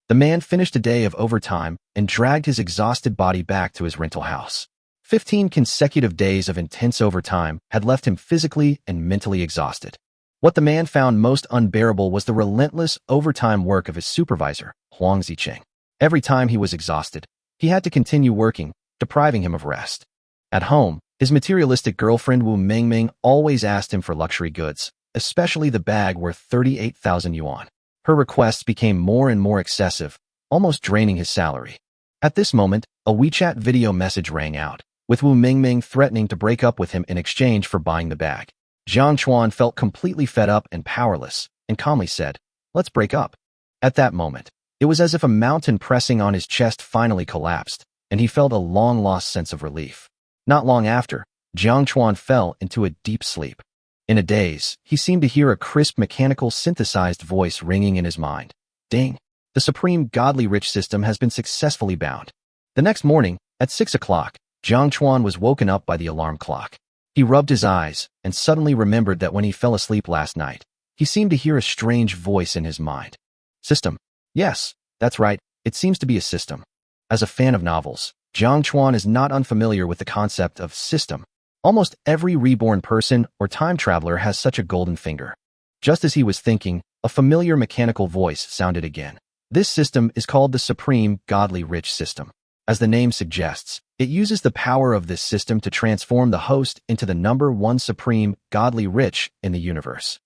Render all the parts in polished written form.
The man finished a day of overtime and dragged his exhausted body back to his rental house. 15 consecutive days of intense overtime had left him physically and mentally exhausted. What the man found most unbearable was the relentless overtime work of his supervisor, Huang Zicheng. Every time he was exhausted, he had to continue working, depriving him of rest. At home, his materialistic girlfriend Wu Mingming always asked him for luxury goods, especially the bag worth 38,000 yuan. Her requests became more and more excessive, almost draining his salary. At this moment, a WeChat video message rang out, with Wu Mingming threatening to break up with him in exchange for buying the bag. Jiang Chuan felt completely fed up and powerless, and calmly said, "Let's break up." At that moment, it was as if a mountain pressing on his chest finally collapsed, and he felt a long-lost sense of relief. Not long after, Jiang Chuan fell into a deep sleep. In a daze, he seemed to hear a crisp mechanical synthesized voice ringing in his mind. Ding! The supreme godly rich system has been successfully bound. The next morning, at 6 o'clock, Jiang Chuan was woken up by the alarm clock. He rubbed his eyes and suddenly remembered that when he fell asleep last night, he seemed to hear a strange voice in his mind. System. Yes, that's right, it seems to be a system. As a fan of novels, Jiang Chuan is not unfamiliar with the concept of system. Almost every reborn person or time traveler has such a golden finger. Just as he was thinking, a familiar mechanical voice sounded again. This system is called the Supreme Godly Rich System. As the name suggests, it uses the power of this system to transform the host into the number one supreme godly rich in the universe.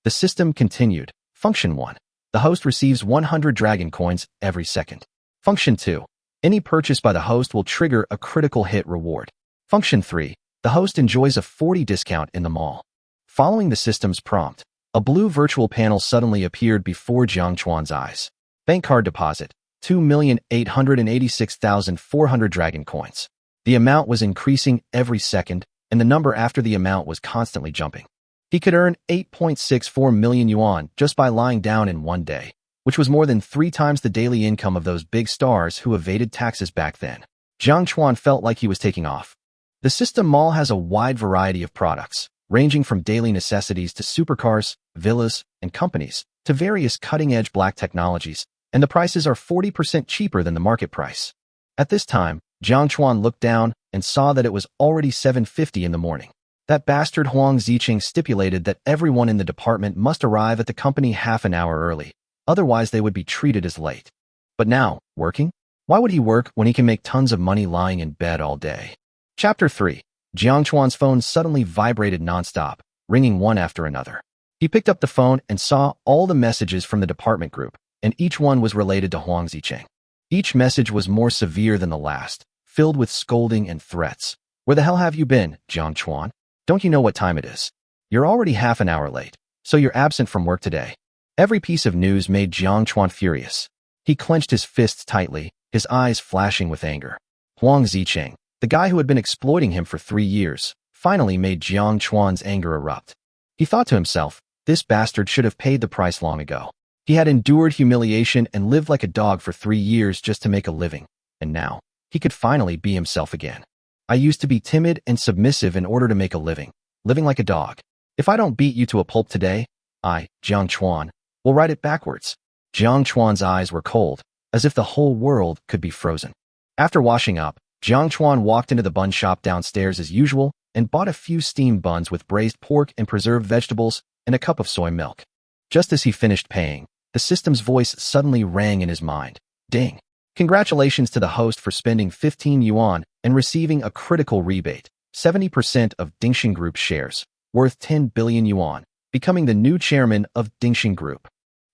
The system continued. Function 1. The host receives 100 dragon coins every second. Function 2. Any purchase by the host will trigger a critical hit reward. Function 3. The host enjoys a 40% discount in the mall. Following the system's prompt, a blue virtual panel suddenly appeared before Jiang Chuan's eyes. Bank card deposit. 2,886,400 dragon coins. The amount was increasing every second, and the number after the amount was constantly jumping. He could earn 8.64 million yuan just by lying down in one day, which was more than 3 times the daily income of those big stars who evaded taxes back then. Jiang Chuan felt like he was taking off. The system mall has a wide variety of products, ranging from daily necessities to supercars, villas, and companies, to various cutting-edge black technologies, and the prices are 40% cheaper than the market price. At this time, Jiang Chuan looked down and saw that it was already 7:50 in the morning. That bastard Huang Zicheng stipulated that everyone in the department must arrive at the company half an hour early, otherwise they would be treated as late. But now, working? Why would he work when he can make tons of money lying in bed all day? Chapter 3. Jiang Chuan's phone suddenly vibrated nonstop, ringing one after another. He picked up the phone and saw all the messages from the department group, and each one was related to Huang Zicheng. Each message was more severe than the last, filled with scolding and threats. Where the hell have you been, Jiang Chuan? Don't you know what time it is? You're already half an hour late, so you're absent from work today. Every piece of news made Jiang Chuan furious. He clenched his fists tightly, his eyes flashing with anger. Huang Zicheng, the guy who had been exploiting him for 3 years, finally made Jiang Chuan's anger erupt. He thought to himself, this bastard should have paid the price long ago. He had endured humiliation and lived like a dog for 3 years just to make a living, and now, he could finally be himself again. I used to be timid and submissive in order to make a living like a dog. If I don't beat you to a pulp today, I, Jiang Chuan, will write it backwards. Jiang Chuan's eyes were cold, as if the whole world could be frozen. After washing up, Jiang Chuan walked into the bun shop downstairs as usual and bought a few steamed buns with braised pork and preserved vegetables and a cup of soy milk. Just as he finished paying, the system's voice suddenly rang in his mind. Ding! Congratulations to the host for spending 15 yuan and receiving a critical rebate, 70% of Dingxin Group shares, worth 10 billion yuan, becoming the new chairman of Dingxin Group.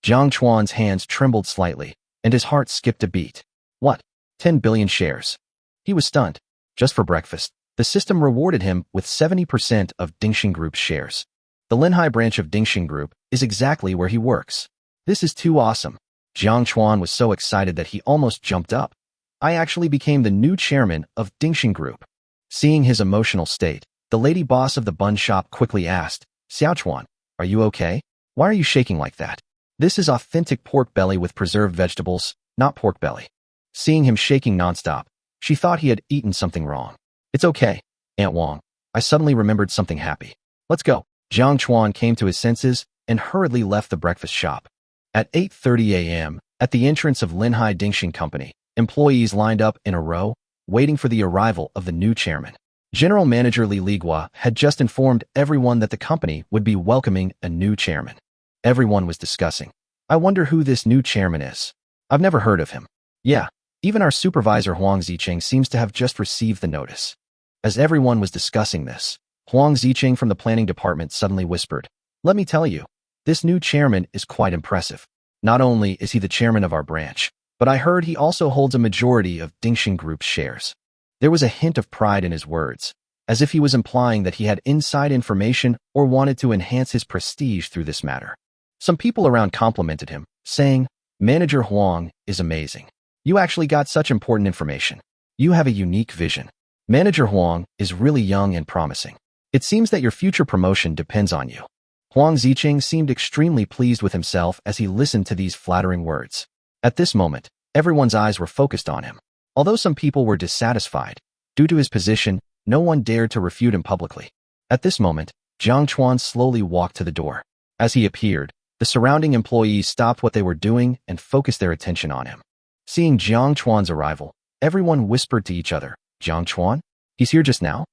Jiang Chuan's hands trembled slightly, and his heart skipped a beat. What? 10 billion shares? He was stunned. Just for breakfast, the system rewarded him with 70% of Dingxin Group's shares. The Linhai branch of Dingxin Group is exactly where he works. This is too awesome. Jiang Chuan was so excited that he almost jumped up. I actually became the new chairman of Dingxin Group. Seeing his emotional state, the lady boss of the bun shop quickly asked, Xiao Chuan, are you okay? Why are you shaking like that? This is authentic pork belly with preserved vegetables, not pork belly. Seeing him shaking nonstop, she thought he had eaten something wrong. It's okay, Aunt Wang. I suddenly remembered something happy. Let's go. Jiang Chuan came to his senses and hurriedly left the breakfast shop. At 8:30 a.m., At the entrance of Linhai Dingxing Company, employees lined up in a row, waiting for the arrival of the new chairman. General Manager Li Ligua had just informed everyone that the company would be welcoming a new chairman. Everyone was discussing, "I wonder who this new chairman is. I've never heard of him." Yeah, even our supervisor Huang Ziqing seems to have just received the notice. As everyone was discussing this, Huang Ziqing from the planning department suddenly whispered, "Let me tell you, this new chairman is quite impressive. Not only is he the chairman of our branch, but I heard he also holds a majority of Dingxing Group's shares." There was a hint of pride in his words, as if he was implying that he had inside information or wanted to enhance his prestige through this matter. Some people around complimented him, saying, "Manager Huang is amazing. You actually got such important information. You have a unique vision. Manager Huang is really young and promising. It seems that your future promotion depends on you." Huang Ziqing seemed extremely pleased with himself as he listened to these flattering words. At this moment, everyone's eyes were focused on him. Although some people were dissatisfied, due to his position, no one dared to refute him publicly. At this moment, Jiang Chuan slowly walked to the door. As he appeared, the surrounding employees stopped what they were doing and focused their attention on him. Seeing Jiang Chuan's arrival, everyone whispered to each other, "Jiang Chuan? He's here just now?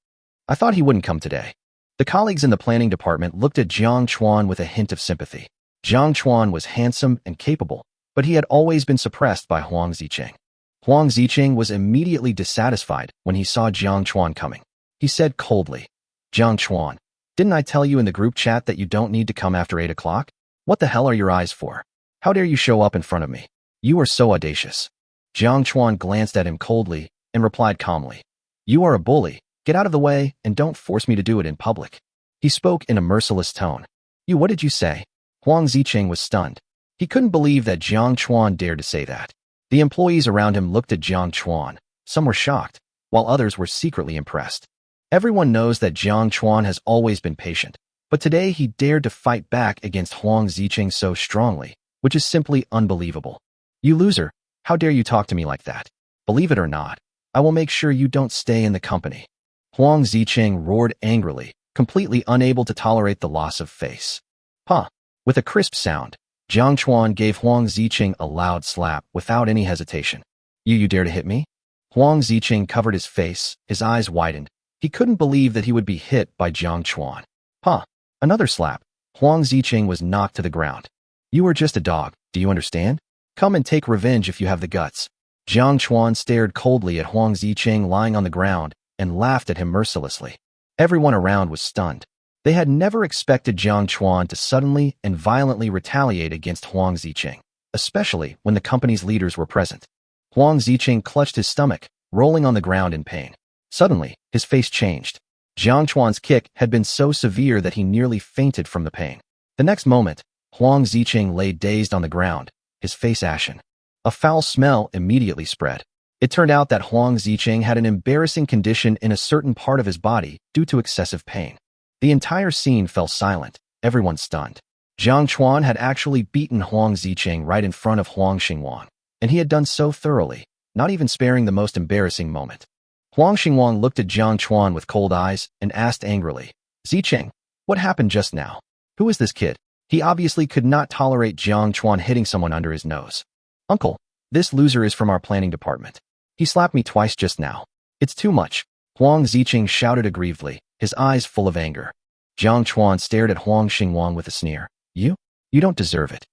I thought he wouldn't come today." The colleagues in the planning department looked at Jiang Chuan with a hint of sympathy. Jiang Chuan was handsome and capable, but he had always been suppressed by Huang Ziqing. Huang Ziqing was immediately dissatisfied when he saw Jiang Chuan coming. He said coldly, "Jiang Chuan, didn't I tell you in the group chat that you don't need to come after 8 o'clock? What the hell are your eyes for? How dare you show up in front of me? You are so audacious." Jiang Chuan glanced at him coldly and replied calmly, "You are a bully. Get out of the way and don't force me to do it in public." He spoke in a merciless tone. "You, what did you say?" Huang Ziqing was stunned. He couldn't believe that Jiang Chuan dared to say that. The employees around him looked at Jiang Chuan. Some were shocked, while others were secretly impressed. Everyone knows that Jiang Chuan has always been patient, but today he dared to fight back against Huang Ziqing so strongly, which is simply unbelievable. "You loser, how dare you talk to me like that? Believe it or not, I will make sure you don't stay in the company." Huang Ziqing roared angrily, completely unable to tolerate the loss of face. "Huh." With a crisp sound, Jiang Chuan gave Huang Ziqing a loud slap without any hesitation. You dare to hit me?" Huang Ziqing covered his face, his eyes widened. He couldn't believe that he would be hit by Jiang Chuan. "Huh." Another slap. Huang Ziqing was knocked to the ground. "You are just a dog, do you understand? Come and take revenge if you have the guts." Jiang Chuan stared coldly at Huang Ziqing lying on the ground and laughed at him mercilessly. Everyone around was stunned. They had never expected Jiang Chuan to suddenly and violently retaliate against Huang Ziqing, especially when the company's leaders were present. Huang Ziqing clutched his stomach, rolling on the ground in pain. Suddenly, his face changed. Jiang Chuan's kick had been so severe that he nearly fainted from the pain. The next moment, Huang Ziqing lay dazed on the ground, his face ashen. A foul smell immediately spread. It turned out that Huang Ziqing had an embarrassing condition in a certain part of his body due to excessive pain. The entire scene fell silent, everyone stunned. Jiang Chuan had actually beaten Huang Ziqing right in front of Huang Xingwang, and he had done so thoroughly, not even sparing the most embarrassing moment. Huang Xingwang looked at Jiang Chuan with cold eyes and asked angrily, "Ziqing, what happened just now? Who is this kid?" He obviously could not tolerate Jiang Chuan hitting someone under his nose. "Uncle, this loser is from our planning department. He slapped me twice just now. It's too much." Huang Ziqing shouted aggrievedly, his eyes full of anger. Jiang Chuan stared at Huang Xingwang with a sneer. You don't deserve it."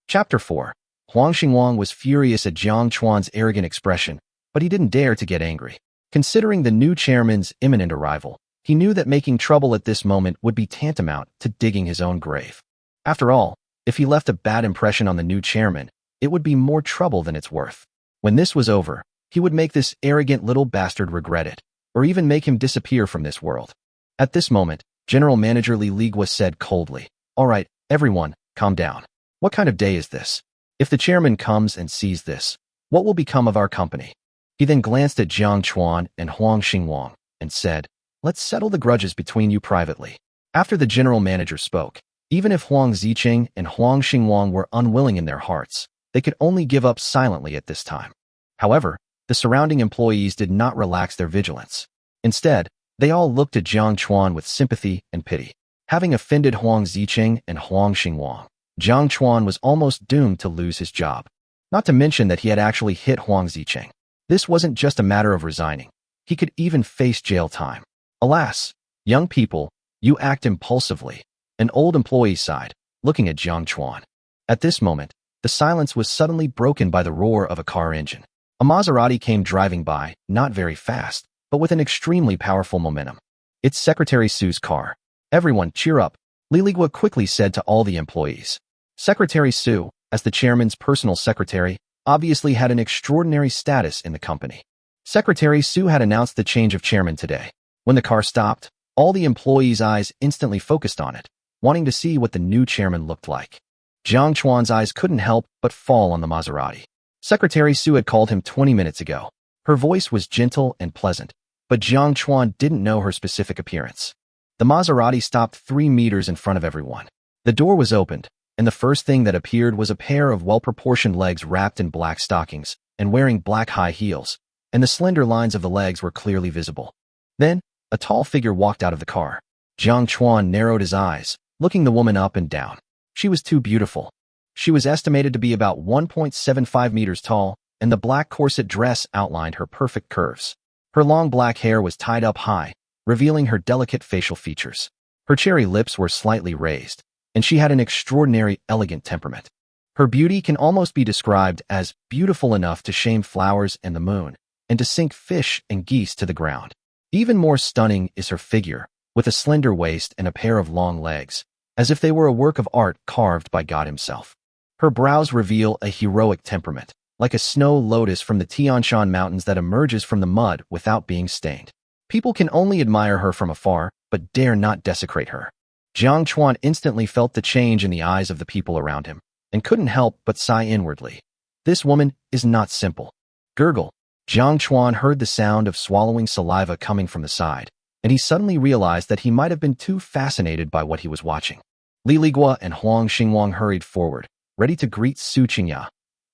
Chapter 4. Huang Xingwang was furious at Jiang Chuan's arrogant expression, but he didn't dare to get angry. Considering the new chairman's imminent arrival, he knew that making trouble at this moment would be tantamount to digging his own grave. After all, if he left a bad impression on the new chairman, it would be more trouble than it's worth. When this was over, he would make this arrogant little bastard regret it, or even make him disappear from this world. At this moment, General Manager Li Ligua said coldly, "All right, everyone, calm down. What kind of day is this? If the chairman comes and sees this, what will become of our company?" He then glanced at Jiang Chuan and Huang Xingwang and said, "Let's settle the grudges between you privately." After the general manager spoke, even if Huang Ziqing and Huang Xingwang were unwilling in their hearts, they could only give up silently at this time. However, the surrounding employees did not relax their vigilance. Instead, they all looked at Jiang Chuan with sympathy and pity. Having offended Huang Ziqing and Huang Xingwang, Jiang Chuan was almost doomed to lose his job. Not to mention that he had actually hit Huang Zicheng. This wasn't just a matter of resigning. He could even face jail time. Alas, young people, you act impulsively. An old employee sighed, looking at Jiang Chuan. At this moment, the silence was suddenly broken by the roar of a car engine. A Maserati came driving by, not very fast, but with an extremely powerful momentum. It's Secretary Su's car. Everyone, cheer up, Li Ligua quickly said to all the employees. Secretary Su, as the chairman's personal secretary, obviously had an extraordinary status in the company. Secretary Su had announced the change of chairman today. When the car stopped, all the employees' eyes instantly focused on it, wanting to see what the new chairman looked like. Jiang Chuan's eyes couldn't help but fall on the Maserati. Secretary Su had called him 20 minutes ago. Her voice was gentle and pleasant, but Jiang Chuan didn't know her specific appearance. The Maserati stopped 3 meters in front of everyone. The door was opened, and the first thing that appeared was a pair of well-proportioned legs wrapped in black stockings and wearing black high heels, and the slender lines of the legs were clearly visible. Then, a tall figure walked out of the car. Jiang Chuan narrowed his eyes, looking the woman up and down. She was too beautiful. She was estimated to be about 1.75 meters tall, and the black corset dress outlined her perfect curves. Her long black hair was tied up high, revealing her delicate facial features. Her cherry lips were slightly raised, and she had an extraordinary, elegant temperament. Her beauty can almost be described as beautiful enough to shame flowers and the moon, and to sink fish and geese to the ground. Even more stunning is her figure, with a slender waist and a pair of long legs, as if they were a work of art carved by God himself. Her brows reveal a heroic temperament, like a snow lotus from the Tian Shan Mountains that emerges from the mud without being stained. People can only admire her from afar, but dare not desecrate her. Jiang Chuan instantly felt the change in the eyes of the people around him, and couldn't help but sigh inwardly. This woman is not simple. Gurgle. Jiang Chuan heard the sound of swallowing saliva coming from the side, and he suddenly realized that he might have been too fascinated by what he was watching. Li Ligua and Huang Xingwang hurried forward, ready to greet Su Qingya.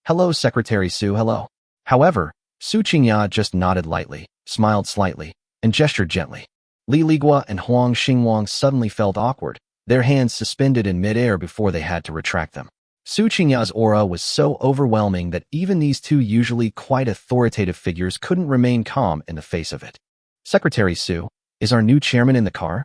Hello, Secretary Su, hello. However, Su Qingya just nodded lightly, smiled slightly, and gestured gently. Li Ligua and Huang Xingwang suddenly felt awkward, their hands suspended in midair before they had to retract them. Su Qingya's aura was so overwhelming that even these two usually quite authoritative figures couldn't remain calm in the face of it. Secretary Su, is our new chairman in the car?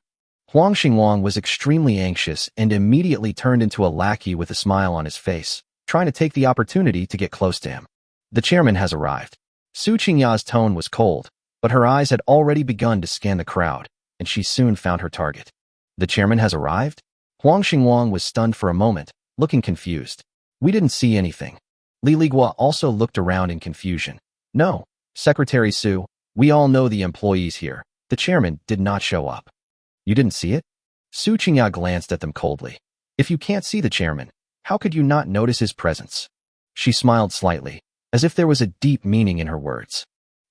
Huang Xingwang was extremely anxious and immediately turned into a lackey with a smile on his face, trying to take the opportunity to get close to him. The chairman has arrived. Su Qingya's tone was cold, but her eyes had already begun to scan the crowd, and she soon found her target. The chairman has arrived? Huang Xingwang was stunned for a moment, looking confused. We didn't see anything. Li Ligua also looked around in confusion. No, Secretary Su, we all know the employees here. The chairman did not show up. You didn't see it? Su Qingya glanced at them coldly. If you can't see the chairman, how could you not notice his presence? She smiled slightly, as if there was a deep meaning in her words.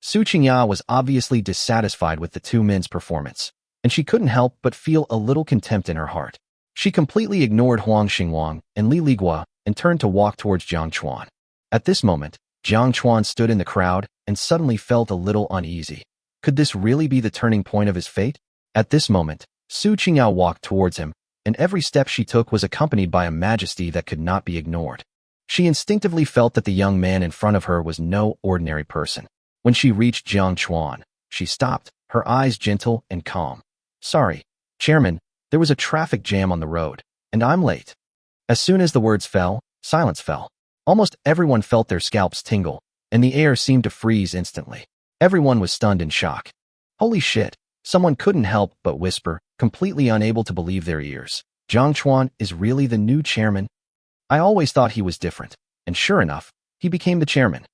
Su Qingya was obviously dissatisfied with the two men's performance, and she couldn't help but feel a little contempt in her heart. She completely ignored Huang Xingwang and Li Ligua and turned to walk towards Jiang Chuan. At this moment, Jiang Chuan stood in the crowd and suddenly felt a little uneasy. Could this really be the turning point of his fate? At this moment, Su Qingya walked towards him, and every step she took was accompanied by a majesty that could not be ignored. She instinctively felt that the young man in front of her was no ordinary person. When she reached Jiang Chuan, she stopped, her eyes gentle and calm. Sorry, Chairman, there was a traffic jam on the road, and I'm late. As soon as the words fell, silence fell. Almost everyone felt their scalps tingle, and the air seemed to freeze instantly. Everyone was stunned in shock. Holy shit, someone couldn't help but whisper, completely unable to believe their ears. Jiang Chuan is really the new chairman? I always thought he was different, and sure enough, he became the chairman.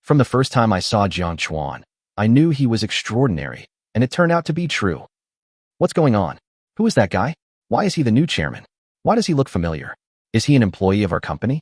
From the first time I saw Jiang Chuan, I knew he was extraordinary, and it turned out to be true. What's going on? Who is that guy? Why is he the new chairman? Why does he look familiar? Is he an employee of our company?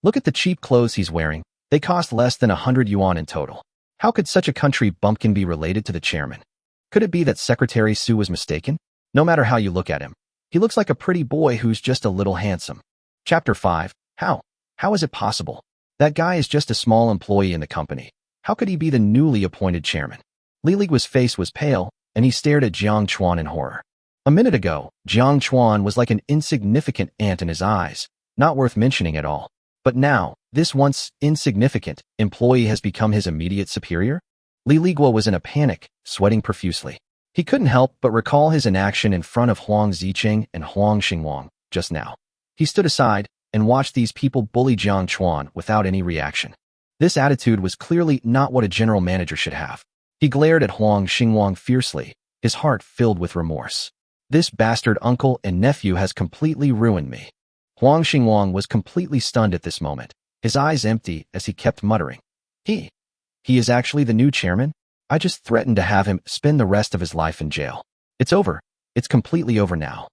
Look at the cheap clothes he's wearing. They cost less than 100 yuan in total. How could such a country bumpkin be related to the chairman? Could it be that Secretary Su was mistaken? No matter how you look at him, he looks like a pretty boy who's just a little handsome. Chapter 5. How? How is it possible? That guy is just a small employee in the company. How could he be the newly appointed chairman? Li Ligua's face was pale, and he stared at Jiang Chuan in horror. A minute ago, Jiang Chuan was like an insignificant ant in his eyes, not worth mentioning at all. But now, this once insignificant employee has become his immediate superior? Li Ligua was in a panic, sweating profusely. He couldn't help but recall his inaction in front of Huang Zicheng and Huang Xinguang just now. He stood aside and watched these people bully Jiang Chuan without any reaction. This attitude was clearly not what a general manager should have. He glared at Huang Xinguang fiercely, his heart filled with remorse. This bastard uncle and nephew has completely ruined me. Huang Xinguang was completely stunned at this moment, his eyes empty as he kept muttering. He is actually the new chairman? I just threatened to have him spend the rest of his life in jail. It's over. It's completely over now.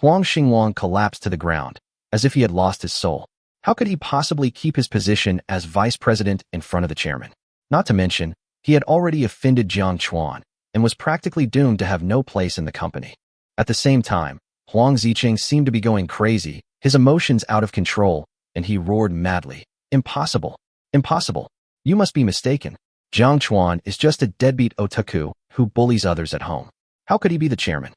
Huang Xinguang collapsed to the ground, as if he had lost his soul. How could he possibly keep his position as vice president in front of the chairman? Not to mention, he had already offended Jiang Chuan and was practically doomed to have no place in the company. At the same time, Huang Zicheng seemed to be going crazy, his emotions out of control, and he roared madly. Impossible. Impossible. You must be mistaken. Jiang Chuan is just a deadbeat otaku who bullies others at home. How could he be the chairman?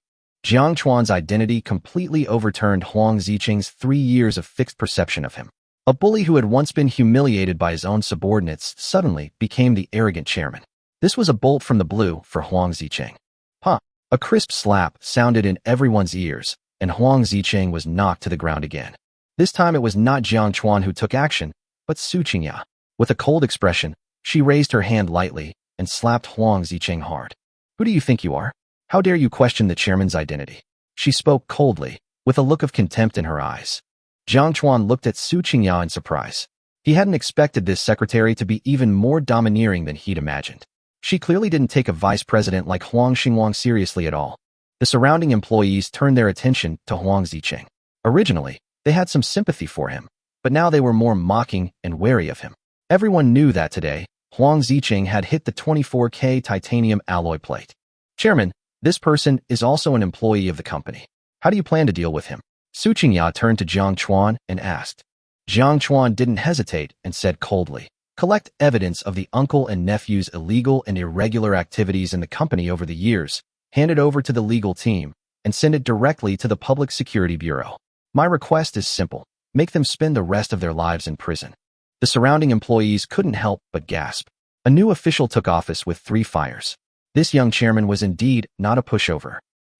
Jiang Chuan's identity completely overturned Huang Zicheng's 3 years of fixed perception of him. A bully who had once been humiliated by his own subordinates suddenly became the arrogant chairman. This was a bolt from the blue for Huang Zicheng. Huh! A crisp slap sounded in everyone's ears, and Huang Zicheng was knocked to the ground again. This time it was not Jiang Chuan who took action, but Su Qingya. With a cold expression, she raised her hand lightly and slapped Huang Zicheng hard. Who do you think you are? How dare you question the chairman's identity? She spoke coldly, with a look of contempt in her eyes. Jiang Chuan looked at Su Qingya in surprise. He hadn't expected this secretary to be even more domineering than he'd imagined. She clearly didn't take a vice president like Huang Xinguang seriously at all. The surrounding employees turned their attention to Huang Zicheng. Originally, they had some sympathy for him, but now they were more mocking and wary of him. Everyone knew that today, Huang Zicheng had hit the 24K titanium alloy plate. Chairman, this person is also an employee of the company. How do you plan to deal with him? Su Qingya turned to Jiang Chuan and asked. Jiang Chuan didn't hesitate and said coldly, collect evidence of the uncle and nephew's illegal and irregular activities in the company over the years, hand it over to the legal team, and send it directly to the Public Security Bureau. My request is simple. Make them spend the rest of their lives in prison. The surrounding employees couldn't help but gasp. A new official took office with 3 fires. This young chairman was indeed not a pushover.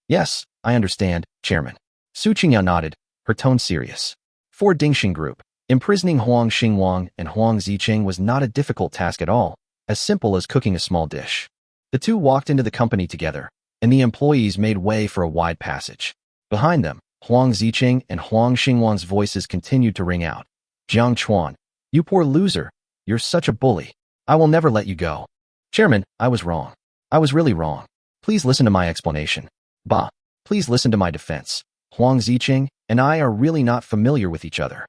Yes, I understand, Chairman. Su Qingya nodded, her tone serious. For Dingxing Group, imprisoning Huang Xinguang and Huang Zicheng was not a difficult task at all, as simple as cooking a small dish. The two walked into the company together, and the employees made way for a wide passage. Behind them, Huang Zicheng and Huang Xinguang's voices continued to ring out. Jiang Chuan, you poor loser, you're such a bully. I will never let you go. Chairman, I was wrong. I was really wrong. Please listen to my explanation. Bah, please listen to my defense. Huang Zicheng and I are really not familiar with each other.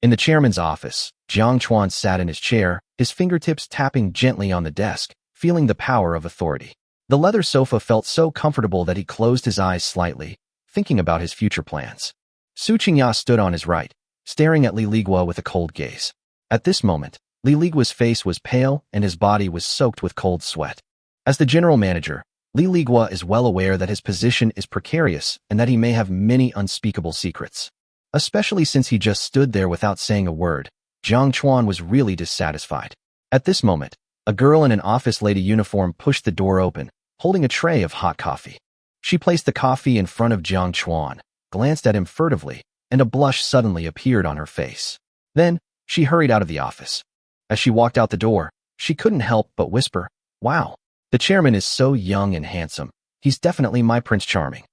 In the chairman's office, Jiang Chuan sat in his chair, his fingertips tapping gently on the desk, feeling the power of authority. The leather sofa felt so comfortable that he closed his eyes slightly, thinking about his future plans. Su Qingya stood on his right, staring at Li Ligua with a cold gaze. At this moment, Li Ligua's face was pale and his body was soaked with cold sweat. As the general manager, Li Ligua is well aware that his position is precarious and that he may have many unspeakable secrets. Especially since he just stood there without saying a word, Jiang Chuan was really dissatisfied. At this moment, a girl in an office lady uniform pushed the door open, holding a tray of hot coffee. She placed the coffee in front of Jiang Chuan, glanced at him furtively, and a blush suddenly appeared on her face. Then, she hurried out of the office. As she walked out the door, she couldn't help but whisper, "Wow, the chairman is so young and handsome. He's definitely my Prince Charming."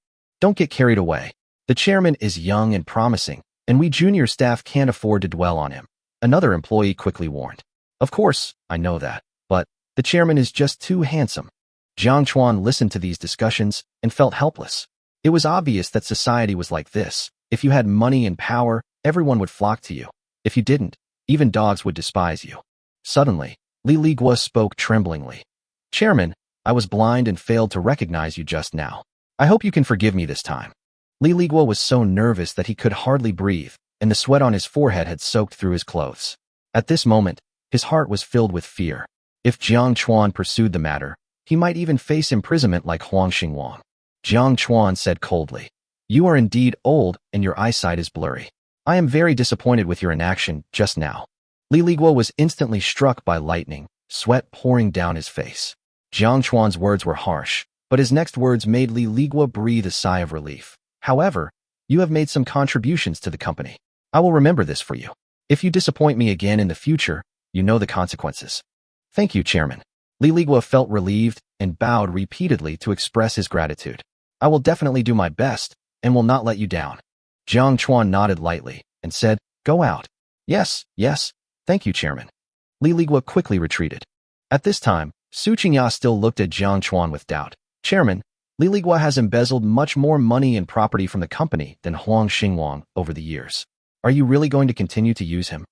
Don't get carried away. The chairman is young and promising, and we junior staff can't afford to dwell on him, another employee quickly warned. Of course, I know that, but the chairman is just too handsome. Jiang Chuan listened to these discussions and felt helpless. It was obvious that society was like this. If you had money and power, everyone would flock to you. If you didn't, even dogs would despise you. Suddenly, Li Ligua spoke tremblingly. Chairman, I was blind and failed to recognize you just now. I hope you can forgive me this time. Li Ligua was so nervous that he could hardly breathe, and the sweat on his forehead had soaked through his clothes. At this moment, his heart was filled with fear. If Jiang Chuan pursued the matter, he might even face imprisonment like Huang Xinguang. Jiang Chuan said coldly, "You are indeed old and your eyesight is blurry. I am very disappointed with your inaction just now. Li Ligua was instantly struck by lightning, sweat pouring down his face. Jiang Chuan's words were harsh, but his next words made Li Ligua breathe a sigh of relief. However, you have made some contributions to the company. I will remember this for you. If you disappoint me again in the future, you know the consequences. Thank you, Chairman. Li Ligua felt relieved and bowed repeatedly to express his gratitude. I will definitely do my best and will not let you down. Jiang Chuan nodded lightly and said, Go out. Yes, thank you, Chairman. Li Ligua quickly retreated. At this time, Su Qingya still looked at Jiang Chuan with doubt. Chairman, Li Ligua has embezzled much more money and property from the company than Huang Xingwang over the years. Are you really going to continue to use him?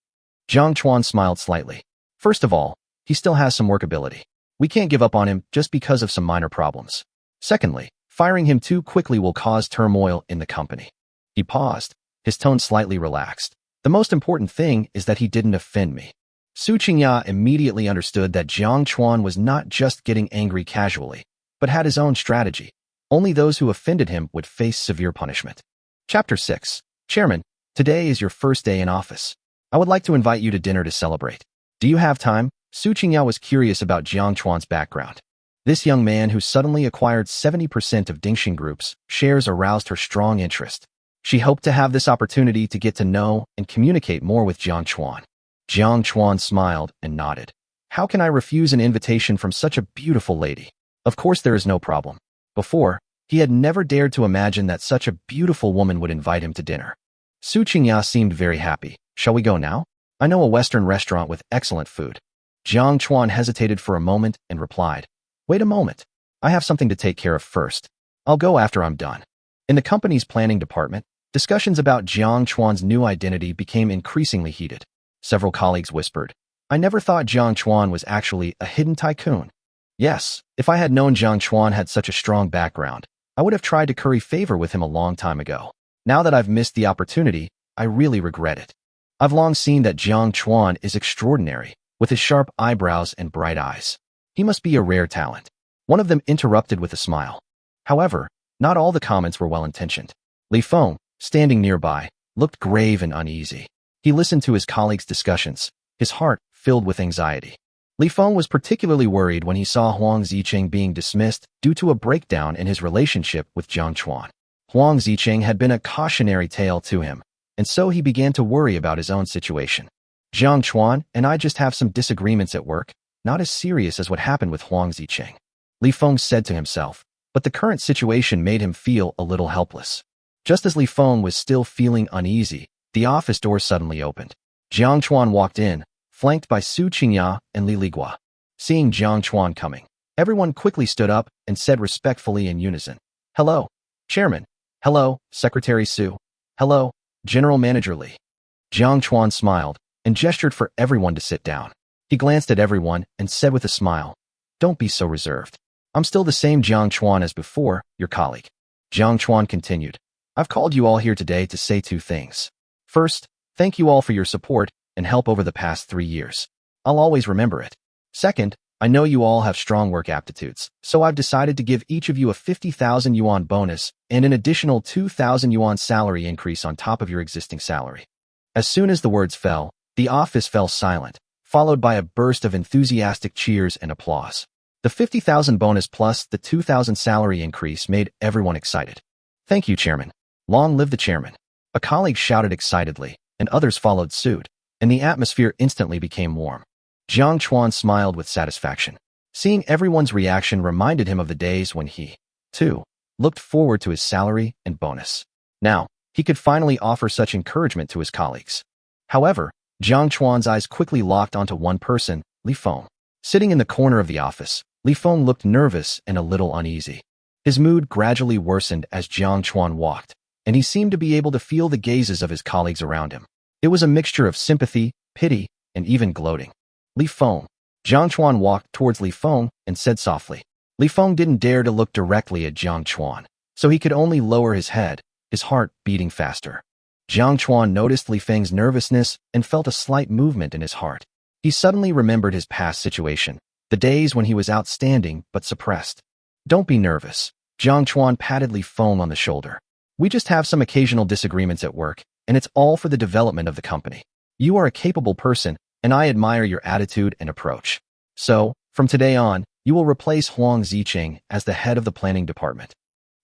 Jiang Chuan smiled slightly. First of all, he still has some workability. We can't give up on him just because of some minor problems. Secondly, firing him too quickly will cause turmoil in the company. He paused, his tone slightly relaxed. The most important thing is that he didn't offend me. Su Qingya immediately understood that Jiang Chuan was not just getting angry casually, but had his own strategy. Only those who offended him would face severe punishment. Chapter 6. Chairman, today is your first day in office. I would like to invite you to dinner to celebrate. Do you have time? Su Qingya was curious about Jiang Chuan's background. This young man who suddenly acquired 70% of Dingxing Group's shares aroused her strong interest. She hoped to have this opportunity to get to know and communicate more with Jiang Chuan. Jiang Chuan smiled and nodded. How can I refuse an invitation from such a beautiful lady? Of course there is no problem. Before, he had never dared to imagine that such a beautiful woman would invite him to dinner. Su Qingya seemed very happy. Shall we go now? I know a Western restaurant with excellent food. Jiang Chuan hesitated for a moment and replied, Wait a moment. I have something to take care of first. I'll go after I'm done. In the company's planning department, discussions about Jiang Chuan's new identity became increasingly heated. Several colleagues whispered, I never thought Jiang Chuan was actually a hidden tycoon. Yes, if I had known Jiang Chuan had such a strong background, I would have tried to curry favor with him a long time ago. Now that I've missed the opportunity, I really regret it. I've long seen that Jiang Chuan is extraordinary, with his sharp eyebrows and bright eyes. He must be a rare talent. One of them interrupted with a smile. However, not all the comments were well-intentioned. Li Feng, standing nearby, looked grave and uneasy. He listened to his colleagues' discussions, his heart filled with anxiety. Li Feng was particularly worried when he saw Huang Zicheng being dismissed due to a breakdown in his relationship with Jiang Chuan. Huang Zicheng had been a cautionary tale to him, and so he began to worry about his own situation. Jiang Chuan and I just have some disagreements at work, not as serious as what happened with Huang Zicheng. Li Feng said to himself, but the current situation made him feel a little helpless. Just as Li Feng was still feeling uneasy, the office door suddenly opened. Jiang Chuan walked in, flanked by Su Qingya and Li Ligua. Seeing Jiang Chuan coming, everyone quickly stood up and said respectfully in unison, Hello, Chairman. Hello, Secretary Su. Hello, General Manager Li. Jiang Chuan smiled and gestured for everyone to sit down. He glanced at everyone and said with a smile, Don't be so reserved. I'm still the same Jiang Chuan as before, your colleague. Jiang Chuan continued, I've called you all here today to say two things. First, thank you all for your support and help over the past 3 years. I'll always remember it. Second, I know you all have strong work aptitudes, so I've decided to give each of you a 50,000 yuan bonus and an additional 2,000 yuan salary increase on top of your existing salary. As soon as the words fell, the office fell silent, followed by a burst of enthusiastic cheers and applause. The 50,000 bonus plus the 2,000 salary increase made everyone excited. Thank you, Chairman. Long live the Chairman. A colleague shouted excitedly, and others followed suit, and the atmosphere instantly became warm. Jiang Chuan smiled with satisfaction. Seeing everyone's reaction reminded him of the days when he, too, looked forward to his salary and bonus. Now, he could finally offer such encouragement to his colleagues. However, Jiang Chuan's eyes quickly locked onto one person, Li Feng. Sitting in the corner of the office, Li Feng looked nervous and a little uneasy. His mood gradually worsened as Jiang Chuan walked, and he seemed to be able to feel the gazes of his colleagues around him. It was a mixture of sympathy, pity, and even gloating. Li Feng. Jiang Chuan walked towards Li Feng and said softly. Li Feng didn't dare to look directly at Jiang Chuan, so he could only lower his head, his heart beating faster. Jiang Chuan noticed Li Feng's nervousness and felt a slight movement in his heart. He suddenly remembered his past situation, the days when he was outstanding but suppressed. Don't be nervous. Jiang Chuan patted Li Feng on the shoulder. We just have some occasional disagreements at work, and it's all for the development of the company. You are a capable person, and I admire your attitude and approach. So, from today on, you will replace Huang Ziqing as the head of the planning department."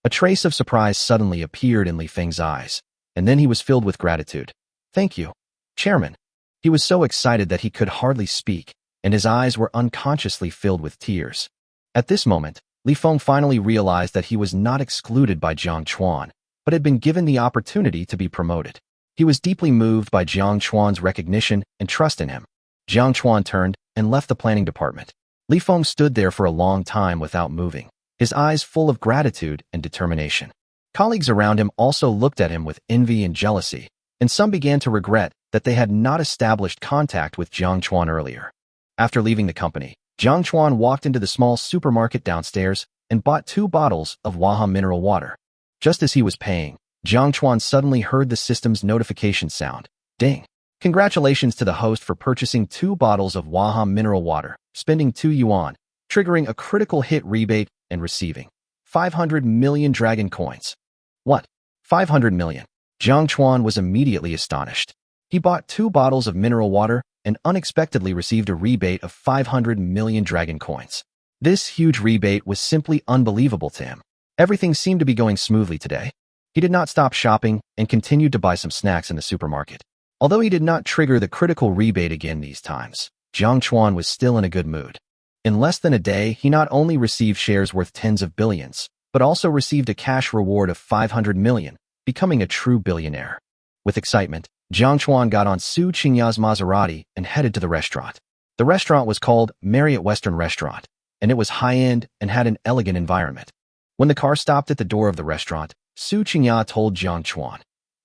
A trace of surprise suddenly appeared in Li Feng's eyes, and then he was filled with gratitude. "Thank you, Chairman." He was so excited that he could hardly speak, and his eyes were unconsciously filled with tears. At this moment, Li Feng finally realized that he was not excluded by Jiang Chuan, but had been given the opportunity to be promoted. He was deeply moved by Jiang Chuan's recognition and trust in him. Jiang Chuan turned and left the planning department. Li Feng stood there for a long time without moving, his eyes full of gratitude and determination. Colleagues around him also looked at him with envy and jealousy, and some began to regret that they had not established contact with Jiang Chuan earlier. After leaving the company, Jiang Chuan walked into the small supermarket downstairs and bought 2 bottles of Waham mineral water. Just as he was paying, Jiang Chuan suddenly heard the system's notification sound. Ding! Congratulations to the host for purchasing 2 bottles of Waham mineral water, spending 2 yuan, triggering a critical hit rebate and receiving 500 million dragon coins. What? 500 million? Jiang Chuan was immediately astonished. He bought 2 bottles of mineral water and unexpectedly received a rebate of 500 million dragon coins. This huge rebate was simply unbelievable to him. Everything seemed to be going smoothly today. He did not stop shopping and continued to buy some snacks in the supermarket. Although he did not trigger the critical rebate again these times, Jiang Chuan was still in a good mood. In less than a day, he not only received shares worth tens of billions, but also received a cash reward of 500 million, becoming a true billionaire. With excitement, Jiang Chuan got on Su Qingya's Maserati and headed to the restaurant. The restaurant was called Marriott Western Restaurant, and it was high-end and had an elegant environment. When the car stopped at the door of the restaurant, Su Qingya told Jiang Chuan,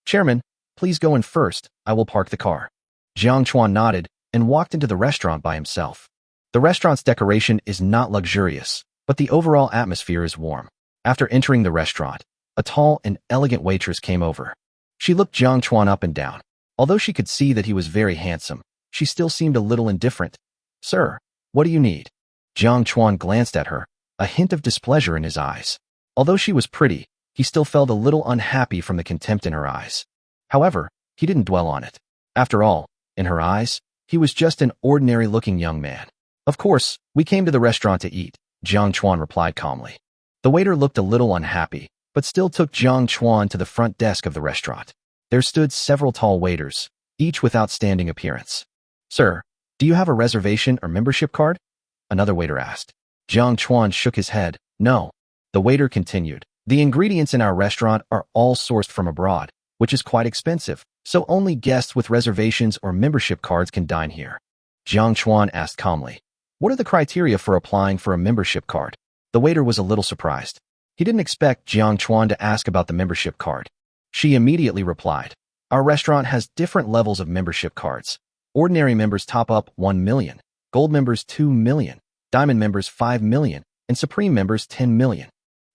"Chairman, please go in first, I will park the car." Jiang Chuan nodded and walked into the restaurant by himself. The restaurant's decoration is not luxurious, but the overall atmosphere is warm. After entering the restaurant, a tall and elegant waitress came over. She looked Jiang Chuan up and down. Although she could see that he was very handsome, she still seemed a little indifferent. "Sir, what do you need?" Jiang Chuan glanced at her, a hint of displeasure in his eyes. Although she was pretty, he still felt a little unhappy from the contempt in her eyes. However, he didn't dwell on it. After all, in her eyes, he was just an ordinary-looking young man. "Of course, we came to the restaurant to eat," Jiang Chuan replied calmly. The waiter looked a little unhappy, but still took Jiang Chuan to the front desk of the restaurant. There stood several tall waiters, each with outstanding appearance. "Sir, do you have a reservation or membership card?" another waiter asked. Jiang Chuan shook his head. "No." The waiter continued, "The ingredients in our restaurant are all sourced from abroad, which is quite expensive, so only guests with reservations or membership cards can dine here." Jiang Chuan asked calmly, "What are the criteria for applying for a membership card?" The waiter was a little surprised. He didn't expect Jiang Chuan to ask about the membership card. She immediately replied, "Our restaurant has different levels of membership cards. Ordinary members top up 1 million, gold members 2 million, diamond members 5 million, and supreme members 10 million.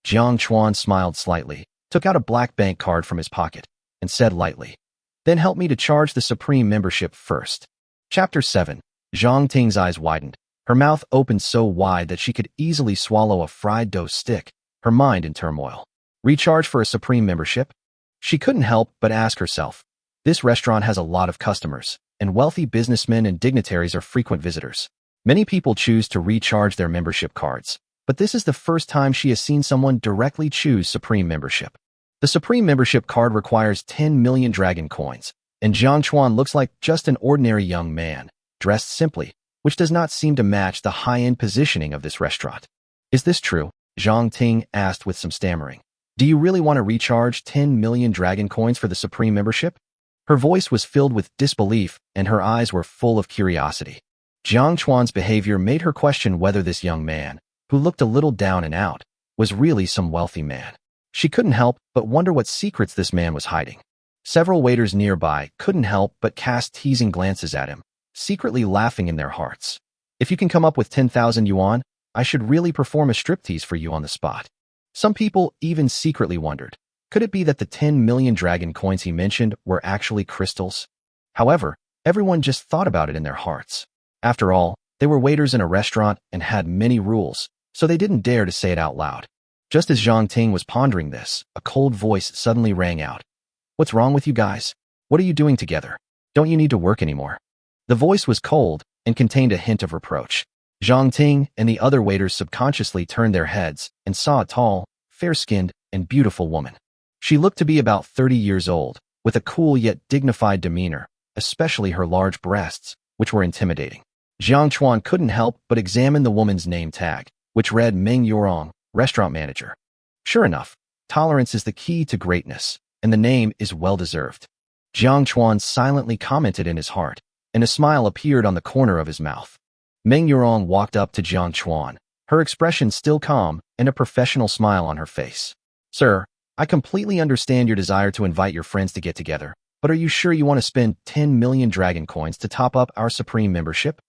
Jiang Chuan smiled slightly, took out a black bank card from his pocket, and said lightly, "Then help me to charge the supreme membership first." Chapter 7. Zhang Ting's eyes widened. Her mouth opened so wide that she could easily swallow a fried dough stick, her mind in turmoil. Recharge for a supreme membership? She couldn't help but ask herself. This restaurant has a lot of customers, and wealthy businessmen and dignitaries are frequent visitors. Many people choose to recharge their membership cards, but this is the first time she has seen someone directly choose Supreme Membership. The Supreme Membership card requires 10 million dragon coins, and Jiang Chuan looks like just an ordinary young man, dressed simply, which does not seem to match the high-end positioning of this restaurant. "Is this true?" Zhang Ting asked with some stammering. "Do you really want to recharge 10 million dragon coins for the Supreme Membership?" Her voice was filled with disbelief, and her eyes were full of curiosity. Jiang Chuan's behavior made her question whether this young man, who looked a little down and out, was really some wealthy man. She couldn't help but wonder what secrets this man was hiding. Several waiters nearby couldn't help but cast teasing glances at him, secretly laughing in their hearts. "If you can come up with 10,000 yuan, I should really perform a striptease for you on the spot." Some people even secretly wondered, could it be that the 10 million dragon coins he mentioned were actually crystals? However, everyone just thought about it in their hearts. After all, they were waiters in a restaurant and had many rules, so they didn't dare to say it out loud. Just as Zhang Ting was pondering this, a cold voice suddenly rang out. "What's wrong with you guys? What are you doing together? Don't you need to work anymore? The voice was cold and contained a hint of reproach. Zhang Ting and the other waiters subconsciously turned their heads and saw a tall, fair-skinned, and beautiful woman. She looked to be about 30 years old, with a cool yet dignified demeanor, especially her large breasts, which were intimidating. Jiang Chuan couldn't help but examine the woman's name tag, which read Meng Yurong, restaurant manager. Sure enough, tolerance is the key to greatness, and the name is well-deserved. Jiang Chuan silently commented in his heart, and a smile appeared on the corner of his mouth. Meng Yurong walked up to Jiang Chuan, her expression still calm and a professional smile on her face. Sir, I completely understand your desire to invite your friends to get together, but are you sure you want to spend 10 million dragon coins to top up our Supreme membership?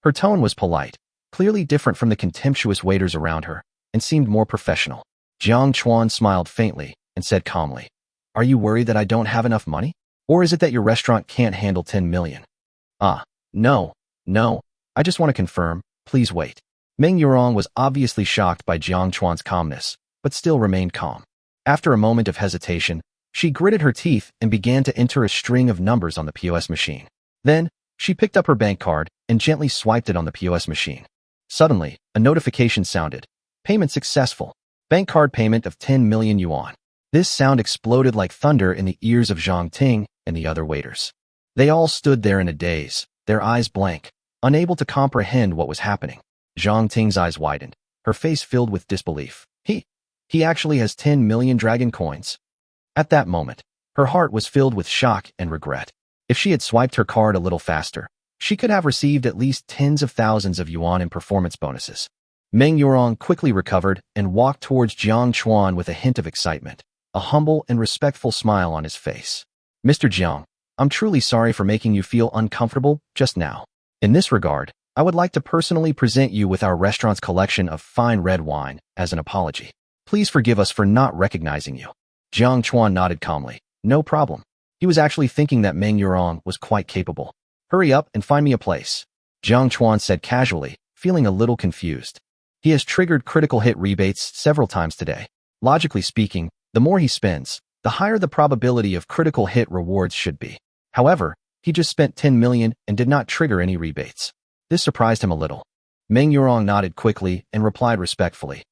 Her tone was polite, clearly different from the contemptuous waiters around her, and seemed more professional. Jiang Chuan smiled faintly and said calmly, Are you worried that I don't have enough money? Or is it that your restaurant can't handle 10 million? No, I just want to confirm, please wait. Meng Yurong was obviously shocked by Jiang Chuan's calmness, but still remained calm. After a moment of hesitation, she gritted her teeth and began to enter a string of numbers on the POS machine. Then, she picked up her bank card and gently swiped it on the POS machine. Suddenly, a notification sounded. Payment successful. Bank card payment of 10 million yuan. This sound exploded like thunder in the ears of Zhang Ting and the other waiters. They all stood there in a daze, their eyes blank, unable to comprehend what was happening. Zhang Ting's eyes widened, her face filled with disbelief. He actually has 10 million dragon coins. At that moment, her heart was filled with shock and regret. If she had swiped her card a little faster, she could have received at least tens of thousands of yuan in performance bonuses. Meng Yurong quickly recovered and walked towards Jiang Chuan with a hint of excitement, a humble and respectful smile on his face. Mr. Jiang, I'm truly sorry for making you feel uncomfortable just now. In this regard, I would like to personally present you with our restaurant's collection of fine red wine as an apology. Please forgive us for not recognizing you. Jiang Chuan nodded calmly. No problem. He was actually thinking that Meng Yurong was quite capable. Hurry up and find me a place. Jiang Chuan said casually, feeling a little confused. He has triggered critical hit rebates several times today. Logically speaking, the more he spends, the higher the probability of critical hit rewards should be. However, he just spent 10 million and did not trigger any rebates. This surprised him a little. Meng Yurong nodded quickly and replied respectfully.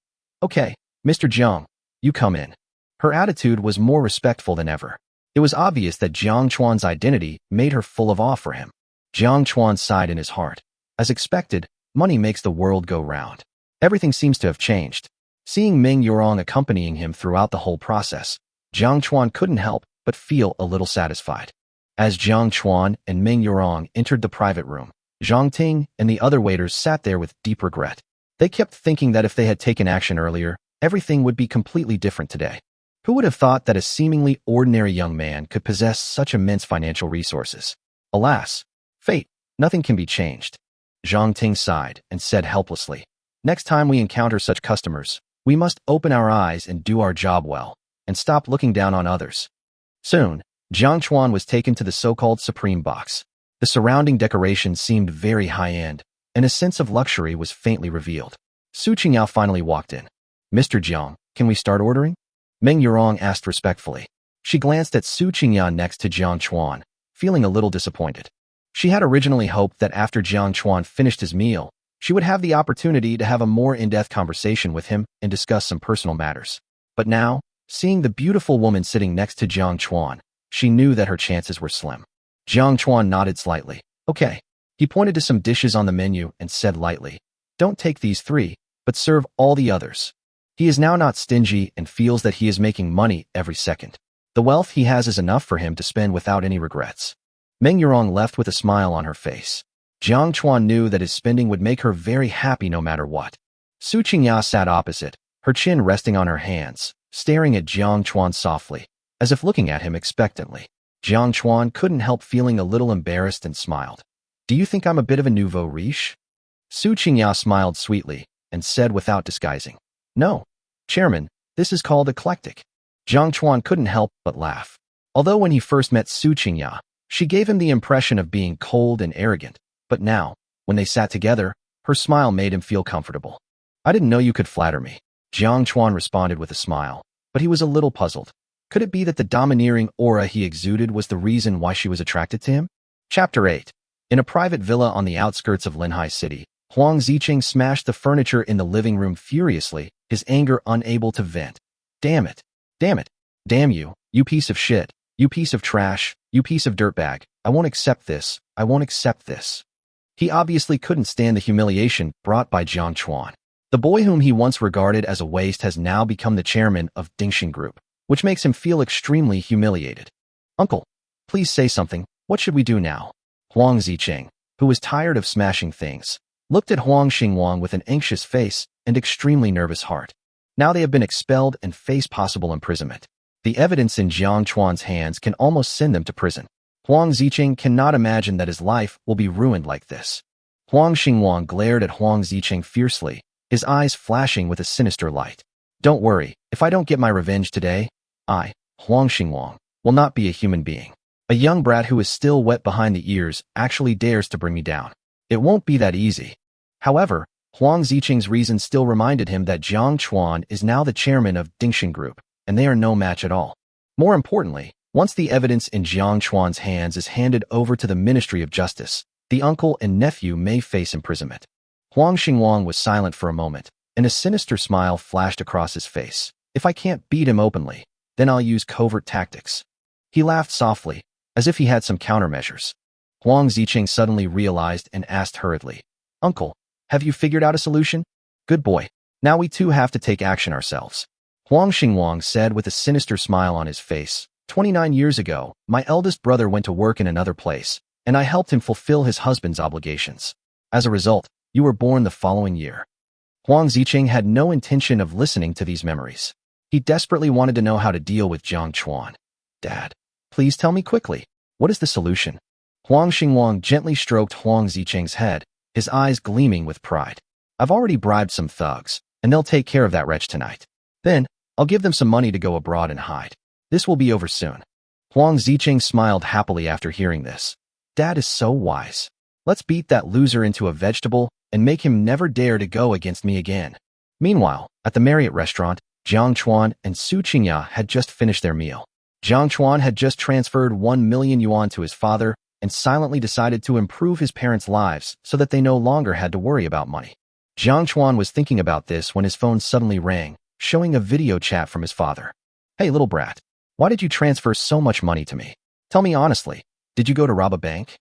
Okay, Mr. Jiang, you come in. Her attitude was more respectful than ever. It was obvious that Jiang Chuan's identity made her full of awe for him. Jiang Chuan sighed in his heart. As expected, money makes the world go round. Everything seems to have changed. Seeing Meng Yurong accompanying him throughout the whole process, Jiang Chuan couldn't help but feel a little satisfied. As Jiang Chuan and Meng Yurong entered the private room, Zhang Ting and the other waiters sat there with deep regret. They kept thinking that if they had taken action earlier, everything would be completely different today. Who would have thought that a seemingly ordinary young man could possess such immense financial resources? Alas, fate, nothing can be changed. Zhang Ting sighed and said helplessly, Next time we encounter such customers, we must open our eyes and do our job well, and stop looking down on others. Soon, Jiang Chuan was taken to the so-called Supreme Box. The surrounding decorations seemed very high-end, and a sense of luxury was faintly revealed. Su Qingyao finally walked in. Mr. Jiang, can we start ordering? Meng Yurong asked respectfully. She glanced at Su Qingyao next to Jiang Chuan, feeling a little disappointed. She had originally hoped that after Jiang Chuan finished his meal, she would have the opportunity to have a more in-depth conversation with him and discuss some personal matters. But now, seeing the beautiful woman sitting next to Jiang Chuan, she knew that her chances were slim. Jiang Chuan nodded slightly. Okay. He pointed to some dishes on the menu and said lightly, Don't take these 3, but serve all the others. He is now not stingy and feels that he is making money every second. The wealth he has is enough for him to spend without any regrets. Meng Yurong left with a smile on her face. Jiang Chuan knew that his spending would make her very happy no matter what. Su Qingyao sat opposite, her chin resting on her hands, staring at Jiang Chuan softly, as if looking at him expectantly. Jiang Chuan couldn't help feeling a little embarrassed and smiled. Do you think I'm a bit of a nouveau riche? Su Qingyao smiled sweetly and said without disguising. No, Chairman, this is called eclectic. Jiang Chuan couldn't help but laugh. Although when he first met Su Qingyao, she gave him the impression of being cold and arrogant, but now, when they sat together, her smile made him feel comfortable. I didn't know you could flatter me. Jiang Chuan responded with a smile, but he was a little puzzled. Could it be that the domineering aura he exuded was the reason why she was attracted to him? Chapter 8. In a private villa on the outskirts of Linhai City, Huang Ziqing smashed the furniture in the living room furiously, his anger unable to vent. Damn it. Damn it. Damn you, you piece of shit. You piece of trash. You piece of dirtbag. I won't accept this. I won't accept this. He obviously couldn't stand the humiliation brought by Jiang Chuan. The boy whom he once regarded as a waste has now become the chairman of Dingxin Group, which makes him feel extremely humiliated. Uncle, please say something. What should we do now? Huang Ziqing, who was tired of smashing things, looked at Huang Xingwang with an anxious face and extremely nervous heart. Now they have been expelled and face possible imprisonment. The evidence in Jiang Chuan's hands can almost send them to prison. Huang Ziqing cannot imagine that his life will be ruined like this. Huang Xingwang glared at Huang Ziqing fiercely, his eyes flashing with a sinister light. Don't worry, if I don't get my revenge today, I, Huang Xingwang, will not be a human being. A young brat who is still wet behind the ears actually dares to bring me down. It won't be that easy. However, Huang Ziqing's reason still reminded him that Jiang Chuan is now the chairman of Dingxin Group, and they are no match at all. More importantly, once the evidence in Jiang Chuan's hands is handed over to the Ministry of Justice, the uncle and nephew may face imprisonment. Huang Xingwang was silent for a moment, and a sinister smile flashed across his face. If I can't beat him openly, then I'll use covert tactics. He laughed softly, as if he had some countermeasures. Huang Ziqing suddenly realized and asked hurriedly, Uncle, have you figured out a solution? Good boy. Now we too have to take action ourselves. Huang Xingwang said with a sinister smile on his face, 29 years ago, my eldest brother went to work in another place, and I helped him fulfill his husband's obligations. As a result, you were born the following year. Huang Ziqing had no intention of listening to these memories. He desperately wanted to know how to deal with Jiang Chuan. Dad, please tell me quickly, what is the solution? Huang Xingwang gently stroked Huang Ziqing's head, his eyes gleaming with pride. I've already bribed some thugs, and they'll take care of that wretch tonight. Then, I'll give them some money to go abroad and hide. This will be over soon. Huang Ziqing smiled happily after hearing this. Dad is so wise. Let's beat that loser into a vegetable and make him never dare to go against me again. Meanwhile, at the Marriott restaurant, Jiang Chuan and Su Qingya had just finished their meal. Jiang Chuan had just transferred 1 million yuan to his father and silently decided to improve his parents' lives so that they no longer had to worry about money. Jiang Chuan was thinking about this when his phone suddenly rang, showing a video chat from his father. Hey little brat, why did you transfer so much money to me? Tell me honestly, did you go to rob a bank?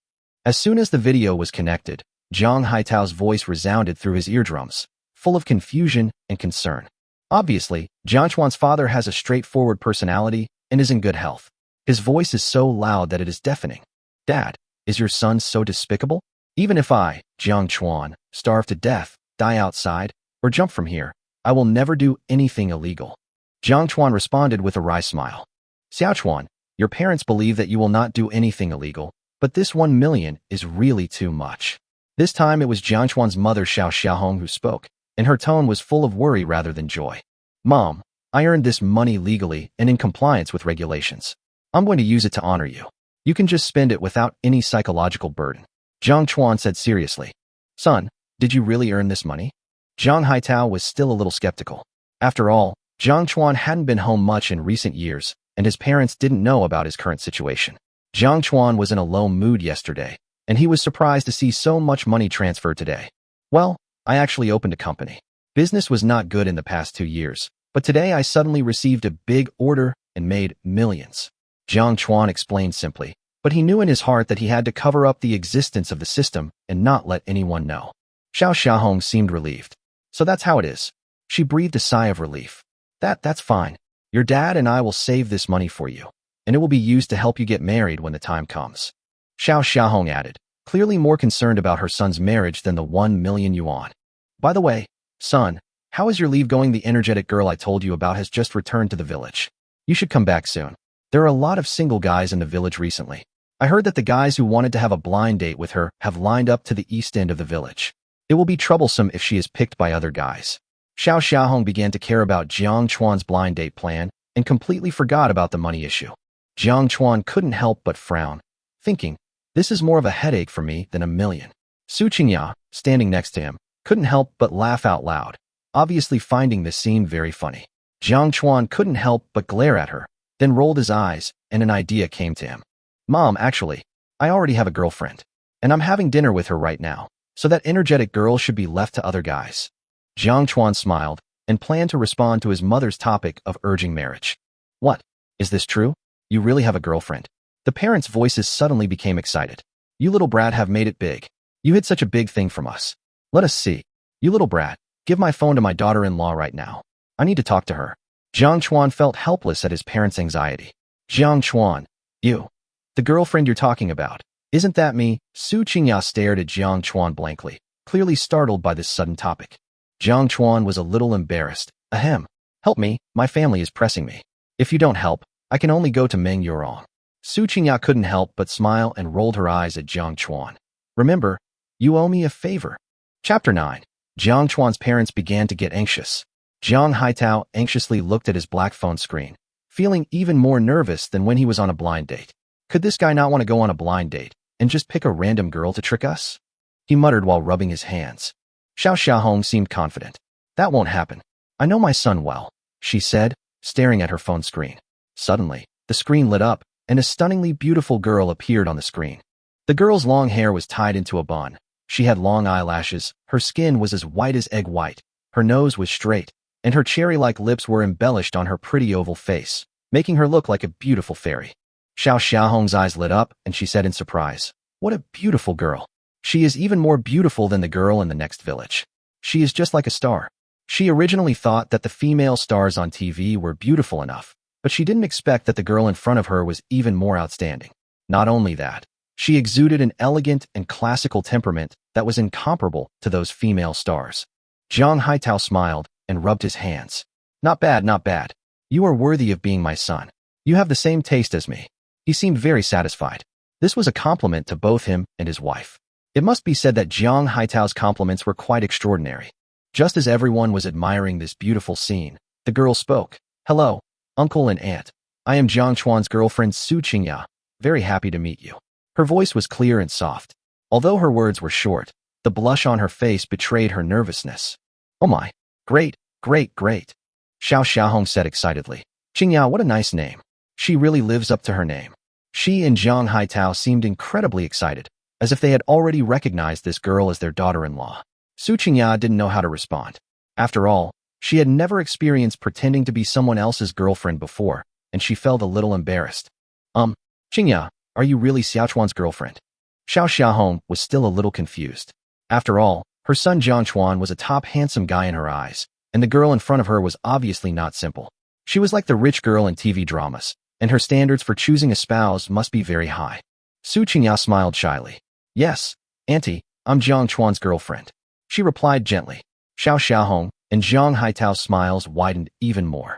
As soon as the video was connected, Zhang Haitao's voice resounded through his eardrums, full of confusion and concern. Obviously, Jiang Chuan's father has a straightforward personality and is in good health. His voice is so loud that it is deafening. Dad, is your son so despicable? Even if I, Jiang Chuan, starve to death, die outside, or jump from here, I will never do anything illegal. Jiang Chuan responded with a wry smile. Xiao Chuan, your parents believe that you will not do anything illegal, but this 1 million is really too much. This time it was Jiang Chuan's mother Xiao Xiaohong who spoke, and her tone was full of worry rather than joy. Mom, I earned this money legally and in compliance with regulations. I'm going to use it to honor you. You can just spend it without any psychological burden. Jiang Chuan said seriously. Son, did you really earn this money? Zhang Haitao was still a little skeptical. After all, Jiang Chuan hadn't been home much in recent years, and his parents didn't know about his current situation. Jiang Chuan was in a low mood yesterday, and he was surprised to see so much money transferred today. Well, I actually opened a company. Business was not good in the past 2 years, but today I suddenly received a big order and made millions. Jiang Chuan explained simply, but he knew in his heart that he had to cover up the existence of the system and not let anyone know. Xiao Xiaohong seemed relieved. So that's how it is. She breathed a sigh of relief. That's fine. Your dad and I will save this money for you, and it will be used to help you get married when the time comes. Xiao Xiaohong added, clearly more concerned about her son's marriage than the 1 million yuan. By the way, son, how is your leave going? The energetic girl I told you about has just returned to the village. You should come back soon. There are a lot of single guys in the village recently. I heard that the guys who wanted to have a blind date with her have lined up to the east end of the village. It will be troublesome if she is picked by other guys. Xiao Xiaohong began to care about Jiang Chuan's blind date plan and completely forgot about the money issue. Jiang Chuan couldn't help but frown, thinking, this is more of a headache for me than 1 million. Su Qingya, standing next to him, couldn't help but laugh out loud, obviously finding this scene very funny. Jiang Chuan couldn't help but glare at her, then rolled his eyes, and an idea came to him. Mom, actually, I already have a girlfriend, and I'm having dinner with her right now, so that energetic girl should be left to other guys. Jiang Chuan smiled and planned to respond to his mother's topic of urging marriage. What? Is this true? You really have a girlfriend? The parents' voices suddenly became excited. You little brat have made it big. You hid such a big thing from us. Let us see. You little brat, give my phone to my daughter-in-law right now. I need to talk to her. Jiang Chuan felt helpless at his parents' anxiety. Jiang Chuan, you. The girlfriend you're talking about. Isn't that me? Su Qingya stared at Jiang Chuan blankly, clearly startled by this sudden topic. Jiang Chuan was a little embarrassed. Ahem. Help me, my family is pressing me. If you don't help, I can only go to Meng Yurong. Su Qingya couldn't help but smile and rolled her eyes at Jiang Chuan. Remember, you owe me a favor. Chapter 9. Jiang Chuan's parents began to get anxious. Jiang Haitao anxiously looked at his black phone screen, feeling even more nervous than when he was on a blind date. Could this guy not want to go on a blind date and just pick a random girl to trick us? He muttered while rubbing his hands. Xiao Xiaohong seemed confident. That won't happen. I know my son well, she said, staring at her phone screen. Suddenly, the screen lit up, and a stunningly beautiful girl appeared on the screen. The girl's long hair was tied into a bun. She had long eyelashes, her skin was as white as egg white, her nose was straight, and her cherry-like lips were embellished on her pretty oval face, making her look like a beautiful fairy. Xiao Xiaohong's eyes lit up, and she said in surprise, "What a beautiful girl. She is even more beautiful than the girl in the next village. She is just like a star." She originally thought that the female stars on TV were beautiful enough, but she didn't expect that the girl in front of her was even more outstanding. Not only that, she exuded an elegant and classical temperament that was incomparable to those female stars. Jiang Haitao smiled and rubbed his hands. Not bad, not bad. You are worthy of being my son. You have the same taste as me. He seemed very satisfied. This was a compliment to both him and his wife. It must be said that Jiang Haitao's compliments were quite extraordinary. Just as everyone was admiring this beautiful scene, the girl spoke. Hello, uncle and aunt. I am Jiang Chuan's girlfriend Su Qingya. Very happy to meet you. Her voice was clear and soft. Although her words were short, the blush on her face betrayed her nervousness. Oh my, great, great, great. Xiao Xiaohong said excitedly. Qingya, what a nice name. She really lives up to her name. She and Jiang Haitao seemed incredibly excited, as if they had already recognized this girl as their daughter-in-law. Su Qingya didn't know how to respond. After all, she had never experienced pretending to be someone else's girlfriend before, and she felt a little embarrassed. Qingya, are you really Xiao Chuan's girlfriend? Xiao Xiaohong was still a little confused. After all, her son Jiang Chuan was a top handsome guy in her eyes, and the girl in front of her was obviously not simple. She was like the rich girl in TV dramas, and her standards for choosing a spouse must be very high. Su Qingya smiled shyly. Yes, auntie, I'm Jiang Chuan's girlfriend. She replied gently. Xiao Xiaohong and Jiang Haitao's smiles widened even more.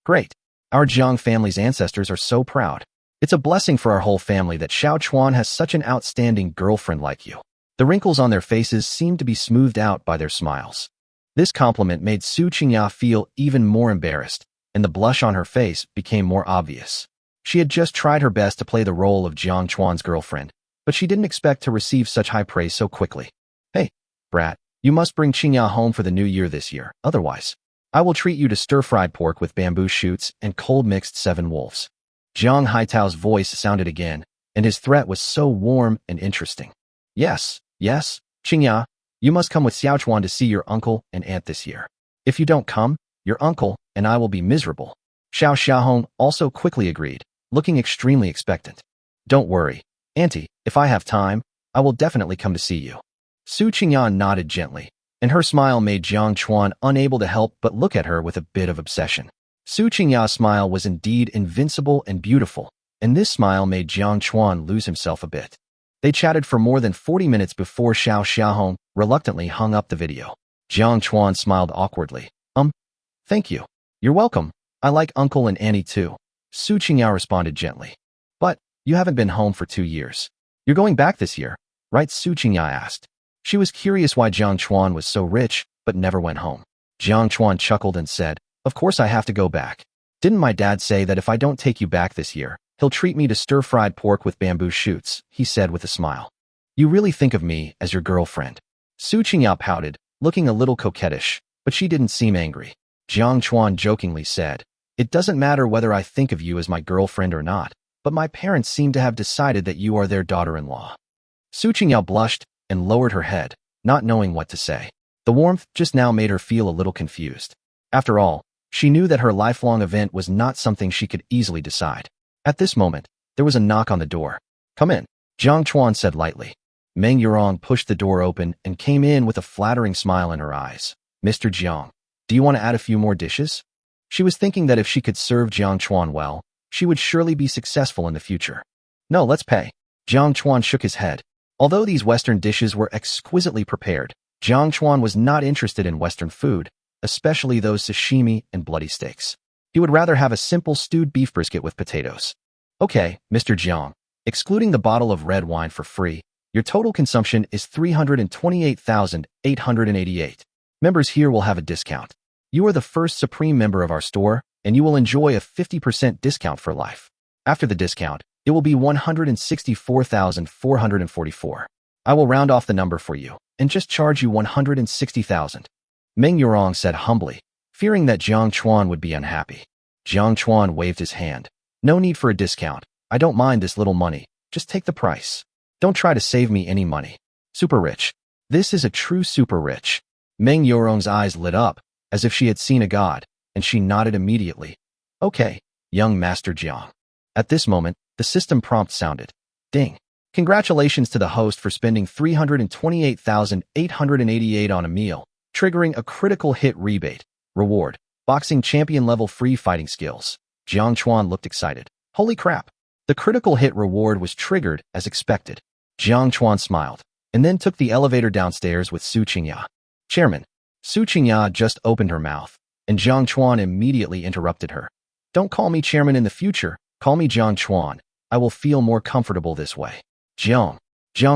Great. Our Jiang family's ancestors are so proud. It's a blessing for our whole family that Xiao Chuan has such an outstanding girlfriend like you. The wrinkles on their faces seemed to be smoothed out by their smiles. This compliment made Su Qingya feel even more embarrassed, and the blush on her face became more obvious. She had just tried her best to play the role of Jiang Chuan's girlfriend, but she didn't expect to receive such high praise so quickly. Hey, brat, you must bring Qingya home for the new year this year, otherwise, I will treat you to stir-fried pork with bamboo shoots and cold-mixed 7 wolves. Jiang Haitao's voice sounded again, and his threat was so warm and interesting. Yes, yes, Qingya, you must come with Xiao Chuan to see your uncle and aunt this year. If you don't come, your uncle and I will be miserable. Xiao Xiaohong also quickly agreed, looking extremely expectant. Don't worry, auntie, if I have time, I will definitely come to see you. Su Qingya nodded gently, and her smile made Jiang Chuan unable to help but look at her with a bit of obsession. Su Qingya's smile was indeed invincible and beautiful, and this smile made Jiang Chuan lose himself a bit. They chatted for more than 40 minutes before Xiao Xiaohong reluctantly hung up the video. Jiang Chuan smiled awkwardly. Thank you. You're welcome. I like uncle and auntie too. Su Qingya responded gently. But, you haven't been home for 2 years. You're going back this year, right? Su Qingya asked. She was curious why Jiang Chuan was so rich, but never went home. Jiang Chuan chuckled and said, Of course I have to go back. Didn't my dad say that if I don't take you back this year, he'll treat me to stir-fried pork with bamboo shoots, he said with a smile. You really think of me as your girlfriend. Su Qingya pouted, looking a little coquettish, but she didn't seem angry. Jiang Chuan jokingly said, It doesn't matter whether I think of you as my girlfriend or not, but my parents seem to have decided that you are their daughter-in-law. Su Qingyao blushed and lowered her head, not knowing what to say. The warmth just now made her feel a little confused. After all, she knew that her lifelong event was not something she could easily decide. At this moment, there was a knock on the door. "Come in," Jiang Chuan said lightly. Meng Yurong pushed the door open and came in with a flattering smile in her eyes. "Mr. Jiang, do you want to add a few more dishes?" She was thinking that if she could serve Jiang Chuan well, she would surely be successful in the future. "No, let's pay." Jiang Chuan shook his head. Although these Western dishes were exquisitely prepared, Jiang Chuan was not interested in Western food, especially those sashimi and bloody steaks. He would rather have a simple stewed beef brisket with potatoes. "Okay, Mr. Jiang, excluding the bottle of red wine for free, your total consumption is 328,888. Members here will have a discount. You are the first Supreme member of our store, and you will enjoy a 50% discount for life. After the discount, it will be 164,444. I will round off the number for you, and just charge you 160,000. Meng Yurong said humbly, fearing that Jiang Chuan would be unhappy. Jiang Chuan waved his hand. "No need for a discount. I don't mind this little money. Just take the price. Don't try to save me any money. Super rich. This is a true super rich." Meng Yurong's eyes lit up, as if she had seen a god, and she nodded immediately. "Okay, young Master Jiang." At this moment, the system prompt sounded. Ding. Congratulations to the host for spending 328,888 on a meal, triggering a critical hit rebate. Reward. Boxing champion level free fighting skills. Jiang Chuan looked excited. Holy crap. The critical hit reward was triggered as expected. Jiang Chuan smiled, and then took the elevator downstairs with Su Qingyao. "Chairman." Su Qingyao just opened her mouth, and Jiang Chuan immediately interrupted her. "Don't call me chairman in the future, call me Jiang Chuan. I will feel more comfortable this way." Jiang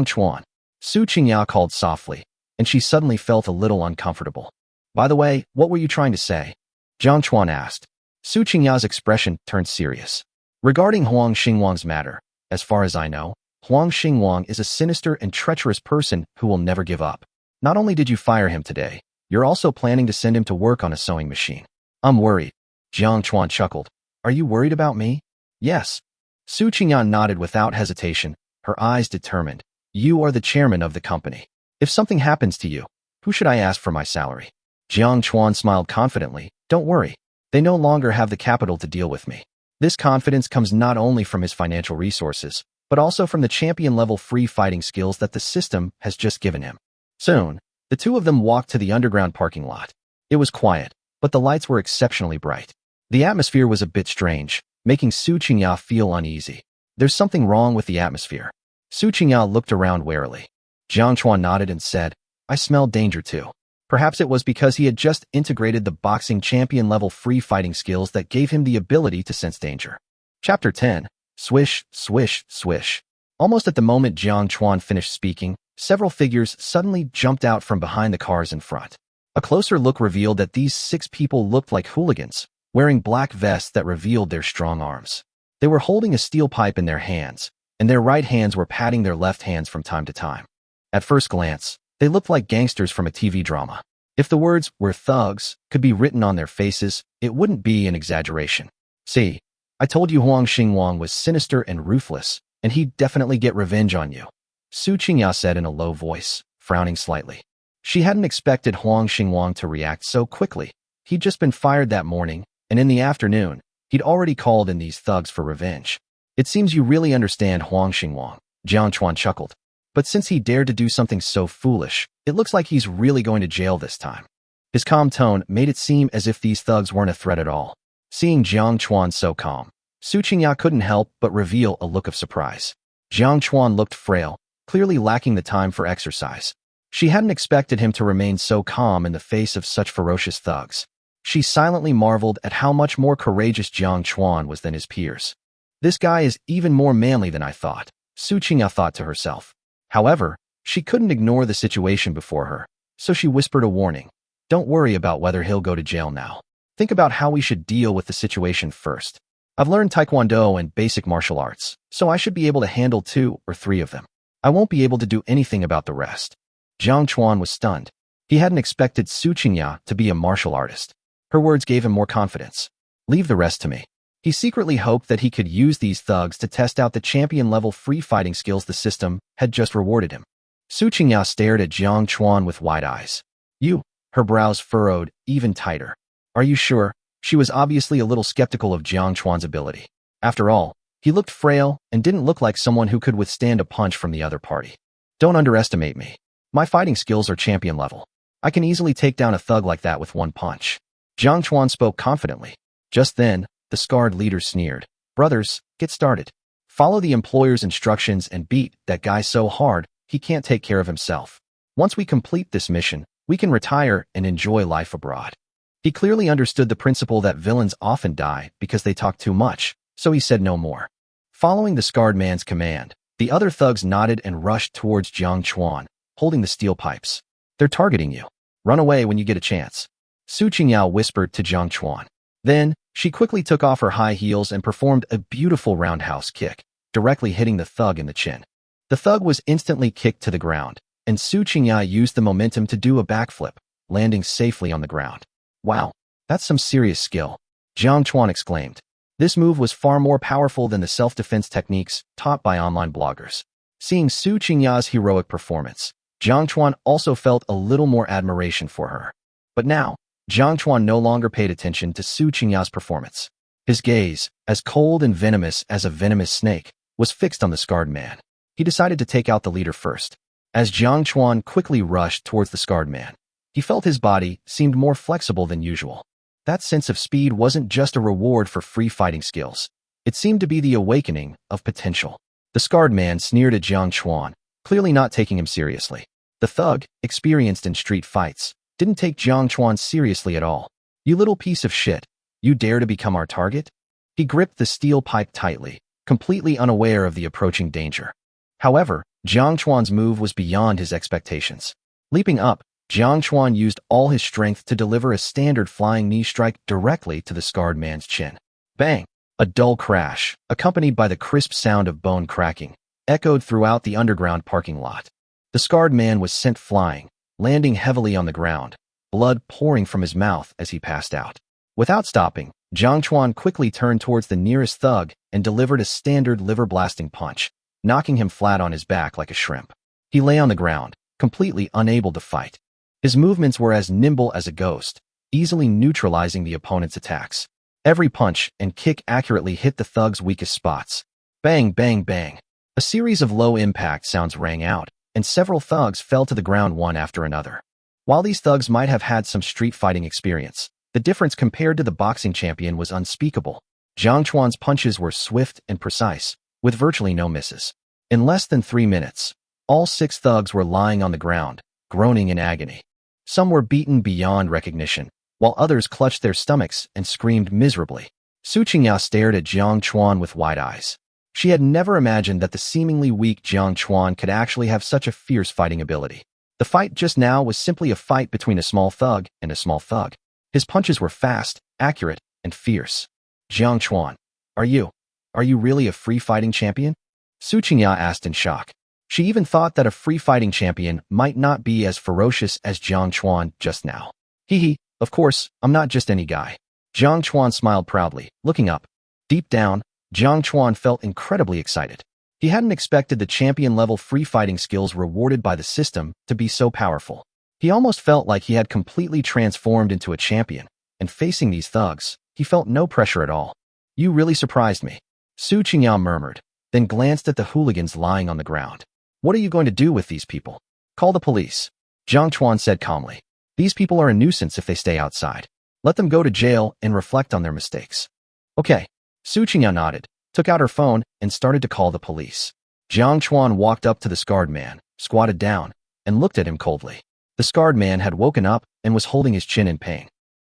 Chuan. Su Qingyao called softly, and she suddenly felt a little uncomfortable. "By the way, what were you trying to say?" Jiang Chuan asked. Su Qingyao's expression turned serious. "Regarding Huang Xingwang's matter, as far as I know, Huang Xingwang is a sinister and treacherous person who will never give up. Not only did you fire him today, you're also planning to send him to work on a sewing machine." "I'm worried." Jiang Chuan chuckled. "Are you worried about me?" "Yes." Su Qingyao nodded without hesitation, her eyes determined. "You are the chairman of the company. If something happens to you, who should I ask for my salary?" Jiang Chuan smiled confidently. "Don't worry. They no longer have the capital to deal with me." This confidence comes not only from his financial resources, but also from the champion-level free fighting skills that the system has just given him. Soon, the two of them walked to the underground parking lot. It was quiet, but the lights were exceptionally bright. The atmosphere was a bit strange, making Su Qingyao feel uneasy. "There's something wrong with the atmosphere." Su Qingyao looked around warily. Jiang Chuan nodded and said, "I smell danger too." Perhaps it was because he had just integrated the boxing champion-level free fighting skills that gave him the ability to sense danger. Chapter 10. Swish, swish, swish. Almost at the moment Jiang Chuan finished speaking, several figures suddenly jumped out from behind the cars in front. A closer look revealed that these 6 people looked like hooligans, wearing black vests that revealed their strong arms. They were holding a steel pipe in their hands, and their right hands were patting their left hands from time to time. At first glance, they looked like gangsters from a TV drama. If the words "we're thugs" could be written on their faces, it wouldn't be an exaggeration. "See, I told you Huang Xingwang was sinister and ruthless, and he'd definitely get revenge on you," Su Qingyao said in a low voice, frowning slightly. She hadn't expected Huang Xingwang to react so quickly. He'd just been fired that morning, and in the afternoon, he'd already called in these thugs for revenge. "It seems you really understand Huang Xingwang," Jiang Chuan chuckled. "But since he dared to do something so foolish, it looks like he's really going to jail this time." His calm tone made it seem as if these thugs weren't a threat at all. Seeing Jiang Chuan so calm, Su Qingyao couldn't help but reveal a look of surprise. Jiang Chuan looked frail, clearly lacking the time for exercise. She hadn't expected him to remain so calm in the face of such ferocious thugs. She silently marveled at how much more courageous Jiang Chuan was than his peers. "This guy is even more manly than I thought," Su Qingyao thought to herself. However, she couldn't ignore the situation before her, so she whispered a warning. "Don't worry about whether he'll go to jail now. Think about how we should deal with the situation first. I've learned Taekwondo and basic martial arts, so I should be able to handle 2 or 3 of them. I won't be able to do anything about the rest." Jiang Chuan was stunned. He hadn't expected Su Qingyao to be a martial artist. Her words gave him more confidence. Leave the rest to me. He secretly hoped that he could use these thugs to test out the champion-level free fighting skills the system had just rewarded him. Su Qingyao stared at Jiang Chuan with wide eyes. You, her brows furrowed even tighter. Are you sure? She was obviously a little skeptical of Jiang Chuan's ability. After all, he looked frail and didn't look like someone who could withstand a punch from the other party. Don't underestimate me. My fighting skills are champion level. I can easily take down a thug like that with one punch. Jiang Chuan spoke confidently. Just then, the scarred leader sneered. Brothers, get started. Follow the employer's instructions and beat that guy so hard he can't take care of himself. Once we complete this mission, we can retire and enjoy life abroad. He clearly understood the principle that villains often die because they talk too much, so he said no more. Following the scarred man's command, the other thugs nodded and rushed towards Jiang Chuan, holding the steel pipes. They're targeting you. Run away when you get a chance. Su Qingyao whispered to Jiang Chuan. Then, she quickly took off her high heels and performed a beautiful roundhouse kick, directly hitting the thug in the chin. The thug was instantly kicked to the ground, and Su Qingyao used the momentum to do a backflip, landing safely on the ground. Wow, that's some serious skill, Jiang Chuan exclaimed. This move was far more powerful than the self-defense techniques taught by online bloggers. Seeing Su Qingyao's heroic performance, Jiang Chuan also felt a little more admiration for her. But now, Jiang Chuan no longer paid attention to Su Qingyao's performance. His gaze, as cold and venomous as a venomous snake, was fixed on the scarred man. He decided to take out the leader first. As Jiang Chuan quickly rushed towards the scarred man, he felt his body seemed more flexible than usual. That sense of speed wasn't just a reward for free fighting skills. It seemed to be the awakening of potential. The scarred man sneered at Jiang Chuan, clearly not taking him seriously. The thug, experienced in street fights, didn't take Jiang Chuan seriously at all. You little piece of shit. You dare to become our target? He gripped the steel pipe tightly, completely unaware of the approaching danger. However, Jiang Chuan's move was beyond his expectations. Leaping up, Jiang Chuan used all his strength to deliver a standard flying knee strike directly to the scarred man's chin. Bang! A dull crash, accompanied by the crisp sound of bone cracking, echoed throughout the underground parking lot. The scarred man was sent flying, landing heavily on the ground, blood pouring from his mouth as he passed out. Without stopping, Jiang Chuan quickly turned towards the nearest thug and delivered a standard liver-blasting punch, knocking him flat on his back like a shrimp. He lay on the ground, completely unable to fight. His movements were as nimble as a ghost, easily neutralizing the opponent's attacks. Every punch and kick accurately hit the thug's weakest spots. Bang, bang, bang. A series of low-impact sounds rang out, and several thugs fell to the ground one after another. While these thugs might have had some street fighting experience, the difference compared to the boxing champion was unspeakable. Jiang Chuan's punches were swift and precise, with virtually no misses. In less than 3 minutes, all 6 thugs were lying on the ground, groaning in agony. Some were beaten beyond recognition, while others clutched their stomachs and screamed miserably. Su Qingyao stared at Jiang Chuan with wide eyes. She had never imagined that the seemingly weak Jiang Chuan could actually have such a fierce fighting ability. The fight just now was simply a fight between a small thug and a small thug. His punches were fast, accurate, and fierce. Jiang Chuan, are you really a free fighting champion? Su Qingyao asked in shock. She even thought that a free fighting champion might not be as ferocious as Jiang Chuan just now. Hee, of course, I'm not just any guy. Jiang Chuan smiled proudly, looking up. Deep down, Jiang Chuan felt incredibly excited. He hadn't expected the champion-level free fighting skills rewarded by the system to be so powerful. He almost felt like he had completely transformed into a champion, and facing these thugs, he felt no pressure at all. You really surprised me, Su Qingyao murmured, then glanced at the hooligans lying on the ground. What are you going to do with these people? Call the police, Jiang Chuan said calmly. These people are a nuisance if they stay outside. Let them go to jail and reflect on their mistakes. Okay. Su Qingyao nodded, took out her phone, and started to call the police. Jiang Chuan walked up to the scarred man, squatted down, and looked at him coldly. The scarred man had woken up and was holding his chin in pain.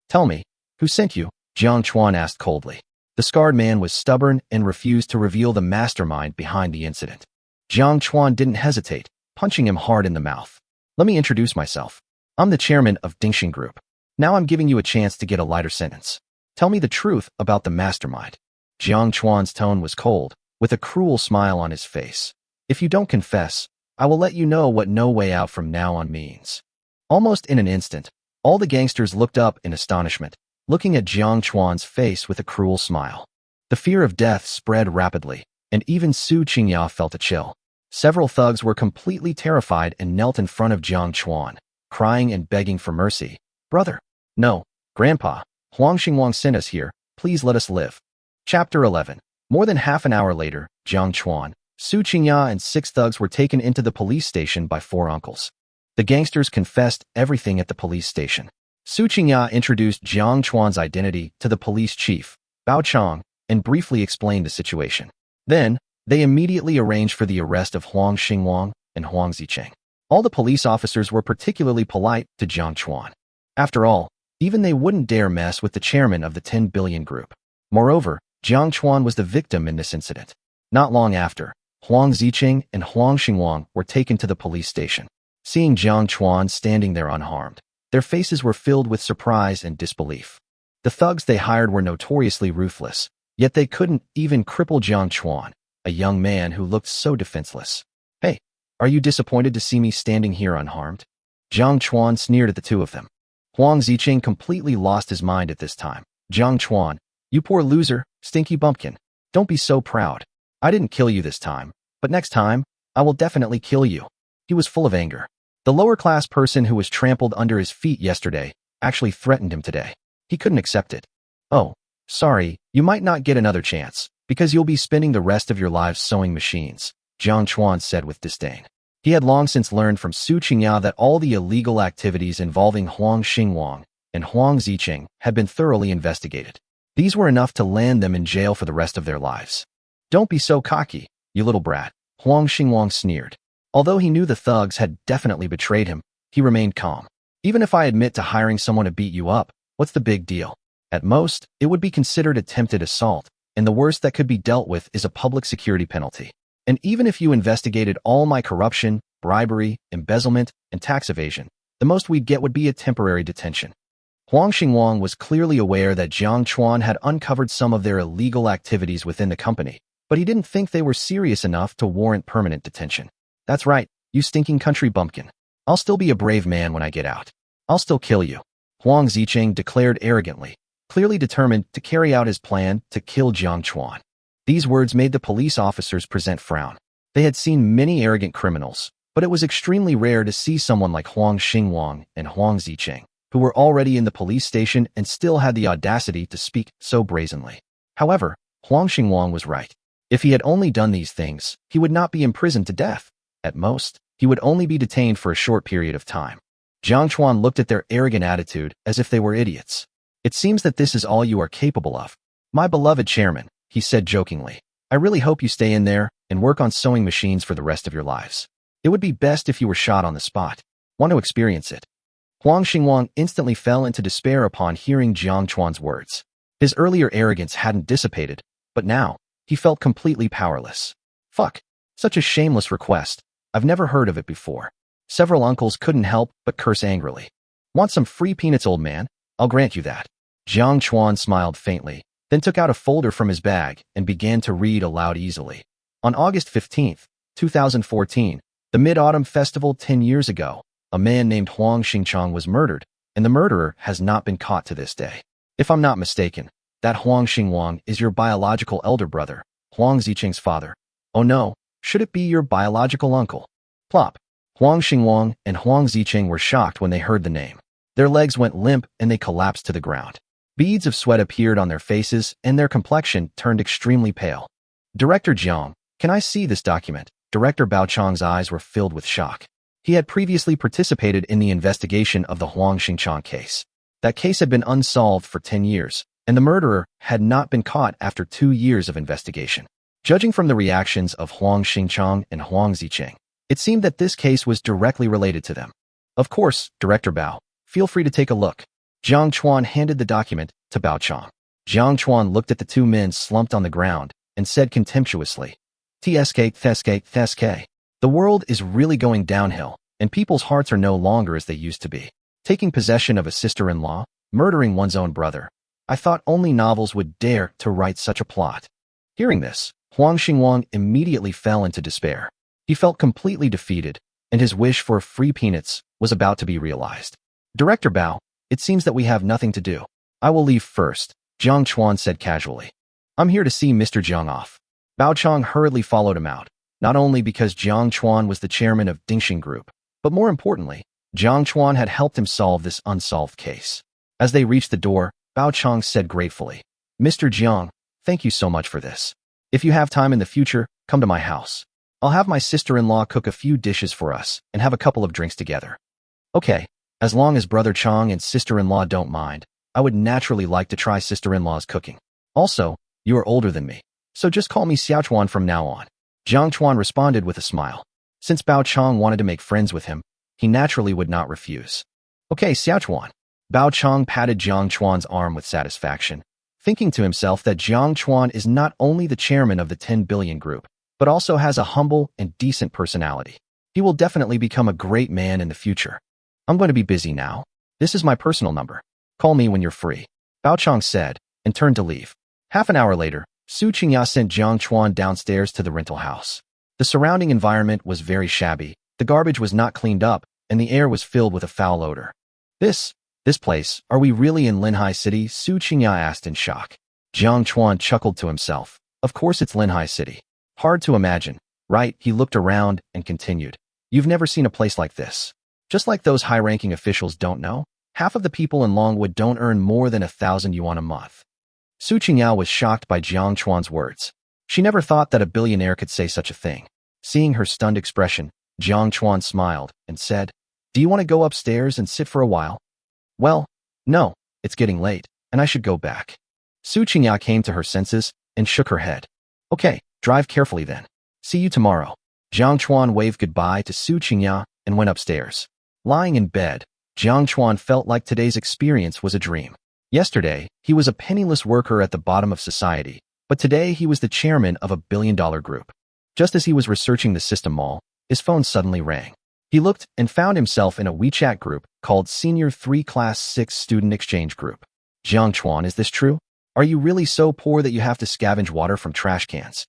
Tell me, who sent you? Jiang Chuan asked coldly. The scarred man was stubborn and refused to reveal the mastermind behind the incident. Jiang Chuan didn't hesitate, punching him hard in the mouth. Let me introduce myself. I'm the chairman of Dingxing Group. Now I'm giving you a chance to get a lighter sentence. Tell me the truth about the mastermind. Jiang Chuan's tone was cold, with a cruel smile on his face. If you don't confess, I will let you know what no way out from now on means. Almost in an instant, all the gangsters looked up in astonishment, looking at Jiang Chuan's face with a cruel smile. The fear of death spread rapidly, and even Su Qingya felt a chill. Several thugs were completely terrified and knelt in front of Jiang Chuan, crying and begging for mercy. "Brother! No, Grandpa! Huang Xingwang sent us here. Please let us live." Chapter 11. More than half an hour later, Jiang Chuan, Su Qingya and 6 thugs were taken into the police station by 4 uncles. The gangsters confessed everything at the police station. Su Qingya introduced Jiang Chuan's identity to the police chief, Bao Chang, and briefly explained the situation. Then, they immediately arranged for the arrest of Huang Xingwang and Huang Zicheng. All the police officers were particularly polite to Jiang Chuan. After all, even they wouldn't dare mess with the chairman of the 10 billion group. Moreover, Jiang Chuan was the victim in this incident. Not long after, Huang Zicheng and Huang Xingwang were taken to the police station. Seeing Jiang Chuan standing there unharmed, their faces were filled with surprise and disbelief. The thugs they hired were notoriously ruthless, yet they couldn't even cripple Jiang Chuan, a young man who looked so defenseless. "Hey, are you disappointed to see me standing here unharmed?" Jiang Chuan sneered at the two of them. Huang Zicheng completely lost his mind at this time. "Jiang Chuan, you poor loser, stinky bumpkin. Don't be so proud. I didn't kill you this time, but next time, I will definitely kill you." He was full of anger. The lower-class person who was trampled under his feet yesterday actually threatened him today. He couldn't accept it. "Oh, sorry, you might not get another chance, because you'll be spending the rest of your lives sewing machines," Jiang Chuan said with disdain. He had long since learned from Su Qingya that all the illegal activities involving Huang Xingwang and Huang Zicheng had been thoroughly investigated. These were enough to land them in jail for the rest of their lives. "Don't be so cocky, you little brat," Huang Xingwang sneered. Although he knew the thugs had definitely betrayed him, he remained calm. "Even if I admit to hiring someone to beat you up, what's the big deal? At most, it would be considered attempted assault, and the worst that could be dealt with is a public security penalty. And even if you investigated all my corruption, bribery, embezzlement, and tax evasion, the most we'd get would be a temporary detention." Huang Xingwang was clearly aware that Jiang Chuan had uncovered some of their illegal activities within the company, but he didn't think they were serious enough to warrant permanent detention. "That's right, you stinking country bumpkin. I'll still be a brave man when I get out. I'll still kill you," Huang Zicheng declared arrogantly, clearly determined to carry out his plan to kill Jiang Chuan. These words made the police officers present frown. They had seen many arrogant criminals, but it was extremely rare to see someone like Huang Xingwang and Huang Zicheng, who were already in the police station and still had the audacity to speak so brazenly. However, Huang Xingwang was right. If he had only done these things, he would not be imprisoned to death. At most, he would only be detained for a short period of time. Jiang Chuan looked at their arrogant attitude as if they were idiots. "It seems that this is all you are capable of. My beloved chairman," he said jokingly, "I really hope you stay in there and work on sewing machines for the rest of your lives. It would be best if you were shot on the spot. Want to experience it?" Huang Xingwang instantly fell into despair upon hearing Jiang Chuan's words. His earlier arrogance hadn't dissipated, but now, he felt completely powerless. "Fuck. Such a shameless request. I've never heard of it before." Several uncles couldn't help but curse angrily. "Want some free peanuts, old man? I'll grant you that." Jiang Chuan smiled faintly, then took out a folder from his bag and began to read aloud easily. On August 15, 2014, the Mid-Autumn Festival 10 years ago, a man named Huang Xingchang was murdered, and the murderer has not been caught to this day. If I'm not mistaken, that Huang Xingwang is your biological elder brother, Huang Zicheng's father. Oh no, should it be your biological uncle? Plop. Huang Xingwang and Huang Zicheng were shocked when they heard the name. Their legs went limp and they collapsed to the ground. Beads of sweat appeared on their faces and their complexion turned extremely pale. "Director Jiang, can I see this document?" Director Bao Chang's eyes were filled with shock. He had previously participated in the investigation of the Huang Xingchang case. That case had been unsolved for 10 years, and the murderer had not been caught after 2 years of investigation. Judging from the reactions of Huang Xingchang and Huang Zicheng, it seemed that this case was directly related to them. "Of course, Director Bao. Feel free to take a look." Jiang Chuan handed the document to Bao Chang. Jiang Chuan looked at the two men slumped on the ground and said contemptuously, "Tsk. The world is really going downhill, and people's hearts are no longer as they used to be. Taking possession of a sister-in-law, murdering one's own brother. I thought only novels would dare to write such a plot." Hearing this, Huang Xingwang immediately fell into despair. He felt completely defeated, and his wish for free peanuts was about to be realized. "Director Bao, it seems that we have nothing to do. I will leave first, Jiang Chuan said casually. I'm here to see Mr. Jiang off. Bao Chong hurriedly followed him out, not only because Jiang Chuan was the chairman of Dingxing Group, but more importantly, Jiang Chuan had helped him solve this unsolved case. As they reached the door, Bao Chong said gratefully, Mr. Jiang, thank you so much for this. If you have time in the future, come to my house. I'll have my sister-in-law cook a few dishes for us and have a couple of drinks together. Okay, as long as Brother Chong and sister-in-law don't mind, I would naturally like to try sister-in-law's cooking. Also, you are older than me, so just call me Xiao Chuan from now on. Jiang Chuan responded with a smile. Since Bao Chong wanted to make friends with him, he naturally would not refuse. Okay, Xiao Chuan. Bao Chong patted Jiang Chuan's arm with satisfaction, thinking to himself that Jiang Chuan is not only the chairman of the 10 billion group, but also has a humble and decent personality. He will definitely become a great man in the future. I'm going to be busy now. This is my personal number. Call me when you're free, Bao Chong said, and turned to leave. Half an hour later, Su Qingya sent Jiang Chuan downstairs to the rental house. The surrounding environment was very shabby, the garbage was not cleaned up, and the air was filled with a foul odor. This place, are we really in Linhai City? Su Qingya asked in shock. Jiang Chuan chuckled to himself. Of course it's Linhai City. Hard to imagine, right? He looked around and continued. You've never seen a place like this. Just like those high-ranking officials don't know, half of the people in Longwood don't earn more than 1,000 yuan a month. Su Qingya was shocked by Jiang Chuan's words. She never thought that a billionaire could say such a thing. Seeing her stunned expression, Jiang Chuan smiled and said, Do you want to go upstairs and sit for a while? Well, no, it's getting late, and I should go back. Su Qingya came to her senses and shook her head. Okay, drive carefully then. See you tomorrow. Jiang Chuan waved goodbye to Su Qingya and went upstairs. Lying in bed, Jiang Chuan felt like today's experience was a dream. Yesterday, he was a penniless worker at the bottom of society, but today he was the chairman of a billion-dollar group. Just as he was researching the system mall, his phone suddenly rang. He looked and found himself in a WeChat group called Senior 3 Class 6 Student Exchange Group. Jiang Chuan, is this true? Are you really so poor that you have to scavenge water from trash cans?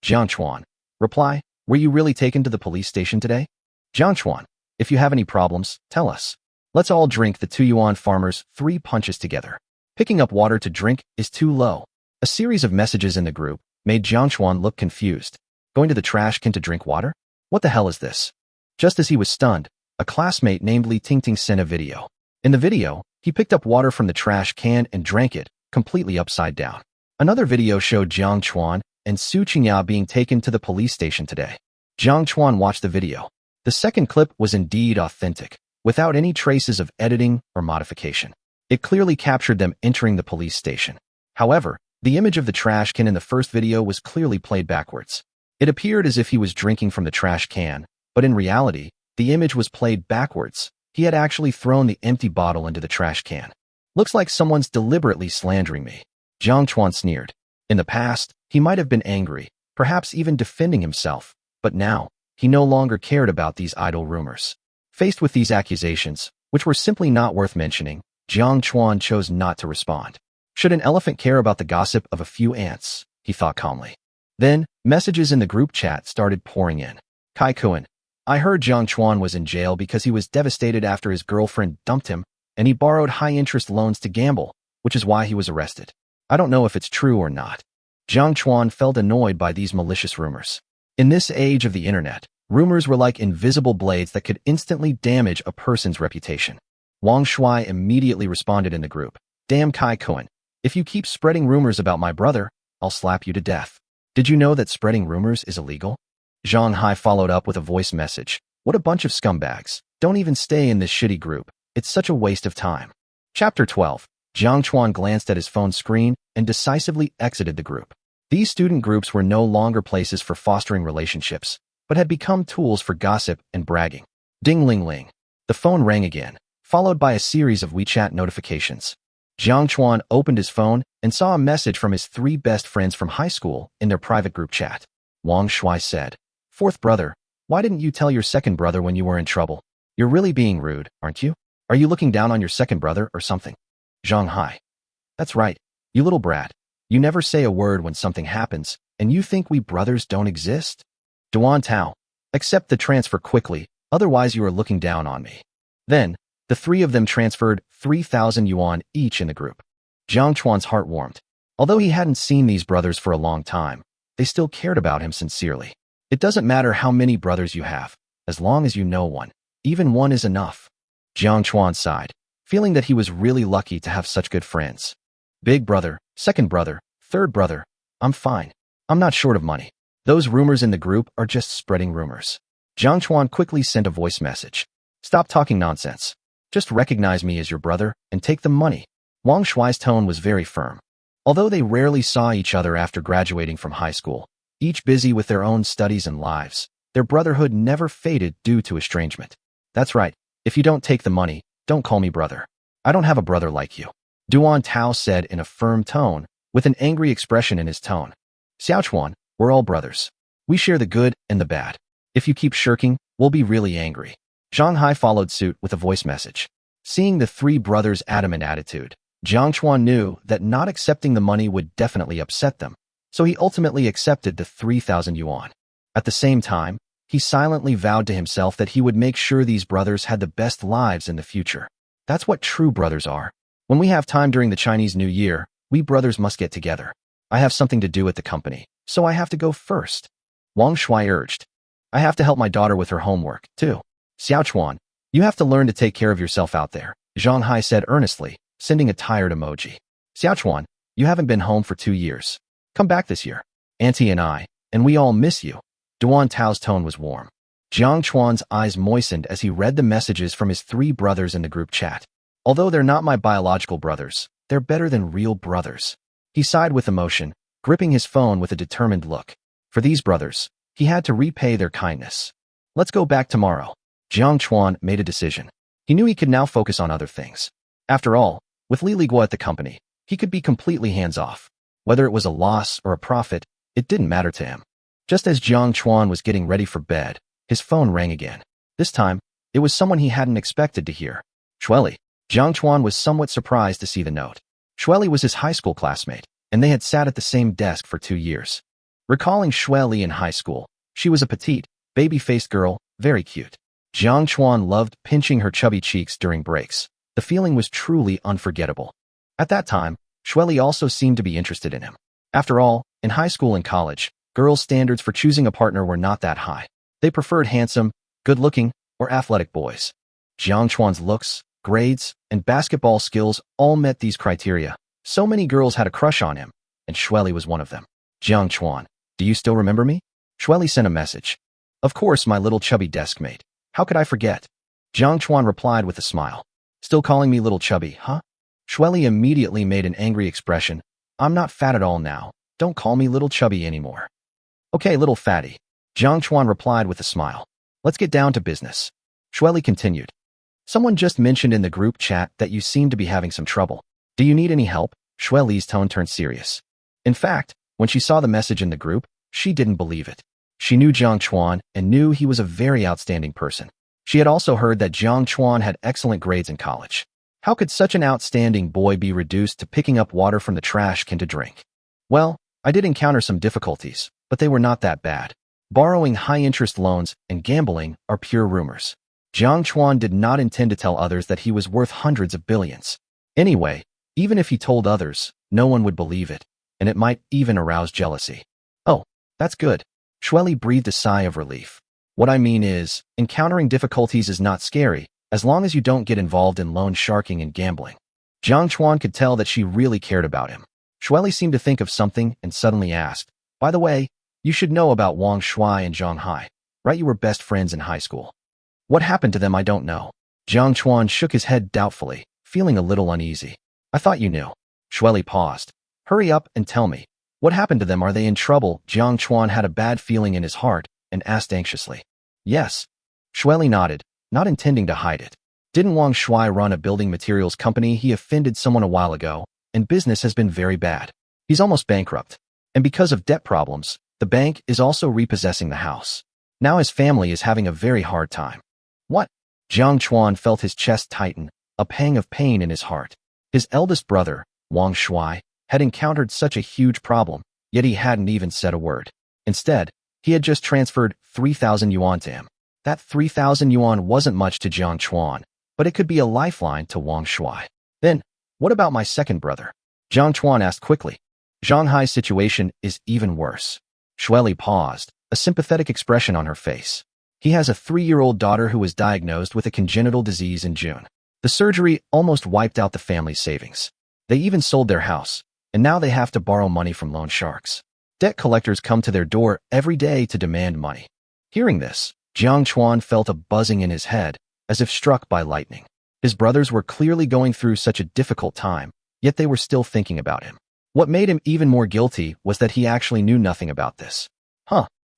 Jiang Chuan. Reply, were you really taken to the police station today? Jiang Chuan, if you have any problems, tell us. Let's all drink the 2 yuan farmers 3 punches together. Picking up water to drink is too low. A series of messages in the group made Jiang Chuan look confused. Going to the trash can to drink water? What the hell is this? Just as he was stunned, a classmate named Li Tingting sent a video. In the video, he picked up water from the trash can and drank it, completely upside down. Another video showed Jiang Chuan and Su Qingya being taken to the police station today. Jiang Chuan watched the video. The second clip was indeed authentic, without any traces of editing or modification. It clearly captured them entering the police station. However, the image of the trash can in the first video was clearly played backwards. It appeared as if he was drinking from the trash can, but in reality, the image was played backwards. He had actually thrown the empty bottle into the trash can. Looks like someone's deliberately slandering me. Jiang Chuan sneered. In the past, he might have been angry, perhaps even defending himself, but now, he no longer cared about these idle rumors. Faced with these accusations, which were simply not worth mentioning, Jiang Chuan chose not to respond. Should an elephant care about the gossip of a few ants? He thought calmly. Then, messages in the group chat started pouring in. Tycoon. I heard Jiang Chuan was in jail because he was devastated after his girlfriend dumped him, and he borrowed high-interest loans to gamble, which is why he was arrested. I don't know if it's true or not. Jiang Chuan felt annoyed by these malicious rumors. In this age of the internet, rumors were like invisible blades that could instantly damage a person's reputation. Wang Shui immediately responded in the group. Damn Tycoon. If you keep spreading rumors about my brother, I'll slap you to death. Did you know that spreading rumors is illegal? Zhang Hai followed up with a voice message. What a bunch of scumbags. Don't even stay in this shitty group. It's such a waste of time. Chapter 12. Jiang Chuan glanced at his phone screen and decisively exited the group. These student groups were no longer places for fostering relationships, but had become tools for gossip and bragging. Ding-ling-ling. The phone rang again, followed by a series of WeChat notifications. Jiang Chuan opened his phone and saw a message from his 3 best friends from high school in their private group chat. Wang Shui said, "Fourth brother, why didn't you tell your second brother when you were in trouble? You're really being rude, aren't you? Are you looking down on your second brother or something?" Zhang Hai. That's right, you little brat. You never say a word when something happens, and you think we brothers don't exist? Duan Tao. Accept the transfer quickly, otherwise you are looking down on me. Then, the 3 of them transferred 3,000 yuan each in the group. Jiang Chuan's heart warmed. Although he hadn't seen these brothers for a long time, they still cared about him sincerely. It doesn't matter how many brothers you have, as long as you know one. Even one is enough. Jiang Chuan sighed, feeling that he was really lucky to have such good friends. Big brother, second brother, third brother, I'm fine. I'm not short of money. Those rumors in the group are just spreading rumors. Jiang Chuan quickly sent a voice message. Stop talking nonsense. Just recognize me as your brother and take the money. Wang Shuai's tone was very firm. Although they rarely saw each other after graduating from high school, each busy with their own studies and lives, their brotherhood never faded due to estrangement. That's right. If you don't take the money, don't call me brother. I don't have a brother like you. Duan Tao said in a firm tone, with an angry expression in his tone. Xiaochuan, we're all brothers. We share the good and the bad. If you keep shirking, we'll be really angry. Zhang Hai followed suit with a voice message. Seeing the three brothers' adamant attitude, Jiang Chuan knew that not accepting the money would definitely upset them, so he ultimately accepted the 3,000 yuan. At the same time, he silently vowed to himself that he would make sure these brothers had the best lives in the future. That's what true brothers are. When we have time during the Chinese New Year, we brothers must get together. I have something to do at the company, so I have to go first. Wang Shuai urged. I have to help my daughter with her homework, too. Xiaochuan, you have to learn to take care of yourself out there, Zhang Hai said earnestly, sending a tired emoji. Xiaochuan, you haven't been home for 2 years. Come back this year. Auntie and we all miss you. Duan Tao's tone was warm. Jiang Chuan's eyes moistened as he read the messages from his three brothers in the group chat. Although they're not my biological brothers, they're better than real brothers. He sighed with emotion, gripping his phone with a determined look. For these brothers, he had to repay their kindness. Let's go back tomorrow. Jiang Chuan made a decision. He knew he could now focus on other things. After all, with Li Guo at the company, he could be completely hands-off. Whether it was a loss or a profit, it didn't matter to him. Just as Jiang Chuan was getting ready for bed, his phone rang again. This time, it was someone he hadn't expected to hear. Shueli. Jiang Chuan was somewhat surprised to see the note. Shueli was his high school classmate, and they had sat at the same desk for 2 years. Recalling Shueli in high school, she was a petite, baby-faced girl, very cute. Jiang Chuan loved pinching her chubby cheeks during breaks. The feeling was truly unforgettable. At that time, Shueli also seemed to be interested in him. After all, in high school and college, girls' standards for choosing a partner were not that high. They preferred handsome, good-looking, or athletic boys. Jiang Chuan's looks, grades, and basketball skills all met these criteria. So many girls had a crush on him, and Shueli was one of them. Jiang Chuan, do you still remember me? Shueli sent a message. Of course, my little chubby deskmate. How could I forget? Jiang Chuan replied with a smile. Still calling me little chubby, huh? Shueli immediately made an angry expression. I'm not fat at all now. Don't call me little chubby anymore. Okay, little fatty. Jiang Chuan replied with a smile. Let's get down to business. Shueli continued. Someone just mentioned in the group chat that you seem to be having some trouble. Do you need any help? Shueli's tone turned serious. In fact, when she saw the message in the group, she didn't believe it. She knew Jiang Chuan and knew he was a very outstanding person. She had also heard that Jiang Chuan had excellent grades in college. How could such an outstanding boy be reduced to picking up water from the trash can to drink? Well, I did encounter some difficulties, but they were not that bad. Borrowing high-interest loans and gambling are pure rumors. Jiang Chuan did not intend to tell others that he was worth hundreds of billions. Anyway, even if he told others, no one would believe it, and it might even arouse jealousy. Oh, that's good. Shueli breathed a sigh of relief. What I mean is, encountering difficulties is not scary, as long as you don't get involved in loan sharking and gambling. Jiang Chuan could tell that she really cared about him. Shueli seemed to think of something and suddenly asked, by the way, you should know about Wang Shuai and Zhang Hai, right? You were best friends in high school. What happened to them I don't know. Jiang Chuan shook his head doubtfully, feeling a little uneasy. I thought you knew. Shueli paused. Hurry up and tell me. What happened to them? Are they in trouble? Jiang Chuan had a bad feeling in his heart and asked anxiously. Yes. Shueli nodded, not intending to hide it. Didn't Wang Shuai run a building materials company? He offended someone a while ago, and business has been very bad. He's almost bankrupt. And because of debt problems, the bank is also repossessing the house. Now his family is having a very hard time. What? Jiang Chuan felt his chest tighten, a pang of pain in his heart. His eldest brother, Wang Shuai, had encountered such a huge problem, yet he hadn't even said a word. Instead, he had just transferred 3,000 yuan to him. That 3,000 yuan wasn't much to Jiang Chuan, but it could be a lifeline to Wang Shuai. Then, what about my second brother? Jiang Chuan asked quickly. Zhang Hai's situation is even worse. Shueli paused, a sympathetic expression on her face. He has a 3-year-old daughter who was diagnosed with a congenital disease in June. The surgery almost wiped out the family's savings. They even sold their house, and now they have to borrow money from loan sharks. Debt collectors come to their door every day to demand money. Hearing this, Jiang Chuan felt a buzzing in his head, as if struck by lightning. His brothers were clearly going through such a difficult time, yet they were still thinking about him. What made him even more guilty was that he actually knew nothing about this.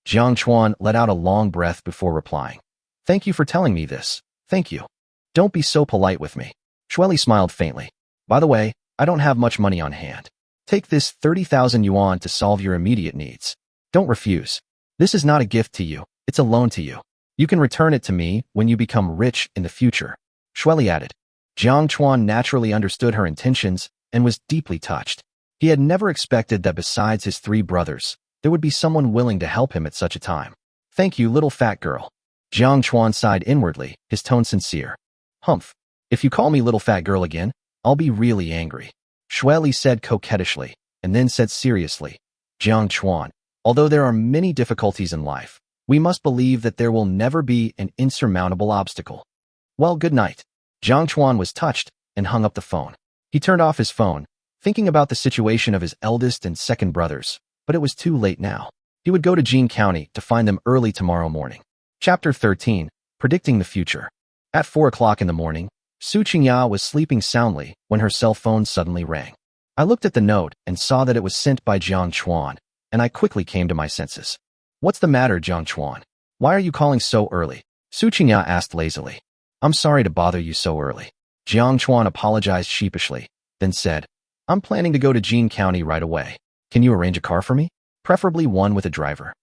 Jiang Chuan let out a long breath before replying. Thank you for telling me this. Thank you. Don't be so polite with me. Shueli smiled faintly. By the way, I don't have much money on hand. Take this 30,000 yuan to solve your immediate needs. Don't refuse. This is not a gift to you, it's a loan to you. You can return it to me when you become rich in the future. Shueli added. Jiang Chuan naturally understood her intentions and was deeply touched. He had never expected that besides his 3 brothers, there would be someone willing to help him at such a time. Thank you, little fat girl. Jiang Chuan sighed inwardly, his tone sincere. Humph. If you call me little fat girl again, I'll be really angry. Shueli said coquettishly, and then said seriously. Jiang Chuan, although there are many difficulties in life, we must believe that there will never be an insurmountable obstacle. Well, good night. Jiang Chuan was touched and hung up the phone. He turned off his phone, thinking about the situation of his eldest and second brothers, but it was too late now. He would go to Jin County to find them early tomorrow morning. Chapter 13, Predicting the Future. At 4 o'clock in the morning, Su Qingya was sleeping soundly when her cell phone suddenly rang. I looked at the note and saw that it was sent by Jiang Chuan, and I quickly came to my senses. What's the matter, Jiang Chuan? Why are you calling so early? Su Qingya asked lazily. I'm sorry to bother you so early. Jiang Chuan apologized sheepishly, then said, I'm planning to go to Jin County right away. Can you arrange a car for me? Preferably one with a driver.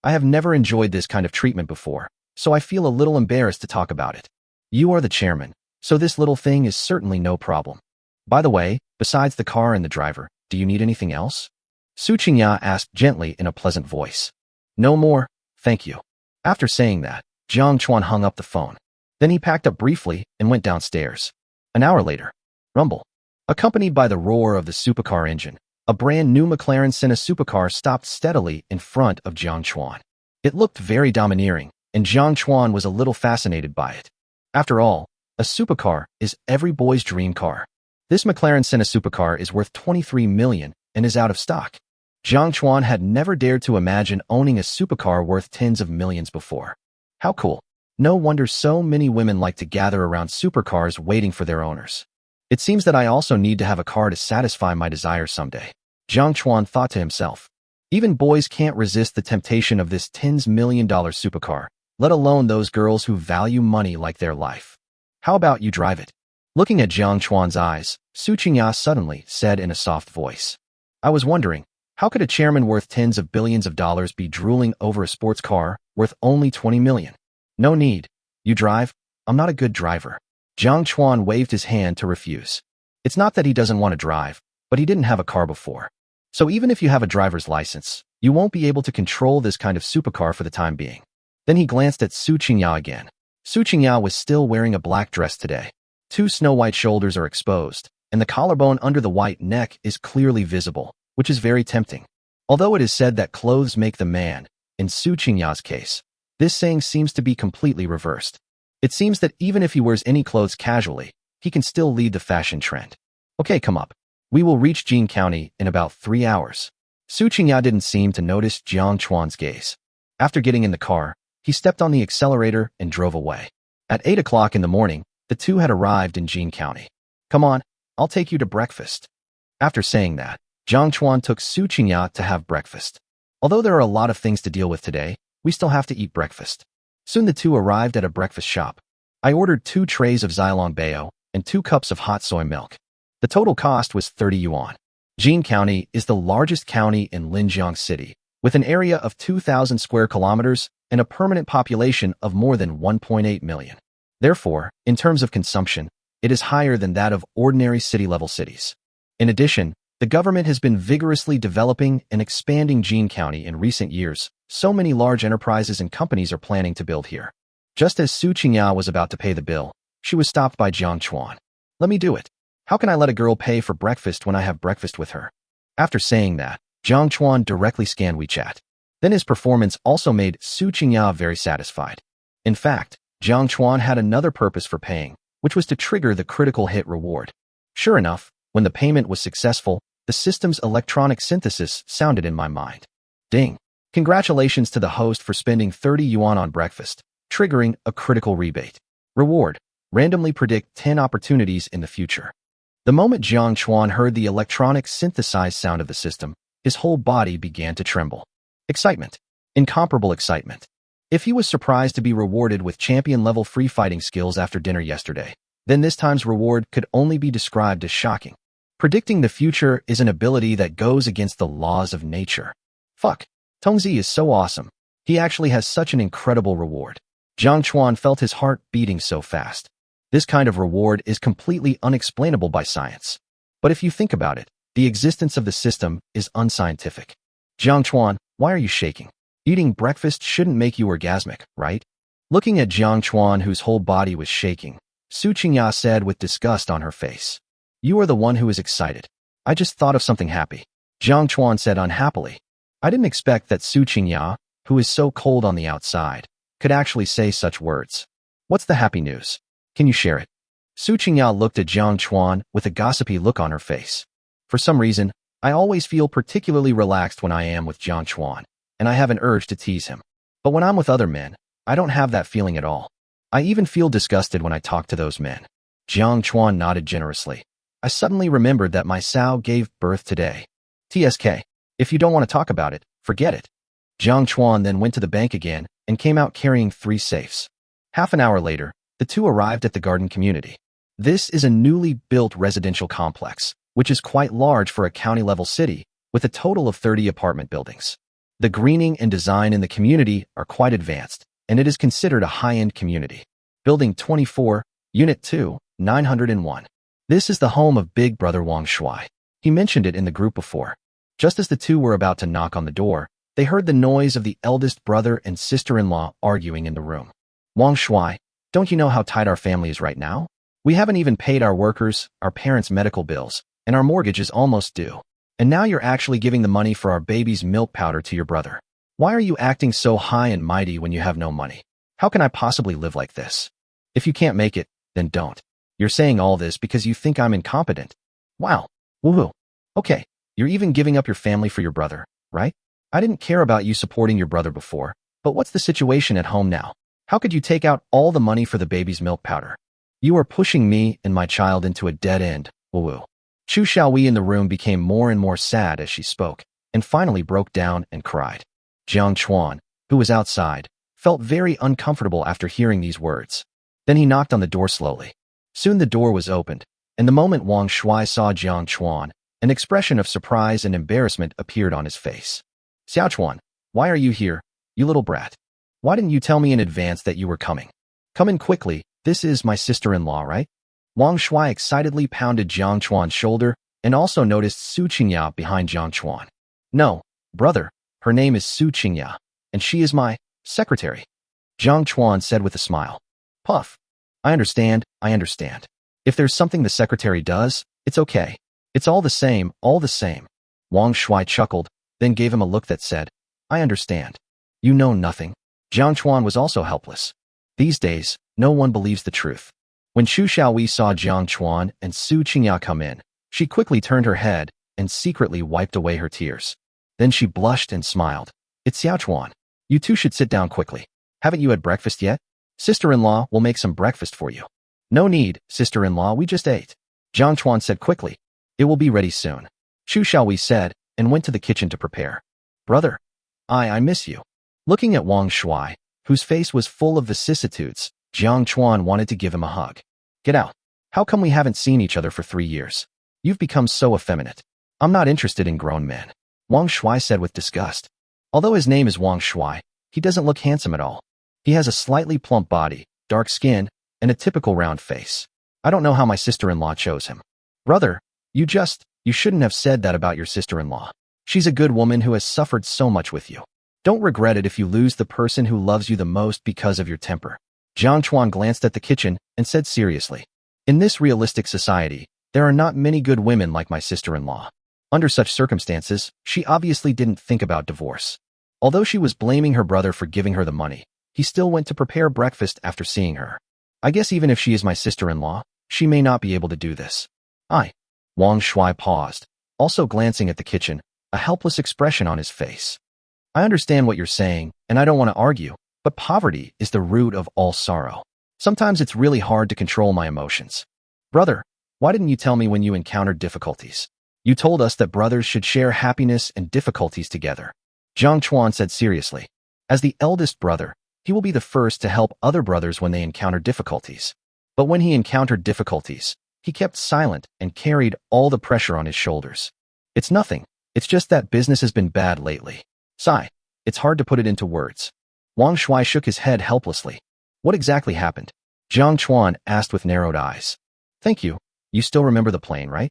I have never enjoyed this kind of treatment before, so I feel a little embarrassed to talk about it. You are the chairman, so this little thing is certainly no problem. By the way, besides the car and the driver, do you need anything else? Su Qingya asked gently in a pleasant voice. No more, thank you. After saying that, Jiang Chuan hung up the phone. Then he packed up briefly and went downstairs. An hour later, rumble. Accompanied by the roar of the supercar engine, a brand new McLaren Senna supercar stopped steadily in front of Jiang Chuan. It looked very domineering, and Jiang Chuan was a little fascinated by it. After all, a supercar is every boy's dream car. This McLaren Senna supercar is worth 23 million and is out of stock. Jiang Chuan had never dared to imagine owning a supercar worth tens of millions before. How cool. No wonder so many women like to gather around supercars waiting for their owners. It seems that I also need to have a car to satisfy my desires someday. Jiang Chuan thought to himself. Even boys can't resist the temptation of this $10 million supercar, let alone those girls who value money like their life. How about you drive it? Looking at Jiang Chuan's eyes, Su Qingya suddenly said in a soft voice. I was wondering, how could a chairman worth tens of billions of dollars be drooling over a sports car worth only 20 million? No need. You drive? I'm not a good driver. Jiang Chuan waved his hand to refuse. It's not that he doesn't want to drive, but he didn't have a car before. So even if you have a driver's license, you won't be able to control this kind of supercar for the time being. Then he glanced at Su Qingya again. Su Qingya was still wearing a black dress today. 2 snow-white shoulders are exposed, and the collarbone under the white neck is clearly visible, which is very tempting. Although it is said that clothes make the man, in Su Qingya's case, this saying seems to be completely reversed. It seems that even if he wears any clothes casually, he can still lead the fashion trend. Okay, come up. We will reach Jin County in about 3 hours. Su Qingya didn't seem to notice Jiang Chuan's gaze. After getting in the car, he stepped on the accelerator and drove away. At 8 o'clock in the morning, the two had arrived in Jin County. Come on, I'll take you to breakfast. After saying that, Jiang Chuan took Su Qingya to have breakfast. Although there are a lot of things to deal with today, we still have to eat breakfast. Soon the two arrived at a breakfast shop. I ordered 2 trays of Xilong Bao and 2 cups of hot soy milk. The total cost was 30 yuan. Jin County is the largest county in Linjiang City, with an area of 2,000 square kilometers and a permanent population of more than 1.8 million. Therefore, in terms of consumption, it is higher than that of ordinary city-level cities. In addition, the government has been vigorously developing and expanding Jin County in recent years. So many large enterprises and companies are planning to build here. Just as Su Qingya was about to pay the bill, she was stopped by Jiang Chuan. Let me do it. How can I let a girl pay for breakfast when I have breakfast with her? After saying that, Jiang Chuan directly scanned WeChat. Then his performance also made Su Qingya very satisfied. In fact, Jiang Chuan had another purpose for paying, which was to trigger the critical hit reward. Sure enough, when the payment was successful, the system's electronic synthesis sounded in my mind. Ding! Congratulations to the host for spending 30 yuan on breakfast, triggering a critical rebate. Reward: randomly predict 10 opportunities in the future. The moment Jiang Chuan heard the electronic synthesized sound of the system, his whole body began to tremble. Excitement. Incomparable excitement. If he was surprised to be rewarded with champion-level free fighting skills after dinner yesterday, then this time's reward could only be described as shocking. Predicting the future is an ability that goes against the laws of nature. Fuck. Tongzi is so awesome. He actually has such an incredible reward. Jiang Chuan felt his heart beating so fast. This kind of reward is completely unexplainable by science. But if you think about it, the existence of the system is unscientific. Jiang Chuan, why are you shaking? Eating breakfast shouldn't make you orgasmic, right? Looking at Jiang Chuan, whose whole body was shaking, Su Qingya said with disgust on her face. You are the one who is excited. I just thought of something happy. Jiang Chuan said unhappily. I didn't expect that Su Qingya, who is so cold on the outside, could actually say such words. What's the happy news? Can you share it? Su Qingya looked at Jiang Chuan with a gossipy look on her face. For some reason, I always feel particularly relaxed when I am with Jiang Chuan, and I have an urge to tease him. But when I'm with other men, I don't have that feeling at all. I even feel disgusted when I talk to those men. Jiang Chuan nodded generously. I suddenly remembered that my sow gave birth today. TSK. If you don't want to talk about it, forget it. Jiang Chuan then went to the bank again and came out carrying 3 safes. Half an hour later, the two arrived at the garden community. This is a newly built residential complex, which is quite large for a county-level city, with a total of 30 apartment buildings. The greening and design in the community are quite advanced, and it is considered a high-end community. Building 24, Unit 2, 901. This is the home of Big Brother Wang Shuai. He mentioned it in the group before. Just as the two were about to knock on the door, they heard the noise of the eldest brother and sister-in-law arguing in the room. Wang Shuai, don't you know how tight our family is right now? We haven't even paid our workers, our parents' medical bills, and our mortgage is almost due. And now you're actually giving the money for our baby's milk powder to your brother. Why are you acting so high and mighty when you have no money? How can I possibly live like this? If you can't make it, then don't. You're saying all this because you think I'm incompetent. Wow. Woohoo. Okay, you're even giving up your family for your brother, right? I didn't care about you supporting your brother before, but what's the situation at home now? How could you take out all the money for the baby's milk powder? You are pushing me and my child into a dead end, woo-woo. Chu Xiaowei in the room became more and more sad as she spoke, and finally broke down and cried. Jiang Chuan, who was outside, felt very uncomfortable after hearing these words. Then he knocked on the door slowly. Soon the door was opened, and the moment Wang Shuai saw Jiang Chuan, an expression of surprise and embarrassment appeared on his face. Xiao Chuan, why are you here, you little brat? Why didn't you tell me in advance that you were coming? Come in quickly, this is my sister-in-law, right? Wang Shuai excitedly pounded Jiang Chuan's shoulder and also noticed Su Qingya behind Jiang Chuan. No, brother, her name is Su Qingya, and she is my secretary. Jiang Chuan said with a smile. Puff. I understand. If there's something the secretary does, it's okay. It's all the same. Wang Shuai chuckled, then gave him a look that said, I understand. You know nothing. Jiang Chuan was also helpless. These days, no one believes the truth. When Chu Xiaowei saw Jiang Chuan and Su Qingya come in, she quickly turned her head and secretly wiped away her tears. Then she blushed and smiled. It's Xiao Chuan. You two should sit down quickly. Haven't you had breakfast yet? Sister-in-law will make some breakfast for you. No need, sister-in-law, we just ate. Jiang Chuan said quickly. It will be ready soon. Chu Xiaowei said and went to the kitchen to prepare. Brother, I miss you. Looking at Wang Shuai, whose face was full of vicissitudes, Jiang Chuan wanted to give him a hug. Get out. How come we haven't seen each other for 3 years? You've become so effeminate. I'm not interested in grown men. Wang Shuai said with disgust. Although his name is Wang Shuai, he doesn't look handsome at all. He has a slightly plump body, dark skin, and a typical round face. I don't know how my sister-in-law chose him. Brother, you shouldn't have said that about your sister-in-law. She's a good woman who has suffered so much with you. Don't regret it if you lose the person who loves you the most because of your temper. Jiang Chuan glanced at the kitchen and said seriously. In this realistic society, There are not many good women like my sister-in-law. Under such circumstances, she obviously didn't think about divorce. Although she was blaming her brother for giving her the money, he still went to prepare breakfast after seeing her. I guess even if she is my sister-in-law, she may not be able to do this. Wang Shui paused, also glancing at the kitchen, a helpless expression on his face. I understand what you're saying, and I don't want to argue, but poverty is the root of all sorrow. Sometimes it's really hard to control my emotions. Brother, why didn't you tell me when you encountered difficulties? You told us that brothers should share happiness and difficulties together. Jiang Chuan said seriously. As the eldest brother, he will be the first to help other brothers when they encounter difficulties. But when he encountered difficulties, he kept silent and carried all the pressure on his shoulders. It's nothing. It's just that business has been bad lately. Sigh. It's hard to put it into words. Wang Shui shook his head helplessly. What exactly happened? Jiang Chuan asked with narrowed eyes. Thank you. You still remember the plane, right?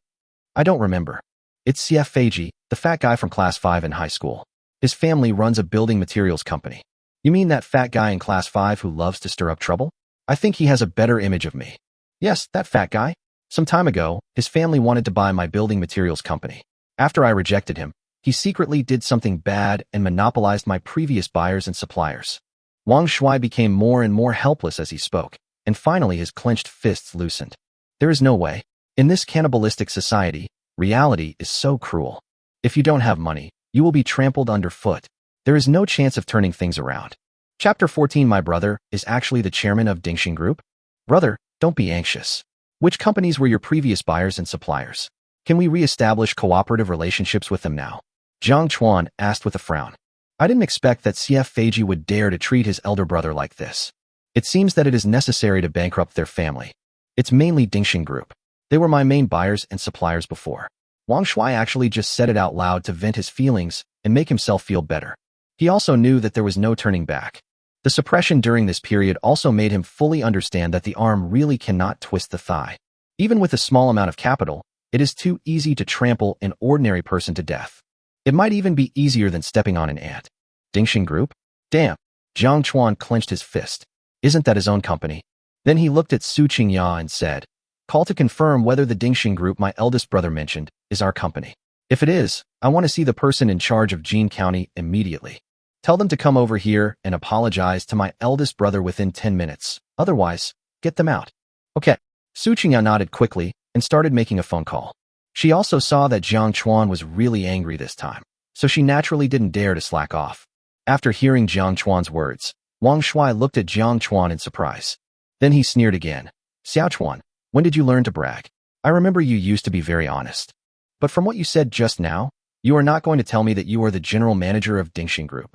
I don't remember. It's CF Feiji, the fat guy from class 5 in high school. His family runs a building materials company. You mean that fat guy in class 5 who loves to stir up trouble? I think he has a better image of me. Yes, that fat guy. Some time ago, his family wanted to buy my building materials company. After I rejected him, he secretly did something bad and monopolized my previous buyers and suppliers. Wang Shui became more and more helpless as he spoke, and finally his clenched fists loosened. There is no way. In this cannibalistic society, reality is so cruel. If you don't have money, you will be trampled underfoot. There is no chance of turning things around. Chapter 14. My brother is actually the chairman of Dingxing Group? Brother, don't be anxious. Which companies were your previous buyers and suppliers? Can we re-establish cooperative relationships with them now? Jiang Chuan asked with a frown. I didn't expect that CF Feiji would dare to treat his elder brother like this. It seems that it is necessary to bankrupt their family. It's mainly Dingxing Group. They were my main buyers and suppliers before. Wang Shui actually just said it out loud to vent his feelings and make himself feel better. He also knew that there was no turning back. The suppression during this period also made him fully understand that the arm really cannot twist the thigh. Even with a small amount of capital, it is too easy to trample an ordinary person to death. It might even be easier than stepping on an ant. Dingxing Group? Damn. Jiang Chuan clenched his fist. Isn't that his own company? Then he looked at Su Qingya and said, Call to confirm whether the Dingxing Group my eldest brother mentioned is our company. If it is, I want to see the person in charge of Jin County immediately. Tell them to come over here and apologize to my eldest brother within 10 minutes. Otherwise, get them out. Okay. Su Qingya nodded quickly and started making a phone call. She also saw that Jiang Chuan was really angry this time, so she naturally didn't dare to slack off. After hearing Jiang Chuan's words, Wang Shui looked at Jiang Chuan in surprise. Then he sneered again. Xiao Chuan, when did you learn to brag? I remember you used to be very honest. But from what you said just now, you are not going to tell me that you are the general manager of Dingxing Group.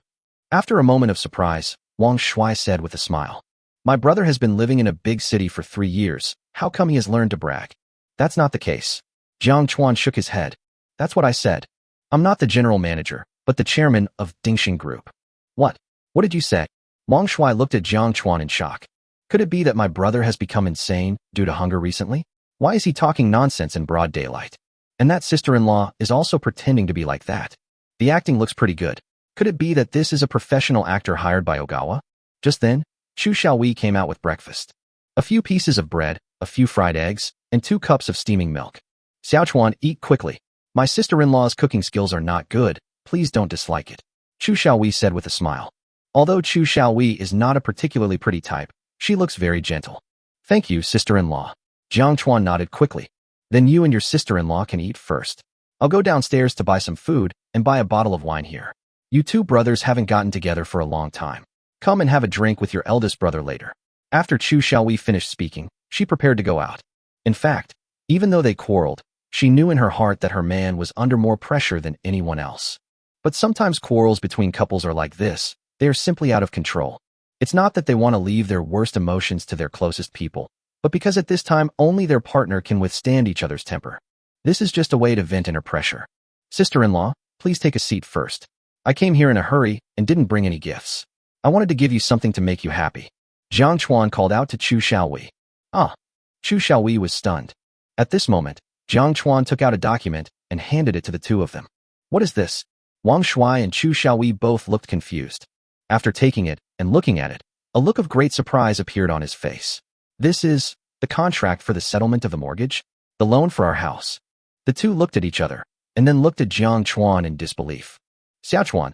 After a moment of surprise, Wang Shui said with a smile. My brother has been living in a big city for 3 years. How come he has learned to brag? That's not the case. Jiang Chuan shook his head. That's what I said. I'm not the general manager, but the chairman of Dingxing Group. What? What did you say? Wang Shui looked at Jiang Chuan in shock. Could it be that my brother has become insane due to hunger recently? Why is he talking nonsense in broad daylight? And that sister-in-law is also pretending to be like that. The acting looks pretty good. Could it be that this is a professional actor hired by Ogawa? Just then, Chu Xiaowei came out with breakfast. A few pieces of bread, a few fried eggs, and 2 cups of steaming milk. Xiao Chuan, eat quickly. My sister-in-law's cooking skills are not good. Please don't dislike it. Chu Xiaowei said with a smile. Although Chu Xiaowei is not a particularly pretty type, she looks very gentle. Thank you, sister-in-law. Jiang Chuan nodded quickly. Then you and your sister-in-law can eat first. I'll go downstairs to buy some food and buy a bottle of wine here. You 2 brothers haven't gotten together for a long time. Come and have a drink with your eldest brother later. After Chu Xiaowei finished speaking, she prepared to go out. In fact, even though they quarreled, she knew in her heart that her man was under more pressure than anyone else. But sometimes quarrels between couples are like this. They are simply out of control. It's not that they want to leave their worst emotions to their closest people, but because at this time only their partner can withstand each other's temper. This is just a way to vent inner pressure. Sister-in-law, please take a seat first. I came here in a hurry and didn't bring any gifts. I wanted to give you something to make you happy. Jiang Chuan called out to Chu Xiaowei. Ah. Chu Xiaowei was stunned. At this moment, Jiang Chuan took out a document and handed it to the 2 of them. What is this? Wang Shui and Chu Xiaowei both looked confused. After taking it and looking at it, a look of great surprise appeared on his face. This is the contract for the settlement of the mortgage? The loan for our house. The two looked at each other, and then looked at Jiang Chuan in disbelief. Xiaochuan,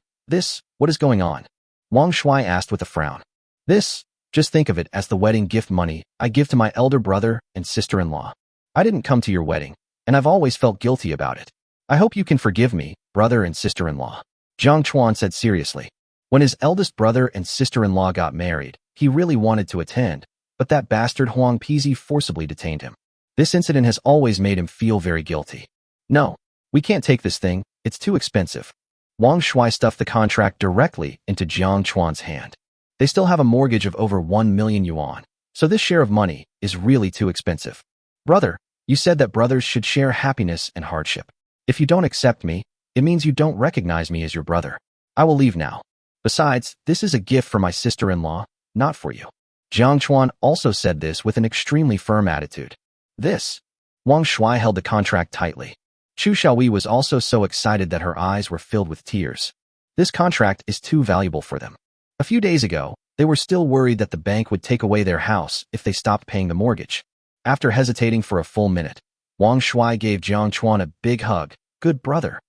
what is going on? Wang Shuai asked with a frown. Just think of it as the wedding gift money I give to my elder brother and sister-in-law. I didn't come to your wedding, and I've always felt guilty about it. I hope you can forgive me, brother and sister-in-law. Jiang Chuan said seriously. When his eldest brother and sister-in-law got married, he really wanted to attend, but that bastard Huang Pizi forcibly detained him. This incident has always made him feel very guilty. No, we can't take this thing, it's too expensive. Wang Shuai stuffed the contract directly into Jiang Chuan's hand. They still have a mortgage of over 1 million yuan, so this share of money is really too expensive. Brother, you said that brothers should share happiness and hardship. If you don't accept me, it means you don't recognize me as your brother. I will leave now. Besides, this is a gift for my sister-in-law, not for you. Jiang Chuan also said this with an extremely firm attitude. Wang Shuai held the contract tightly. Chu Xiaohui was also so excited that her eyes were filled with tears. This contract is too valuable for them. A few days ago, they were still worried that the bank would take away their house if they stopped paying the mortgage. After hesitating for a full minute, Wang Shuai gave Jiang Chuan a big hug. Good brother.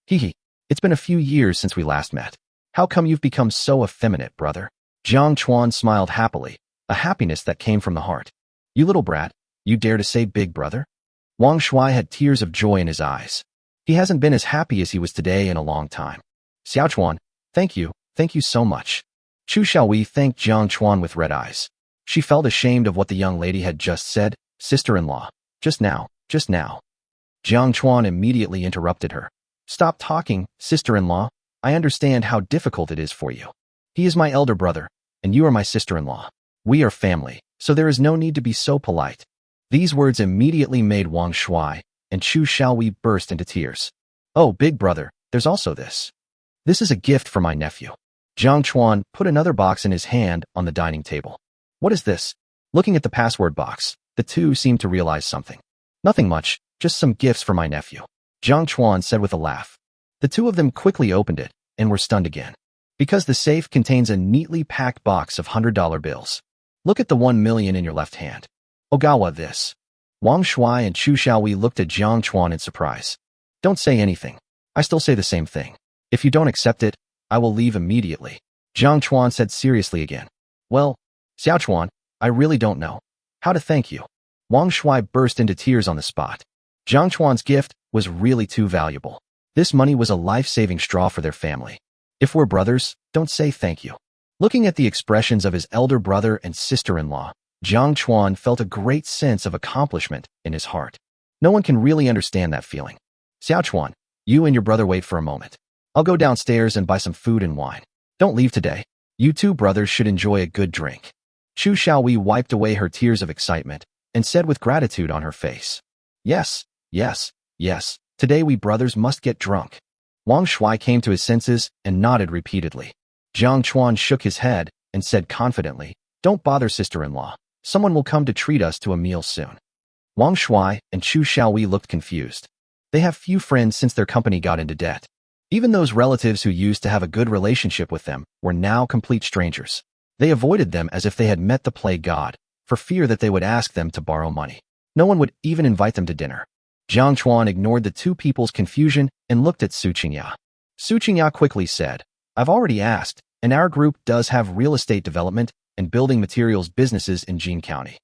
Hee. It's been a few years since we last met. How come you've become so effeminate, brother? Jiang Chuan smiled happily, a happiness that came from the heart. You little brat, you dare to say big brother? Wang Shuai had tears of joy in his eyes. He hasn't been as happy as he was today in a long time. Xiaochuan, thank you so much. Chu Xiaohui thanked Jiang Chuan with red eyes. She felt ashamed of what the young lady had just said. Sister-in-law, just now. Jiang Chuan immediately interrupted her. Stop talking, sister-in-law. I understand how difficult it is for you. He is my elder brother, and you are my sister-in-law. We are family, so there is no need to be so polite. These words immediately made Wang Shuai and Chu Xiaohui burst into tears. Oh, big brother, there's also this. This is a gift for my nephew. Jiang Chuan put another box in his hand on the dining table. What is this? Looking at the password box, the two seemed to realize something. Nothing much, just some gifts for my nephew. Jiang Chuan said with a laugh. The two of them quickly opened it and were stunned again. Because the safe contains a neatly packed box of $100 bills. Look at the 1 million in your left hand. Ogawa, this. Wang Shuai and Chu Xiaohui looked at Jiang Chuan in surprise. Don't say anything. I still say the same thing. If you don't accept it, I will leave immediately. Jiang Chuan said seriously again. Well, Xiaochuan, I really don't know how to thank you. Wang Shuai burst into tears on the spot. Jiang Chuan's gift was really too valuable. This money was a life-saving straw for their family. If we're brothers, don't say thank you. Looking at the expressions of his elder brother and sister-in-law, Jiang Chuan felt a great sense of accomplishment in his heart. No one can really understand that feeling. Xiaochuan, you and your brother wait for a moment. I'll go downstairs and buy some food and wine. Don't leave today. You two brothers should enjoy a good drink. Chu Xiaohui wiped away her tears of excitement and said with gratitude on her face. Yes. Today we brothers must get drunk. Wang Shuai came to his senses and nodded repeatedly. Jiang Chuan shook his head and said confidently, Don't bother, sister-in-law. Someone will come to treat us to a meal soon. Wang Shuai and Chu Xiaohui looked confused. They have few friends since their company got into debt. Even those relatives who used to have a good relationship with them were now complete strangers. They avoided them as if they had met the plague god, for fear that they would ask them to borrow money. No one would even invite them to dinner. Jiang Chuan ignored the two people's confusion and looked at Su Qingya. Su Qingya quickly said, I've already asked, and our group does have real estate development and building materials businesses in Jin County.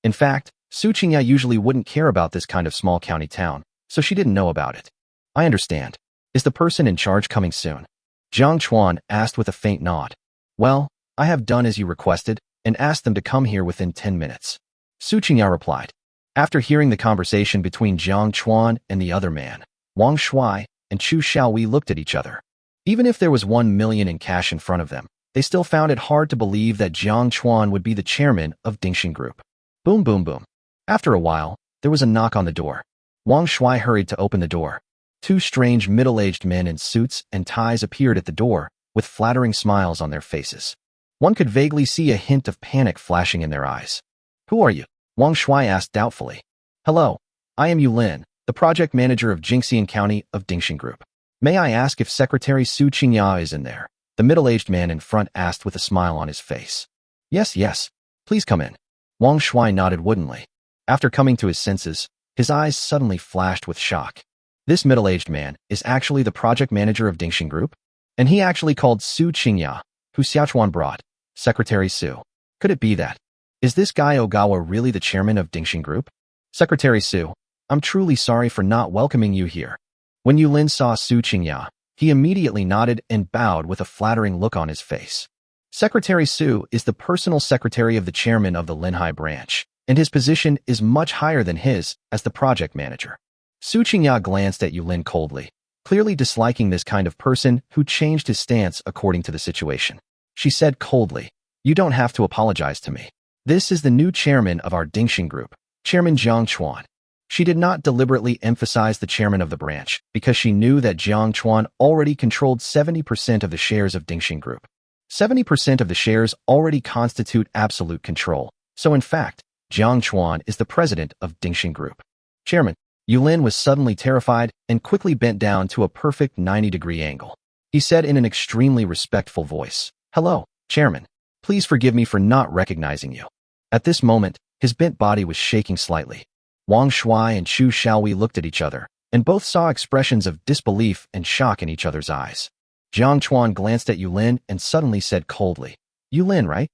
In fact, Su Qingya usually wouldn't care about this kind of small county town, so she didn't know about it. I understand. Is the person in charge coming soon? Jiang Chuan asked with a faint nod. Well, I have done as you requested and asked them to come here within 10 minutes. Su Qingya replied. After hearing the conversation between Jiang Chuan and the other man, Wang Shuai and Chu Xiaohui looked at each other. Even if there was 1 million in cash in front of them, they still found it hard to believe that Jiang Chuan would be the chairman of Dingxing Group. Boom, boom, boom. After a while, there was a knock on the door. Wang Shuai hurried to open the door. Two strange middle-aged men in suits and ties appeared at the door, with flattering smiles on their faces. One could vaguely see a hint of panic flashing in their eyes. Who are you? Wang Shuai asked doubtfully. Hello, I am Yu Lin, the project manager of Jingxian County of Dingxing Group. May I ask if Secretary Su Qingya is in there? The middle-aged man in front asked with a smile on his face. Yes, please come in. Wang Shuai nodded woodenly. After coming to his senses, His eyes suddenly flashed with shock. This middle-aged man is actually the project manager of Dingxing Group? And he actually called Su Qingya, who Xiaochuan brought. Secretary Su. Could it be that? Is this guy Ogawa really the chairman of Dingxing Group? Secretary Su, I'm truly sorry for not welcoming you here. When Yulin saw Su Qingya, he immediately nodded and bowed with a flattering look on his face. Secretary Su is the personal secretary of the chairman of the Linhai branch, and his position is much higher than his as the project manager. Su Qingya glanced at Yulin coldly, clearly disliking this kind of person who changed his stance according to the situation. She said coldly, "You don't have to apologize to me. This is the new chairman of our Dingxing Group, Chairman Jiang Chuan." She did not deliberately emphasize the chairman of the branch because she knew that Jiang Chuan already controlled 70% of the shares of Dingxing Group. 70% of the shares already constitute absolute control, so in fact, Jiang Chuan is the president of Dingxing Group. Chairman, Yulin was suddenly terrified and quickly bent down to a perfect 90-degree angle. He said in an extremely respectful voice, "Hello, Chairman. Please forgive me for not recognizing you." At this moment, his bent body was shaking slightly. Wang Shuai and Chu Xiaowei looked at each other, and both saw expressions of disbelief and shock in each other's eyes. Jiang Chuan glanced at Yulin and suddenly said coldly, "Yulin, right?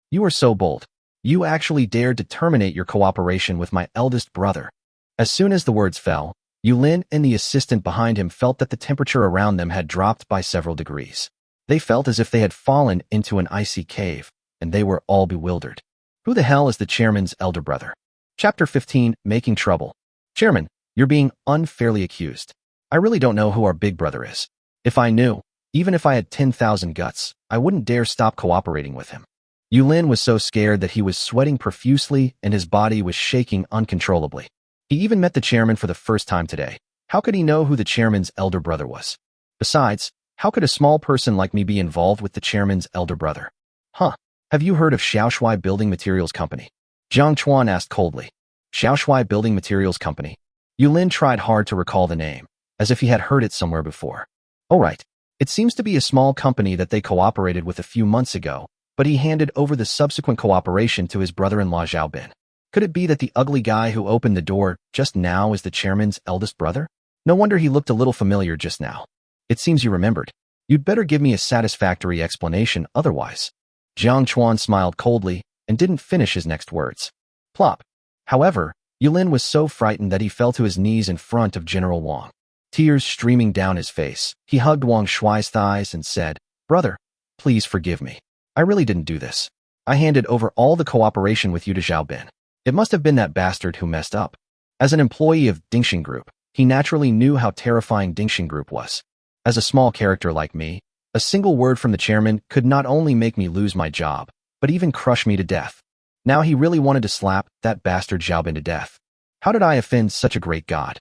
You are so bold. You actually dared to terminate your cooperation with my eldest brother." As soon as the words fell, Yulin and the assistant behind him felt that the temperature around them had dropped by several degrees. They felt as if they had fallen into an icy cave, and they were all bewildered. Who the hell is the chairman's elder brother? Chapter 15, Making Trouble. Chairman, you're being unfairly accused. I really don't know who our big brother is. If I knew, even if I had 10,000 guts, I wouldn't dare stop cooperating with him. Yulin was so scared that he was sweating profusely and his body was shaking uncontrollably. He even met the chairman for the first time today. How could he know who the chairman's elder brother was? Besides, how could a small person like me be involved with the chairman's elder brother? Huh, have you heard of Xiaoshui Building Materials Company? Jiang Chuan asked coldly. Xiaoshui Building Materials Company. Yulin tried hard to recall the name, as if he had heard it somewhere before. Oh right, it seems to be a small company that they cooperated with a few months ago, but he handed over the subsequent cooperation to his brother-in-law Zhao Bin. Could it be that the ugly guy who opened the door just now is the chairman's eldest brother? No wonder he looked a little familiar just now. It seems you remembered. You'd better give me a satisfactory explanation otherwise. Jiang Chuan smiled coldly and didn't finish his next words. Plop. However, Yulin was so frightened that he fell to his knees in front of General Wang. Tears streaming down his face, he hugged Wang Shuai's thighs and said, "Brother, please forgive me. I really didn't do this. I handed over all the cooperation with you to Zhao Bin. It must have been that bastard who messed up." As an employee of Dingxing Group, he naturally knew how terrifying Dingxing Group was. As a small character like me, a single word from the chairman could not only make me lose my job, but even crush me to death. Now he really wanted to slap that bastard Zhao Bin to death. How did I offend such a great god?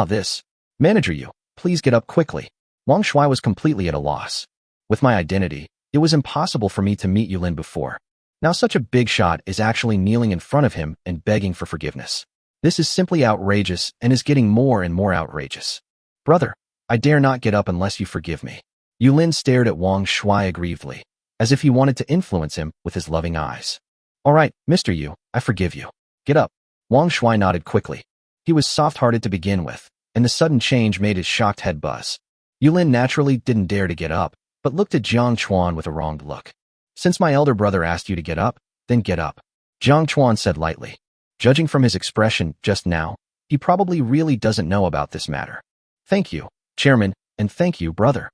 This. Manager you, please get up quickly. Wang Shuai was completely at a loss. With my identity, it was impossible for me to meet Yulin before. Now such a big shot is actually kneeling in front of him and begging for forgiveness. This is simply outrageous and is getting more and more outrageous. Brother, I dare not get up unless you forgive me. Yulin stared at Wang Shuai aggrievedly, as if he wanted to influence him with his loving eyes. All right, Mr. Yu, I forgive you. Get up. Wang Shuai nodded quickly. He was soft-hearted to begin with, and the sudden change made his shocked head buzz. Yulin naturally didn't dare to get up, but looked at Jiang Chuan with a wronged look. Since my elder brother asked you to get up, then get up. Jiang Chuan said lightly. Judging from his expression just now, he probably really doesn't know about this matter. Thank you, Chairman, and thank you, brother.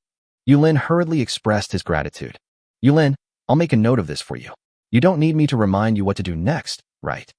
Yulin hurriedly expressed his gratitude. Yulin, I'll make a note of this for you. You don't need me to remind you what to do next, right?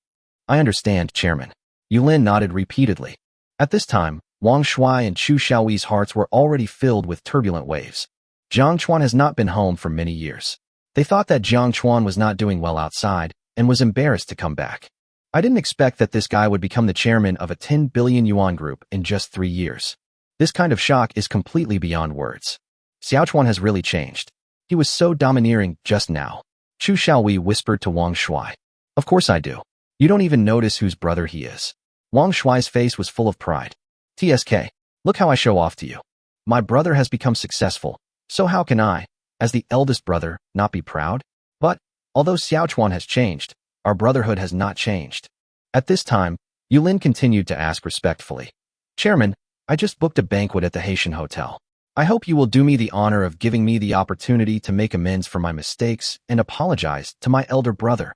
I understand, Chairman. Yulin nodded repeatedly. At this time, Wang Shuai and Chu Xiaowei's hearts were already filled with turbulent waves. Jiang Chuan has not been home for many years. They thought that Jiang Chuan was not doing well outside and was embarrassed to come back. I didn't expect that this guy would become the chairman of a 10 billion yuan group in just 3 years. This kind of shock is completely beyond words. Xiaochuan has really changed. He was so domineering just now. Chu Xiaowei whispered to Wang Shuai. Of course I do. You don't even notice whose brother he is. Wang Shuai's face was full of pride. TSK, look how I show off to you. My brother has become successful, so how can I, as the eldest brother, not be proud? But, although Xiaochuan has changed, our brotherhood has not changed. At this time, Yulin continued to ask respectfully. Chairman, I just booked a banquet at the Haitian hotel. I hope you will do me the honor of giving me the opportunity to make amends for my mistakes and apologize to my elder brother.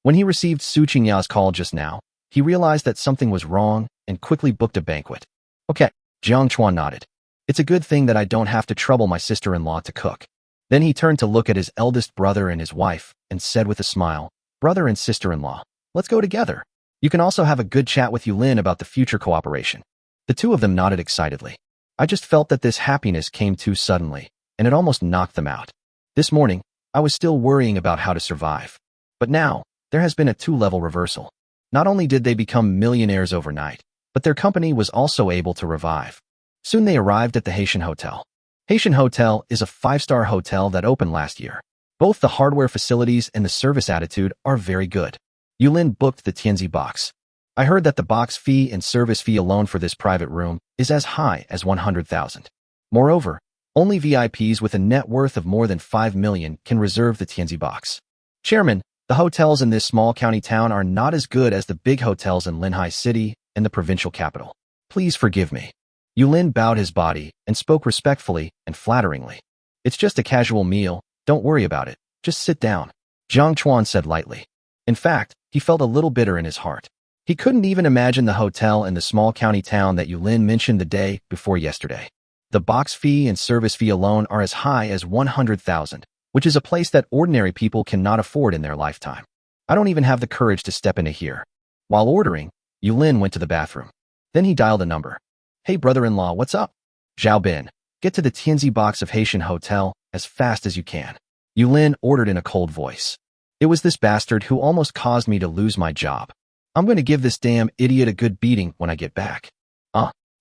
When he received Su Qingyao's call just now, he realized that something was wrong and quickly booked a banquet. Okay, Jiang Chuan nodded. It's a good thing that I don't have to trouble my sister-in-law to cook. Then he turned to look at his eldest brother and his wife and said with a smile, Brother and sister-in-law, let's go together. You can also have a good chat with Yulin about the future cooperation. The two of them nodded excitedly. I just felt that this happiness came too suddenly, and it almost knocked them out. This morning, I was still worrying about how to survive. But now, there has been a two-level reversal. Not only did they become millionaires overnight, but their company was also able to revive. Soon they arrived at the Haitian Hotel. Haitian Hotel is a 5-star hotel that opened last year. Both the hardware facilities and the service attitude are very good. Yulin booked the Tianzi box. I heard that the box fee and service fee alone for this private room is as high as 100,000. Moreover, only VIPs with a net worth of more than 5 million can reserve the Tianzi box. Chairman, the hotels in this small county town are not as good as the big hotels in Linhai City and the provincial capital. Please forgive me. Yulin bowed his body and spoke respectfully and flatteringly. It's just a casual meal. Don't worry about it. Just sit down. Jiang Chuan said lightly. In fact, he felt a little bitter in his heart. He couldn't even imagine the hotel in the small county town that Yulin mentioned the day before yesterday. The box fee and service fee alone are as high as 100,000, which is a place that ordinary people cannot afford in their lifetime. I don't even have the courage to step into here. While ordering, Yulin went to the bathroom. Then he dialed a number. Hey brother-in-law, what's up? Zhao Bin, get to the Tianzi box of Haitian Hotel as fast as you can. Yulin ordered in a cold voice. It was this bastard who almost caused me to lose my job. I'm going to give this damn idiot a good beating when I get back.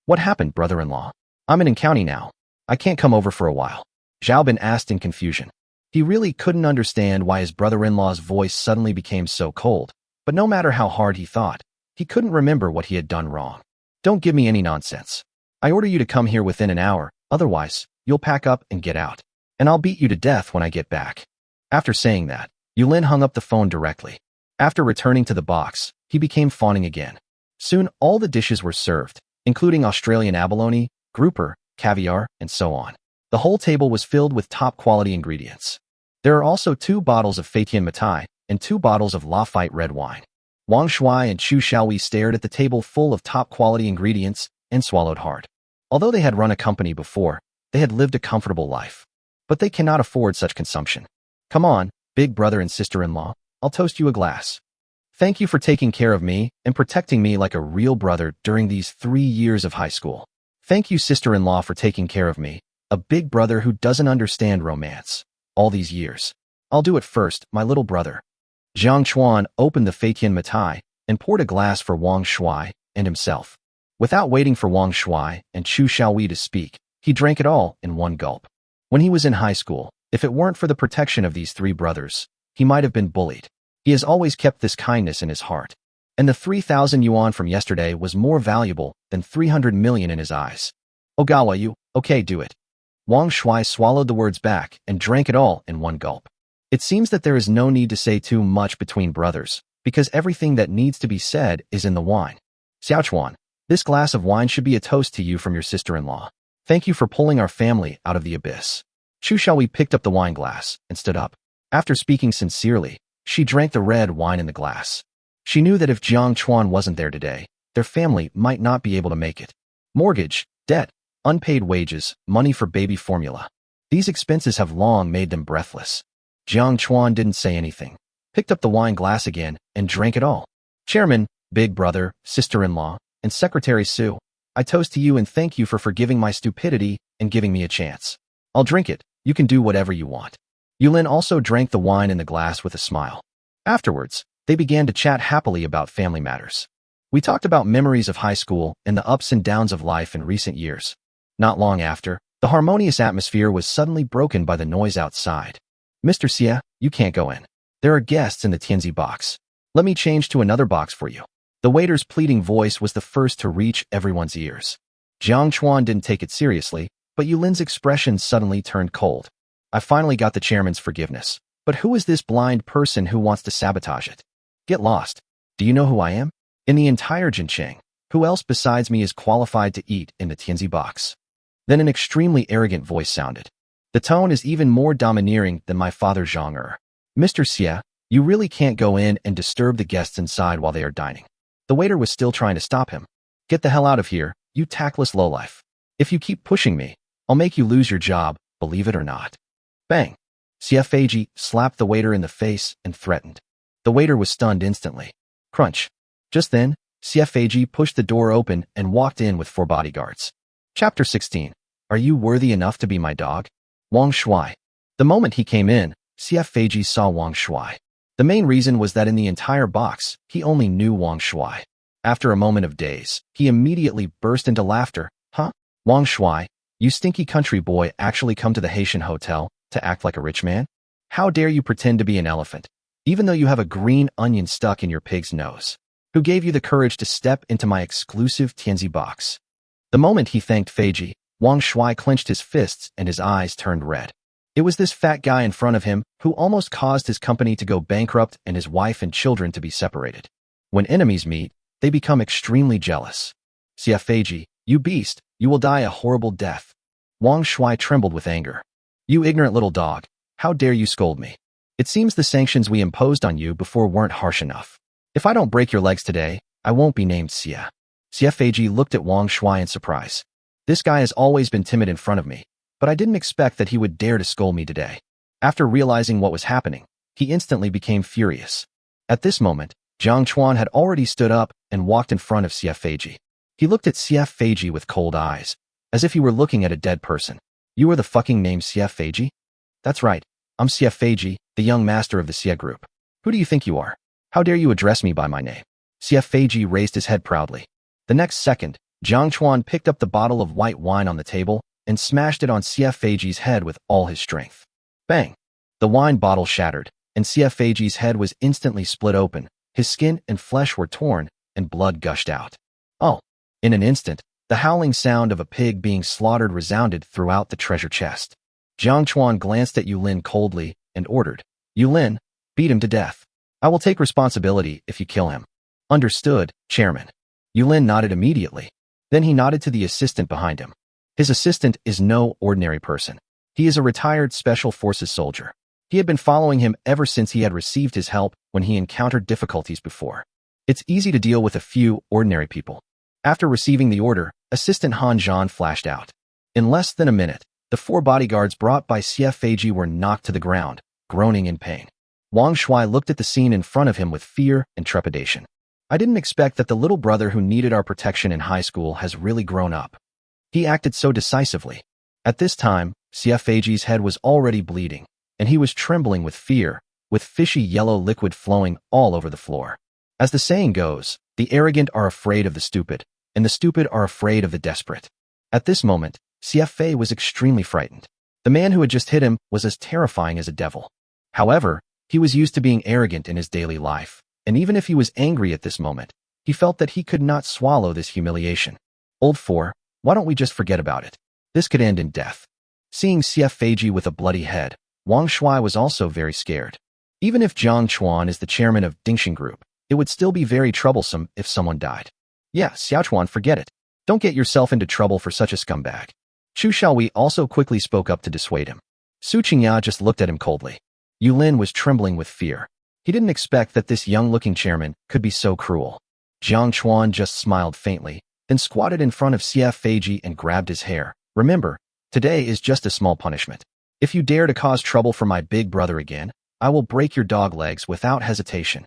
What happened, brother-in-law? I'm in county now. I can't come over for a while. Zhao Bin asked in confusion. He really couldn't understand why his brother-in-law's voice suddenly became so cold, but no matter how hard he thought, he couldn't remember what he had done wrong. Don't give me any nonsense. I order you to come here within an hour, otherwise, you'll pack up and get out. And I'll beat you to death when I get back. After saying that, Yulin hung up the phone directly. After returning to the box, he became fawning again. Soon all the dishes were served, including Australian abalone, grouper, caviar, and so on. The whole table was filled with top-quality ingredients. There are also 2 bottles of Feitian Matai and 2 bottles of Lafite red wine. Wang Shuai and Chu Xiaohui stared at the table full of top-quality ingredients and swallowed hard. Although they had run a company before, they had lived a comfortable life. But they cannot afford such consumption. Come on, big brother and sister-in-law, I'll toast you a glass. Thank you for taking care of me and protecting me like a real brother during these 3 years of high school. Thank you, sister-in-law, for taking care of me, a big brother who doesn't understand romance. All these years. I'll do it first, my little brother. Jiang Chuan opened the Feitian Matai and poured a glass for Wang Shuai and himself. Without waiting for Wang Shuai and Chu Xiaohui to speak, he drank it all in one gulp. When he was in high school, if it weren't for the protection of these 3 brothers, he might have been bullied. He has always kept this kindness in his heart. And the 3,000 yuan from yesterday was more valuable than 300 million in his eyes. Ogawa, you, okay, do it. Wang Shuai swallowed the words back and drank it all in one gulp. It seems that there is no need to say too much between brothers, because everything that needs to be said is in the wine. Xiaochuan, this glass of wine should be a toast to you from your sister-in-law. Thank you for pulling our family out of the abyss. Chu Xiaohui picked up the wine glass and stood up. After speaking sincerely, she drank the red wine in the glass. She knew that if Jiang Chuan wasn't there today, their family might not be able to make it. Mortgage, debt, unpaid wages, money for baby formula. These expenses have long made them breathless. Jiang Chuan didn't say anything, picked up the wine glass again, and drank it all. Chairman, big brother, sister-in-law, and Secretary Su, I toast to you and thank you for forgiving my stupidity and giving me a chance. I'll drink it. You can do whatever you want. Yulin also drank the wine in the glass with a smile. Afterwards, they began to chat happily about family matters. We talked about memories of high school and the ups and downs of life in recent years. Not long after, the harmonious atmosphere was suddenly broken by the noise outside. Mr. Xie, you can't go in. There are guests in the Tianzi box. Let me change to another box for you. The waiter's pleading voice was the first to reach everyone's ears. Jiang Chuan didn't take it seriously, but Yulin's expression suddenly turned cold. I finally got the chairman's forgiveness. But who is this blind person who wants to sabotage it? Get lost. Do you know who I am? In the entire Jincheng, who else besides me is qualified to eat in the Tianzi box? Then an extremely arrogant voice sounded. The tone is even more domineering than my father Zhang Er. Mr. Xie, you really can't go in and disturb the guests inside while they are dining. The waiter was still trying to stop him. Get the hell out of here, you tactless lowlife. If you keep pushing me, I'll make you lose your job, believe it or not. Bang! Xie Feiji slapped the waiter in the face and threatened. The waiter was stunned instantly. Crunch. Just then, Xie Feiji pushed the door open and walked in with 4 bodyguards. Chapter 16. Are you worthy enough to be my dog? Wang Shuai. The moment he came in, Xie Feiji saw Wang Shuai. The main reason was that in the entire box, he only knew Wang Shuai. After a moment of daze, he immediately burst into laughter. Huh? Wang Shuai, you stinky country boy actually come to the Haitian hotel to act like a rich man? How dare you pretend to be an elephant, even though you have a green onion stuck in your pig's nose? Who gave you the courage to step into my exclusive Tianzi box? The moment he thanked Feiji, Wang Shuai clenched his fists and his eyes turned red. It was this fat guy in front of him who almost caused his company to go bankrupt and his wife and children to be separated. When enemies meet, they become extremely jealous. Xie Feiji, you beast, you will die a horrible death. Wang Shuai trembled with anger. You ignorant little dog, how dare you scold me? It seems the sanctions we imposed on you before weren't harsh enough. If I don't break your legs today, I won't be named Xie. Xie Feiji looked at Wang Shuai in surprise. This guy has always been timid in front of me, but I didn't expect that he would dare to scold me today. After realizing what was happening, he instantly became furious. At this moment, Jiang Chuan had already stood up and walked in front of Xie Feiji. He looked at Xie Feiji with cold eyes, as if he were looking at a dead person. You are the fucking name Xie Feiji? That's right, I'm Xie Feiji, the young master of the Xie group. Who do you think you are? How dare you address me by my name? Xie Feiji raised his head proudly. The next second, Jiang Chuan picked up the bottle of white wine on the table and smashed it on Xie Feiji's head with all his strength. Bang! The wine bottle shattered, and Xie Feiji's head was instantly split open. His skin and flesh were torn, and blood gushed out. Oh! In an instant, the howling sound of a pig being slaughtered resounded throughout the treasure chest. Jiang Chuan glanced at Yulin coldly and ordered, Yulin, beat him to death. I will take responsibility if you kill him. Understood, Chairman. Yulin nodded immediately. Then he nodded to the assistant behind him. His assistant is no ordinary person. He is a retired Special Forces soldier. He had been following him ever since he had received his help when he encountered difficulties before. It's easy to deal with a few ordinary people. After receiving the order, Assistant Han Zhan flashed out. In less than a minute, the 4 bodyguards brought by Xie Feiji were knocked to the ground, groaning in pain. Wang Shuai looked at the scene in front of him with fear and trepidation. I didn't expect that the little brother who needed our protection in high school has really grown up. He acted so decisively. At this time, Xie Feiji's head was already bleeding, and he was trembling with fear, with fishy yellow liquid flowing all over the floor. As the saying goes, the arrogant are afraid of the stupid, and the stupid are afraid of the desperate. At this moment, Xie Fei was extremely frightened. The man who had just hit him was as terrifying as a devil. However, he was used to being arrogant in his daily life, and even if he was angry at this moment, he felt that he could not swallow this humiliation. Old 4, why don't we just forget about it? This could end in death. Seeing Xie Feiji with a bloody head, Wang Shuai was also very scared. Even if Jiang Chuan is the chairman of Dingxing Group, it would still be very troublesome if someone died. Yeah, Xiao Chuan, forget it. Don't get yourself into trouble for such a scumbag. Chu Xiaowei also quickly spoke up to dissuade him. Su Qingya just looked at him coldly. Yulin was trembling with fear. He didn't expect that this young-looking chairman could be so cruel. Jiang Chuan just smiled faintly, then squatted in front of Xie Feiji and grabbed his hair. Remember, today is just a small punishment. If you dare to cause trouble for my big brother again, I will break your dog legs without hesitation.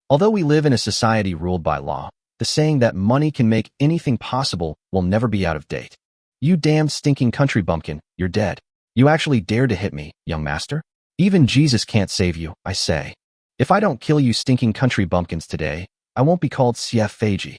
Although we live in a society ruled by law, the saying that money can make anything possible will never be out of date. You damned stinking country bumpkin, you're dead. You actually dared to hit me, young master? Even Jesus can't save you, I say. If I don't kill you stinking country bumpkins today, I won't be called Xie Feiji.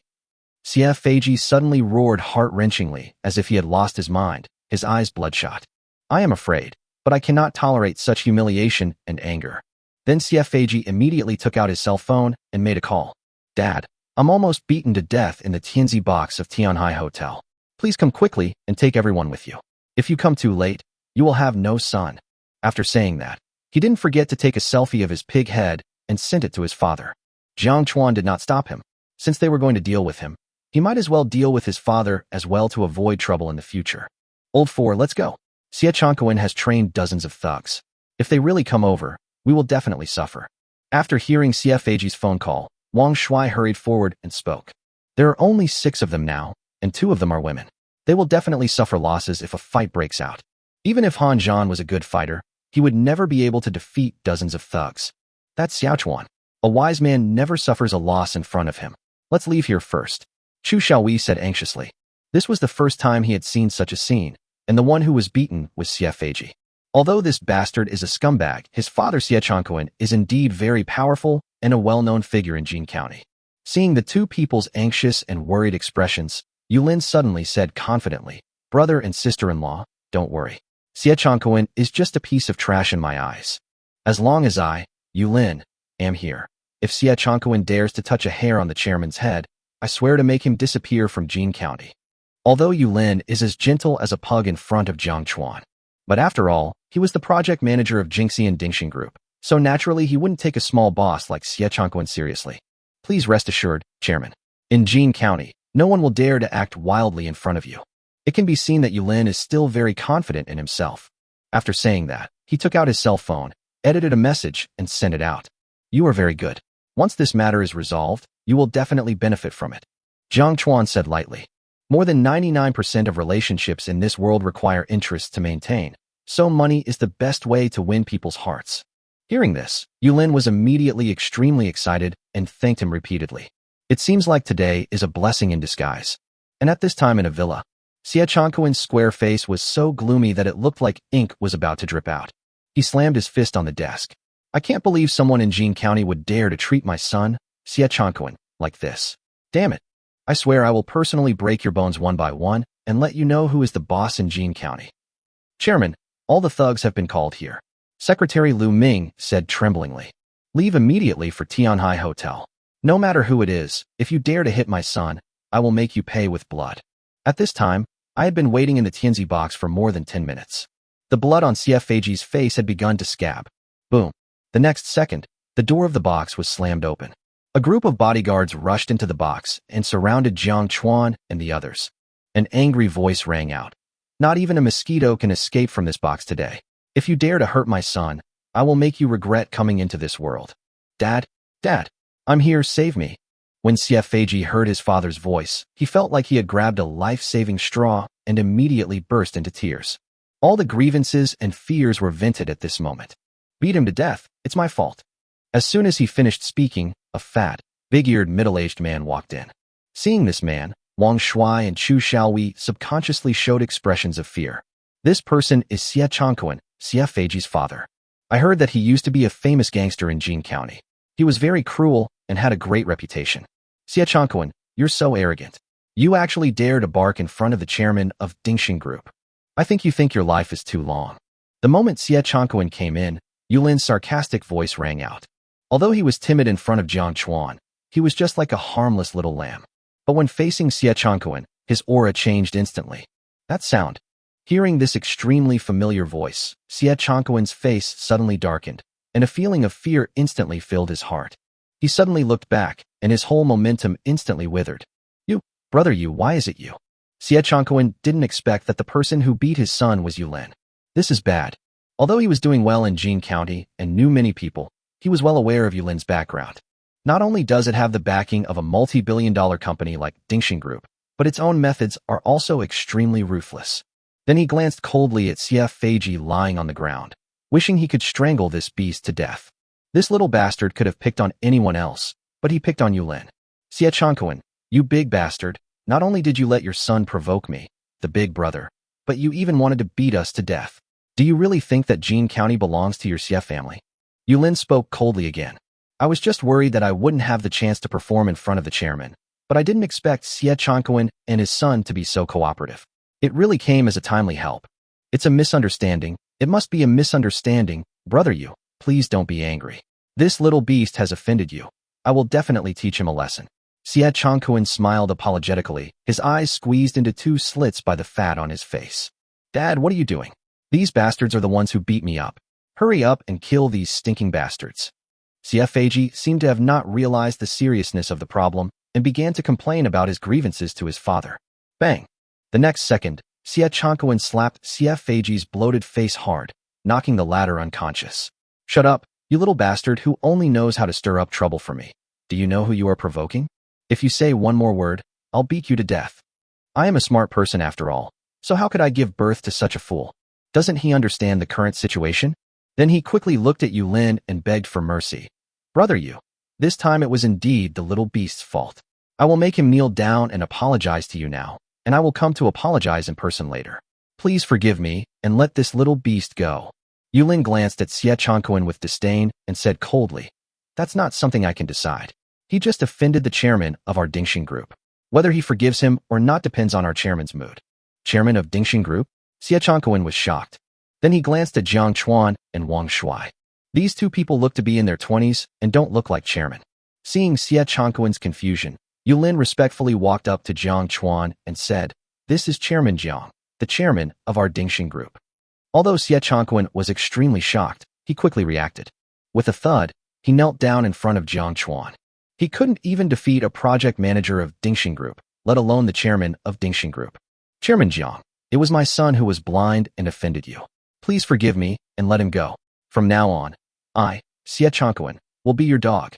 Xie Feiji suddenly roared heart-wrenchingly as if he had lost his mind, his eyes bloodshot. I am afraid, but I cannot tolerate such humiliation and anger. Then Xie Feiji immediately took out his cell phone and made a call. Dad, I'm almost beaten to death in the Tianzi box of Tianhai Hotel. Please come quickly and take everyone with you. If you come too late, you will have no son. After saying that, he didn't forget to take a selfie of his pig head and sent it to his father. Jiang Chuan did not stop him. Since they were going to deal with him, he might as well deal with his father as well to avoid trouble in the future. Old 4, let's go. Xie Chongquan has trained dozens of thugs. If they really come over, we will definitely suffer. After hearing CFAG's phone call, Wang Shui hurried forward and spoke. There are only 6 of them now, and 2 of them are women. They will definitely suffer losses if a fight breaks out. Even if Han Zhan was a good fighter, he would never be able to defeat dozens of thugs. That's Xiaochuan. A wise man never suffers a loss in front of him. Let's leave here first. Chu Xiaowei said anxiously. This was the first time he had seen such a scene, and the one who was beaten was CFAG. Although this bastard is a scumbag, his father Xie Chongquan is indeed very powerful and a well-known figure in Jin County. Seeing the 2 people's anxious and worried expressions, Yulin suddenly said confidently, brother and sister-in-law, don't worry. Xie Chongquan is just a piece of trash in my eyes. As long as I, Yulin, am here, if Xie Chongquan dares to touch a hair on the chairman's head, I swear to make him disappear from Jin County. Although Yulin is as gentle as a pug in front of Jiang Chuan. But after all, he was the project manager of Jingxi and Dingxin Group, so naturally he wouldn't take a small boss like Xie Chongquan seriously. Please rest assured, Chairman. In Jin County, no one will dare to act wildly in front of you. It can be seen that Yulin is still very confident in himself. After saying that, he took out his cell phone, edited a message, and sent it out. You are very good. Once this matter is resolved, you will definitely benefit from it. Jiang Chuan said lightly. More than 99% of relationships in this world require interests to maintain, so money is the best way to win people's hearts. Hearing this, Yulin was immediately extremely excited and thanked him repeatedly. It seems like today is a blessing in disguise. And at this time in a villa, Xie Chongquan's square face was so gloomy that it looked like ink was about to drip out. He slammed his fist on the desk. I can't believe someone in Jin County would dare to treat my son, Xie Chongquan, like this. Damn it. I swear I will personally break your bones one by one and let you know who is the boss in Jin County. Chairman, all the thugs have been called here. Secretary Lu Ming said tremblingly. Leave immediately for Tianhai Hotel. No matter who it is, if you dare to hit my son, I will make you pay with blood. At this time, I had been waiting in the Tianzi box for more than 10 minutes. The blood on CFAG's face had begun to scab. Boom. The next second, the door of the box was slammed open. A group of bodyguards rushed into the box and surrounded Jiang Chuan and the others. An angry voice rang out. Not even a mosquito can escape from this box today. If you dare to hurt my son, I will make you regret coming into this world. Dad, I'm here, save me. When CFAG heard his father's voice, he felt like he had grabbed a life-saving straw and immediately burst into tears. All the grievances and fears were vented at this moment. Beat him to death, it's my fault. As soon as he finished speaking, a fat, big-eared middle-aged man walked in. Seeing this man, Wang Shui and Chu Xiaowei subconsciously showed expressions of fear. This person is Xie Chongquan, CFAG's father. I heard that he used to be a famous gangster in Jin County. He was very cruel and had a great reputation. Xie Chongquan, you're so arrogant. You actually dare to bark in front of the chairman of Dingxin Group. I think you think your life is too long. The moment Xie Chongquan came in, Yulin's sarcastic voice rang out. Although he was timid in front of Jiang Chuan, he was just like a harmless little lamb. But when facing Xie Chongquan, his aura changed instantly. That sound. Hearing this extremely familiar voice, Xie Chongquan's face suddenly darkened, and a feeling of fear instantly filled his heart. He suddenly looked back, and his whole momentum instantly withered. Brother Yu, why is it you? Xie Chongquan didn't expect that the person who beat his son was Yulin. This is bad. Although he was doing well in Jin County and knew many people, he was well aware of Yulin's background. Not only does it have the backing of a multi-billion-dollar company like Dingxin Group, but its own methods are also extremely ruthless. Then he glanced coldly at CFAG lying on the ground, wishing he could strangle this beast to death. This little bastard could have picked on anyone else, but he picked on Yulin. Xie Chongquan, you big bastard, not only did you let your son provoke me, the big brother, but you even wanted to beat us to death. Do you really think that Jin County belongs to your Xie family? Yulin spoke coldly again. I was just worried that I wouldn't have the chance to perform in front of the chairman, but I didn't expect Xie Chongquan and his son to be so cooperative. It really came as a timely help. It's a misunderstanding. It must be a misunderstanding, brother Yu. Please don't be angry. This little beast has offended you. I will definitely teach him a lesson. Xie Chongquan smiled apologetically, his eyes squeezed into 2 slits by the fat on his face. Dad, what are you doing? These bastards are the ones who beat me up. Hurry up and kill these stinking bastards. CFAG seemed to have not realized the seriousness of the problem and began to complain about his grievances to his father. Bang! The next second, Xie Changquan slapped Xie Feiji's bloated face hard, knocking the latter unconscious. Shut up, you little bastard who only knows how to stir up trouble for me. Do you know who you are provoking? If you say one more word, I'll beat you to death. I am a smart person after all, so how could I give birth to such a fool? Doesn't he understand the current situation? Then he quickly looked at Yulin and begged for mercy. Brother Yu. This time it was indeed the little beast's fault. I will make him kneel down and apologize to you now, and I will come to apologize in person later. Please forgive me, and let this little beast go. Yulin glanced at Xie Changquan with disdain and said coldly, That's not something I can decide. He just offended the chairman of our Dingxing group. Whether he forgives him or not depends on our chairman's mood. Chairman of Dingxing group? Xie Changquan was shocked. Then he glanced at Jiang Chuan and Wang Shuai. These two people look to be in their 20s and don't look like chairman. Seeing Xie Changquan's confusion, Yulin respectfully walked up to Jiang Chuan and said, This is Chairman Jiang, the chairman of our Dingxing group. Although Xie Changquan was extremely shocked, he quickly reacted. With a thud, he knelt down in front of Jiang Chuan. He couldn't even defeat a project manager of Dingxing group, let alone the chairman of Dingxing group. Chairman Jiang, it was my son who was blind and offended you. Please forgive me and let him go. From now on, I, Xie Changquan, will be your dog.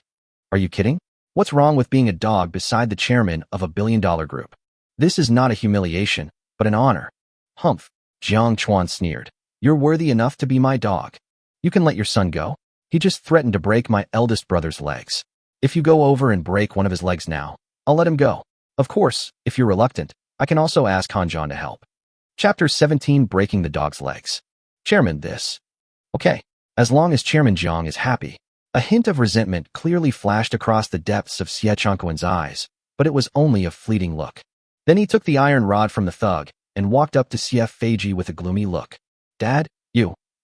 Are you kidding? What's wrong with being a dog beside the chairman of a billion-dollar group? This is not a humiliation, but an honor. Humph, Jiang Chuan sneered. You're worthy enough to be my dog. You can let your son go. He just threatened to break my eldest brother's legs. If you go over and break one of his legs now, I'll let him go. Of course, if you're reluctant, I can also ask Han Zhan to help. Chapter 17, Breaking the Dog's Legs. Chairman, this. Okay, as long as Chairman Jiang is happy. A hint of resentment clearly flashed across the depths of Xie Changquan's eyes, but it was only a fleeting look. Then he took the iron rod from the thug and walked up to Xie Feiji with a gloomy look. Dad,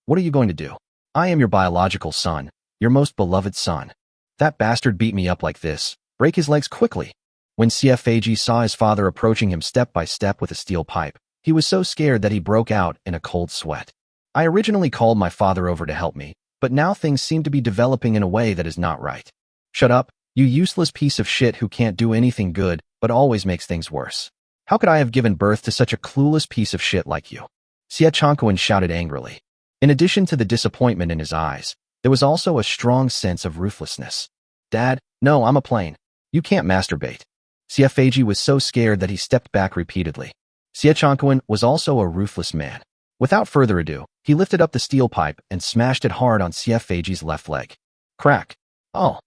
what are you going to do? I am your biological son, your most beloved son. That bastard beat me up like this. Break his legs quickly. When Xie Feiji saw his father approaching him step by step with a steel pipe, he was so scared that he broke out in a cold sweat. I originally called my father over to help me, but now things seem to be developing in a way that is not right. Shut up, you useless piece of shit who can't do anything good, but always makes things worse. How could I have given birth to such a clueless piece of shit like you? Xie Changquan shouted angrily. In addition to the disappointment in his eyes, there was also a strong sense of ruthlessness. Dad, no, I'm a plane. You can't masturbate. Xie Feiji was so scared that he stepped back repeatedly. Xie Changquan was also a ruthless man. Without further ado, he lifted up the steel pipe and smashed it hard on Xie Feiji's left leg. Crack. Oh.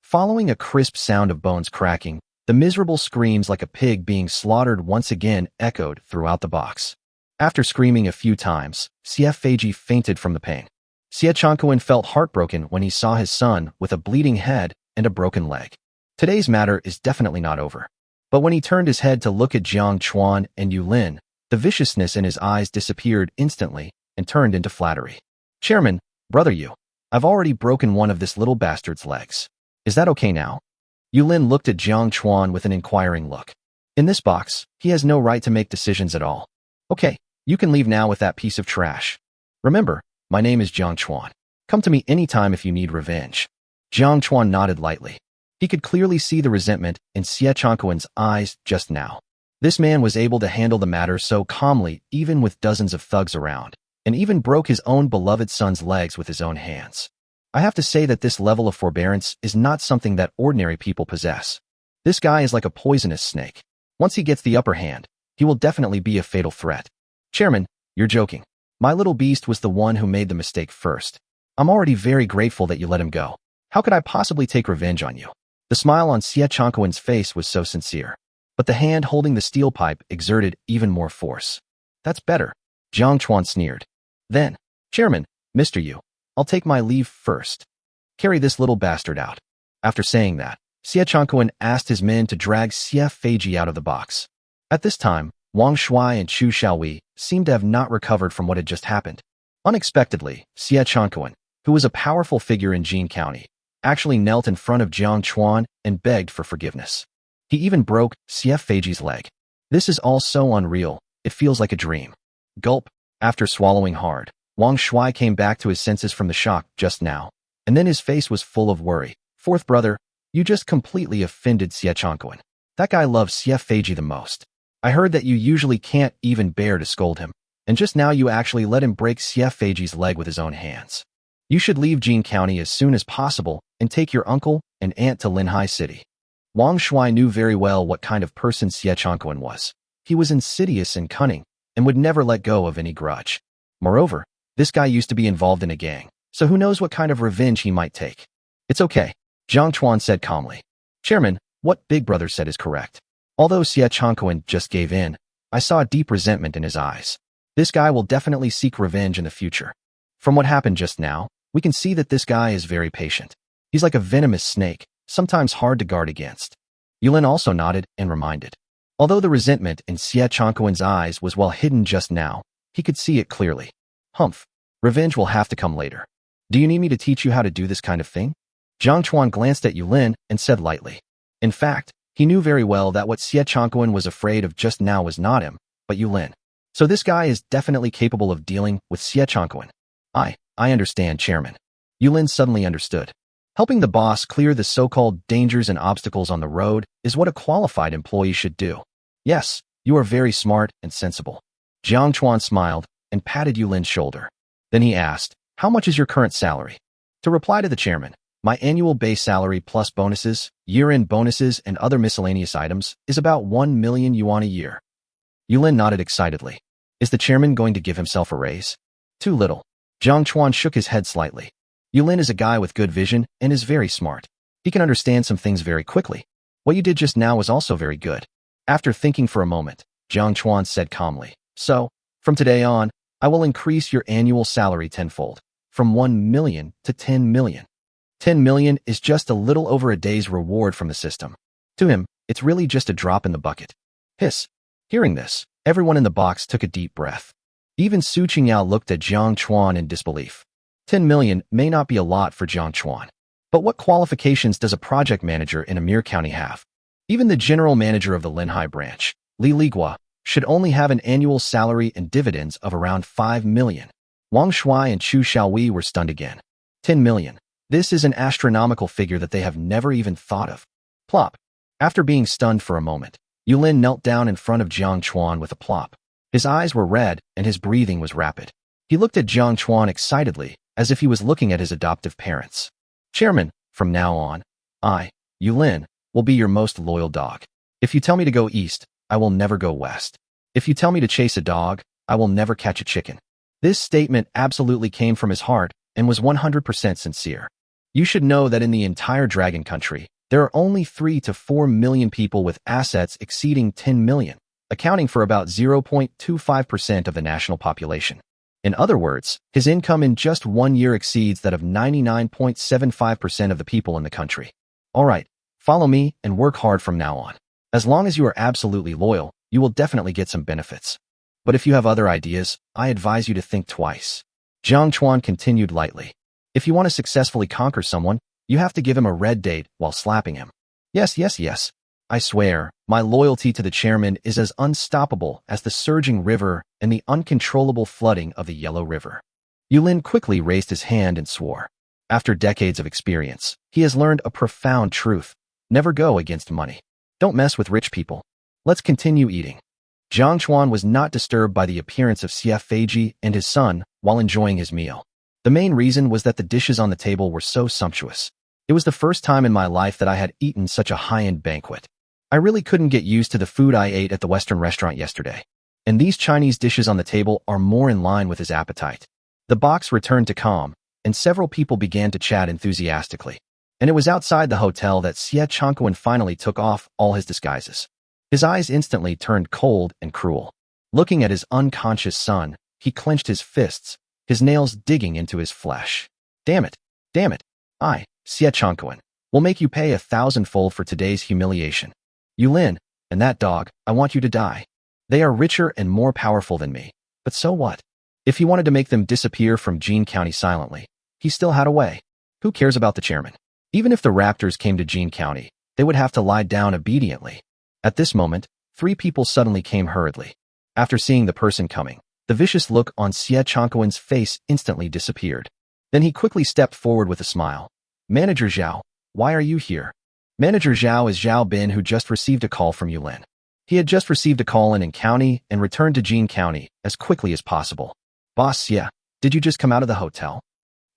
Following a crisp sound of bones cracking, the miserable screams like a pig being slaughtered once again echoed throughout the box. After screaming a few times, Xie Feiji fainted from the pain. Xie Changquan felt heartbroken when he saw his son with a bleeding head and a broken leg. Today's matter is definitely not over. But when he turned his head to look at Jiang Chuan and Yulin, the viciousness in his eyes disappeared instantly and turned into flattery. Chairman, brother Yu, I've already broken one of this little bastard's legs. Is that okay now? Yulin looked at Jiang Chuan with an inquiring look. In this box, he has no right to make decisions at all. Okay, you can leave now with that piece of trash. Remember, my name is Jiang Chuan. Come to me anytime if you need revenge. Jiang Chuan nodded lightly. He could clearly see the resentment in Xie Changquan's eyes just now. This man was able to handle the matter so calmly even with dozens of thugs around, and even broke his own beloved son's legs with his own hands. I have to say that this level of forbearance is not something that ordinary people possess. This guy is like a poisonous snake. Once he gets the upper hand, he will definitely be a fatal threat. Chairman, you're joking. My little beast was the one who made the mistake first. I'm already very grateful that you let him go. How could I possibly take revenge on you? The smile on Xie Changquan's face was so sincere, but the hand holding the steel pipe exerted even more force. That's better, Jiang Chuan sneered. Then, Chairman, Mr. Yu, I'll take my leave first. Carry this little bastard out. After saying that, Xie Changquan asked his men to drag Xie Feiji out of the box. At this time, Wang Shuai and Chu Xiaowei seemed to have not recovered from what had just happened. Unexpectedly, Xie Changquan, who was a powerful figure in Jin County, actually knelt in front of Jiang Chuan and begged for forgiveness. He even broke Xie Feiji's leg. This is all so unreal, it feels like a dream. Gulp. After swallowing hard, Wang Shuai came back to his senses from the shock just now, and then his face was full of worry. Fourth brother, you just completely offended Xie Changquan. That guy loves Xie Feiji the most. I heard that you usually can't even bear to scold him, and just now you actually let him break Xie Feiji's leg with his own hands. You should leave Jin County as soon as possible and take your uncle and aunt to Linhai City. Wang Shui knew very well what kind of person Xie Changquan was. He was insidious and cunning, and would never let go of any grudge. Moreover, this guy used to be involved in a gang, so who knows what kind of revenge he might take. It's okay, Jiang Chuan said calmly. Chairman, what Big Brother said is correct. Although Xie Changquan just gave in, I saw deep resentment in his eyes. This guy will definitely seek revenge in the future. From what happened just now, we can see that this guy is very patient. He's like a venomous snake, sometimes hard to guard against. Yulin also nodded and reminded. Although the resentment in Xie Changquan's eyes was well hidden just now, he could see it clearly. Humph. Revenge will have to come later. Do you need me to teach you how to do this kind of thing? Jiang Chuan glanced at Yulin and said lightly. In fact, he knew very well that what Xie Changquan was afraid of just now was not him, but Yulin. So this guy is definitely capable of dealing with Xie Changquan. I understand, Chairman. Yulin suddenly understood. Helping the boss clear the so-called dangers and obstacles on the road is what a qualified employee should do. Yes, you are very smart and sensible. Jiang Chuan smiled and patted Yulin's shoulder. Then he asked, how much is your current salary? To reply to the chairman, my annual base salary plus bonuses, year-end bonuses, and other miscellaneous items is about 1 million yuan a year. Yulin nodded excitedly. Is the chairman going to give himself a raise? Too little. Jiang Chuan shook his head slightly. Yulin is a guy with good vision and is very smart. He can understand some things very quickly. What you did just now was also very good. After thinking for a moment, Jiang Chuan said calmly, so, from today on, I will increase your annual salary tenfold, from 1 million to 10 million. 10 million is just a little over a day's reward from the system. To him, it's really just a drop in the bucket. Hiss. Hearing this, everyone in the box took a deep breath. Even Su Qingyao looked at Jiang Chuan in disbelief. 10 million may not be a lot for Jiang Chuan. But what qualifications does a project manager in Amir County have? Even the general manager of the Linhai branch, Li Ligua, should only have an annual salary and dividends of around 5 million. Wang Shui and Chu Xiaowei were stunned again. 10 million. This is an astronomical figure that they have never even thought of. Plop. After being stunned for a moment, Yulin knelt down in front of Jiang Chuan with a plop. His eyes were red and his breathing was rapid. He looked at Jiang Chuan excitedly, as if he was looking at his adoptive parents. Chairman, from now on, I, Yulin, will be your most loyal dog. If you tell me to go east, I will never go west. If you tell me to chase a dog, I will never catch a chicken. This statement absolutely came from his heart and was 100% sincere. You should know that in the entire Dragon Country, there are only 3 to 4 million people with assets exceeding 10 million, accounting for about 0.25% of the national population. In other words, his income in just 1 year exceeds that of 99.75% of the people in the country. All right, follow me and work hard from now on. As long as you are absolutely loyal, you will definitely get some benefits. But if you have other ideas, I advise you to think twice. Jiang Chuan continued lightly. If you want to successfully conquer someone, you have to give him a red date while slapping him. Yes. I swear, my loyalty to the chairman is as unstoppable as the surging river and the uncontrollable flooding of the Yellow River. Yulin quickly raised his hand and swore. After decades of experience, he has learned a profound truth. Never go against money. Don't mess with rich people. Let's continue eating. Jiang Chuan was not disturbed by the appearance of Xie Feiji and his son while enjoying his meal. The main reason was that the dishes on the table were so sumptuous. It was the first time in my life that I had eaten such a high-end banquet. I really couldn't get used to the food I ate at the Western restaurant yesterday. And these Chinese dishes on the table are more in line with his appetite. The box returned to calm, and several people began to chat enthusiastically. And it was outside the hotel that Xie Changquan finally took off all his disguises. His eyes instantly turned cold and cruel. Looking at his unconscious son, he clenched his fists, his nails digging into his flesh. Damn it. I, Xie Changquan, will make you pay 1,000-fold for today's humiliation. Yulin, and that dog, I want you to die. They are richer and more powerful than me. But so what? If he wanted to make them disappear from Jin County silently, he still had a way. Who cares about the chairman? Even if the raptors came to Jin County, they would have to lie down obediently. At this moment, 3 people suddenly came hurriedly. After seeing the person coming, the vicious look on Xie Changquan's face instantly disappeared. Then he quickly stepped forward with a smile. Manager Zhao, why are you here? Manager Zhao is Zhao Bin, who just received a call from Yulin. He had just received a call in County and returned to Jin County as quickly as possible. Boss, yeah, did you just come out of the hotel?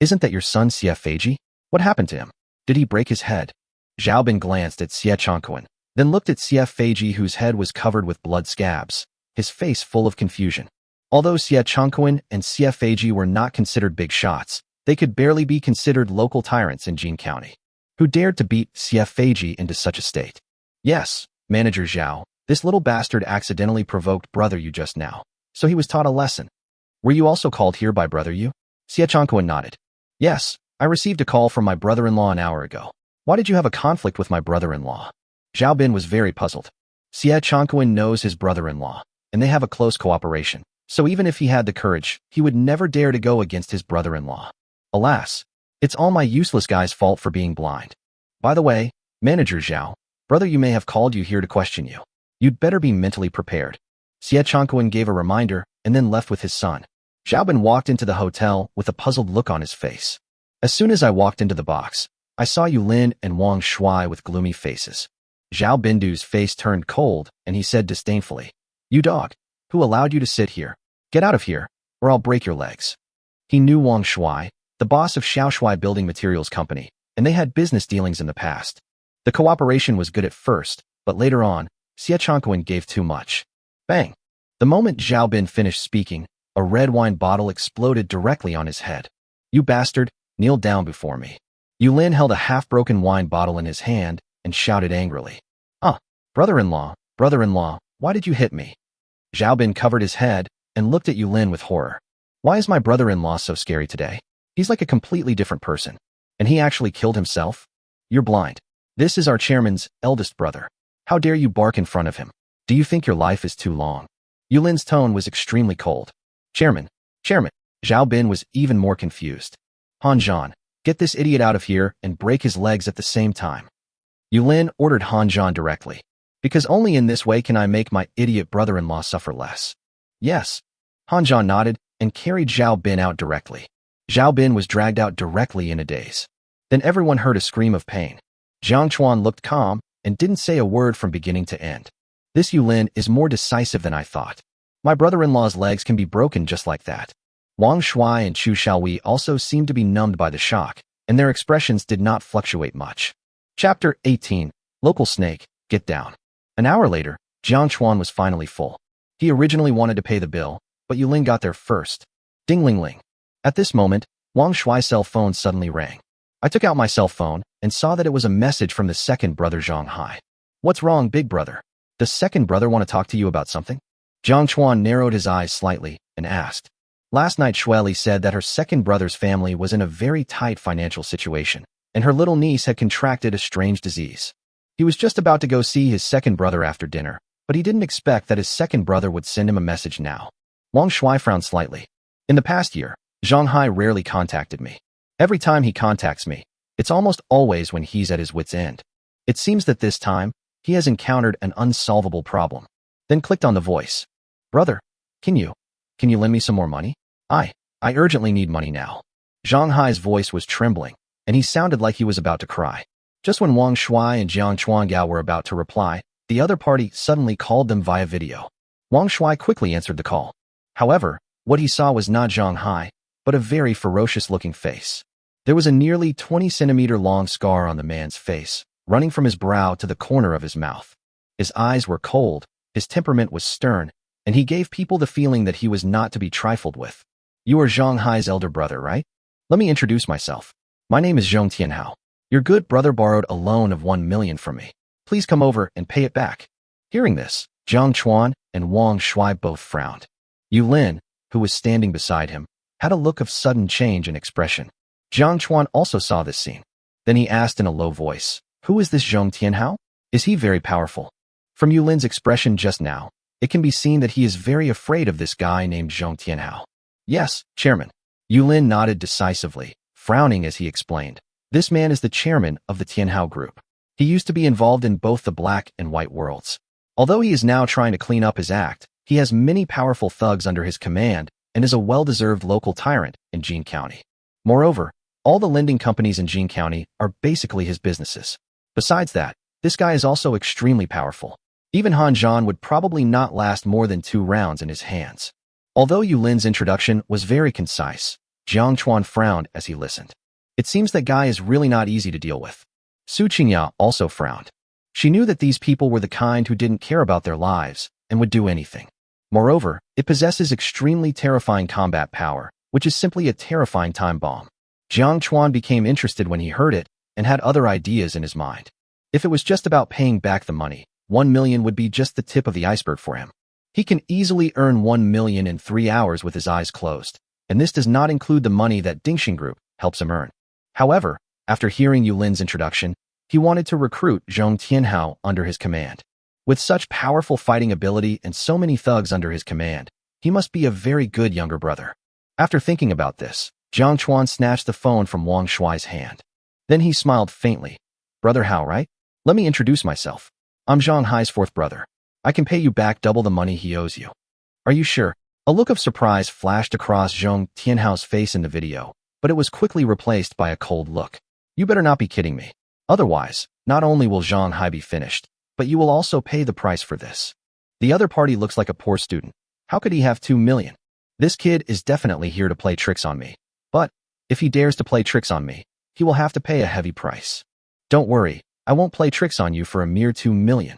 Isn't that your son Xie Feiji? What happened to him? Did he break his head? Zhao Bin glanced at Xie Chongquan, then looked at Xie Feiji, whose head was covered with blood scabs, his face full of confusion. Although Xie Chongquan and Xie Feiji were not considered big shots, they could barely be considered local tyrants in Jin County. Who dared to beat Xie Feiji into such a state? Yes, Manager Zhao, this little bastard accidentally provoked Brother Yu just now, so he was taught a lesson. Were you also called here by Brother Yu? Xie Chongquan nodded. Yes, I received a call from my brother-in-law an hour ago. Why did you have a conflict with my brother-in-law? Zhao Bin was very puzzled. Xie Chongquan knows his brother-in-law, and they have a close cooperation, so even if he had the courage, he would never dare to go against his brother-in-law. Alas, it's all my useless guy's fault for being blind. By the way, Manager Zhao, Brother Yu may have called you here to question you. You'd better be mentally prepared. Xie Chongquan gave a reminder and then left with his son. Zhao Bin walked into the hotel with a puzzled look on his face. As soon as I walked into the box, I saw Yulin and Wang Shuai with gloomy faces. Zhao Bindu's face turned cold, and he said disdainfully, "You dog, who allowed you to sit here? Get out of here, or I'll break your legs." He knew Wang Shuai, the boss of Xiaoshuai Building Materials Company, and they had business dealings in the past. The cooperation was good at first, but later on, Xie Chongquan gave too much. Bang! The moment Zhao Bin finished speaking, a red wine bottle exploded directly on his head. "You bastard, kneel down before me." Yulin held a half-broken wine bottle in his hand and shouted angrily, brother-in-law, why did you hit me?" Zhao Bin covered his head and looked at Yulin with horror. "Why is my brother-in-law so scary today? He's like a completely different person. And he actually killed himself? You're blind. This is our chairman's eldest brother. How dare you bark in front of him? Do you think your life is too long?" Yulin's tone was extremely cold. Chairman. Zhao Bin was even more confused. "Han Zhan, get this idiot out of here and break his legs at the same time." Yulin ordered Han Zhan directly. "Because only in this way can I make my idiot brother-in-law suffer less." "Yes." Han Zhan nodded and carried Zhao Bin out directly. Zhao Bin was dragged out directly in a daze. Then everyone heard a scream of pain. Jiang Chuan looked calm and didn't say a word from beginning to end. "This Yulin is more decisive than I thought. My brother-in-law's legs can be broken just like that." Wang Shuai and Chu Xiaowei also seemed to be numbed by the shock, and their expressions did not fluctuate much. Chapter 18. Local Snake, Get Down. An hour later, Jiang Chuan was finally full. He originally wanted to pay the bill, but Yulin got there first. Ding-ling-ling. At this moment, Wang Shuai's cell phone suddenly rang. I took out my cell phone and saw that it was a message from the second brother Zhang Hai. "What's wrong, big brother? Does second brother want to talk to you about something?" Jiang Chuan narrowed his eyes slightly and asked. Last night Shueli said that her second brother's family was in a very tight financial situation, and her little niece had contracted a strange disease. He was just about to go see his second brother after dinner, but he didn't expect that his second brother would send him a message now. Wang Shuai frowned slightly. "In the past year, Zhang Hai rarely contacted me. Every time he contacts me, it's almost always when he's at his wit's end. It seems that this time, he has encountered an unsolvable problem." Then clicked on the voice. "Brother, can you lend me some more money? I urgently need money now." Zhang Hai's voice was trembling, and he sounded like he was about to cry. Just when Wang Shuai and Jiang Chuangao were about to reply, the other party suddenly called them via video. Wang Shuai quickly answered the call. However, what he saw was not Zhang Hai, but a very ferocious-looking face. There was a nearly 20-centimeter-long scar on the man's face, running from his brow to the corner of his mouth. His eyes were cold, his temperament was stern, and he gave people the feeling that he was not to be trifled with. "You are Zhang Hai's elder brother, right? Let me introduce myself. My name is Zhong Tianhao. Your good brother borrowed a loan of 1 million from me. Please come over and pay it back." Hearing this, Jiang Chuan and Wang Shuai both frowned. Yulin, who was standing beside him, had a look of sudden change in expression. Jiang Chuan also saw this scene. Then he asked in a low voice, "Who is this Zhong Tianhao? Is he very powerful?" From Yulin's expression just now, it can be seen that he is very afraid of this guy named Zhong Tianhao. "Yes, Chairman." Yulin nodded decisively, frowning as he explained. "This man is the chairman of the Tianhao Group. He used to be involved in both the black and white worlds. Although he is now trying to clean up his act, he has many powerful thugs under his command and is a well-deserved local tyrant in Jin County. Moreover, all the lending companies in Jin County are basically his businesses. Besides that, this guy is also extremely powerful. Even Han Zhan would probably not last more than 2 rounds in his hands. Although Yulin's introduction was very concise, Jiang Chuan frowned as he listened. It seems that guy is really not easy to deal with. Su Qingya also frowned. She knew that these people were the kind who didn't care about their lives and would do anything. Moreover, it possesses extremely terrifying combat power, which is simply a terrifying time bomb. Jiang Chuan became interested when he heard it and had other ideas in his mind. If it was just about paying back the money, 1 million would be just the tip of the iceberg for him. He can easily earn 1 million in 3 hours with his eyes closed, and this does not include the money that Dingxing Group helps him earn. However, after hearing Yulin's introduction, he wanted to recruit Zhong Tianhao under his command. With such powerful fighting ability and so many thugs under his command, he must be a very good younger brother. After thinking about this, Jiang Chuan snatched the phone from Wang Shuai's hand. Then he smiled faintly. Brother Hao, right? Let me introduce myself. I'm Zhang Hai's 4th brother. I can pay you back double the money he owes you. Are you sure? A look of surprise flashed across Zhong Tianhao's face in the video, but it was quickly replaced by a cold look. You better not be kidding me. Otherwise, not only will Zhang Hai be finished, but you will also pay the price for this. The other party looks like a poor student. How could he have 2 million? This kid is definitely here to play tricks on me. But, if he dares to play tricks on me, he will have to pay a heavy price. Don't worry, I won't play tricks on you for a mere 2 million.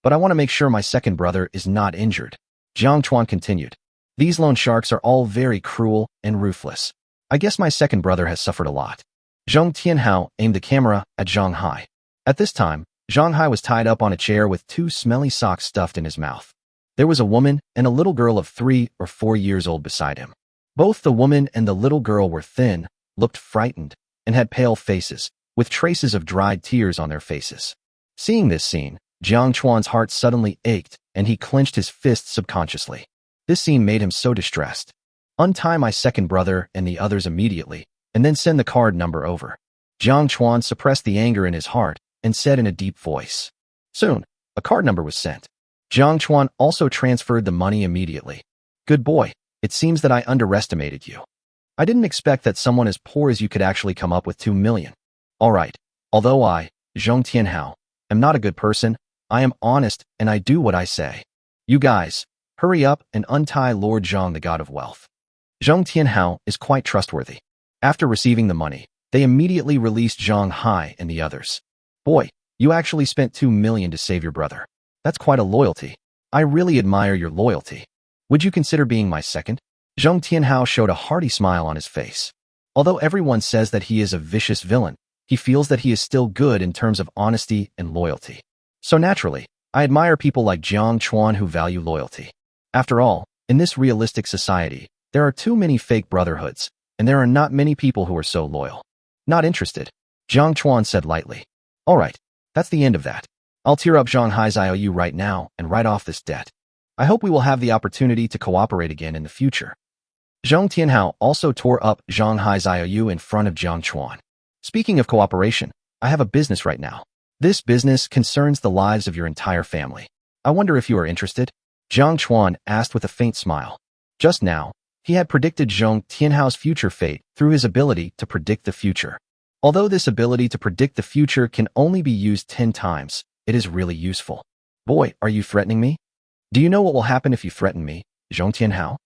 But I want to make sure my second brother is not injured. Jiang Chuan continued. These loan sharks are all very cruel and ruthless. I guess my second brother has suffered a lot. Zhong Tianhao aimed the camera at Zhang Hai. At this time, Zhang Hai was tied up on a chair with 2 smelly socks stuffed in his mouth. There was a woman and a little girl of 3 or 4 years old beside him. Both the woman and the little girl were thin, looked frightened, and had pale faces, with traces of dried tears on their faces. Seeing this scene, Jiang Chuan's heart suddenly ached, and he clenched his fists subconsciously. This scene made him so distressed. Untie my second brother and the others immediately, and then send the card number over. Jiang Chuan suppressed the anger in his heart and said in a deep voice. Soon, a card number was sent. Jiang Chuan also transferred the money immediately. Good boy, it seems that I underestimated you. I didn't expect that someone as poor as you could actually come up with 2 million. All right, although I, Zhong Tianhao, am not a good person, I am honest and I do what I say. You guys, hurry up and untie Lord Zhang, the god of wealth. Zhong Tianhao is quite trustworthy. After receiving the money, they immediately released Zhang Hai and the others. Boy, you actually spent 2 million to save your brother. That's quite a loyalty. I really admire your loyalty. Would you consider being my second? Zhong Tianhao showed a hearty smile on his face. Although everyone says that he is a vicious villain, he feels that he is still good in terms of honesty and loyalty. So naturally, I admire people like Jiang Chuan who value loyalty. After all, in this realistic society, there are too many fake brotherhoods, and there are not many people who are so loyal. Not interested, Jiang Chuan said lightly. All right, that's the end of that. I'll tear up Zhang Hai's IOU right now and write off this debt. I hope we will have the opportunity to cooperate again in the future. Zhong Tianhao also tore up Zhang Hai's IOU in front of Jiang Chuan. Speaking of cooperation, I have a business right now. This business concerns the lives of your entire family. I wonder if you are interested? Jiang Chuan asked with a faint smile. Just now, he had predicted Zhong Tianhao's future fate through his ability to predict the future. Although this ability to predict the future can only be used 10 times, it is really useful. Boy, are you threatening me? Do you know what will happen if you threaten me, Zhong Tianhao?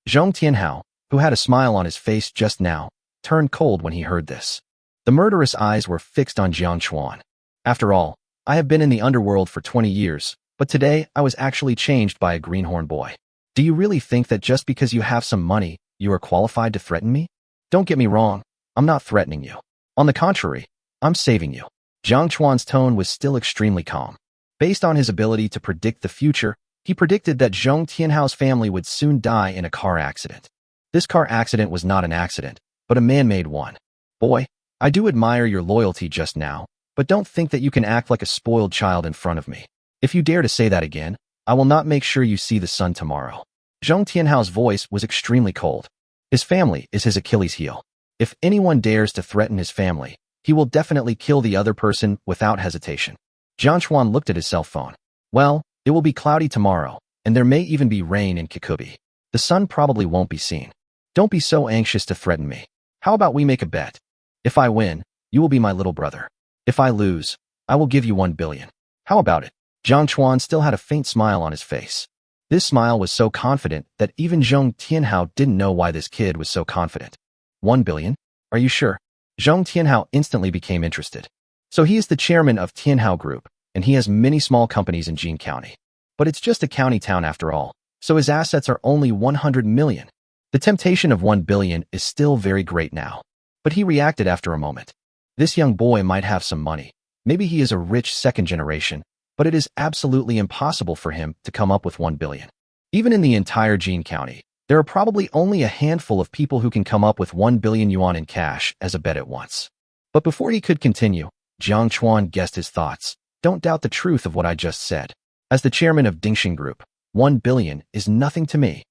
Zhong Tianhao, who had a smile on his face just now, turned cold when he heard this. The murderous eyes were fixed on Jiang Chuan. After all, I have been in the underworld for 20 years, but today I was actually changed by a greenhorn boy. Do you really think that just because you have some money, you are qualified to threaten me? Don't get me wrong, I'm not threatening you. On the contrary, I'm saving you. Jiang Chuan's tone was still extremely calm. Based on his ability to predict the future, he predicted that Zhong Tianhao's family would soon die in a car accident. This car accident was not an accident, but a man-made one. Boy, I do admire your loyalty just now, but don't think that you can act like a spoiled child in front of me. If you dare to say that again, I will not make sure you see the sun tomorrow. Zhong Tianhao's voice was extremely cold. His family is his Achilles heel. If anyone dares to threaten his family, he will definitely kill the other person without hesitation. Jiang Chuan looked at his cell phone. Well, it will be cloudy tomorrow, and there may even be rain in Kikubi. The sun probably won't be seen. Don't be so anxious to threaten me. How about we make a bet? If I win, you will be my little brother. If I lose, I will give you 1 billion. How about it? Jiang Chuan still had a faint smile on his face. This smile was so confident that even Zhong Tianhao didn't know why this kid was so confident. 1 billion? Are you sure? Zhong Tianhao instantly became interested. So he is the chairman of Tianhao Group, and he has many small companies in Jin County. But it's just a county town after all, so his assets are only 100 million. The temptation of 1 billion is still very great now. But he reacted after a moment. This young boy might have some money. Maybe he is a rich second generation, but it is absolutely impossible for him to come up with 1 billion. Even in the entire Jin County, there are probably only a handful of people who can come up with 1 billion yuan in cash as a bet at once. But before he could continue, Jiang Chuan guessed his thoughts. Don't doubt the truth of what I just said. As the chairman of Dingxing Group, 1 billion is nothing to me.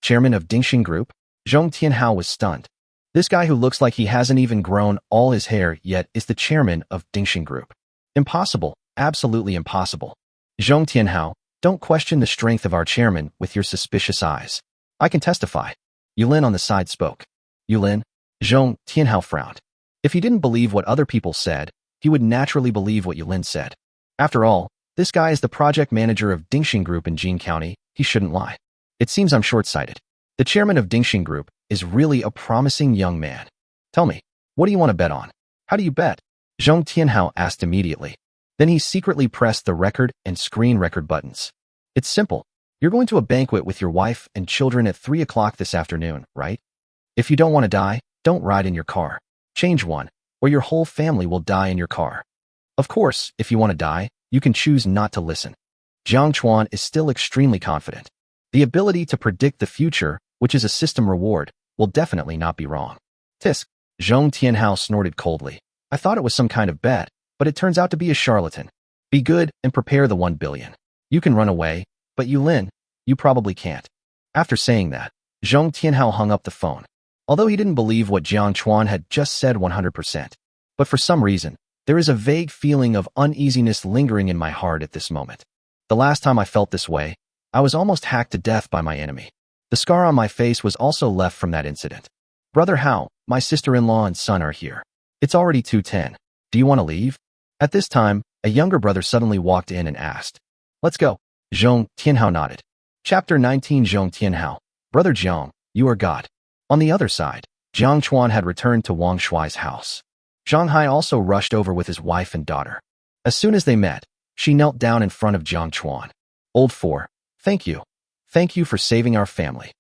Chairman of Dingxing Group? Zhong Tianhao was stunned. This guy who looks like he hasn't even grown all his hair yet is the chairman of Dingxing Group. Impossible, absolutely impossible. Zhong Tianhao, don't question the strength of our chairman with your suspicious eyes. I can testify. Yulin on the side spoke. Yulin? Zhong Tianhao frowned. If he didn't believe what other people said, he would naturally believe what Yulin said. After all, this guy is the project manager of Dingxing Group in Jin County. He shouldn't lie. It seems I'm short-sighted. The chairman of Dingxing Group is really a promising young man. Tell me, what do you want to bet on? How do you bet? Zhong Tianhao asked immediately. Then he secretly pressed the record and screen record buttons. It's simple. You're going to a banquet with your wife and children at 3 o'clock this afternoon, right? If you don't want to die, don't ride in your car. Change one, or your whole family will die in your car. Of course, if you want to die, you can choose not to listen. Jiang Chuan is still extremely confident. The ability to predict the future, which is a system reward, will definitely not be wrong. Tisk, Zhong Tianhao snorted coldly. I thought it was some kind of bet, but it turns out to be a charlatan. Be good and prepare the 1 billion. You can run away, but Yulin, you probably can't. After saying that, Zhong Tianhao hung up the phone. Although he didn't believe what Jiang Chuan had just said 100%. But for some reason, there is a vague feeling of uneasiness lingering in my heart at this moment. The last time I felt this way, I was almost hacked to death by my enemy. The scar on my face was also left from that incident. Brother Hao, my sister-in-law and son are here. It's already 2:10. Do you want to leave? At this time, a younger brother suddenly walked in and asked. Let's go. Zhong Tianhao nodded. Chapter 19 Zhong Tianhao. Brother Jiang, you are God. On the other side, Jiang Chuan had returned to Wang Shuai's house. Zhang Hai also rushed over with his wife and daughter. As soon as they met, she knelt down in front of Jiang Chuan. Old four, thank you. Thank you for saving our family.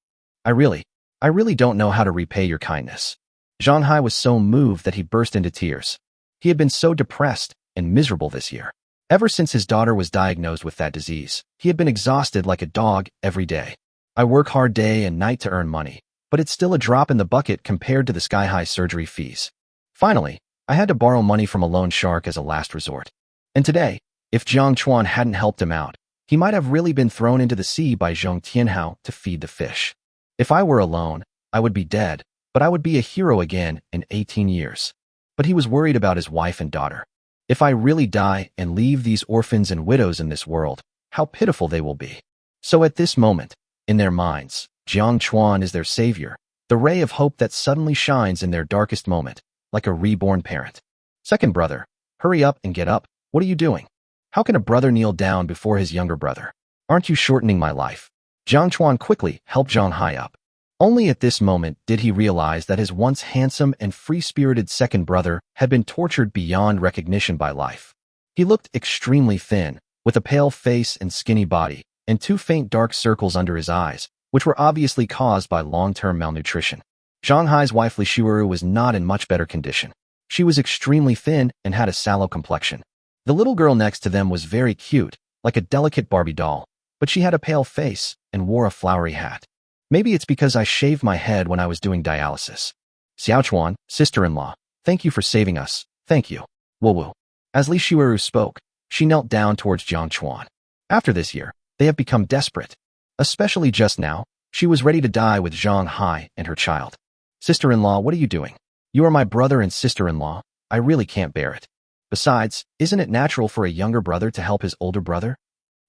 I really don't know how to repay your kindness. Zhang Hai was so moved that he burst into tears. He had been so depressed and miserable this year. Ever since his daughter was diagnosed with that disease, he had been exhausted like a dog every day. I work hard day and night to earn money, but it's still a drop in the bucket compared to the sky-high surgery fees. Finally, I had to borrow money from a loan shark as a last resort. And today, if Jiang Chuan hadn't helped him out, he might have really been thrown into the sea by Zhong Tianhao to feed the fish. If I were alone, I would be dead, but I would be a hero again in 18 years. But he was worried about his wife and daughter. If I really die and leave these orphans and widows in this world, how pitiful they will be. So at this moment, in their minds, Jiang Chuan is their savior, the ray of hope that suddenly shines in their darkest moment, like a reborn parent. Second brother, hurry up and get up. What are you doing? How can a brother kneel down before his younger brother? Aren't you shortening my life? Jiang Chuan quickly helped Zhang Hai up. Only at this moment did he realize that his once handsome and free-spirited second brother had been tortured beyond recognition by life. He looked extremely thin, with a pale face and skinny body, and 2 faint dark circles under his eyes, which were obviously caused by long-term malnutrition. Zhang Hai's wife Li Shuuru was not in much better condition. She was extremely thin and had a sallow complexion. The little girl next to them was very cute, like a delicate Barbie doll, but she had a pale face and wore a flowery hat. Maybe it's because I shaved my head when I was doing dialysis. Xiaochuan, sister-in-law, thank you for saving us. Thank you. Woo-woo. As Li Shuuru spoke, she knelt down towards Jiang Chuan. After this year, they have become desperate. Especially just now, she was ready to die with Zhang Hai and her child. Sister-in-law, what are you doing? You are my brother and sister-in-law. I really can't bear it. Besides, isn't it natural for a younger brother to help his older brother?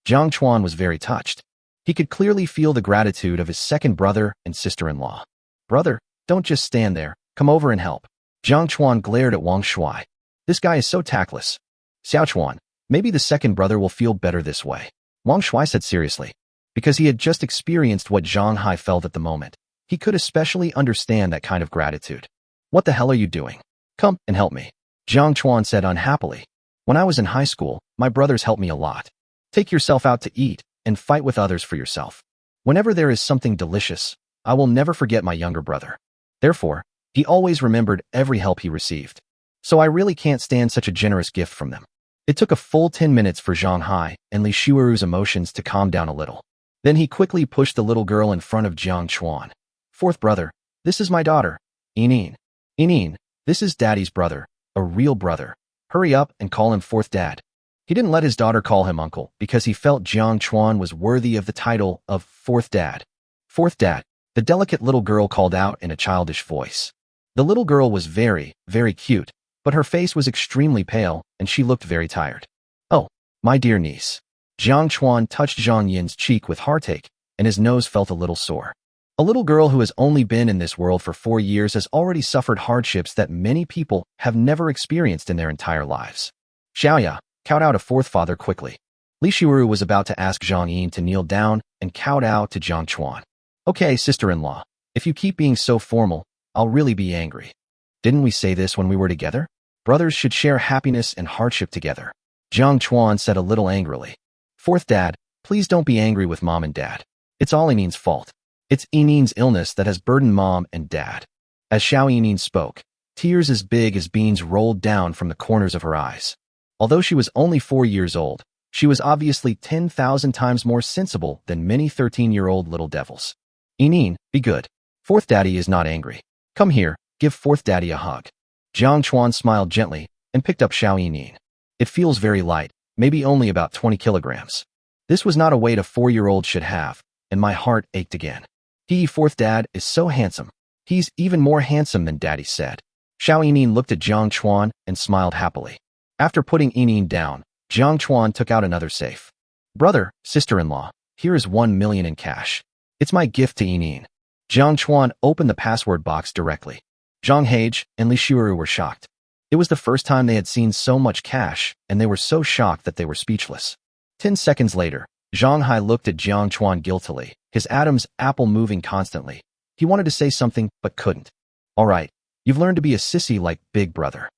Jiang Chuan was very touched. He could clearly feel the gratitude of his second brother and sister-in-law. Brother, don't just stand there. Come over and help. Jiang Chuan glared at Wang Shuai. This guy is so tactless. Xiaochuan, maybe the second brother will feel better this way. Wang Shuai said seriously. Because he had just experienced what Zhang Hai felt at the moment, he could especially understand that kind of gratitude. What the hell are you doing? Come and help me. Zhang Chuan said unhappily. When I was in high school, my brothers helped me a lot. Take yourself out to eat and fight with others for yourself. Whenever there is something delicious, I will never forget my younger brother. Therefore, he always remembered every help he received. So I really can't stand such a generous gift from them. It took a full 10 minutes for Zhang Hai and Li Shueru's emotions to calm down a little. Then he quickly pushed the little girl in front of Jiang Chuan. Fourth brother, this is my daughter, Yining. Yining, this is daddy's brother, a real brother. Hurry up and call him fourth dad. He didn't let his daughter call him uncle because he felt Jiang Chuan was worthy of the title of fourth dad. Fourth dad, the delicate little girl called out in a childish voice. The little girl was very, very cute, but her face was extremely pale and she looked very tired. Oh, my dear niece. Jiang Chuan touched Zhang Yin's cheek with heartache, and his nose felt a little sore. A little girl who has only been in this world for 4 years has already suffered hardships that many people have never experienced in their entire lives. Xiaoya kowed out a fourth father quickly. Li Xiuru was about to ask Zhang Yin to kneel down and kowed out to Jiang Chuan. Okay, sister-in-law, if you keep being so formal, I'll really be angry. Didn't we say this when we were together? Brothers should share happiness and hardship together. Jiang Chuan said a little angrily. Fourth dad, please don't be angry with mom and dad. It's all Yining's fault. It's Yining's illness that has burdened mom and dad. As Xiao Yining spoke, tears as big as beans rolled down from the corners of her eyes. Although she was only 4 years old, she was obviously 10,000 times more sensible than many 13-year-old little devils. Yining, be good. Fourth daddy is not angry. Come here, give fourth daddy a hug. Jiang Chuan smiled gently and picked up Xiao Yining. It feels very light, maybe only about 20 kilograms. This was not a weight a 4-year-old should have, and my heart ached again. Fourth dad is so handsome. He's even more handsome than daddy said. Xiao Yining looked at Jiang Chuan and smiled happily. After putting Yining down, Jiang Chuan took out another safe. Brother, sister-in-law, here is 1 million in cash. It's my gift to Yining. Jiang Chuan opened the password box directly. Zhang Hage and Li Xiuru were shocked. It was the first time they had seen so much cash, and they were so shocked that they were speechless. 10 seconds later, Zhang Hai looked at Jiang Chuan guiltily, his Adam's apple moving constantly. He wanted to say something, but couldn't. All right, you've learned to be a sissy like big brother.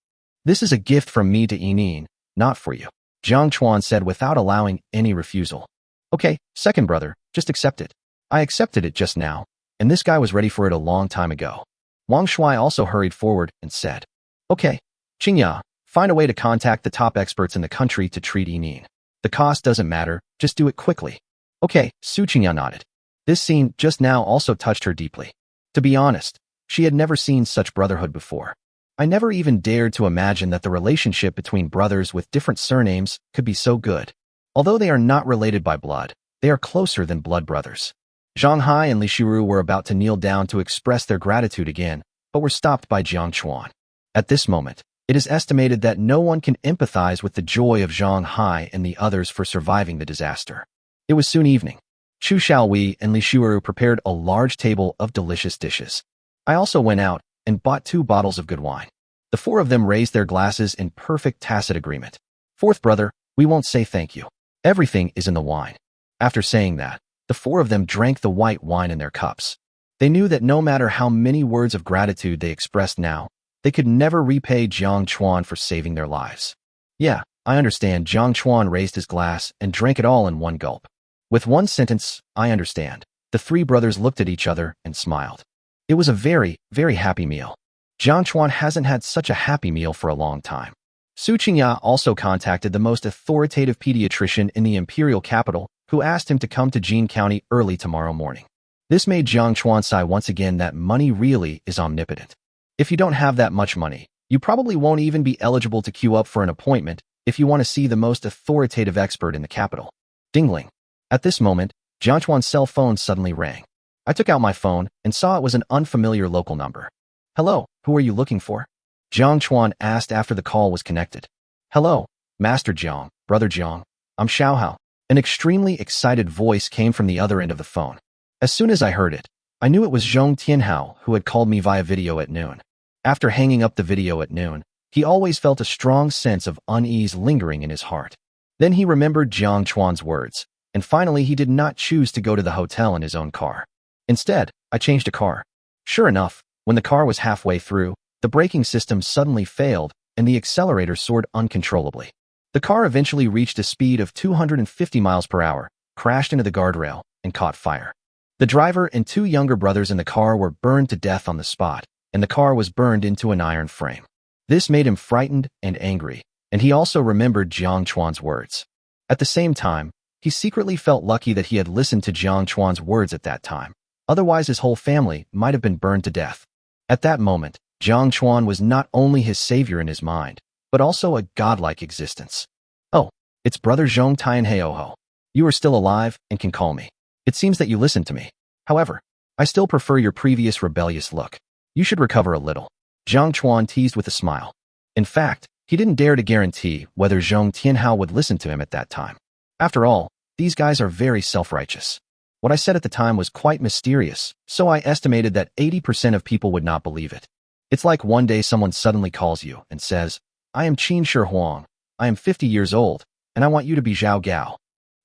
This is a gift from me to Yining, not for you, Jiang Chuan said without allowing any refusal. Okay, second brother, just accept it. I accepted it just now, and this guy was ready for it a long time ago. Wang Shuai also hurried forward and said, okay, Qingya, find a way to contact the top experts in the country to treat Yining. The cost doesn't matter, just do it quickly. Okay, Su Qingya nodded. This scene just now also touched her deeply. To be honest, she had never seen such brotherhood before. I never even dared to imagine that the relationship between brothers with different surnames could be so good. Although they are not related by blood, they are closer than blood brothers. Zhang Hai and Li Xiuru were about to kneel down to express their gratitude again, but were stopped by Jiang Chuan. At this moment, it is estimated that no one can empathize with the joy of Zhang Hai and the others for surviving the disaster. It was soon evening. Chu Xiaowei and Li Xiuru prepared a large table of delicious dishes. I also went out and bought 2 bottles of good wine. The 4 of them raised their glasses in perfect tacit agreement. Fourth brother, we won't say thank you. Everything is in the wine. After saying that, the 4 of them drank the white wine in their cups. They knew that no matter how many words of gratitude they expressed now, they could never repay Jiang Chuan for saving their lives. Yeah, I understand. Jiang Chuan raised his glass and drank it all in one gulp. With one sentence, I understand. The 3 brothers looked at each other and smiled. It was a very, very happy meal. Jiang Chuan hasn't had such a happy meal for a long time. Su Qingya also contacted the most authoritative pediatrician in the imperial capital, who asked him to come to Jin County early tomorrow morning. This made Jiang Chuan sigh once again that money really is omnipotent. If you don't have that much money, you probably won't even be eligible to queue up for an appointment if you want to see the most authoritative expert in the capital. Dingling. At this moment, Jiang Chuan's cell phone suddenly rang. I took out my phone and saw it was an unfamiliar local number. Hello, who are you looking for? Jiang Chuan asked after the call was connected. Hello, Master Jiang, Brother Jiang. I'm Xiaohao. An extremely excited voice came from the other end of the phone. As soon as I heard it, I knew it was Zhong Tianhao who had called me via video at noon. After hanging up the video at noon, He always felt a strong sense of unease lingering in his heart. Then he remembered Jiang Chuan's words, and finally he did not choose to go to the hotel in his own car. Instead, I changed a car. Sure enough, when the car was halfway through, the braking system suddenly failed and the accelerator soared uncontrollably. The car eventually reached a speed of 250 miles per hour, crashed into the guardrail, and caught fire. The driver and two younger brothers in the car were burned to death on the spot, and the car was burned into an iron frame. This made him frightened and angry, and he also remembered Jiang Chuan's words. At the same time, he secretly felt lucky that he had listened to Jiang Chuan's words at that time. Otherwise, his whole family might have been burned to death. At that moment, Jiang Chuan was not only his savior in his mind, but also a godlike existence. Oh, it's Brother Zhong Tianheoho. You are still alive and can call me. It seems that you listened to me. However, I still prefer your previous rebellious look. You should recover a little. Jiang Chuan teased with a smile. In fact, he didn't dare to guarantee whether Zhong Tianhao would listen to him at that time. After all, these guys are very self-righteous. What I said at the time was quite mysterious, so I estimated that 80% of people would not believe it. It's like one day someone suddenly calls you and says, I am Qin Shi Huang, I am 50 years old, and I want you to be Zhao Gao.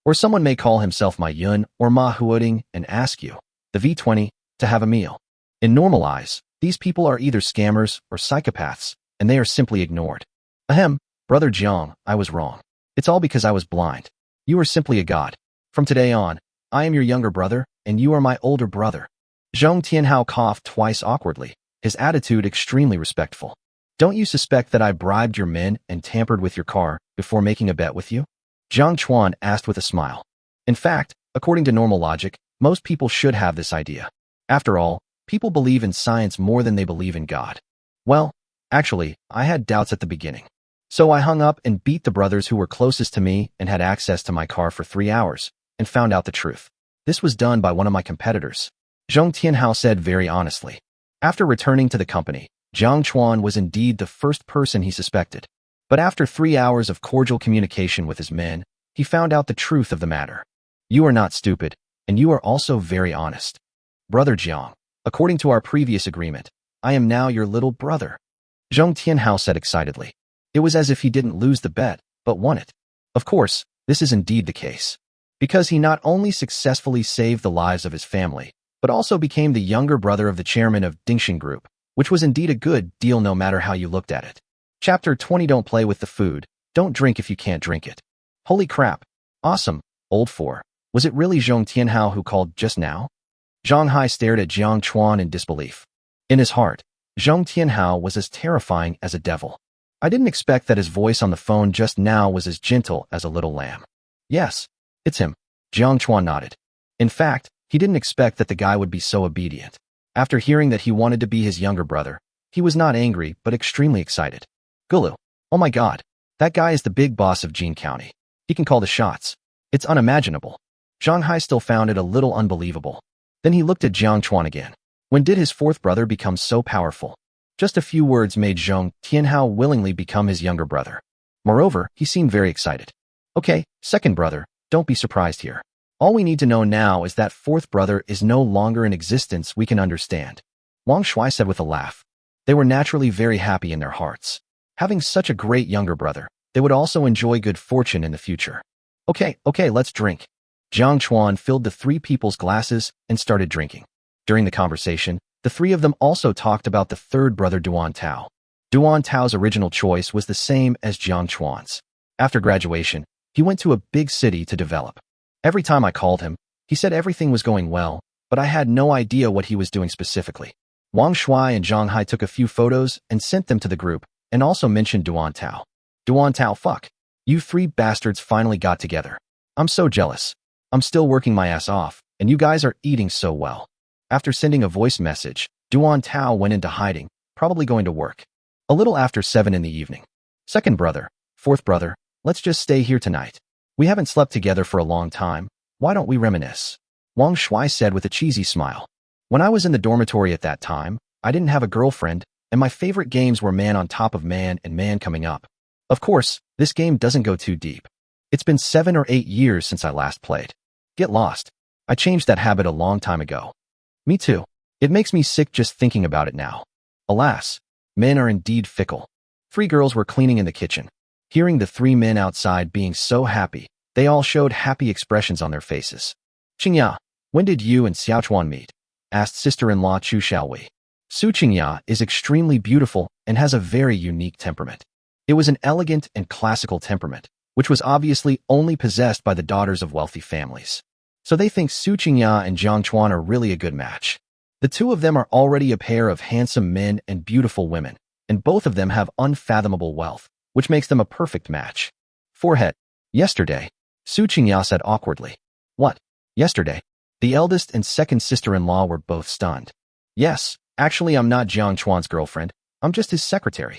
Or someone may call himself Ma Yun or Ma Huoding and ask you, the V20, to have a meal. In normal eyes, these people are either scammers or psychopaths, and they are simply ignored. Ahem, Brother Jiang, I was wrong. It's all because I was blind. You are simply a god. From today on, I am your younger brother, and you are my older brother. Zhong Tianhao coughed twice awkwardly, his attitude extremely respectful. Don't you suspect that I bribed your men and tampered with your car before making a bet with you? Jiang Chuan asked with a smile. In fact, according to normal logic, most people should have this idea. After all, people believe in science more than they believe in God. Well, actually, I had doubts at the beginning. So I hung up and beat the brothers who were closest to me and had access to my car for 3 hours, and found out the truth. This was done by one of my competitors. Zhong Tianhao said very honestly. After returning to the company, Jiang Chuan was indeed the first person he suspected. But after 3 hours of cordial communication with his men, he found out the truth of the matter. You are not stupid, and you are also very honest. Brother Jiang, according to our previous agreement, I am now your little brother. Zhong Tianhao said excitedly. It was as if he didn't lose the bet, but won it. Of course, this is indeed the case. Because he not only successfully saved the lives of his family, but also became the younger brother of the chairman of Dingxin Group, which was indeed a good deal no matter how you looked at it. Chapter 20. Don't play with the food. Don't drink if you can't drink it. Holy crap. Awesome, old four. Was it really Zhong Tianhao who called just now? Zhang Hai stared at Jiang Chuan in disbelief. In his heart, Zhong Tianhao was as terrifying as a devil. I didn't expect that his voice on the phone just now was as gentle as a little lamb. Yes, it's him. Jiang Chuan nodded. In fact, he didn't expect that the guy would be so obedient. After hearing that he wanted to be his younger brother, he was not angry but extremely excited. Gulu. Oh my god. That guy is the big boss of Jin County. He can call the shots. It's unimaginable. Zhang Hai still found it a little unbelievable. Then he looked at Jiang Chuan again. When did his fourth brother become so powerful? Just a few words made Zhong Tianhao willingly become his younger brother. Moreover, he seemed very excited. Okay, second brother, don't be surprised here. All we need to know now is that fourth brother is no longer in existence. We can understand. Wang Shuai said with a laugh. They were naturally very happy in their hearts. Having such a great younger brother, they would also enjoy good fortune in the future. Okay, let's drink. Jiang Chuan filled the three people's glasses and started drinking. During the conversation, the three of them also talked about the third brother Duan Tao. Duan Tao's original choice was the same as Jiang Chuan's. After graduation, he went to a big city to develop. Every time I called him, he said everything was going well, but I had no idea what he was doing specifically. Wang Shuai and Zhang Hai took a few photos and sent them to the group, and also mentioned Duan Tao. Duan Tao, fuck. You three bastards finally got together. I'm so jealous. I'm still working my ass off, and you guys are eating so well. After sending a voice message, Duan Tao went into hiding, probably going to work. A little after 7 in the evening. Second brother, fourth brother, let's just stay here tonight. We haven't slept together for a long time. Why don't we reminisce? Wang Shuai said with a cheesy smile. When I was in the dormitory at that time, I didn't have a girlfriend, and my favorite games were Man on Top of Man and Man Coming Up. Of course, this game doesn't go too deep. It's been 7 or 8 years since I last played. Get lost. I changed that habit a long time ago. Me too. It makes me sick just thinking about it now. Alas, men are indeed fickle. Three girls were cleaning in the kitchen. Hearing the three men outside being so happy, they all showed happy expressions on their faces. Qingya, when did you and Xiaochuan meet? Asked sister-in-law Chu Xiaowei. Su Qingya is extremely beautiful and has a very unique temperament. It was an elegant and classical temperament, which was obviously only possessed by the daughters of wealthy families. So they think Su Qingya and Jiang Chuan are really a good match. The two of them are already a pair of handsome men and beautiful women, and both of them have unfathomable wealth, which makes them a perfect match. Forehead. Yesterday, Su Qingya said awkwardly. What? Yesterday? The eldest and second sister-in-law were both stunned. Yes, actually I'm not Jiang Chuan's girlfriend, I'm just his secretary.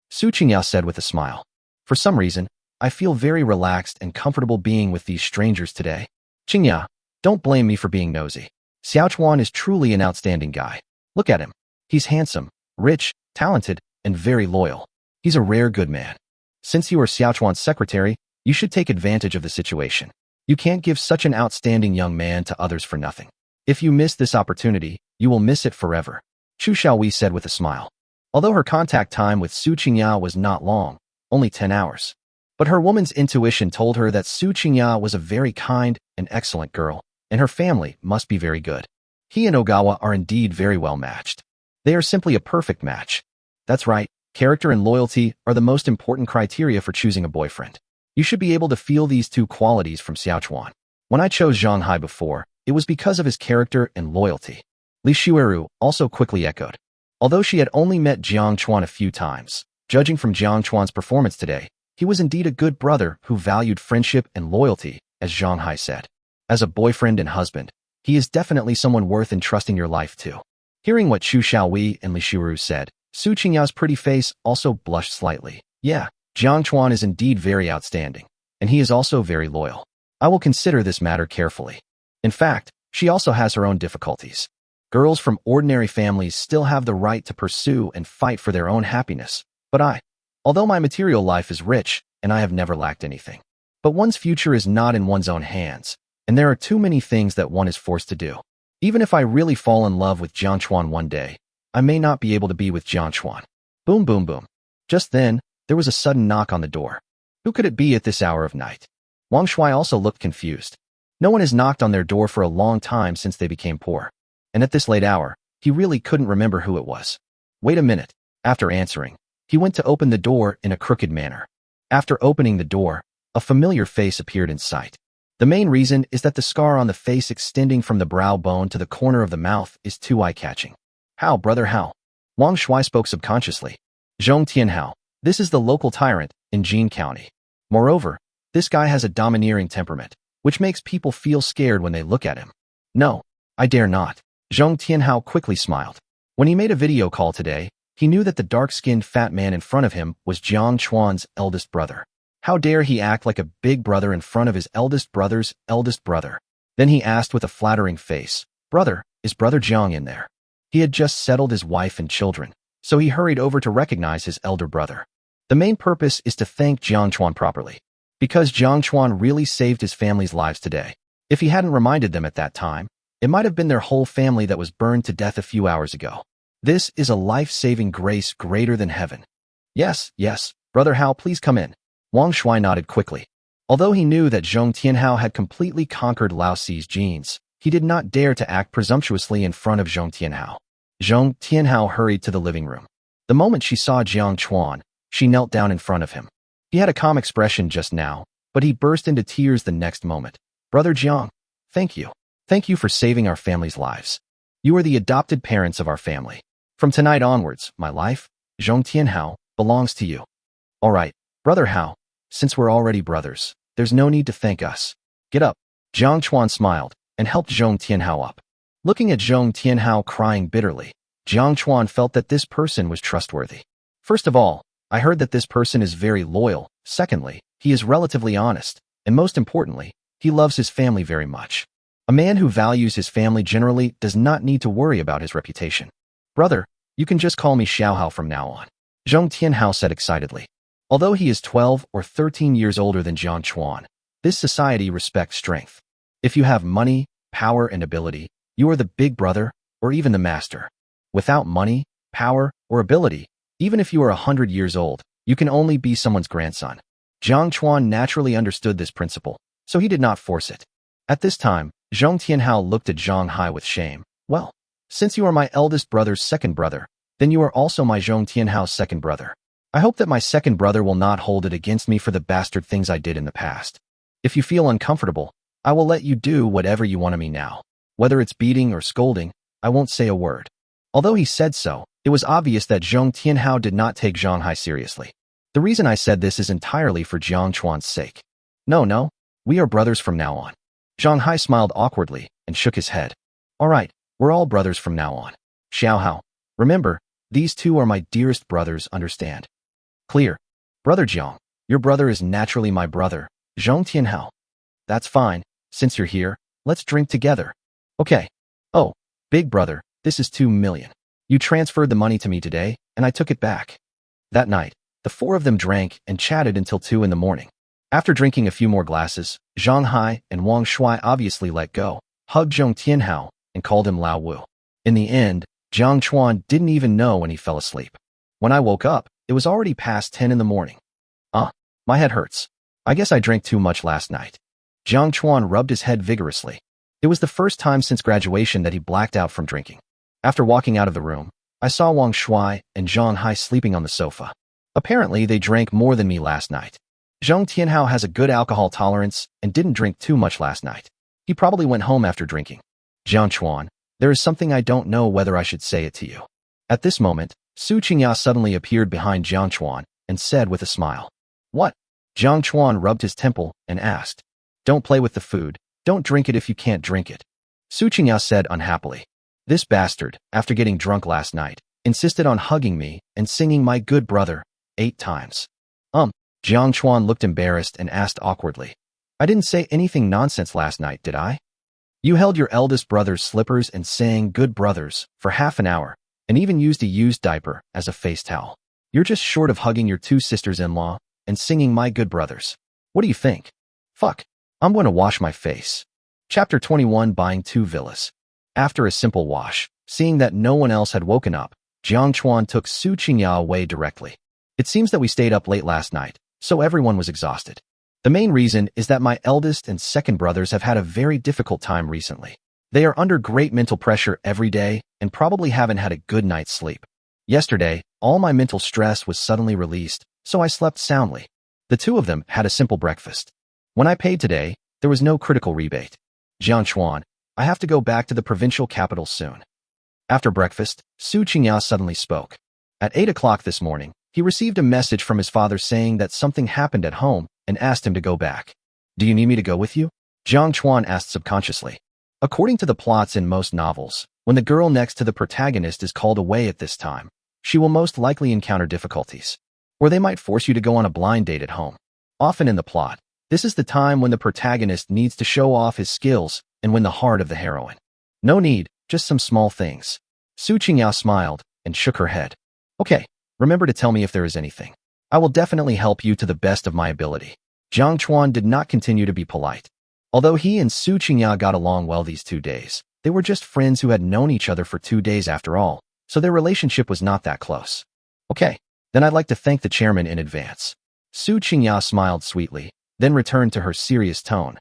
Su Qingya said with a smile. For some reason, I feel very relaxed and comfortable being with these strangers today. Qingya, don't blame me for being nosy. Xiaochuan is truly an outstanding guy. Look at him. He's handsome, rich, talented, and very loyal. He's a rare good man. Since you are Xiaochuan's secretary, you should take advantage of the situation. You can't give such an outstanding young man to others for nothing. If you miss this opportunity, you will miss it forever, Chu Xiaowei said with a smile. Although her contact time with Su Qingya was not long, only 10 hours. But her woman's intuition told her that Su Qingya was a very kind and excellent girl, and her family must be very good. He and Ogawa are indeed very well matched. They are simply a perfect match. That's right, character and loyalty are the most important criteria for choosing a boyfriend. You should be able to feel these two qualities from Xiaochuan. When I chose Zhang Hai before, it was because of his character and loyalty. Li Xueru also quickly echoed. Although she had only met Jiang Chuan a few times, judging from Jiang Chuan's performance today, he was indeed a good brother who valued friendship and loyalty, as Zhang Hai said. As a boyfriend and husband, he is definitely someone worth entrusting your life to. Hearing what Chu Xiaowei and Li Xueru said, Su Qingya's pretty face also blushed slightly. Yeah, Jiang Chuan is indeed very outstanding, and he is also very loyal. I will consider this matter carefully. In fact, she also has her own difficulties. Girls from ordinary families still have the right to pursue and fight for their own happiness, but although my material life is rich and I have never lacked anything, but one's future is not in one's own hands, and there are too many things that one is forced to do. Even if I really fall in love with Jiang Chuan one day, I may not be able to be with Jiang Chuan. Boom, boom, boom. Just then, there was a sudden knock on the door. Who could it be at this hour of night? Wang Shuai also looked confused. No one has knocked on their door for a long time since they became poor. And at this late hour, he really couldn't remember who it was. Wait a minute. After answering, he went to open the door in a crooked manner. After opening the door, a familiar face appeared in sight. The main reason is that the scar on the face extending from the brow bone to the corner of the mouth is too eye-catching. How, brother, how? Wang Shuai spoke subconsciously. Zhong Tianhao. This is the local tyrant in Jin County. Moreover, this guy has a domineering temperament, which makes people feel scared when they look at him. No, I dare not. Zhong Tianhao quickly smiled. When he made a video call today, he knew that the dark-skinned fat man in front of him was Jiang Chuan's eldest brother. How dare he act like a big brother in front of his eldest brother's eldest brother? Then he asked with a flattering face, Brother, is Brother Jiang in there? He had just settled his wife and children, so he hurried over to recognize his elder brother. The main purpose is to thank Jiang Chuan properly, because Jiang Chuan really saved his family's lives today. If he hadn't reminded them at that time, it might have been their whole family that was burned to death a few hours ago. This is a life-saving grace greater than heaven. Yes, yes, Brother Hao, please come in. Wang Shuai nodded quickly. Although he knew that Zhong Tianhao had completely conquered Lao Si's genes, he did not dare to act presumptuously in front of Zhong Tianhao. Zhong Tianhao hurried to the living room. The moment she saw Jiang Chuan, she knelt down in front of him. He had a calm expression just now, but he burst into tears the next moment. Brother Jiang, thank you. Thank you for saving our family's lives. You are the adopted parents of our family. From tonight onwards, my life, Zhong Tianhao, belongs to you. All right, Brother Hao, since we're already brothers, there's no need to thank us. Get up. Jiang Chuan smiled and helped Zhong Tianhao up. Looking at Zhong Tianhao crying bitterly, Jiang Chuan felt that this person was trustworthy. First of all, I heard that this person is very loyal. Secondly, he is relatively honest. And most importantly, he loves his family very much. A man who values his family generally does not need to worry about his reputation. Brother, you can just call me Xiaohao from now on, Zhong Tianhao said excitedly. Although he is 12 or 13 years older than Jiang Chuan, this society respects strength. If you have money, power, and ability, you are the big brother or even the master. Without money, power, or ability, even if you are 100 years old, You can only be someone's grandson. Jiang Chuan naturally understood this principle, so he did not force it. At this time, Zhong Tianhao looked at Zhang Hai with shame. Well, since you are my eldest brother's second brother, then you are also my Zhong Tianhao's second brother. I hope that my second brother will not hold it against me for the bastard things I did in the past. If you feel uncomfortable, I will let you do whatever you want of me now. Whether it's beating or scolding, I won't say a word. Although he said so, it was obvious that Zhong Tianhao did not take Zhang Hai seriously. The reason I said this is entirely for Jiang Chuan's sake. No, we are brothers from now on. Zhang Hai smiled awkwardly and shook his head. All right, we're all brothers from now on. Xiao Hao, remember, these two are my dearest brothers, understand? Clear. Brother Jiang, your brother is naturally my brother, Zhong Tianhao. That's fine, since you're here, let's drink together. Okay. Oh, big brother, this is 2 million. You transferred the money to me today, and I took it back. That night, the four of them drank and chatted until 2 in the morning. After drinking a few more glasses, Zhang Hai and Wang Shuai obviously let go, hugged Zhong Tianhao, and called him Lao Wu. In the end, Jiang Chuan didn't even know when he fell asleep. When I woke up, it was already past 10 in the morning. My head hurts. I guess I drank too much last night. Jiang Chuan rubbed his head vigorously. It was the first time since graduation that he blacked out from drinking. After walking out of the room, I saw Wang Shuai and Zhang Hai sleeping on the sofa. Apparently, they drank more than me last night. Zhong Tianhao has a good alcohol tolerance and didn't drink too much last night. He probably went home after drinking. Jiang Chuan, there is something I don't know whether I should say it to you. At this moment, Su Qingya suddenly appeared behind Jiang Chuan and said with a smile. What? Jiang Chuan rubbed his temple and asked. Don't play with the food. Don't drink it if you can't drink it. Su Qingya said unhappily. This bastard, after getting drunk last night, insisted on hugging me and singing my good brother 8 times. Jiang Chuan looked embarrassed and asked awkwardly. I didn't say anything nonsense last night, did I? You held your eldest brother's slippers and sang good brothers for half an hour, and even used a used diaper as a face towel. You're just short of hugging your 2 sisters-in-law and singing my good brothers. What do you think? Fuck. I'm going to wash my face. Chapter 21 Buying 2 Villas. After a simple wash, seeing that no one else had woken up, Jiang Chuan took Su Qingya away directly. It seems that we stayed up late last night, so everyone was exhausted. The main reason is that my eldest and second brothers have had a very difficult time recently. They are under great mental pressure every day and probably haven't had a good night's sleep. Yesterday, all my mental stress was suddenly released, so I slept soundly. The 2 of them had a simple breakfast. When I paid today, there was no critical rebate. Jiang Chuan, I have to go back to the provincial capital soon. After breakfast, Su Qingya suddenly spoke. At 8 o'clock this morning, he received a message from his father saying that something happened at home and asked him to go back. Do you need me to go with you? Jiang Chuan asked subconsciously. According to the plots in most novels, when the girl next to the protagonist is called away at this time, she will most likely encounter difficulties. Or they might force you to go on a blind date at home. Often in the plot, this is the time when the protagonist needs to show off his skills and win the heart of the heroine. No need, just some small things. Su Qingya smiled and shook her head. Okay, remember to tell me if there is anything. I will definitely help you to the best of my ability. Jiang Chuan did not continue to be polite. Although he and Su Qingya got along well these 2 days, they were just friends who had known each other for 2 days after all, so their relationship was not that close. Okay, then I'd like to thank the chairman in advance. Su Qingya smiled sweetly, then returned to her serious tone.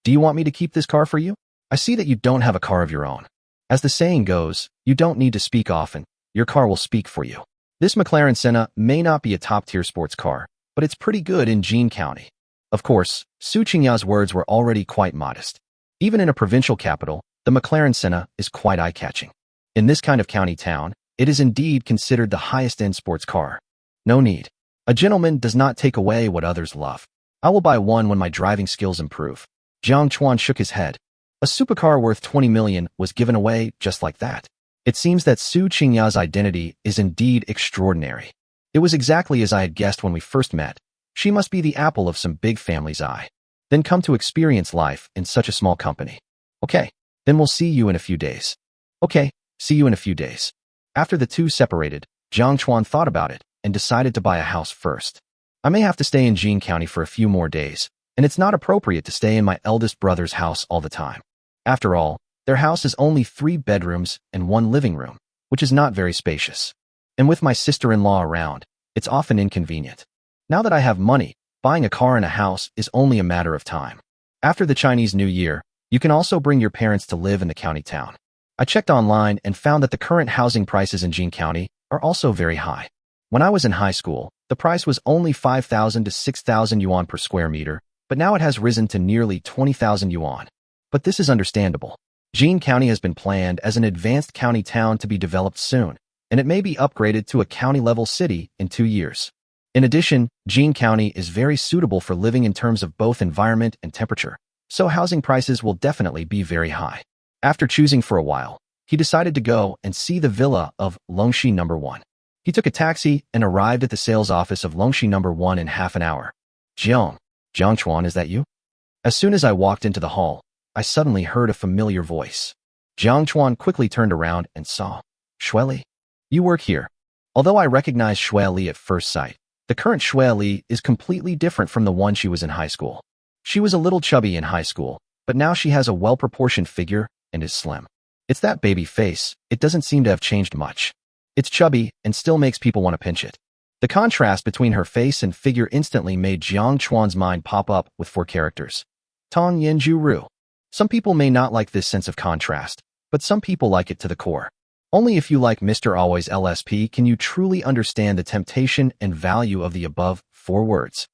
Do you want me to keep this car for you? I see that you don't have a car of your own. As the saying goes, you don't need to speak often, your car will speak for you. This McLaren Senna may not be a top-tier sports car, but it's pretty good in Jean County. Of course, Su Qingya's words were already quite modest. Even in a provincial capital, the McLaren Senna is quite eye-catching. In this kind of county town, it is indeed considered the highest-end sports car. No need. A gentleman does not take away what others love. I will buy one when my driving skills improve. Jiang Chuan shook his head. A supercar worth 20 million was given away just like that. It seems that Su Qingya's identity is indeed extraordinary. It was exactly as I had guessed when we first met. She must be the apple of some big family's eye. Then come to experience life in such a small company. Okay, then we'll see you in a few days. Okay, see you in a few days. After the 2 separated, Jiang Chuan thought about it and decided to buy a house first. I may have to stay in Jean County for a few more days, and it's not appropriate to stay in my eldest brother's house all the time. After all, their house is only 3 bedrooms and 1 living room, which is not very spacious. And with my sister-in-law around, it's often inconvenient. Now that I have money, buying a car and a house is only a matter of time. After the Chinese New Year, you can also bring your parents to live in the county town. I checked online and found that the current housing prices in Jin County are also very high. When I was in high school, the price was only 5,000 to 6,000 yuan per square meter, but now it has risen to nearly 20,000 yuan. But this is understandable. Jin County has been planned as an advanced county town to be developed soon, and it may be upgraded to a county-level city in 2 years. In addition, Jin County is very suitable for living in terms of both environment and temperature, so housing prices will definitely be very high. After choosing for a while, he decided to go and see the villa of Longxi No. 1. He took a taxi and arrived at the sales office of Longxi No. 1 in half an hour. Jiang Chuan, is that you? As soon as I walked into the hall, I suddenly heard a familiar voice. Jiang Chuan quickly turned around and saw Shui Li. You work here. Although I recognized Shui Li at first sight, the current Shui Li is completely different from the one she was in high school. She was a little chubby in high school, but now she has a well-proportioned figure and is slim. It's that baby face, it doesn't seem to have changed much. It's chubby and still makes people want to pinch it. The contrast between her face and figure instantly made Jiang Chuan's mind pop up with 4 characters. Tong Yen Ju Ru. Some people may not like this sense of contrast, but some people like it to the core. Only if you like Mr. Always LSP can you truly understand the temptation and value of the above 4 words.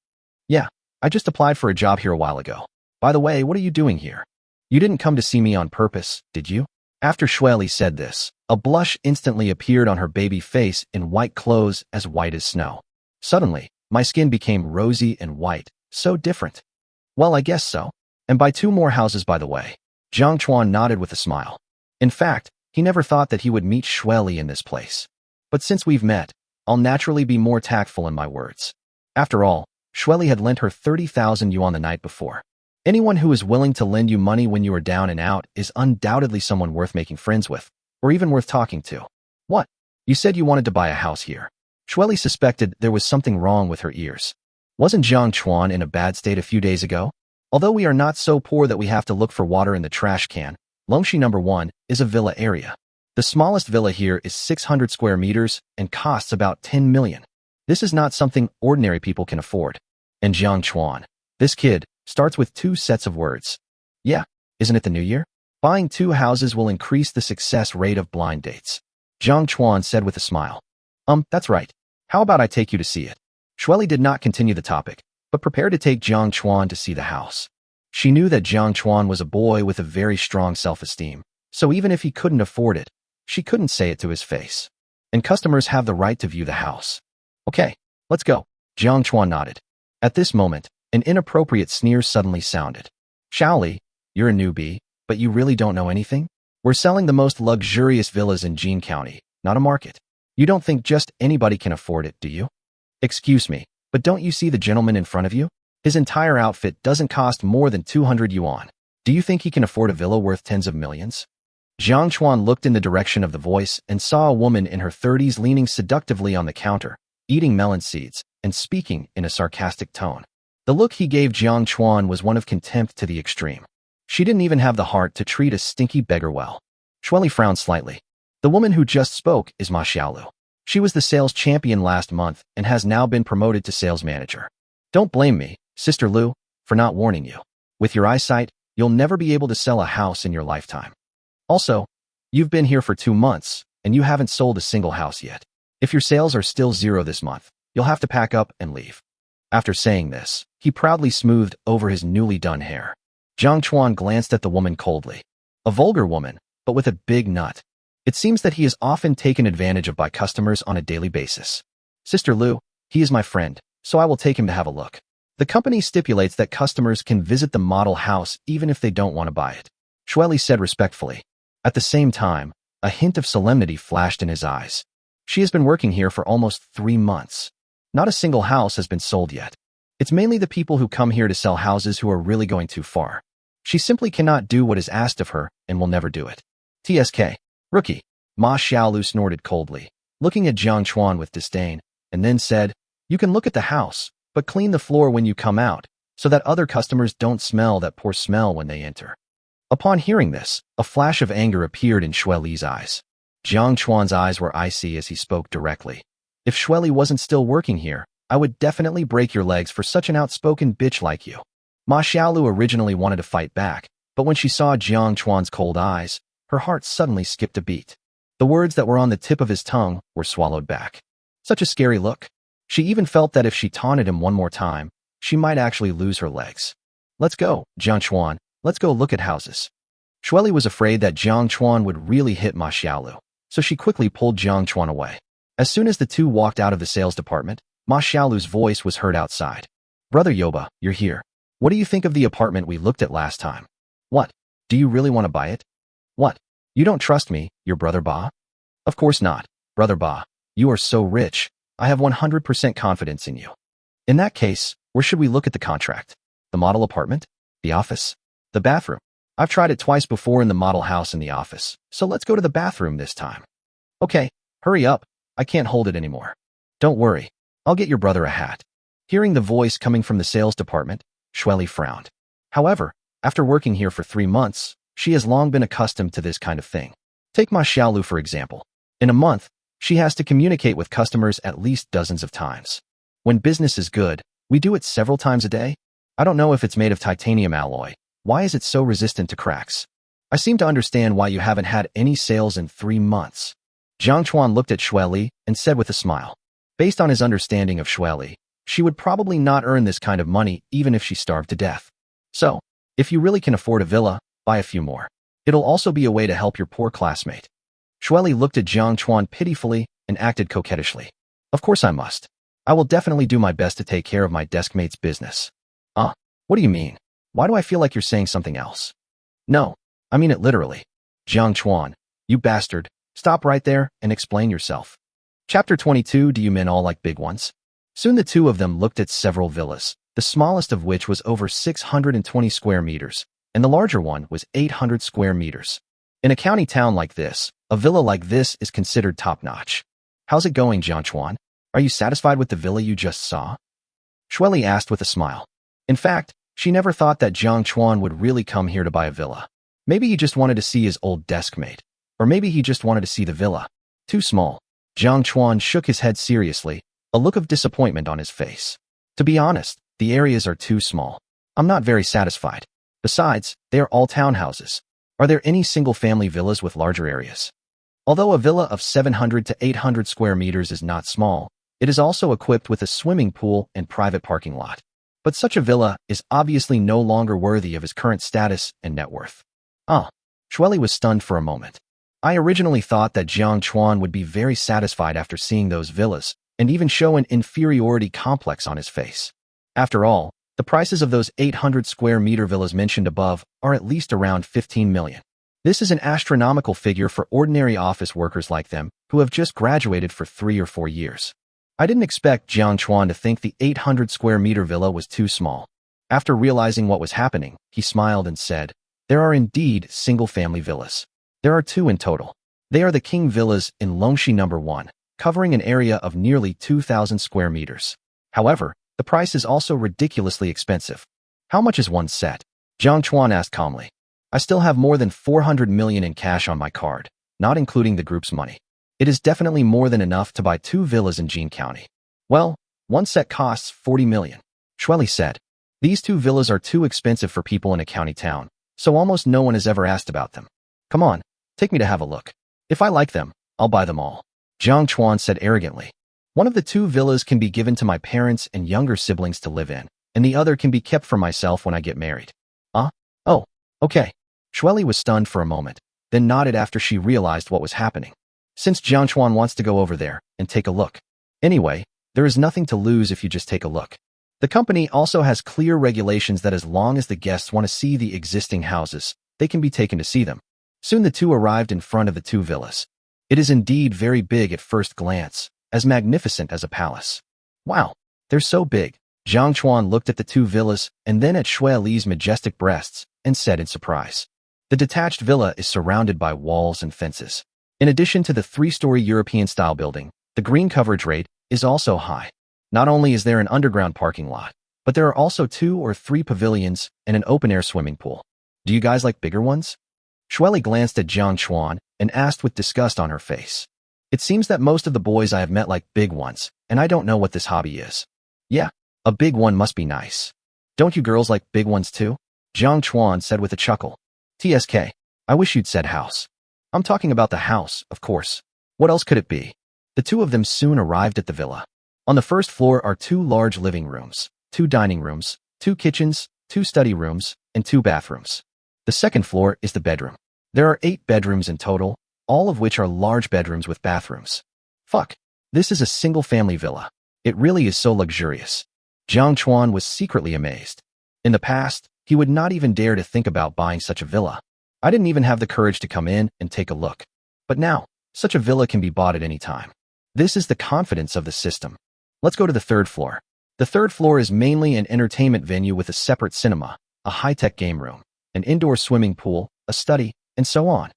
Yeah, I just applied for a job here a while ago. By the way, what are you doing here? You didn't come to see me on purpose, did you? After Shui Li said this, a blush instantly appeared on her baby face in white clothes as white as snow. Suddenly, my skin became rosy and white, so different. Well, I guess so. And buy 2 more houses, by the way. Jiang Chuan nodded with a smile. In fact, he never thought that he would meet Shui Li in this place. But since we've met, I'll naturally be more tactful in my words. After all, Shui Li had lent her 30,000 yuan the night before. Anyone who is willing to lend you money when you are down and out is undoubtedly someone worth making friends with, or even worth talking to. What? You said you wanted to buy a house here. Shui Li suspected there was something wrong with her ears. Wasn't Jiang Chuan in a bad state a few days ago? Although we are not so poor that we have to look for water in the trash can, Longxi No. 1 is a villa area. The smallest villa here is 600 square meters and costs about 10 million. This is not something ordinary people can afford. And Jiang Chuan, this kid, starts with 2 sets of words. Yeah, isn't it the new year? Buying 2 houses will increase the success rate of blind dates. Jiang Chuan said with a smile. That's right. How about I take you to see it? Shui Li did not continue the topic, but prepared to take Jiang Chuan to see the house. She knew that Jiang Chuan was a boy with a very strong self-esteem, so even if he couldn't afford it, she couldn't say it to his face. And customers have the right to view the house. Okay, let's go. Jiang Chuan nodded. At this moment, an inappropriate sneer suddenly sounded. Shaoli, you're a newbie, but you really don't know anything? We're selling the most luxurious villas in Jin County, not a market. You don't think just anybody can afford it, do you? Excuse me, but don't you see the gentleman in front of you? His entire outfit doesn't cost more than 200 yuan. Do you think he can afford a villa worth tens of millions? Jiang Chuan looked in the direction of the voice and saw a woman in her 30s leaning seductively on the counter, eating melon seeds, and speaking in a sarcastic tone. The look he gave Jiang Chuan was one of contempt to the extreme. She didn't even have the heart to treat a stinky beggar well. Shui Li frowned slightly. The woman who just spoke is Ma Xiaolu. She was the sales champion last month and has now been promoted to sales manager. Don't blame me, Sister Lu, for not warning you. With your eyesight, you'll never be able to sell a house in your lifetime. Also, you've been here for 2 months, and you haven't sold a single house yet. If your sales are still 0 this month, you'll have to pack up and leave. After saying this, he proudly smoothed over his newly done hair. Jiang Chuan glanced at the woman coldly. A vulgar woman, but with a big nut. It seems that he is often taken advantage of by customers on a daily basis. Sister Lu, he is my friend, so I will take him to have a look. The company stipulates that customers can visit the model house even if they don't want to buy it. Shui Li said respectfully. At the same time, a hint of solemnity flashed in his eyes. She has been working here for almost 3 months. Not a single house has been sold yet. It's mainly the people who come here to sell houses who are really going too far. She simply cannot do what is asked of her and will never do it. TSK. Rookie. Ma Xiaolu snorted coldly, looking at Jiang Chuan with disdain, and then said, You can look at the house, but clean the floor when you come out, so that other customers don't smell that poor smell when they enter. Upon hearing this, a flash of anger appeared in Shui Li's eyes. Jiang Chuan's eyes were icy as he spoke directly. If Shui Li wasn't still working here, I would definitely break your legs for such an outspoken bitch like you. Ma Xiaolu originally wanted to fight back, but when she saw Jiang Chuan's cold eyes, her heart suddenly skipped a beat. The words that were on the tip of his tongue were swallowed back. Such a scary look. She even felt that if she taunted him one more time, she might actually lose her legs. Let's go, Jiang Chuan. Let's go look at houses. Shueli was afraid that Jiang Chuan would really hit Ma Xiaolu, so she quickly pulled Jiang Chuan away. As soon as the two walked out of the sales department, Ma Xiaolu's voice was heard outside. Brother Yoba, you're here. What do you think of the apartment we looked at last time? What? Do you really want to buy it? What? You don't trust me, your brother Ba? Of course not, brother Ba. You are so rich. I have 100% confidence in you. In that case, where should we look at the contract? The model apartment? The office? The bathroom? I've tried it twice before in the model house and the office, so let's go to the bathroom this time. Okay, hurry up. I can't hold it anymore. Don't worry. I'll get your brother a hat. Hearing the voice coming from the sales department, Shueli frowned. However, after working here for 3 months, she has long been accustomed to this kind of thing. Take Ma Xiaolu for example. In a month, she has to communicate with customers at least dozens of times. When business is good, we do it several times a day. I don't know if it's made of titanium alloy. Why is it so resistant to cracks? I seem to understand why you haven't had any sales in 3 months. Jiang Chuan looked at Shueli and said with a smile. Based on his understanding of Shueli, she would probably not earn this kind of money even if she starved to death. So, if you really can afford a villa, buy a few more. It'll also be a way to help your poor classmate. Shueli looked at Jiang Chuan pitifully and acted coquettishly. Of course I must. I will definitely do my best to take care of my deskmate's business. What do you mean? Why do I feel like you're saying something else? No, I mean it literally. Jiang Chuan, you bastard, stop right there and explain yourself. Chapter 22. Do you men all like big ones? Soon the two of them looked at several villas, the smallest of which was over 620 square meters, and the larger one was 800 square meters. In a county town like this, a villa like this is considered top-notch. How's it going, Jiang Chuan? Are you satisfied with the villa you just saw? Shueli asked with a smile. In fact, she never thought that Jiang Chuan would really come here to buy a villa. Maybe he just wanted to see his old deskmate. Or maybe he just wanted to see the villa. Too small. Jiang Chuan shook his head seriously, a look of disappointment on his face. To be honest, the areas are too small. I'm not very satisfied. Besides, they are all townhouses. Are there any single-family villas with larger areas? Although a villa of 700 to 800 square meters is not small, it is also equipped with a swimming pool and private parking lot. But such a villa is obviously no longer worthy of his current status and net worth. Shueli was stunned for a moment. I originally thought that Jiang Chuan would be very satisfied after seeing those villas, and even show an inferiority complex on his face. After all, the prices of those 800 square meter villas mentioned above are at least around 15 million. This is an astronomical figure for ordinary office workers like them who have just graduated for 3 or 4 years. I didn't expect Jiang Chuan to think the 800 square meter villa was too small. After realizing what was happening, he smiled and said, there are indeed single-family villas. There are 2 in total. They are the King Villas in Longxi No. 1, covering an area of nearly 2,000 square meters. However, the price is also ridiculously expensive. How much is one set? Jiang Chuan asked calmly. I still have more than 400 million in cash on my card, not including the group's money. It is definitely more than enough to buy 2 villas in Jin County. Well, one set costs 40 million. Shueli said. These 2 villas are too expensive for people in a county town, so almost no one has ever asked about them. Come on, take me to have a look. If I like them, I'll buy them all. Jiang Chuan said arrogantly. One of the 2 villas can be given to my parents and younger siblings to live in, and the other can be kept for myself when I get married. Oh, okay. Shueli was stunned for a moment, then nodded after she realized what was happening. Since Jiang Chuan wants to go over there and take a look. Anyway, there is nothing to lose if you just take a look. The company also has clear regulations that as long as the guests want to see the existing houses, they can be taken to see them. Soon the two arrived in front of the 2 villas. It is indeed very big at first glance, as magnificent as a palace. Wow, they're so big. Jiang Chuan looked at the 2 villas and then at Shueli's majestic breasts and said in surprise. The detached villa is surrounded by walls and fences. In addition to the 3-story European-style building, the green coverage rate is also high. Not only is there an underground parking lot, but there are also 2 or 3 pavilions and an open-air swimming pool. Do you guys like bigger ones? Shueli glanced at Jiang Chuan and asked with disgust on her face. It seems that most of the boys I have met like big ones, and I don't know what this hobby is. Yeah, a big one must be nice. Don't you girls like big ones too? Jiang Chuan said with a chuckle. TSK, I wish you'd said house. I'm talking about the house, of course. What else could it be? The two of them soon arrived at the villa. On the first floor are 2 large living rooms, 2 dining rooms, 2 kitchens, 2 study rooms, and 2 bathrooms. The second floor is the bedroom. There are 8 bedrooms in total, all of which are large bedrooms with bathrooms. Fuck, this is a single-family villa. It really is so luxurious. Jiang Chuan was secretly amazed. In the past, he would not even dare to think about buying such a villa. I didn't even have the courage to come in and take a look. But now, such a villa can be bought at any time. This is the confidence of the system. Let's go to the third floor. The third floor is mainly an entertainment venue with a separate cinema, a high-tech game room, an indoor swimming pool, a study, and so on.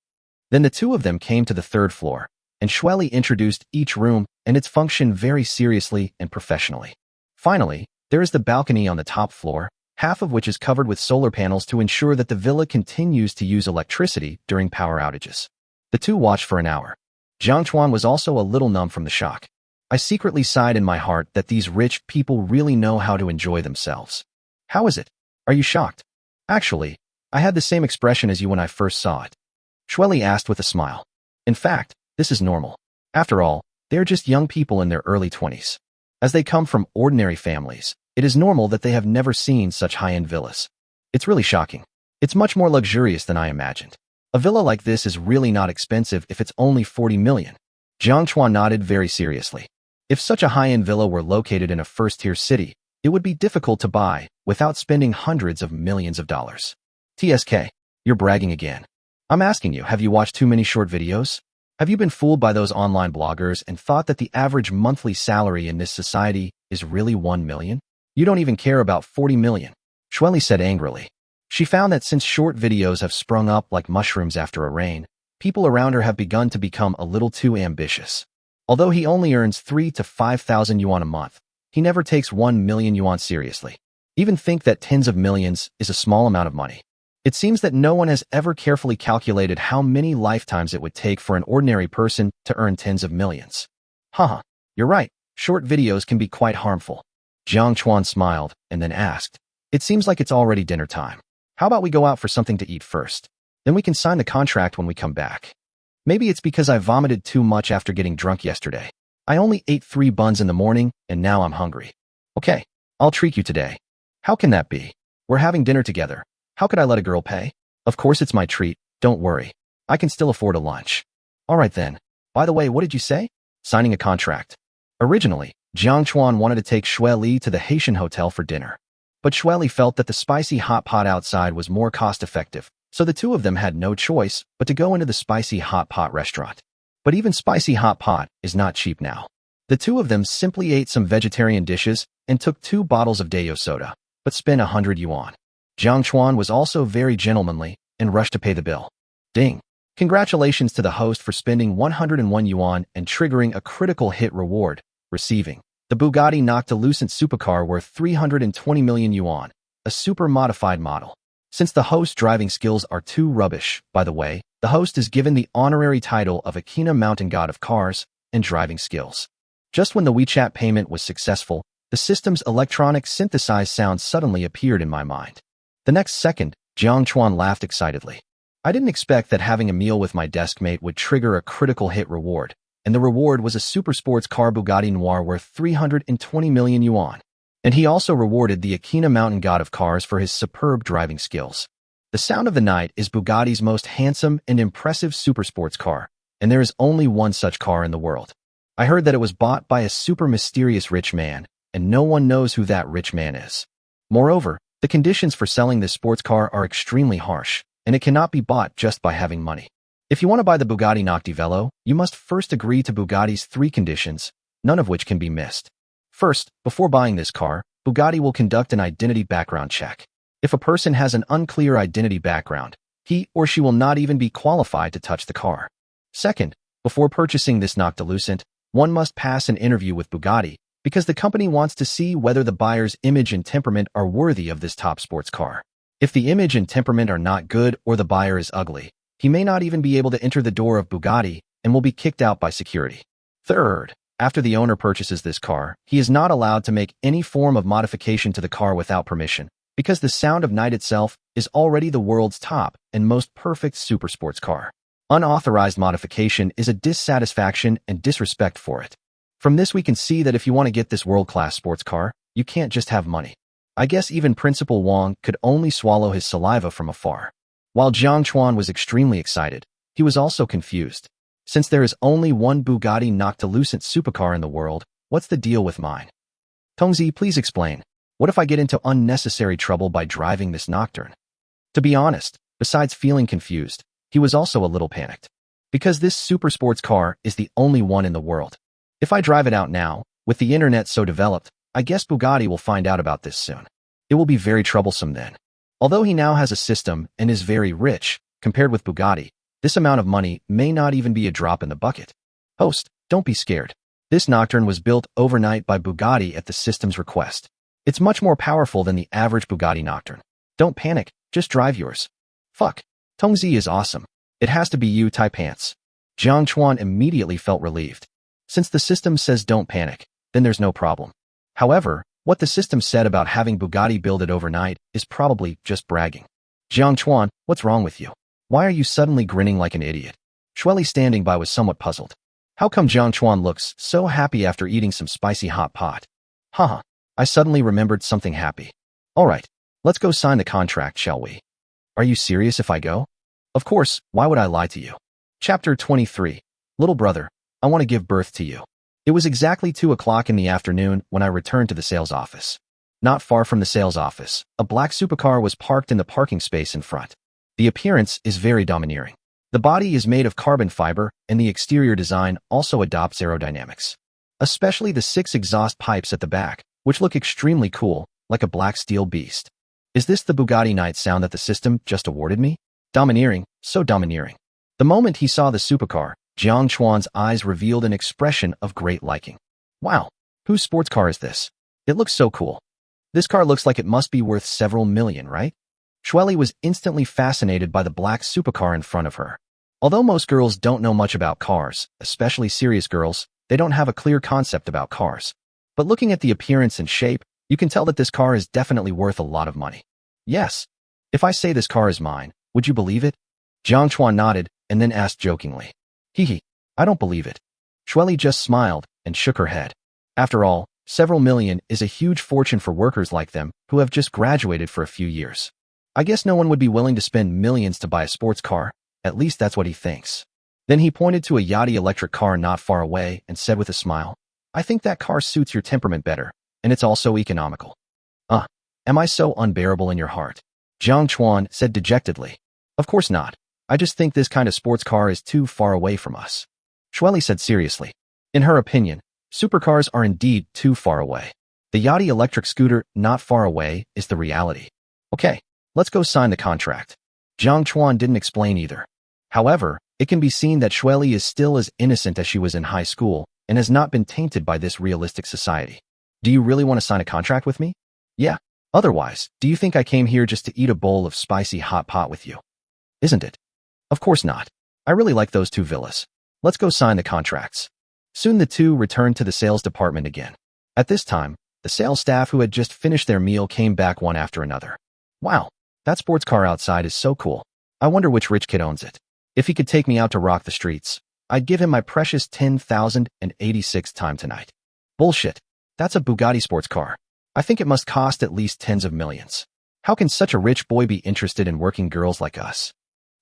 Then the two of them came to the third floor, and Shueli introduced each room and its function very seriously and professionally. Finally, there is the balcony on the top floor, half of which is covered with solar panels to ensure that the villa continues to use electricity during power outages. The two watched for an hour. Jiang Chuan was also a little numb from the shock. I secretly sighed in my heart that these rich people really know how to enjoy themselves. How is it? Are you shocked? Actually, I had the same expression as you when I first saw it. Shueli asked with a smile. In fact, this is normal. After all, they're just young people in their early 20s. As they come from ordinary families, it is normal that they have never seen such high-end villas. It's really shocking. It's much more luxurious than I imagined. A villa like this is really not expensive if it's only 40 million. Jiang Chuan nodded very seriously. If such a high-end villa were located in a first-tier city, it would be difficult to buy without spending hundreds of millions of dollars. TSK, you're bragging again. I'm asking you, have you watched too many short videos? Have you been fooled by those online bloggers and thought that the average monthly salary in this society is really 1 million? You don't even care about 40 million, Shueli said angrily. She found that since short videos have sprung up like mushrooms after a rain, people around her have begun to become a little too ambitious. Although he only earns 3,000 to 5,000 yuan a month, he never takes 1 million yuan seriously. Even think that tens of millions is a small amount of money. It seems that no one has ever carefully calculated how many lifetimes it would take for an ordinary person to earn tens of millions. Haha, you're right, short videos can be quite harmful. Jiang Chuan smiled and then asked, it seems like it's already dinner time. How about we go out for something to eat first? Then we can sign the contract when we come back. Maybe it's because I vomited too much after getting drunk yesterday. I only ate 3 buns in the morning and now I'm hungry. Okay, I'll treat you today. How can that be? We're having dinner together. How could I let a girl pay? Of course it's my treat, don't worry. I can still afford a lunch. Alright then. By the way, what did you say? Signing a contract. Originally, Jiang Chuan wanted to take Shueli to the Haitian hotel for dinner. But Shueli felt that the spicy hot pot outside was more cost-effective, so the two of them had no choice but to go into the spicy hot pot restaurant. But even spicy hot pot is not cheap now. The two of them simply ate some vegetarian dishes and took 2 bottles of Dayo soda, but spent 100 yuan. Jiang Chuan was also very gentlemanly and rushed to pay the bill. Ding! Congratulations to the host for spending 101 yuan and triggering a critical hit reward, receiving the Bugatti Noctilucent supercar worth 320 million yuan, a super-modified model. Since the host's driving skills are too rubbish, by the way, the host is given the honorary title of Akina Mountain God of Cars and Driving Skills. Just when the WeChat payment was successful, the system's electronic synthesized sound suddenly appeared in my mind. The next second, Jiang Chuan laughed excitedly. I didn't expect that having a meal with my deskmate would trigger a critical hit reward, and the reward was a super sports car Bugatti Noir worth 320 million yuan. And he also rewarded the Akina Mountain God of Cars for his superb driving skills. The sound of the night is Bugatti's most handsome and impressive super sports car, and there is only one such car in the world. I heard that it was bought by a super mysterious rich man, and no one knows who that rich man is. Moreover, the conditions for selling this sports car are extremely harsh, and it cannot be bought just by having money. If you want to buy the Bugatti Noctivello, you must first agree to Bugatti's 3 conditions, none of which can be missed. First, before buying this car, Bugatti will conduct an identity background check. If a person has an unclear identity background, he or she will not even be qualified to touch the car. Second, before purchasing this Noctilucent, one must pass an interview with Bugatti because the company wants to see whether the buyer's image and temperament are worthy of this top sports car. If the image and temperament are not good or the buyer is ugly, he may not even be able to enter the door of Bugatti and will be kicked out by security. Third, After the owner purchases this car, he is not allowed to make any form of modification to the car without permission, because the Sound of Night itself is already the world's top and most perfect super sports car. Unauthorized modification is a dissatisfaction and disrespect for it. From this we can see that if you want to get this world-class sports car, you can't just have money. I guess even Principal Wang could only swallow his saliva from afar. While Jiang Chuan was extremely excited, he was also confused. Since there is only one Bugatti Noctilucent supercar in the world, what's the deal with mine? Tongzi, please explain. What if I get into unnecessary trouble by driving this Nocturne? To be honest, besides feeling confused, he was also a little panicked. Because this super sports car is the only one in the world. If I drive it out now, with the internet so developed, I guess Bugatti will find out about this soon. It will be very troublesome then. Although he now has a system and is very rich, compared with Bugatti, this amount of money may not even be a drop in the bucket. Host, don't be scared. This Nocturne was built overnight by Bugatti at the system's request. It's much more powerful than the average Bugatti Nocturne. Don't panic, just drive yours. Fuck. Tongzi is awesome. It has to be you, Tai Pants. Jiang Chuan immediately felt relieved. Since the system says don't panic, then there's no problem. However, what the system said about having Bugatti build it overnight is probably just bragging. Jiang Chuan, what's wrong with you? Why are you suddenly grinning like an idiot? Shueli standing by was somewhat puzzled. How come Jiang Chuan looks so happy after eating some spicy hot pot? Haha, I suddenly remembered something happy. Alright, let's go sign the contract, shall we? Are you serious if I go? Of course, why would I lie to you? Chapter 23. Little brother, I want to give birth to you. It was exactly 2 o'clock in the afternoon when I returned to the sales office. Not far from the sales office, a black supercar was parked in the parking space in front. The appearance is very domineering. The body is made of carbon fiber, and the exterior design also adopts aerodynamics. Especially the 6 exhaust pipes at the back, which look extremely cool, like a black steel beast. Is this the Bugatti night sound that the system just awarded me? Domineering, so domineering. The moment he saw the supercar, Jiang Chuan's eyes revealed an expression of great liking. Wow, whose sports car is this? It looks so cool. This car looks like it must be worth several million, right? Shueli was instantly fascinated by the black supercar in front of her. Although most girls don't know much about cars, especially serious girls, they don't have a clear concept about cars. But looking at the appearance and shape, you can tell that this car is definitely worth a lot of money. Yes. If I say this car is mine, would you believe it? Jiang Chuan nodded and then asked jokingly. Hee, I don't believe it. Shueli just smiled and shook her head. After all, several million is a huge fortune for workers like them who have just graduated for a few years. I guess no one would be willing to spend millions to buy a sports car, at least that's what he thinks. Then he pointed to a Yachty electric car not far away and said with a smile, I think that car suits your temperament better, and it's also economical. Am I so unbearable in your heart? Jiang Chuan said dejectedly. Of course not. I just think this kind of sports car is too far away from us. Shueli said seriously. In her opinion, supercars are indeed too far away. The Yachty electric scooter not far away is the reality. Okay, let's go sign the contract. Jiang Chuan didn't explain either. However, it can be seen that Shueli is still as innocent as she was in high school and has not been tainted by this realistic society. Do you really want to sign a contract with me? Yeah. Otherwise, do you think I came here just to eat a bowl of spicy hot pot with you? Isn't it? Of course not. I really like those 2 villas. Let's go sign the contracts. Soon the 2 returned to the sales department again. At this time, the sales staff who had just finished their meal came back one after another. Wow, that sports car outside is so cool. I wonder which rich kid owns it. If he could take me out to rock the streets, I'd give him my precious 10,086 time tonight. Bullshit. That's a Bugatti sports car. I think it must cost at least tens of millions. How can such a rich boy be interested in working girls like us?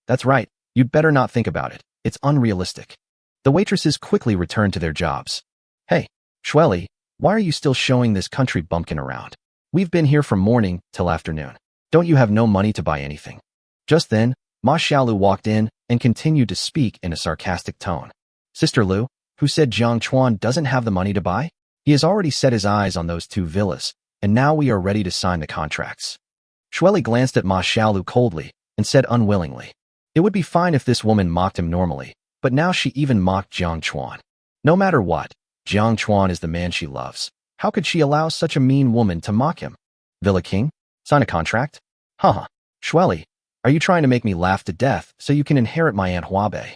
That's right, you'd better not think about it. It's unrealistic. The waitresses quickly returned to their jobs. Hey, Shueli, why are you still showing this country bumpkin around? We've been here from morning till afternoon. Don't you have no money to buy anything? Just then, Ma Xiaolu walked in and continued to speak in a sarcastic tone. Sister Lu, who said Jiang Chuan doesn't have the money to buy? He has already set his eyes on those 2 villas, and now we are ready to sign the contracts. Shueli glanced at Ma Xiaolu coldly and said unwillingly. It would be fine if this woman mocked him normally, but now she even mocked Jiang Chuan. No matter what, Jiang Chuan is the man she loves. How could she allow such a mean woman to mock him? Villa King? Sign a contract? Haha. Shueli, are you trying to make me laugh to death so you can inherit my Aunt Huabei?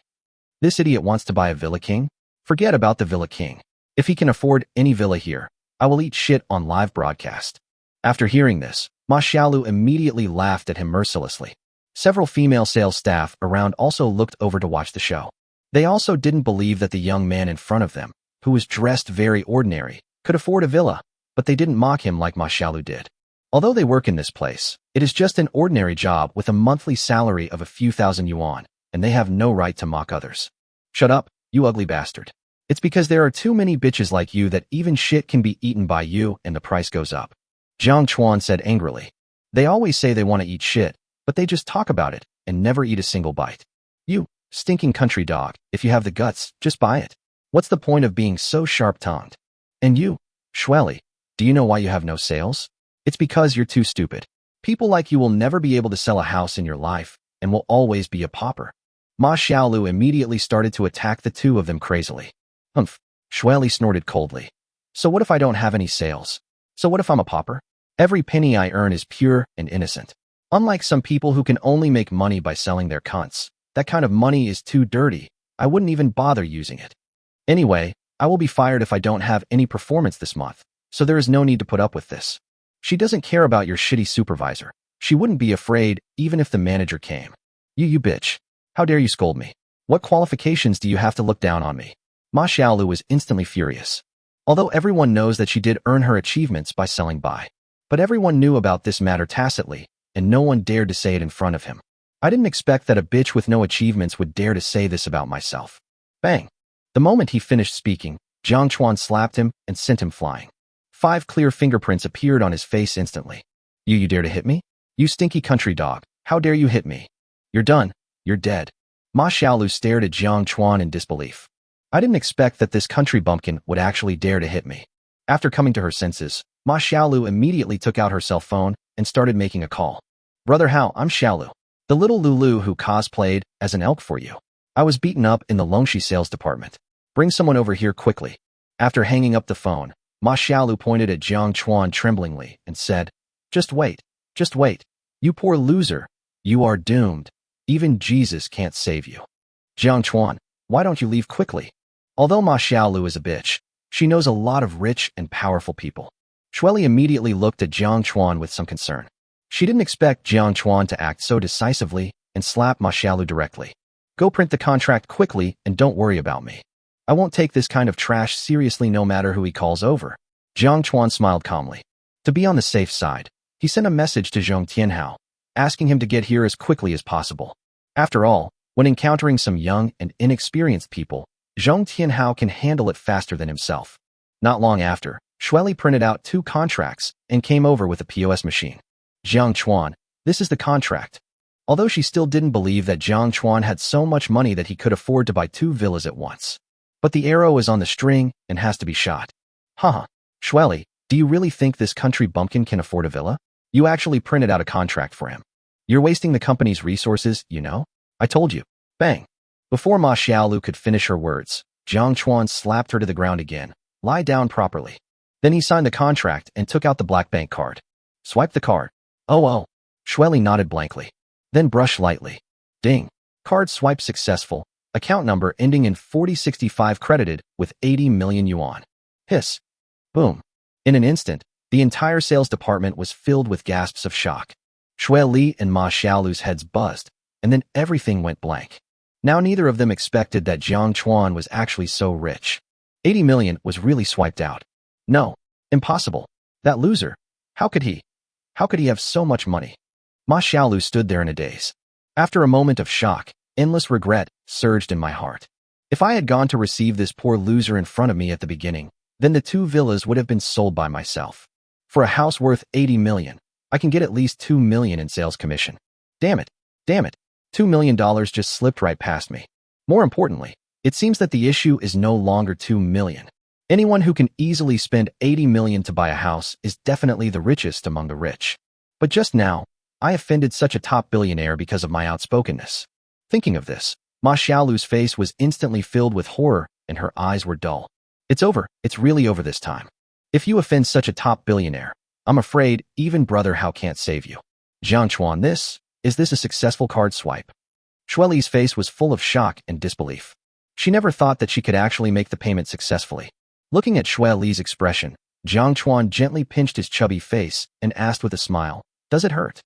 This idiot wants to buy a Villa King? Forget about the Villa King. If he can afford any villa here, I will eat shit on live broadcast. After hearing this, Ma Xiaolu immediately laughed at him mercilessly. Several female sales staff around also looked over to watch the show. They also didn't believe that the young man in front of them, who was dressed very ordinary, could afford a villa, but they didn't mock him like Ma Xiaolu did. Although they work in this place, it is just an ordinary job with a monthly salary of a few thousand yuan, and they have no right to mock others. Shut up, you ugly bastard. It's because there are too many bitches like you that even shit can be eaten by you and the price goes up. Jiang Chuan said angrily. They always say they want to eat shit, but they just talk about it and never eat a single bite. You, stinking country dog, if you have the guts, just buy it. What's the point of being so sharp-tongued? And you, Shueli, do you know why you have no sales? It's because you're too stupid. People like you will never be able to sell a house in your life and will always be a pauper. Ma Xiaolu immediately started to attack the two of them crazily. Humph, Shueli snorted coldly. So what if I don't have any sales? So what if I'm a pauper? Every penny I earn is pure and innocent. Unlike some people who can only make money by selling their cunts, that kind of money is too dirty. I wouldn't even bother using it. Anyway, I will be fired if I don't have any performance this month, so there is no need to put up with this. She doesn't care about your shitty supervisor. She wouldn't be afraid even if the manager came. You bitch. How dare you scold me? What qualifications do you have to look down on me? Ma Xiaolu was instantly furious. Although everyone knows that she did earn her achievements by selling by. But everyone knew about this matter tacitly, and no one dared to say it in front of him. I didn't expect that a bitch with no achievements would dare to say this about myself. Bang! The moment he finished speaking, Jiang Chuan slapped him and sent him flying. 5 clear fingerprints appeared on his face instantly. You dare to hit me? You stinky country dog, how dare you hit me? You're done. You're dead. Ma Xiaolu stared at Jiang Chuan in disbelief. I didn't expect that this country bumpkin would actually dare to hit me. After coming to her senses, Ma Xiaolu immediately took out her cell phone and started making a call. Brother Hao, I'm Xiaolu, the little Lulu who cosplayed as an elk for you. I was beaten up in the Longxi sales department. Bring someone over here quickly. After hanging up the phone, Ma Xiaolu pointed at Jiang Chuan tremblingly and said, Just wait. You poor loser. You are doomed. Even Jesus can't save you. Jiang Chuan, why don't you leave quickly? Although Ma Xiaolu is a bitch, she knows a lot of rich and powerful people. Shueli immediately looked at Jiang Chuan with some concern. She didn't expect Jiang Chuan to act so decisively and slapped Ma Xiaolu directly. Go print the contract quickly and don't worry about me. I won't take this kind of trash seriously no matter who he calls over. Jiang Chuan smiled calmly. To be on the safe side, he sent a message to Zhong Tianhao, asking him to get here as quickly as possible. After all, when encountering some young and inexperienced people, Zhong Tianhao can handle it faster than himself. Not long after, Shueli printed out 2 contracts and came over with a POS machine. Jiang Chuan, this is the contract. Although she still didn't believe that Jiang Chuan had so much money that he could afford to buy 2 villas at once. But the arrow is on the string and has to be shot. Haha, Shueli, do you really think this country bumpkin can afford a villa? You actually printed out a contract for him. You're wasting the company's resources, you know? I told you. Bang. Before Ma Xiaolu could finish her words, Jiang Chuan slapped her to the ground again. Lie down properly. Then he signed the contract and took out the black bank card. Swipe the card. Oh. Shueli nodded blankly. Then brushed lightly. Ding. Card swipe successful. Account number ending in 4065 credited with 80 million yuan. Hiss. Boom. In an instant, the entire sales department was filled with gasps of shock. Shueli and Ma Xiaolu's heads buzzed, and then everything went blank. Now neither of them expected that Jiang Chuan was actually so rich. 80 million was really swiped out. No. Impossible. That loser. How could he have so much money? Ma Xiaolu stood there in a daze. After a moment of shock, endless regret surged in my heart. If I had gone to receive this poor loser in front of me at the beginning, then the 2 villas would have been sold by myself. For a house worth 80 million, I can get at least 2 million in sales commission. Damn it. $2 million just slipped right past me. More importantly, it seems that the issue is no longer 2 million. Anyone who can easily spend 80 million to buy a house is definitely the richest among the rich. But just now, I offended such a top billionaire because of my outspokenness. Thinking of this, Ma Xiaolu's face was instantly filled with horror and her eyes were dull. It's over. It's really over this time. If you offend such a top billionaire, I'm afraid even Brother Hao can't save you. Jiang Chuan, is this a successful card swipe? Shueli's face was full of shock and disbelief. She never thought that she could actually make the payment successfully. Looking at Xue Li's expression, Jiang Chuan gently pinched his chubby face and asked with a smile, "Does it hurt?"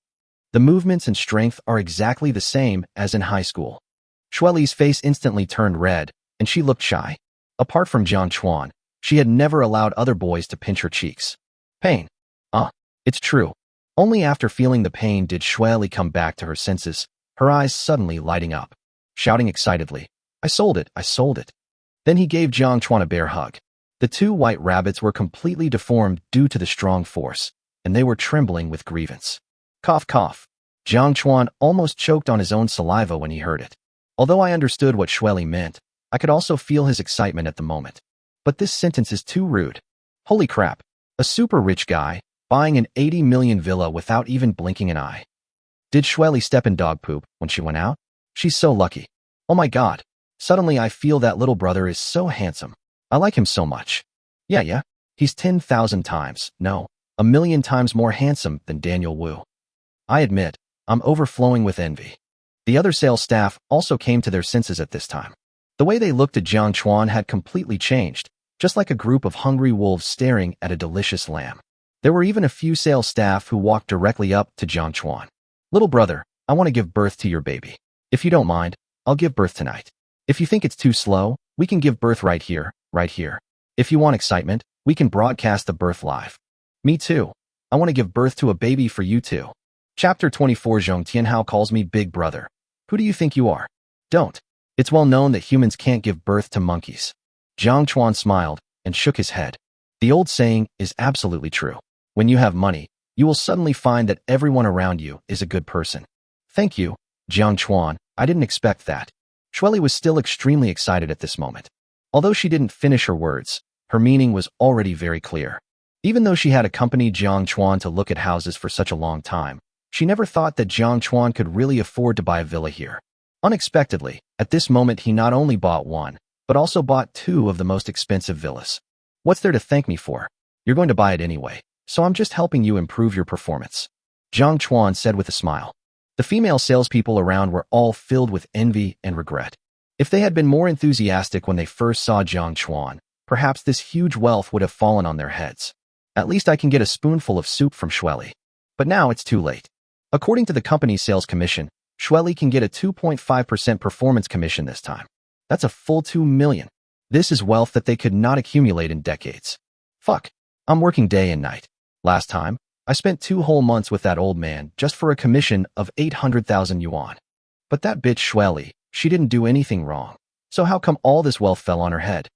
The movements and strength are exactly the same as in high school. Xue Li's face instantly turned red, and she looked shy. Apart from Jiang Chuan, she had never allowed other boys to pinch her cheeks. Pain. It's true. Only after feeling the pain did Xue Li come back to her senses, her eyes suddenly lighting up, shouting excitedly, "I sold it, I sold it." Then he gave Jiang Chuan a bear hug. The two white rabbits were completely deformed due to the strong force, and they were trembling with grievance. Cough, cough. Jiang Chuan almost choked on his own saliva when he heard it. Although I understood what Xue Li meant, I could also feel his excitement at the moment. But this sentence is too rude. Holy crap. A super rich guy, buying an 80 million villa without even blinking an eye. Did Xue Li step in dog poop when she went out? She's so lucky. Oh my god. Suddenly I feel that little brother is so handsome. I like him so much. Yeah. He's 10,000 times, no, 1,000,000 times more handsome than Daniel Wu. I admit, I'm overflowing with envy. The other sales staff also came to their senses at this time. The way they looked at Jiang Chuan had completely changed, just like a group of hungry wolves staring at a delicious lamb. There were even a few sales staff who walked directly up to Jiang Chuan. "Little brother, I want to give birth to your baby. If you don't mind, I'll give birth tonight. If you think it's too slow, we can give birth right here, right here. If you want excitement, we can broadcast the birth live. Me too. I want to give birth to a baby for you too." Chapter 24. Zhong Tianhao calls me big brother. Who do you think you are? Don't. It's well known that humans can't give birth to monkeys. Jiang Chuan smiled and shook his head. The old saying is absolutely true. When you have money, you will suddenly find that everyone around you is a good person. Thank you, Jiang Chuan. I didn't expect that. Xue Li was still extremely excited at this moment. Although she didn't finish her words, her meaning was already very clear. Even though she had accompanied Jiang Chuan to look at houses for such a long time, she never thought that Jiang Chuan could really afford to buy a villa here. Unexpectedly, at this moment he not only bought one, but also bought two of the most expensive villas. What's there to thank me for? You're going to buy it anyway, so I'm just helping you improve your performance, Jiang Chuan said with a smile. The female salespeople around were all filled with envy and regret. If they had been more enthusiastic when they first saw Jiang Chuan, perhaps this huge wealth would have fallen on their heads. At least I can get a spoonful of soup from Xue Li. But now it's too late. According to the company's sales commission, Xue Li can get a 2.5% performance commission this time. That's a full 2 million. This is wealth that they could not accumulate in decades. Fuck. I'm working day and night. Last time, I spent 2 whole months with that old man just for a commission of 800,000 yuan. But that bitch Xue Li, she didn't do anything wrong. So how come all this wealth fell on her head?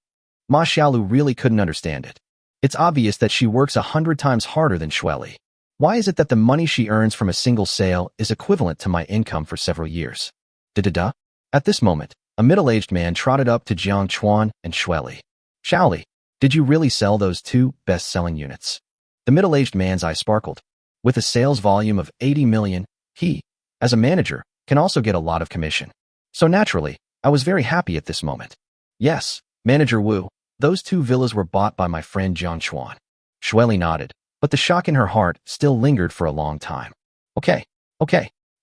Ma Xiaolu really couldn't understand it. It's obvious that she works 100 times harder than Xue Li. Why is it that the money she earns from a single sale is equivalent to my income for several years? Da-da-da. At this moment, a middle-aged man trotted up to Jiang Chuan and Xue Li. Xiao Li, did you really sell those 2 best-selling units? The middle-aged man's eye sparkled. With a sales volume of 80 million, he, as a manager, can also get a lot of commission. So naturally, I was very happy at this moment. Yes, Manager Wu, those 2 villas were bought by my friend Jiang Chuan. Xue Li nodded, but the shock in her heart still lingered for a long time. Okay,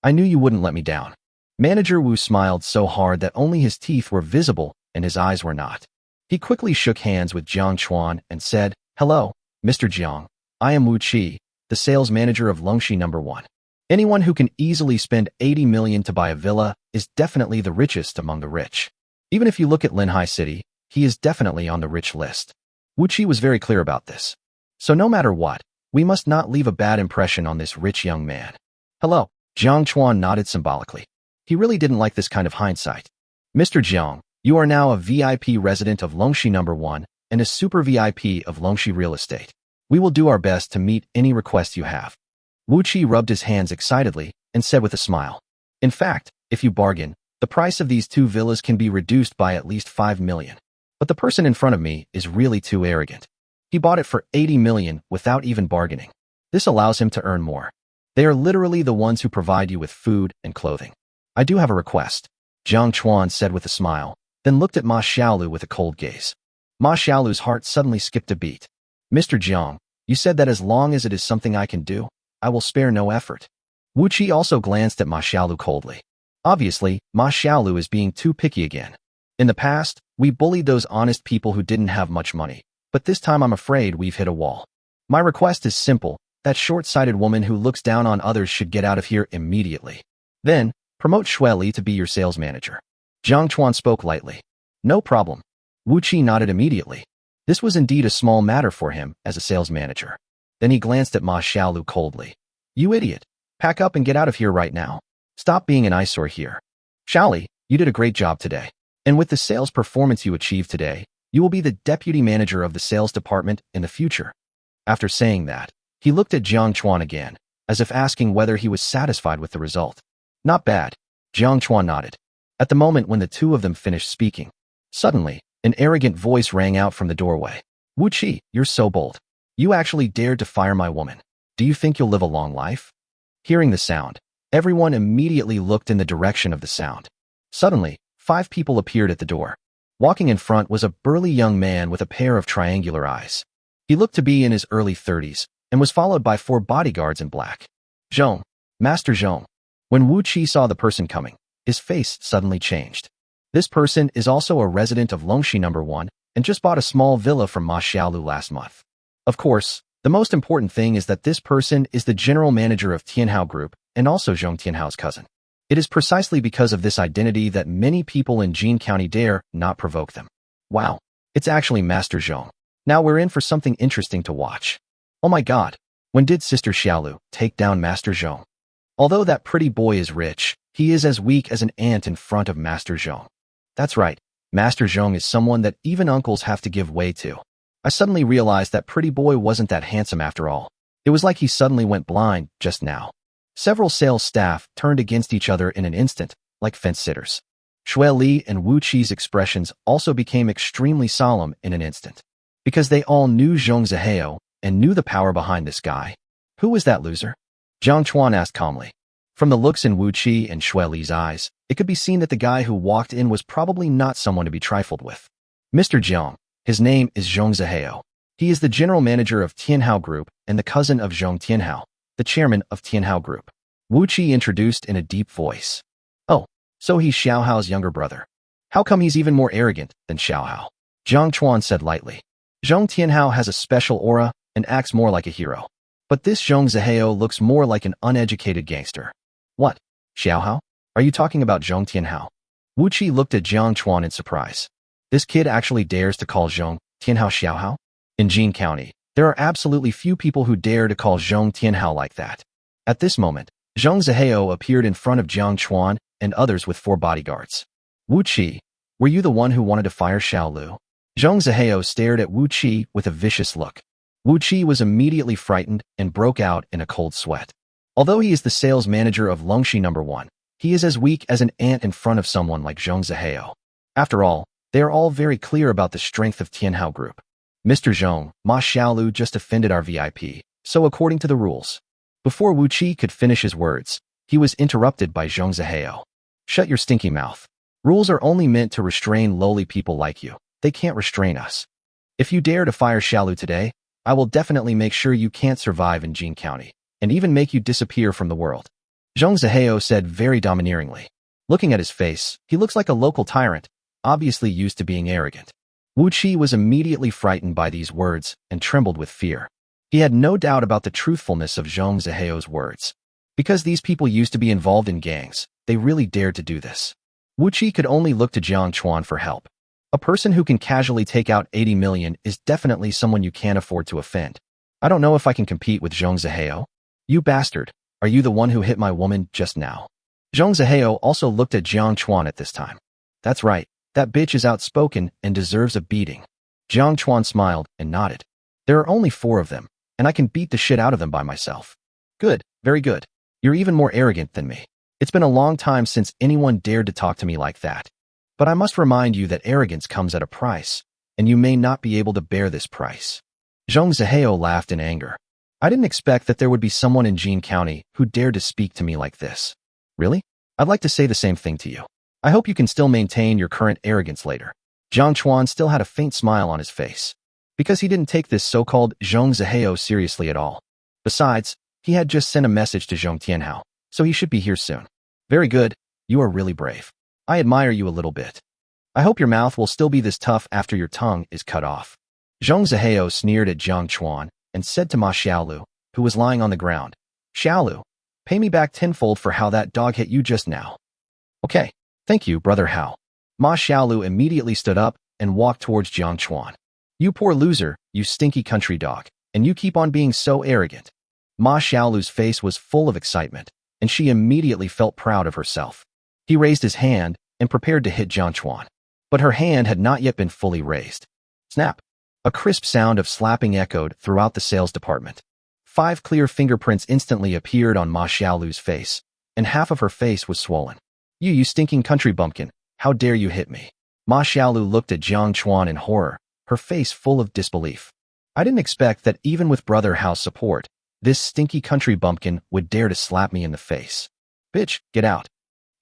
I knew you wouldn't let me down. Manager Wu smiled so hard that only his teeth were visible and his eyes were not. He quickly shook hands with Jiang Chuan and said, "Hello, Mr. Jiang. I am Wu Qi, the sales manager of Longxi No. 1. Anyone who can easily spend 80 million to buy a villa is definitely the richest among the rich. Even if you look at Linhai City, he is definitely on the rich list." Wu Qi was very clear about this. So no matter what, we must not leave a bad impression on this rich young man. Hello, Jiang Chuan nodded symbolically. He really didn't like this kind of hindsight. Mr. Jiang, you are now a VIP resident of Longxi No. 1 and a super VIP of Longxi Real Estate. We will do our best to meet any request you have. Wu Qi rubbed his hands excitedly and said with a smile. In fact, if you bargain, the price of these 2 villas can be reduced by at least 5 million. But the person in front of me is really too arrogant. He bought it for 80 million without even bargaining. This allows him to earn more. They are literally the ones who provide you with food and clothing. I do have a request, Jiang Chuan said with a smile, then looked at Ma Xiaolu with a cold gaze. Ma Xiaolu's heart suddenly skipped a beat. Mr. Jiang, you said that as long as it is something I can do, I will spare no effort. Wu Qi also glanced at Ma Xiaolu coldly. Obviously, Ma Xiaolu is being too picky again. In the past, we bullied those honest people who didn't have much money, but this time I'm afraid we've hit a wall. My request is simple. That short-sighted woman who looks down on others should get out of here immediately. Then, promote Xue Li to be your sales manager. Jiang Chuan spoke lightly. No problem. Wu Qi nodded immediately. This was indeed a small matter for him as a sales manager. Then he glanced at Ma Xiaolu coldly. You idiot. Pack up and get out of here right now. Stop being an eyesore here. Xiaoli, you did a great job today. And with the sales performance you achieved today, you will be the deputy manager of the sales department in the future. After saying that, he looked at Jiang Chuan again, as if asking whether he was satisfied with the result. Not bad. Jiang Chuan nodded. At the moment when the two of them finished speaking, suddenly, an arrogant voice rang out from the doorway. Wu Qi, you're so bold. You actually dared to fire my woman. Do you think you'll live a long life? Hearing the sound, everyone immediately looked in the direction of the sound. Suddenly, 5 people appeared at the door. Walking in front was a burly young man with a pair of triangular eyes. He looked to be in his early 30s, and was followed by 4 bodyguards in black. Zhong, Master Zhong. When Wu Qi saw the person coming, his face suddenly changed. This person is also a resident of Longxi No. 1 and just bought a small villa from Ma Xiaolu last month. Of course, the most important thing is that this person is the general manager of Tianhao Group and also Zhong Tianhao's cousin. It is precisely because of this identity that many people in Jin County dare not provoke them. Wow, it's actually Master Zhong. Now we're in for something interesting to watch. Oh my god, when did Sister Xiaolu take down Master Zhong? Although that pretty boy is rich, he is as weak as an ant in front of Master Zhong. That's right, Master Zhong is someone that even uncles have to give way to. I suddenly realized that pretty boy wasn't that handsome after all. It was like he suddenly went blind just now. Several sales staff turned against each other in an instant, like fence-sitters. Xue Li and Wu Qi's expressions also became extremely solemn in an instant. Because they all knew Zhong Zihao and knew the power behind this guy. Who was that loser? Jiang Chuan asked calmly. From the looks in Wu Qi and Xue Li's eyes, it could be seen that the guy who walked in was probably not someone to be trifled with. Mr. Jiang, his name is Zhong Zihao. He is the general manager of Tianhao Group and the cousin of Zhong Tianhao, the chairman of Tianhao Group. Wu Qi introduced in a deep voice. Oh, so he's Xiaohao's younger brother. How come he's even more arrogant than Xiaohao? Jiang Chuan said lightly. Zhong Tianhao has a special aura and acts more like a hero. But this Zhong Zihao looks more like an uneducated gangster. What? Xiaohao? Are you talking about Zhong Tianhao? Wu Qi looked at Jiang Chuan in surprise. This kid actually dares to call Zhong Tianhao Xiaohao? In Jin County, there are absolutely few people who dare to call Zhong Tianhao like that. At this moment, Zhong Zihao appeared in front of Jiang Chuan and others with 4 bodyguards. Wu Qi, were you the one who wanted to fire Xiaolu? Zhong Zihao stared at Wu Qi with a vicious look. Wu Qi was immediately frightened and broke out in a cold sweat. Although he is the sales manager of Longxi No. 1, he is as weak as an ant in front of someone like Zhong Zihao. After all, they are all very clear about the strength of Tianhao Group. Mr. Zhong, Ma Xiaolu just offended our VIP, so according to the rules. Before Wu Qi could finish his words, he was interrupted by Zhong Zihao. Shut your stinky mouth. Rules are only meant to restrain lowly people like you. They can't restrain us. If you dare to fire Xiaolu today, I will definitely make sure you can't survive in Jin County, and even make you disappear from the world. Zhong Zihao said very domineeringly. Looking at his face, he looks like a local tyrant, obviously used to being arrogant. Wu Qi was immediately frightened by these words and trembled with fear. He had no doubt about the truthfulness of Zhong Zihao's words. Because these people used to be involved in gangs, they really dared to do this. Wu Qi could only look to Jiang Chuan for help. A person who can casually take out 80 million is definitely someone you can't afford to offend. I don't know if I can compete with Zhong Zihao. You bastard, are you the one who hit my woman just now? Zhong Zihao also looked at Jiang Chuan at this time. That's right, that bitch is outspoken and deserves a beating. Jiang Chuan smiled and nodded. There are only 4 of them, and I can beat the shit out of them by myself. Good, very good. You're even more arrogant than me. It's been a long time since anyone dared to talk to me like that. But I must remind you that arrogance comes at a price, and you may not be able to bear this price. Zhong Zihao laughed in anger. I didn't expect that there would be someone in Jin County who dared to speak to me like this. Really? I'd like to say the same thing to you. I hope you can still maintain your current arrogance later. Jiang Chuan still had a faint smile on his face, because he didn't take this so-called Zhong Zihao seriously at all. Besides, he had just sent a message to Zhong Tianhao, so he should be here soon. Very good, you are really brave. I admire you a little bit. I hope your mouth will still be this tough after your tongue is cut off. Zhong Zihao sneered at Jiang Chuan and said to Ma Xiaolu, who was lying on the ground, Xiaolu, pay me back tenfold for how that dog hit you just now. Okay, thank you, brother Hao. Ma Xiaolu immediately stood up and walked towards Jiang Chuan. You poor loser, you stinky country dog, and you keep on being so arrogant. Ma Xiaolu's face was full of excitement, and she immediately felt proud of herself. He raised his hand and prepared to hit Jiang Chuan, but her hand had not yet been fully raised. Snap! A crisp sound of slapping echoed throughout the sales department. 5 clear fingerprints instantly appeared on Ma Xiaolu's face, and half of her face was swollen. You stinking country bumpkin, how dare you hit me? Ma Xiaolu looked at Jiang Chuan in horror, her face full of disbelief. I didn't expect that even with brother Hao's support, this stinky country bumpkin would dare to slap me in the face. Bitch, get out.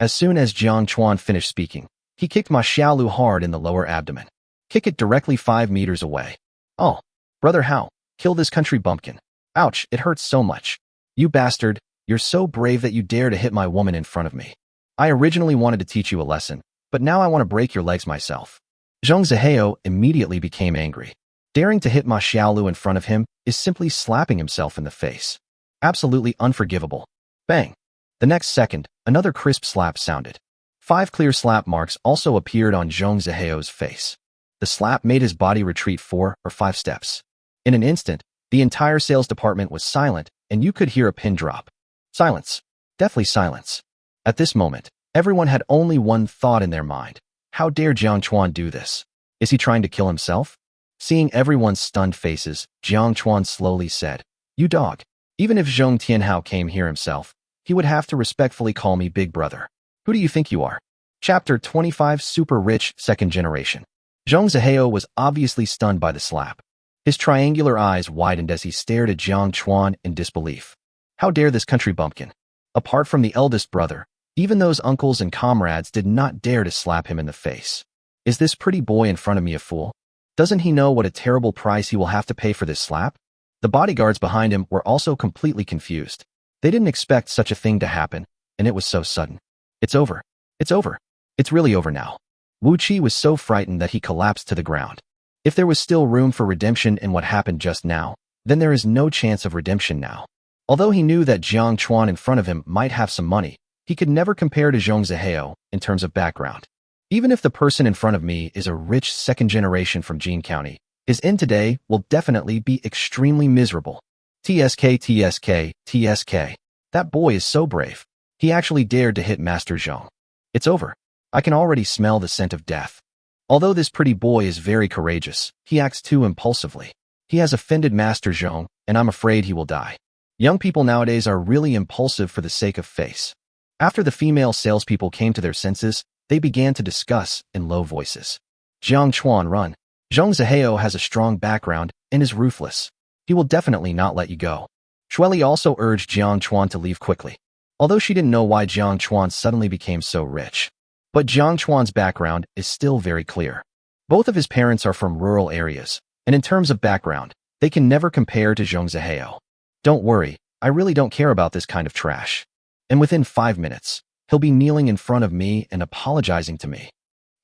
As soon as Jiang Chuan finished speaking, he kicked Ma Xiaolu hard in the lower abdomen. Kick it directly 5 meters away. Oh, brother Hao, kill this country bumpkin. Ouch, it hurts so much. You bastard, you're so brave that you dare to hit my woman in front of me. I originally wanted to teach you a lesson, but now I want to break your legs myself. Zhong Zihao immediately became angry. Daring to hit Ma Xiaolu in front of him is simply slapping himself in the face. Absolutely unforgivable. Bang! The next second, another crisp slap sounded. 5 clear slap marks also appeared on Zhong Zihao's face. The slap made his body retreat 4 or 5 steps. In an instant, the entire sales department was silent, and you could hear a pin drop. Silence. Deathly silence. At this moment, everyone had only one thought in their mind. How dare Jiang Chuan do this? Is he trying to kill himself? Seeing everyone's stunned faces, Jiang Chuan slowly said, You dog. Even if Zhong Tianhao came here himself, he would have to respectfully call me big brother. Who do you think you are? Chapter 25 Super Rich Second Generation. Zhong Zihao was obviously stunned by the slap. His triangular eyes widened as he stared at Jiang Chuan in disbelief. How dare this country bumpkin? Apart from the eldest brother, even those uncles and comrades did not dare to slap him in the face. Is this pretty boy in front of me a fool? Doesn't he know what a terrible price he will have to pay for this slap? The bodyguards behind him were also completely confused. They didn't expect such a thing to happen, and it was so sudden. It's over. It's over. It's really over now. Wu Qi was so frightened that he collapsed to the ground. If there was still room for redemption in what happened just now, then there is no chance of redemption now. Although he knew that Jiang Chuan in front of him might have some money, he could never compare to Zhong Zihao in terms of background. Even if the person in front of me is a rich second generation from Jin County, his end today will definitely be extremely miserable. TSK. That boy is so brave. He actually dared to hit Master Zhong. It's over. I can already smell the scent of death. Although this pretty boy is very courageous, he acts too impulsively. He has offended Master Zhong, and I'm afraid he will die. Young people nowadays are really impulsive for the sake of face. After the female salespeople came to their senses, they began to discuss in low voices. Jiang Chuan, run. Zhong Zihao has a strong background and is ruthless. He will definitely not let you go. Shueli also urged Jiang Chuan to leave quickly. Although she didn't know why Jiang Chuan suddenly became so rich. But Jiang Chuan's background is still very clear. Both of his parents are from rural areas, and in terms of background, they can never compare to Zhong Zihao. Don't worry, I really don't care about this kind of trash. And within 5 minutes, he'll be kneeling in front of me and apologizing to me.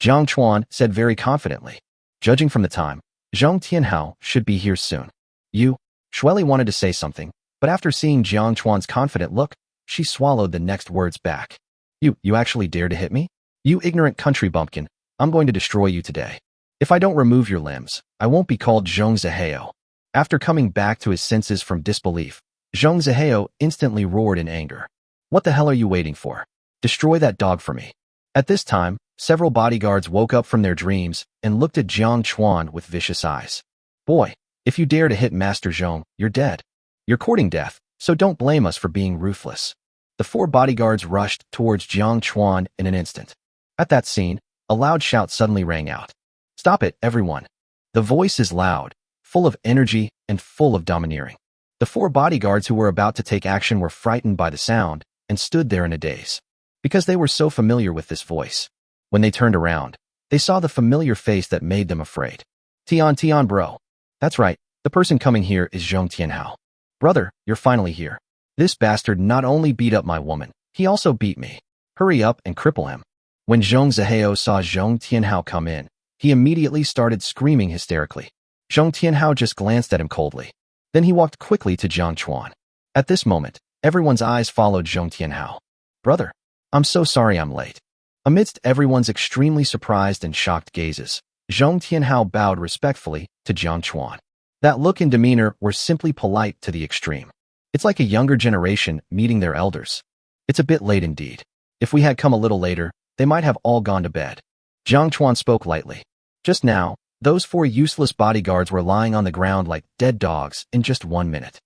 Jiang Chuan said very confidently. Judging from the time, Zhong Tianhao should be here soon. Shueli wanted to say something, but after seeing Jiang Chuan's confident look, she swallowed the next words back. You actually dare to hit me? You ignorant country bumpkin, I'm going to destroy you today. If I don't remove your limbs, I won't be called Zhong Zihao. After coming back to his senses from disbelief, Zhong Zihao instantly roared in anger. What the hell are you waiting for? Destroy that dog for me. At this time, several bodyguards woke up from their dreams and looked at Jiang Chuan with vicious eyes. Boy, if you dare to hit Master Zhong, you're dead. You're courting death, so don't blame us for being ruthless. The 4 bodyguards rushed towards Jiang Chuan in an instant. At that scene, a loud shout suddenly rang out. Stop it, everyone. The voice is loud, full of energy, and full of domineering. The 4 bodyguards who were about to take action were frightened by the sound and stood there in a daze. Because they were so familiar with this voice. When they turned around, they saw the familiar face that made them afraid. Tian bro. That's right, the person coming here is Zhong Tianhao. Brother, you're finally here. This bastard not only beat up my woman, he also beat me. Hurry up and cripple him. When Zhong Zihao saw Zhong Tianhao come in, he immediately started screaming hysterically. Zhong Tianhao just glanced at him coldly. Then he walked quickly to Jiang Chuan. At this moment, everyone's eyes followed Zhong Tianhao. Brother, I'm so sorry I'm late. Amidst everyone's extremely surprised and shocked gazes, Zhong Tianhao bowed respectfully to Jiang Chuan. That look and demeanor were simply polite to the extreme. It's like a younger generation meeting their elders. It's a bit late indeed. If we had come a little later, they might have all gone to bed. Jiang Chuan spoke lightly. Just now, those 4 useless bodyguards were lying on the ground like dead dogs in just 1 minute.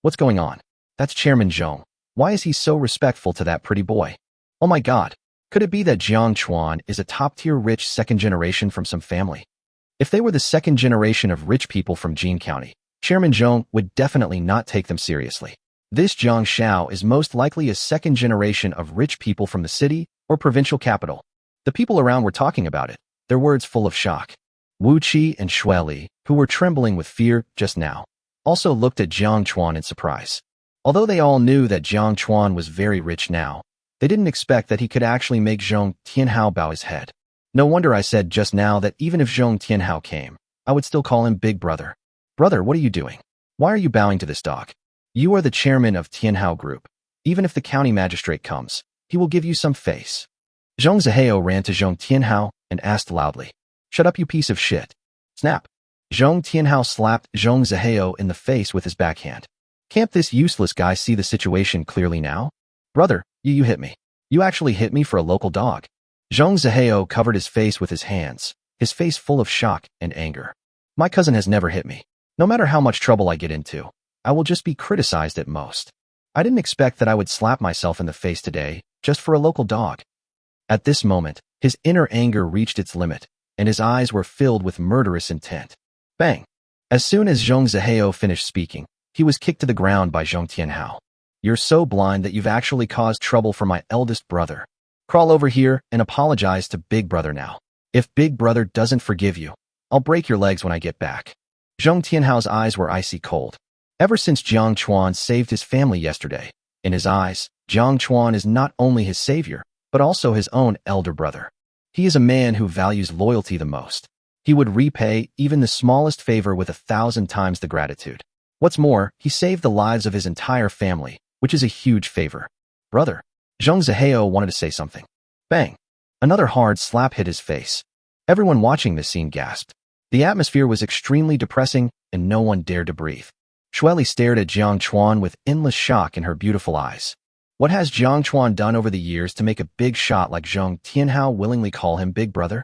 What's going on? That's Chairman Zhong. Why is he so respectful to that pretty boy? Oh my god, could it be that Jiang Chuan is a top-tier rich second generation from some family? If they were the second generation of rich people from Jin County, Chairman Zhong would definitely not take them seriously. This Jiang Xiao is most likely a second generation of rich people from the city or provincial capital. The people around were talking about it, their words full of shock. Wu Qi and Xue Li, who were trembling with fear just now, also looked at Jiang Chuan in surprise. Although they all knew that Jiang Chuan was very rich now, they didn't expect that he could actually make Zhong Tianhao bow his head. No wonder I said just now that even if Zhong Tianhao came, I would still call him Big Brother. Brother, what are you doing? Why are you bowing to this dog? You are the chairman of Tianhao Group. Even if the county magistrate comes, he will give you some face. Zhong Zihao ran to Zhong Tianhao and asked loudly, "Shut up, you piece of shit." Snap. Zhong Tianhao slapped Zhong Zihao in the face with his backhand. Can't this useless guy see the situation clearly now? Brother, you hit me. You actually hit me for a local dog. Zhong Zihao covered his face with his hands, his face full of shock and anger. My cousin has never hit me. No matter how much trouble I get into, I will just be criticized at most. I didn't expect that I would slap myself in the face today, just for a local dog. At this moment, his inner anger reached its limit, and his eyes were filled with murderous intent. Bang! As soon as Zhong Zihao finished speaking, he was kicked to the ground by Zhong Tianhao. You're so blind that you've actually caused trouble for my eldest brother. Crawl over here and apologize to Big Brother now. If Big Brother doesn't forgive you, I'll break your legs when I get back. Zhong Tianhao's eyes were icy cold. Ever since Jiang Chuan saved his family yesterday, in his eyes, Jiang Chuan is not only his savior, but also his own elder brother. He is a man who values loyalty the most. He would repay even the smallest favor with 1,000 times the gratitude. What's more, he saved the lives of his entire family, which is a huge favor. Brother. Zhong Zihao wanted to say something. Bang! Another hard slap hit his face. Everyone watching this scene gasped. The atmosphere was extremely depressing, and no one dared to breathe. Xue Li stared at Jiang Chuan with endless shock in her beautiful eyes. What has Jiang Chuan done over the years to make a big shot like Zhong Tianhao willingly call him Big Brother?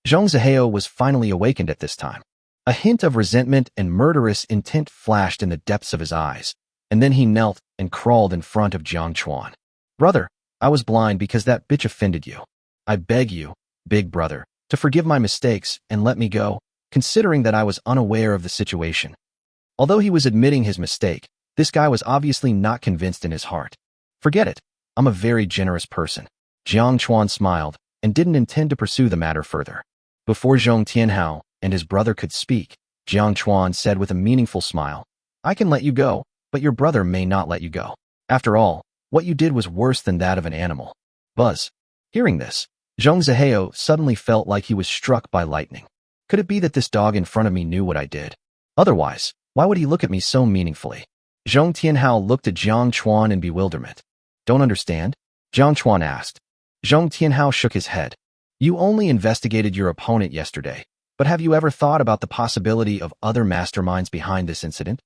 Zhong Zihao was finally awakened at this time. A hint of resentment and murderous intent flashed in the depths of his eyes, and then he knelt and crawled in front of Jiang Chuan. Brother, I was blind because that bitch offended you. I beg you, Big Brother, to forgive my mistakes and let me go, considering that I was unaware of the situation. Although he was admitting his mistake, this guy was obviously not convinced in his heart. Forget it. I'm a very generous person. Jiang Chuan smiled and didn't intend to pursue the matter further. Before Zhong Tianhao and his brother could speak, Jiang Chuan said with a meaningful smile, I can let you go, but your brother may not let you go. After all, what you did was worse than that of an animal. Buzz. Hearing this, Zhong Zihao suddenly felt like he was struck by lightning. Could it be that this dog in front of me knew what I did? Otherwise, why would he look at me so meaningfully? Zhong Tianhao looked at Jiang Chuan in bewilderment. Don't understand? Jiang Chuan asked. Zhong Tianhao shook his head. You only investigated your opponent yesterday, but have you ever thought about the possibility of other masterminds behind this incident?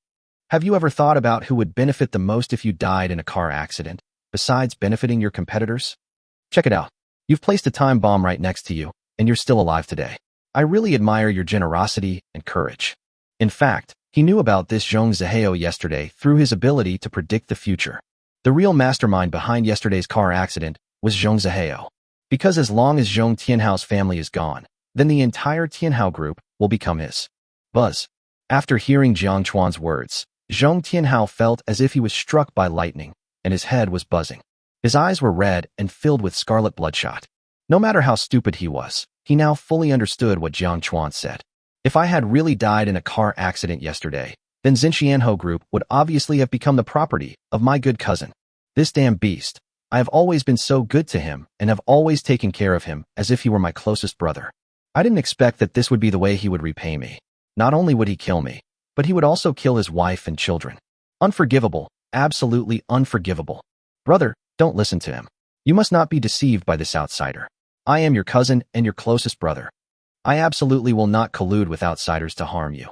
Have you ever thought about who would benefit the most if you died in a car accident, besides benefiting your competitors? Check it out. You've placed a time bomb right next to you, and you're still alive today. I really admire your generosity and courage. In fact, he knew about this Zhong Zihao yesterday through his ability to predict the future. The real mastermind behind yesterday's car accident was Zhong Zihao. Because as long as Zhong Tianhao's family is gone, then the entire Tianhao group will become his. Buzz. After hearing Jiang Chuan's words, Zhong Tianhao felt as if he was struck by lightning, and his head was buzzing. His eyes were red and filled with scarlet bloodshot. No matter how stupid he was, he now fully understood what Jiang Chuan said. If I had really died in a car accident yesterday, then Xinxianhou Group would obviously have become the property of my good cousin. This damn beast. I have always been so good to him and have always taken care of him as if he were my closest brother. I didn't expect that this would be the way he would repay me. Not only would he kill me, but he would also kill his wife and children. Unforgivable, absolutely unforgivable. Brother, don't listen to him. You must not be deceived by this outsider. I am your cousin and your closest brother. I absolutely will not collude with outsiders to harm you.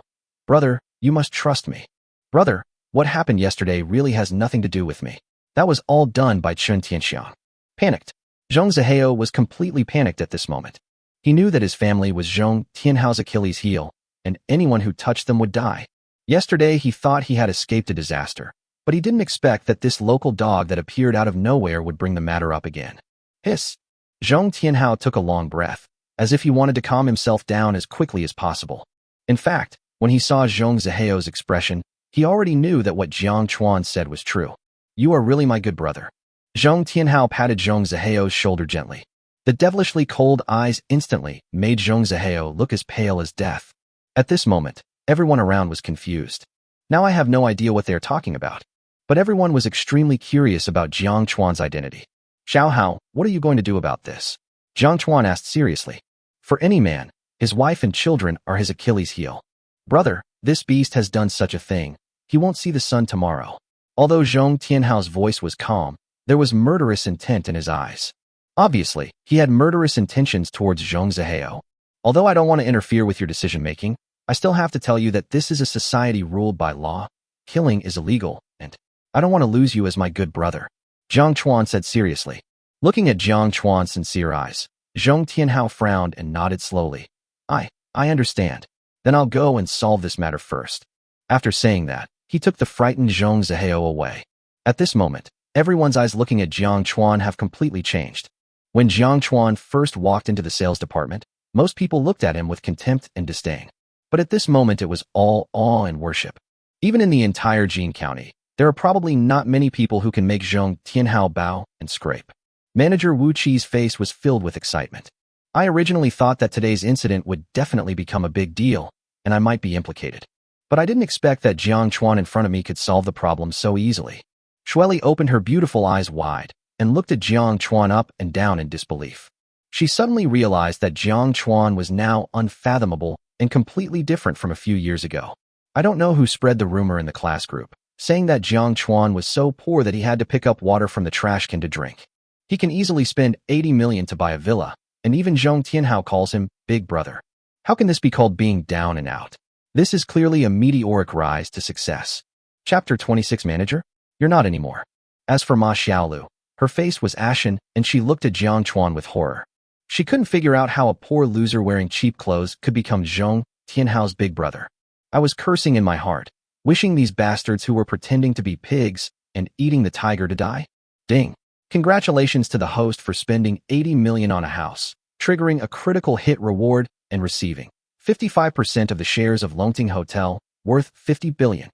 Brother, you must trust me. Brother, what happened yesterday really has nothing to do with me. That was all done by Chun Tianxiang. Panicked. Zhong Zihao was completely panicked at this moment. He knew that his family was Zhong Tianhao's Achilles heel, and anyone who touched them would die. Yesterday he thought he had escaped a disaster, but he didn't expect that this local dog that appeared out of nowhere would bring the matter up again. Hiss. Zhong Tianhao took a long breath, as if he wanted to calm himself down as quickly as possible. In fact, when he saw Zhong Zihao's expression, he already knew that what Jiang Chuan said was true. You are really my good brother. Zhong Tianhao patted Zhong Zihao's shoulder gently. The devilishly cold eyes instantly made Zhong Zihao look as pale as death. At this moment, everyone around was confused. Now I have no idea what they are talking about. But everyone was extremely curious about Jiang Chuan's identity. Xiao Hao, what are you going to do about this? Jiang Chuan asked seriously. For any man, his wife and children are his Achilles heel. Brother, this beast has done such a thing. He won't see the sun tomorrow. Although Zhong Tianhao's voice was calm, there was murderous intent in his eyes. Obviously, he had murderous intentions towards Zhong Zihao. Although I don't want to interfere with your decision-making, I still have to tell you that this is a society ruled by law. Killing is illegal, and I don't want to lose you as my good brother. Jiang Chuan said seriously. Looking at Jiang Chuan's sincere eyes, Zhong Tianhao frowned and nodded slowly. I understand. Then I'll go and solve this matter first. After saying that, he took the frightened Zhong Zihao away. At this moment, everyone's eyes looking at Jiang Chuan have completely changed. When Jiang Chuan first walked into the sales department, most people looked at him with contempt and disdain. But at this moment it was all awe and worship. Even in the entire Jin County, there are probably not many people who can make Zhong Tianhao bow and scrape. Manager Wu Qi's face was filled with excitement. I originally thought that today's incident would definitely become a big deal, and I might be implicated. But I didn't expect that Jiang Chuan in front of me could solve the problem so easily. Shueli opened her beautiful eyes wide and looked at Jiang Chuan up and down in disbelief. She suddenly realized that Jiang Chuan was now unfathomable and completely different from a few years ago. I don't know who spread the rumor in the class group, saying that Jiang Chuan was so poor that he had to pick up water from the trash can to drink. He can easily spend 80 million to buy a villa, and even Zhong Tianhao calls him Big Brother. How can this be called being down and out? This is clearly a meteoric rise to success. Chapter 26 Manager? You're not anymore. As for Ma Xiaolu, her face was ashen and she looked at Jiang Chuan with horror. She couldn't figure out how a poor loser wearing cheap clothes could become Zhong Tianhao's big brother. I was cursing in my heart, wishing these bastards who were pretending to be pigs and eating the tiger to die. Ding. Congratulations to the host for spending 80 million on a house, triggering a critical hit reward and receiving 55% of the shares of Longting Hotel, worth 50 billion.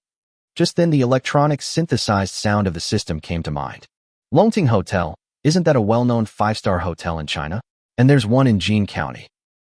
Just then the electronic synthesized sound of the system came to mind. Longting Hotel, isn't that a well-known 5-star hotel in China? And there's one in Jin County.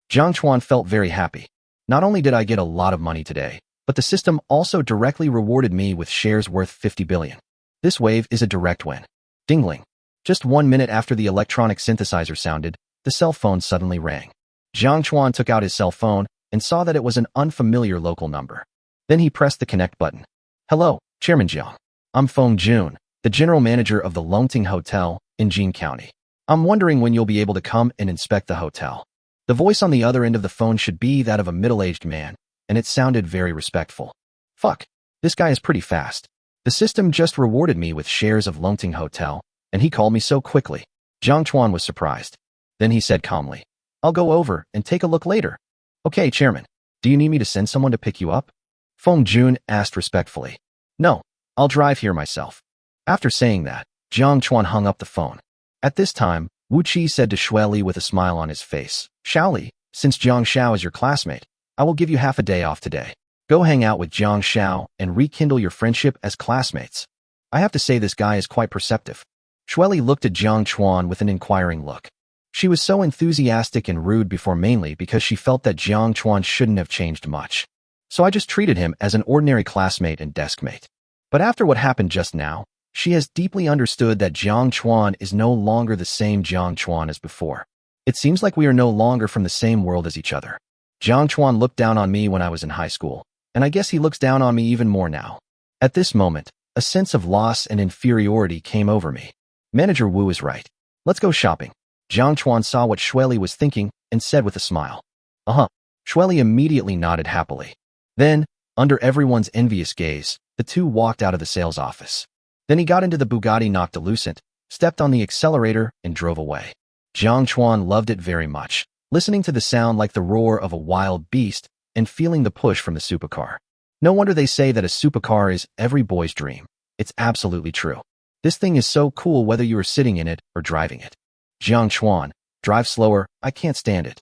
Jiang Chuan felt very happy. Not only did I get a lot of money today, but the system also directly rewarded me with shares worth 50 billion. This wave is a direct win. Dingling. Just 1 minute after the electronic synthesizer sounded, the cell phone suddenly rang. Jiang Chuan took out his cell phone and saw that it was an unfamiliar local number. Then he pressed the connect button. Hello, Chairman Jiang. I'm Feng Jun, the general manager of the Longting Hotel in Jin County. I'm wondering when you'll be able to come and inspect the hotel. The voice on the other end of the phone should be that of a middle-aged man, and it sounded very respectful. Fuck, this guy is pretty fast. The system just rewarded me with shares of Longting Hotel, and he called me so quickly. Jiang Chuan was surprised. Then he said calmly, I'll go over and take a look later. Okay, Chairman. Do you need me to send someone to pick you up? Feng Jun asked respectfully. No, I'll drive here myself. After saying that, Jiang Chuan hung up the phone. At this time, Wu Qi said to Shueli with a smile on his face, Xiaoli, since Jiang Xiao is your classmate, I will give you half a day off today. Go hang out with Jiang Xiao and rekindle your friendship as classmates. I have to say this guy is quite perceptive. Shueli looked at Jiang Chuan with an inquiring look. She was so enthusiastic and rude before mainly because she felt that Jiang Chuan shouldn't have changed much. So I just treated him as an ordinary classmate and deskmate. But after what happened just now, she has deeply understood that Jiang Chuan is no longer the same Jiang Chuan as before. It seems like we are no longer from the same world as each other. Jiang Chuan looked down on me when I was in high school, and I guess he looks down on me even more now. At this moment, a sense of loss and inferiority came over me. Manager Wu is right. Let's go shopping. Jiang Chuan saw what Shueli was thinking and said with a smile. Uh-huh. Shueli immediately nodded happily. Then, under everyone's envious gaze, the two walked out of the sales office. Then he got into the Bugatti Noctilucent, stepped on the accelerator, and drove away. Jiang Chuan loved it very much, listening to the sound like the roar of a wild beast and feeling the push from the supercar. No wonder they say that a supercar is every boy's dream. It's absolutely true. This thing is so cool whether you are sitting in it or driving it. Jiang Chuan, drive slower, I can't stand it.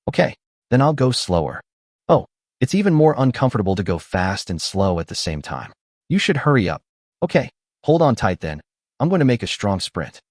Okay, then I'll go slower. Oh, it's even more uncomfortable to go fast and slow at the same time. You should hurry up. Okay, hold on tight then. I'm going to make a strong sprint.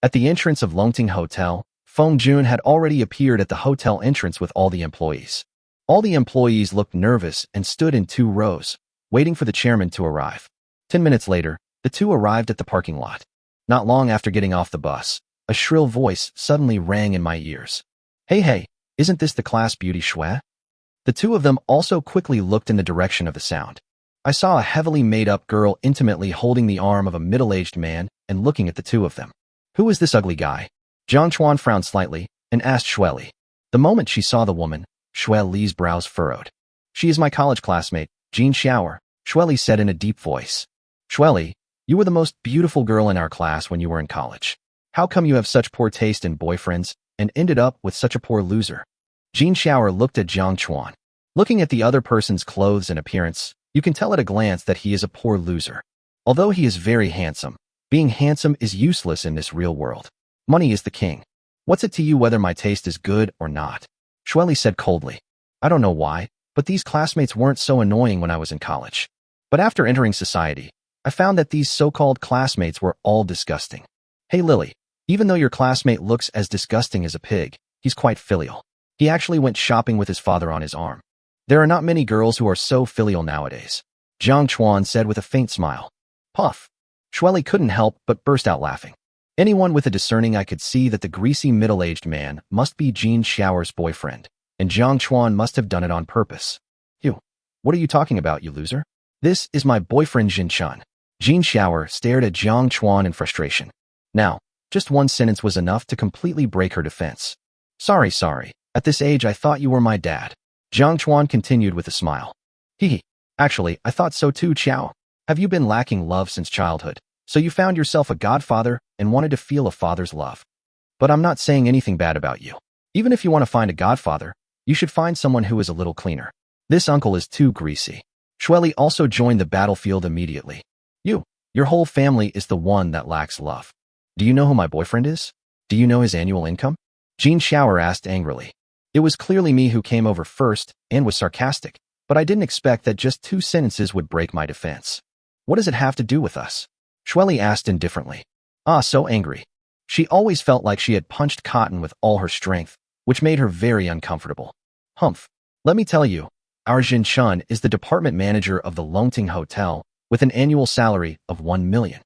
At the entrance of Longting Hotel, Feng Jun had already appeared at the hotel entrance with all the employees. All the employees looked nervous and stood in 2 rows, waiting for the chairman to arrive. 10 minutes later, the two arrived at the parking lot. Not long after getting off the bus, a shrill voice suddenly rang in my ears. Hey, isn't this the class beauty Xue? The two of them also quickly looked in the direction of the sound. I saw a heavily made-up girl intimately holding the arm of a middle-aged man and looking at the two of them. Who is this ugly guy? Jiang Chuan frowned slightly and asked Shueli. The moment she saw the woman, Shueli's brows furrowed. She is my college classmate, Jean Xiaoer, Shueli said in a deep voice. Shueli, you were the most beautiful girl in our class when you were in college. How come you have such poor taste in boyfriends and ended up with such a poor loser? Jean Xiaoer looked at Jiang Chuan. Looking at the other person's clothes and appearance, you can tell at a glance that he is a poor loser. Although he is very handsome, being handsome is useless in this real world. Money is the king. What's it to you whether my taste is good or not? Shueli said coldly. I don't know why, but these classmates weren't so annoying when I was in college. But after entering society, I found that these so-called classmates were all disgusting. Hey Lily, even though your classmate looks as disgusting as a pig, he's quite filial. He actually went shopping with his father on his arm. There are not many girls who are so filial nowadays. Jiang Chuan said with a faint smile. Puff. Shueli couldn't help but burst out laughing. Anyone with a discerning eye could see that the greasy middle-aged man must be Jean Xiaoer's boyfriend, and Jiang Chuan must have done it on purpose. You, what are you talking about, you loser? This is my boyfriend Jin Chun. Jean Xiaoer stared at Jiang Chuan in frustration. Now, just one sentence was enough to completely break her defense. Sorry. At this age I thought you were my dad. Jiang Chuan continued with a smile. Hee. Actually, I thought so too, Xiao. Have you been lacking love since childhood? So you found yourself a godfather and wanted to feel a father's love. But I'm not saying anything bad about you. Even if you want to find a godfather, you should find someone who is a little cleaner. This uncle is too greasy. Shueli also joined the battlefield immediately. Your whole family is the one that lacks love. Do you know who my boyfriend is? Do you know his annual income? Jean Xiaoer asked angrily. It was clearly me who came over first and was sarcastic, but I didn't expect that just 2 sentences would break my defense. What does it have to do with us? Shueli asked indifferently. So angry. She always felt like she had punched cotton with all her strength, which made her very uncomfortable. Humph. Let me tell you, our Jin Chun is the department manager of the Longting Hotel with an annual salary of 1 million.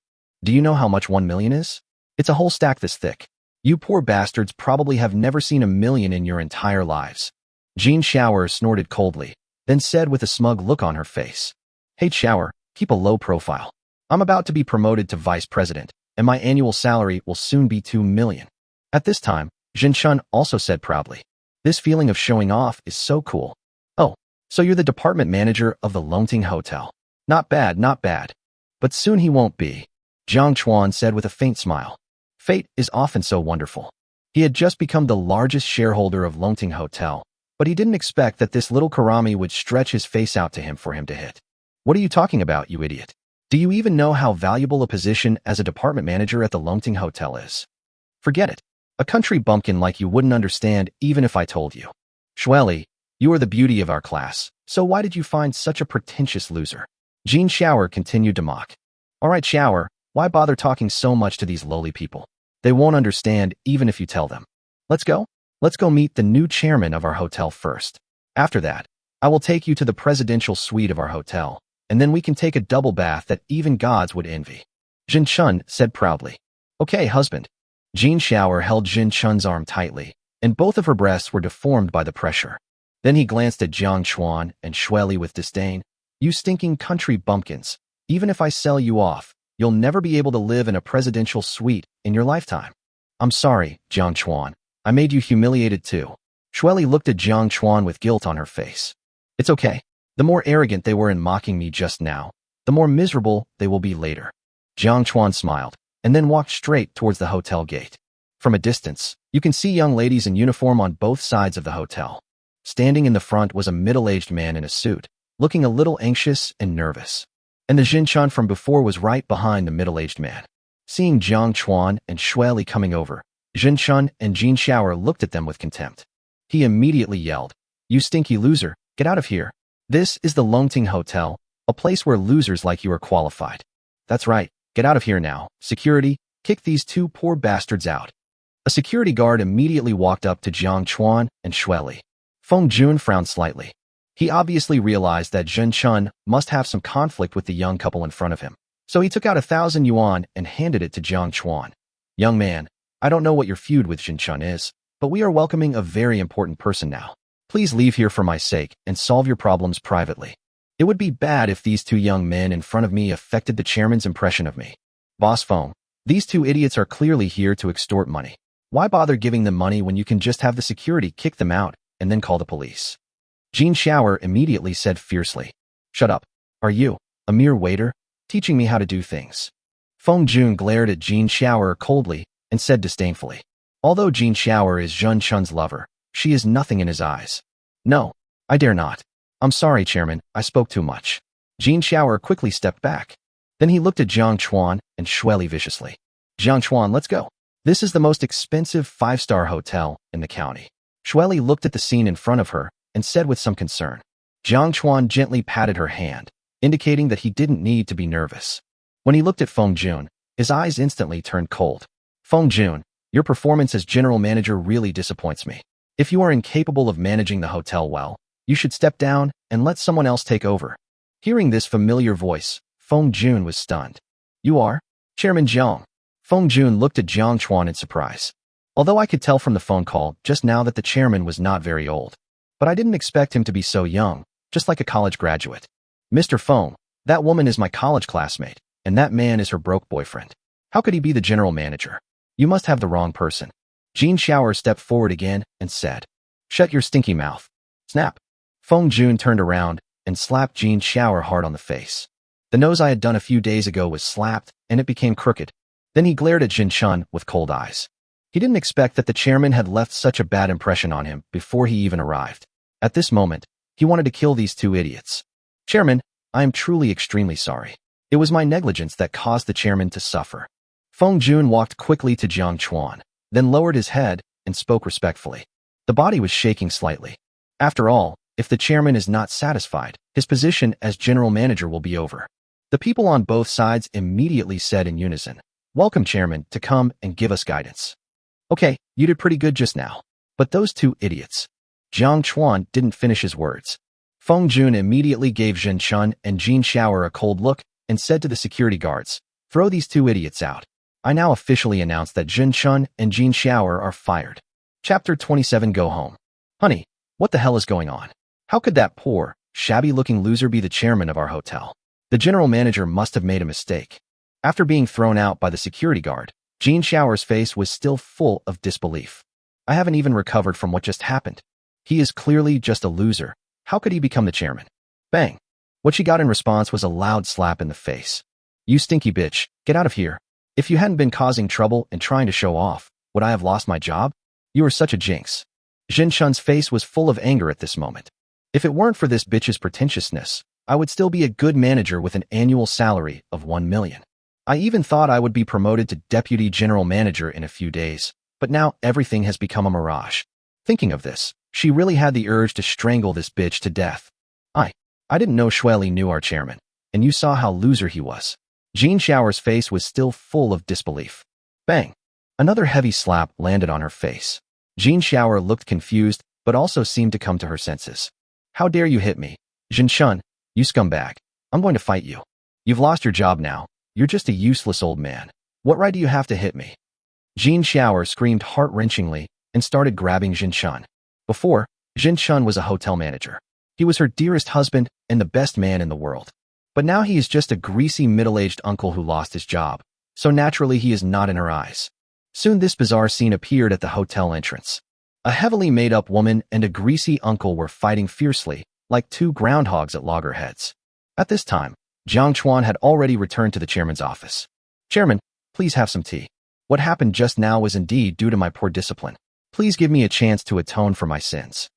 Do you know how much 1 million is? It's a whole stack this thick. You poor bastards probably have never seen 1 million in your entire lives. Jean Xiaoer snorted coldly, then said with a smug look on her face. Hey Xiaoer, keep a low profile. I'm about to be promoted to vice president, and my annual salary will soon be 2 million. At this time, Jin Chun also said proudly. This feeling of showing off is so cool. Oh, so you're the department manager of the Longting Hotel. Not bad. But soon he won't be. Jiang Chuan said with a faint smile. Fate is often so wonderful. He had just become the largest shareholder of Longting Hotel, but he didn't expect that this little Karami would stretch his face out to him for him to hit. What are you talking about, you idiot? Do you even know how valuable a position as a department manager at the Longting Hotel is? Forget it. A country bumpkin like you wouldn't understand even if I told you. Shueli, you are the beauty of our class, so why did you find such a pretentious loser? Jean Xiaoer continued to mock. All right, Xiaoer, why bother talking so much to these lowly people? They won't understand even if you tell them. Let's go meet the new chairman of our hotel first. After that, I will take you to the presidential suite of our hotel, and then we can take a double bath that even gods would envy. Jin Chun said proudly. Okay, husband. Jean Xiaoer held Jin Chun's arm tightly, and both of her breasts were deformed by the pressure. Then he glanced at Jiang Chuan and Shueli with disdain. You stinking country bumpkins. Even if I sell you off, you'll never be able to live in a presidential suite in your lifetime. I'm sorry, Jiang Chuan. I made you humiliated too. Shueli looked at Jiang Chuan with guilt on her face. It's okay. The more arrogant they were in mocking me just now, the more miserable they will be later. Jiang Chuan smiled, and then walked straight towards the hotel gate. From a distance, you can see young ladies in uniform on both sides of the hotel. Standing in the front was a middle-aged man in a suit, looking a little anxious and nervous. And the Jinchun from before was right behind the middle-aged man. Seeing Jiang Chuan and Shueli coming over, Jinchun and Jin Xiaoer looked at them with contempt. He immediately yelled, "You stinky loser, get out of here. This is the Longting Hotel, a place where losers like you are qualified. That's right, get out of here now. Security, kick these two poor bastards out." A security guard immediately walked up to Jiang Chuan and Shueli. Feng Jun frowned slightly. He obviously realized that Zhen Chun must have some conflict with the young couple in front of him, so he took out 1,000 yuan and handed it to Jiang Chuan. "Young man, I don't know what your feud with Zhen Chun is, but we are welcoming a very important person now. Please leave here for my sake and solve your problems privately. It would be bad if these two young men in front of me affected the chairman's impression of me. Boss Feng, these two idiots are clearly here to extort money. Why bother giving them money when you can just have the security kick them out and then call the police?" Jin Xiaoer immediately said fiercely, "Shut up. Are you, a mere waiter, teaching me how to do things?" Feng Jun glared at Jin Xiaoer coldly and said disdainfully, "Although Jin Xiaoer is Zhen Chun's lover, she is nothing in his eyes. No, I dare not. I'm sorry, Chairman, I spoke too much." Jin Xiaoer quickly stepped back. Then he looked at Jiang Chuan and Shueli viciously. "Jiang Chuan, let's go. This is the most expensive 5-star hotel in the county." Shueli looked at the scene in front of her and said with some concern. Jiang Chuan gently patted her hand, indicating that he didn't need to be nervous. When he looked at Feng Jun, his eyes instantly turned cold. "Feng Jun, your performance as general manager really disappoints me. If you are incapable of managing the hotel well, you should step down and let someone else take over." Hearing this familiar voice, Feng Jun was stunned. "You are? Chairman Jiang?" Feng Jun looked at Jiang Chuan in surprise. Although I could tell from the phone call just now that the chairman was not very old, but I didn't expect him to be so young, just like a college graduate. "Mr. Feng, that woman is my college classmate, and that man is her broke boyfriend. How could he be the general manager? You must have the wrong person." Jin Xiaoer stepped forward again and said, "Shut your stinky mouth." Snap. Feng Jun turned around and slapped Jin Xiaoer hard on the face. The nose I had done a few days ago was slapped, and it became crooked. Then he glared at Jin Chun with cold eyes. He didn't expect that the chairman had left such a bad impression on him before he even arrived. At this moment, he wanted to kill these two idiots. "Chairman, I am truly extremely sorry. It was my negligence that caused the chairman to suffer." Feng Jun walked quickly to Jiang Chuan, then lowered his head and spoke respectfully. The body was shaking slightly. After all, if the chairman is not satisfied, his position as general manager will be over. The people on both sides immediately said in unison, "Welcome, Chairman, to come and give us guidance." "Okay, you did pretty good just now. But those two idiots." Jiang Chuan didn't finish his words. Feng Jun immediately gave Zhen Chun and Jin Xiaoer a cold look and said to the security guards, "Throw these two idiots out. I now officially announce that Zhen Chun and Jin Xiaoer are fired." Chapter 27. Go home. "Honey, what the hell is going on? How could that poor, shabby-looking loser be the chairman of our hotel? The general manager must have made a mistake." After being thrown out by the security guard, Jin Xiaoer's face was still full of disbelief. "I haven't even recovered from what just happened. He is clearly just a loser. How could he become the chairman?" Bang! What she got in response was a loud slap in the face. "You stinky bitch, get out of here. If you hadn't been causing trouble and trying to show off, would I have lost my job? You are such a jinx." Zhen Chun's face was full of anger at this moment. "If it weren't for this bitch's pretentiousness, I would still be a good manager with an annual salary of 1 million. I even thought I would be promoted to deputy general manager in a few days, but now everything has become a mirage." Thinking of this, she really had the urge to strangle this bitch to death. I didn't know Shueli knew our chairman, and you saw how loser he was." Jin Xiaoer's face was still full of disbelief. Bang! Another heavy slap landed on her face. Jin Xiaoer looked confused, but also seemed to come to her senses. "How dare you hit me? Zhen Chun, you scumbag. I'm going to fight you. You've lost your job now. You're just a useless old man. What right do you have to hit me?" Jin Xiaoer screamed heart-wrenchingly and started grabbing Zhen Chun. Before, Jin Chun was a hotel manager. He was her dearest husband and the best man in the world. But now he is just a greasy middle-aged uncle who lost his job, so naturally he is not in her eyes. Soon this bizarre scene appeared at the hotel entrance. A heavily made-up woman and a greasy uncle were fighting fiercely, like two groundhogs at loggerheads. At this time, Jiang Chuan had already returned to the chairman's office. "Chairman, please have some tea. What happened just now was indeed due to my poor discipline. Please give me a chance to atone for my sins."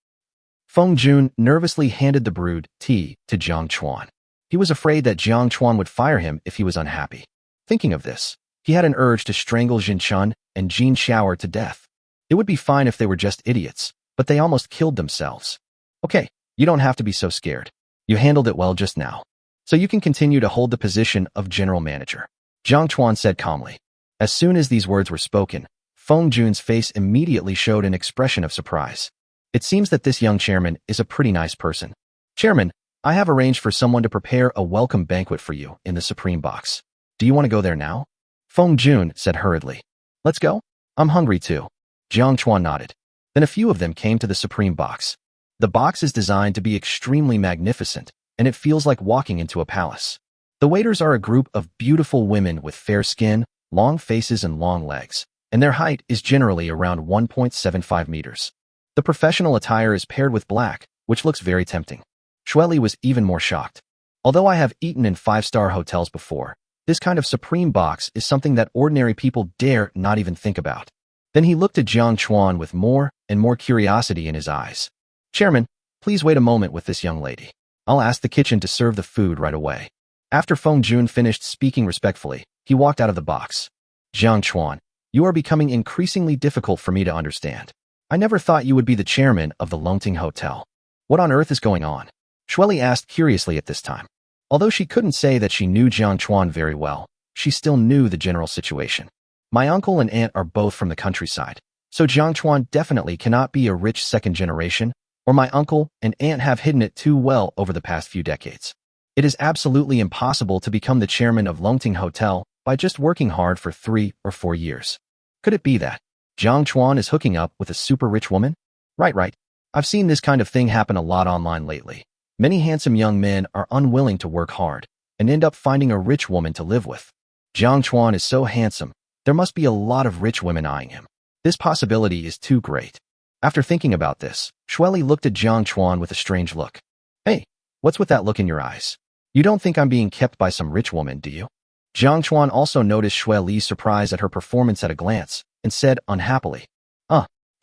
Feng Jun nervously handed the brewed tea to Jiang Chuan. He was afraid that Jiang Chuan would fire him if he was unhappy. Thinking of this, he had an urge to strangle Jin Chun and Jin Xiaoer to death. It would be fine if they were just idiots, but they almost killed themselves. "Okay, you don't have to be so scared. You handled it well just now. So you can continue to hold the position of general manager," Jiang Chuan said calmly. As soon as these words were spoken, Feng Jun's face immediately showed an expression of surprise. It seems that this young chairman is a pretty nice person. "Chairman, I have arranged for someone to prepare a welcome banquet for you in the Supreme Box. Do you want to go there now?" Feng Jun said hurriedly. "Let's go? I'm hungry too." Jiang Chuan nodded. Then a few of them came to the Supreme Box. The box is designed to be extremely magnificent, and it feels like walking into a palace. The waiters are a group of beautiful women with fair skin, long faces and long legs, and their height is generally around 1.75 meters. The professional attire is paired with black, which looks very tempting. Xueli was even more shocked. "Although I have eaten in five-star hotels before, this kind of Supreme Box is something that ordinary people dare not even think about." Then he looked at Jiang Chuan with more and more curiosity in his eyes. "Chairman, please wait a moment with this young lady. I'll ask the kitchen to serve the food right away." After Feng Jun finished speaking respectfully, he walked out of the box. "Jiang Chuan, you are becoming increasingly difficult for me to understand. I never thought you would be the chairman of the Longting Hotel. What on earth is going on?" Xueli asked curiously at this time. Although she couldn't say that she knew Jiang Chuan very well, she still knew the general situation. "My uncle and aunt are both from the countryside, so Jiang Chuan definitely cannot be a rich second generation, or my uncle and aunt have hidden it too well over the past few decades. It is absolutely impossible to become the chairman of Longting Hotel by just working hard for 3 or 4 years. Could it be that Jiang Chuan is hooking up with a super rich woman? Right. I've seen this kind of thing happen a lot online lately. Many handsome young men are unwilling to work hard and end up finding a rich woman to live with. Jiang Chuan is so handsome, there must be a lot of rich women eyeing him. This possibility is too great." After thinking about this, Xueli looked at Jiang Chuan with a strange look. "Hey, what's with that look in your eyes? You don't think I'm being kept by some rich woman, do you?" Jiang Chuan also noticed Xueli's surprise at her performance at a glance and said unhappily,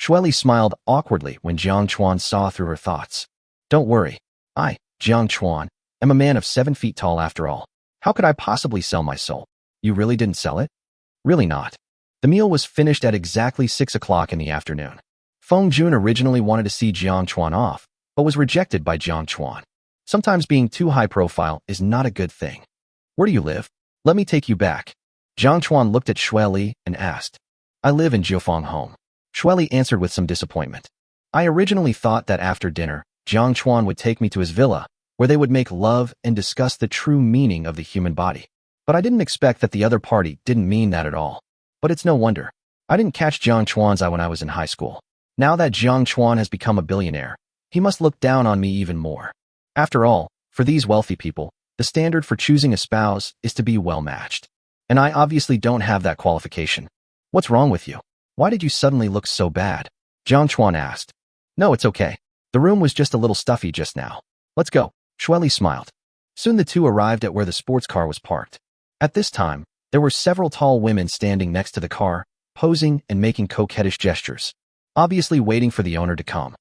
Xueli smiled awkwardly when Jiang Chuan saw through her thoughts. "Don't worry. I, Jiang Chuan, am a man of 7 feet tall after all. How could I possibly sell my soul?" "You really didn't sell it?" "Really not." The meal was finished at exactly 6 o'clock in the afternoon. Feng Jun originally wanted to see Jiang Chuan off, but was rejected by Jiang Chuan. Sometimes being too high profile is not a good thing. "Where do you live? Let me take you back." Jiang Chuan looked at Xueli and asked. "I live in Jiufang Home." Xueli answered with some disappointment. "I originally thought that after dinner, Jiang Chuan would take me to his villa, where they would make love and discuss the true meaning of the human body. But I didn't expect that the other party didn't mean that at all. But it's no wonder. I didn't catch Jiang Chuan's eye when I was in high school. Now that Jiang Chuan has become a billionaire, he must look down on me even more. After all, for these wealthy people, the standard for choosing a spouse is to be well-matched. And I obviously don't have that qualification. What's wrong with you? Why did you suddenly look so bad?" Jiang Chuan asked. "No, it's okay. The room was just a little stuffy just now. Let's go." Xueli smiled. Soon the two arrived at where the sports car was parked. At this time, there were several tall women standing next to the car, posing and making coquettish gestures, obviously waiting for the owner to come.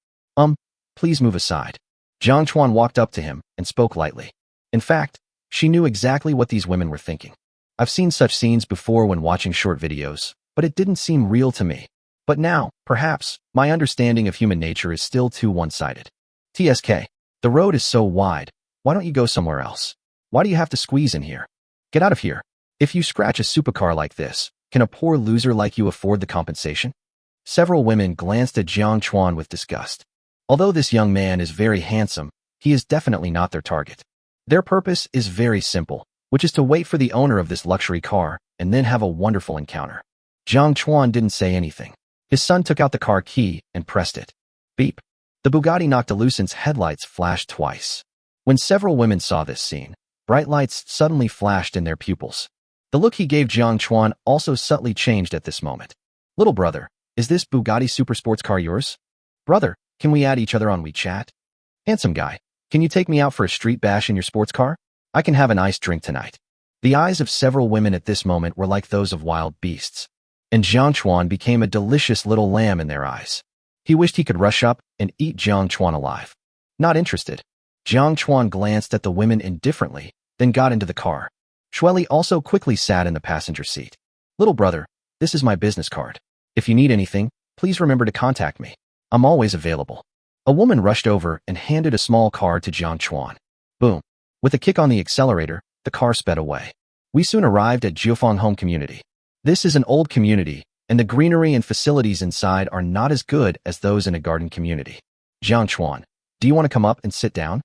Please move aside." Jiang Chuan walked up to him and spoke lightly. In fact, she knew exactly what these women were thinking. I've seen such scenes before when watching short videos, but it didn't seem real to me. But now, perhaps, my understanding of human nature is still too one-sided. "TSK, the road is so wide. Why don't you go somewhere else? Why do you have to squeeze in here? Get out of here. If you scratch a supercar like this, can a poor loser like you afford the compensation?" Several women glanced at Jiang Chuan with disgust. Although this young man is very handsome, he is definitely not their target. Their purpose is very simple, which is to wait for the owner of this luxury car and then have a wonderful encounter. Jiang Chuan didn't say anything. His son took out the car key and pressed it. Beep. The Bugatti Noctilucen's headlights flashed twice. When several women saw this scene, bright lights suddenly flashed in their pupils. The look he gave Jiang Chuan also subtly changed at this moment. Little brother, is this Bugatti super sports car yours? Brother, can we add each other on WeChat? Handsome guy, can you take me out for a street bash in your sports car? I can have an iced drink tonight. The eyes of several women at this moment were like those of wild beasts, and Jiang Chuan became a delicious little lamb in their eyes. He wished he could rush up and eat Jiang Chuan alive. Not interested. Jiang Chuan glanced at the women indifferently, then got into the car. Shueli also quickly sat in the passenger seat. Little brother, this is my business card. If you need anything, please remember to contact me. I'm always available. A woman rushed over and handed a small card to Jiang Chuan. Boom. With a kick on the accelerator, the car sped away. We soon arrived at Jiufeng Home Community. This is an old community, and the greenery and facilities inside are not as good as those in a garden community. Jiang Chuan, do you want to come up and sit down?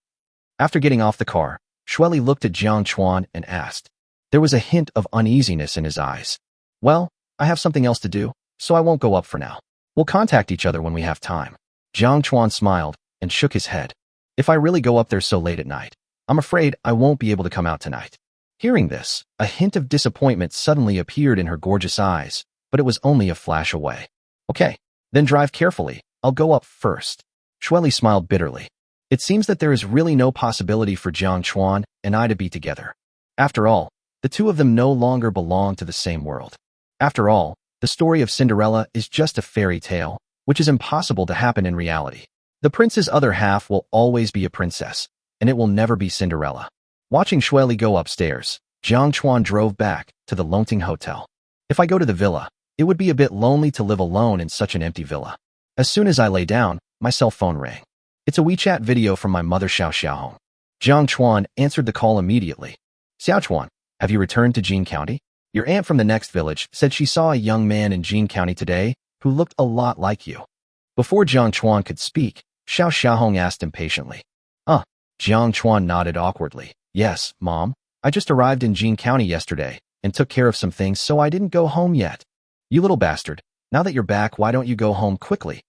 After getting off the car, Shueli looked at Jiang Chuan and asked. There was a hint of uneasiness in his eyes. Well, I have something else to do, so I won't go up for now. We'll contact each other when we have time. Jiang Chuan smiled and shook his head. If I really go up there so late at night, I'm afraid I won't be able to come out tonight. Hearing this, a hint of disappointment suddenly appeared in her gorgeous eyes, but it was only a flash away. Okay, then drive carefully. I'll go up first. Shueli smiled bitterly. It seems that there is really no possibility for Jiang Chuan and I to be together. After all, the two of them no longer belong to the same world. After all, the story of Cinderella is just a fairy tale, which is impossible to happen in reality. The prince's other half will always be a princess, and it will never be Cinderella. Watching Shueli go upstairs, Jiang Chuan drove back to the Longting Hotel. If I go to the villa, it would be a bit lonely to live alone in such an empty villa. As soon as I lay down, my cell phone rang. It's a WeChat video from my mother Xiao Xiaohong. Jiang Chuan answered the call immediately. Xiao Chuan, have you returned to Jin County? Your aunt from the next village said she saw a young man in Jin County today who looked a lot like you. Before Jiang Chuan could speak, Xiao Xiaohong asked impatiently. Jiang Chuan nodded awkwardly. Yes, Mom. I just arrived in Jin County yesterday and took care of some things, so I didn't go home yet. You little bastard. Now that you're back, why don't you go home quickly?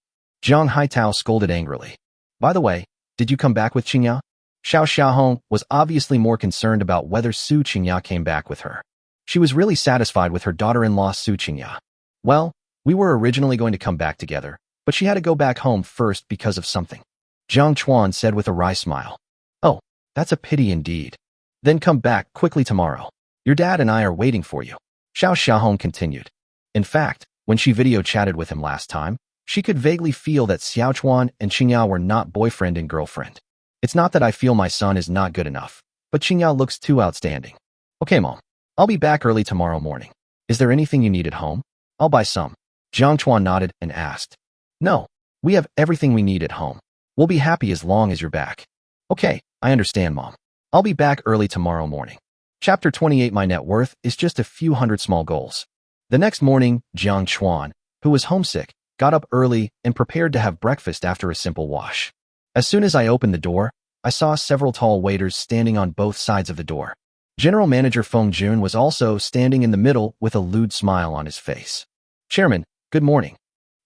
Zhang Haitao scolded angrily. By the way, did you come back with Qingya? Xiao Xiaohong was obviously more concerned about whether Su Qingya came back with her. She was really satisfied with her daughter-in-law Su Qingya. Well, we were originally going to come back together, but she had to go back home first because of something. Jiang Chuan said with a wry smile. Oh, that's a pity indeed. Then come back quickly tomorrow. Your dad and I are waiting for you. Xiao Xiaohong continued. In fact, when she video chatted with him last time, she could vaguely feel that Xiao Chuan and Qingya were not boyfriend and girlfriend. It's not that I feel my son is not good enough, but Qingya looks too outstanding. Okay, Mom. I'll be back early tomorrow morning. Is there anything you need at home? I'll buy some. Jiang Chuan nodded and asked. No, we have everything we need at home. We'll be happy as long as you're back. Okay, I understand, Mom. I'll be back early tomorrow morning. Chapter 28. My net worth is just a few hundred small goals. The next morning, Jiang Chuan, who was homesick, got up early and prepared to have breakfast after a simple wash. As soon as I opened the door, I saw several tall waiters standing on both sides of the door. General Manager Feng Jun was also standing in the middle with a lewd smile on his face. Chairman, good morning.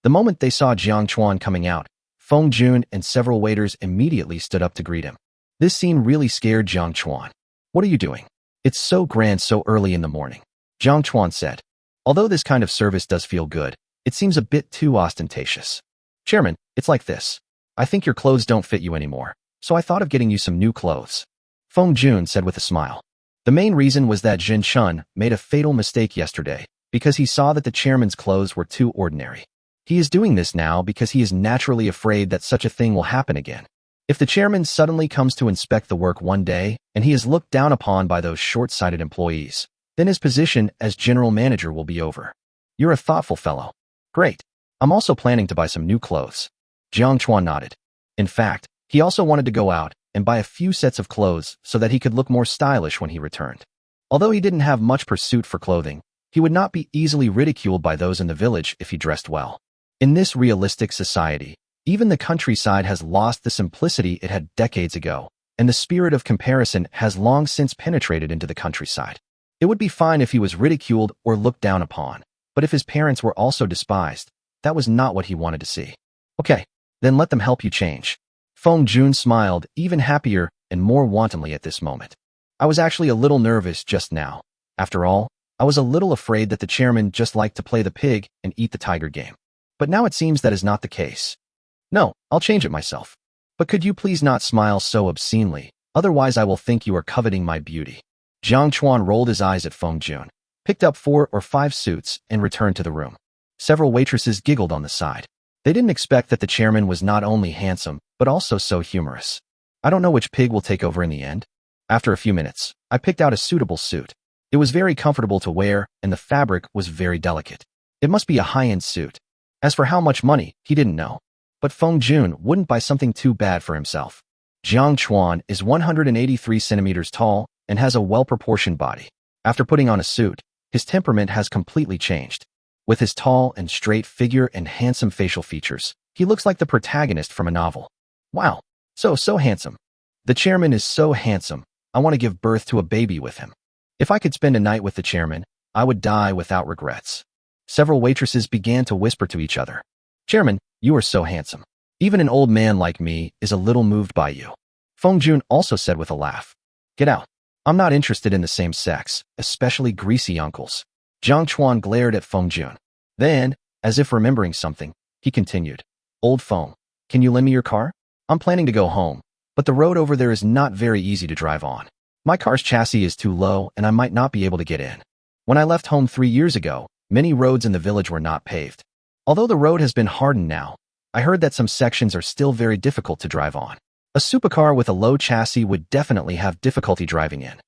The moment they saw Jiang Chuan coming out, Feng Jun and several waiters immediately stood up to greet him. This scene really scared Jiang Chuan. What are you doing? It's so grand so early in the morning. Jiang Chuan said. Although this kind of service does feel good, it seems a bit too ostentatious. Chairman, it's like this. I think your clothes don't fit you anymore, so I thought of getting you some new clothes. Feng Jun said with a smile. The main reason was that Jin Shun made a fatal mistake yesterday because he saw that the chairman's clothes were too ordinary. He is doing this now because he is naturally afraid that such a thing will happen again. If the chairman suddenly comes to inspect the work one day and he is looked down upon by those short-sighted employees, then his position as general manager will be over. You're a thoughtful fellow. Great. I'm also planning to buy some new clothes. Jiang Chuan nodded. In fact, he also wanted to go out and buy a few sets of clothes so that he could look more stylish when he returned. Although he didn't have much pursuit for clothing, he would not be easily ridiculed by those in the village if he dressed well. In this realistic society, even the countryside has lost the simplicity it had decades ago, and the spirit of comparison has long since penetrated into the countryside. It would be fine if he was ridiculed or looked down upon, but if his parents were also despised, that was not what he wanted to see. Okay, Then let them help you change. Feng Jun smiled, even happier and more wantonly at this moment. I was actually a little nervous just now. After all, I was a little afraid that the chairman just liked to play the pig and eat the tiger game. But now it seems that is not the case. No, I'll change it myself. But could you please not smile so obscenely, otherwise I will think you are coveting my beauty. Jiang Chuan rolled his eyes at Feng Jun, picked up 4 or 5 suits, and returned to the room. Several waitresses giggled on the side. They didn't expect that the chairman was not only handsome, but also so humorous. I don't know which pig will take over in the end. After a few minutes, I picked out a suitable suit. It was very comfortable to wear, and the fabric was very delicate. It must be a high-end suit. As for how much money, he didn't know. But Feng Jun wouldn't buy something too bad for himself. Jiang Chuan is 183 centimeters tall and has a well-proportioned body. After putting on a suit, his temperament has completely changed. With his tall and straight figure and handsome facial features, he looks like the protagonist from a novel. Wow, so handsome. The chairman is so handsome, I want to give birth to a baby with him. If I could spend a night with the chairman, I would die without regrets. Several waitresses began to whisper to each other. Chairman, you are so handsome. Even an old man like me is a little moved by you. Feng Jun also said with a laugh. Get out. I'm not interested in the same sex, especially greasy uncles. Jiang Chuan glared at Feng Jun. Then, as if remembering something, he continued. Old Feng, can you lend me your car? I'm planning to go home, but the road over there is not very easy to drive on. My car's chassis is too low and I might not be able to get in. When I left home 3 years ago, many roads in the village were not paved. Although the road has been hardened now, I heard that some sections are still very difficult to drive on. A supercar with a low chassis would definitely have difficulty driving in.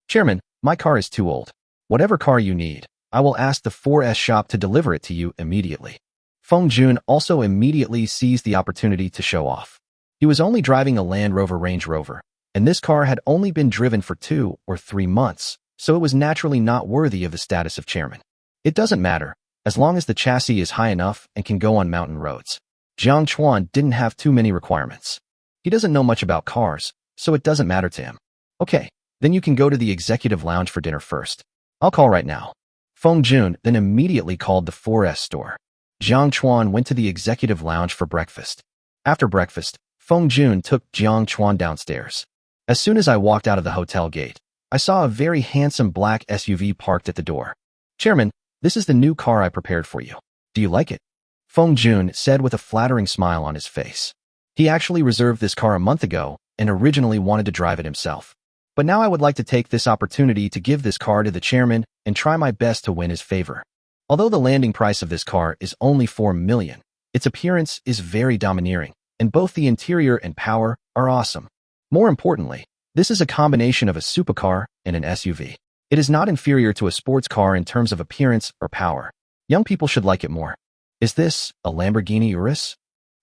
Chairman, my car is too old. Whatever car you need, I will ask the 4S shop to deliver it to you immediately. Feng Jun also immediately seized the opportunity to show off. He was only driving a Land Rover Range Rover, and this car had only been driven for 2 or 3 months, so it was naturally not worthy of the status of chairman. It doesn't matter, as long as the chassis is high enough and can go on mountain roads. Jiang Chuan didn't have too many requirements. He doesn't know much about cars, so it doesn't matter to him. Okay, then you can go to the executive lounge for dinner first. I'll call right now. Feng Jun then immediately called the 4S store. Jiang Chuan went to the executive lounge for breakfast. After breakfast, Feng Jun took Jiang Chuan downstairs. As soon as I walked out of the hotel gate, I saw a very handsome black SUV parked at the door. Chairman, this is the new car I prepared for you. Do you like it? Feng Jun said with a flattering smile on his face. He actually reserved this car a month ago and originally wanted to drive it himself. But now I would like to take this opportunity to give this car to the chairman and try my best to win his favor. Although the landing price of this car is only 4 million, its appearance is very domineering, and both the interior and power are awesome. More importantly, this is a combination of a supercar and an SUV. It is not inferior to a sports car in terms of appearance or power. Young people should like it more. Is this a Lamborghini Urus?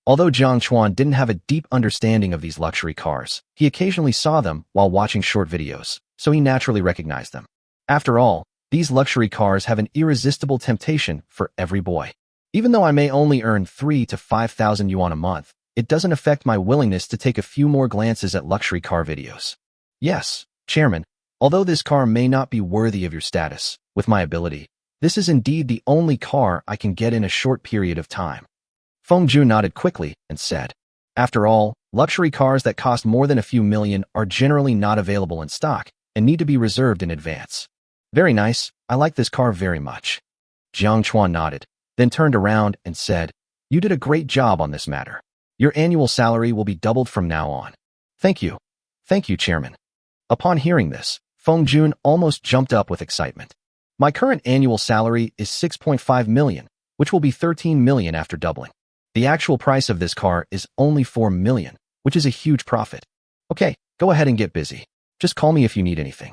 Although Jiang Chuan didn't have a deep understanding of these luxury cars, he occasionally saw them while watching short videos, so he naturally recognized them. After all, these luxury cars have an irresistible temptation for every boy. Even though I may only earn 3,000 to 5,000 yuan a month, it doesn't affect my willingness to take a few more glances at luxury car videos. Yes, Chairman, although this car may not be worthy of your status, with my ability, this is indeed the only car I can get in a short period of time. Feng Jun nodded quickly and said, after all, luxury cars that cost more than a few million are generally not available in stock and need to be reserved in advance. Very nice, I like this car very much. Jiang Chuan nodded, then turned around and said, you did a great job on this matter. Your annual salary will be doubled from now on. Thank you. Thank you, Chairman. Upon hearing this, Feng Jun almost jumped up with excitement. My current annual salary is 6.5 million, which will be 13 million after doubling. The actual price of this car is only 4 million, which is a huge profit. Okay, go ahead and get busy. Just call me if you need anything.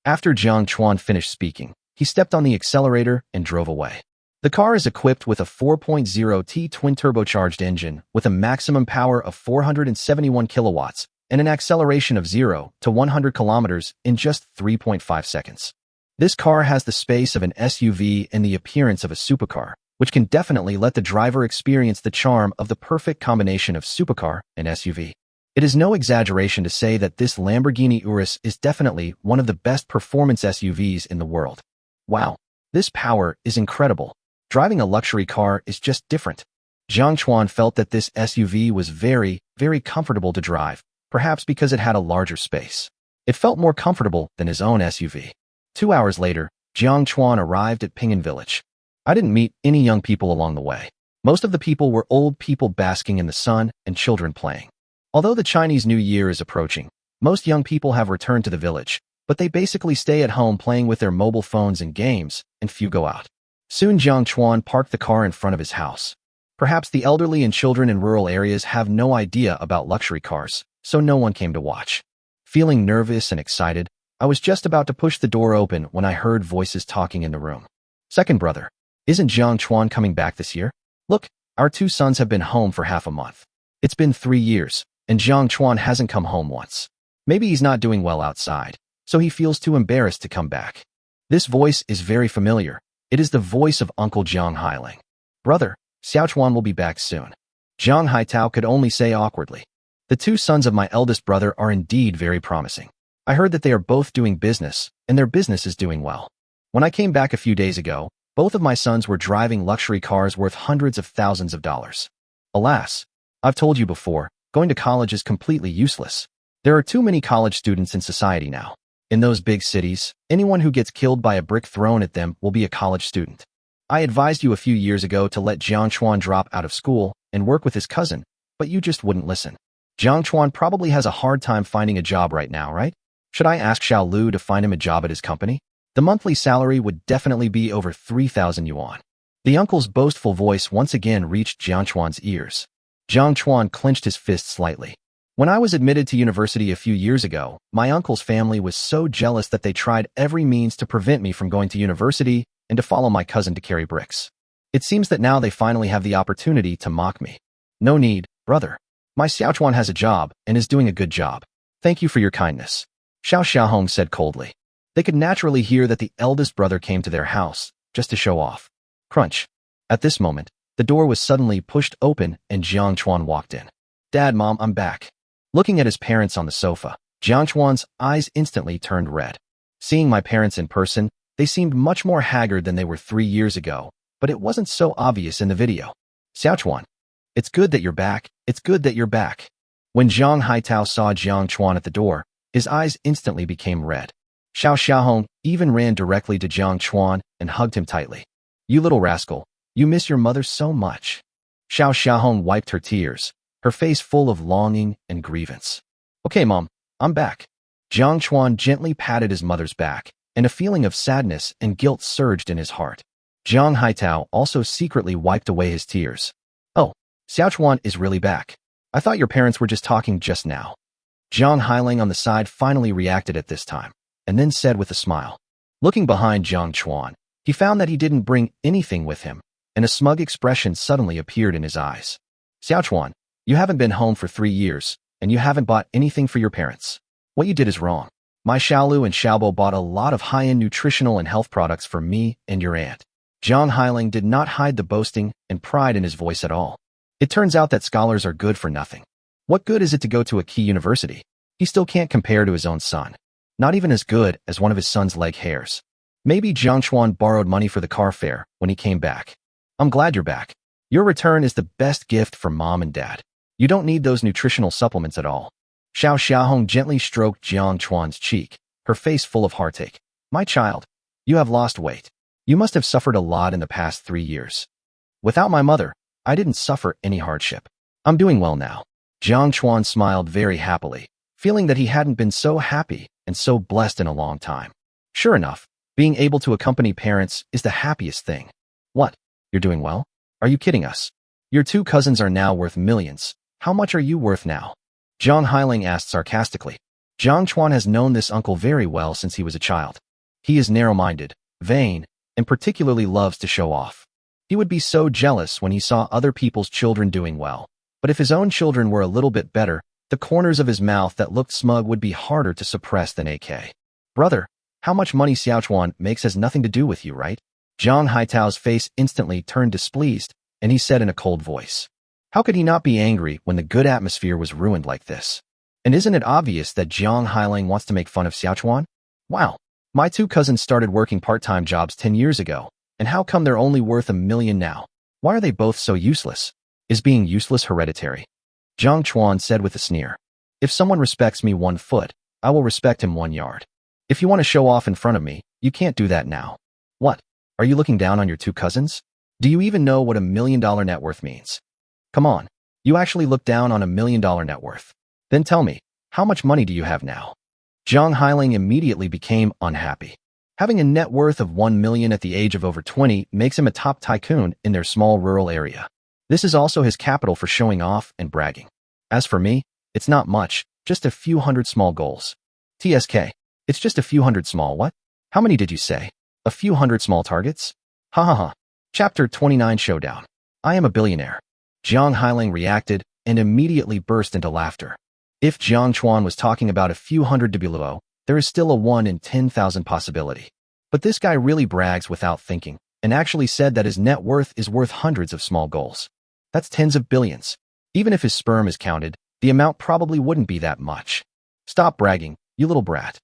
After Jiang Chuan finished speaking, he stepped on the accelerator and drove away. The car is equipped with a 4.0T twin-turbocharged engine with a maximum power of 471 kilowatts and an acceleration of 0 to 100 kilometers in just 3.5 seconds. This car has the space of an SUV and the appearance of a supercar, which can definitely let the driver experience the charm of the perfect combination of supercar and SUV. It is no exaggeration to say that this Lamborghini Urus is definitely one of the best performance SUVs in the world. Wow, this power is incredible. Driving a luxury car is just different. Jiang Chuan felt that this SUV was very, very comfortable to drive, perhaps because it had a larger space. It felt more comfortable than his own SUV. 2 hours later, Jiang Chuan arrived at Pingan Village. I didn't meet any young people along the way. Most of the people were old people basking in the sun and children playing. Although the Chinese New Year is approaching, most young people have returned to the village, but they basically stay at home playing with their mobile phones and games, and few go out. Soon Jiang Chuan parked the car in front of his house. Perhaps the elderly and children in rural areas have no idea about luxury cars, so no one came to watch. Feeling nervous and excited, I was just about to push the door open when I heard voices talking in the room. Second brother, isn't Jiang Chuan coming back this year? Look, our 2 sons have been home for half a month. It's been 3 years, and Jiang Chuan hasn't come home once. Maybe he's not doing well outside, so he feels too embarrassed to come back. This voice is very familiar. It is the voice of Uncle Jiang Hailing. Brother, Xiao Chuan will be back soon. Jiang Haitao could only say awkwardly. The 2 sons of my eldest brother are indeed very promising. I heard that they are both doing business, and their business is doing well. When I came back a few days ago, both of my sons were driving luxury cars worth hundreds of thousands of dollars. Alas, I've told you before, going to college is completely useless. There are too many college students in society now. In those big cities, anyone who gets killed by a brick thrown at them will be a college student. I advised you a few years ago to let Jiang Chuan drop out of school and work with his cousin, but you just wouldn't listen. Jiang Chuan probably has a hard time finding a job right now, right? Should I ask Xiao Lu to find him a job at his company? The monthly salary would definitely be over 3,000 yuan. The uncle's boastful voice once again reached Jiang Chuan's ears. Jiang Chuan clenched his fist slightly. When I was admitted to university a few years ago, my uncle's family was so jealous that they tried every means to prevent me from going to university and to follow my cousin to carry bricks. It seems that now they finally have the opportunity to mock me. No need, brother. My Xiao Chuan has a job and is doing a good job. Thank you for your kindness, Xiao Xiaohong said coldly. They could naturally hear that the eldest brother came to their house, just to show off. Crunch. At this moment, the door was suddenly pushed open and Jiang Chuan walked in. Dad, Mom, I'm back. Looking at his parents on the sofa, Jiang Chuan's eyes instantly turned red. Seeing my parents in person, they seemed much more haggard than they were 3 years ago, but it wasn't so obvious in the video. Xiao Chuan, it's good that you're back. It's good that you're back. When Jiang Haitao saw Jiang Chuan at the door, his eyes instantly became red. Xiao Xiaohong even ran directly to Jiang Chuan and hugged him tightly. You little rascal, you miss your mother so much. Xiao Xiaohong wiped her tears, her face full of longing and grievance. Okay, Mom, I'm back. Jiang Chuan gently patted his mother's back, and a feeling of sadness and guilt surged in his heart. Jiang Haitao also secretly wiped away his tears. Oh, Xiao Chuan is really back. I thought your parents were just talking just now. Jiang Hailing on the side finally reacted at this time, and then said with a smile. Looking behind Jiang Chuan, he found that he didn't bring anything with him, and a smug expression suddenly appeared in his eyes. Xiao Chuan, you haven't been home for 3 years, and you haven't bought anything for your parents. What you did is wrong. My Xiaolu and Xiaobo bought a lot of high-end nutritional and health products for me and your aunt. Jiang Hailing did not hide the boasting and pride in his voice at all. It turns out that scholars are good for nothing. What good is it to go to a key university? He still can't compare to his own son. Not even as good as one of his son's leg hairs. Maybe Jiang Chuan borrowed money for the car fare when he came back. I'm glad you're back. Your return is the best gift for Mom and Dad. You don't need those nutritional supplements at all. Xiao Xiaohong gently stroked Jiang Chuan's cheek, her face full of heartache. My child, you have lost weight. You must have suffered a lot in the past 3 years. Without my mother, I didn't suffer any hardship. I'm doing well now. Jiang Chuan smiled very happily, feeling that he hadn't been so happy and so blessed in a long time. Sure enough, being able to accompany parents is the happiest thing. What? You're doing well? Are you kidding us? Your 2 cousins are now worth millions. How much are you worth now? Jiang Hailing asked sarcastically. Jiang Chuan has known this uncle very well since he was a child. He is narrow-minded, vain, and particularly loves to show off. He would be so jealous when he saw other people's children doing well. But if his own children were a little bit better, the corners of his mouth that looked smug would be harder to suppress than AK. Brother, how much money Xiao Chuan makes has nothing to do with you, right? Jiang Haitao's face instantly turned displeased, and he said in a cold voice. How could he not be angry when the good atmosphere was ruined like this? And isn't it obvious that Jiang Hailing wants to make fun of Xiao Chuan? Wow, my 2 cousins started working part-time jobs 10 years ago, and how come they're only worth $1 million now? Why are they both so useless? Is being useless hereditary? Jiang Chuan said with a sneer. If someone respects me 1 foot, I will respect him 1 yard. If you want to show off in front of me, you can't do that now. What? Are you looking down on your 2 cousins? Do you even know what $1 million net worth means? Come on. You actually look down on $1 million net worth. Then tell me, how much money do you have now? Zhang Hailing immediately became unhappy. Having a net worth of 1 million at the age of over 20 makes him a top tycoon in their small rural area. This is also his capital for showing off and bragging. As for me, it's not much, just a few hundred small goals. TSK. It's just a few hundred small what? How many did you say? A few hundred small targets? Ha ha ha. Chapter 29 Showdown. I am a billionaire. Jiang Hailing reacted and immediately burst into laughter. If Jiang Chuan was talking about a few hundred to below, there is still a 1 in 10,000 possibility. But this guy really brags without thinking, and actually said that his net worth is worth hundreds of small goals. That's tens of billions. Even if his sperm is counted, the amount probably wouldn't be that much. Stop bragging, you little brat.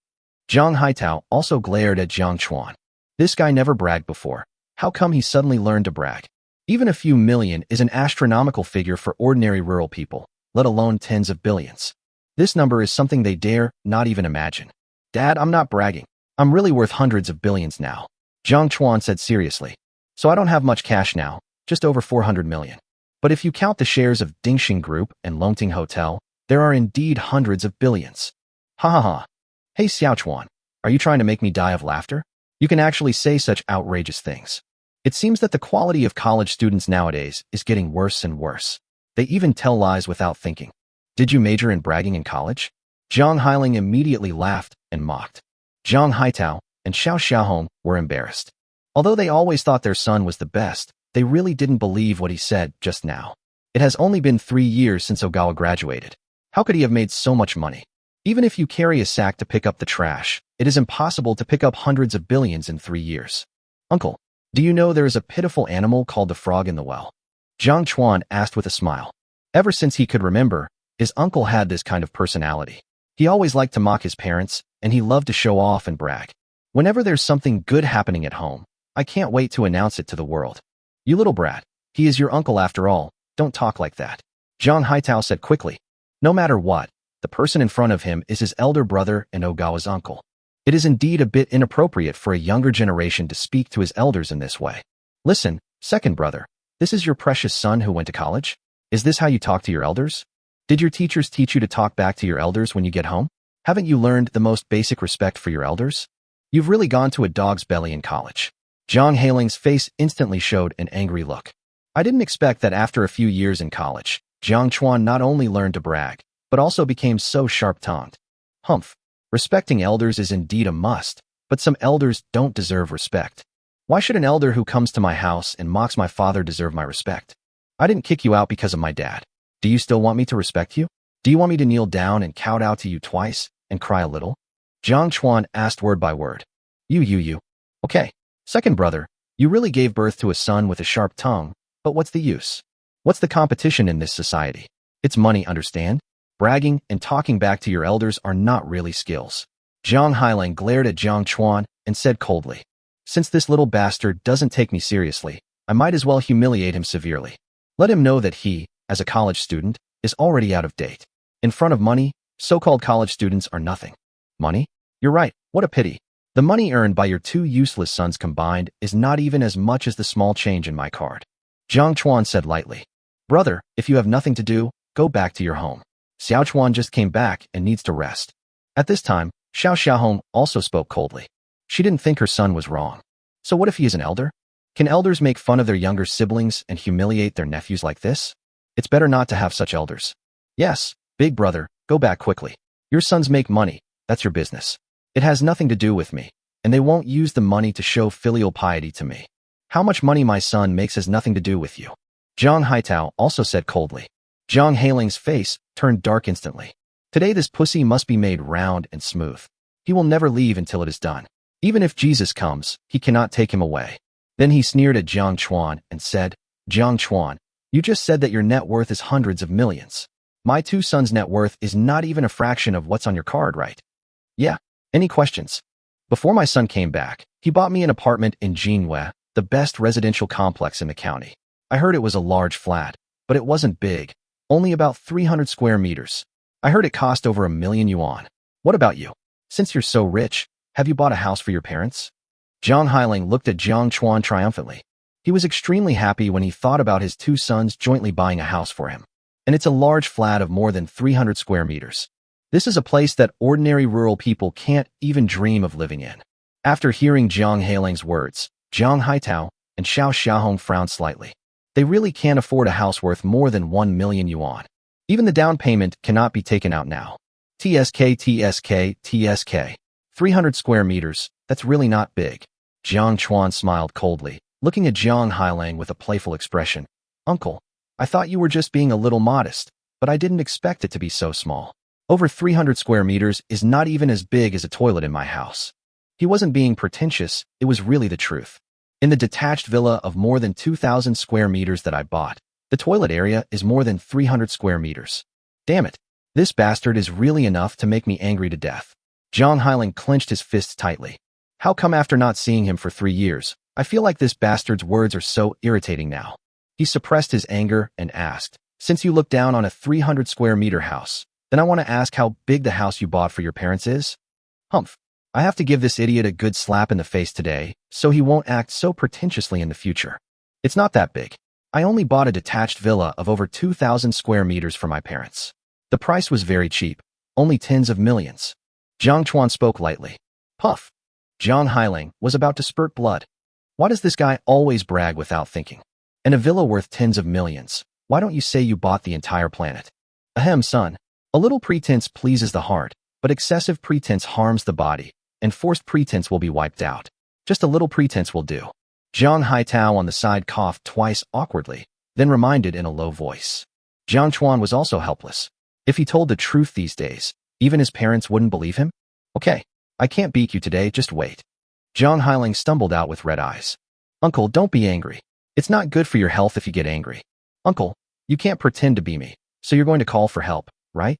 Zhang Haitao also glared at Jiang Chuan. This guy never bragged before. How come he suddenly learned to brag? Even a few million is an astronomical figure for ordinary rural people, let alone tens of billions. This number is something they dare not even imagine. Dad, I'm not bragging. I'm really worth hundreds of billions now. Jiang Chuan said seriously. So I don't have much cash now, just over 400 million. But if you count the shares of Dingxing Group and Longting Hotel, there are indeed hundreds of billions. Ha ha ha. Hey Xiao Chuan, are you trying to make me die of laughter? You can actually say such outrageous things. It seems that the quality of college students nowadays is getting worse and worse. They even tell lies without thinking. Did you major in bragging in college? Zhang Hailing immediately laughed and mocked. Zhang Haitao and Xiao Xiaohong were embarrassed. Although they always thought their son was the best, they really didn't believe what he said just now. It has only been 3 years since Ogawa graduated. How could he have made so much money? Even if you carry a sack to pick up the trash, it is impossible to pick up hundreds of billions in 3 years. Uncle, do you know there is a pitiful animal called the frog in the well? Jiang Chuan asked with a smile. Ever since he could remember, his uncle had this kind of personality. He always liked to mock his parents, and he loved to show off and brag. Whenever there's something good happening at home, I can't wait to announce it to the world. You little brat, he is your uncle after all, don't talk like that. Zhang Haitao said quickly. No matter what, the person in front of him is his elder brother and Ogawa's uncle. It is indeed a bit inappropriate for a younger generation to speak to his elders in this way. Listen, second brother, this is your precious son who went to college? Is this how you talk to your elders? Did your teachers teach you to talk back to your elders when you get home? Haven't you learned the most basic respect for your elders? You've really gone to a dog's belly in college. Zhang Hailing's face instantly showed an angry look. I didn't expect that after a few years in college, Jiang Chuan not only learned to brag, but also became so sharp-tongued. Humph. Respecting elders is indeed a must, but some elders don't deserve respect. Why should an elder who comes to my house and mocks my father deserve my respect? I didn't kick you out because of my dad. Do you still want me to respect you? Do you want me to kneel down and kowtow to you twice and cry a little? Jiang Chuan asked word by word. You. Okay. Second brother, you really gave birth to a son with a sharp tongue, but what's the use? What's the competition in this society? It's money, understand? Bragging and talking back to your elders are not really skills. Zhang Hailing glared at Jiang Chuan and said coldly, since this little bastard doesn't take me seriously, I might as well humiliate him severely. Let him know that he, as a college student, is already out of date. In front of money, so-called college students are nothing. Money? You're right, what a pity. The money earned by your 2 useless sons combined is not even as much as the small change in my card. Jiang Chuan said lightly, brother, if you have nothing to do, go back to your home. Xiao Chuan just came back and needs to rest. At this time, Xiao Xiaohong also spoke coldly. She didn't think her son was wrong. So what if he is an elder? Can elders make fun of their younger siblings and humiliate their nephews like this? It's better not to have such elders. Yes, big brother, go back quickly. Your sons make money, that's your business. It has nothing to do with me, and they won't use the money to show filial piety to me. How much money my son makes has nothing to do with you. Zhang Haitao also said coldly. Zhang Hailing's face turned dark instantly. Today this pussy must be made round and smooth. He will never leave until it is done. Even if Jesus comes, he cannot take him away. Then he sneered at Jiang Chuan and said, Jiang Chuan, you just said that your net worth is hundreds of millions. My 2 sons' net worth is not even a fraction of what's on your card, right? Yeah. Any questions? Before my son came back, he bought me an apartment in Jinhua, the best residential complex in the county. I heard it was a large flat. but it wasn't big, only about 300 square meters. I heard it cost over 1 million yuan. What about you? Since you're so rich, have you bought a house for your parents? Jiang Hailing looked at Jiang Chuan triumphantly. He was extremely happy when he thought about his two sons jointly buying a house for him. And it's a large flat of more than 300 square meters. This is a place that ordinary rural people can't even dream of living in. After hearing Jiang Hailing's words, Jiang Haitao and Xiao Xiaohong frowned slightly. They really can't afford a house worth more than 1 million yuan. Even the down payment cannot be taken out now. TSK. 300 square meters, that's really not big. Jiang Chuan smiled coldly, looking at Jiang Hailing with a playful expression. Uncle, I thought you were just being a little modest, but I didn't expect it to be so small. Over 300 square meters is not even as big as a toilet in my house. He wasn't being pretentious, it was really the truth. In the detached villa of more than 2,000 square meters that I bought, the toilet area is more than 300 square meters. Damn it, this bastard is really enough to make me angry to death. Jiang Hailing clenched his fists tightly. How come after not seeing him for 3 years, I feel like this bastard's words are so irritating now? He suppressed his anger and asked, since you look down on a 300 square meter house, then I want to ask how big the house you bought for your parents is? Humph. I have to give this idiot a good slap in the face today, so he won't act so pretentiously in the future. It's not that big. I only bought a detached villa of over 2,000 square meters for my parents. The price was very cheap, only tens of millions. Jiang Chuan spoke lightly. Puff. Jiang Hailing was about to spurt blood. Why does this guy always brag without thinking? And a villa worth tens of millions, why don't you say you bought the entire planet? Ahem, son. A little pretense pleases the heart, but excessive pretense harms the body, and forced pretense will be wiped out. Just a little pretense will do. Jiang Haitao on the side coughed twice awkwardly, then reminded in a low voice. Jiang Chuan was also helpless. If he told the truth these days, even his parents wouldn't believe him? Okay, I can't beat you today, just wait. Jiang Hailing stumbled out with red eyes. Uncle, don't be angry. It's not good for your health if you get angry. Uncle, you can't pretend to be me, so you're going to call for help, right?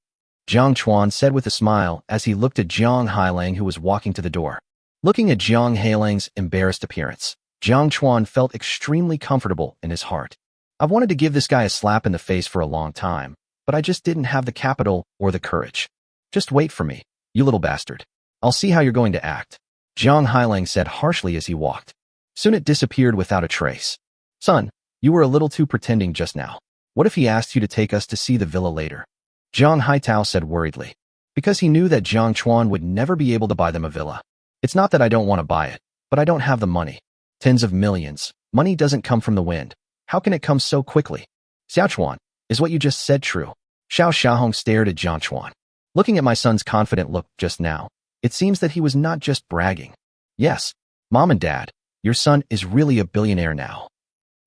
Jiang Chuan said with a smile as he looked at Jiang Hailing who was walking to the door. Looking at Jiang Hailing's embarrassed appearance, Jiang Chuan felt extremely comfortable in his heart. I've wanted to give this guy a slap in the face for a long time, but I just didn't have the capital or the courage. Just wait for me, you little bastard. I'll see how you're going to act. Jiang Hailing said harshly as he walked. Soon it disappeared without a trace. Son, you were a little too pretending just now. What if he asked you to take us to see the villa later? Jiang Haitao said worriedly, because he knew that Jiang Chuan would never be able to buy them a villa. It's not that I don't want to buy it, but I don't have the money. Tens of millions. Money doesn't come from the wind. How can it come so quickly? Xiao Chuan, is what you just said true? Xiao Xiaohong stared at Jiang Chuan. Looking at my son's confident look just now, it seems that he was not just bragging. Yes, Mom and Dad, your son is really a billionaire now.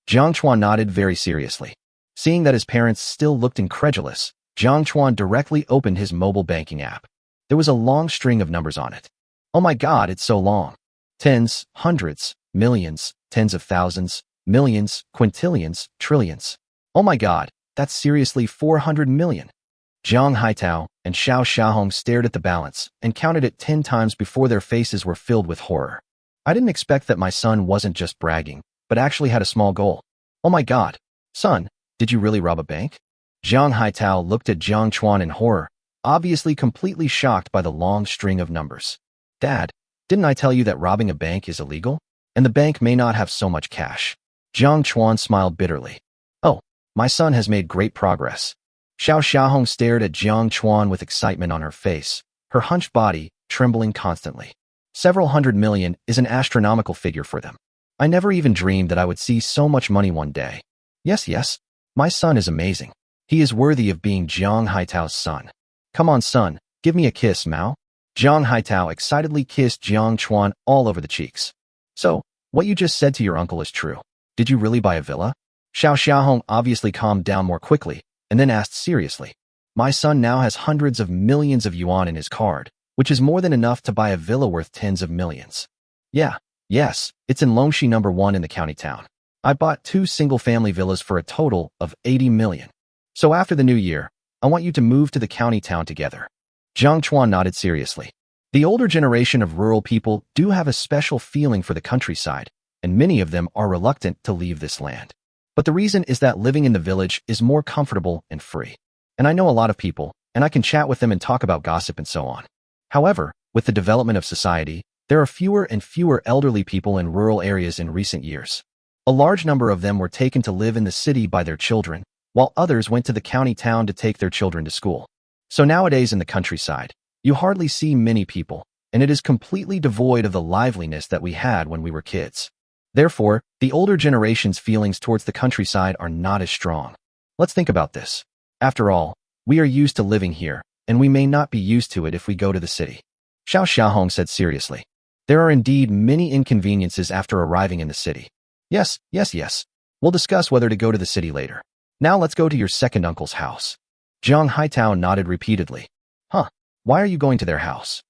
Jiang Chuan nodded very seriously. Seeing that his parents still looked incredulous, Jiang Chuan directly opened his mobile banking app. There was a long string of numbers on it. Oh my God, it's so long. Tens, hundreds, millions, tens of thousands, millions, quintillions, trillions. Oh my God, that's seriously 400 million. Jiang Haitao and Xiao Xiaohong stared at the balance and counted it 10 times before their faces were filled with horror. I didn't expect that my son wasn't just bragging, but actually had a small goal. Oh my God. Son, did you really rob a bank? Jiang Haitao looked at Jiang Chuan in horror, obviously completely shocked by the long string of numbers. Dad, didn't I tell you that robbing a bank is illegal? And the bank may not have so much cash. Jiang Chuan smiled bitterly. Oh, my son has made great progress. Xiao Xiaohong stared at Jiang Chuan with excitement on her face, her hunched body trembling constantly. Several hundred million is an astronomical figure for them. I never even dreamed that I would see so much money one day. Yes, my son is amazing. He is worthy of being Jiang Haitao's son. Come on, son, give me a kiss, Mao. Jiang Haitao excitedly kissed Jiang Chuan all over the cheeks. So, what you just said to your uncle is true. Did you really buy a villa? Xiao Xiaohong obviously calmed down more quickly, and then asked seriously. My son now has hundreds of millions of yuan in his card, which is more than enough to buy a villa worth tens of millions. Yes, it's in Longxi number 1 in the county town. I bought 2 single-family villas for a total of 80 million. So after the new year, I want you to move to the county town together. Jiang Chuan nodded seriously. The older generation of rural people do have a special feeling for the countryside, and many of them are reluctant to leave this land. But the reason is that living in the village is more comfortable and free. And I know a lot of people, and I can chat with them and talk about gossip and so on. However, with the development of society, there are fewer and fewer elderly people in rural areas in recent years. A large number of them were taken to live in the city by their children, while others went to the county town to take their children to school. So nowadays in the countryside, you hardly see many people, and it is completely devoid of the liveliness that we had when we were kids. Therefore, the older generation's feelings towards the countryside are not as strong. Let's think about this. After all, we are used to living here, and we may not be used to it if we go to the city. Xiao Xiaohong said seriously. There are indeed many inconveniences after arriving in the city. Yes. We'll discuss whether to go to the city later. Now let's go to your second uncle's house. Jiang Haitao nodded repeatedly. Huh, why are you going to their house?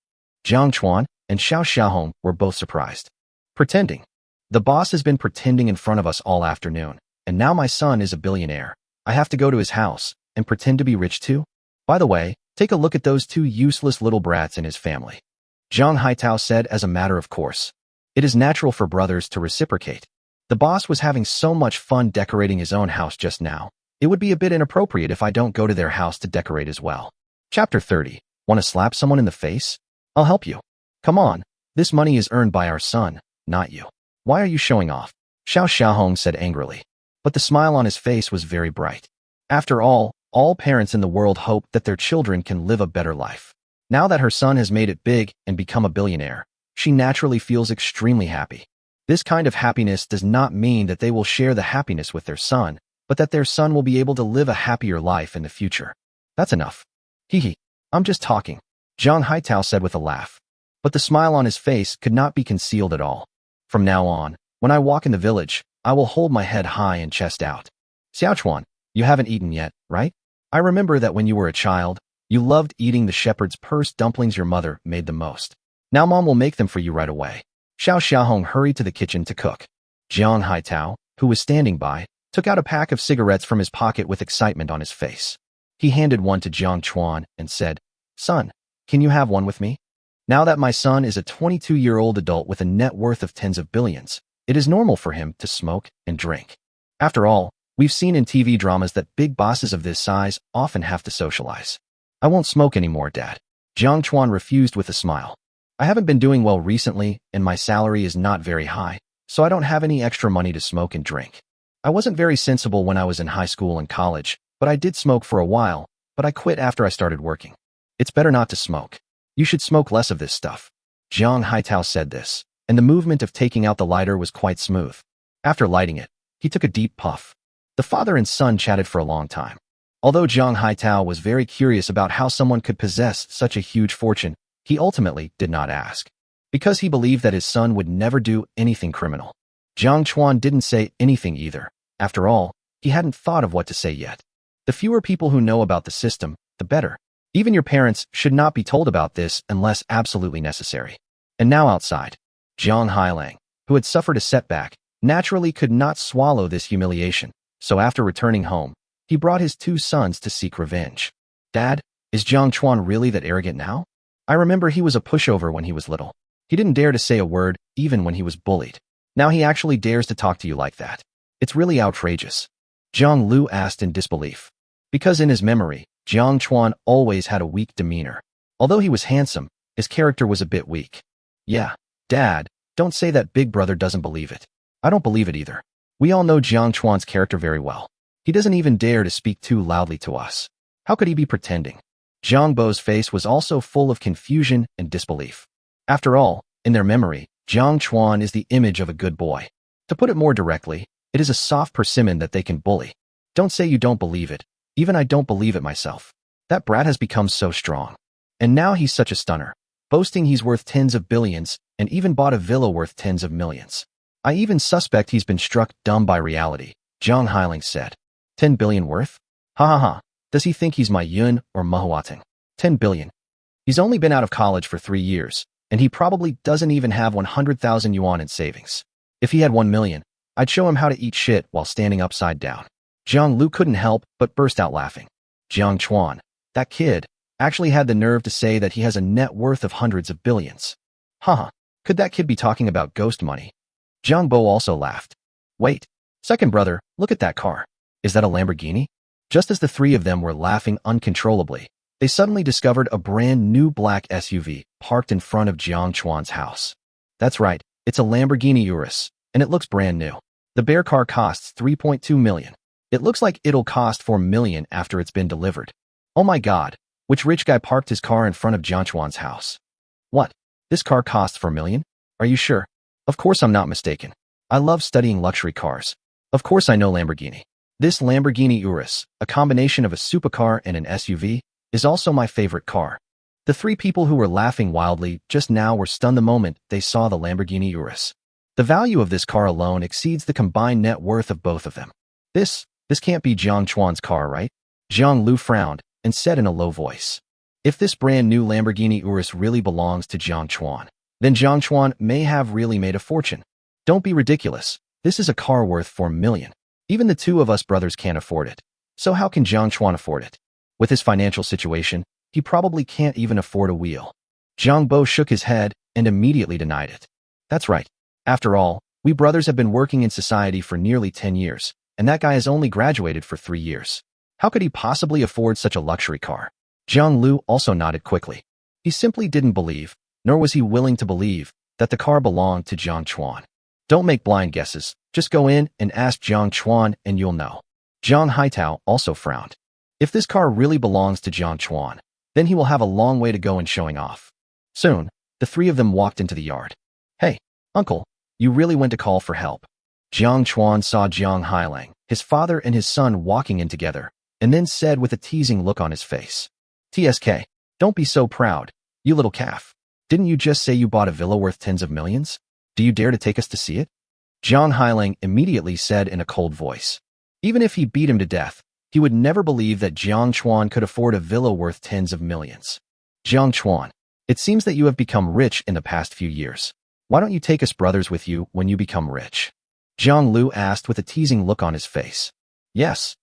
Jiang Chuan and Xiao Xiaohong were both surprised. Pretending. The boss has been pretending in front of us all afternoon, and now my son is a billionaire. I have to go to his house and pretend to be rich too? By the way, take a look at those two useless little brats in his family. Jiang Haitao said as a matter of course. It is natural for brothers to reciprocate. The boss was having so much fun decorating his own house just now. It would be a bit inappropriate if I don't go to their house to decorate as well. Chapter 30. Want to slap someone in the face? I'll help you. Come on. This money is earned by our son, not you. Why are you showing off? Xiao Xiaohong said angrily. But the smile on his face was very bright. After all parents in the world hope that their children can live a better life. Now that her son has made it big and become a billionaire, she naturally feels extremely happy. This kind of happiness does not mean that they will share the happiness with their son, but that their son will be able to live a happier life in the future. That's enough. Hee, I'm just talking, Jiang Haitao said with a laugh. But the smile on his face could not be concealed at all. From now on, when I walk in the village, I will hold my head high and chest out. Xiaochuan, you haven't eaten yet, right? I remember that when you were a child, you loved eating the shepherd's purse dumplings your mother made the most. Now mom will make them for you right away. Xiao Xiaohong hurried to the kitchen to cook. Jiang Haitao, who was standing by, took out a pack of cigarettes from his pocket with excitement on his face. He handed one to Jiang Chuan and said, Son, can you have one with me? Now that my son is a 22-year-old adult with a net worth of tens of billions, it is normal for him to smoke and drink. After all, we've seen in TV dramas that big bosses of this size often have to socialize. I won't smoke anymore, Dad. Jiang Chuan refused with a smile. I haven't been doing well recently, and my salary is not very high, so I don't have any extra money to smoke and drink. I wasn't very sensible when I was in high school and college, but I did smoke for a while, but I quit after I started working. It's better not to smoke. You should smoke less of this stuff. Jiang Haitao said this, and the movement of taking out the lighter was quite smooth. After lighting it, he took a deep puff. The father and son chatted for a long time. Although Jiang Haitao was very curious about how someone could possess such a huge fortune, he ultimately did not ask, because he believed that his son would never do anything criminal. Jiang Chuan didn't say anything either. After all, he hadn't thought of what to say yet. The fewer people who know about the system, the better. Even your parents should not be told about this unless absolutely necessary. And now outside, Jiang Hailang, who had suffered a setback, naturally could not swallow this humiliation, so after returning home, he brought his two sons to seek revenge. Dad, is Jiang Chuan really that arrogant now? I remember he was a pushover when he was little. He didn't dare to say a word, even when he was bullied. Now he actually dares to talk to you like that. It's really outrageous. Jiang Lu asked in disbelief. Because in his memory, Jiang Chuan always had a weak demeanor. Although he was handsome, his character was a bit weak. Yeah, Dad, don't say that big brother doesn't believe it. I don't believe it either. We all know Jiang Chuan's character very well. He doesn't even dare to speak too loudly to us. How could he be pretending? Jiang Bo's face was also full of confusion and disbelief. After all, in their memory, Jiang Chuan is the image of a good boy. To put it more directly, it is a soft persimmon that they can bully. Don't say you don't believe it. Even I don't believe it myself. That brat has become so strong. And now he's such a stunner, boasting he's worth tens of billions and even bought a villa worth tens of millions. I even suspect he's been struck dumb by reality, Jiang Hailing said. 10 billion worth? Ha ha ha. Does he think he's my Yun or Mahuateng? 10 billion. He's only been out of college for 3 years, and he probably doesn't even have 100,000 yuan in savings. If he had 1 million, I'd show him how to eat shit while standing upside down. Jiang Lu couldn't help but burst out laughing. Jiang Chuan, that kid, actually had the nerve to say that he has a net worth of hundreds of billions. Haha, could that kid be talking about ghost money? Jiang Bo also laughed. Wait, Second brother, look at that car. Is that a Lamborghini? Just as the three of them were laughing uncontrollably, they suddenly discovered a brand new black SUV parked in front of Jiang Chuan's house. That's right, it's a Lamborghini Urus, and it looks brand new. The bear car costs 3.2 million. It looks like it'll cost 4 million after it's been delivered. Oh my god, which rich guy parked his car in front of Jiang Chuan's house? What? This car costs 4 million? Are you sure? Of course I'm not mistaken. I love studying luxury cars. Of course I know Lamborghini. This Lamborghini Urus, a combination of a supercar and an SUV, is also my favorite car. The three people who were laughing wildly just now were stunned the moment they saw the Lamborghini Urus. The value of this car alone exceeds the combined net worth of both of them. This can't be Jiang Chuan's car, right? Jiang Lu frowned and said in a low voice. If this brand new Lamborghini Urus really belongs to Jiang Chuan, then Jiang Chuan may have really made a fortune. Don't be ridiculous. This is a car worth 4 million. Even the two of us brothers can't afford it. So how can Jiang Chuan afford it? With his financial situation, he probably can't even afford a wheel. Jiang Bo shook his head and immediately denied it. That's right. After all, we brothers have been working in society for nearly 10 years, and that guy has only graduated for 3 years. How could he possibly afford such a luxury car? Jiang Lu also nodded quickly. He simply didn't believe, nor was he willing to believe, that the car belonged to Jiang Chuan. Don't make blind guesses. Just go in and ask Jiang Chuan and you'll know. Jiang Haitao also frowned. If this car really belongs to Jiang Chuan, then he will have a long way to go in showing off. Soon, the three of them walked into the yard. Hey, uncle, you really went to call for help. Jiang Chuan saw Jiang Hailang, his father and his son walking in together, and then said with a teasing look on his face. TSK, don't be so proud, you little calf. Didn't you just say you bought a villa worth tens of millions? Do you dare to take us to see it? Jiang Hailang immediately said in a cold voice. Even if he beat him to death, he would never believe that Jiang Chuan could afford a villa worth tens of millions. Jiang Chuan, it seems that you have become rich in the past few years. Why don't you take us brothers with you when you become rich? Jiang Lu asked with a teasing look on his face. Yes,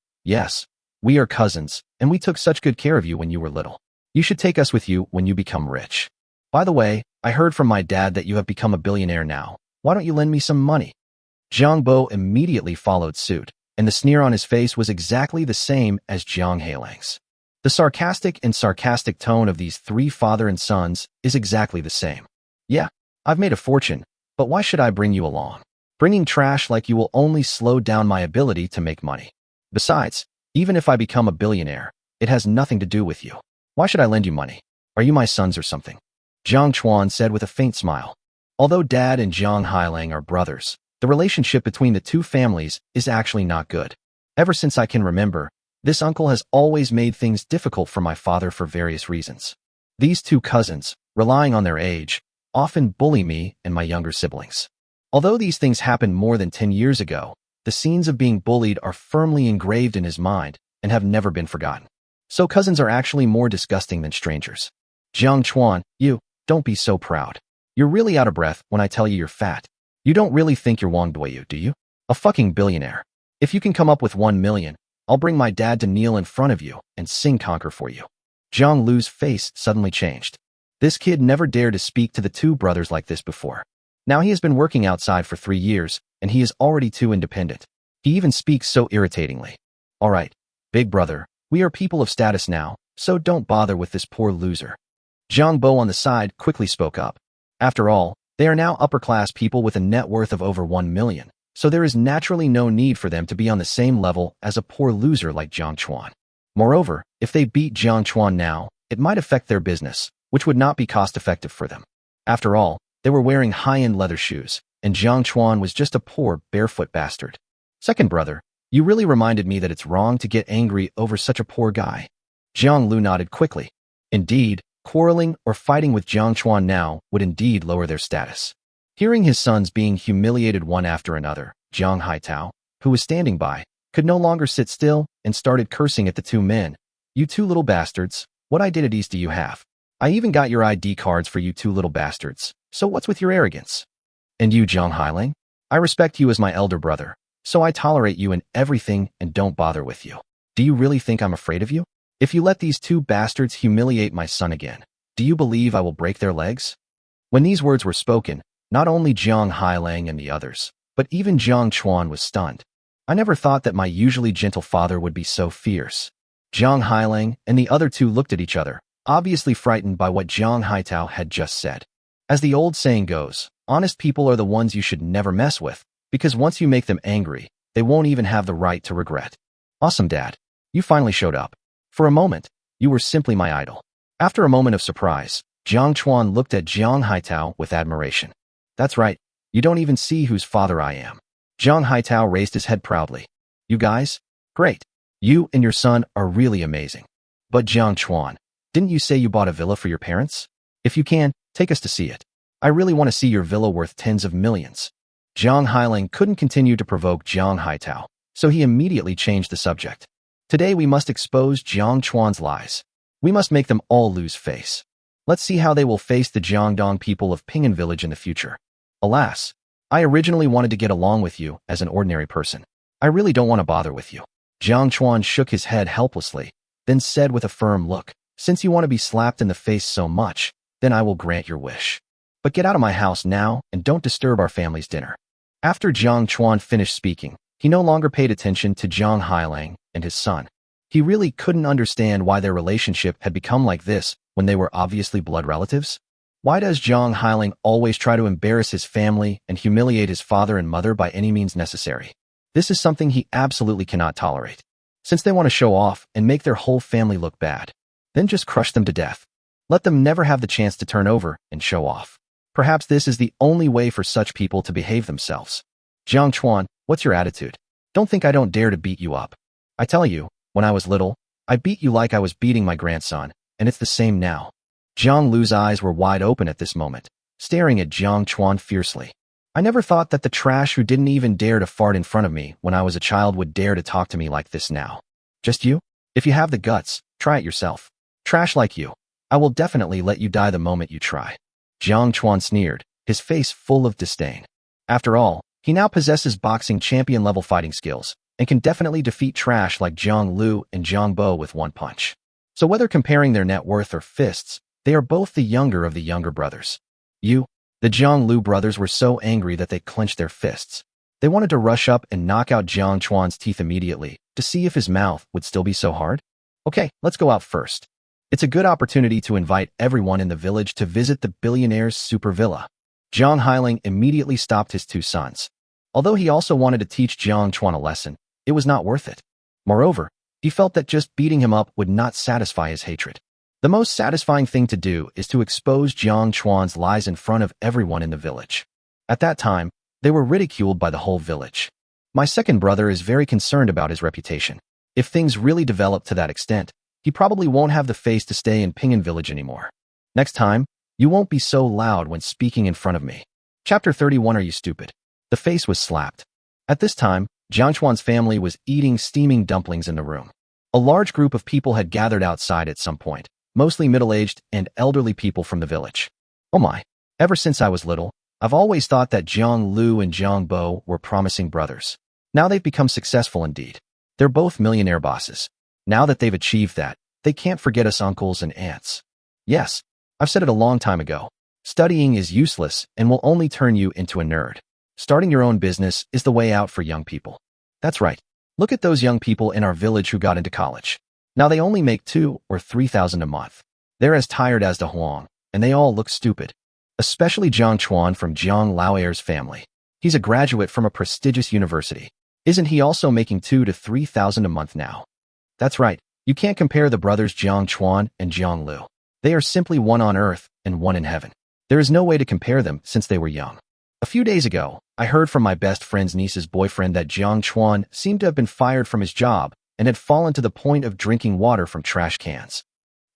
we are cousins, and we took such good care of you when you were little. You should take us with you when you become rich. By the way, I heard from my dad that you have become a billionaire now. Why don't you lend me some money? Jiang Bo immediately followed suit, and the sneer on his face was exactly the same as Jiang Hailang's. The sarcastic tone of these three father and sons is exactly the same. Yeah, I've made a fortune, but why should I bring you along? Bringing trash like you will only slow down my ability to make money. Besides, even if I become a billionaire, it has nothing to do with you. Why should I lend you money? Are you my sons or something? Jiang Chuan said with a faint smile. Although Dad and Jiang Hailang are brothers, the relationship between the two families is actually not good. Ever since I can remember, this uncle has always made things difficult for my father for various reasons. These two cousins, relying on their age, often bully me and my younger siblings. Although these things happened more than 10 years ago, the scenes of being bullied are firmly engraved in his mind and have never been forgotten. So cousins are actually more disgusting than strangers. Jiang Chuan, you, don't be so proud. You're really out of breath when I tell you you're fat. You don't really think you're Wang Duoyu, do you? A fucking billionaire. If you can come up with 1 million, I'll bring my dad to kneel in front of you and sing conquer for you. Jiang Lu's face suddenly changed. This kid never dared to speak to the two brothers like this before. Now he has been working outside for 3 years, and he is already too independent. He even speaks so irritatingly. All right, big brother, we are people of status now, so don't bother with this poor loser. Jiang Bo on the side quickly spoke up. After all, they are now upper-class people with a net worth of over 1 million, so there is naturally no need for them to be on the same level as a poor loser like Jiang Chuan. Moreover, if they beat Jiang Chuan now, it might affect their business, which would not be cost-effective for them. After all, they were wearing high-end leather shoes, and Jiang Chuan was just a poor, barefoot bastard. Second brother, you really reminded me that it's wrong to get angry over such a poor guy. Jiang Lu nodded quickly. Indeed, quarreling or fighting with Jiang Chuan now would indeed lower their status. Hearing his sons being humiliated one after another, Jiang Haitao, who was standing by, could no longer sit still and started cursing at the two men. You two little bastards, what identities do you have? I even got your ID cards for you two little bastards, so what's with your arrogance? And you, Jiang Hailang? I respect you as my elder brother, so I tolerate you in everything and don't bother with you. Do you really think I'm afraid of you? If you let these two bastards humiliate my son again, do you believe I will break their legs? When these words were spoken, not only Jiang Hailang and the others, but even Jiang Chuan was stunned. I never thought that my usually gentle father would be so fierce. Zhang Hailing and the other two looked at each other, obviously frightened by what Zhang Haitao had just said. As the old saying goes, honest people are the ones you should never mess with, because once you make them angry, they won't even have the right to regret. Awesome, Dad. You finally showed up. For a moment, you were simply my idol. After a moment of surprise, Jiang Chuan looked at Jiang Haitao with admiration. That's right, you don't even see whose father I am. Jiang Haitao raised his head proudly. You guys? Great. You and your son are really amazing. But Jiang Chuan, didn't you say you bought a villa for your parents? If you can, take us to see it. I really want to see your villa worth tens of millions. Jiang Hailing couldn't continue to provoke Jiang Haitao, so he immediately changed the subject. Today we must expose Jiang Chuan's lies. We must make them all lose face. Let's see how they will face the Jiangdong people of Pingan Village in the future. Alas, I originally wanted to get along with you as an ordinary person. I really don't want to bother with you. Jiang Chuan shook his head helplessly, then said with a firm look, since you want to be slapped in the face so much, then I will grant your wish. But get out of my house now and don't disturb our family's dinner. After Jiang Chuan finished speaking, he no longer paid attention to Zhang Hailang and his son. He really couldn't understand why their relationship had become like this when they were obviously blood relatives. Why does Zhang Hailang always try to embarrass his family and humiliate his father and mother by any means necessary? This is something he absolutely cannot tolerate. Since they want to show off and make their whole family look bad, then just crush them to death. Let them never have the chance to turn over and show off. Perhaps this is the only way for such people to behave themselves. Jiang Chuan, what's your attitude? Don't think I don't dare to beat you up. I tell you, when I was little, I beat you like I was beating my grandson, and it's the same now. Jiang Lu's eyes were wide open at this moment, staring at Jiang Chuan fiercely. I never thought that the trash who didn't even dare to fart in front of me when I was a child would dare to talk to me like this now. Just you? If you have the guts, try it yourself. Trash like you. I will definitely let you die the moment you try. Jiang Chuan sneered, his face full of disdain. After all, he now possesses boxing champion-level fighting skills, and can definitely defeat trash like Jiang Lu and Jiang Bo with one punch. So whether comparing their net worth or fists, they are both the younger of the younger brothers. The Jiang Lu brothers were so angry that they clenched their fists. They wanted to rush up and knock out Jiang Chuan's teeth immediately to see if his mouth would still be so hard. Okay, let's go out first. It's a good opportunity to invite everyone in the village to visit the billionaire's super villa. Jiang Hailing immediately stopped his two sons. Although he also wanted to teach Jiang Chuan a lesson, it was not worth it. Moreover, he felt that just beating him up would not satisfy his hatred. The most satisfying thing to do is to expose Jiang Chuan's lies in front of everyone in the village. At that time, they were ridiculed by the whole village. My second brother is very concerned about his reputation. If things really develop to that extent, he probably won't have the face to stay in Pingan Village anymore. Next time, you won't be so loud when speaking in front of me. Chapter 31. Are you stupid? The face was slapped. At this time, Jiang Chuan's family was eating steaming dumplings in the room. A large group of people had gathered outside at some point, mostly middle-aged and elderly people from the village. Oh my, ever since I was little, I've always thought that Jiang Lu and Jiang Bo were promising brothers. Now they've become successful indeed. They're both millionaire bosses. Now that they've achieved that, they can't forget us uncles and aunts. Yes, I've said it a long time ago. Studying is useless and will only turn you into a nerd. Starting your own business is the way out for young people. That's right. Look at those young people in our village who got into college. Now they only make 2,000 or 3,000 a month. They're as tired as De Huang, and they all look stupid. Especially Jiang Chuan from Jiang Laoer's family. He's a graduate from a prestigious university. Isn't he also making 2,000 to 3,000 a month now? That's right. You can't compare the brothers Jiang Chuan and Jiang Lu. They are simply one on earth and one in heaven. There is no way to compare them since they were young. A few days ago, I heard from my best friend's niece's boyfriend that Jiang Chuan seemed to have been fired from his job and had fallen to the point of drinking water from trash cans.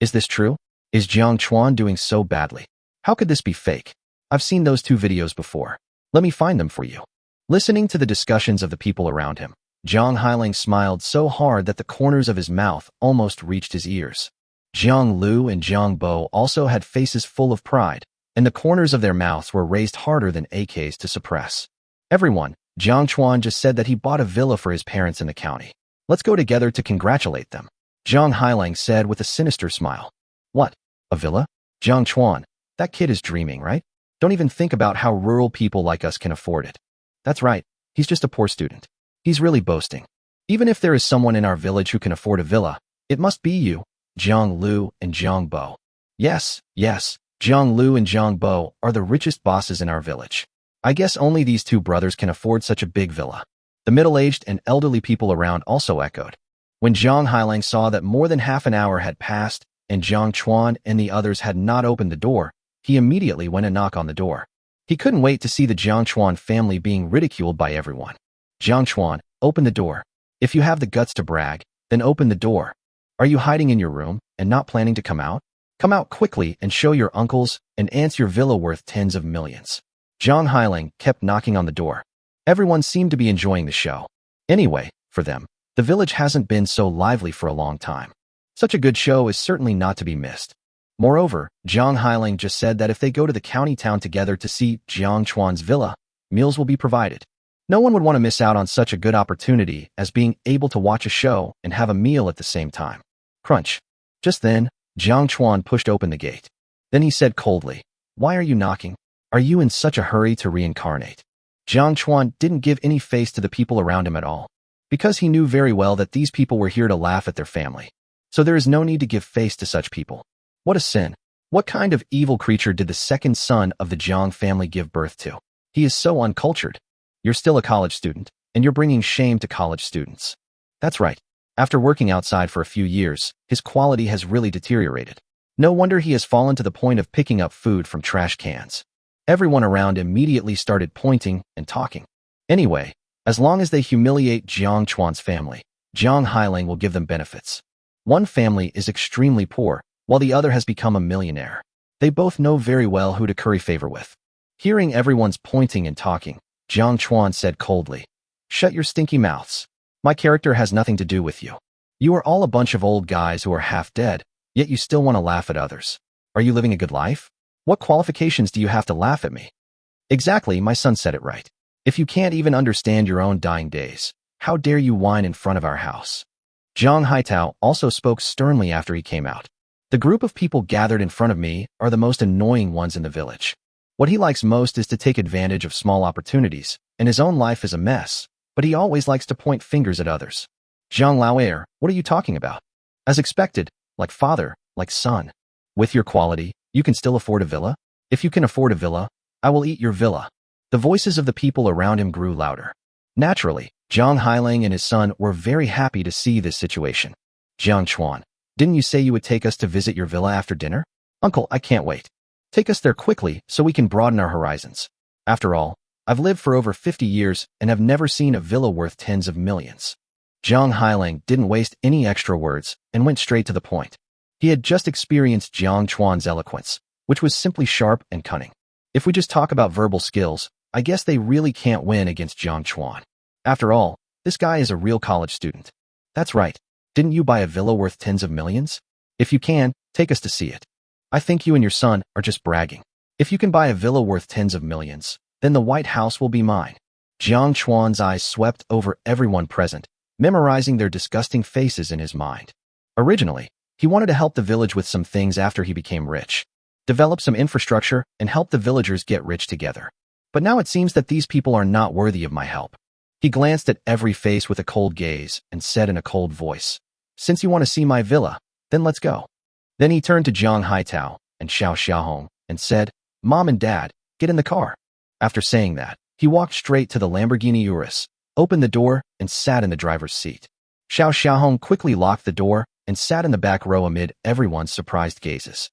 Is this true? Is Jiang Chuan doing so badly? How could this be fake? I've seen those two videos before. Let me find them for you. Listening to the discussions of the people around him, Jiang Hailing smiled so hard that the corners of his mouth almost reached his ears. Jiang Lu and Jiang Bo also had faces full of pride, and the corners of their mouths were raised harder than AKs to suppress. Everyone, Jiang Chuan just said that he bought a villa for his parents in the county. Let's go together to congratulate them. Jiang Hailing said with a sinister smile. What? A villa? Jiang Chuan, that kid is dreaming, right? Don't even think about how rural people like us can afford it. That's right, he's just a poor student. He's really boasting. Even if there is someone in our village who can afford a villa, it must be you, Jiang Lu and Jiang Bo. Yes, Jiang Lu and Jiang Bo are the richest bosses in our village. I guess only these two brothers can afford such a big villa. The middle-aged and elderly people around also echoed. When Zhang Hailang saw that more than half an hour had passed and Zhang Chuan and the others had not opened the door, he immediately went and knocked on the door. He couldn't wait to see the Zhang Chuan family being ridiculed by everyone. Zhang Chuan, open the door. If you have the guts to brag, then open the door. Are you hiding in your room and not planning to come out? Come out quickly and show your uncles and aunts your villa worth tens of millions. Zhang Hailang kept knocking on the door. Everyone seemed to be enjoying the show. Anyway, for them, the village hasn't been so lively for a long time. Such a good show is certainly not to be missed. Moreover, Zhang Hailang just said that if they go to the county town together to see Jiang Chuan's villa, meals will be provided. No one would want to miss out on such a good opportunity as being able to watch a show and have a meal at the same time. Crunch. Just then, Jiang Chuan pushed open the gate. Then he said coldly, "Why are you knocking? Are you in such a hurry to reincarnate?" Jiang Chuan didn't give any face to the people around him at all, because he knew very well that these people were here to laugh at their family. So there is no need to give face to such people. What a sin. What kind of evil creature did the second son of the Jiang family give birth to? He is so uncultured. You're still a college student, and you're bringing shame to college students. That's right. After working outside for a few years, his quality has really deteriorated. No wonder he has fallen to the point of picking up food from trash cans. Everyone around immediately started pointing and talking. Anyway, as long as they humiliate Jiang Chuan's family, Zhang Hailang will give them benefits. One family is extremely poor, while the other has become a millionaire. They both know very well who to curry favor with. Hearing everyone's pointing and talking, Jiang Chuan said coldly, "Shut your stinky mouths. My character has nothing to do with you. You are all a bunch of old guys who are half dead, yet you still want to laugh at others. Are you living a good life? What qualifications do you have to laugh at me?" Exactly, my son said it right. If you can't even understand your own dying days, how dare you whine in front of our house? Zhang Haitao also spoke sternly after he came out. The group of people gathered in front of me are the most annoying ones in the village. What he likes most is to take advantage of small opportunities, and his own life is a mess, but he always likes to point fingers at others. Zhang Laoer, what are you talking about? As expected, like father, like son. With your quality, you can still afford a villa? If you can afford a villa, I will eat your villa. The voices of the people around him grew louder. Naturally, Zhang Hailang and his son were very happy to see this situation. Jiang Chuan, didn't you say you would take us to visit your villa after dinner? Uncle, I can't wait. Take us there quickly so we can broaden our horizons. After all, I've lived for over 50 years and have never seen a villa worth tens of millions. Zhang Hailang didn't waste any extra words and went straight to the point. He had just experienced Jiang Chuan's eloquence, which was simply sharp and cunning. If we just talk about verbal skills, I guess they really can't win against Jiang Chuan. After all, this guy is a real college student. That's right. Didn't you buy a villa worth tens of millions? If you can, take us to see it. I think you and your son are just bragging. If you can buy a villa worth tens of millions, then the White House will be mine. Jiang Chuan's eyes swept over everyone present, memorizing their disgusting faces in his mind. Originally, he wanted to help the village with some things after he became rich, develop some infrastructure, and help the villagers get rich together. But now it seems that these people are not worthy of my help. He glanced at every face with a cold gaze and said in a cold voice, "Since you want to see my villa, then let's go." Then he turned to Zhang Haitao and Xiao Xiaohong and said, "Mom and Dad, get in the car." After saying that, he walked straight to the Lamborghini Urus, opened the door, and sat in the driver's seat. Xiao Xiaohong quickly locked the door and sat in the back row amid everyone's surprised gazes.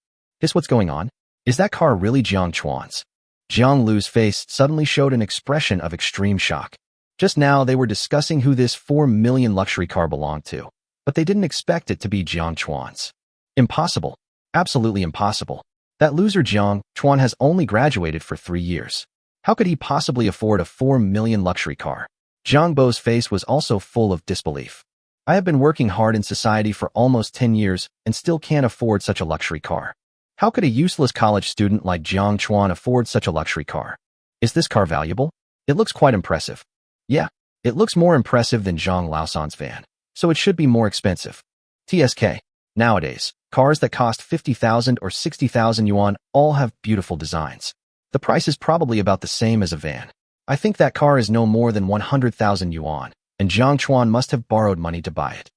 What's going on? Is that car really Jiang Chuan's? Jiang Lu's face suddenly showed an expression of extreme shock. Just now, they were discussing who this 4 million luxury car belonged to, but they didn't expect it to be Jiang Chuan's. Impossible. Absolutely impossible. That loser Jiang Chuan has only graduated for 3 years. How could he possibly afford a 4 million luxury car? Jiang Bo's face was also full of disbelief. I have been working hard in society for almost 10 years and still can't afford such a luxury car. How could a useless college student like Jiang Chuan afford such a luxury car? Is this car valuable? It looks quite impressive. Yeah, it looks more impressive than Zhang Laosan's van, so it should be more expensive. TSK. Nowadays, cars that cost 50,000 or 60,000 yuan all have beautiful designs. The price is probably about the same as a van. I think that car is no more than 100,000 yuan, and Jiang Chuan must have borrowed money to buy it.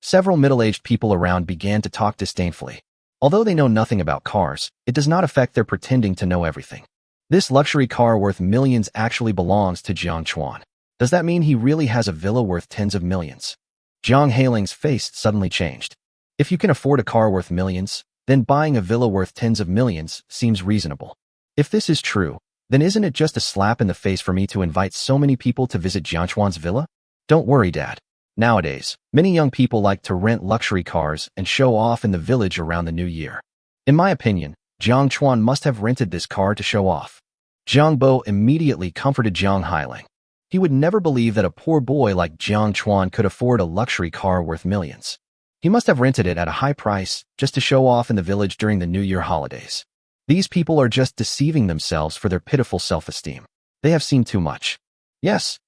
Several middle-aged people around began to talk disdainfully. Although they know nothing about cars, it does not affect their pretending to know everything. This luxury car worth millions actually belongs to Jiang Chuan. Does that mean he really has a villa worth tens of millions? Jiang Hailing's face suddenly changed. If you can afford a car worth millions, then buying a villa worth tens of millions seems reasonable. If this is true, then isn't it just a slap in the face for me to invite so many people to visit Jiang Chuan's villa? Don't worry, Dad. Nowadays, many young people like to rent luxury cars and show off in the village around the new year. In my opinion, Jiang Chuan must have rented this car to show off. Jiang Bo immediately comforted Jiang Hailing. He would never believe that a poor boy like Jiang Chuan could afford a luxury car worth millions. He must have rented it at a high price just to show off in the village during the New Year holidays. These people are just deceiving themselves for their pitiful self-esteem. They have seen too much. Yes,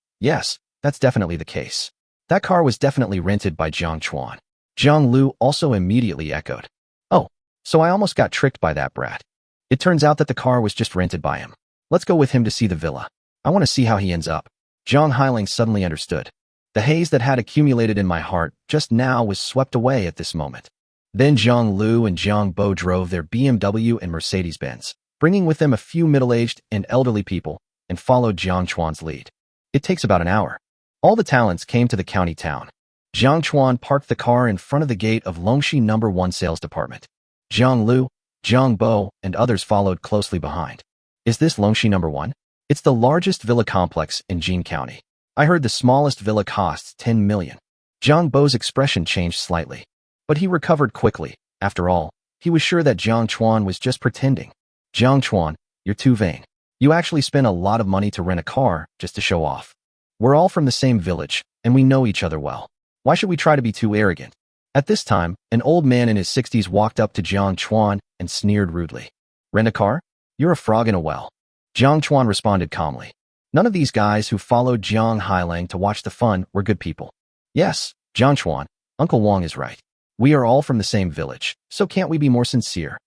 that's definitely the case. That car was definitely rented by Jiang Chuan. Jiang Lu also immediately echoed. Oh, so I almost got tricked by that brat. It turns out that the car was just rented by him. Let's go with him to see the villa. I want to see how he ends up. Jiang Hailing suddenly understood. The haze that had accumulated in my heart just now was swept away at this moment. Then Jiang Lu and Jiang Bo drove their BMW and Mercedes-Benz, bringing with them a few middle-aged and elderly people, and followed Jiang Chuan's lead. It takes about an hour. All the talents came to the county town. Jiang Chuan parked the car in front of the gate of Longxi No. 1 sales department. Jiang Lu, Jiang Bo, and others followed closely behind. Is this Longxi No. 1? It's the largest villa complex in Jin County. I heard the smallest villa costs 10 million. Jiang Bo's expression changed slightly, but he recovered quickly. After all, he was sure that Jiang Chuan was just pretending. Jiang Chuan, you're too vain. You actually spent a lot of money to rent a car just to show off. We're all from the same village, and we know each other well. Why should we try to be too arrogant? At this time, an old man in his 60s walked up to Jiang Chuan and sneered rudely. Rent a car? You're a frog in a well. Jiang Chuan responded calmly. None of these guys who followed Jiang Hailing to watch the fun were good people. Yes, Jiang Chuan, Uncle Wang is right. We are all from the same village, so can't we be more sincere?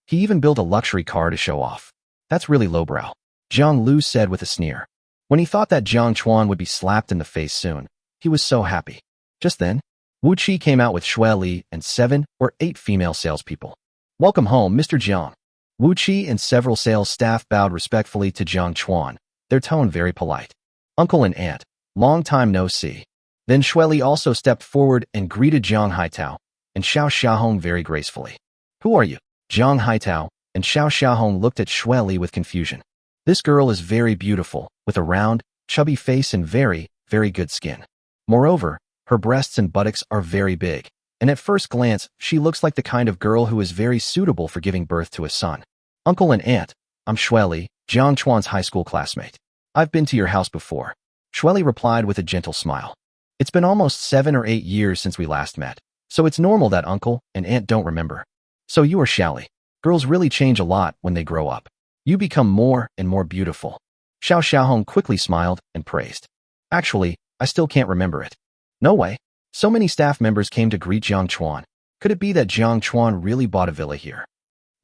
He even built a luxury car to show off. That's really lowbrow, Jiang Lu said with a sneer. When he thought that Jiang Chuan would be slapped in the face soon, he was so happy. Just then, Wu Qi came out with Xue Li and 7 or 8 female salespeople. Welcome home, Mr. Jiang. Wu Qi and several sales staff bowed respectfully to Jiang Chuan, their tone very polite. Uncle and aunt, long time no see. Then Xue Li also stepped forward and greeted Jiang Haitao and Xiao Xiaohong very gracefully. Who are you? Jiang Haitao and Xiao Xiaohong looked at Xue Li with confusion. This girl is very beautiful, with a round, chubby face and very, very good skin. Moreover, her breasts and buttocks are very big, and at first glance, she looks like the kind of girl who is very suitable for giving birth to a son. Uncle and aunt, I'm Xue Li, Jiang Chuan's high school classmate. I've been to your house before. Xue Li replied with a gentle smile. It's been almost 7 or 8 years since we last met, so it's normal that uncle and aunt don't remember. So you are Xiao Li. Girls really change a lot when they grow up. You become more and more beautiful. Xiao Xiaohong quickly smiled and praised. Actually, I still can't remember it. No way. So many staff members came to greet Jiang Chuan. Could it be that Jiang Chuan really bought a villa here?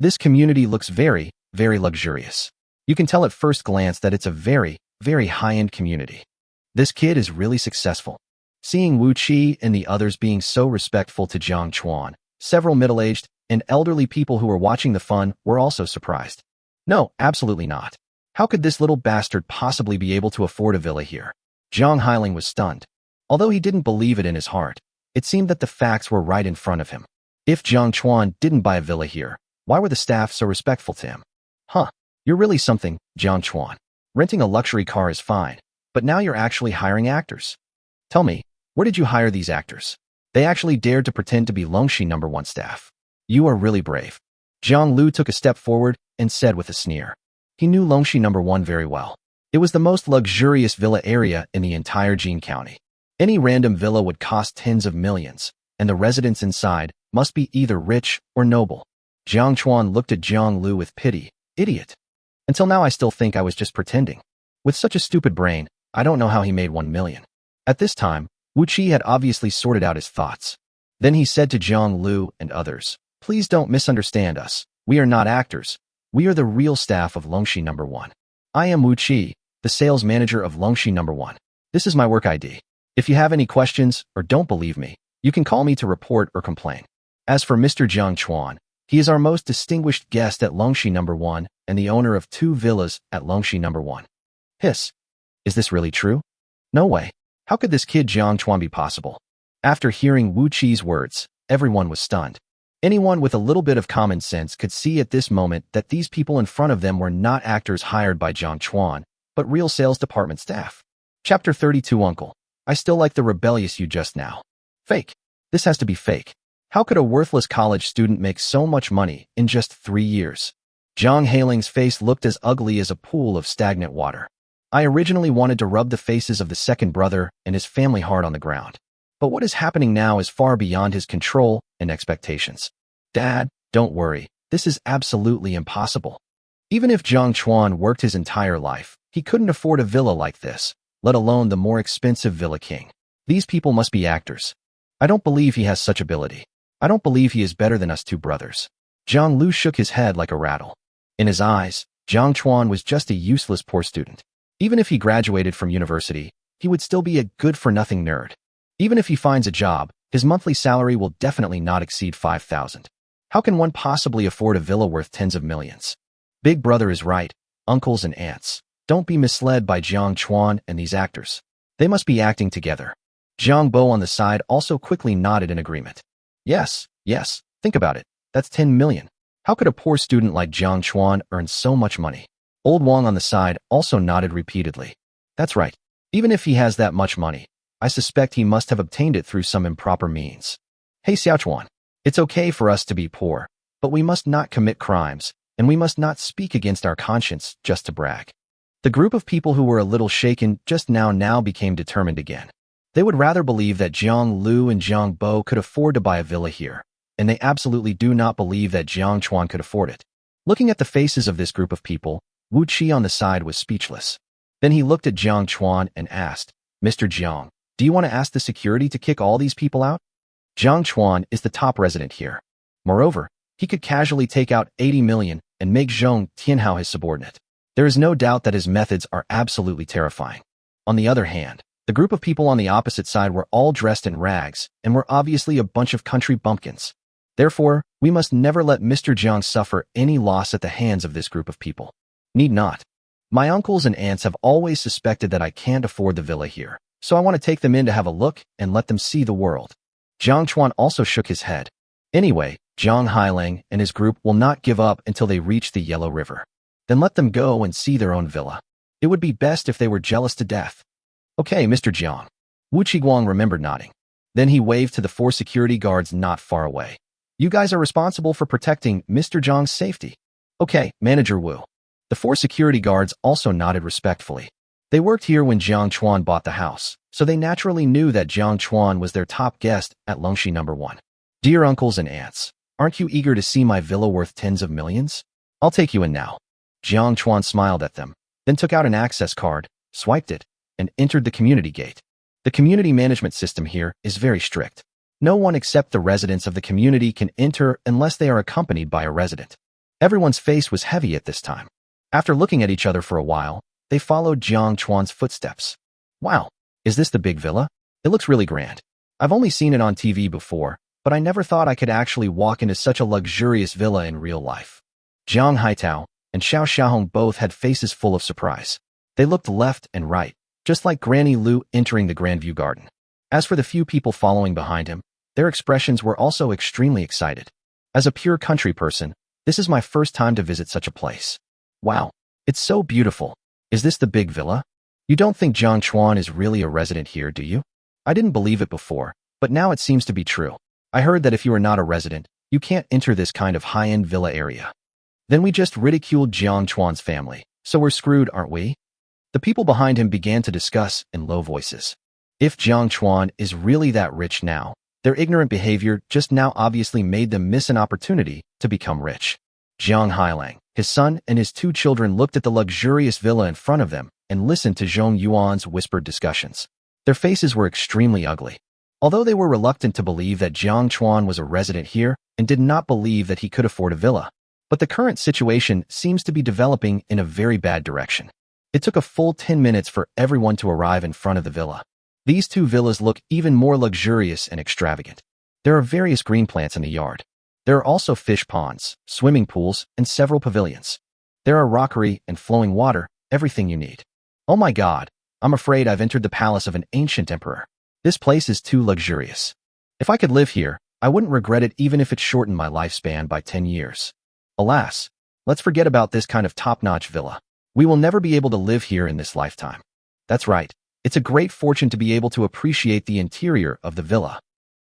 This community looks very, very luxurious. You can tell at first glance that it's a very, very high-end community. This kid is really successful. Seeing Wu Qi and the others being so respectful to Jiang Chuan, several middle-aged and elderly people who were watching the fun were also surprised. No, absolutely not. How could this little bastard possibly be able to afford a villa here? Jiang Hailing was stunned. Although he didn't believe it in his heart, it seemed that the facts were right in front of him. If Jiang Chuan didn't buy a villa here, why were the staff so respectful to him? Huh, you're really something, Jiang Chuan. Renting a luxury car is fine, but now you're actually hiring actors. Tell me, where did you hire these actors? They actually dared to pretend to be Longxi No. 1 staff. You are really brave. Jiang Lu took a step forward and said with a sneer. He knew Longxi No. 1 very well. It was the most luxurious villa area in the entire Jin County. Any random villa would cost tens of millions, and the residents inside must be either rich or noble. Jiang Chuan looked at Jiang Lu with pity. Idiot. Until now I still think I was just pretending. With such a stupid brain, I don't know how he made 1 million. At this time, Wu Qi had obviously sorted out his thoughts. Then he said to Jiang Lu and others, please don't misunderstand us. We are not actors. We are the real staff of Longxi No. 1. I am Wu Qi, the sales manager of Longxi No. 1. This is my work ID. If you have any questions or don't believe me, you can call me to report or complain. As for Mr. Jiang Chuan, he is our most distinguished guest at Longxi No. 1 and the owner of 2 villas at Longxi No. 1. Hiss. Is this really true? No way. How could this kid Jiang Chuan be possible? After hearing Wu Qi's words, everyone was stunned. Anyone with a little bit of common sense could see at this moment that these people in front of them were not actors hired by Jiang Chuan, but real sales department staff. Chapter 32 Uncle. I still like the rebellious you just now. Fake. This has to be fake. How could a worthless college student make so much money in just 3 years? Zhang Hailing's face looked as ugly as a pool of stagnant water. I originally wanted to rub the faces of the second brother and his family hard on the ground. But what is happening now is far beyond his control and expectations. Dad, don't worry. This is absolutely impossible. Even if Jiang Chuan worked his entire life, he couldn't afford a villa like this, let alone the more expensive Villa King. These people must be actors. I don't believe he has such ability. I don't believe he is better than us two brothers. Zhang Lu shook his head like a rattle. In his eyes, Jiang Chuan was just a useless poor student. Even if he graduated from university, he would still be a good-for-nothing nerd. Even if he finds a job, his monthly salary will definitely not exceed 5,000. How can one possibly afford a villa worth tens of millions? Big brother is right, uncles and aunts. Don't be misled by Jiang Chuan and these actors. They must be acting together. Jiang Bo on the side also quickly nodded in agreement. Yes, think about it. That's 10 million. How could a poor student like Jiang Chuan earn so much money? Old Wang on the side also nodded repeatedly. That's right. Even if he has that much money, I suspect he must have obtained it through some improper means. Hey Xiaochuan, it's okay for us to be poor, but we must not commit crimes, and we must not speak against our conscience just to brag. The group of people who were a little shaken just now became determined again. They would rather believe that Jiang Lu and Jiang Bo could afford to buy a villa here, and they absolutely do not believe that Jiang Chuan could afford it. Looking at the faces of this group of people, Wu Qi on the side was speechless. Then he looked at Jiang Chuan and asked, Mr. Jiang, do you want to ask the security to kick all these people out? Jiang Chuan is the top resident here. Moreover, he could casually take out 80 million and make Zhong Tianhao his subordinate. There is no doubt that his methods are absolutely terrifying. On the other hand, the group of people on the opposite side were all dressed in rags and were obviously a bunch of country bumpkins. Therefore, we must never let Mr. Jiang suffer any loss at the hands of this group of people. Need not. My uncles and aunts have always suspected that I can't afford the villa here, so I want to take them in to have a look and let them see the world. Jiang Chuan also shook his head. Anyway, Zhang Hailing and his group will not give up until they reach the Yellow River. Then let them go and see their own villa. It would be best if they were jealous to death. Okay, Mr. Jiang. Wu Qiguang remembered nodding. Then he waved to the 4 security guards not far away. You guys are responsible for protecting Mr. Jiang's safety. Okay, Manager Wu. The 4 security guards also nodded respectfully. They worked here when Jiang Chuan bought the house, so they naturally knew that Jiang Chuan was their top guest at Longxi No. 1. Dear uncles and aunts, aren't you eager to see my villa worth tens of millions? I'll take you in now. Jiang Chuan smiled at them, then took out an access card, swiped it, and entered the community gate. The community management system here is very strict. No one except the residents of the community can enter unless they are accompanied by a resident. Everyone's face was heavy at this time. After looking at each other for a while, they followed Jiang Chuan's footsteps. Wow, is this the big villa? It looks really grand. I've only seen it on TV before, but I never thought I could actually walk into such a luxurious villa in real life. Jiang Haitao and Xiao Xiaohong both had faces full of surprise. They looked left and right, just like Granny Lu entering the Grandview Garden. As for the few people following behind him, their expressions were also extremely excited. As a pure country person, this is my first time to visit such a place. Wow, it's so beautiful. Is this the big villa? You don't think Jiang Chuan is really a resident here, do you? I didn't believe it before, but now it seems to be true. I heard that if you are not a resident, you can't enter this kind of high-end villa area. Then we just ridiculed Jiang Chuan's family, so we're screwed, aren't we? The people behind him began to discuss in low voices. If Jiang Chuan is really that rich now, their ignorant behavior just now obviously made them miss an opportunity to become rich. Jiang Hailang, his son, and his 2 children looked at the luxurious villa in front of them and listened to Zhong Yuan's whispered discussions. Their faces were extremely ugly. Although they were reluctant to believe that Jiang Chuan was a resident here and did not believe that he could afford a villa, but the current situation seems to be developing in a very bad direction. It took a full 10 minutes for everyone to arrive in front of the villa. These two villas look even more luxurious and extravagant. There are various green plants in the yard. There are also fish ponds, swimming pools, and several pavilions. There are rockery and flowing water, everything you need. Oh my God, I'm afraid I've entered the palace of an ancient emperor. This place is too luxurious. If I could live here, I wouldn't regret it even if it shortened my lifespan by 10 years. Alas, let's forget about this kind of top-notch villa. We will never be able to live here in this lifetime. That's right. It's a great fortune to be able to appreciate the interior of the villa.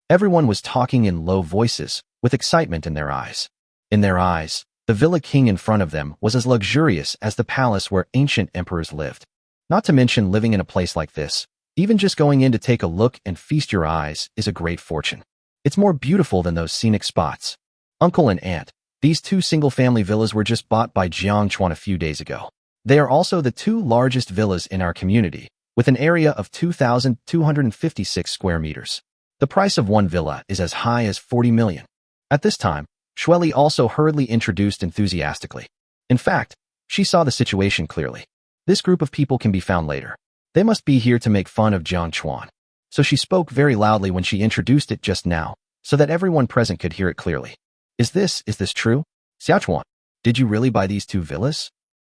Everyone was talking in low voices, with excitement in their eyes. In their eyes, the villa king in front of them was as luxurious as the palace where ancient emperors lived. Not to mention living in a place like this, even just going in to take a look and feast your eyes is a great fortune. It's more beautiful than those scenic spots. Uncle and aunt, these two single-family villas were just bought by Jiang Chuan a few days ago. They are also the two largest villas in our community, with an area of 2,256 square meters. The price of one villa is as high as 40 million. At this time, Shueli also hurriedly introduced enthusiastically. In fact, she saw the situation clearly. This group of people can be found later. They must be here to make fun of Jiang Chuan. So she spoke very loudly when she introduced it just now, so that everyone present could hear it clearly. Is this true? Xiao Chuan, did you really buy these two villas?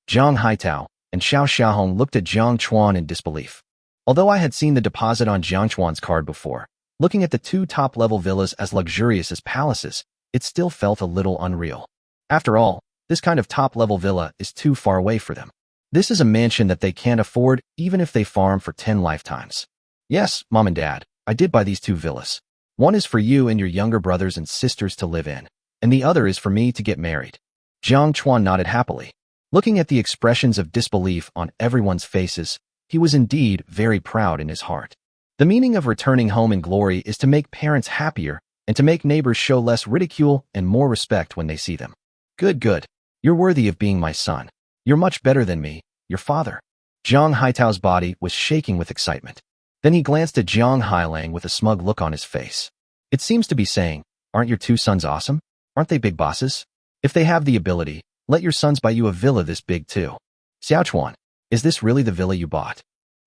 Zhang Haitao and Xiao Xiaohong looked at Jiang Chuan in disbelief. Although I had seen the deposit on Jiang Chuan's card before, looking at the two top-level villas as luxurious as palaces, it still felt a little unreal. After all, this kind of top-level villa is too far away for them. This is a mansion that they can't afford even if they farm for 10 lifetimes. Yes, Mom and Dad, I did buy these two villas. One is for you and your younger brothers and sisters to live in, and the other is for me to get married. Jiang Chuan nodded happily. Looking at the expressions of disbelief on everyone's faces, he was indeed very proud in his heart. The meaning of returning home in glory is to make parents happier and to make neighbors show less ridicule and more respect when they see them. Good, good. You're worthy of being my son. You're much better than me, your father. Zhang Haitao's body was shaking with excitement. Then he glanced at Zhang Hailang with a smug look on his face. It seems to be saying, aren't your two sons awesome? Aren't they big bosses? If they have the ability, let your sons buy you a villa this big too. Xiao Chuan, is this really the villa you bought?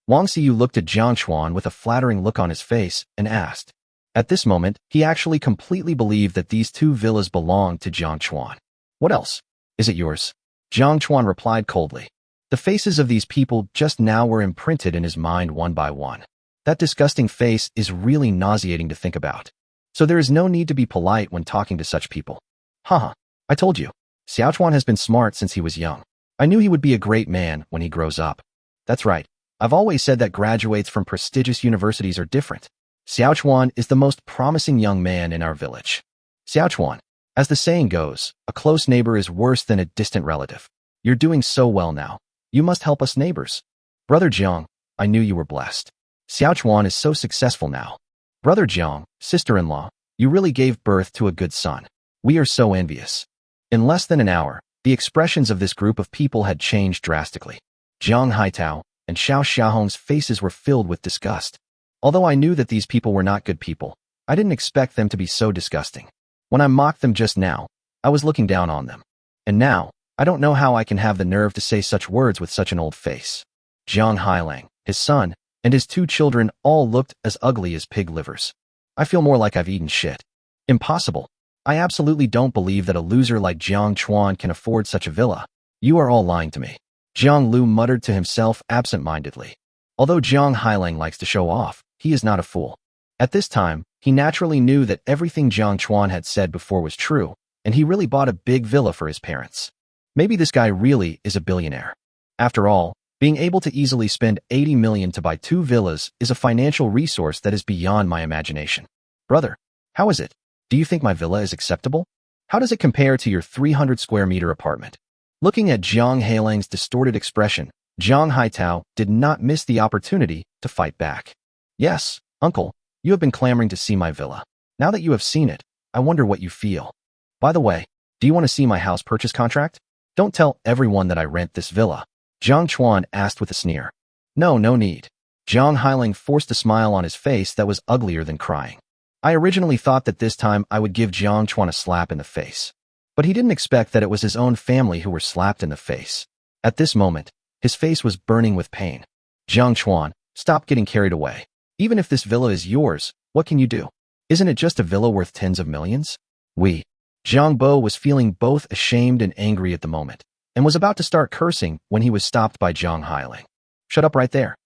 Wang Xiyu looked at Jiang Chuan with a flattering look on his face and asked. At this moment, he actually completely believed that these two villas belonged to Jiang Chuan. What else? Is it yours? Jiang Chuan replied coldly. The faces of these people just now were imprinted in his mind one by one. That disgusting face is really nauseating to think about. So there is no need to be polite when talking to such people. Haha, I told you. Xiao Chuan has been smart since he was young. I knew he would be a great man when he grows up. That's right. I've always said that graduates from prestigious universities are different. Xiao Chuan is the most promising young man in our village. Xiao Chuan, as the saying goes, a close neighbor is worse than a distant relative. You're doing so well now. You must help us neighbors. Brother Jiang, I knew you were blessed. Xiao Chuan is so successful now. Brother Jiang, sister-in-law, you really gave birth to a good son. We are so envious. In less than an hour, the expressions of this group of people had changed drastically. Zhang Haitao and Xiao Xiaohong's faces were filled with disgust. Although I knew that these people were not good people, I didn't expect them to be so disgusting. When I mocked them just now, I was looking down on them. And now, I don't know how I can have the nerve to say such words with such an old face. Zhang Hailang, his son, and his two children all looked as ugly as pig livers. I feel more like I've eaten shit. Impossible. I absolutely don't believe that a loser like Jiang Chuan can afford such a villa. You are all lying to me. Jiang Lu muttered to himself absent-mindedly. Although Zhang Hailang likes to show off, he is not a fool. At this time, he naturally knew that everything Jiang Chuan had said before was true, and he really bought a big villa for his parents. Maybe this guy really is a billionaire. After all, being able to easily spend 80 million to buy two villas is a financial resource that is beyond my imagination. Brother, how is it? Do you think my villa is acceptable? How does it compare to your 300 square meter apartment? Looking at Zhang Hailang's distorted expression, Zhang Haitao did not miss the opportunity to fight back. Yes, uncle, you have been clamoring to see my villa. Now that you have seen it, I wonder what you feel. By the way, do you want to see my house purchase contract? Don't tell everyone that I rent this villa. Jiang Chuan asked with a sneer. No need. Zhang Hailang forced a smile on his face that was uglier than crying. I originally thought that this time I would give Jiang Chuan a slap in the face. But he didn't expect that it was his own family who were slapped in the face. At this moment, his face was burning with pain. Jiang Chuan, stop getting carried away. Even if this villa is yours, what can you do? Isn't it just a villa worth tens of millions? Jiang Bo was feeling both ashamed and angry at the moment, and was about to start cursing when he was stopped by Jiang Hailing. Shut up right there.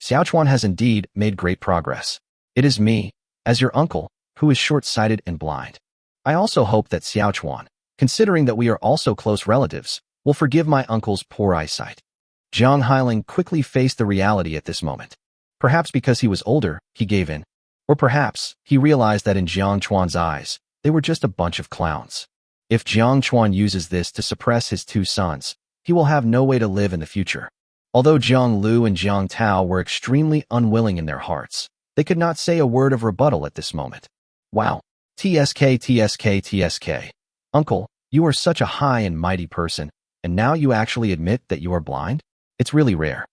Xiao Chuan has indeed made great progress. It is me, as your uncle, who is short-sighted and blind. I also hope that Xiao Chuan, considering that we are also close relatives, will forgive my uncle's poor eyesight. Jiang Hailing quickly faced the reality at this moment. Perhaps because he was older, he gave in. Or perhaps he realized that in Jiang Chuan's eyes, they were just a bunch of clowns. If Jiang Chuan uses this to suppress his two sons, he will have no way to live in the future. Although Jiang Lu and Jiang Tao were extremely unwilling in their hearts, they could not say a word of rebuttal at this moment. Wow. TSK. Uncle, you are such a high and mighty person, and now you actually admit that you are blind? It's really rare.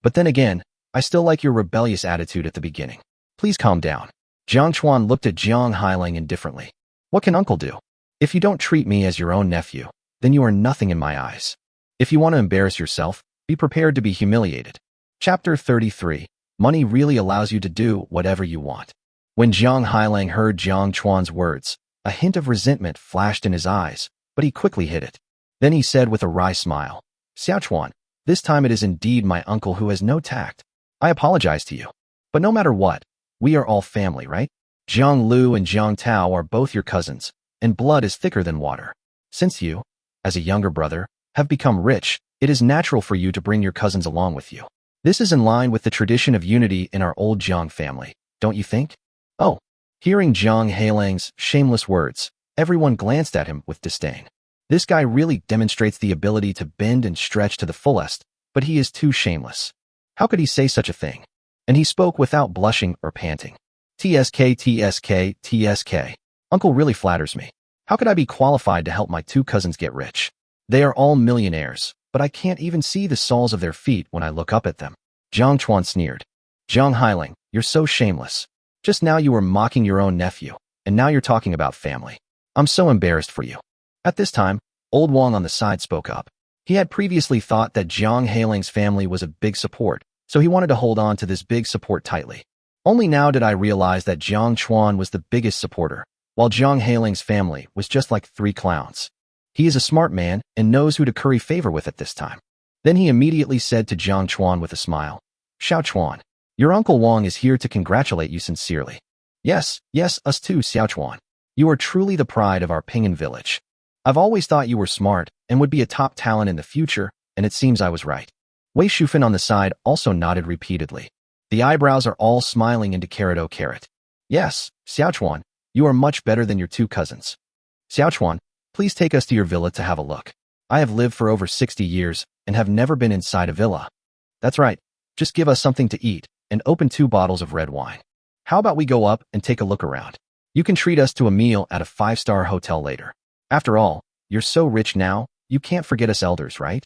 But then again, I still like your rebellious attitude at the beginning. Please calm down. Jiang Chuan looked at Jiang Hailing indifferently. What can uncle do? If you don't treat me as your own nephew, then you are nothing in my eyes. If you want to embarrass yourself, be prepared to be humiliated. Chapter 33. Money really allows you to do whatever you want. When Jiang Hailing heard Jiang Chuan's words, a hint of resentment flashed in his eyes, but he quickly hid it. Then he said with a wry smile, Xiao Chuan, this time it is indeed my uncle who has no tact. I apologize to you. But no matter what, we are all family, right? Jiang Lu and Jiang Tao are both your cousins, and blood is thicker than water. Since you, as a younger brother, have become rich, it is natural for you to bring your cousins along with you. This is in line with the tradition of unity in our old Jiang family, don't you think? Oh. Hearing Jiang Hailing's shameless words, everyone glanced at him with disdain. This guy really demonstrates the ability to bend and stretch to the fullest, but he is too shameless. How could he say such a thing? And he spoke without blushing or panting. TSK. Uncle really flatters me. How could I be qualified to help my two cousins get rich? They are all millionaires, but I can't even see the soles of their feet when I look up at them. Jiang Chuan sneered. Jiang Hailing, you're so shameless. Just now you were mocking your own nephew, and now you're talking about family. I'm so embarrassed for you. At this time, old Wang on the side spoke up. He had previously thought that Jiang Hailing's family was a big support, so he wanted to hold on to this big support tightly. Only now did I realize that Jiang Chuan was the biggest supporter, while Jiang Hailing's family was just like three clowns. He is a smart man and knows who to curry favor with at this time. Then he immediately said to Jiang Chuan with a smile, Xiao Chuan, your uncle Wang is here to congratulate you sincerely. Yes, us too, Xiao Chuan. You are truly the pride of our Pinyin village. I've always thought you were smart and would be a top talent in the future, and it seems I was right. Wei Shufan on the side also nodded repeatedly. The eyebrows are all smiling into carrot. Yes, Xiao Chuan, you are much better than your two cousins. Xiao Chuan, please take us to your villa to have a look. I have lived for over 60 years and have never been inside a villa. That's right, just give us something to eat and open 2 bottles of red wine. How about we go up and take a look around? You can treat us to a meal at a 5-star hotel later. After all, you're so rich now, you can't forget us elders, right?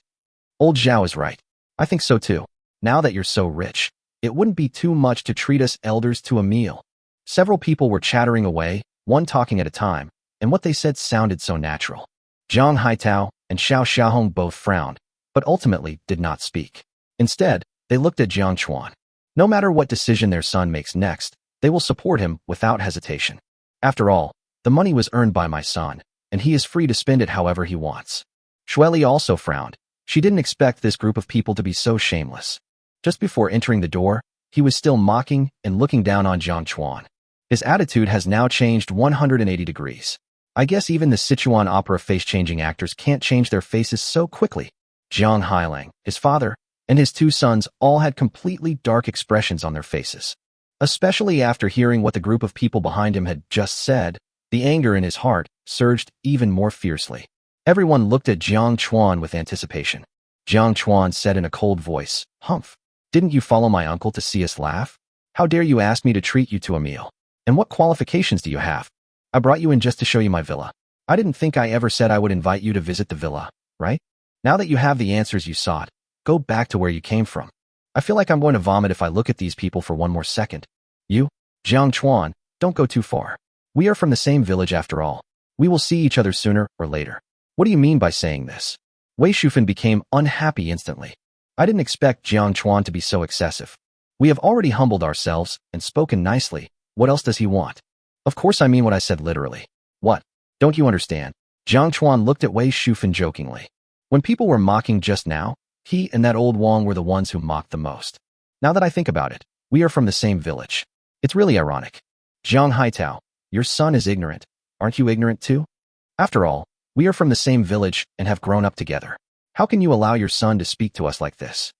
Old Zhao is right. I think so too. Now that you're so rich, it wouldn't be too much to treat us elders to a meal. Several people were chattering away, one talking at a time, and what they said sounded so natural. Zhang Haitao and Xiao Xiaohong both frowned, but ultimately did not speak. Instead, they looked at Jiang Chuan. No matter what decision their son makes next, they will support him without hesitation. After all, the money was earned by my son, and he is free to spend it however he wants. Shueli also frowned. She didn't expect this group of people to be so shameless. Just before entering the door, he was still mocking and looking down on Jiang Chuan. His attitude has now changed 180 degrees. I guess even the Sichuan opera face-changing actors can't change their faces so quickly. Jiang Hailing, his father, and his 2 sons all had completely dark expressions on their faces. Especially after hearing what the group of people behind him had just said, the anger in his heart surged even more fiercely. Everyone looked at Jiang Chuan with anticipation. Jiang Chuan said in a cold voice, Humph, didn't you follow my uncle to see us laugh? How dare you ask me to treat you to a meal? And what qualifications do you have? I brought you in just to show you my villa. I didn't think I ever said I would invite you to visit the villa, right? Now that you have the answers you sought, go back to where you came from. I feel like I'm going to vomit if I look at these people for one more second. You, Jiang Chuan, don't go too far. We are from the same village after all. We will see each other sooner or later. What do you mean by saying this? Wei Shufan became unhappy instantly. I didn't expect Jiang Chuan to be so excessive. We have already humbled ourselves and spoken nicely. What else does he want? Of course I mean what I said literally. What? Don't you understand? Jiang Chuan looked at Wei Shufan jokingly. When people were mocking just now, he and that old Wang were the ones who mocked the most. Now that I think about it, we are from the same village. It's really ironic. Jiang Haitao, your son is ignorant. Aren't you ignorant too? After all, we are from the same village and have grown up together. How can you allow your son to speak to us like this?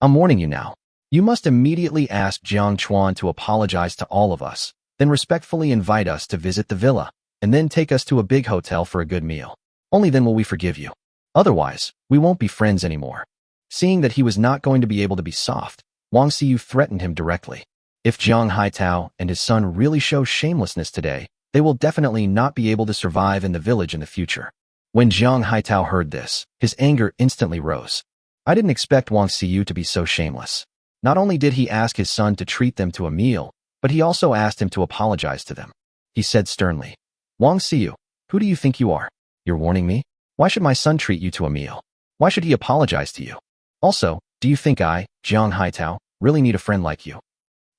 I'm warning you now. You must immediately ask Jiang Chuan to apologize to all of us, then respectfully invite us to visit the villa, and then take us to a big hotel for a good meal. Only then will we forgive you. Otherwise, we won't be friends anymore. Seeing that he was not going to be able to be soft, Wang Xiyu threatened him directly. If Jiang Haitao and his son really show shamelessness today, they will definitely not be able to survive in the village in the future. When Jiang Haitao heard this, his anger instantly rose. I didn't expect Wang Xiyu to be so shameless. Not only did he ask his son to treat them to a meal, but he also asked him to apologize to them. He said sternly, Wang Xiyu, who do you think you are? You're warning me? Why should my son treat you to a meal? Why should he apologize to you? Also, do you think I, Jiang Haitao, really need a friend like you?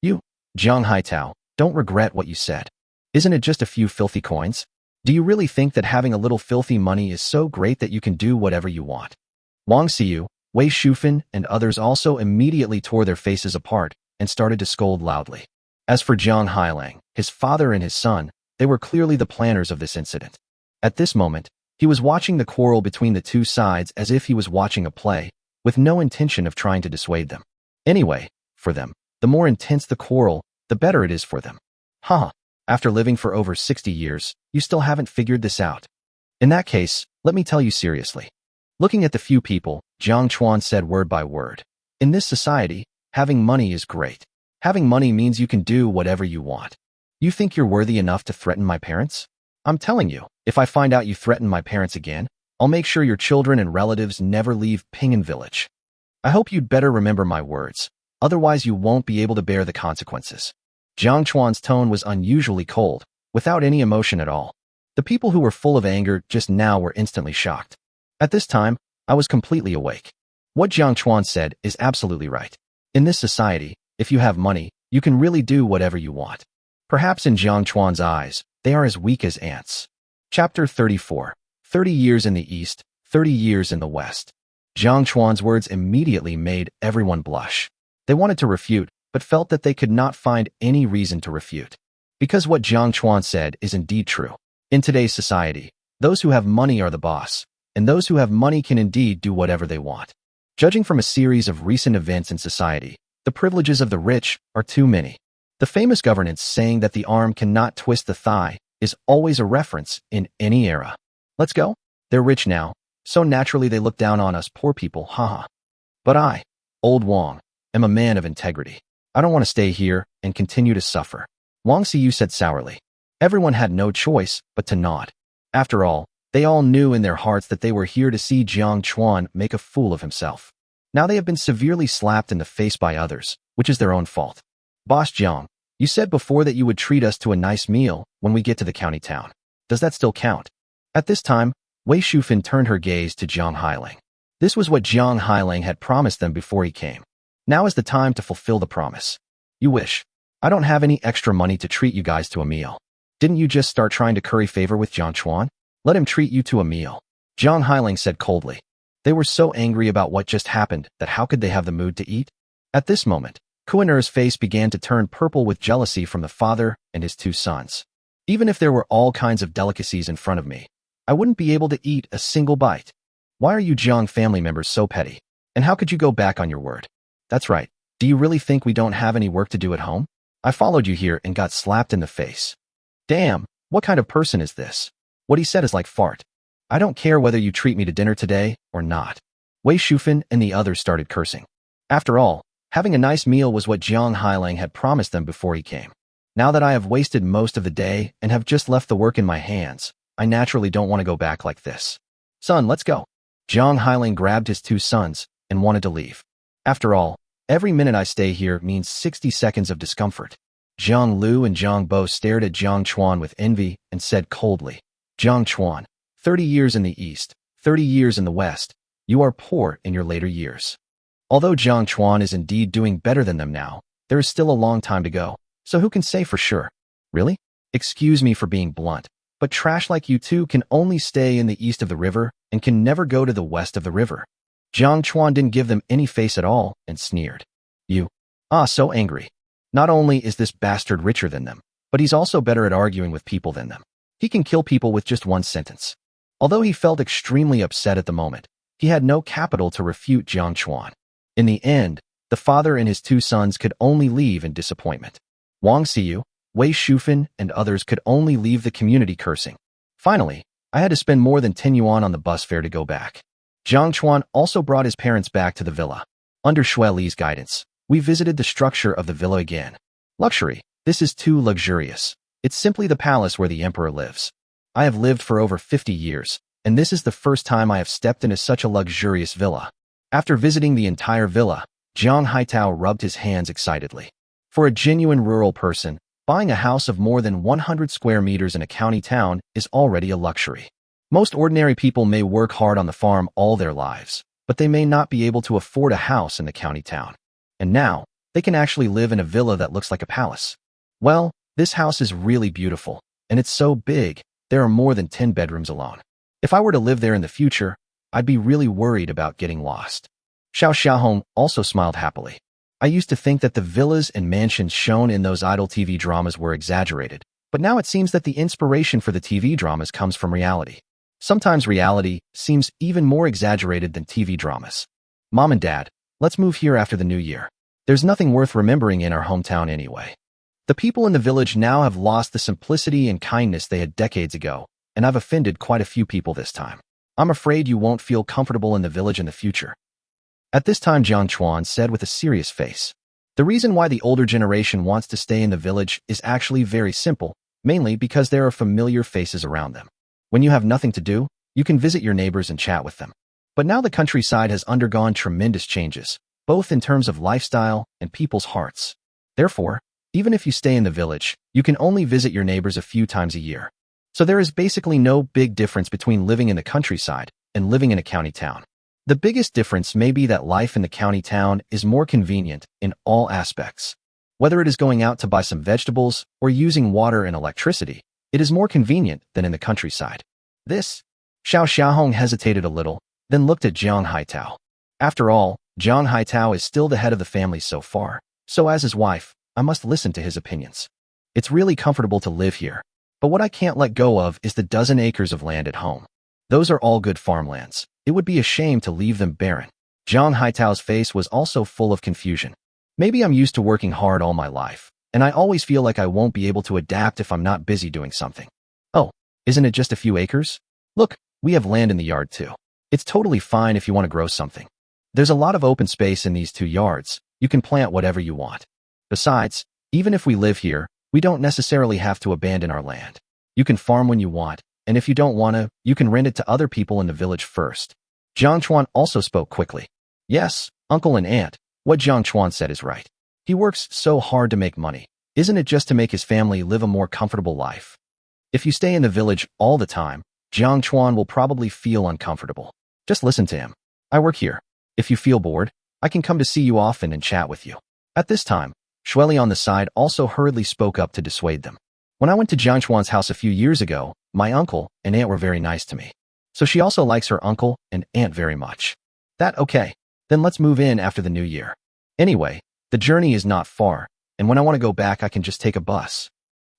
You, Jiang Haitao, don't regret what you said. Isn't it just a few filthy coins? Do you really think that having a little filthy money is so great that you can do whatever you want? Wang Xiyu, Wei Shufan, and others also immediately tore their faces apart and started to scold loudly. As for Jiang Hailang, his father and his son, they were clearly the planners of this incident. At this moment, he was watching the quarrel between the two sides as if he was watching a play, with no intention of trying to dissuade them. Anyway, for them, the more intense the quarrel, the better it is for them. Haha, after living for over 60 years, you still haven't figured this out. In that case, let me tell you seriously. Looking at the few people, Jiang Chuan said word by word. In this society, having money is great. Having money means you can do whatever you want. You think you're worthy enough to threaten my parents? I'm telling you, if I find out you threaten my parents again, I'll make sure your children and relatives never leave Pingan Village. I hope you'd better remember my words, otherwise you won't be able to bear the consequences. Jiang Chuan's tone was unusually cold, without any emotion at all. The people who were full of anger just now were instantly shocked. At this time, I was completely awake. What Jiang Chuan said is absolutely right. In this society, if you have money, you can really do whatever you want. Perhaps in Jiang Chuan's eyes, they are as weak as ants. Chapter 34. 30 years in the East, 30 years in the West. Jiang Chuan's words immediately made everyone blush. They wanted to refute, but felt that they could not find any reason to refute. Because what Jiang Chuan said is indeed true. In today's society, those who have money are the boss, and those who have money can indeed do whatever they want. Judging from a series of recent events in society, the privileges of the rich are too many. The famous governance saying that the arm cannot twist the thigh is always a reference in any era. Let's go. They're rich now, so naturally they look down on us poor people, haha. But I, old Wang, am a man of integrity. I don't want to stay here and continue to suffer. Wang Xiyu said sourly. Everyone had no choice but to nod. After all, they all knew in their hearts that they were here to see Jiang Chuan make a fool of himself. Now they have been severely slapped in the face by others, which is their own fault. Boss Jiang, you said before that you would treat us to a nice meal when we get to the county town. Does that still count? At this time, Wei Shufan turned her gaze to Jiang Hailang. This was what Jiang Hailang had promised them before he came. Now is the time to fulfill the promise. You wish. I don't have any extra money to treat you guys to a meal. Didn't you just start trying to curry favor with Jiang Chuan? Let him treat you to a meal. Jiang Hailang said coldly. They were so angry about what just happened that how could they have the mood to eat? At this moment, Kuaner's face began to turn purple with jealousy from the father and his two sons. Even if there were all kinds of delicacies in front of me, I wouldn't be able to eat a single bite. Why are you Jiang family members so petty? And how could you go back on your word? That's right. Do you really think we don't have any work to do at home? I followed you here and got slapped in the face. Damn, what kind of person is this? What he said is like fart. I don't care whether you treat me to dinner today or not. Wei Shufan and the others started cursing. After all, having a nice meal was what Jiang Hailang had promised them before he came. Now that I have wasted most of the day and have just left the work in my hands, I naturally don't want to go back like this. Son, let's go. Jiang Hailang grabbed his two sons and wanted to leave. After all, every minute I stay here means 60 seconds of discomfort. Jiang Lu and Jiang Bo stared at Jiang Chuan with envy and said coldly, Jiang Chuan, 30 years in the East, 30 years in the West, you are poor in your later years. Although Jiang Chuan is indeed doing better than them now, there is still a long time to go, so who can say for sure? Really? Excuse me for being blunt, but trash like you two can only stay in the east of the river and can never go to the west of the river. Jiang Chuan didn't give them any face at all and sneered. You. So angry. Not only is this bastard richer than them, but he's also better at arguing with people than them. He can kill people with just one sentence. Although he felt extremely upset at the moment, he had no capital to refute Jiang Chuan. In the end, the father and his two sons could only leave in disappointment. Wang Xiyu, Wei Shufan, and others could only leave the community cursing. Finally, I had to spend more than 10 yuan on the bus fare to go back. Jiang Chuan also brought his parents back to the villa. Under Shui Li's guidance, we visited the structure of the villa again. Luxury. This is too luxurious. It's simply the palace where the emperor lives. I have lived for over 50 years, and this is the first time I have stepped into such a luxurious villa. After visiting the entire villa, Jiang Haitao rubbed his hands excitedly. For a genuine rural person, buying a house of more than 100 square meters in a county town is already a luxury. Most ordinary people may work hard on the farm all their lives, but they may not be able to afford a house in the county town. And now, they can actually live in a villa that looks like a palace. Well, this house is really beautiful, and it's so big, there are more than 10 bedrooms alone. If I were to live there in the future, I'd be really worried about getting lost. Xiao Xiaohong also smiled happily. I used to think that the villas and mansions shown in those idol TV dramas were exaggerated, but now it seems that the inspiration for the TV dramas comes from reality. Sometimes reality seems even more exaggerated than TV dramas. Mom and Dad, let's move here after the new year. There's nothing worth remembering in our hometown anyway. The people in the village now have lost the simplicity and kindness they had decades ago, and I've offended quite a few people this time. I'm afraid you won't feel comfortable in the village in the future. At this time, Jiang Chuan said with a serious face. The reason why the older generation wants to stay in the village is actually very simple, mainly because there are familiar faces around them. When you have nothing to do, you can visit your neighbors and chat with them. But now the countryside has undergone tremendous changes, both in terms of lifestyle and people's hearts. Therefore, even if you stay in the village, you can only visit your neighbors a few times a year. So there is basically no big difference between living in the countryside and living in a county town. The biggest difference may be that life in the county town is more convenient in all aspects. Whether it is going out to buy some vegetables or using water and electricity, it is more convenient than in the countryside. This, Xiao Xiaohong hesitated a little, then looked at Jiang Haitao. After all, Jiang Haitao is still the head of the family so far, so as his wife, I must listen to his opinions. It's really comfortable to live here, but what I can't let go of is the dozen acres of land at home. Those are all good farmlands. It would be a shame to leave them barren. Jiang Haitao's face was also full of confusion. Maybe I'm used to working hard all my life, and I always feel like I won't be able to adapt if I'm not busy doing something. Oh, isn't it just a few acres? Look, we have land in the yard too. It's totally fine if you want to grow something. There's a lot of open space in these 2 yards. You can plant whatever you want. Besides, even if we live here, we don't necessarily have to abandon our land. You can farm when you want, and if you don't want to, you can rent it to other people in the village first. Jiang Chuan also spoke quickly. Yes, uncle and aunt, what Jiang Chuan said is right. He works so hard to make money. Isn't it just to make his family live a more comfortable life? If you stay in the village all the time, Jiang Chuan will probably feel uncomfortable. Just listen to him. I work here. If you feel bored, I can come to see you often and chat with you. At this time, Shueli on the side also hurriedly spoke up to dissuade them. When I went to Jiang Chuan's house a few years ago, my uncle and aunt were very nice to me. So she also likes her uncle and aunt very much. That okay? Then let's move in after the new year. Anyway, the journey is not far, and when I want to go back I can just take a bus.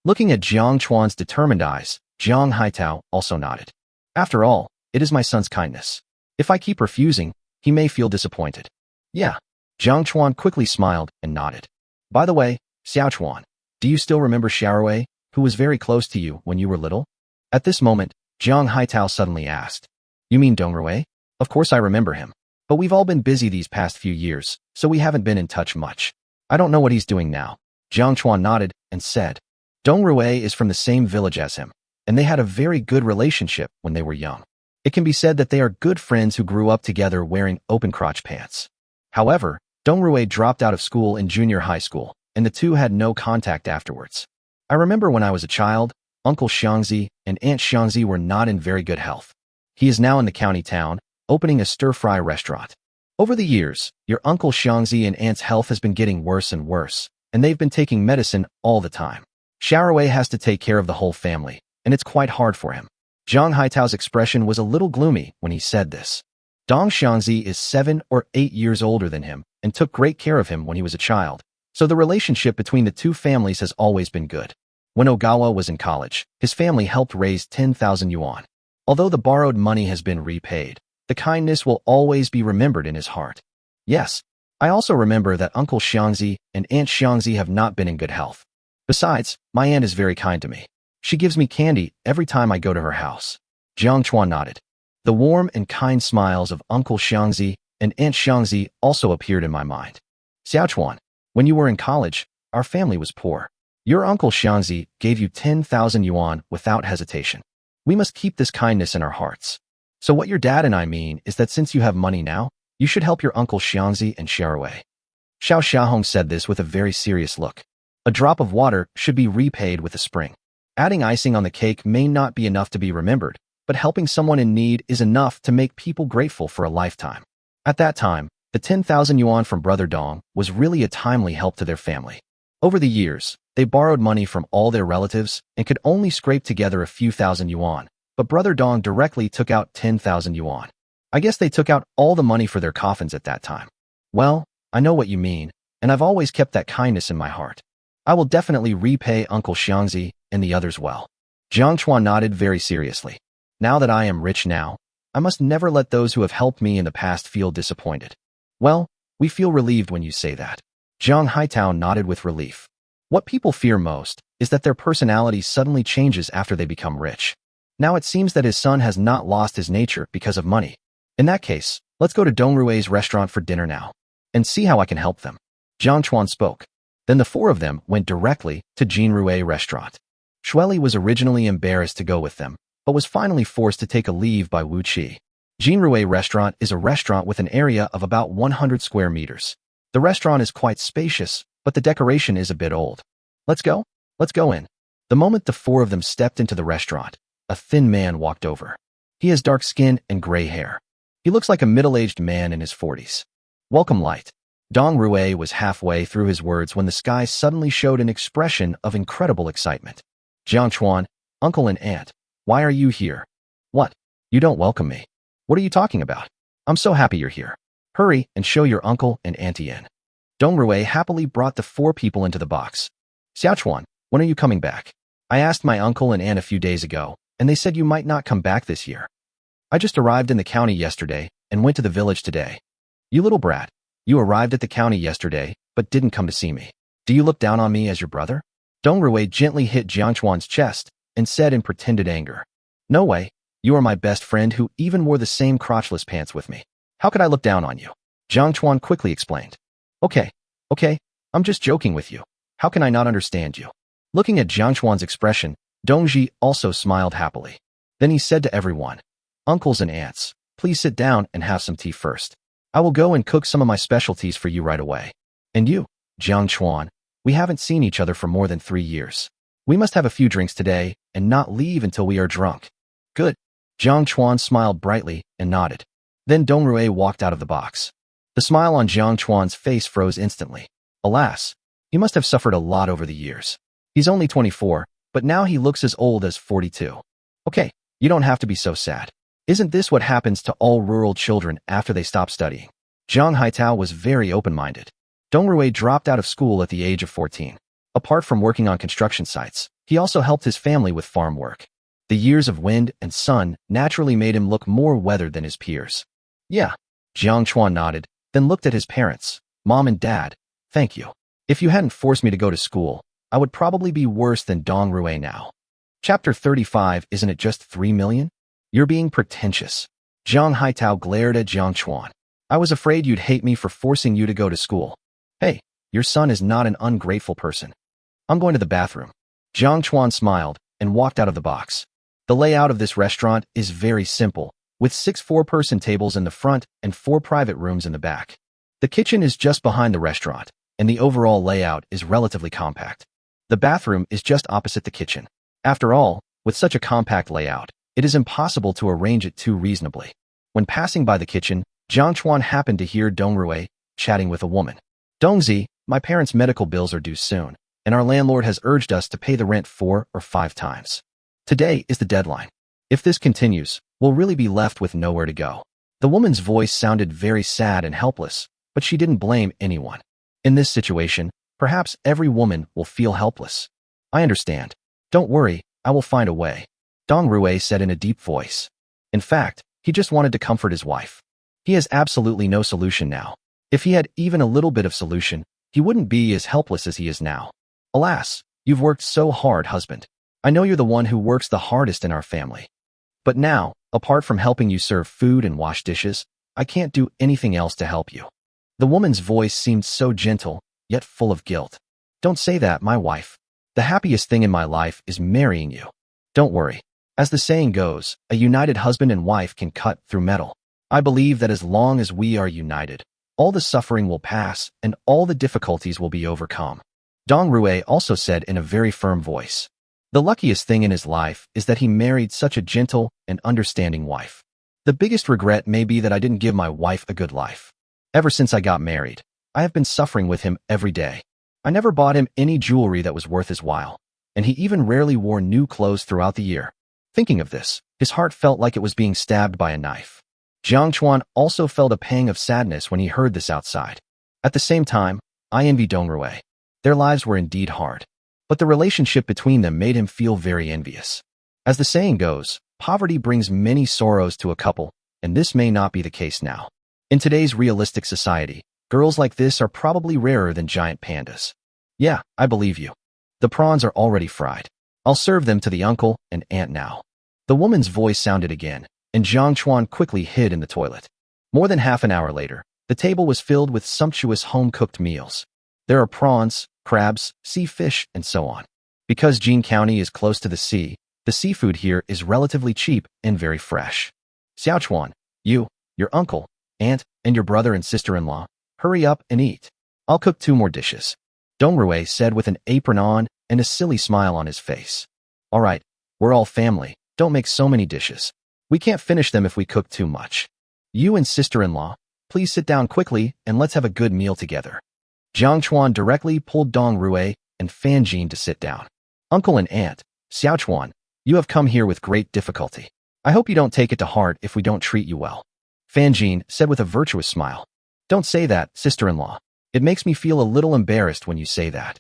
Looking at Jiang Chuan's determined eyes, Jiang Haitao also nodded. After all, it is my son's kindness. If I keep refusing, he may feel disappointed. Yeah. Jiang Chuan quickly smiled and nodded. By the way, Xiao Chuan, do you still remember Xiaorui, who was very close to you when you were little? At this moment, Jiang Haitao suddenly asked. You mean Dongrui? Of course I remember him. But we've all been busy these past few years, so we haven't been in touch much. I don't know what he's doing now. Jiang Chuan nodded and said. Dongrui is from the same village as him, and they had a very good relationship when they were young. It can be said that they are good friends who grew up together wearing open crotch pants. However, Dongrui dropped out of school in junior high school, and the two had no contact afterwards. I remember when I was a child, Uncle Xiangzi and Aunt Xiangzi were not in very good health. He is now in the county town, opening a stir-fry restaurant. Over the years, your Uncle Xiangzi and Aunt's health has been getting worse and worse, and they've been taking medicine all the time. Xiaorui has to take care of the whole family, and it's quite hard for him. Zhang Haitao's expression was a little gloomy when he said this. Dong Xiangzi is 7 or 8 years older than him and took great care of him when he was a child, so the relationship between the two families has always been good. When Ogawa was in college, his family helped raise 10,000 yuan. Although the borrowed money has been repaid, the kindness will always be remembered in his heart. Yes, I also remember that Uncle Xiangzi and Aunt Xiangzi have not been in good health. Besides, my aunt is very kind to me. She gives me candy every time I go to her house. Jiang Chuan nodded. The warm and kind smiles of Uncle Xiangzi and Aunt Xiangzi also appeared in my mind. Xiao Chuan, when you were in college, our family was poor. Your Uncle Xiangzi gave you 10,000 yuan without hesitation. We must keep this kindness in our hearts. So what your dad and I mean is that since you have money now, you should help your Uncle Xiangzi and Xiaorui. Xiao Xiaohong said this with a very serious look. A drop of water should be repaid with a spring. Adding icing on the cake may not be enough to be remembered, but helping someone in need is enough to make people grateful for a lifetime. At that time, the 10,000 yuan from Brother Dong was really a timely help to their family. Over the years, they borrowed money from all their relatives and could only scrape together a few thousand yuan, but Brother Dong directly took out 10,000 yuan. I guess they took out all the money for their coffins at that time. Well, I know what you mean, and I've always kept that kindness in my heart. I will definitely repay Uncle Xiangzi and the others well. Jiang Chuan nodded very seriously. Now that I am rich now, I must never let those who have helped me in the past feel disappointed. Well, we feel relieved when you say that. Zhang Haitao nodded with relief. What people fear most is that their personality suddenly changes after they become rich. Now it seems that his son has not lost his nature because of money. In that case, let's go to Dongrui's restaurant for dinner now, and see how I can help them. Jiang Chuan spoke. Then the four of them went directly to Jinrui restaurant. Shueli was originally embarrassed to go with them, but was finally forced to take a leave by Wu Qi. Jinrui restaurant is a restaurant with an area of about 100 square meters. The restaurant is quite spacious, but the decoration is a bit old. Let's go? Let's go in. The moment the four of them stepped into the restaurant, a thin man walked over. He has dark skin and gray hair. He looks like a middle-aged man in his 40s. Welcome, Light. Dong Rui was halfway through his words when the sky suddenly showed an expression of incredible excitement. Jiang Chuan, uncle and aunt, why are you here? What? You don't welcome me. What are you talking about? I'm so happy you're here. Hurry and show your uncle and auntie in. Dong Rui happily brought the four people into the box. Xiao Chuan, when are you coming back? I asked my uncle and aunt a few days ago, and they said you might not come back this year. I just arrived in the county yesterday and went to the village today. You little brat. You arrived at the county yesterday, but didn't come to see me. Do you look down on me as your brother? Dong Rui gently hit Jiang Chuan's chest and said in pretended anger. No way. You are my best friend who even wore the same crotchless pants with me. How could I look down on you? Jiang Chuan quickly explained. Okay, I'm just joking with you. How can I not understand you? Looking at Jiang Chuan's expression, Dongji also smiled happily. Then he said to everyone, uncles and aunts, please sit down and have some tea first. I will go and cook some of my specialties for you right away. And you, Jiang Chuan, we haven't seen each other for more than 3 years. We must have a few drinks today and not leave until we are drunk. Good. Jiang Chuan smiled brightly and nodded. Then Dong Rui walked out of the box. The smile on Jiang Chuan's face froze instantly. Alas, he must have suffered a lot over the years. He's only 24, but now he looks as old as 42. Okay, you don't have to be so sad. Isn't this what happens to all rural children after they stop studying? Zhang Haitao was very open-minded. Dong Rui dropped out of school at the age of 14. Apart from working on construction sites, he also helped his family with farm work. The years of wind and sun naturally made him look more weathered than his peers. Yeah, Jiang Chuan nodded, then looked at his parents. Mom and Dad, thank you. If you hadn't forced me to go to school, I would probably be worse than Dong Rui now. Chapter 35, isn't it just 3 million? You're being pretentious. Zhang Haitao glared at Jiang Chuan. I was afraid you'd hate me for forcing you to go to school. Hey, your son is not an ungrateful person. I'm going to the bathroom. Jiang Chuan smiled and walked out of the box. The layout of this restaurant is very simple, with 6 four-person tables in the front and 4 private rooms in the back. The kitchen is just behind the restaurant, and the overall layout is relatively compact. The bathroom is just opposite the kitchen. After all, with such a compact layout, it is impossible to arrange it too reasonably. When passing by the kitchen, Jiang Chuan happened to hear Dong Rui chatting with a woman. Dongzi, My parents' medical bills are due soon, and our landlord has urged us to pay the rent 4 or 5 times. Today is the deadline. If this continues, we'll really be left with nowhere to go. The woman's voice sounded very sad and helpless, but she didn't blame anyone. In this situation, perhaps every woman will feel helpless. I understand. Don't worry, I will find a way, Dong Rui said in a deep voice. In fact, he just wanted to comfort his wife. He has absolutely no solution now. If he had even a little bit of solution, he wouldn't be as helpless as he is now. Alas, you've worked so hard, husband. I know you're the one who works the hardest in our family. But now, apart from helping you serve food and wash dishes, I can't do anything else to help you. The woman's voice seemed so gentle, yet full of guilt. Don't say that, my wife. The happiest thing in my life is marrying you. Don't worry. As the saying goes, a united husband and wife can cut through metal. I believe that as long as we are united, all the suffering will pass and all the difficulties will be overcome. Dong Rui also said in a very firm voice. The luckiest thing in his life is that he married such a gentle and understanding wife. The biggest regret may be that I didn't give my wife a good life. Ever since I got married, I have been suffering with him every day. I never bought him any jewelry that was worth his while, and he even rarely wore new clothes throughout the year. Thinking of this, his heart felt like it was being stabbed by a knife. Jiang Chuan also felt a pang of sadness when he heard this outside. At the same time, I envy Dong Rui. Their lives were indeed hard, but the relationship between them made him feel very envious. As the saying goes, poverty brings many sorrows to a couple, and this may not be the case now. In today's realistic society, girls like this are probably rarer than giant pandas. Yeah, I believe you. The prawns are already fried. I'll serve them to the uncle and aunt now. The woman's voice sounded again, and Jiang Chuan quickly hid in the toilet. More than half an hour later, the table was filled with sumptuous home-cooked meals. There are prawns, crabs, sea fish, and so on. Because Jin County is close to the sea, the seafood here is relatively cheap and very fresh. Xiao Chuan, you, your uncle, aunt, and your brother and sister-in-law, hurry up and eat. I'll cook 2 more dishes, Dong Rui said with an apron on and a silly smile on his face. All right, we're all family. Don't make so many dishes. We can't finish them if we cook too much. You and sister-in-law, please sit down quickly and let's have a good meal together. Jiang Chuan directly pulled Dong Rui and Fan Jin to sit down. Uncle and aunt, Xiao Chuan, you have come here with great difficulty. I hope you don't take it to heart if we don't treat you well, Fan Jin said with a virtuous smile. Don't say that, sister-in-law. It makes me feel a little embarrassed when you say that,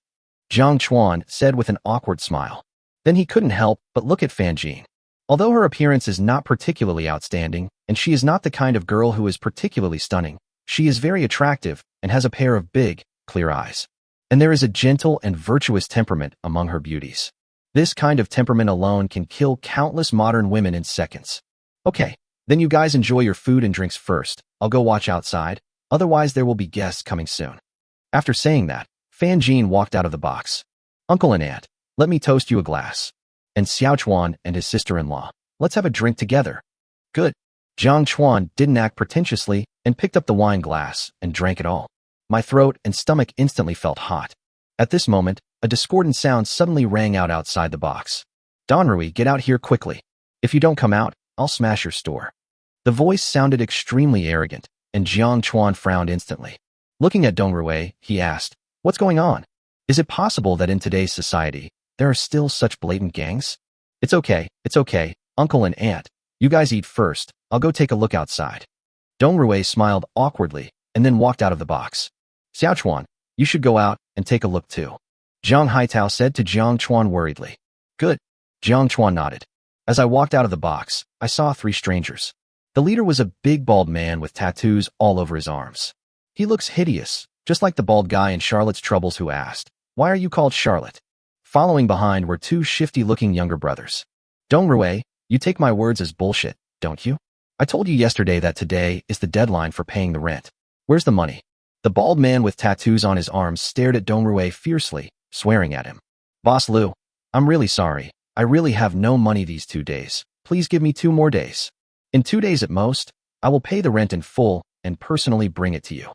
Jiang Chuan said with an awkward smile. Then he couldn't help but look at Fan Jin. Although her appearance is not particularly outstanding, and she is not the kind of girl who is particularly stunning, she is very attractive and has a pair of big, clear eyes. And there is a gentle and virtuous temperament among her beauties. This kind of temperament alone can kill countless modern women in seconds. Okay, then you guys enjoy your food and drinks first. I'll go watch outside, otherwise there will be guests coming soon. After saying that, Fan Jin walked out of the box. Uncle and aunt, let me toast you a glass. And Xiao Chuan and his sister-in-law, let's have a drink together. Good. Jiang Chuan didn't act pretentiously and picked up the wine glass and drank it all. My throat and stomach instantly felt hot. At this moment, a discordant sound suddenly rang out outside the box. Dong Rui, get out here quickly. If you don't come out, I'll smash your store. The voice sounded extremely arrogant, and Jiang Chuan frowned instantly. Looking at Dong Rui, he asked, what's going on? Is it possible that in today's society, there are still such blatant gangs? It's okay, uncle and aunt. You guys eat first, I'll go take a look outside. Dong Rui smiled awkwardly and then walked out of the box. Xiao Chuan, you should go out and take a look too, Zhang Haitao said to Jiang Chuan worriedly. Good. Jiang Chuan nodded. As I walked out of the box, I saw 3 strangers. The leader was a big bald man with tattoos all over his arms. He looks hideous, just like the bald guy in Charlotte's Troubles who asked, why are you called Charlotte? Following behind were 2 shifty-looking younger brothers. Dong Rui, you take my words as bullshit, don't you? I told you yesterday that today is the deadline for paying the rent. Where's the money? The bald man with tattoos on his arms stared at Dong Rui fiercely, swearing at him. Boss Liu, I'm really sorry. I really have no money these 2 days. Please give me 2 more days. In 2 days at most, I will pay the rent in full and personally bring it to you.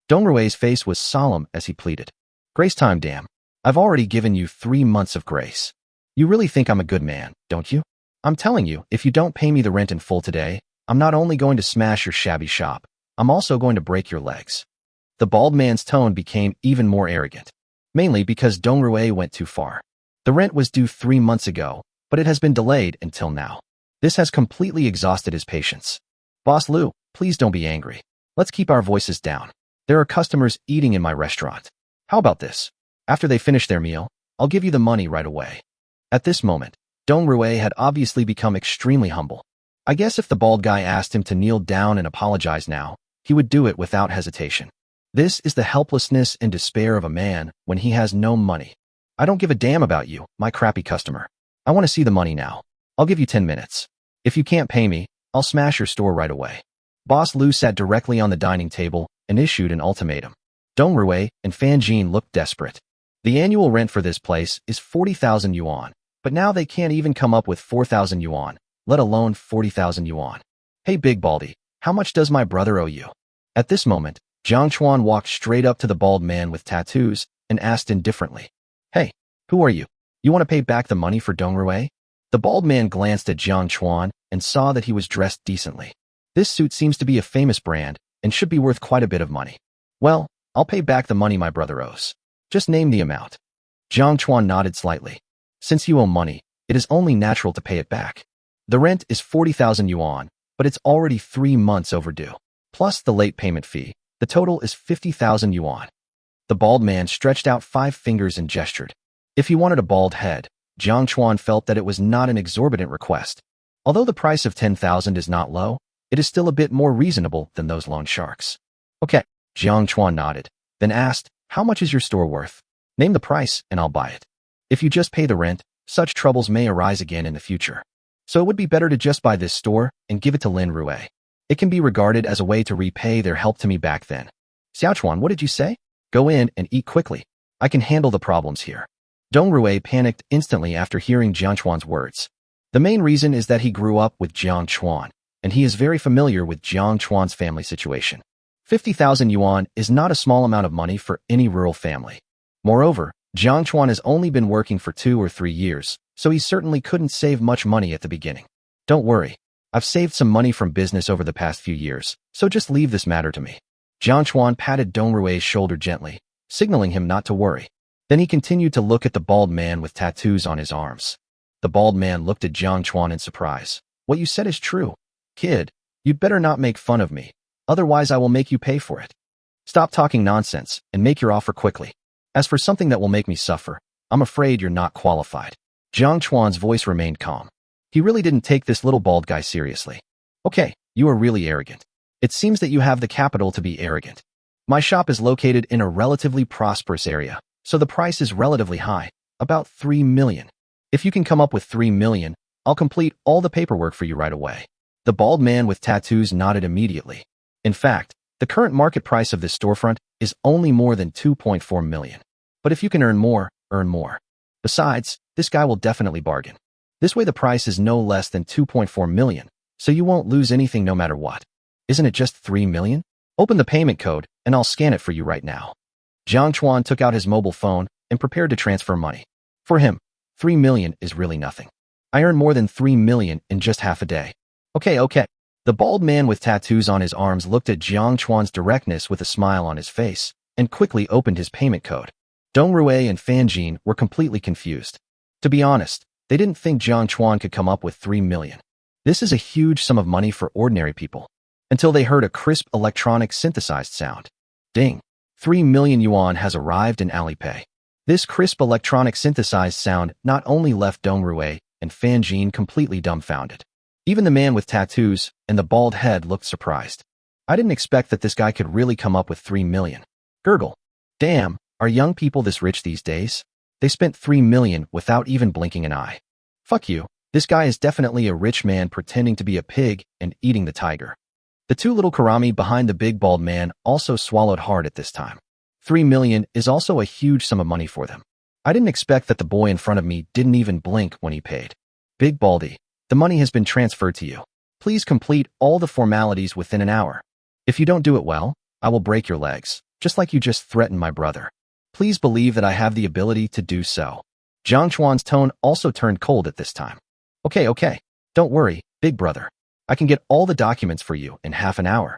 Dong Rui's face was solemn as he pleaded. Grace time, damn. I've already given you 3 months of grace. You really think I'm a good man, don't you? I'm telling you, if you don't pay me the rent in full today, I'm not only going to smash your shabby shop, I'm also going to break your legs. The bald man's tone became even more arrogant, mainly because Dong Rui went too far. The rent was due 3 months ago, but it has been delayed until now. This has completely exhausted his patience. Boss Lu, please don't be angry. Let's keep our voices down. There are customers eating in my restaurant. How about this? After they finish their meal, I'll give you the money right away. At this moment, Dong Rui had obviously become extremely humble. I guess if the bald guy asked him to kneel down and apologize now, he would do it without hesitation. This is the helplessness and despair of a man when he has no money. I don't give a damn about you, my crappy customer. I want to see the money now. I'll give you 10 minutes. If you can't pay me, I'll smash your store right away. Boss Lu sat directly on the dining table and issued an ultimatum. Dong Rui and Fan Jin looked desperate. The annual rent for this place is 40,000 yuan, but now they can't even come up with 4,000 yuan, let alone 40,000 yuan. Hey Big Baldy, how much does my brother owe you? At this moment, Jiang Chuan walked straight up to the bald man with tattoos and asked indifferently, Hey, who are you? You want to pay back the money for Dong Rui? The bald man glanced at Jiang Chuan and saw that he was dressed decently. This suit seems to be a famous brand and should be worth quite a bit of money. Well, I'll pay back the money my brother owes. Just name the amount. Jiang Chuan nodded slightly. Since you owe money, it is only natural to pay it back. The rent is 40,000 yuan, but it's already 3 months overdue. Plus the late payment fee, the total is 50,000 yuan. The bald man stretched out 5 fingers and gestured. If he wanted a bald head, Jiang Chuan felt that it was not an exorbitant request. Although the price of 10,000 is not low, it is still a bit more reasonable than those loan sharks. Okay, Jiang Chuan nodded, then asked, How much is your store worth? Name the price and I'll buy it. If you just pay the rent, such troubles may arise again in the future. So it would be better to just buy this store and give it to Lin Rui. It can be regarded as a way to repay their help to me back then. Xiaochuan, what did you say? Go in and eat quickly. I can handle the problems here. Dong Rui panicked instantly after hearing Jiang Chuan's words. The main reason is that he grew up with Jiang Chuan, and he is very familiar with Jiang Chuan's family situation. 50,000 yuan is not a small amount of money for any rural family. Moreover, Jiang Chuan has only been working for 2 or 3 years, so he certainly couldn't save much money at the beginning. Don't worry. I've saved some money from business over the past few years, so just leave this matter to me. Jiang Chuan patted Dong Rui's shoulder gently, signaling him not to worry. Then he continued to look at the bald man with tattoos on his arms. The bald man looked at Jiang Chuan in surprise. What you said is true. Kid, you'd better not make fun of me. Otherwise I will make you pay for it. Stop talking nonsense and make your offer quickly. As for something that will make me suffer, I'm afraid you're not qualified. Jiang Chuan's voice remained calm. He really didn't take this little bald guy seriously. Okay, you are really arrogant. It seems that you have the capital to be arrogant. My shop is located in a relatively prosperous area, so the price is relatively high, about 3 million. If you can come up with 3 million, I'll complete all the paperwork for you right away. The bald man with tattoos nodded immediately. In fact, the current market price of this storefront is only more than 2.4 million. But if you can earn more, earn more. Besides, this guy will definitely bargain. This way the price is no less than 2.4 million, so you won't lose anything no matter what. Isn't it just 3 million? Open the payment code, and I'll scan it for you right now. Jiang Chuan took out his mobile phone and prepared to transfer money. For him, 3 million is really nothing. I earn more than 3 million in just half a day. Okay. The bald man with tattoos on his arms looked at Jiang Chuan's directness with a smile on his face and quickly opened his payment code. Dong Rui and Fan Jin were completely confused. To be honest, they didn't think Jiang Chuan could come up with 3 million. This is a huge sum of money for ordinary people. Until they heard a crisp electronic synthesized sound. Ding! 3 million yuan has arrived in Alipay. This crisp electronic synthesized sound not only left Dong Rui and Fan Jin completely dumbfounded. Even the man with tattoos and the bald head looked surprised. I didn't expect that this guy could really come up with 3 million. Gurgle. Damn, are young people this rich these days? They spent 3 million without even blinking an eye. Fuck you, this guy is definitely a rich man pretending to be a pig and eating the tiger. The 2 little karami behind the big bald man also swallowed hard at this time. 3 million is also a huge sum of money for them. I didn't expect that the boy in front of me didn't even blink when he paid. Big Baldy, the money has been transferred to you. Please complete all the formalities within an hour. If you don't do it well, I will break your legs, just like you just threatened my brother. Please believe that I have the ability to do so. Jiang Chuan's tone also turned cold at this time. Okay. Don't worry, big brother. I can get all the documents for you in half an hour.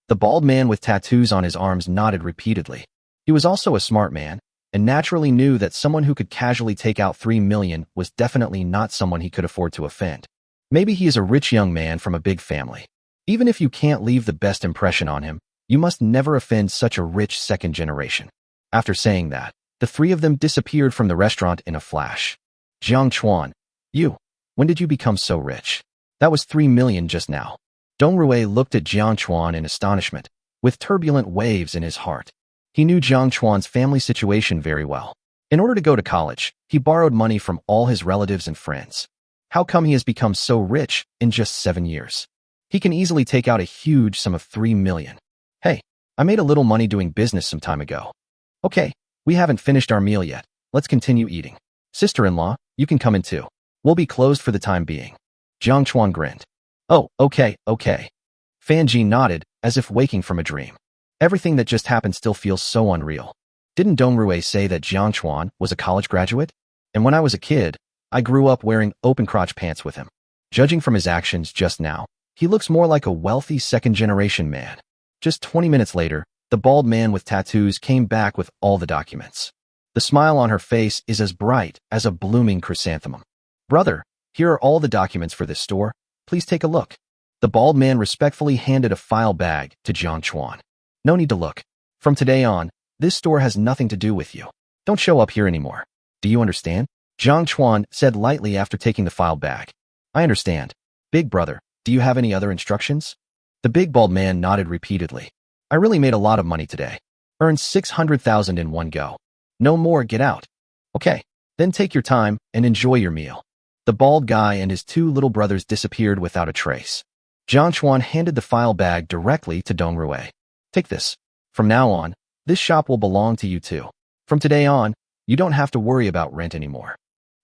The bald man with tattoos on his arms nodded repeatedly. He was also a smart man, and naturally knew that someone who could casually take out 3 million was definitely not someone he could afford to offend. Maybe he is a rich young man from a big family. Even if you can't leave the best impression on him, you must never offend such a rich second generation. After saying that, the three of them disappeared from the restaurant in a flash. Jiang Chuan, when did you become so rich? That was 3 million just now. Dong Rui looked at Jiang Chuan in astonishment, with turbulent waves in his heart. He knew Jiang Chuan's family situation very well. In order to go to college, he borrowed money from all his relatives and friends. How come he has become so rich in just 7 years? He can easily take out a huge sum of 3 million. Hey, I made a little money doing business some time ago. Okay, we haven't finished our meal yet. Let's continue eating. Sister-in-law, you can come in too. We'll be closed for the time being. Jiang Chuan grinned. Oh, okay. Fan Ji nodded, as if waking from a dream. Everything that just happened still feels so unreal. Didn't Dong Rui say that Jiang Chuan was a college graduate? And when I was a kid, I grew up wearing open-crotch pants with him. Judging from his actions just now, he looks more like a wealthy second-generation man. Just 20 minutes later, the bald man with tattoos came back with all the documents. The smile on her face is as bright as a blooming chrysanthemum. Brother, here are all the documents for this store. Please take a look. The bald man respectfully handed a file bag to Jiang Chuan. No need to look. From today on, this store has nothing to do with you. Don't show up here anymore. Do you understand? Jiang Chuan said lightly after taking the file bag. I understand. Big brother, do you have any other instructions? The big bald man nodded repeatedly. I really made a lot of money today. Earned 600,000 in one go. No more, get out. Okay, then take your time and enjoy your meal. The bald guy and his two little brothers disappeared without a trace. Jiang Chuan handed the file bag directly to Dong Rui. Take this. From now on, this shop will belong to you too. From today on, you don't have to worry about rent anymore.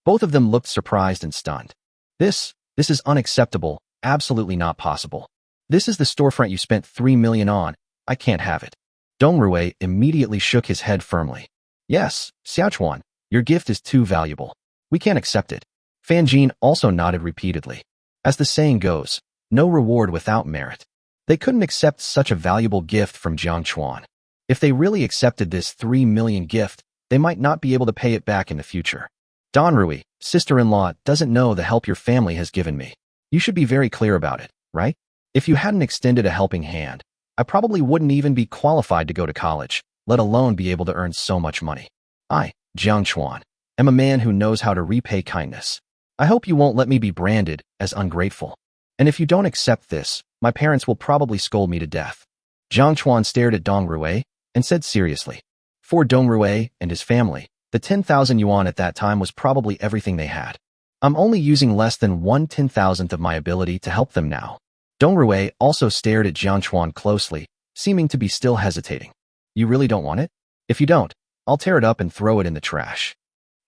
Both of them looked surprised and stunned. This is unacceptable, absolutely not possible. This is the storefront you spent 3 million on. I can't have it. Dong Rui immediately shook his head firmly. Yes, Xiaochuan, your gift is too valuable. We can't accept it. Fan Jin also nodded repeatedly. As the saying goes, no reward without merit. They couldn't accept such a valuable gift from Jiang Chuan. If they really accepted this 3 million gift, they might not be able to pay it back in the future. Don Rui, sister-in-law, doesn't know the help your family has given me. You should be very clear about it, right? If you hadn't extended a helping hand, I probably wouldn't even be qualified to go to college, let alone be able to earn so much money. I, Jiang Chuan, am a man who knows how to repay kindness. I hope you won't let me be branded as ungrateful. And if you don't accept this, my parents will probably scold me to death. Jiang Chuan stared at Dong Rui and said seriously. For Dong Rui and his family, the 10,000 yuan at that time was probably everything they had. I'm only using less than 1/10,000th of my ability to help them now. Dong Rui also stared at Jiang Chuan closely, seeming to be still hesitating. You really don't want it? If you don't, I'll tear it up and throw it in the trash.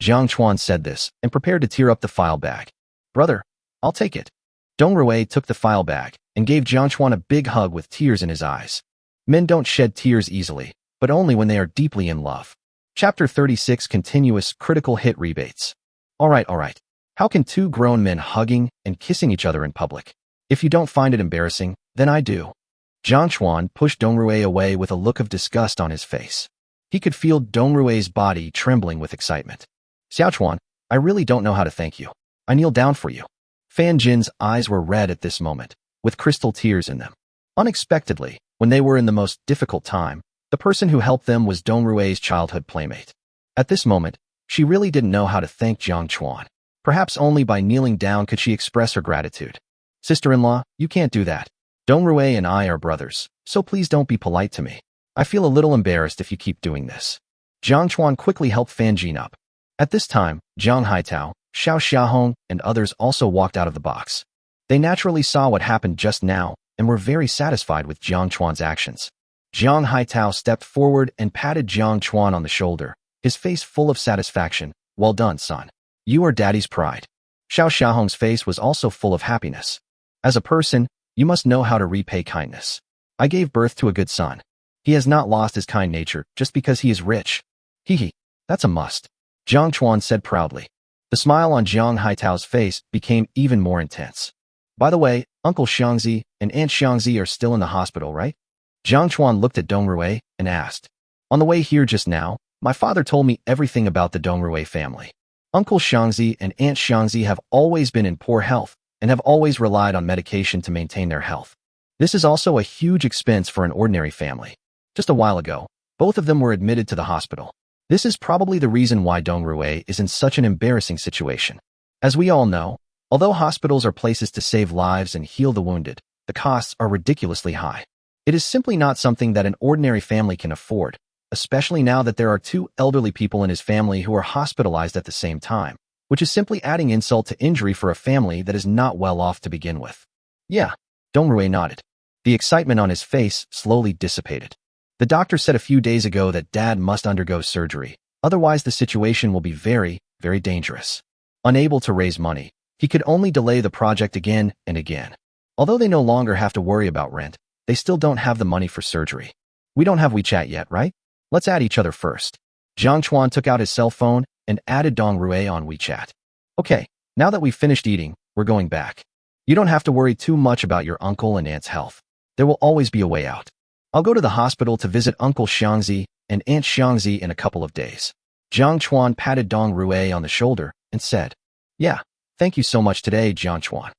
Jiang Chuan said this and prepared to tear up the file bag. Brother, I'll take it. Dong Rui took the file bag and gave Jiang Chuan a big hug with tears in his eyes. Men don't shed tears easily, but only when they are deeply in love. Chapter 36 Continuous Critical Hit Rebates. Alright. How can two grown men hugging and kissing each other in public? If you don't find it embarrassing, then I do. Jiang Chuan pushed Dong Rui away with a look of disgust on his face. He could feel Dong Rui's body trembling with excitement. Xiaochuan, I really don't know how to thank you. I kneel down for you. Fan Jin's eyes were red at this moment, with crystal tears in them. Unexpectedly, when they were in the most difficult time, the person who helped them was Dong Rui's childhood playmate. At this moment, she really didn't know how to thank Jiang Chuan. Perhaps only by kneeling down could she express her gratitude. Sister-in-law, you can't do that. Dong Rui and I are brothers, so please don't be polite to me. I feel a little embarrassed if you keep doing this. Jiang Chuan quickly helped Fan Jin up. At this time, Zhang Haitao, Xiao Xiaohong, and others also walked out of the box. They naturally saw what happened just now and were very satisfied with Jiang Chuan's actions. Zhang Haitao stepped forward and patted Jiang Chuan on the shoulder, his face full of satisfaction. Well done, son. You are daddy's pride. Xiao Xiaohong's face was also full of happiness. As a person, you must know how to repay kindness. I gave birth to a good son. He has not lost his kind nature just because he is rich. Hee, that's a must. Jiang Chuan said proudly. The smile on Zhang Haitao's face became even more intense. By the way, Uncle Xiangzi and Aunt Xiangzi are still in the hospital, right? Jiang Chuan looked at Dong Rui and asked, "On the way here just now, my father told me everything about the Dong Rui family. Uncle Xiangzi and Aunt Xiangzi have always been in poor health and have always relied on medication to maintain their health. This is also a huge expense for an ordinary family. Just a while ago, both of them were admitted to the hospital. This is probably the reason why Dong Rui is in such an embarrassing situation. As we all know, although hospitals are places to save lives and heal the wounded, the costs are ridiculously high. It is simply not something that an ordinary family can afford, especially now that there are two elderly people in his family who are hospitalized at the same time, which is simply adding insult to injury for a family that is not well off to begin with." "Yeah," Dong Rui nodded. The excitement on his face slowly dissipated. "The doctor said a few days ago that Dad must undergo surgery, otherwise the situation will be very, very dangerous. Unable to raise money, he could only delay the project again and again. Although they no longer have to worry about rent, they still don't have the money for surgery. We don't have WeChat yet, right? Let's add each other first." Jiang Chuan took out his cell phone and added Dong Rui on WeChat. "Okay, now that we've finished eating, we're going back. You don't have to worry too much about your uncle and aunt's health. There will always be a way out. I'll go to the hospital to visit Uncle Xiangzi and Aunt Xiangzi in a couple of days." Jiang Chuan patted Dong Rui on the shoulder and said, "Yeah, thank you so much today, Jiang Chuan."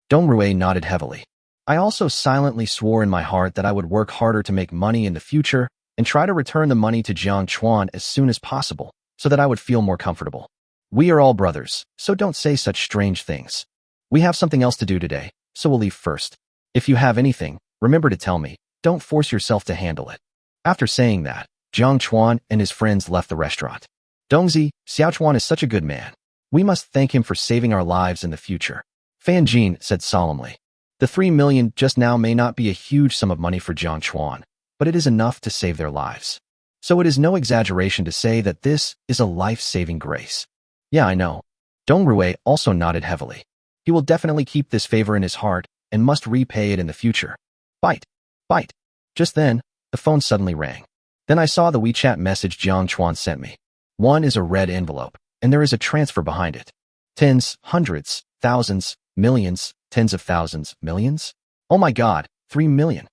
Dong Rui nodded heavily. "I also silently swore in my heart that I would work harder to make money in the future and try to return the money to Jiang Chuan as soon as possible so that I would feel more comfortable. We are all brothers, so don't say such strange things. We have something else to do today, so we'll leave first. If you have anything, remember to tell me. Don't force yourself to handle it." After saying that, Jiang Chuan and his friends left the restaurant. "Dongzi, Xiao Chuan is such a good man. We must thank him for saving our lives in the future," Fan Jin said solemnly. The 3 million just now may not be a huge sum of money for Jiang Chuan, but it is enough to save their lives. So it is no exaggeration to say that this is a life-saving grace. "Yeah, I know." Dong Rui also nodded heavily. He will definitely keep this favor in his heart and must repay it in the future. Bite. Bite. Just then, the phone suddenly rang. Then I saw the WeChat message Jiang Chuan sent me. One is a red envelope, and there is a transfer behind it. Tens, hundreds, thousands, millions, tens of thousands, millions? Oh my god, 3 million.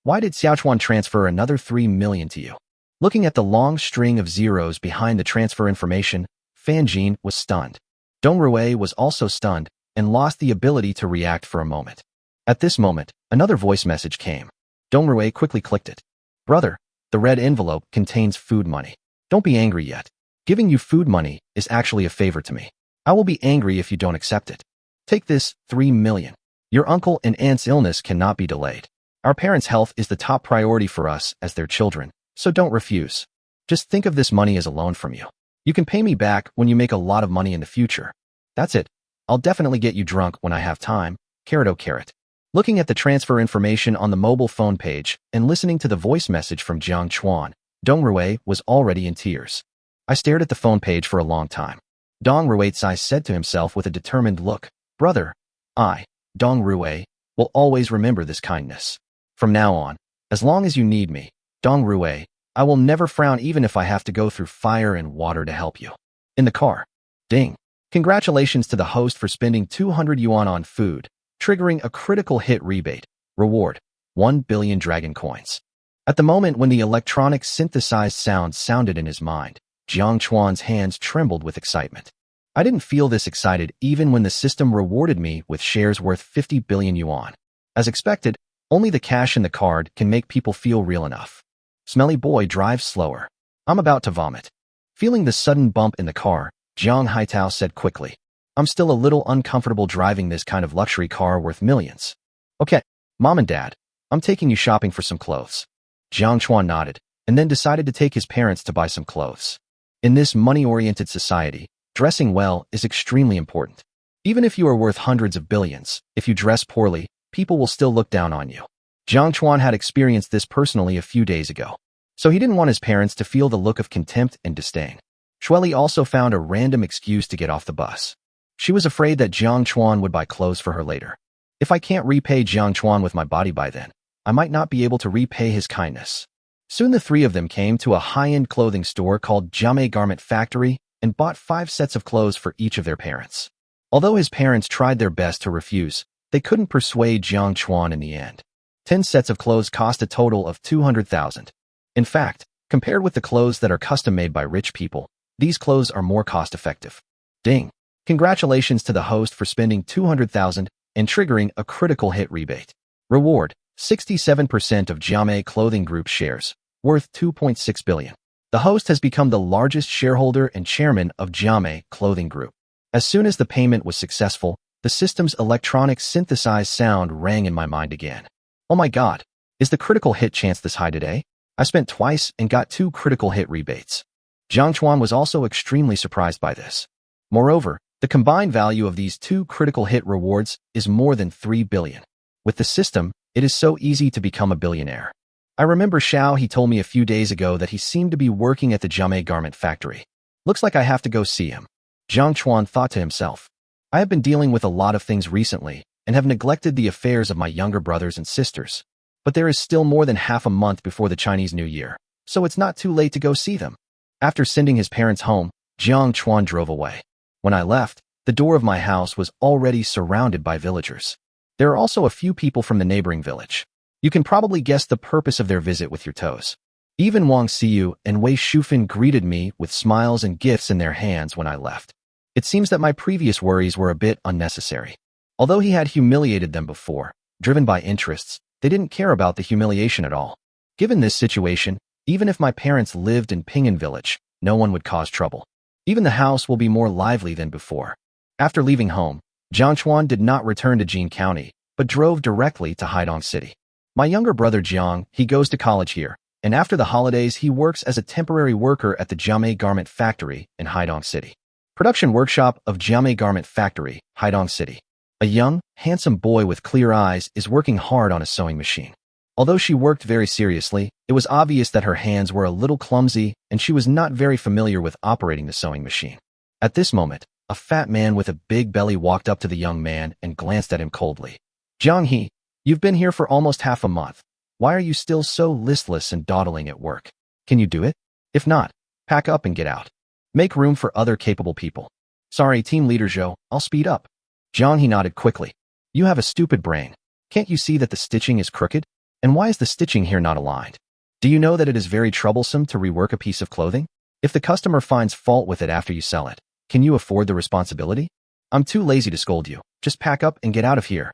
Why did Xiao Chuan transfer another 3 million to you? Looking at the long string of zeros behind the transfer information, Fan Jin was stunned. Dong Rui was also stunned and lost the ability to react for a moment. At this moment, another voice message came. Dong Rui quickly clicked it. "Brother, the red envelope contains food money. Don't be angry yet. Giving you food money is actually a favor to me. I will be angry if you don't accept it. Take this, 3 million. Your uncle and aunt's illness cannot be delayed. Our parents' health is the top priority for us as their children, so don't refuse. Just think of this money as a loan from you. You can pay me back when you make a lot of money in the future. That's it. I'll definitely get you drunk when I have time. Carrot o carrot." Looking at the transfer information on the mobile phone page and listening to the voice message from Jiang Chuan, Dong Rui was already in tears. I stared at the phone page for a long time. Dong Rui's eyes said to himself with a determined look, "Brother, I, Dong Rui, will always remember this kindness. From now on, as long as you need me, Dong Rui, I will never frown even if I have to go through fire and water to help you." In the car. Ding. Congratulations to the host for spending 200 yuan on food, triggering a critical hit rebate. Reward, 1 billion dragon coins. At the moment when the electronic synthesized sound sounded in his mind, Jiang Chuan's hands trembled with excitement. I didn't feel this excited even when the system rewarded me with shares worth 50 billion yuan. As expected, only the cash in the card can make people feel real enough. Smelly boy drives slower. I'm about to vomit. Feeling the sudden bump in the car, Jiang Haitao said quickly, "I'm still a little uncomfortable driving this kind of luxury car worth millions." "Okay, Mom and Dad, I'm taking you shopping for some clothes." Jiang Chuan nodded, and then decided to take his parents to buy some clothes. In this money-oriented society, dressing well is extremely important. Even if you are worth hundreds of billions, if you dress poorly, people will still look down on you. Jiang Chuan had experienced this personally a few days ago, so he didn't want his parents to feel the look of contempt and disdain. Shueli also found a random excuse to get off the bus. She was afraid that Jiang Chuan would buy clothes for her later. If I can't repay Jiang Chuan with my body by then, I might not be able to repay his kindness. Soon the three of them came to a high-end clothing store called Jame Garment Factory and bought 5 sets of clothes for each of their parents. Although his parents tried their best to refuse, they couldn't persuade Jiang Chuan in the end. 10 sets of clothes cost a total of 200,000. In fact, compared with the clothes that are custom-made by rich people, these clothes are more cost-effective. Ding! Congratulations to the host for spending 200,000 and triggering a critical hit rebate. Reward: 67% of Jiame Clothing Group shares, worth 2.6 billion. The host has become the largest shareholder and chairman of Jiame Clothing Group. As soon as the payment was successful, the system's electronic synthesized sound rang in my mind again. Oh my god, is the critical hit chance this high today? I spent twice and got 2 critical hit rebates. Jiang Chuan was also extremely surprised by this. Moreover, the combined value of these 2 critical hit rewards is more than 3 billion. With the system, it is so easy to become a billionaire. I remember Xiao, he told me a few days ago that he seemed to be working at the Jiame garment factory. Looks like I have to go see him. Jiang Chuan thought to himself. I have been dealing with a lot of things recently and have neglected the affairs of my younger brothers and sisters. But there is still more than half a month before the Chinese New Year, so it's not too late to go see them. After sending his parents home, Jiang Chuan drove away. When I left, the door of my house was already surrounded by villagers. There are also a few people from the neighboring village. You can probably guess the purpose of their visit with your toes. Even Wang Xiyu and Wei Shufan greeted me with smiles and gifts in their hands when I left. It seems that my previous worries were a bit unnecessary. Although he had humiliated them before, driven by interests, they didn't care about the humiliation at all. Given this situation, even if my parents lived in Pingan village, no one would cause trouble. Even the house will be more lively than before. After leaving home, Jiang Chuan did not return to Jin County, but drove directly to Haidong City. My younger brother Jiang, he goes to college here, and after the holidays he works as a temporary worker at the Jiame Garment Factory in Haidong City. Production workshop of Jiame Garment Factory, Haidong City. A young, handsome boy with clear eyes is working hard on a sewing machine. Although she worked very seriously, it was obvious that her hands were a little clumsy and she was not very familiar with operating the sewing machine. At this moment, a fat man with a big belly walked up to the young man and glanced at him coldly. Jiang He, you've been here for almost half a month. Why are you still so listless and dawdling at work? Can you do it? If not, pack up and get out. Make room for other capable people. Sorry, team leader Zhou, I'll speed up. Jiang He nodded quickly. You have a stupid brain. Can't you see that the stitching is crooked? And why is the stitching here not aligned? Do you know that it is very troublesome to rework a piece of clothing? If the customer finds fault with it after you sell it, can you afford the responsibility? I'm too lazy to scold you. Just pack up and get out of here.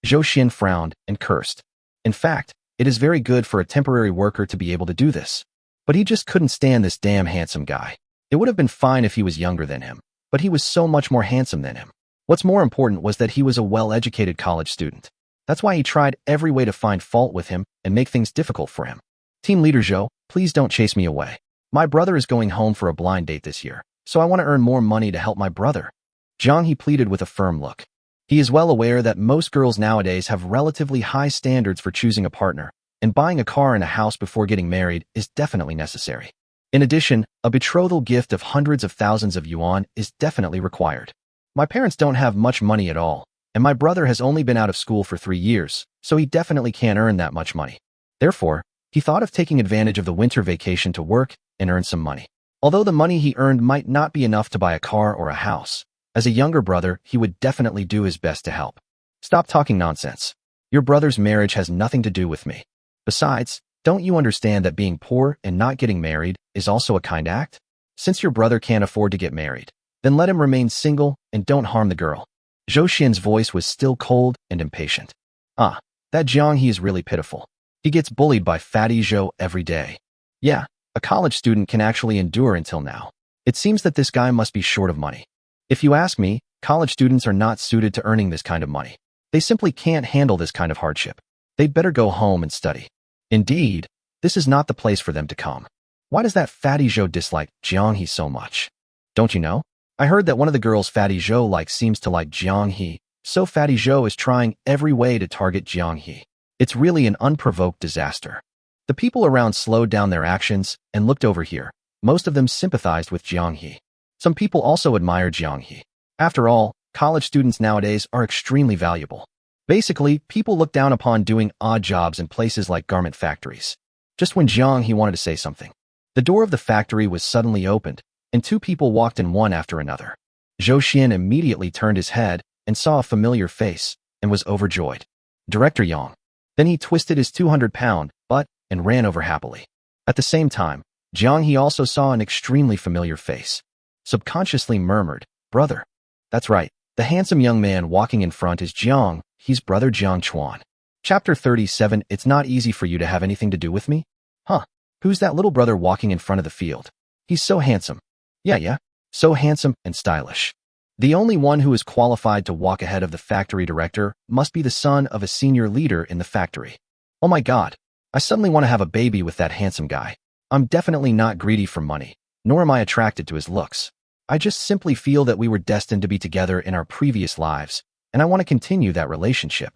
Zhou Xian frowned and cursed. In fact, it is very good for a temporary worker to be able to do this. But he just couldn't stand this damn handsome guy. It would have been fine if he was younger than him, but he was so much more handsome than him. What's more important was that he was a well-educated college student. That's why he tried every way to find fault with him and make things difficult for him. Team leader Zhou, please don't chase me away. My brother is going home for a blind date this year, so I want to earn more money to help my brother. Jiang He pleaded with a firm look. He is well aware that most girls nowadays have relatively high standards for choosing a partner, and buying a car and a house before getting married is definitely necessary. In addition, a betrothal gift of hundreds of thousands of yuan is definitely required. My parents don't have much money at all, and my brother has only been out of school for 3 years, so he definitely can't earn that much money. Therefore, he thought of taking advantage of the winter vacation to work and earn some money. Although the money he earned might not be enough to buy a car or a house, as a younger brother, he would definitely do his best to help. Stop talking nonsense. Your brother's marriage has nothing to do with me. Besides, don't you understand that being poor and not getting married is also a kind act? Since your brother can't afford to get married, then let him remain single and don't harm the girl. Zhou Xian's voice was still cold and impatient. That Jiang He is really pitiful. He gets bullied by Fatty Zhou every day. Yeah, a college student can actually endure until now. It seems that this guy must be short of money. If you ask me, college students are not suited to earning this kind of money. They simply can't handle this kind of hardship. They'd better go home and study. Indeed, this is not the place for them to come. Why does that Fatty Zhou dislike Jiang He so much? Don't you know? I heard that one of the girls Fatty Zhou seems to like Jiang He, so Fatty Zhou is trying every way to target Jiang He. It's really an unprovoked disaster. The people around slowed down their actions and looked over here. Most of them sympathized with Jiang He. Some people also admire Jiang He. After all, college students nowadays are extremely valuable. Basically, people look down upon doing odd jobs in places like garment factories. Just when Jiang He wanted to say something, the door of the factory was suddenly opened, and 2 people walked in one after another. Zhou Xian immediately turned his head and saw a familiar face and was overjoyed. Director Yang. Then he twisted his 200-pound butt and ran over happily. At the same time, Jiang He also saw an extremely familiar face. Subconsciously murmured, "Brother." That's right, the handsome young man walking in front is Jiang He's brother Jiang Chuan. Chapter 37 It's not easy for you to have anything to do with me? Huh, who's that little brother walking in front of the field? He's so handsome. Yeah, so handsome and stylish. The only one who is qualified to walk ahead of the factory director must be the son of a senior leader in the factory. Oh my god, I suddenly want to have a baby with that handsome guy. I'm definitely not greedy for money, nor am I attracted to his looks. I just simply feel that we were destined to be together in our previous lives, and I want to continue that relationship.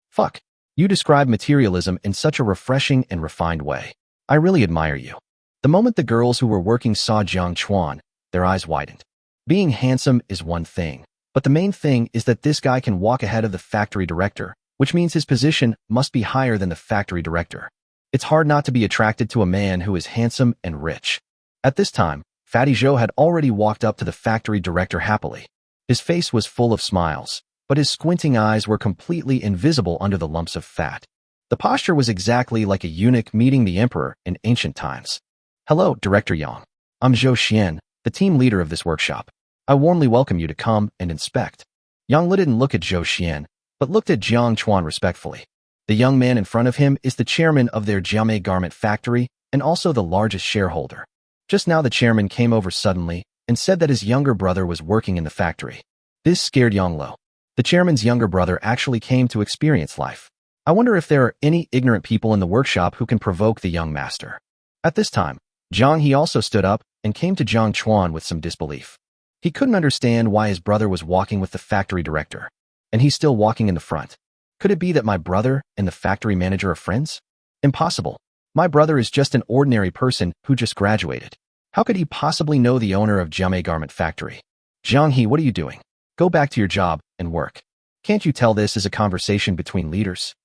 Fuck, you describe materialism in such a refreshing and refined way. I really admire you. The moment the girls who were working saw Jiang Chuan, their eyes widened. Being handsome is one thing, but the main thing is that this guy can walk ahead of the factory director, which means his position must be higher than the factory director. It's hard not to be attracted to a man who is handsome and rich. At this time, Fatty Zhou had already walked up to the factory director happily. His face was full of smiles, but his squinting eyes were completely invisible under the lumps of fat. The posture was exactly like a eunuch meeting the emperor in ancient times. Hello, Director Yang. I'm Zhou Xian, the team leader of this workshop. I warmly welcome you to come and inspect. Yang Li didn't look at Zhou Xian, but looked at Jiang Chuan respectfully. The young man in front of him is the chairman of their Jiame garment factory and also the largest shareholder. Just now the chairman came over suddenly and said that his younger brother was working in the factory. This scared Yang Lo. The chairman's younger brother actually came to experience life. I wonder if there are any ignorant people in the workshop who can provoke the young master. At this time, Jiang He also stood up and came to Jiang Chuan with some disbelief. He couldn't understand why his brother was walking with the factory director, and he's still walking in the front. Could it be that my brother and the factory manager are friends? Impossible. My brother is just an ordinary person who just graduated. How could he possibly know the owner of Jiame Garment Factory? Jiang He, what are you doing? Go back to your job and work. Can't you tell this is a conversation between leaders?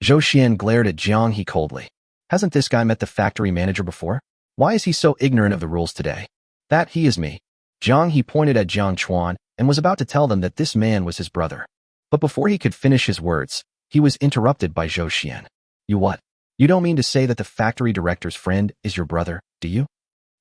Zhou Xian glared at Jiang He coldly. Hasn't this guy met the factory manager before? Why is he so ignorant of the rules today? That he is me. Jiang He pointed at Jiang Chuan and was about to tell them that this man was his brother. But before he could finish his words, he was interrupted by Zhou Xian. You what? You don't mean to say that the factory director's friend is your brother, do you?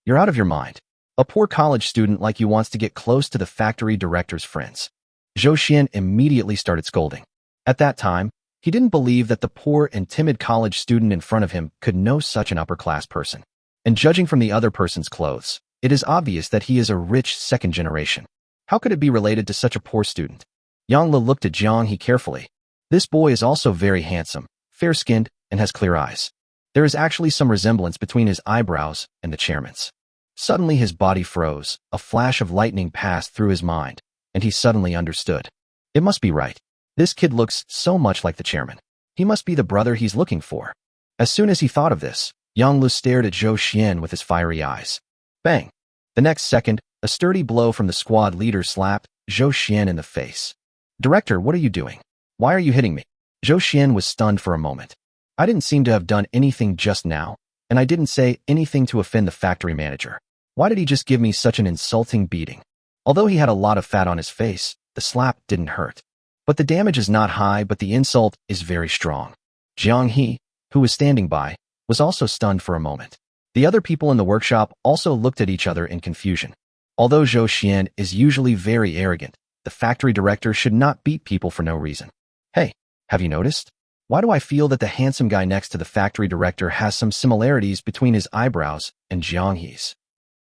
You're out of your mind. A poor college student like you wants to get close to the factory director's friends. Zhou Xian immediately started scolding. At that time, he didn't believe that the poor and timid college student in front of him could know such an upper-class person. And judging from the other person's clothes, it is obvious that he is a rich second generation. How could it be related to such a poor student? Yang Le looked at Jiang He carefully. This boy is also very handsome, fair-skinned, and has clear eyes. There is actually some resemblance between his eyebrows and the chairman's. Suddenly his body froze, a flash of lightning passed through his mind, and he suddenly understood. It must be right. This kid looks so much like the chairman. He must be the brother he's looking for. As soon as he thought of this, Yang Lu stared at Zhou Xian with his fiery eyes. Bang! The next second, a sturdy blow from the squad leader slapped Zhou Xian in the face. Director, what are you doing? Why are you hitting me? Zhou Xian was stunned for a moment. I didn't seem to have done anything just now, and I didn't say anything to offend the factory manager. Why did he just give me such an insulting beating? Although he had a lot of fat on his face, the slap didn't hurt. But the damage is not high, but the insult is very strong. Jiang He, who was standing by, was also stunned for a moment. The other people in the workshop also looked at each other in confusion. Although Zhou Xian is usually very arrogant, the factory director should not beat people for no reason. Hey, have you noticed? Why do I feel that the handsome guy next to the factory director has some similarities between his eyebrows and Jiang He's?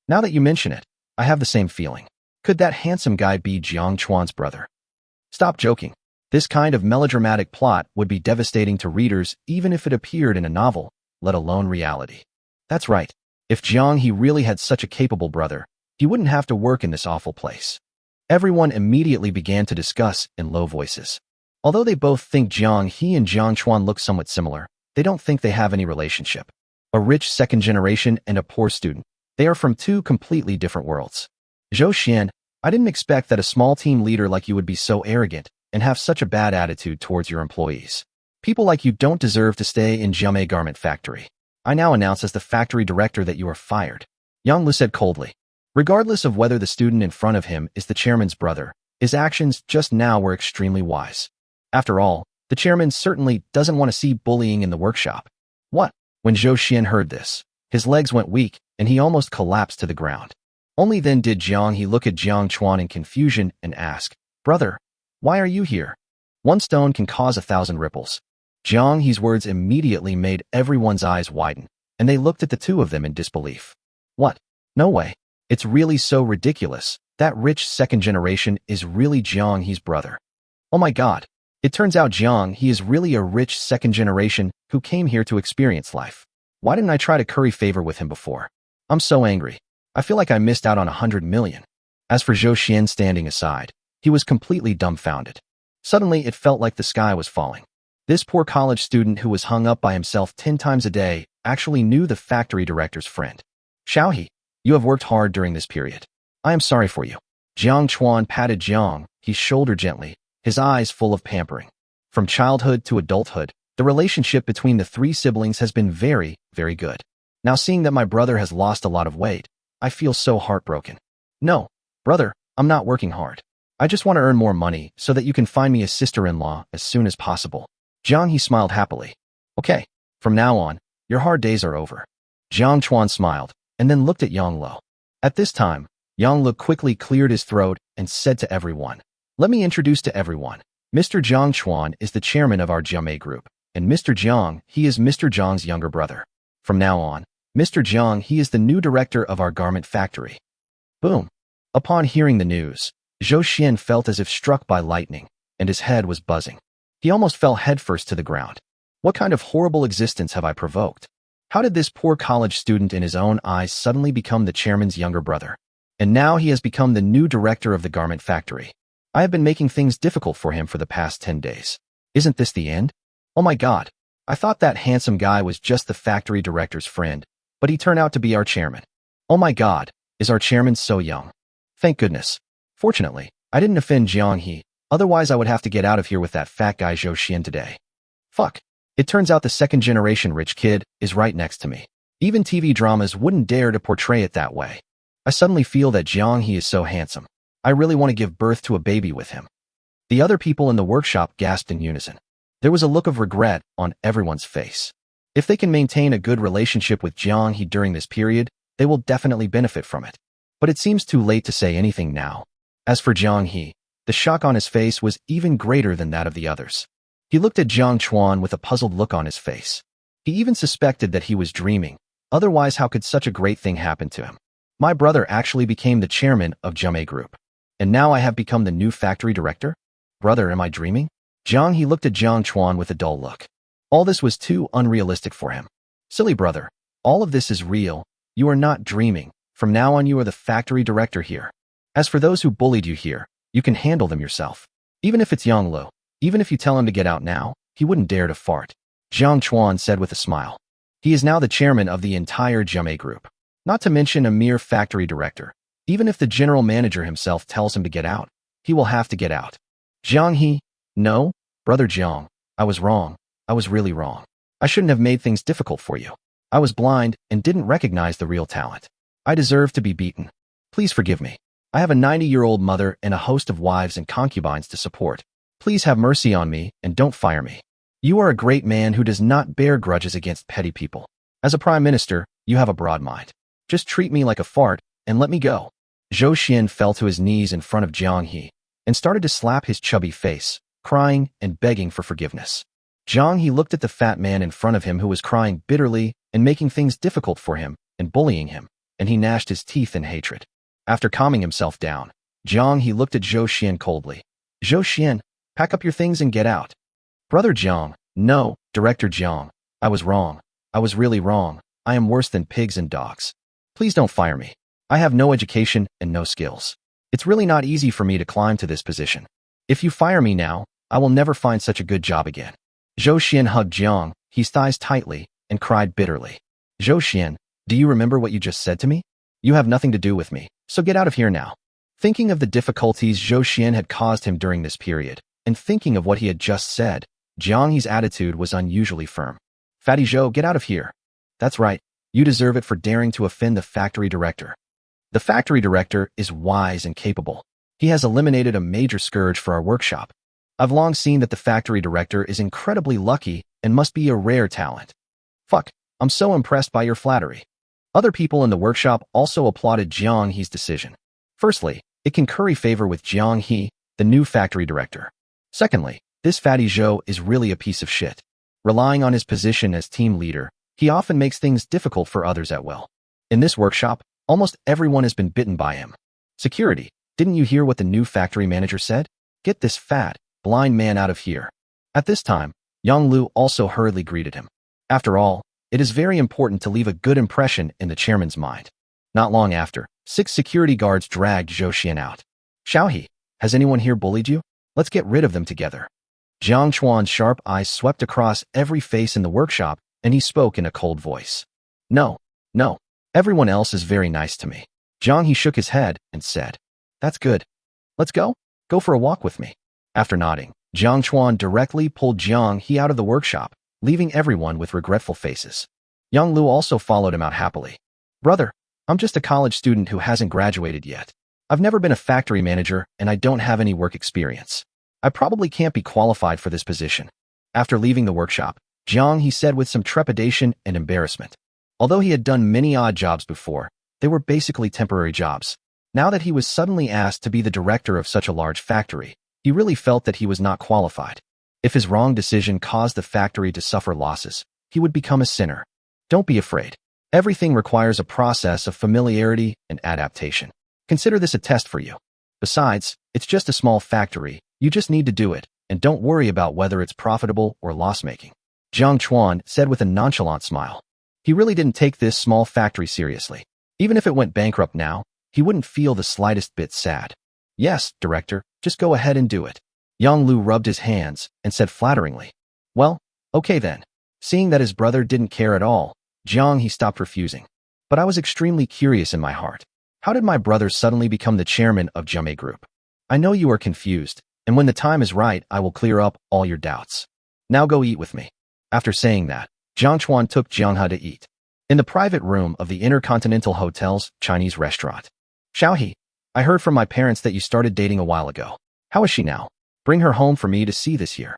Now that you mention it, I have the same feeling. Could that handsome guy be Jiang Chuan's brother? Stop joking. This kind of melodramatic plot would be devastating to readers even if it appeared in a novel, let alone reality. That's right. If Jiang He really had such a capable brother, he wouldn't have to work in this awful place. Everyone immediately began to discuss in low voices. Although they both think Jiang He and Jiang Chuan look somewhat similar, they don't think they have any relationship. A rich second generation and a poor student. They are from two completely different worlds. Zhou Xian, I didn't expect that a small team leader like you would be so arrogant and have such a bad attitude towards your employees. People like you don't deserve to stay in Jiame Garment Factory. I now announce as the factory director that you are fired. Yang Lu said coldly. Regardless of whether the student in front of him is the chairman's brother, his actions just now were extremely wise. After all, The chairman certainly doesn't want to see bullying in the workshop. What? When Zhou Xian heard this, his legs went weak and he almost collapsed to the ground. Only then did Jiang He look at Jiang Chuan in confusion and ask, "Brother, why are you here? One stone can cause 1,000 ripples." Jiang He's words immediately made everyone's eyes widen, and they looked at the two of them in disbelief. What? No way. It's really so ridiculous. That rich second generation is really Jiang He's brother. Oh my god. It turns out Jiang He is really a rich second generation who came here to experience life. Why didn't I try to curry favor with him before? I'm so angry. I feel like I missed out on 100 million. As for Zhou Xian standing aside, he was completely dumbfounded. Suddenly, it felt like the sky was falling. This poor college student who was hung up by himself 10 times a day actually knew the factory director's friend. Xiaohe, you have worked hard during this period. I am sorry for you. Jiang Chuan patted Jiang He's shoulder gently, his eyes full of pampering. From childhood to adulthood, the relationship between the three siblings has been very, very good. Now seeing that my brother has lost a lot of weight, I feel so heartbroken. No, brother, I'm not working hard. I just want to earn more money so that you can find me a sister-in-law as soon as possible. Jiang He smiled happily. Okay, from now on, your hard days are over. Jiang Chuan smiled, and then looked at Yang Lo. At this time, Yang Lo quickly cleared his throat and said to everyone, "Let me introduce to everyone. Mr. Jiang Chuan is the chairman of our Jiame group, and Mr. Jiang He is Mr. Jiang's younger brother. From now on, Mr. Jiang He is the new director of our garment factory." Boom. Upon hearing the news, Zhou Xian felt as if struck by lightning, and his head was buzzing. He almost fell headfirst to the ground. What kind of horrible existence have I provoked? How did this poor college student in his own eyes suddenly become the chairman's younger brother? And now he has become the new director of the garment factory. I have been making things difficult for him for the past 10 days. Isn't this the end? Oh my god. I thought that handsome guy was just the factory director's friend, but he turned out to be our chairman. Oh my god, is our chairman so young? Thank goodness. Fortunately, I didn't offend Jiang He, otherwise I would have to get out of here with that fat guy Zhou Xian today. Fuck. It turns out the second generation rich kid is right next to me. Even TV dramas wouldn't dare to portray it that way. I suddenly feel that Jiang He is so handsome. I really want to give birth to a baby with him. The other people in the workshop gasped in unison. There was a look of regret on everyone's face. If they can maintain a good relationship with Jiang He during this period, they will definitely benefit from it. But it seems too late to say anything now. As for Jiang He, the shock on his face was even greater than that of the others. He looked at Jiang Chuan with a puzzled look on his face. He even suspected that he was dreaming. Otherwise, how could such a great thing happen to him? My brother actually became the chairman of Jiame Group. And now I have become the new factory director? Brother, am I dreaming? Jiang He looked at Jiang Chuan with a dull look. All this was too unrealistic for him. Silly brother, all of this is real. You are not dreaming. From now on you are the factory director here. As for those who bullied you here, you can handle them yourself. Even if it's Yang Lo, even if you tell him to get out now, he wouldn't dare to fart. Jiang Chuan said with a smile. He is now the chairman of the entire Jiame Group. Not to mention a mere factory director. Even if the general manager himself tells him to get out, he will have to get out. Jiang He, no, brother Jiang, I was wrong. I was really wrong. I shouldn't have made things difficult for you. I was blind and didn't recognize the real talent. I deserve to be beaten. Please forgive me. I have a 90-year-old mother and a host of wives and concubines to support. Please have mercy on me and don't fire me. You are a great man who does not bear grudges against petty people. As a prime minister, you have a broad mind. Just treat me like a fart and let me go. Zhou Xian fell to his knees in front of Jiang He and started to slap his chubby face, crying and begging for forgiveness. Jiang He looked at the fat man in front of him who was crying bitterly and making things difficult for him and bullying him, and he gnashed his teeth in hatred. After calming himself down, Jiang He looked at Zhou Xian coldly. Zhou Xian, pack up your things and get out. Brother Jiang, no, Director Jiang, I was wrong. I was really wrong. I am worse than pigs and dogs. Please don't fire me. I have no education and no skills. It's really not easy for me to climb to this position. If you fire me now, I will never find such a good job again. Zhou Xian hugged Jiang He's thighs tightly and cried bitterly. Zhou Xian, do you remember what you just said to me? You have nothing to do with me, so get out of here now. Thinking of the difficulties Zhou Xian had caused him during this period, and thinking of what he had just said, Jiang He's attitude was unusually firm. Fatty Zhou, get out of here. That's right, you deserve it for daring to offend the factory director. The factory director is wise and capable. He has eliminated a major scourge for our workshop. I've long seen that the factory director is incredibly lucky and must be a rare talent. Fuck, I'm so impressed by your flattery. Other people in the workshop also applauded Jiang He's decision. Firstly, it can curry favor with Jiang He, the new factory director. Secondly, this fatty Zhou is really a piece of shit. Relying on his position as team leader, he often makes things difficult for others at will. In this workshop, almost everyone has been bitten by him. Security, didn't you hear what the new factory manager said? Get this fat, blind man out of here. At this time, Yang Lu also hurriedly greeted him. After all, it is very important to leave a good impression in the chairman's mind. Not long after, 6 security guards dragged Zhou Xian out. Xiaohe, has anyone here bullied you? Let's get rid of them together. Jiang Chuan's sharp eyes swept across every face in the workshop, and he spoke in a cold voice. No. Everyone else is very nice to me. Jiang He shook his head and said, That's good. Let's go? Go for a walk with me. After nodding, Jiang Chuan directly pulled Jiang He out of the workshop, leaving everyone with regretful faces. Yang Lu also followed him out happily. Brother, I'm just a college student who hasn't graduated yet. I've never been a factory manager and I don't have any work experience. I probably can't be qualified for this position. After leaving the workshop, Jiang He said with some trepidation and embarrassment. Although he had done many odd jobs before, they were basically temporary jobs. Now that he was suddenly asked to be the director of such a large factory, he really felt that he was not qualified. If his wrong decision caused the factory to suffer losses, he would become a sinner. Don't be afraid. Everything requires a process of familiarity and adaptation. Consider this a test for you. Besides, it's just a small factory, you just need to do it, and don't worry about whether it's profitable or loss-making. Jiang Chuan said with a nonchalant smile. He really didn't take this small factory seriously. Even if it went bankrupt now, he wouldn't feel the slightest bit sad. Yes, director, just go ahead and do it. Yang Lu rubbed his hands and said flatteringly. Well, okay then. Seeing that his brother didn't care at all, Jiang He stopped refusing. But I was extremely curious in my heart. How did my brother suddenly become the chairman of Jiamei Group? I know you are confused, and when the time is right, I will clear up all your doubts. Now go eat with me. After saying that, Jiang Chuan took Jiang He to eat. In the private room of the Intercontinental Hotel's Chinese restaurant. Xiaohe, I heard from my parents that you started dating a while ago. How is she now? Bring her home for me to see this year.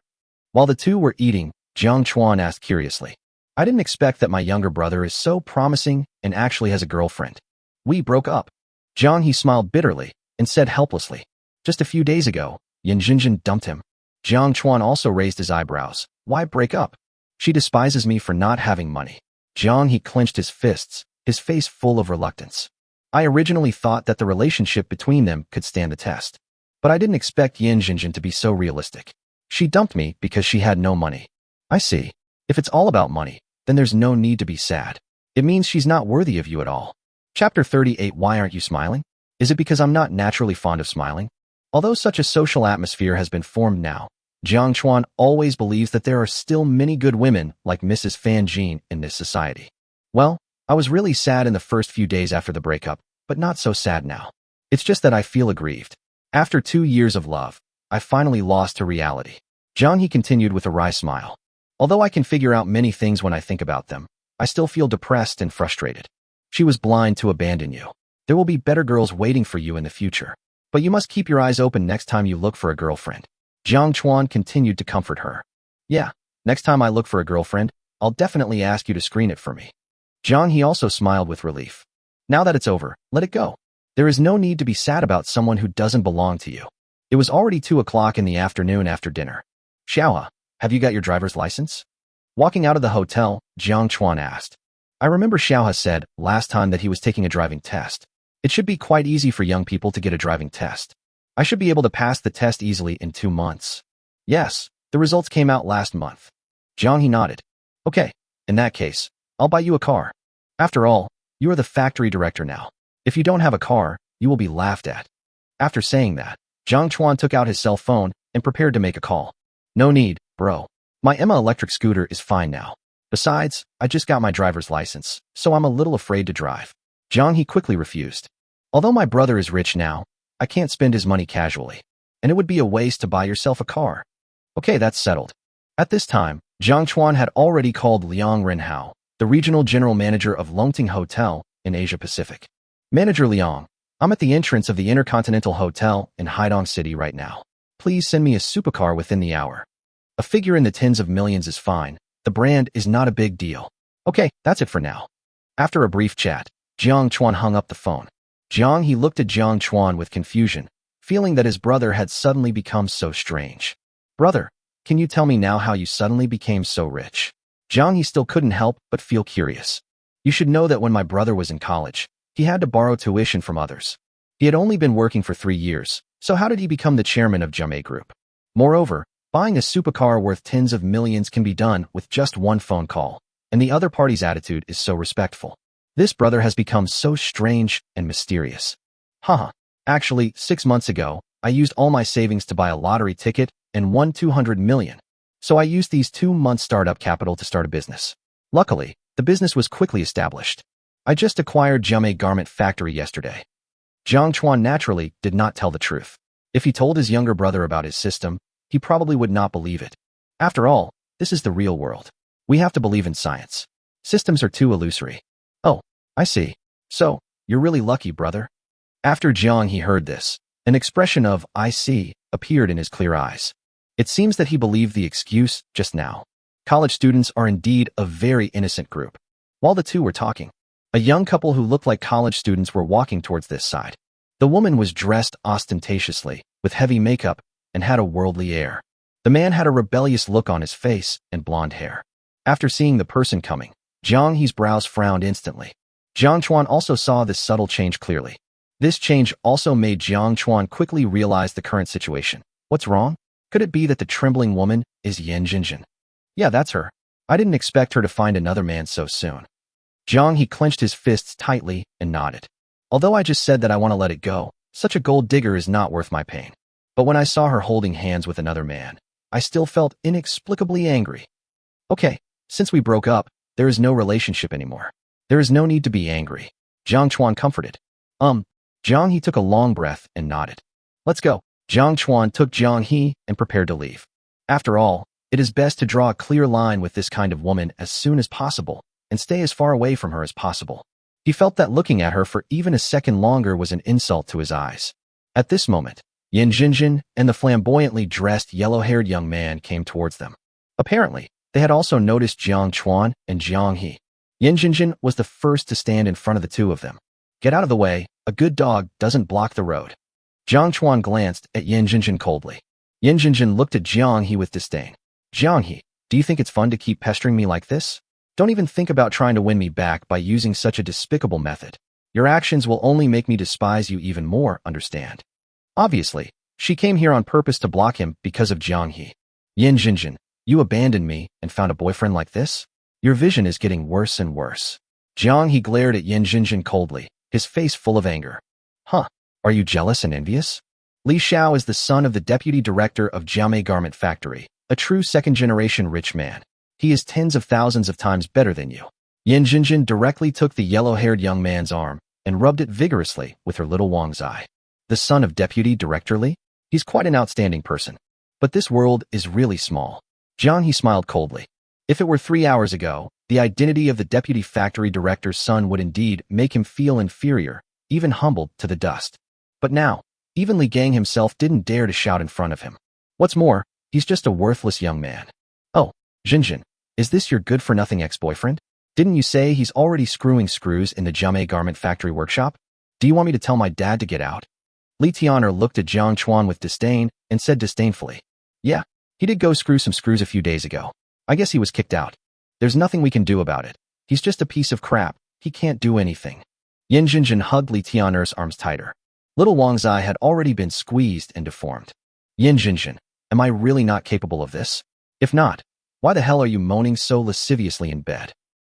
While the two were eating, Jiang Chuan asked curiously. I didn't expect that my younger brother is so promising and actually has a girlfriend. We broke up. Jiang He smiled bitterly and said helplessly. Just a few days ago, Yan Jinjin dumped him. Jiang Chuan also raised his eyebrows. Why break up? She despises me for not having money. Jiang He clenched his fists, his face full of reluctance. I originally thought that the relationship between them could stand the test. But I didn't expect Yan Jinjin to be so realistic. She dumped me because she had no money. I see. If it's all about money, then there's no need to be sad. It means she's not worthy of you at all. Chapter 38. Why aren't you smiling? Is it because I'm not naturally fond of smiling? Although such a social atmosphere has been formed now, Jiang Chuan always believes that there are still many good women like Mrs. Fan Jin in this society. Well, I was really sad in the first few days after the breakup, but not so sad now. It's just that I feel aggrieved. After 2 years of love, I finally lost to reality. Jiang He continued with a wry smile. Although I can figure out many things when I think about them, I still feel depressed and frustrated. She was blind to abandon you. There will be better girls waiting for you in the future. But you must keep your eyes open next time you look for a girlfriend. Jiang Chuan continued to comfort her. Yeah, next time I look for a girlfriend, I'll definitely ask you to screen it for me. Jiang He also smiled with relief. Now that it's over, let it go. There is no need to be sad about someone who doesn't belong to you. It was already 2 o'clock in the afternoon after dinner. Xiaohe, have you got your driver's license? Walking out of the hotel, Jiang Chuan asked. I remember Xiaohe said last time that he was taking a driving test. It should be quite easy for young people to get a driving test. I should be able to pass the test easily in 2 months. Yes, the results came out last month. Jiang He nodded. Okay, in that case, I'll buy you a car. After all, you are the factory director now. If you don't have a car, you will be laughed at. After saying that, Jiang Chuan took out his cell phone and prepared to make a call. No need, bro. My Emma electric scooter is fine now. Besides, I just got my driver's license, so I'm a little afraid to drive. Jiang He quickly refused. Although my brother is rich now, I can't spend his money casually, and it would be a waste to buy yourself a car. Okay, that's settled. At this time, Jiang Chuan had already called Liang Renhao, the regional general manager of Longting Hotel in Asia Pacific. Manager Liang, I'm at the entrance of the Intercontinental Hotel in Haidong City right now. please send me a supercar within the hour. A figure in the tens of millions is fine. The brand is not a big deal. Okay, that's it for now. After a brief chat, Jiang Chuan hung up the phone. He looked at Jiang Chuan with confusion, feeling that his brother had suddenly become so strange. Brother, can you tell me now how you suddenly became so rich? He still couldn't help but feel curious. You should know that when my brother was in college, he had to borrow tuition from others. He had only been working for 3 years, so how did he become the chairman of Jiamei Group? Moreover, buying a supercar worth tens of millions can be done with just one phone call, and the other party's attitude is so respectful. This brother has become so strange and mysterious. Haha. Actually, 6 months ago, I used all my savings to buy a lottery ticket and won 200 million. So I used these 2 months startup capital to start a business. Luckily, the business was quickly established. I just acquired Jiamei Garment Factory yesterday. Jiang Chuan naturally did not tell the truth. If he told his younger brother about his system, he probably would not believe it. After all, this is the real world. We have to believe in science. Systems are too illusory. Oh, I see. So, you're really lucky, brother. After Jiang heard this, an expression of "I see" appeared in his clear eyes. It seems that he believed the excuse just now. College students are indeed a very innocent group. While the two were talking, a young couple who looked like college students were walking towards this side. The woman was dressed ostentatiously, with heavy makeup, and had a worldly air. The man had a rebellious look on his face and blonde hair. After seeing the person coming, Jiang He's brows frowned instantly. Jiang Chuan also saw this subtle change clearly. This change also made Jiang Chuan quickly realize the current situation. What's wrong? Could it be that the trembling woman is Yan Jinjin? Yeah, that's her. I didn't expect her to find another man so soon. He clenched his fists tightly and nodded. Although I just said that I want to let it go, such a gold digger is not worth my pain. But when I saw her holding hands with another man, I still felt inexplicably angry. Okay, since we broke up, there is no relationship anymore. There is no need to be angry. Jiang Chuan comforted. He took a long breath and nodded. Let's go. Jiang Chuan took Jiang He and prepared to leave. After all, it is best to draw a clear line with this kind of woman as soon as possible and stay as far away from her as possible. He felt that looking at her for even a second longer was an insult to his eyes. At this moment, Yan Jinjin and the flamboyantly dressed yellow-haired young man came towards them. Apparently, they had also noticed Jiang Chuan and Jiang He. Yan Jinjin was the first to stand in front of the two of them. Get out of the way, a good dog doesn't block the road. Jiang Chuan glanced at Yan Jinjin coldly. Yan Jinjin looked at Jiang He with disdain. Jiang He, do you think it's fun to keep pestering me like this? Don't even think about trying to win me back by using such a despicable method. Your actions will only make me despise you even more, understand? Obviously, she came here on purpose to block him because of Jiang He. Yan Jinjin, you abandoned me and found a boyfriend like this? Your vision is getting worse and worse. Jiang He glared at Yan Jinjin coldly, his face full of anger. Huh, are you jealous and envious? Li Xiao is the son of the deputy director of Jiamei Garment Factory, a true second-generation rich man. He is tens of thousands of times better than you. Yan Jinjin directly took the yellow-haired young man's arm and rubbed it vigorously with her little Wang's eye. The son of deputy director Li? He's quite an outstanding person. But this world is really small. Jiang He smiled coldly. If it were 3 hours ago, the identity of the deputy factory director's son would indeed make him feel inferior, even humbled to the dust. But now, even Li Gang himself didn't dare to shout in front of him. What's more, he's just a worthless young man. Oh, Jinjin, is this your good-for-nothing ex-boyfriend? Didn't you say he's already screwing screws in the Jiamei Garment Factory workshop? Do you want me to tell my dad to get out? Li Tian'er looked at Jiang Chuan with disdain and said disdainfully, yeah, he did go screw some screws a few days ago. I guess he was kicked out. There's nothing we can do about it. He's just a piece of crap. He can't do anything. Yan Jinjin hugged Li Tian'er's arms tighter. Little Wang's eye had already been squeezed and deformed. Yan Jinjin, am I really not capable of this? If not, why the hell are you moaning so lasciviously in bed?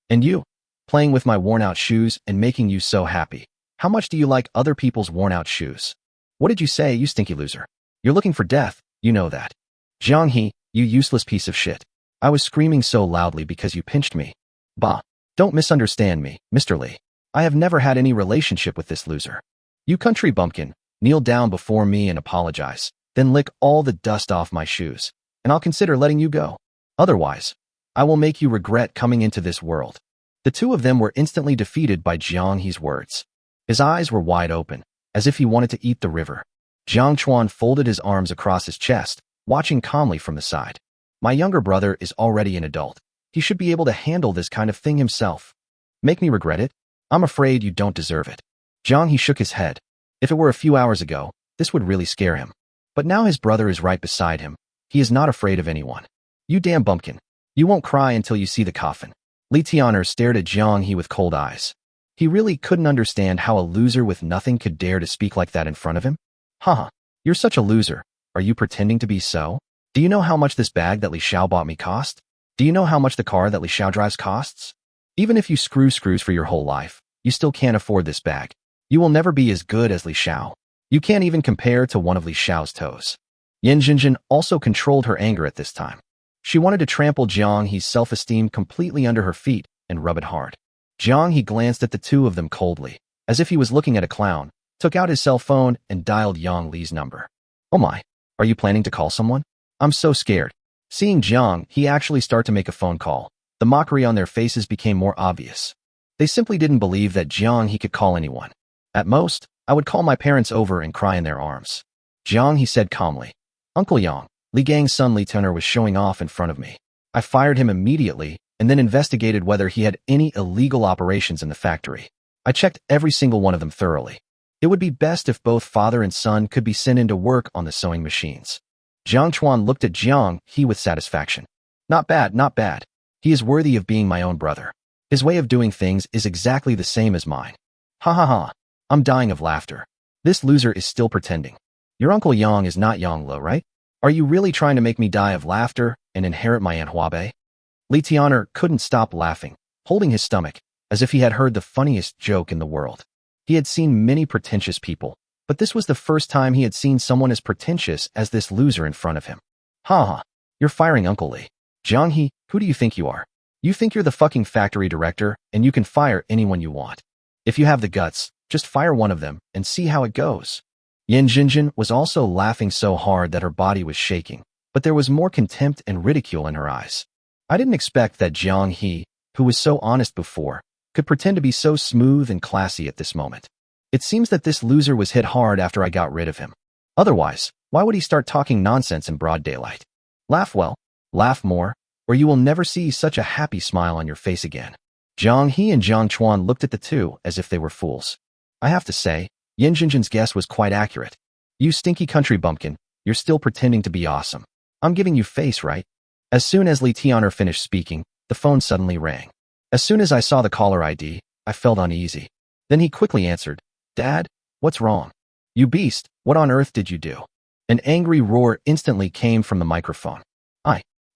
And you, playing with my worn-out shoes and making you so happy. How much do you like other people's worn-out shoes? What did you say, you stinky loser? You're looking for death, you know that. Jiang He, you useless piece of shit. I was screaming so loudly because you pinched me. Bah, don't misunderstand me, Mr. Li. I have never had any relationship with this loser. You country bumpkin, kneel down before me and apologize, then lick all the dust off my shoes, and I'll consider letting you go. Otherwise, I will make you regret coming into this world. The two of them were instantly defeated by Jiang He's words. His eyes were wide open, as if he wanted to eat the river. Jiang Chuan folded his arms across his chest, watching calmly from the side. My younger brother is already an adult. He should be able to handle this kind of thing himself. Make me regret it? I'm afraid you don't deserve it. Jiang He shook his head. If it were a few hours ago, this would really scare him. But now his brother is right beside him. He is not afraid of anyone. You damn bumpkin. You won't cry until you see the coffin. Li Tian'er stared at Jiang He with cold eyes. He really couldn't understand how a loser with nothing could dare to speak like that in front of him. Haha, you're such a loser. Are you pretending to be so? Do you know how much this bag that Li Xiao bought me cost? Do you know how much the car that Li Xiao drives costs? Even if you screws for your whole life, you still can't afford this bag. You will never be as good as Li Xiao. You can't even compare to one of Li Xiao's toes. Yan Jinjin also controlled her anger at this time. She wanted to trample Jiang He's self-esteem completely under her feet and rub it hard. Jiang He glanced at the two of them coldly, as if he was looking at a clown, took out his cell phone and dialed Yang Li's number. Oh my, are you planning to call someone? I'm so scared. Seeing Jiang He actually start to make a phone call, the mockery on their faces became more obvious. They simply didn't believe that Jiang He could call anyone. At most, I would call my parents over and cry in their arms. Jiang He said calmly. Uncle Yang, Li Gang's son Li Tian'er was showing off in front of me. I fired him immediately and then investigated whether he had any illegal operations in the factory. I checked every single one of them thoroughly. It would be best if both father and son could be sent in to work on the sewing machines. Jiang Chuan looked at Jiang He with satisfaction. Not bad, not bad. He is worthy of being my own brother. His way of doing things is exactly the same as mine. Ha ha ha. I'm dying of laughter. This loser is still pretending. Your Uncle Yang is not Yang Lo, right? Are you really trying to make me die of laughter and inherit my Aunt Huabei? Li Tian'er couldn't stop laughing, holding his stomach, as if he had heard the funniest joke in the world. He had seen many pretentious people, but this was the first time he had seen someone as pretentious as this loser in front of him. Ha ha, you're firing Uncle Li. Jiang He, who do you think you are? You think you're the fucking factory director and you can fire anyone you want. If you have the guts, just fire one of them and see how it goes. Yan Jinjin was also laughing so hard that her body was shaking, but there was more contempt and ridicule in her eyes. I didn't expect that Jiang He, who was so honest before, could pretend to be so smooth and classy at this moment. It seems that this loser was hit hard after I got rid of him. Otherwise, why would he start talking nonsense in broad daylight? Laugh well, laugh more, or you will never see such a happy smile on your face again. Jiang He and Jiang Chuan looked at the two as if they were fools. I have to say, Yan Jinjin's guess was quite accurate. You stinky country bumpkin, you're still pretending to be awesome. I'm giving you face, right? As soon as Li Tian'er finished speaking, the phone suddenly rang. As soon as I saw the caller ID, I felt uneasy. Then he quickly answered, Dad, what's wrong? You beast, what on earth did you do? An angry roar instantly came from the microphone.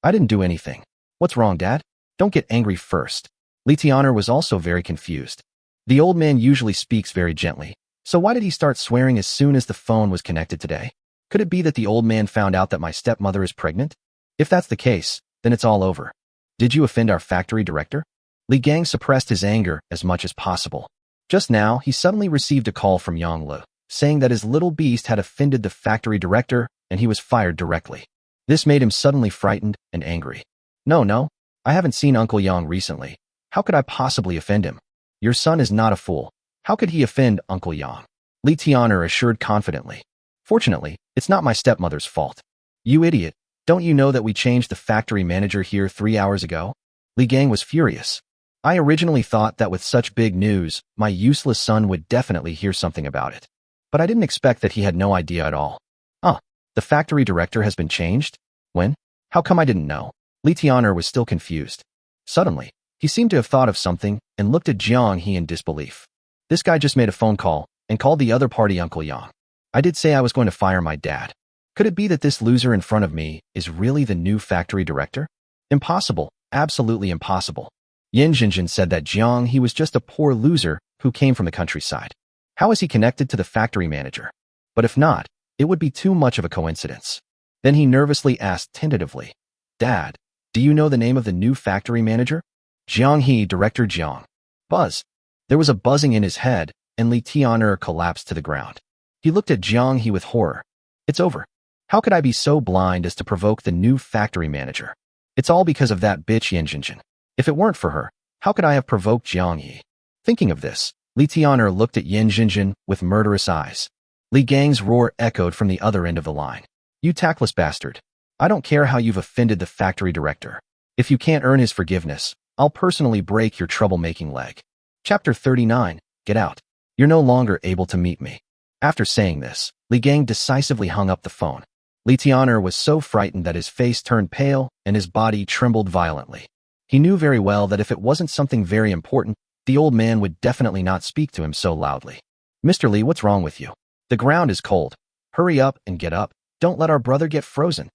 I didn't do anything. What's wrong, Dad? Don't get angry first. Li Tian'er was also very confused. The old man usually speaks very gently, so why did he start swearing as soon as the phone was connected today? Could it be that the old man found out that my stepmother is pregnant? If that's the case, then it's all over. Did you offend our factory director? Li Gang suppressed his anger as much as possible. Just now, he suddenly received a call from Yang Lu, saying that his little beast had offended the factory director and he was fired directly. This made him suddenly frightened and angry. No, I haven't seen Uncle Yang recently. How could I possibly offend him? Your son is not a fool. How could he offend Uncle Yang? Li Tian'er assured confidently. Fortunately, it's not my stepmother's fault. You idiot, don't you know that we changed the factory manager here 3 hours ago? Li Gang was furious. I originally thought that with such big news, my useless son would definitely hear something about it. But I didn't expect that he had no idea at all. The factory director has been changed? When? How come I didn't know? Li Tian'er was still confused. Suddenly, he seemed to have thought of something and looked at Jiang He in disbelief. This guy just made a phone call and called the other party Uncle Yang. I did say I was going to fire my dad. Could it be that this loser in front of me is really the new factory director? Impossible, absolutely impossible. Yan Jinjin said that Jiang He was just a poor loser who came from the countryside. How is he connected to the factory manager? But if not, it would be too much of a coincidence. Then he nervously asked tentatively, Dad, do you know the name of the new factory manager? Jiang He, Director Jiang. Buzz. There was a buzzing in his head, and Li Tian'er collapsed to the ground. He looked at Jiang He with horror. It's over. How could I be so blind as to provoke the new factory manager? It's all because of that bitch Yan Jinjin. If it weren't for her, how could I have provoked Jiang He? Thinking of this, Li Tian'er looked at Yan Jinjin with murderous eyes. Li Gang's roar echoed from the other end of the line. You tactless bastard. I don't care how you've offended the factory director. If you can't earn his forgiveness, I'll personally break your troublemaking leg. Chapter 39, Get Out. You're no longer able to meet me. After saying this, Li Gang decisively hung up the phone. Li Tian'er was so frightened that his face turned pale and his body trembled violently. He knew very well that if it wasn't something very important, the old man would definitely not speak to him so loudly. Mr. Li, what's wrong with you? The ground is cold. Hurry up and get up. Don't let our brother get frozen.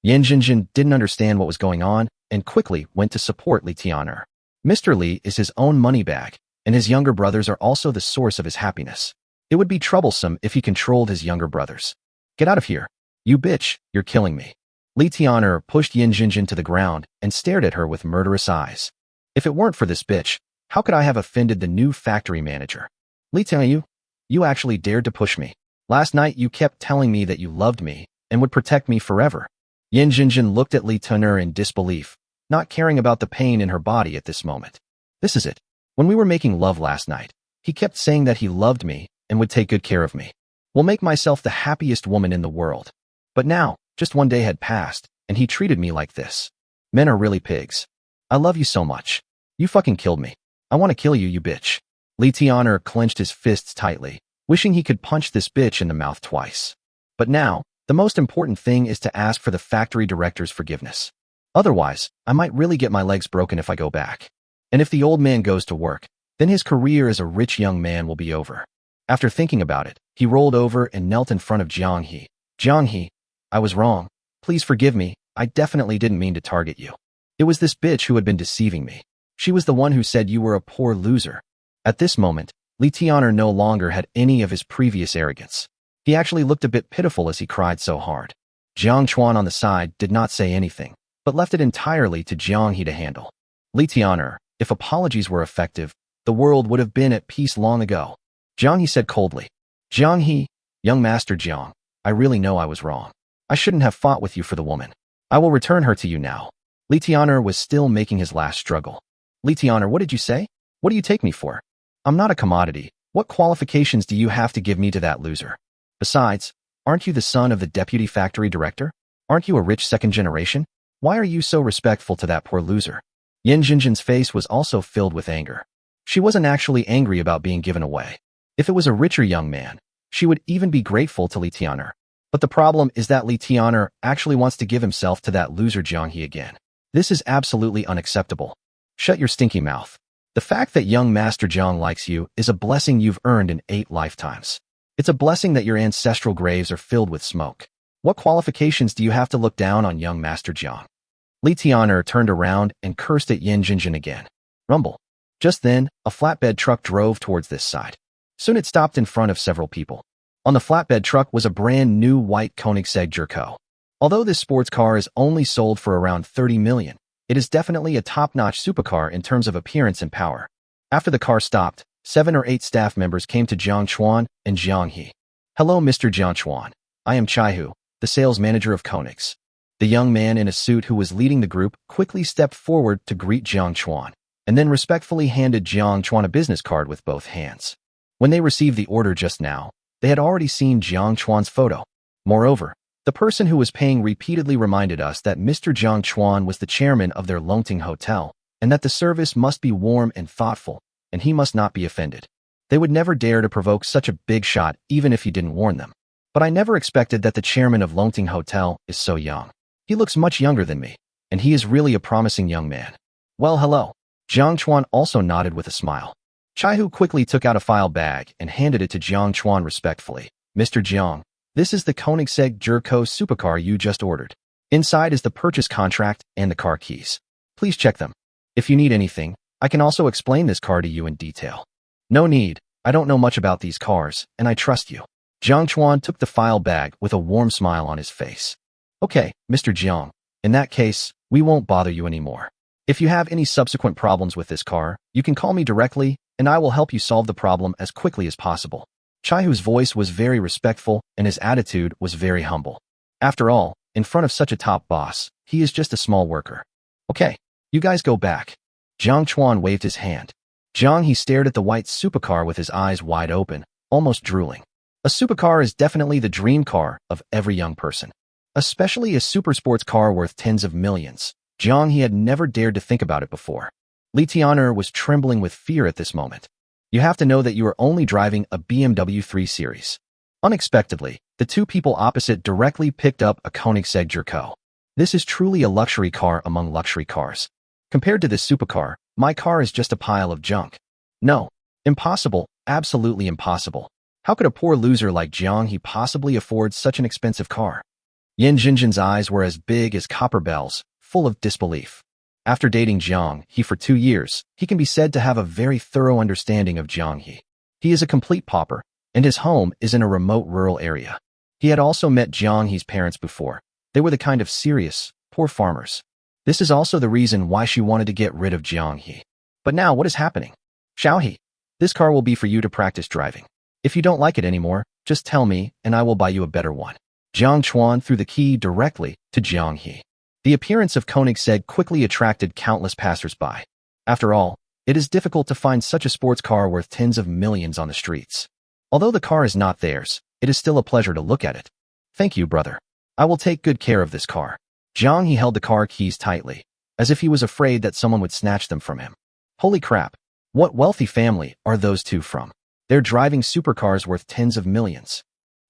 Yan Jinjin didn't understand what was going on and quickly went to support Li Tian'er. Mr. Li is his own money bag, and his younger brothers are also the source of his happiness. It would be troublesome if he controlled his younger brothers. Get out of here. You bitch, you're killing me. Li Tian'er pushed Yan Jinjin to the ground and stared at her with murderous eyes. If it weren't for this bitch, how could I have offended the new factory manager? Li Tian'er, you actually dared to push me. Last night you kept telling me that you loved me and would protect me forever. Yan Jinjin looked at Li Tian'er in disbelief, not caring about the pain in her body at this moment. This is it. When we were making love last night, he kept saying that he loved me and would take good care of me. Will make myself the happiest woman in the world. But now, just one day had passed, and he treated me like this. Men are really pigs. I love you so much. You fucking killed me. I want to kill you, you bitch. Li Tian'er clenched his fists tightly, wishing he could punch this bitch in the mouth twice. But now, the most important thing is to ask for the factory director's forgiveness. Otherwise, I might really get my legs broken if I go back. And if the old man goes to work, then his career as a rich young man will be over. After thinking about it, he rolled over and knelt in front of Jiang He. Jiang He, I was wrong. Please forgive me. I definitely didn't mean to target you. It was this bitch who had been deceiving me. She was the one who said you were a poor loser. At this moment, Li Tian'er no longer had any of his previous arrogance. He actually looked a bit pitiful as he cried so hard. Jiang Chuan on the side did not say anything, but left it entirely to Jiang He to handle. Li Tian'er, if apologies were effective, the world would have been at peace long ago. Jiang He said coldly. Jiang He, young master Jiang, I really know I was wrong. I shouldn't have fought with you for the woman. I will return her to you now. Li Tian'er was still making his last struggle. Li Tian'er, what did you say? What do you take me for? I'm not a commodity. What qualifications do you have to give me to that loser? Besides, aren't you the son of the deputy factory director? Aren't you a rich second generation? Why are you so respectful to that poor loser? Yan Jinjin's face was also filled with anger. She wasn't actually angry about being given away. If it was a richer young man, she would even be grateful to Li Tian'er. But the problem is that Li Tian'er actually wants to give himself to that loser Jiang He again. This is absolutely unacceptable. Shut your stinky mouth. The fact that young Master Jiang likes you is a blessing you've earned in 8 lifetimes. It's a blessing that your ancestral graves are filled with smoke. What qualifications do you have to look down on young Master Jiang? Li Tian'er turned around and cursed at Yan Jinjin again. Rumble. Just then, a flatbed truck drove towards this side. Soon it stopped in front of several people. On the flatbed truck was a brand new white Koenigsegg Jerko. Although this sports car is only sold for around 30 million, it is definitely a top-notch supercar in terms of appearance and power. After the car stopped, 7 or 8 staff members came to Jiang Chuan and Jiang He. Hello, Mr. Jiang Chuan. I am Chaihu, the sales manager of Koenigs. The young man in a suit who was leading the group quickly stepped forward to greet Jiang Chuan, and then respectfully handed Jiang Chuan a business card with both hands. When they received the order just now, they had already seen Jiang Chuan's photo. Moreover, the person who was paying repeatedly reminded us that Mr. Jiang Chuan was the chairman of their Longting Hotel, and that the service must be warm and thoughtful, and he must not be offended. They would never dare to provoke such a big shot even if he didn't warn them. But I never expected that the chairman of Longting Hotel is so young. He looks much younger than me, and he is really a promising young man. Well, hello. Jiang Chuan also nodded with a smile. Chaihu quickly took out a file bag and handed it to Jiang Chuan respectfully. Mr. Jiang, this is the Koenigsegg Jerko supercar you just ordered. Inside is the purchase contract and the car keys. Please check them. If you need anything, I can also explain this car to you in detail. No need. I don't know much about these cars, and I trust you. Jiang Chuan took the file bag with a warm smile on his face. Okay, Mr. Jiang. In that case, we won't bother you anymore. If you have any subsequent problems with this car, you can call me directly, and I will help you solve the problem as quickly as possible. Chaihu's voice was very respectful, and his attitude was very humble. After all, in front of such a top boss, he is just a small worker. Okay, you guys go back. Jiang Chuan waved his hand. Jiang He stared at the white supercar with his eyes wide open, almost drooling. A supercar is definitely the dream car of every young person, especially a super sports car worth tens of millions. Jiang He had never dared to think about it before. Li Tian'er was trembling with fear at this moment. You have to know that you are only driving a BMW 3 Series. Unexpectedly, the two people opposite directly picked up a Koenigsegg Jerko. This is truly a luxury car among luxury cars. Compared to this supercar, my car is just a pile of junk. No. Impossible. Absolutely impossible. How could a poor loser like Jiang He possibly afford such an expensive car? Yan Jinjin's eyes were as big as copper bells, full of disbelief. After dating Jiang He for 2 years, he can be said to have a very thorough understanding of Jiang He. He is a complete pauper, and his home is in a remote rural area. He had also met Jiang He's parents before. They were the kind of serious, poor farmers. This is also the reason why she wanted to get rid of Jiang He. But now what is happening? Xiao He, this car will be for you to practice driving. If you don't like it anymore, just tell me and I will buy you a better one. Jiang Chuan threw the key directly to Jiang He. The appearance of Koenigsegg quickly attracted countless passers-by. After all, it is difficult to find such a sports car worth tens of millions on the streets. Although the car is not theirs, it is still a pleasure to look at it. Thank you, brother. I will take good care of this car. Jiang He held the car keys tightly, as if he was afraid that someone would snatch them from him. Holy crap! What wealthy family are those two from? They're driving supercars worth tens of millions.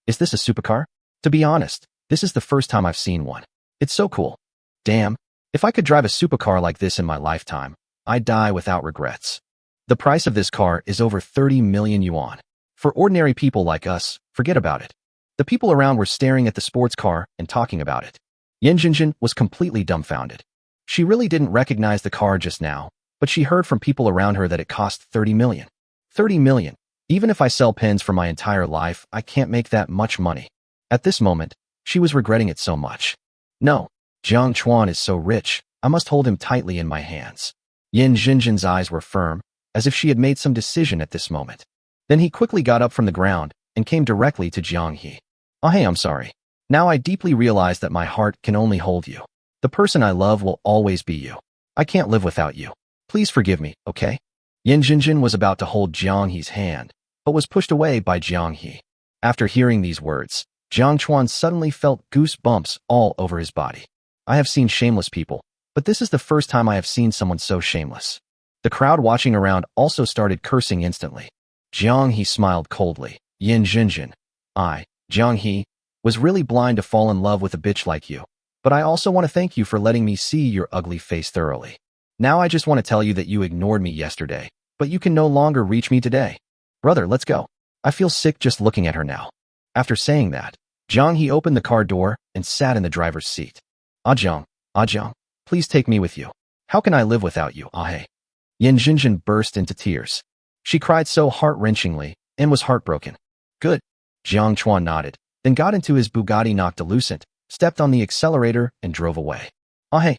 Is this a supercar? To be honest, this is the first time I've seen one. It's so cool. Damn, if I could drive a supercar like this in my lifetime, I'd die without regrets. The price of this car is over 30 million yuan. For ordinary people like us, forget about it. The people around were staring at the sports car and talking about it. Yan Jinjin was completely dumbfounded. She really didn't recognize the car just now, but she heard from people around her that it cost 30 million. 30 million. Even if I sell pens for my entire life, I can't make that much money. At this moment, she was regretting it so much. No, Jiang Chuan is so rich, I must hold him tightly in my hands. Yan Jinjin's eyes were firm, as if she had made some decision at this moment. Then he quickly got up from the ground and came directly to Jiang He. Oh hey, I'm sorry. Now I deeply realize that my heart can only hold you. The person I love will always be you. I can't live without you. Please forgive me, okay? Yan Jinjin was about to hold Jiang He's hand, but was pushed away by Jiang He. After hearing these words, Jiang Chuan suddenly felt goosebumps all over his body. I have seen shameless people, but this is the first time I have seen someone so shameless. The crowd watching around also started cursing instantly. Jiang He smiled coldly. Yan Jinjin, Jiang He, was really blind to fall in love with a bitch like you. But I also want to thank you for letting me see your ugly face thoroughly. Now I just want to tell you that you ignored me yesterday, but you can no longer reach me today. Brother, let's go. I feel sick just looking at her now. After saying that, Jiang He opened the car door and sat in the driver's seat. Jiang, please take me with you. How can I live without you, hey? Yan Jinjin burst into tears. She cried so heart-wrenchingly and was heartbroken. Good. Jiang Chuan nodded, then got into his Bugatti Noctilucent, stepped on the accelerator and drove away. Hey,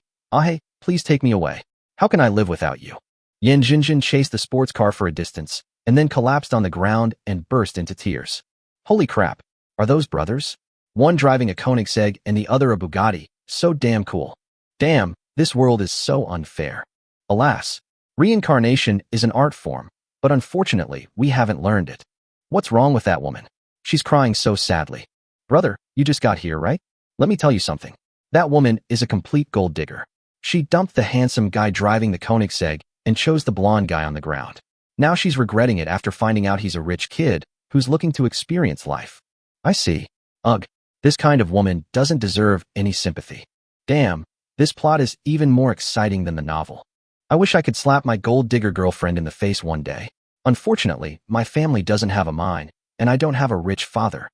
please take me away. How can I live without you? Yan Jinjin chased the sports car for a distance, and then collapsed on the ground and burst into tears. Holy crap, are those brothers? One driving a Koenigsegg and the other a Bugatti, so damn cool. Damn, this world is so unfair. Alas, reincarnation is an art form, but unfortunately, we haven't learned it. What's wrong with that woman? She's crying so sadly. Brother, you just got here, right? Let me tell you something. That woman is a complete gold digger. She dumped the handsome guy driving the Koenigsegg and chose the blonde guy on the ground. Now she's regretting it after finding out he's a rich kid who's looking to experience life. I see. Ugh, this kind of woman doesn't deserve any sympathy. Damn, this plot is even more exciting than the novel. I wish I could slap my gold digger girlfriend in the face one day. Unfortunately, my family doesn't have a mine, and I don't have a rich father.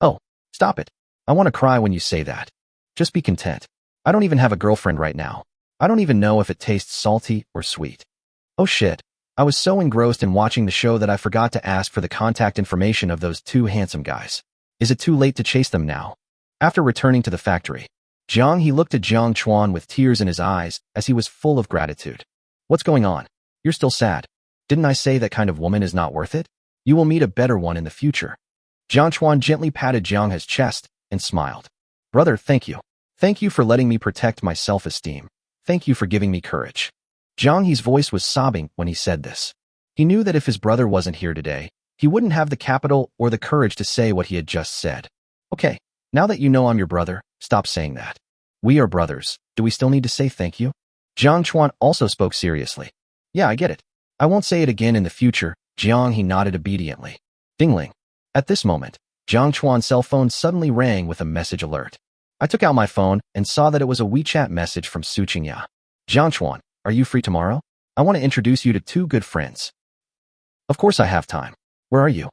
Oh, stop it. I want to cry when you say that. Just be content. I don't even have a girlfriend right now. I don't even know if it tastes salty or sweet. Oh shit. I was so engrossed in watching the show that I forgot to ask for the contact information of those two handsome guys. Is it too late to chase them now? After returning to the factory, Jiang He looked at Jiang Chuan with tears in his eyes as he was full of gratitude. What's going on? You're still sad. Didn't I say that kind of woman is not worth it? You will meet a better one in the future. Jiang Chuan gently patted Jiang He's chest and smiled. Brother, thank you. Thank you for letting me protect my self-esteem. Thank you for giving me courage. Jiang He's voice was sobbing when he said this. He knew that if his brother wasn't here today, He wouldn't have the capital or the courage to say what he had just said. Okay, now that you know I'm your brother, stop saying that. We are brothers. Do we still need to say thank you? Jiang Chuan also spoke seriously. Yeah, I get it. I won't say it again in the future. Jiang, he nodded obediently. Dingling. At this moment, Jiang Chuan's cell phone suddenly rang with a message alert. I took out my phone and saw that it was a WeChat message from Su Qingya. Jiang Chuan, are you free tomorrow? I want to introduce you to two good friends. Of course I have time. Where are you?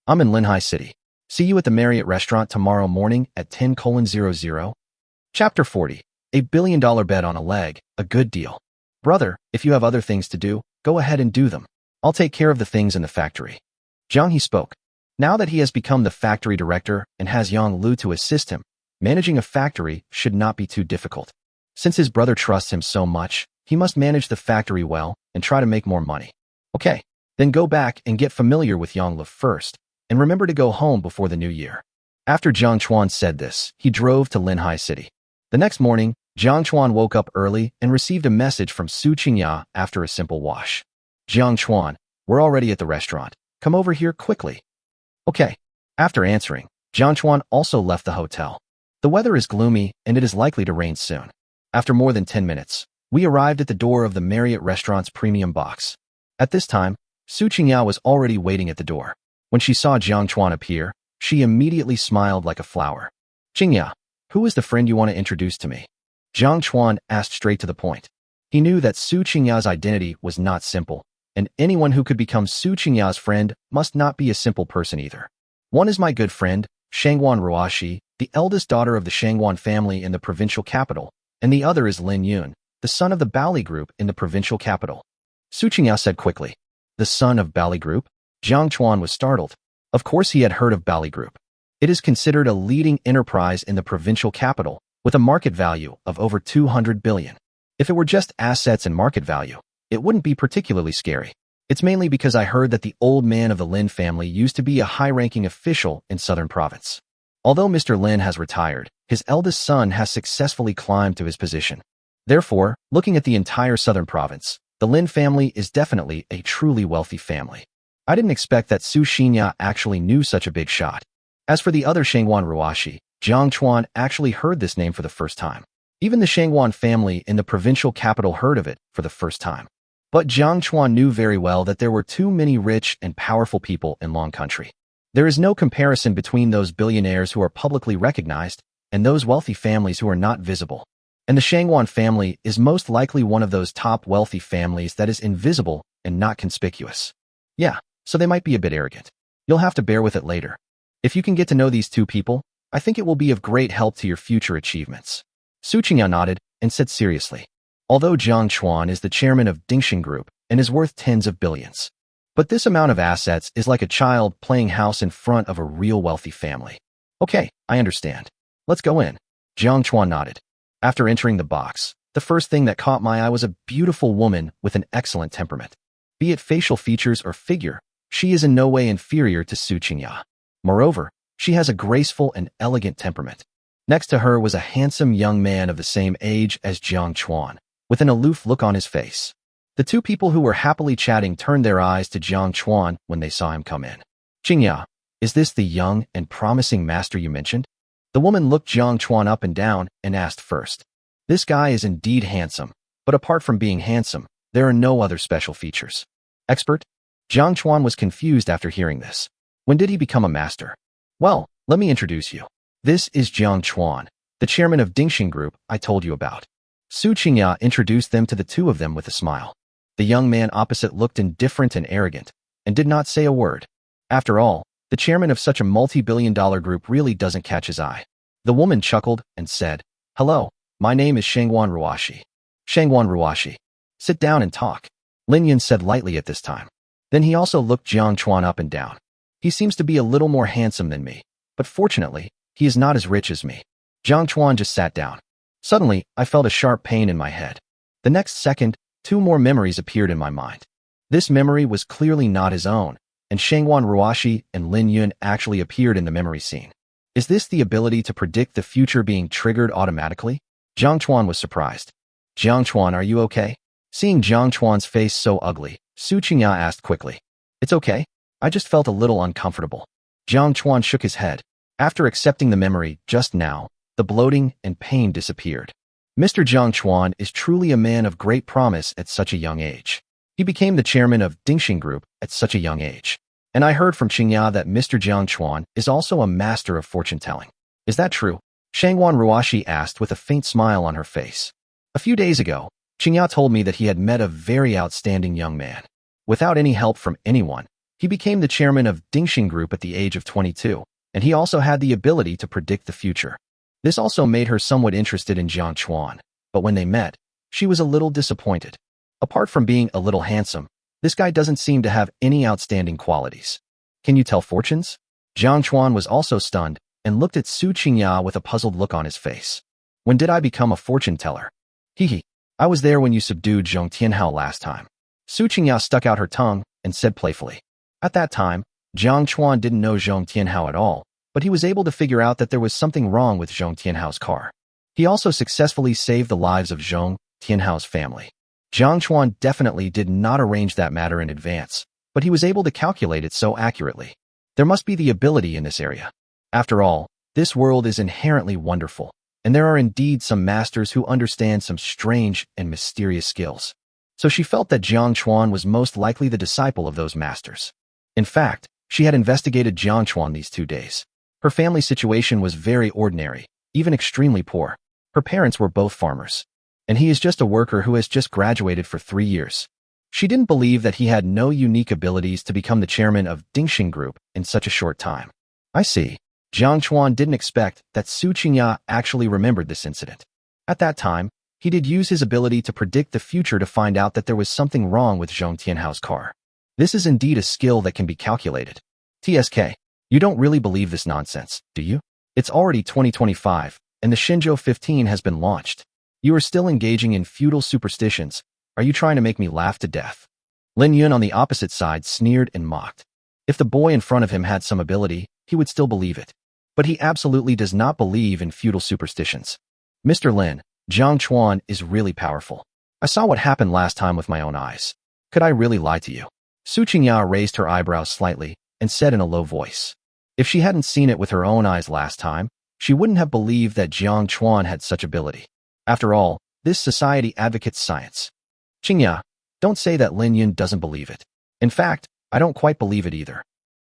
I'm in Linhai City. See you at the Marriott restaurant tomorrow morning at 10:00. Chapter 40. A billion-dollar bet on a leg, a good deal. Brother, if you have other things to do, go ahead and do them. I'll take care of the things in the factory. Jiang He spoke. Now that he has become the factory director and has Yang Lu to assist him, managing a factory should not be too difficult. Since his brother trusts him so much, he must manage the factory well and try to make more money. Okay, then go back and get familiar with Yang Lu first, and remember to go home before the new year. After Jiang Chuan said this, he drove to Linhai City. The next morning, Jiang Chuan woke up early and received a message from Su Qingya after a simple wash. Jiang Chuan, we're already at the restaurant. Come over here quickly. Okay. After answering, Jiang Chuan also left the hotel. The weather is gloomy and it is likely to rain soon. After more than 10 minutes, we arrived at the door of the Marriott restaurant's premium box. At this time, Su Qingya was already waiting at the door. When she saw Jiang Chuan appear, she immediately smiled like a flower. Qingya, who is the friend you want to introduce to me? Jiang Chuan asked straight to the point. He knew that Su Qingya's identity was not simple, and anyone who could become Su Qingya's friend must not be a simple person either. One is my good friend, Shangwan Ruashi, the eldest daughter of the Shangwan family in the provincial capital, and the other is Lin Yun, the son of the Bali Group in the provincial capital. Su Qingya said quickly. The son of Bali Group? Jiang Chuan was startled. Of course he had heard of Bali Group. It is considered a leading enterprise in the provincial capital, with a market value of over 200 billion. If it were just assets and market value, it wouldn't be particularly scary. It's mainly because I heard that the old man of the Lin family used to be a high-ranking official in Southern Province. Although Mr. Lin has retired, his eldest son has successfully climbed to his position. Therefore, looking at the entire Southern Province, the Lin family is definitely a truly wealthy family. I didn't expect that Su Qingya actually knew such a big shot. As for the other Shangwan Ruashi, Jiang Chuan actually heard this name for the first time. Even the Shangwan family in the provincial capital heard of it for the first time. But Jiang Chuan knew very well that there were too many rich and powerful people in Long Country. There is no comparison between those billionaires who are publicly recognized and those wealthy families who are not visible. And the Shangwan family is most likely one of those top wealthy families that is invisible and not conspicuous. Yeah, so they might be a bit arrogant. You'll have to bear with it later. If you can get to know these two people, I think it will be of great help to your future achievements. Su Qingya nodded and said seriously. Although Jiang Chuan is the chairman of Dingxing Group and is worth tens of billions. But this amount of assets is like a child playing house in front of a real wealthy family. Okay, I understand. Let's go in. Jiang Chuan nodded. After entering the box, the first thing that caught my eye was a beautiful woman with an excellent temperament. Be it facial features or figure, she is in no way inferior to Su Qingya. Moreover, she has a graceful and elegant temperament. Next to her was a handsome young man of the same age as Jiang Chuan, with an aloof look on his face. The two people who were happily chatting turned their eyes to Jiang Chuan when they saw him come in. Qingya, is this the young and promising master you mentioned? The woman looked Jiang Chuan up and down and asked first. This guy is indeed handsome, but apart from being handsome, there are no other special features. Expert? Jiang Chuan was confused after hearing this. When did he become a master? Well, let me introduce you. This is Jiang Chuan, the chairman of Dingxing Group I told you about. Su Qingya introduced them to the two of them with a smile. The young man opposite looked indifferent and arrogant, and did not say a word. After all, the chairman of such a multi-billion-dollar group really doesn't catch his eye. The woman chuckled and said, Hello, my name is Shangwan Ruashi. Shangwan Ruashi. Sit down and talk. Lin Yun said lightly at this time. Then he also looked Jiang Chuan up and down. He seems to be a little more handsome than me, but fortunately, he is not as rich as me. Jiang Chuan just sat down. Suddenly, I felt a sharp pain in my head. The next second, two more memories appeared in my mind. This memory was clearly not his own, and Shangwan Ruashi and Lin Yun actually appeared in the memory scene. Is this the ability to predict the future being triggered automatically? Jiang Chuan was surprised. Jiang Chuan, are you okay? Seeing Jiang Chuan's face so ugly, Su Qingya asked quickly. It's okay. I just felt a little uncomfortable. Jiang Chuan shook his head. After accepting the memory just now, the bloating and pain disappeared. Mr. Jiang Chuan is truly a man of great promise at such a young age. He became the chairman of Dingxing Group at such a young age. And I heard from Qingya that Mr. Jiang Chuan is also a master of fortune-telling. Is that true? Shangwan Ruashi asked with a faint smile on her face. A few days ago, Qingya told me that he had met a very outstanding young man. Without any help from anyone, he became the chairman of Dingxing Group at the age of 22, and he also had the ability to predict the future. This also made her somewhat interested in Jiang Chuan, but when they met, she was a little disappointed. Apart from being a little handsome, this guy doesn't seem to have any outstanding qualities. Can you tell fortunes? Jiang Chuan was also stunned and looked at Su Qingya with a puzzled look on his face. When did I become a fortune teller? Hee. I was there when you subdued Zhong Tianhao last time. Su Qingya stuck out her tongue and said playfully. At that time, Jiang Chuan didn't know Zhong Tianhao at all, but he was able to figure out that there was something wrong with Zhong Tianhao's car. He also successfully saved the lives of Zhong Tianhao's family. Jiang Chuan definitely did not arrange that matter in advance, but he was able to calculate it so accurately. There must be the ability in this area. After all, this world is inherently wonderful, and there are indeed some masters who understand some strange and mysterious skills. So she felt that Jiang Chuan was most likely the disciple of those masters. In fact, she had investigated Jiang Chuan these 2 days. Her family situation was very ordinary, even extremely poor. Her parents were both farmers, and he is just a worker who has just graduated for 3 years. She didn't believe that he had no unique abilities to become the chairman of Dingxing Group in such a short time. I see. Jiang Chuan didn't expect that Su Qingya actually remembered this incident. At that time, he did use his ability to predict the future to find out that there was something wrong with Zhong Tianhao's car. This is indeed a skill that can be calculated. TSK, you don't really believe this nonsense, do you? It's already 2025, and the Shenzhou 15 has been launched. You are still engaging in feudal superstitions. Are you trying to make me laugh to death? Lin Yun on the opposite side sneered and mocked. If the boy in front of him had some ability, he would still believe it. But he absolutely does not believe in feudal superstitions. Mr. Lin, Jiang Chuan is really powerful. I saw what happened last time with my own eyes. Could I really lie to you? Su Qingya raised her eyebrows slightly and said in a low voice. If she hadn't seen it with her own eyes last time, she wouldn't have believed that Jiang Chuan had such ability. After all, this society advocates science. Qingya, don't say that Lin Yun doesn't believe it. In fact, I don't quite believe it either.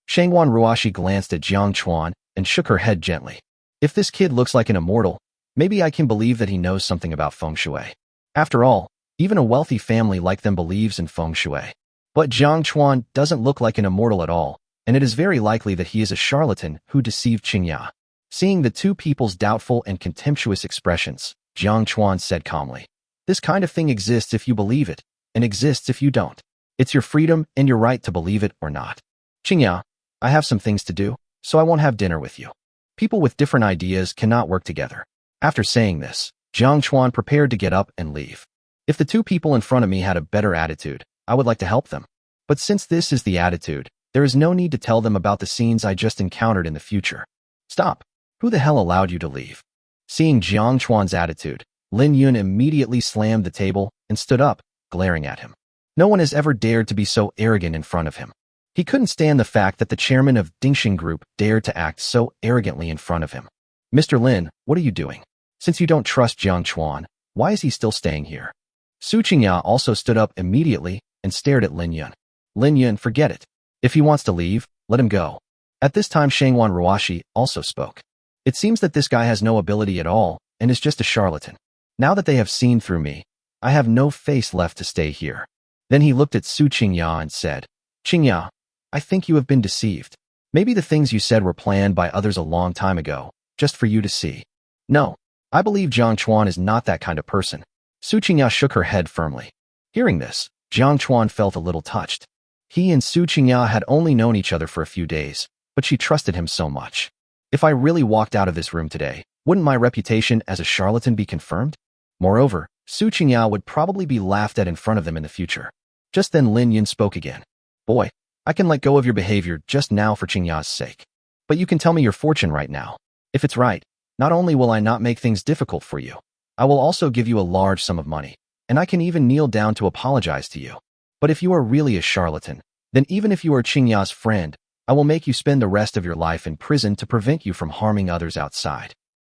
Shangwan Ruashi glanced at Jiang Chuan and shook her head gently. If this kid looks like an immortal, maybe I can believe that he knows something about feng shui. After all, even a wealthy family like them believes in feng shui. But Jiang Chuan doesn't look like an immortal at all, and it is very likely that he is a charlatan who deceived Qingya. Seeing the two people's doubtful and contemptuous expressions, Jiang Chuan said calmly, this kind of thing exists if you believe it, and exists if you don't. It's your freedom and your right to believe it or not. Qingya, I have some things to do, so I won't have dinner with you. People with different ideas cannot work together. After saying this, Jiang Chuan prepared to get up and leave. If the two people in front of me had a better attitude, I would like to help them. But since this is the attitude, there is no need to tell them about the scenes I just encountered in the future. Stop. Who the hell allowed you to leave? Seeing Jiang Chuan's attitude, Lin Yun immediately slammed the table and stood up, glaring at him. No one has ever dared to be so arrogant in front of him. He couldn't stand the fact that the chairman of Dingxing Group dared to act so arrogantly in front of him. Mr. Lin, what are you doing? Since you don't trust Jiang Chuan, why is he still staying here? Su Qingya also stood up immediately and stared at Lin Yun. Lin Yun, forget it. If he wants to leave, let him go. At this time, Shangwan Ruashi also spoke. It seems that this guy has no ability at all and is just a charlatan. Now that they have seen through me, I have no face left to stay here. Then he looked at Su Qingya and said, Qingya, I think you have been deceived. Maybe the things you said were planned by others a long time ago, just for you to see. No, I believe Jiang Chuan is not that kind of person. Su Qingya shook her head firmly. Hearing this, Jiang Chuan felt a little touched. He and Su Qingya had only known each other for a few days, but she trusted him so much. If I really walked out of this room today, wouldn't my reputation as a charlatan be confirmed? Moreover, Su Qingya would probably be laughed at in front of them in the future. Just then Lin Yun spoke again. Boy, I can let go of your behavior just now for Qingya's sake. But you can tell me your fortune right now. If it's right, not only will I not make things difficult for you, I will also give you a large sum of money, and I can even kneel down to apologize to you. But if you are really a charlatan, then even if you are Qingya's friend, I will make you spend the rest of your life in prison to prevent you from harming others outside.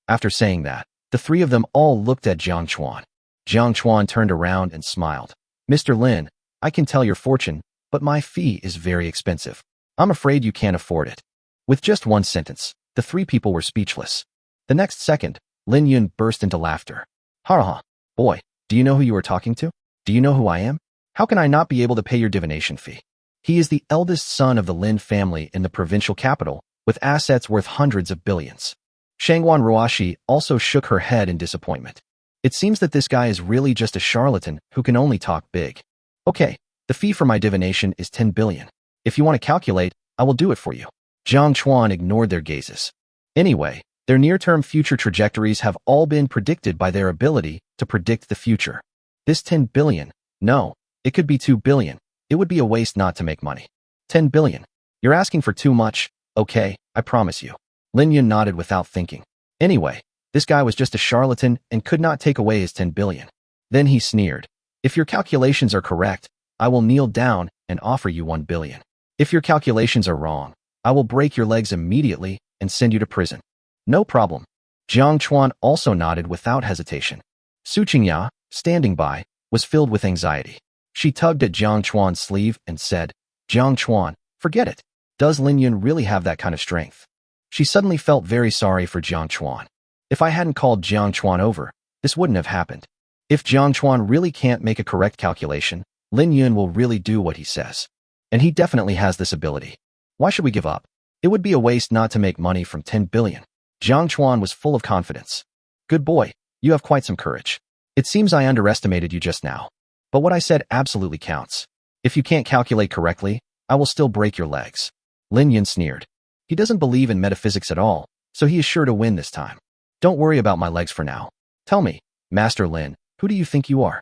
After saying that, the three of them all looked at Jiang Chuan. Jiang Chuan turned around and smiled. Mr. Lin, I can tell your fortune, but my fee is very expensive. I'm afraid you can't afford it. With just one sentence, the three people were speechless. The next second, Lin Yun burst into laughter. Ha ha, boy, do you know who you are talking to? Do you know who I am? How can I not be able to pay your divination fee? He is the eldest son of the Lin family in the provincial capital, with assets worth hundreds of billions. Shangguan Ruoshi also shook her head in disappointment. It seems that this guy is really just a charlatan who can only talk big. Okay, the fee for my divination is 10 billion. If you want to calculate, I will do it for you. Jiang Chuan ignored their gazes. Anyway, their near-term future trajectories have all been predicted by their ability to predict the future. This 10 billion, no, it could be 2 billion. It would be a waste not to make money. 10 billion. You're asking for too much. Okay, I promise you. Lin Yun nodded without thinking. Anyway, this guy was just a charlatan and could not take away his 10 billion. Then he sneered. If your calculations are correct, I will kneel down and offer you 1 billion. If your calculations are wrong, I will break your legs immediately and send you to prison. No problem. Jiang Chuan also nodded without hesitation. Su Qingya, standing by, was filled with anxiety. She tugged at Jiang Chuan's sleeve and said, Jiang Chuan, forget it. Does Lin Yun really have that kind of strength? She suddenly felt very sorry for Jiang Chuan. If I hadn't called Jiang Chuan over, this wouldn't have happened. If Jiang Chuan really can't make a correct calculation, Lin Yun will really do what he says. And he definitely has this ability. Why should we give up? It would be a waste not to make money from 10 billion. Jiang Chuan was full of confidence. Good boy, you have quite some courage. It seems I underestimated you just now. But what I said absolutely counts. If you can't calculate correctly, I will still break your legs. Lin Yun sneered. He doesn't believe in metaphysics at all, so he is sure to win this time. Don't worry about my legs for now. Tell me, Master Lin, who do you think you are?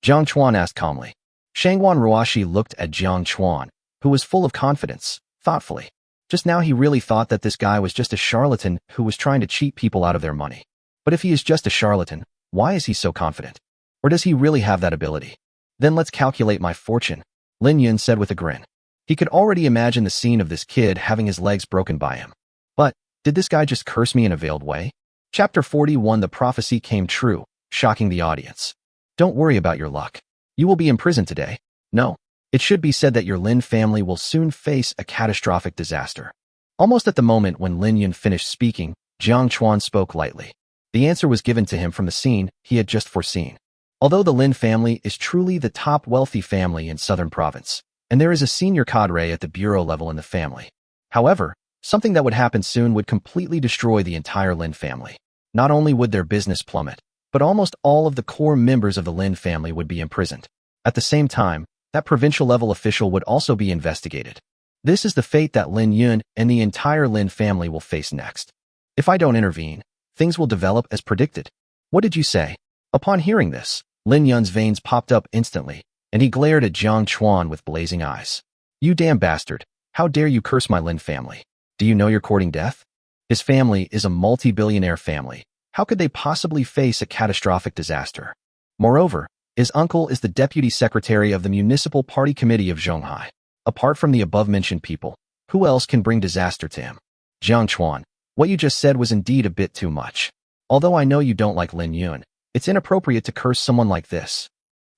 Jiang Chuan asked calmly. Shangguan Ruoshi looked at Jiang Chuan, who was full of confidence, thoughtfully. Just now he really thought that this guy was just a charlatan who was trying to cheat people out of their money. But if he is just a charlatan, why is he so confident? Or does he really have that ability? Then let's calculate my fortune, Lin Yun said with a grin. He could already imagine the scene of this kid having his legs broken by him. But, did this guy just curse me in a veiled way? Chapter 41 The prophecy came true, shocking the audience. Don't worry about your luck. You will be imprisoned today. No, it should be said that your Lin family will soon face a catastrophic disaster. Almost at the moment when Lin Yun finished speaking, Jiang Chuan spoke lightly. The answer was given to him from the scene he had just foreseen. Although the Lin family is truly the top wealthy family in Southern Province, and there is a senior cadre at the bureau level in the family. However, something that would happen soon would completely destroy the entire Lin family. Not only would their business plummet, but almost all of the core members of the Lin family would be imprisoned. At the same time, that provincial level official would also be investigated. This is the fate that Lin Yun and the entire Lin family will face next. If I don't intervene, things will develop as predicted. What did you say? Upon hearing this, Lin Yun's veins popped up instantly, and he glared at Jiang Chuan with blazing eyes. You damn bastard, how dare you curse my Lin family? Do you know you're courting death? His family is a multi-billionaire family. How could they possibly face a catastrophic disaster? Moreover, his uncle is the deputy secretary of the municipal party committee of Zhonghai. Apart from the above-mentioned people, who else can bring disaster to him? Jiang Chuan, what you just said was indeed a bit too much. Although I know you don't like Lin Yun, it's inappropriate to curse someone like this.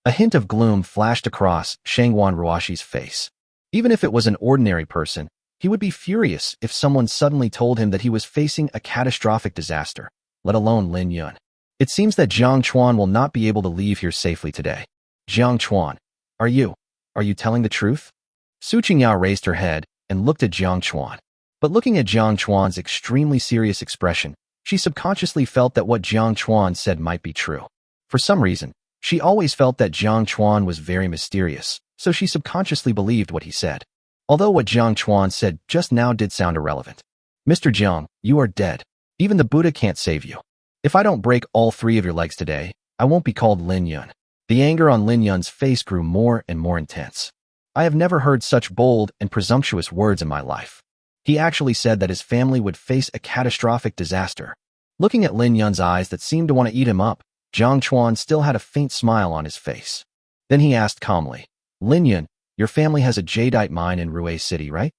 A hint of gloom flashed across Shangguan Ruoshi's face. Even if it was an ordinary person, he would be furious if someone suddenly told him that he was facing a catastrophic disaster, let alone Lin Yun. It seems that Jiang Chuan will not be able to leave here safely today. Jiang Chuan, are you telling the truth? Su Qingya raised her head and looked at Jiang Chuan. But looking at Jiang Chuan's extremely serious expression, she subconsciously felt that what Jiang Chuan said might be true. For some reason, she always felt that Jiang Chuan was very mysterious, so she subconsciously believed what he said. Although what Jiang Chuan said just now did sound irrelevant. Mr. Jiang, you are dead. Even the Buddha can't save you. If I don't break all 3 of your legs today, I won't be called Lin Yun. The anger on Lin Yun's face grew more and more intense. I have never heard such bold and presumptuous words in my life. He actually said that his family would face a catastrophic disaster. Looking at Lin Yun's eyes that seemed to want to eat him up, Jiang Chuan still had a faint smile on his face. Then he asked calmly, Lin Yun, your family has a jadeite mine in Ruei City, right?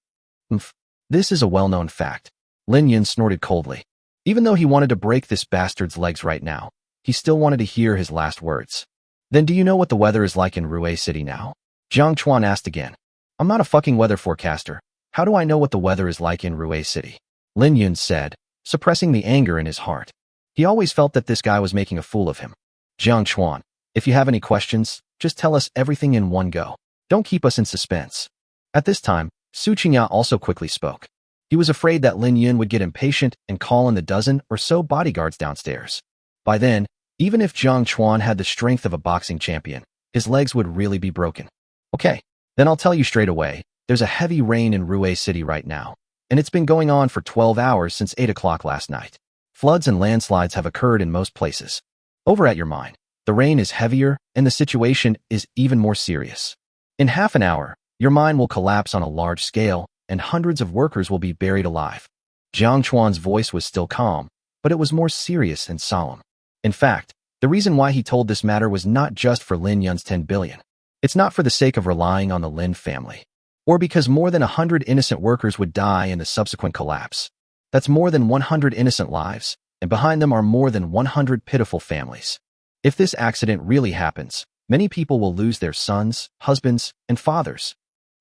Umph. This is a well-known fact. Lin Yun snorted coldly. Even though he wanted to break this bastard's legs right now, he still wanted to hear his last words. Then do you know what the weather is like in Ruei City now? Jiang Chuan asked again. I'm not a fucking weather forecaster. How do I know what the weather is like in Ruei City? Lin Yun said, suppressing the anger in his heart. He always felt that this guy was making a fool of him. Jiang Chuan, if you have any questions, just tell us everything in one go. Don't keep us in suspense. At this time, Su Qingya also quickly spoke. He was afraid that Lin Yun would get impatient and call in the dozen or so bodyguards downstairs. By then, even if Jiang Chuan had the strength of a boxing champion, his legs would really be broken. Okay, then I'll tell you straight away, there's a heavy rain in Ruei City right now, and it's been going on for 12 hours since 8 o'clock last night. Floods and landslides have occurred in most places. Over at your mine, the rain is heavier and the situation is even more serious. In half an hour, your mine will collapse on a large scale and hundreds of workers will be buried alive. Jiang Chuan's voice was still calm, but it was more serious and solemn. In fact, the reason why he told this matter was not just for Lin Yun's 10 billion. It's not for the sake of relying on the Lin family, or because more than 100 innocent workers would die in the subsequent collapse. That's more than 100 innocent lives, and behind them are more than 100 pitiful families. If this accident really happens, many people will lose their sons, husbands, and fathers.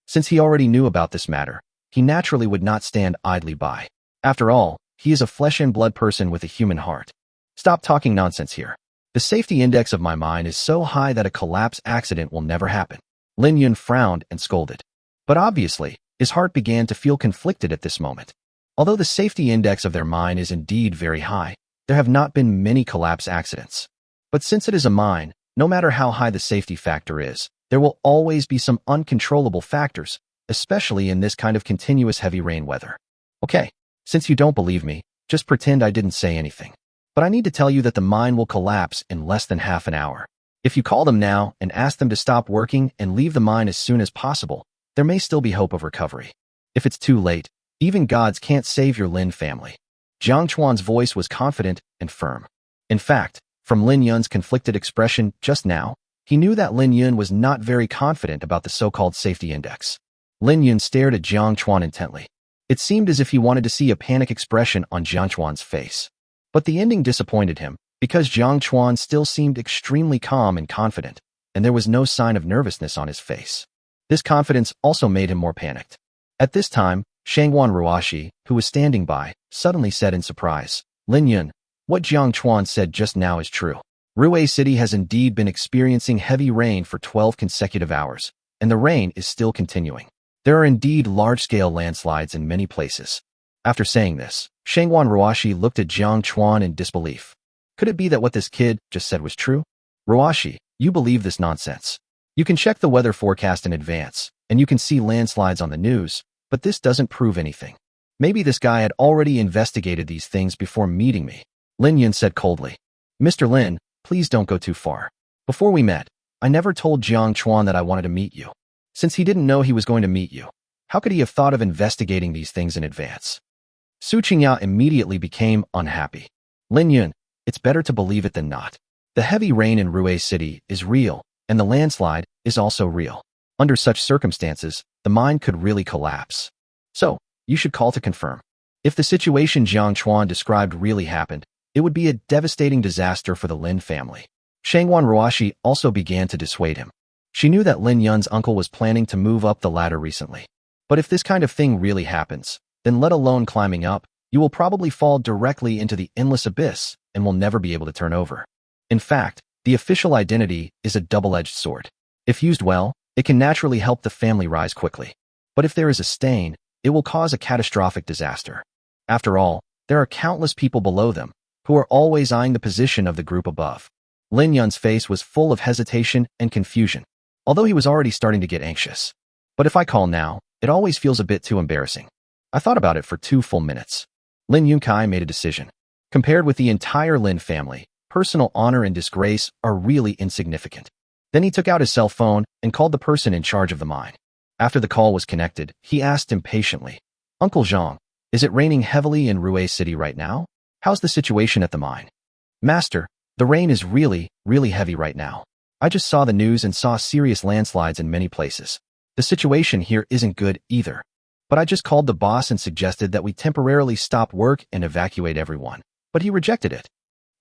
Since he already knew about this matter, he naturally would not stand idly by. After all, he is a flesh and blood person with a human heart. Stop talking nonsense here. The safety index of my mine is so high that a collapse accident will never happen. Lin Yun frowned and scolded. But obviously, his heart began to feel conflicted at this moment. Although the safety index of their mine is indeed very high, there have not been many collapse accidents. But since it is a mine, no matter how high the safety factor is, there will always be some uncontrollable factors, especially in this kind of continuous heavy rain weather. Okay, since you don't believe me, just pretend I didn't say anything. But I need to tell you that the mine will collapse in less than half an hour. If you call them now and ask them to stop working and leave the mine as soon as possible, there may still be hope of recovery. If it's too late, even gods can't save your Lin family. Jiang Chuan's voice was confident and firm. In fact, from Lin Yun's conflicted expression just now, he knew that Lin Yun was not very confident about the so-called safety index. Lin Yun stared at Jiang Chuan intently. It seemed as if he wanted to see a panic expression on Jiang Chuan's face. But the ending disappointed him, because Jiang Chuan still seemed extremely calm and confident, and there was no sign of nervousness on his face. This confidence also made him more panicked. At this time, Shangwan Ruashi, who was standing by, suddenly said in surprise, Lin Yun, what Jiang Chuan said just now is true. Ruei City has indeed been experiencing heavy rain for 12 consecutive hours, and the rain is still continuing. There are indeed large-scale landslides in many places. After saying this, Shangwan Ruashi looked at Jiang Chuan in disbelief. Could it be that what this kid just said was true? Ruashi, you believe this nonsense. You can check the weather forecast in advance, and you can see landslides on the news, but this doesn't prove anything. Maybe this guy had already investigated these things before meeting me. Lin Yun said coldly. Mr. Lin, please don't go too far. Before we met, I never told Jiang Chuan that I wanted to meet you. Since he didn't know he was going to meet you, how could he have thought of investigating these things in advance? Su Qingya immediately became unhappy. Lin Yun, it's better to believe it than not. The heavy rain in Ruei City is real, and the landslide is also real. Under such circumstances, the mine could really collapse. So, you should call to confirm. If the situation Jiang Chuan described really happened, it would be a devastating disaster for the Lin family. Shangwan Ruashi also began to dissuade him. She knew that Lin Yun's uncle was planning to move up the ladder recently. But if this kind of thing really happens, then let alone climbing up, you will probably fall directly into the endless abyss and will never be able to turn over. In fact, the official identity is a double-edged sword. If used well, it can naturally help the family rise quickly. But if there is a stain, it will cause a catastrophic disaster. After all, there are countless people below them, who are always eyeing the position of the group above. Lin Yun's face was full of hesitation and confusion, although he was already starting to get anxious. But if I call now, it always feels a bit too embarrassing. I thought about it for 2 full minutes. Lin Yunkai made a decision. Compared with the entire Lin family, personal honor and disgrace are really insignificant. Then he took out his cell phone and called the person in charge of the mine. After the call was connected, he asked impatiently, Uncle Zhang, is it raining heavily in Ruei City right now? How's the situation at the mine? Master, the rain is really, really heavy right now. I just saw the news and saw serious landslides in many places. The situation here isn't good either. But I just called the boss and suggested that we temporarily stop work and evacuate everyone. But he rejected it.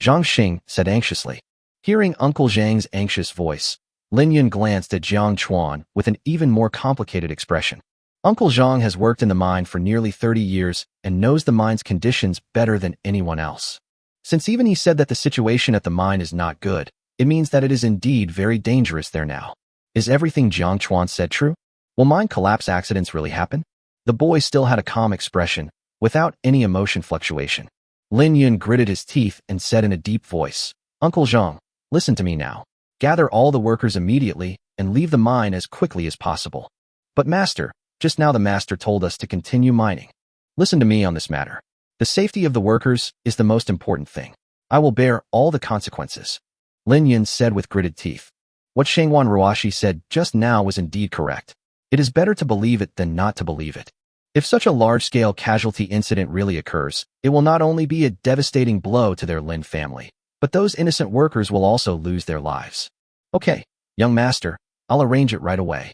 Zhang Xing said anxiously. Hearing Uncle Zhang's anxious voice, Lin Yun glanced at Jiang Chuan with an even more complicated expression. Uncle Zhang has worked in the mine for nearly 30 years and knows the mine's conditions better than anyone else. Since even he said that the situation at the mine is not good, it means that it is indeed very dangerous there now. Is everything Jiang Chuan said true? Will mine collapse accidents really happen? The boy still had a calm expression, without any emotion fluctuation. Lin Yun gritted his teeth and said in a deep voice, Uncle Zhang, listen to me now. Gather all the workers immediately and leave the mine as quickly as possible. But master, just now the master told us to continue mining. Listen to me on this matter. The safety of the workers is the most important thing. I will bear all the consequences. Lin Yun said with gritted teeth. What Shangwan Ruashi said just now was indeed correct. It is better to believe it than not to believe it. If such a large-scale casualty incident really occurs, it will not only be a devastating blow to their Lin family, but those innocent workers will also lose their lives. Okay, young master, I'll arrange it right away.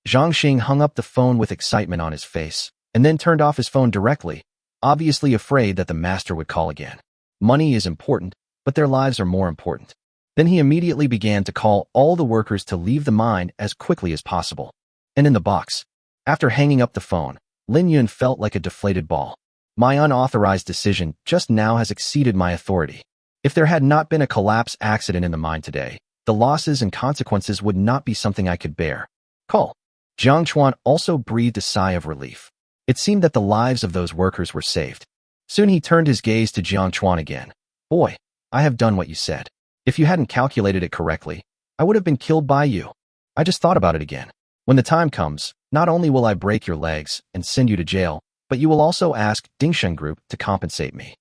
Zhang Xing hung up the phone with excitement on his face, and then turned off his phone directly, obviously afraid that the master would call again. Money is important, but their lives are more important. Then he immediately began to call all the workers to leave the mine as quickly as possible. And in the box, after hanging up the phone, Lin Yun felt like a deflated ball. My unauthorized decision just now has exceeded my authority. If there had not been a collapse accident in the mine today, the losses and consequences would not be something I could bear. Call. Jiang Chuan also breathed a sigh of relief. It seemed that the lives of those workers were saved. Soon he turned his gaze to Jiang Chuan again. Boy, I have done what you said. If you hadn't calculated it correctly, I would have been killed by you. I just thought about it again. When the time comes, not only will I break your legs and send you to jail, but you will also ask Dingsheng Group to compensate me.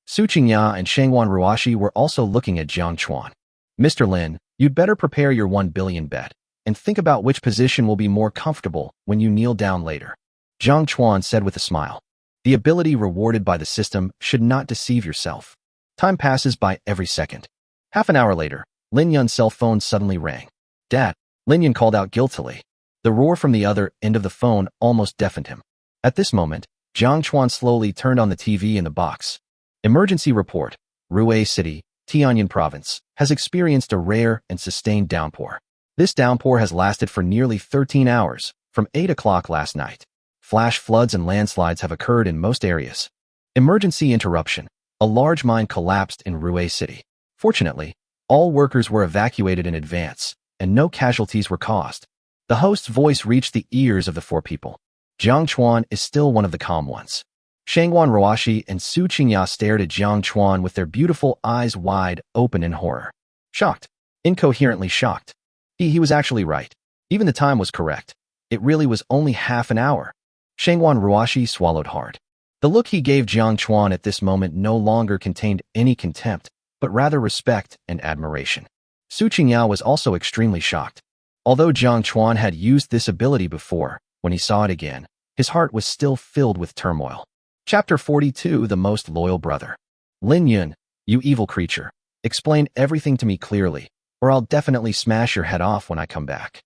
Su Qingya and Shangwan Ruashi were also looking at Jiang Chuan. Mr. Lin, you'd better prepare your 1 billion bet, and think about which position will be more comfortable when you kneel down later. Jiang Chuan said with a smile. The ability rewarded by the system should not deceive yourself. Time passes by every second. Half an hour later, Lin Yun's cell phone suddenly rang. Dad, Lin Yun called out guiltily. The roar from the other end of the phone almost deafened him. At this moment, Jiang Chuan slowly turned on the TV in the box. Emergency report. Ruwei City, Tianjin Province, has experienced a rare and sustained downpour. This downpour has lasted for nearly 13 hours, from 8 o'clock last night. Flash floods and landslides have occurred in most areas. Emergency interruption. A large mine collapsed in Ruwei City. Fortunately, all workers were evacuated in advance, and no casualties were caused. The host's voice reached the ears of the 4 people. Jiang Chuan is still one of the calm ones. Shangwan Ruashi and Su Qingya stared at Jiang Chuan with their beautiful eyes wide open in horror. Shocked. Incoherently shocked. He was actually right. Even the time was correct. It really was only half an hour. Shangwan Ruashi swallowed hard. The look he gave Jiang Chuan at this moment no longer contained any contempt, but rather respect and admiration. Su Qingya was also extremely shocked. Although Jiang Chuan had used this ability before, when he saw it again, his heart was still filled with turmoil. Chapter 42 The Most Loyal Brother. Lin Yun, you evil creature, explain everything to me clearly, or I'll definitely smash your head off when I come back.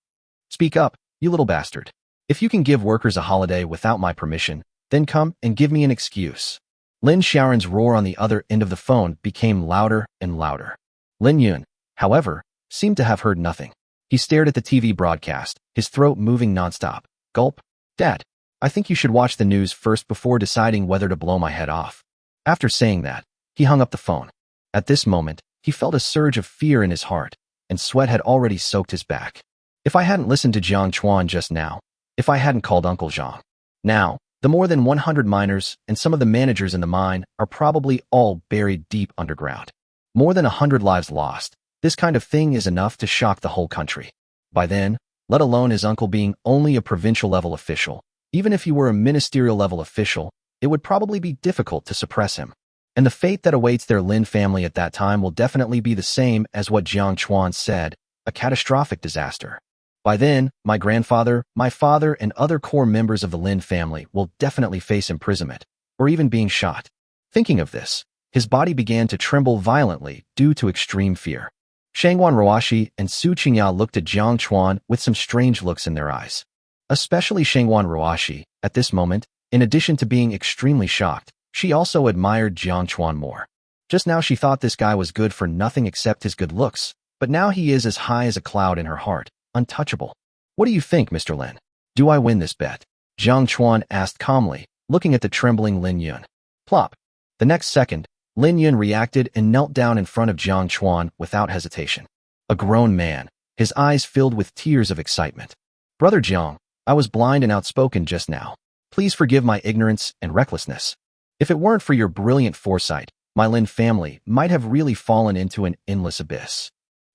Speak up, you little bastard. If you can give workers a holiday without my permission, then come and give me an excuse. Lin Xiaoran's roar on the other end of the phone became louder and louder. Lin Yun, however, seemed to have heard nothing. He stared at the TV broadcast, his throat moving nonstop. Gulp. Dad, I think you should watch the news first before deciding whether to blow my head off. After saying that, he hung up the phone. At this moment, he felt a surge of fear in his heart, and sweat had already soaked his back. If I hadn't listened to Jiang Chuan just now, if I hadn't called Uncle Zhang. Now, the more than 100 miners and some of the managers in the mine are probably all buried deep underground. More than 100 lives lost. This kind of thing is enough to shock the whole country. By then, let alone his uncle being only a provincial-level official, even if he were a ministerial-level official, it would probably be difficult to suppress him. And the fate that awaits their Lin family at that time will definitely be the same as what Jiang Chuan said, a catastrophic disaster. By then, my grandfather, my father, and other core members of the Lin family will definitely face imprisonment, or even being shot. Thinking of this, his body began to tremble violently due to extreme fear. Shangwan Ruashi and Su Qingya looked at Jiang Chuan with some strange looks in their eyes. Especially Shengwan Ruashi, at this moment, in addition to being extremely shocked, she also admired Jiang Chuan more. Just now she thought this guy was good for nothing except his good looks, but now he is as high as a cloud in her heart, untouchable. What do you think, Mr. Lin? Do I win this bet? Jiang Chuan asked calmly, looking at the trembling Lin Yun. Plop. The next second, Lin Yun reacted and knelt down in front of Jiang Chuan without hesitation. A grown man, his eyes filled with tears of excitement. Brother Jiang, I was blind and outspoken just now. Please forgive my ignorance and recklessness. If it weren't for your brilliant foresight, my Lin family might have really fallen into an endless abyss.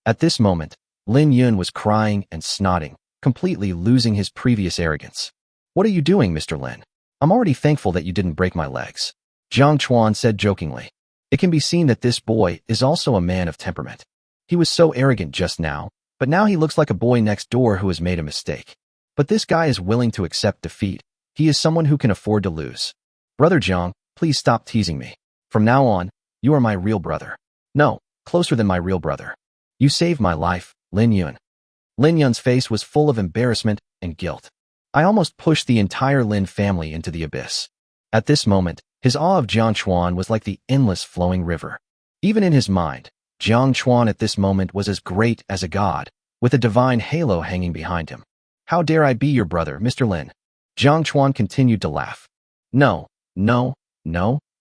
At this moment, Lin Yun was crying and snotting, completely losing his previous arrogance. What are you doing, Mr. Lin? I'm already thankful that you didn't break my legs. Jiang Chuan said jokingly. It can be seen that this boy is also a man of temperament. He was so arrogant just now, but now he looks like a boy next door who has made a mistake. But this guy is willing to accept defeat. He is someone who can afford to lose. Brother Jiang, please stop teasing me. From now on, you are my real brother. No, closer than my real brother. You saved my life, Lin Yun. Lin Yun's face was full of embarrassment and guilt. I almost pushed the entire Lin family into the abyss. At this moment, his awe of Jiang Chuan was like the endless flowing river. Even in his mind, Jiang Chuan at this moment was as great as a god, with a divine halo hanging behind him. How dare I be your brother, Mr. Lin? Jiang Chuan continued to laugh. No,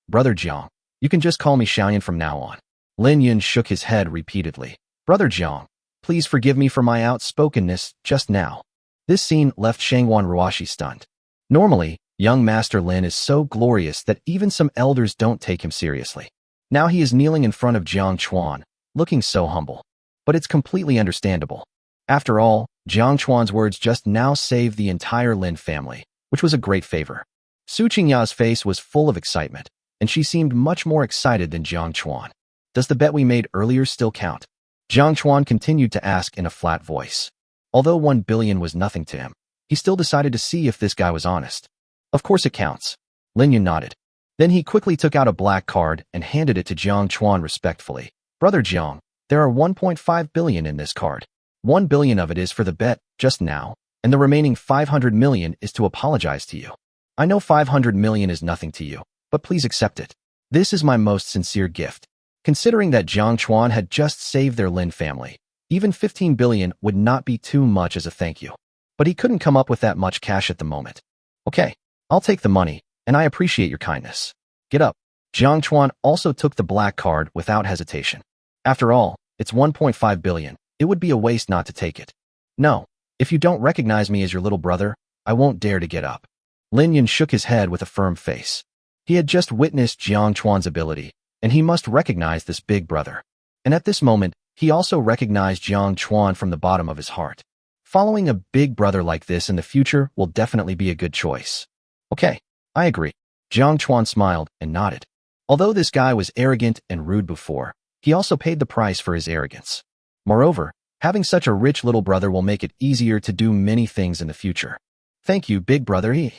Brother Jiang. You can just call me Xiaoyan from now on. Lin Yun shook his head repeatedly. Brother Jiang, please forgive me for my outspokenness just now. This scene left Shengwan Ruashi stunned. Normally, young Master Lin is so glorious that even some elders don't take him seriously. Now he is kneeling in front of Jiang Chuan, looking so humble. But it's completely understandable. After all, Jiang Chuan's words just now saved the entire Lin family, which was a great favor. Su Qingya's face was full of excitement, and she seemed much more excited than Jiang Chuan. Does the bet we made earlier still count? Jiang Chuan continued to ask in a flat voice. Although 1 billion was nothing to him, he still decided to see if this guy was honest. Of course it counts. Lin Yun nodded. Then he quickly took out a black card and handed it to Jiang Chuan respectfully. Brother Jiang, there are 1.5 billion in this card. 1 billion of it is for the bet just now, and the remaining 500 million is to apologize to you. I know 500 million is nothing to you, but please accept it. This is my most sincere gift. Considering that Jiang Chuan had just saved their Lin family, even 15 billion would not be too much as a thank you. But he couldn't come up with that much cash at the moment. Okay, I'll take the money, and I appreciate your kindness. Get up. Jiang Chuan also took the black card without hesitation. After all, it's 1.5 billion. It would be a waste not to take it. No, if you don't recognize me as your little brother, I won't dare to get up. Lin Yun shook his head with a firm face. He had just witnessed Jiang Chuan's ability, and he must recognize this big brother. And at this moment, he also recognized Jiang Chuan from the bottom of his heart. Following a big brother like this in the future will definitely be a good choice. Okay, I agree. Jiang Chuan smiled and nodded. Although this guy was arrogant and rude before, he also paid the price for his arrogance. Moreover, having such a rich little brother will make it easier to do many things in the future. Thank you, big brother.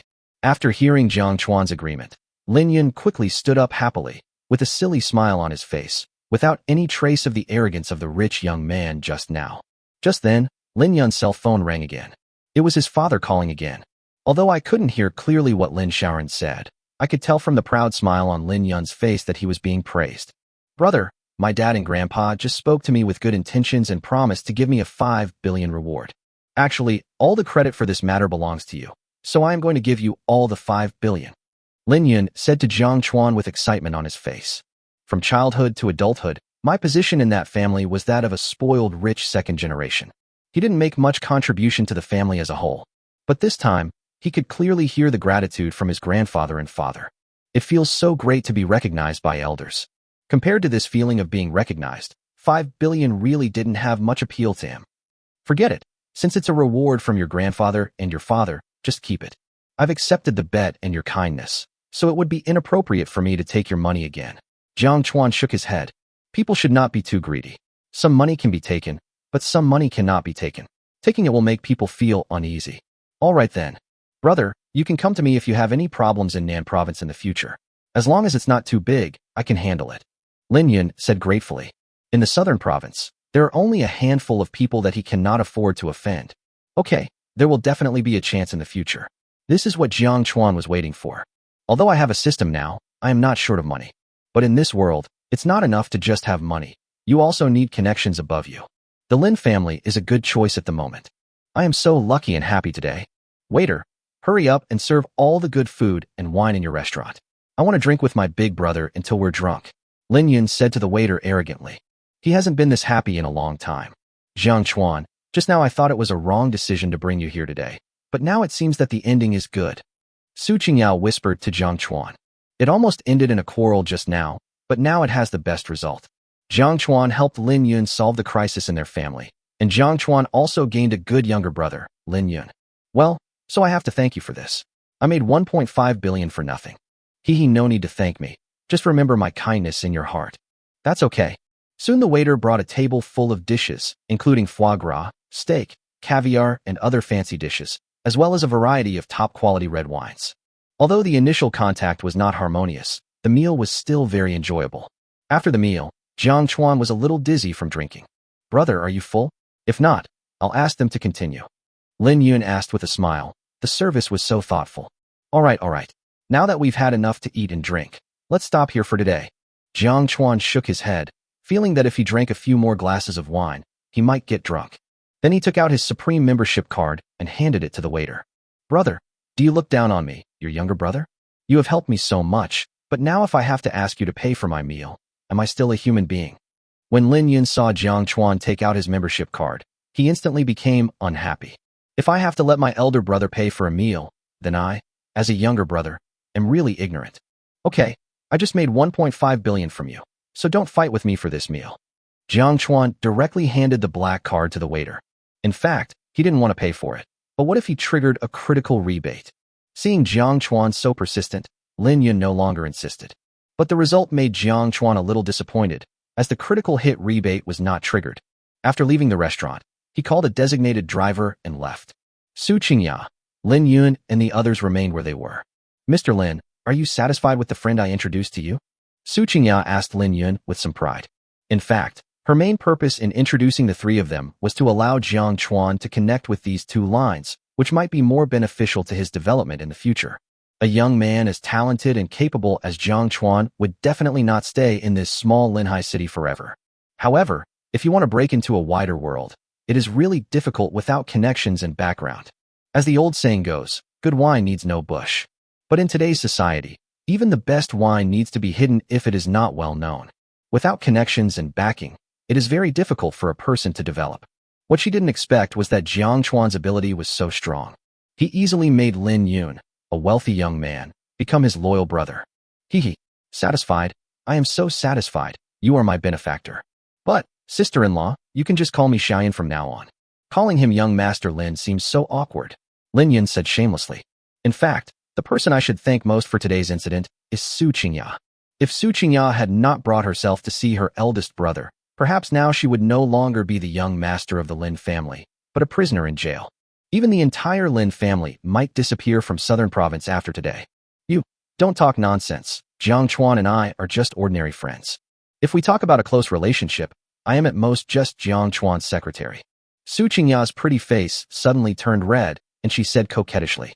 After hearing Jiang Chuan's agreement, Lin Yun quickly stood up happily, with a silly smile on his face, without any trace of the arrogance of the rich young man just now. Just then, Lin Yun's cell phone rang again. It was his father calling again. Although I couldn't hear clearly what Lin Xiaoran said, I could tell from the proud smile on Lin Yun's face that he was being praised. Brother, my dad and grandpa just spoke to me with good intentions and promised to give me a 5 billion reward. Actually, all the credit for this matter belongs to you, so I am going to give you all the 5 billion. Lin Yun said to Jiang Chuan with excitement on his face. From childhood to adulthood, my position in that family was that of a spoiled rich second generation. He didn't make much contribution to the family as a whole. But this time, he could clearly hear the gratitude from his grandfather and father. It feels so great to be recognized by elders. Compared to this feeling of being recognized, 5 billion really didn't have much appeal to him. Forget it. Since it's a reward from your grandfather and your father, just keep it. I've accepted the bet and your kindness, so it would be inappropriate for me to take your money again. Jiang Chuan shook his head. People should not be too greedy. Some money can be taken, but some money cannot be taken. Taking it will make people feel uneasy. All right then. Brother, you can come to me if you have any problems in Nan province in the future. As long as it's not too big, I can handle it. Lin Yun said gratefully. In the southern province, there are only a handful of people that he cannot afford to offend. Okay, There will definitely be a chance in the future. This is what Jiang Chuan was waiting for. Although I have a system now, I am not short of money. But in this world, it's not enough to just have money. You also need connections above you. The Lin family is a good choice at the moment. I am so lucky and happy today. Waiter, hurry up and serve all the good food and wine in your restaurant. I want to drink with my big brother until we're drunk, Lin Yun said to the waiter arrogantly. He hasn't been this happy in a long time. Jiang Chuan, just now I thought it was a wrong decision to bring you here today, but now it seems that the ending is good. Su Qingyao whispered to Jiang Chuan. It almost ended in a quarrel just now, but now it has the best result. Jiang Chuan helped Lin Yun solve the crisis in their family, and Jiang Chuan also gained a good younger brother, Lin Yun. Well, so I have to thank you for this. I made 1.5 billion for nothing. No need to thank me. Just remember my kindness in your heart. That's okay. Soon the waiter brought a table full of dishes, including foie gras, steak, caviar, and other fancy dishes, as well as a variety of top-quality red wines. Although the initial contact was not harmonious, the meal was still very enjoyable. After the meal, Jiang Chuan was a little dizzy from drinking. Brother, are you full? If not, I'll ask them to continue. Lin Yun asked with a smile. The service was so thoughtful. All right. Now that we've had enough to eat and drink, let's stop here for today. Jiang Chuan shook his head, feeling that if he drank a few more glasses of wine, he might get drunk. Then he took out his Supreme membership card and handed it to the waiter. Brother, do you look down on me, your younger brother? You have helped me so much, but now if I have to ask you to pay for my meal, am I still a human being? When Lin Yun saw Jiang Chuan take out his membership card, he instantly became unhappy. If I have to let my elder brother pay for a meal, then I, as a younger brother, am really ignorant. Okay, I just made 1.5 billion from you, so don't fight with me for this meal. Jiang Chuan directly handed the black card to the waiter. In fact, he didn't want to pay for it, but what if he triggered a critical rebate? Seeing Jiang Chuan so persistent, Lin Yun no longer insisted. But the result made Jiang Chuan a little disappointed, as the critical hit rebate was not triggered. After leaving the restaurant, he called a designated driver and left. Su Qingyao, Lin Yun, and the others remained where they were. Mr. Lin, are you satisfied with the friend I introduced to you? Su Qingyao asked Lin Yun with some pride. In fact, her main purpose in introducing the three of them was to allow Jiang Chuan to connect with these two lines, which might be more beneficial to his development in the future. A young man as talented and capable as Jiang Chuan would definitely not stay in this small Linhai city forever. However, if you want to break into a wider world, it is really difficult without connections and background. As the old saying goes, good wine needs no bush. But in today's society, even the best wine needs to be hidden if it is not well known. Without connections and backing, it is very difficult for a person to develop. What she didn't expect was that Jiang Chuan's ability was so strong. He easily made Lin Yun, a wealthy young man, become his loyal brother. Satisfied? I am so satisfied. You are my benefactor. But, sister-in-law, you can just call me Xiaoyan from now on. Calling him young Master Lin seems so awkward, Lin Yun said shamelessly. In fact, the person I should thank most for today's incident is Su Qingyao. If Su Qingyao had not brought herself to see her eldest brother, perhaps now she would no longer be the young master of the Lin family, but a prisoner in jail. Even the entire Lin family might disappear from Southern Province after today. You, don't talk nonsense. Jiang Chuan and I are just ordinary friends. If we talk about a close relationship, I am at most just Jiang Chuan's secretary. Su Qingyao's pretty face suddenly turned red, and she said coquettishly,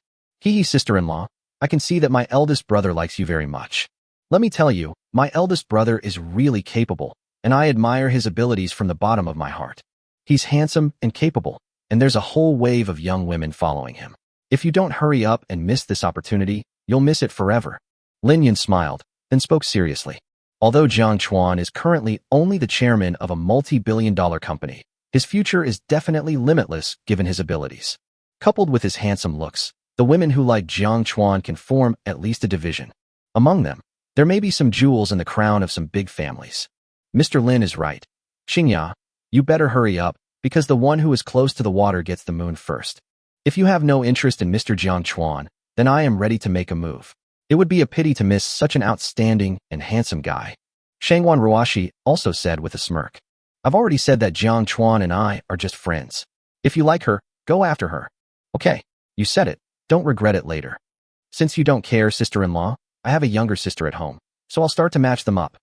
sister-in-law, I can see that my eldest brother likes you very much. Let me tell you, my eldest brother is really capable, and I admire his abilities from the bottom of my heart. He's handsome and capable, and there's a whole wave of young women following him. If you don't hurry up and miss this opportunity, you'll miss it forever. Lin Yun smiled, then spoke seriously. Although Jiang Chuan is currently only the chairman of a multi-billion-dollar company, his future is definitely limitless given his abilities. Coupled with his handsome looks, the women who like Jiang Chuan can form at least a division. Among them, there may be some jewels in the crown of some big families. Mr. Lin is right. Qingyao, you better hurry up, because the one who is close to the water gets the moon first. If you have no interest in Mr. Jiang Chuan, then I am ready to make a move. It would be a pity to miss such an outstanding and handsome guy. Shangwan Ruashi also said with a smirk. I've already said that Jiang Chuan and I are just friends. If you like her, go after her. Okay, you said it. Don't regret it later. Since you don't care, sister-in-law, I have a younger sister at home, so I'll start to match them up.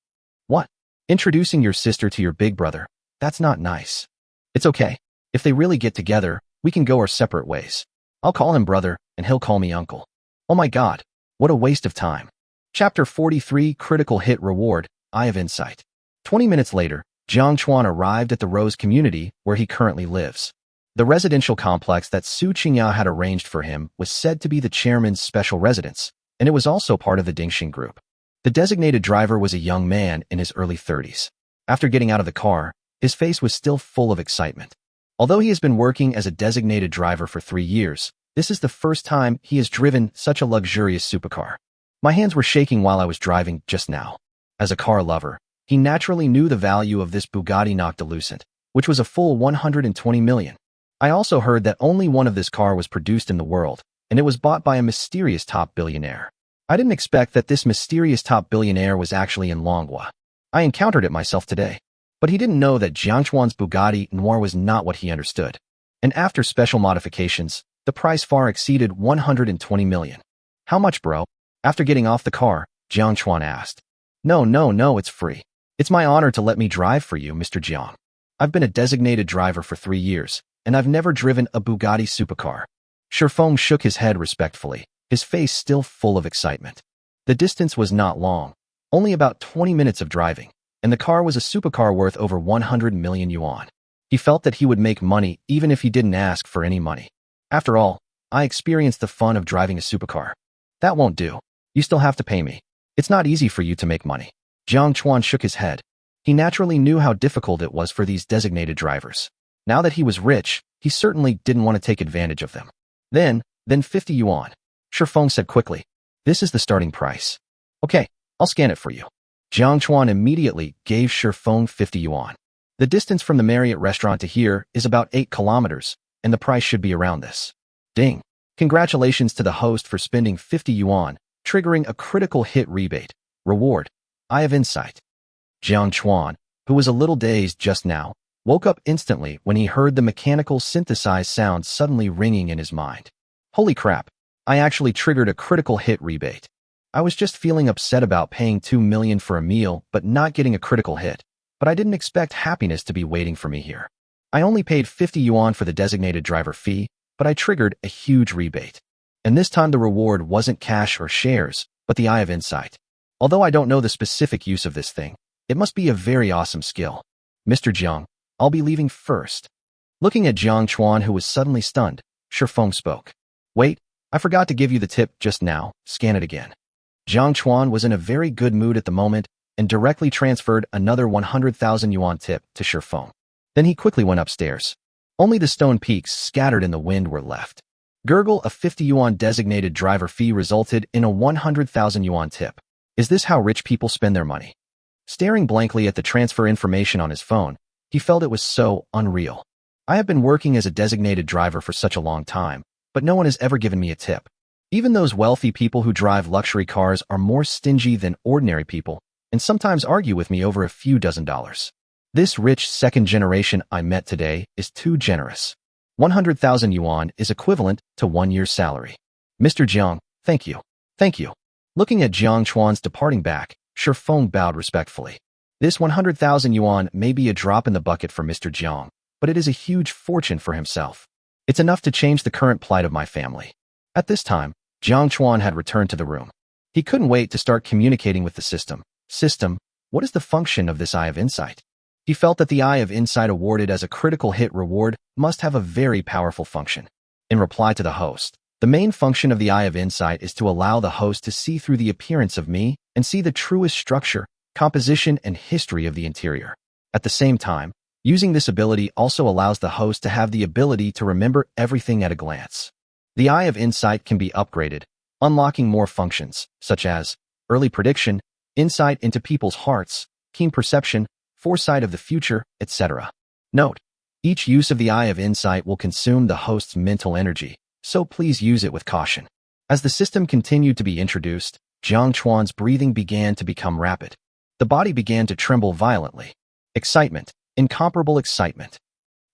What? Introducing your sister to your big brother? That's not nice. It's okay. If they really get together, We can go our separate ways. I'll call him brother, and he'll call me uncle. Oh my god, what a waste of time. Chapter 43, Critical Hit Reward, Eye of Insight. 20 minutes later, Jiang Chuan arrived at the Rose community where he currently lives. The residential complex that Su Qingya had arranged for him was said to be the chairman's special residence, and it was also part of the Dingxing group. The designated driver was a young man in his early 30s. After getting out of the car, his face was still full of excitement. Although he has been working as a designated driver for 3 years, this is the first time he has driven such a luxurious supercar. My hands were shaking while I was driving just now. As a car lover, he naturally knew the value of this Bugatti Noctilucent, which was a full 120 million. I also heard that only one of this car was produced in the world, and it was bought by a mysterious top billionaire. I didn't expect that this mysterious top billionaire was actually in Longhua. I encountered it myself today. But he didn't know that Jiang Chuan's Bugatti Noir was not what he understood. And after special modifications, the price far exceeded 120 million. How much, bro? After getting off the car, Jiang Chuan asked. No, it's free. It's my honor to let me drive for you, Mr. Jiang. I've been a designated driver for 3 years, and I've never driven a Bugatti supercar. Shifeng shook his head respectfully, his face still full of excitement. The distance was not long, only about 20 minutes of driving, and the car was a supercar worth over 100 million yuan. He felt that he would make money even if he didn't ask for any money. After all, I experienced the fun of driving a supercar. That won't do. You still have to pay me. It's not easy for you to make money. Jiang Chuan shook his head. He naturally knew how difficult it was for these designated drivers. Now that he was rich, he certainly didn't want to take advantage of them. Then 50 yuan. Shifeng said quickly. This is the starting price. Okay, I'll scan it for you. Jiang Chuan immediately gave Shifeng 50 yuan. The distance from the Marriott restaurant to here is about 8 kilometers, and the price should be around this. Ding. Congratulations to the host for spending 50 yuan, triggering a critical hit rebate. Reward. Eye of Insight. Jiang Chuan, who was a little dazed just now, woke up instantly when he heard the mechanical synthesized sound suddenly ringing in his mind. Holy crap, I actually triggered a critical hit rebate. I was just feeling upset about paying 2 million for a meal but not getting a critical hit, but I didn't expect happiness to be waiting for me here. I only paid 50 yuan for the designated driver fee, but I triggered a huge rebate. And this time the reward wasn't cash or shares, but the Eye of Insight. Although I don't know the specific use of this thing, it must be a very awesome skill. Mr. Jiang, I'll be leaving first. Looking at Jiang Chuan, who was suddenly stunned, Shifeng spoke. Wait, I forgot to give you the tip just now, scan it again. Jiang Chuan was in a very good mood at the moment and directly transferred another 100,000 yuan tip to Shifeng. Then he quickly went upstairs. Only the stone peaks scattered in the wind were left. Gurgle, a 50 yuan designated driver fee resulted in a 100,000 yuan tip. Is this how rich people spend their money? Staring blankly at the transfer information on his phone, he felt it was so unreal. I have been working as a designated driver for such a long time, but no one has ever given me a tip. Even those wealthy people who drive luxury cars are more stingy than ordinary people and sometimes argue with me over a few dozen dollars. This rich second generation I met today is too generous. 100,000 yuan is equivalent to 1 year's salary. Mr. Jiang, thank you. Thank you. Looking at Jiang Chuan's departing back, Shifeng bowed respectfully. This 100,000 yuan may be a drop in the bucket for Mr. Jiang, but it is a huge fortune for himself. It's enough to change the current plight of my family. At this time, Jiang Chuan had returned to the room. He couldn't wait to start communicating with the system. System, what is the function of this Eye of Insight? He felt that the Eye of Insight awarded as a critical hit reward must have a very powerful function. In reply to the host, the main function of the Eye of Insight is to allow the host to see through the appearance of me and see the truest structure, composition, and history of the interior. At the same time, using this ability also allows the host to have the ability to remember everything at a glance. The Eye of Insight can be upgraded, unlocking more functions, such as early prediction, insight into people's hearts, keen perception, foresight of the future, etc. Note, each use of the Eye of Insight will consume the host's mental energy, so please use it with caution. As the system continued to be introduced, Jiang Chuan's breathing began to become rapid. The body began to tremble violently. Excitement, incomparable excitement.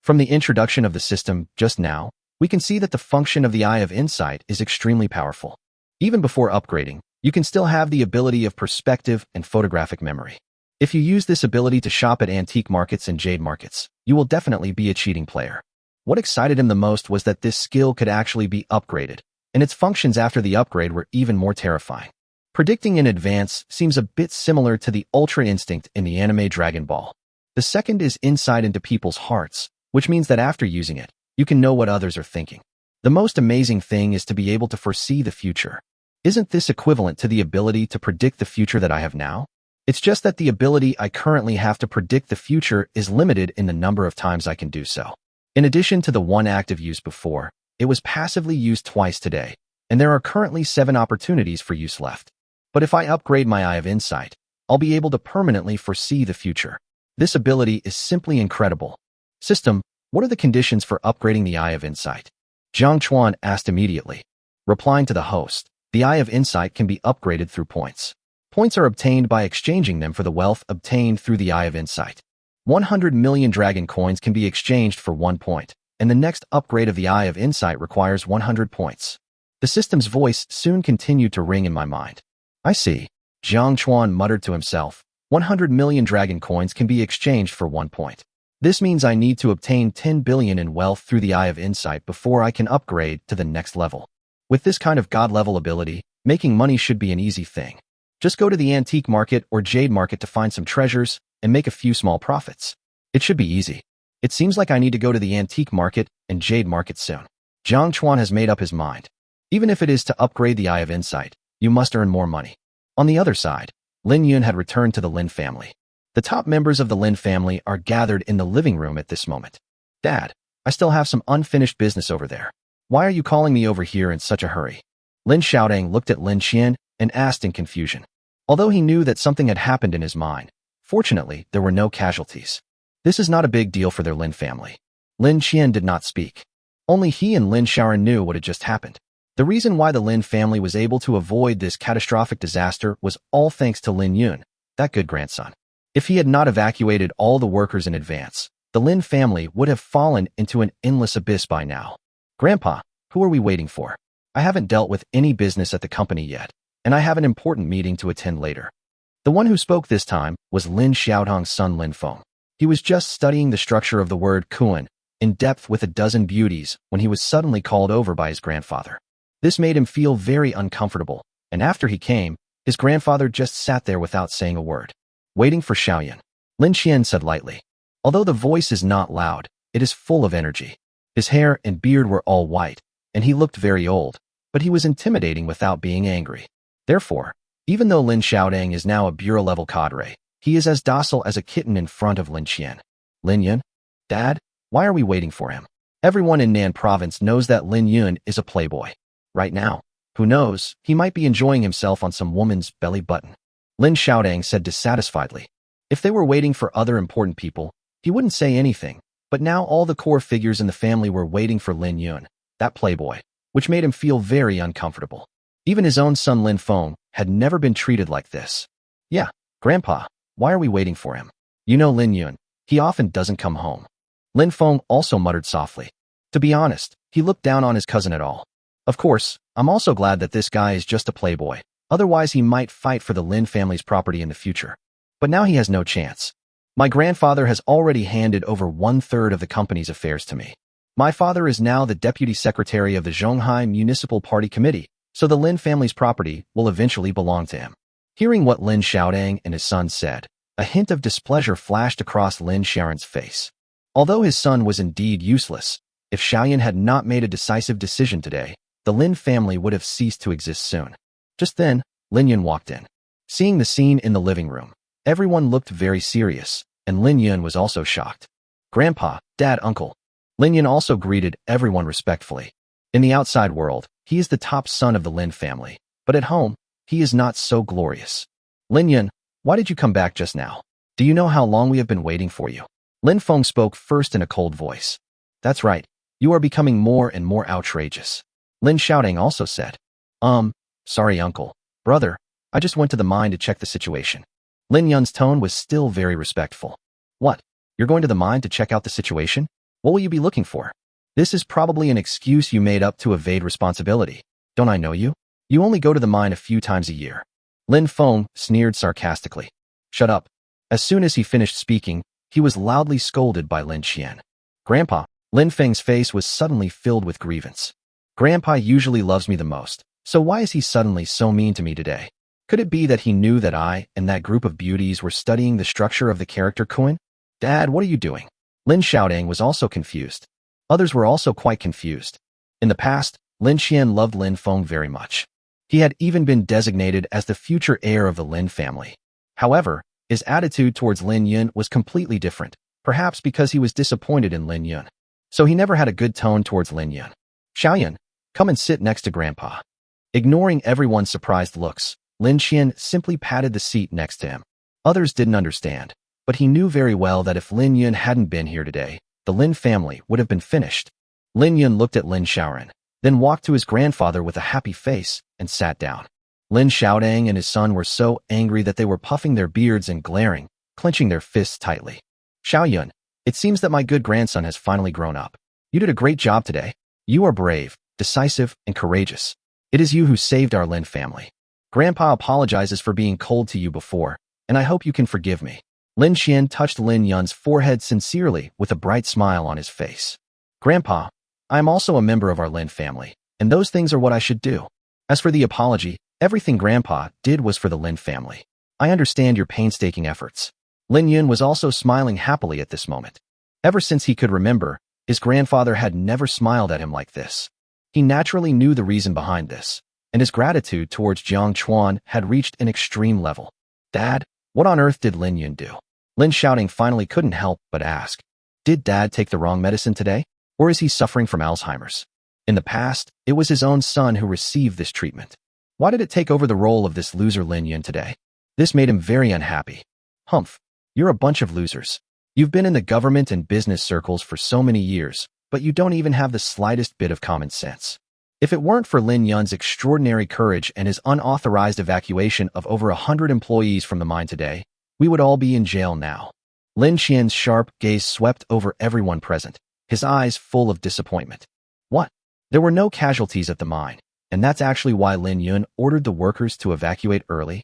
From the introduction of the system just now, we can see that the function of the Eye of Insight is extremely powerful. Even before upgrading, you can still have the ability of perspective and photographic memory. If you use this ability to shop at antique markets and jade markets, you will definitely be a cheating player. What excited him the most was that this skill could actually be upgraded, and its functions after the upgrade were even more terrifying. Predicting in advance seems a bit similar to the Ultra Instinct in the anime Dragon Ball. The second is insight into people's hearts, which means that after using it, you can know what others are thinking. The most amazing thing is to be able to foresee the future. Isn't this equivalent to the ability to predict the future that I have now? It's just that the ability I currently have to predict the future is limited in the number of times I can do so. In addition to the one active use before, it was passively used twice today, and there are currently 7 opportunities for use left. But if I upgrade my Eye of Insight, I'll be able to permanently foresee the future. This ability is simply incredible. System, what are the conditions for upgrading the Eye of Insight? Jiang Chuan asked immediately. Replying to the host, the Eye of Insight can be upgraded through points. Points are obtained by exchanging them for the wealth obtained through the Eye of Insight. 100 million dragon coins can be exchanged for 1 point, and the next upgrade of the Eye of Insight requires 100 points. The system's voice soon continued to ring in my mind. I see. Jiang Chuan muttered to himself. 100 million dragon coins can be exchanged for 1 point. This means I need to obtain 10 billion in wealth through the Eye of Insight before I can upgrade to the next level. With this kind of god-level ability, making money should be an easy thing. Just go to the antique market or jade market to find some treasures and make a few small profits. It should be easy. It seems like I need to go to the antique market and jade market soon. Jiang Chuan has made up his mind. Even if it is to upgrade the Eye of Insight, you must earn more money. On the other side, Lin Yun had returned to the Lin family. The top members of the Lin family are gathered in the living room at this moment. Dad, I still have some unfinished business over there. Why are you calling me over here in such a hurry? Lin Xiaodong looked at Lin Qian and asked in confusion. Although he knew that something had happened in his mind, fortunately, there were no casualties. This is not a big deal for their Lin family. Lin Qian did not speak. Only he and Lin Xiaoran knew what had just happened. The reason why the Lin family was able to avoid this catastrophic disaster was all thanks to Lin Yun, that good grandson. If he had not evacuated all the workers in advance, the Lin family would have fallen into an endless abyss by now. Grandpa, who are we waiting for? I haven't dealt with any business at the company yet, and I have an important meeting to attend later. The one who spoke this time was Lin Xiaodong's son Lin Feng. He was just studying the structure of the word kuan in depth with a dozen beauties when he was suddenly called over by his grandfather. This made him feel very uncomfortable, and after he came, his grandfather just sat there without saying a word. Waiting for Xiaoyan. Lin Qian said lightly. Although the voice is not loud, it is full of energy. His hair and beard were all white, and he looked very old, but he was intimidating without being angry. Therefore, even though Lin Xiaodong is now a bureau-level cadre, he is as docile as a kitten in front of Lin Qian. Lin Yun? Dad, why are we waiting for him? Everyone in Nan province knows that Lin Yun is a playboy. Right now, who knows, he might be enjoying himself on some woman's belly button. Lin Xiaodong said dissatisfiedly. If they were waiting for other important people, he wouldn't say anything, but now all the core figures in the family were waiting for Lin Yun, that playboy, which made him feel very uncomfortable. Even his own son Lin Feng had never been treated like this. Yeah, Grandpa, why are we waiting for him? You know Lin Yun, he often doesn't come home. Lin Feng also muttered softly. To be honest, he looked down on his cousin at all. Of course, I'm also glad that this guy is just a playboy, otherwise he might fight for the Lin family's property in the future. But now he has no chance. My grandfather has already handed over 1/3 of the company's affairs to me. My father is now the deputy secretary of the Zhonghai Municipal Party Committee, so the Lin family's property will eventually belong to him. Hearing what Lin Xiaodong and his son said, a hint of displeasure flashed across Lin Xiaoran's face. Although his son was indeed useless, if Xiaoyan had not made a decisive decision today, the Lin family would have ceased to exist soon. Just then, Lin Yun walked in. Seeing the scene in the living room, everyone looked very serious, and Lin Yun was also shocked. Grandpa, Dad, Uncle. Lin Yun also greeted everyone respectfully. In the outside world, he is the top son of the Lin family, but at home, he is not so glorious. Lin Yun, why did you come back just now? Do you know how long we have been waiting for you? Lin Feng spoke first in a cold voice. That's right, you are becoming more and more outrageous. Lin Xiaodong also said. Sorry uncle. Brother, I just went to the mine to check the situation. Lin Yun's tone was still very respectful. What? You're going to the mine to check out the situation? What will you be looking for? This is probably an excuse you made up to evade responsibility. Don't I know you? You only go to the mine a few times a year. Lin Feng sneered sarcastically. Shut up. As soon as he finished speaking, he was loudly scolded by Lin Qian. Grandpa, Lin Feng's face was suddenly filled with grievance. Grandpa usually loves me the most, so why is he suddenly so mean to me today? Could it be that he knew that I and that group of beauties were studying the structure of the character coin? Dad, what are you doing? Lin Xiaodang was also confused. Others were also quite confused. In the past, Lin Xian loved Lin Feng very much. He had even been designated as the future heir of the Lin family. However, his attitude towards Lin Yun was completely different, perhaps because he was disappointed in Lin Yun. So he never had a good tone towards Lin Yun. Xiaoyun, come and sit next to Grandpa. Ignoring everyone's surprised looks, Lin Xian simply patted the seat next to him. Others didn't understand, but he knew very well that if Lin Yun hadn't been here today, the Lin family would have been finished. Lin Yun looked at Lin Xiaoran, then walked to his grandfather with a happy face and sat down. Lin Xiaodang and his son were so angry that they were puffing their beards and glaring, clenching their fists tightly. Xiaoyun, it seems that my good grandson has finally grown up. You did a great job today. You are brave, decisive, and courageous. It is you who saved our Lin family. Grandpa apologizes for being cold to you before, and I hope you can forgive me. Lin Xian touched Lin Yun's forehead sincerely with a bright smile on his face. Grandpa, I am also a member of our Lin family, and those things are what I should do. As for the apology, everything Grandpa did was for the Lin family. I understand your painstaking efforts. Lin Yun was also smiling happily at this moment. Ever since he could remember, his grandfather had never smiled at him like this. He naturally knew the reason behind this, and his gratitude towards Jiang Chuan had reached an extreme level. Dad, what on earth did Lin Yun do? Lin Xiaodang finally couldn't help but ask. Did Dad take the wrong medicine today? Or is he suffering from Alzheimer's? In the past, it was his own son who received this treatment. Why did it take over the role of this loser Lin Yun today? This made him very unhappy. Humph, you're a bunch of losers. You've been in the government and business circles for so many years, but you don't even have the slightest bit of common sense. If it weren't for Lin Yun's extraordinary courage and his unauthorized evacuation of over 100 employees from the mine today, we would all be in jail now. Lin Xian's sharp gaze swept over everyone present, his eyes full of disappointment. What? There were no casualties at the mine, and that's actually why Lin Yun ordered the workers to evacuate early?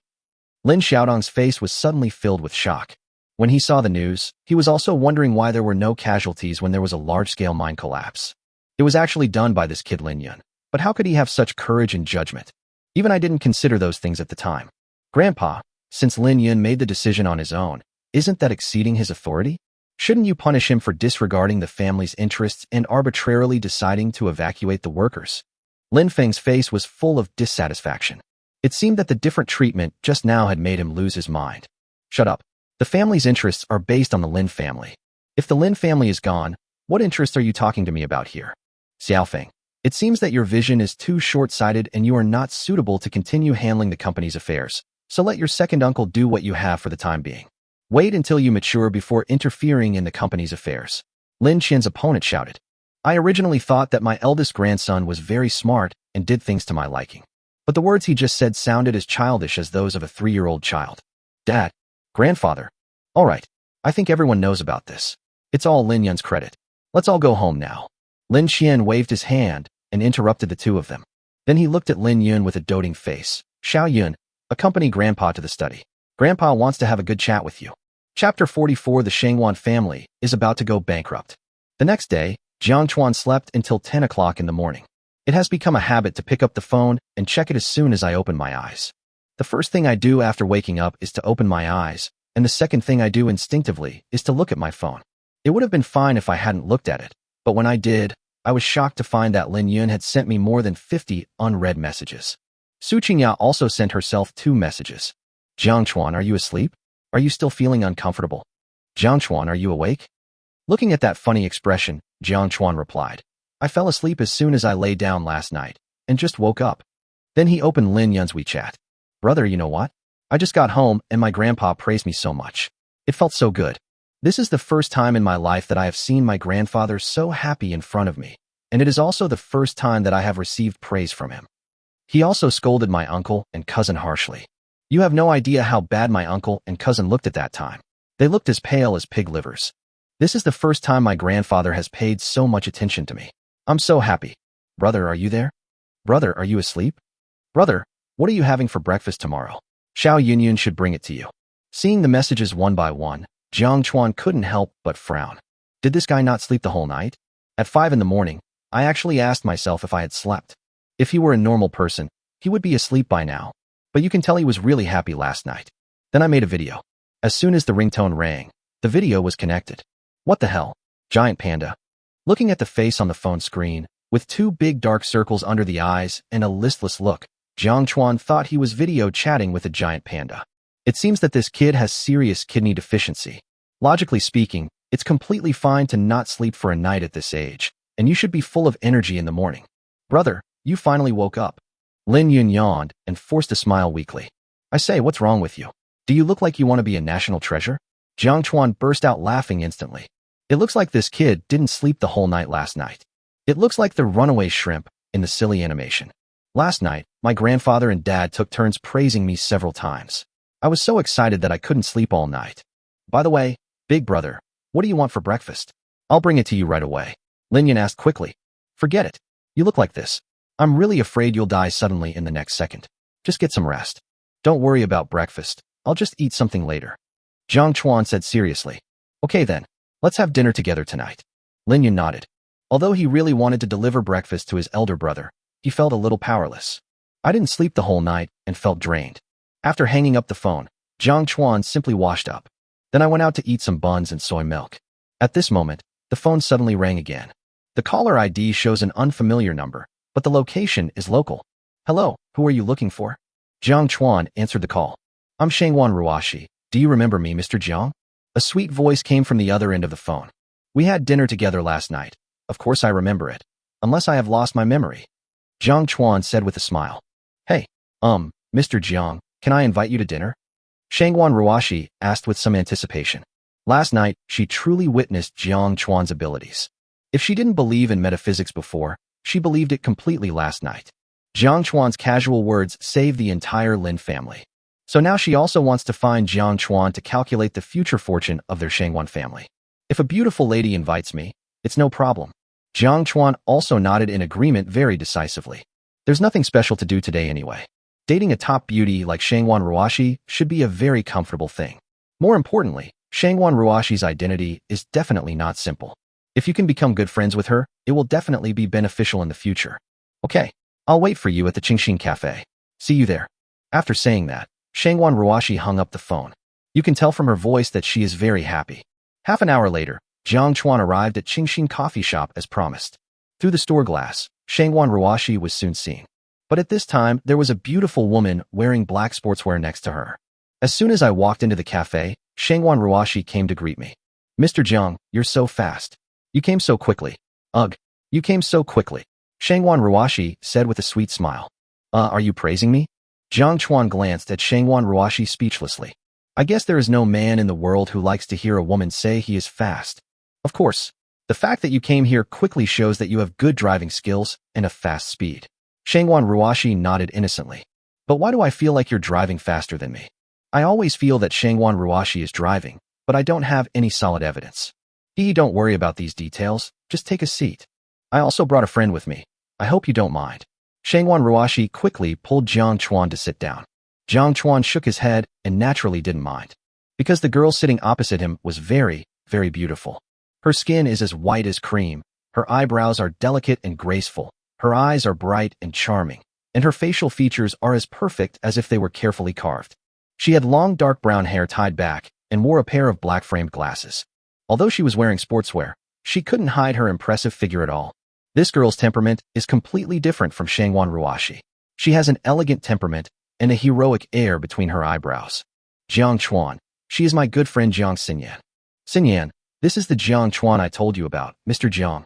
Lin Xiaodang's face was suddenly filled with shock. When he saw the news, he was also wondering why there were no casualties when there was a large-scale mine collapse. It was actually done by this kid Lin Yun, but how could he have such courage and judgment? Even I didn't consider those things at the time. Grandpa, since Lin Yun made the decision on his own, isn't that exceeding his authority? Shouldn't you punish him for disregarding the family's interests and arbitrarily deciding to evacuate the workers? Lin Feng's face was full of dissatisfaction. It seemed that the different treatment just now had made him lose his mind. Shut up. The family's interests are based on the Lin family. If the Lin family is gone, what interest are you talking to me about here? Xiaofeng, it seems that your vision is too short-sighted and you are not suitable to continue handling the company's affairs, so let your second uncle do what you have for the time being. Wait until you mature before interfering in the company's affairs. Lin Qian's opponent shouted. I originally thought that my eldest grandson was very smart and did things to my liking. But the words he just said sounded as childish as those of a 3-year-old child. Dad. Grandfather. All right. I think everyone knows about this. It's all Lin Yun's credit. Let's all go home now. Lin Xian waved his hand and interrupted the two of them. Then he looked at Lin Yun with a doting face. Xiaoyun, accompany Grandpa to the study. Grandpa wants to have a good chat with you. Chapter 44 The Shangwan family is about to go bankrupt. The next day, Jiang Chuan slept until 10 o'clock in the morning. It has become a habit to pick up the phone and check it as soon as I open my eyes. The first thing I do after waking up is to open my eyes, and the second thing I do instinctively is to look at my phone. It would have been fine if I hadn't looked at it, but when I did, I was shocked to find that Lin Yun had sent me more than 50 unread messages. Su Qingya also sent herself 2 messages. Jiang Chuan, are you asleep? Are you still feeling uncomfortable? Jiang Chuan, are you awake? Looking at that funny expression, Jiang Chuan replied, I fell asleep as soon as I lay down last night, and just woke up. Then he opened Lin Yun's WeChat. Brother, you know what? I just got home and my grandpa praised me so much. It felt so good. This is the first time in my life that I have seen my grandfather so happy in front of me, and it is also the first time that I have received praise from him. He also scolded my uncle and cousin harshly. You have no idea how bad my uncle and cousin looked at that time. They looked as pale as pig livers. This is the first time my grandfather has paid so much attention to me. I'm so happy. Brother, are you there? Brother, are you asleep? Brother, what are you having for breakfast tomorrow? Xiao Yunyun should bring it to you. Seeing the messages one by one, Jiang Chuan couldn't help but frown. Did this guy not sleep the whole night? At 5 in the morning, I actually asked myself if I had slept. If he were a normal person, he would be asleep by now. But you can tell he was really happy last night. Then I made a video. As soon as the ringtone rang, the video was connected. What the hell? Giant panda. Looking at the face on the phone screen, with 2 big dark circles under the eyes and a listless look, Jiang Chuan thought he was video chatting with a giant panda. It seems that this kid has serious kidney deficiency. Logically speaking, it's completely fine to not sleep for a night at this age, and you should be full of energy in the morning. Brother, you finally woke up. Lin Yun yawned and forced a smile weakly. I say, what's wrong with you? Do you look like you want to be a national treasure? Jiang Chuan burst out laughing instantly. It looks like this kid didn't sleep the whole night last night. It looks like the runaway shrimp in the silly animation. Last night, my grandfather and dad took turns praising me several times. I was so excited that I couldn't sleep all night. By the way, big brother, what do you want for breakfast? I'll bring it to you right away. Lin Yun asked quickly. Forget it. You look like this. I'm really afraid you'll die suddenly in the next second. Just get some rest. Don't worry about breakfast. I'll just eat something later. Jiang Chuan said seriously. Okay then, let's have dinner together tonight. Lin Yun nodded. Although he really wanted to deliver breakfast to his elder brother, he felt a little powerless. I didn't sleep the whole night and felt drained. After hanging up the phone, Jiang Chuan simply washed up. Then I went out to eat some buns and soy milk. At this moment, the phone suddenly rang again. The caller ID shows an unfamiliar number, but the location is local. Hello, who are you looking for? Jiang Chuan answered the call. I'm Shangwan Ruashi. Do you remember me, Mr. Jiang? A sweet voice came from the other end of the phone. We had dinner together last night. Of course I remember it. Unless I have lost my memory. Jiang Chuan said with a smile. Hey, Mr. Jiang, can I invite you to dinner? Shangwan Ruashi asked with some anticipation. Last night, she truly witnessed Jiang Chuan's abilities. If she didn't believe in metaphysics before, she believed it completely last night. Jiang Chuan's casual words saved the entire Lin family. So now she also wants to find Jiang Chuan to calculate the future fortune of their Shangwan family. If a beautiful lady invites me, it's no problem. Jiang Chuan also nodded in agreement very decisively. There's nothing special to do today anyway. Dating a top beauty like Shangwan Ruashi should be a very comfortable thing. More importantly, Shangwan Ruashi's identity is definitely not simple. If you can become good friends with her, it will definitely be beneficial in the future. Okay, I'll wait for you at the Qingxin Cafe. See you there. After saying that, Shangwan Ruashi hung up the phone. You can tell from her voice that she is very happy. Half an hour later, Jiang Chuan arrived at Qingxin Coffee Shop as promised. Through the store glass, Shangwan Ruashi was soon seen. But at this time, there was a beautiful woman wearing black sportswear next to her. As soon as I walked into the cafe, Shangwan Ruashi came to greet me. Mr. Jiang, you're so fast. You came so quickly. Ugh, you came so quickly. Shangwan Ruashi said with a sweet smile. Are you praising me? Jiang Chuan glanced at Shangwan Ruashi speechlessly. I guess there is no man in the world who likes to hear a woman say he is fast. Of course, the fact that you came here quickly shows that you have good driving skills and a fast speed. Shangwan Ruashi nodded innocently. But why do I feel like you're driving faster than me? I always feel that Shangwan Ruashi is driving, but I don't have any solid evidence. Don't worry about these details, just take a seat. I also brought a friend with me. I hope you don't mind. Shangwan Ruashi quickly pulled Jiang Chuan to sit down. Jiang Chuan shook his head and naturally didn't mind. Because the girl sitting opposite him was very, very beautiful. Her skin is as white as cream, her eyebrows are delicate and graceful, her eyes are bright and charming, and her facial features are as perfect as if they were carefully carved. She had long dark brown hair tied back and wore a pair of black-framed glasses. Although she was wearing sportswear, she couldn't hide her impressive figure at all. This girl's temperament is completely different from Shangwan Ruashi. She has an elegant temperament and a heroic air between her eyebrows. Jiang Chuan, she is my good friend Jiang Xinyan. Xinyan, this is the Jiang Chuan I told you about, Mr. Jiang.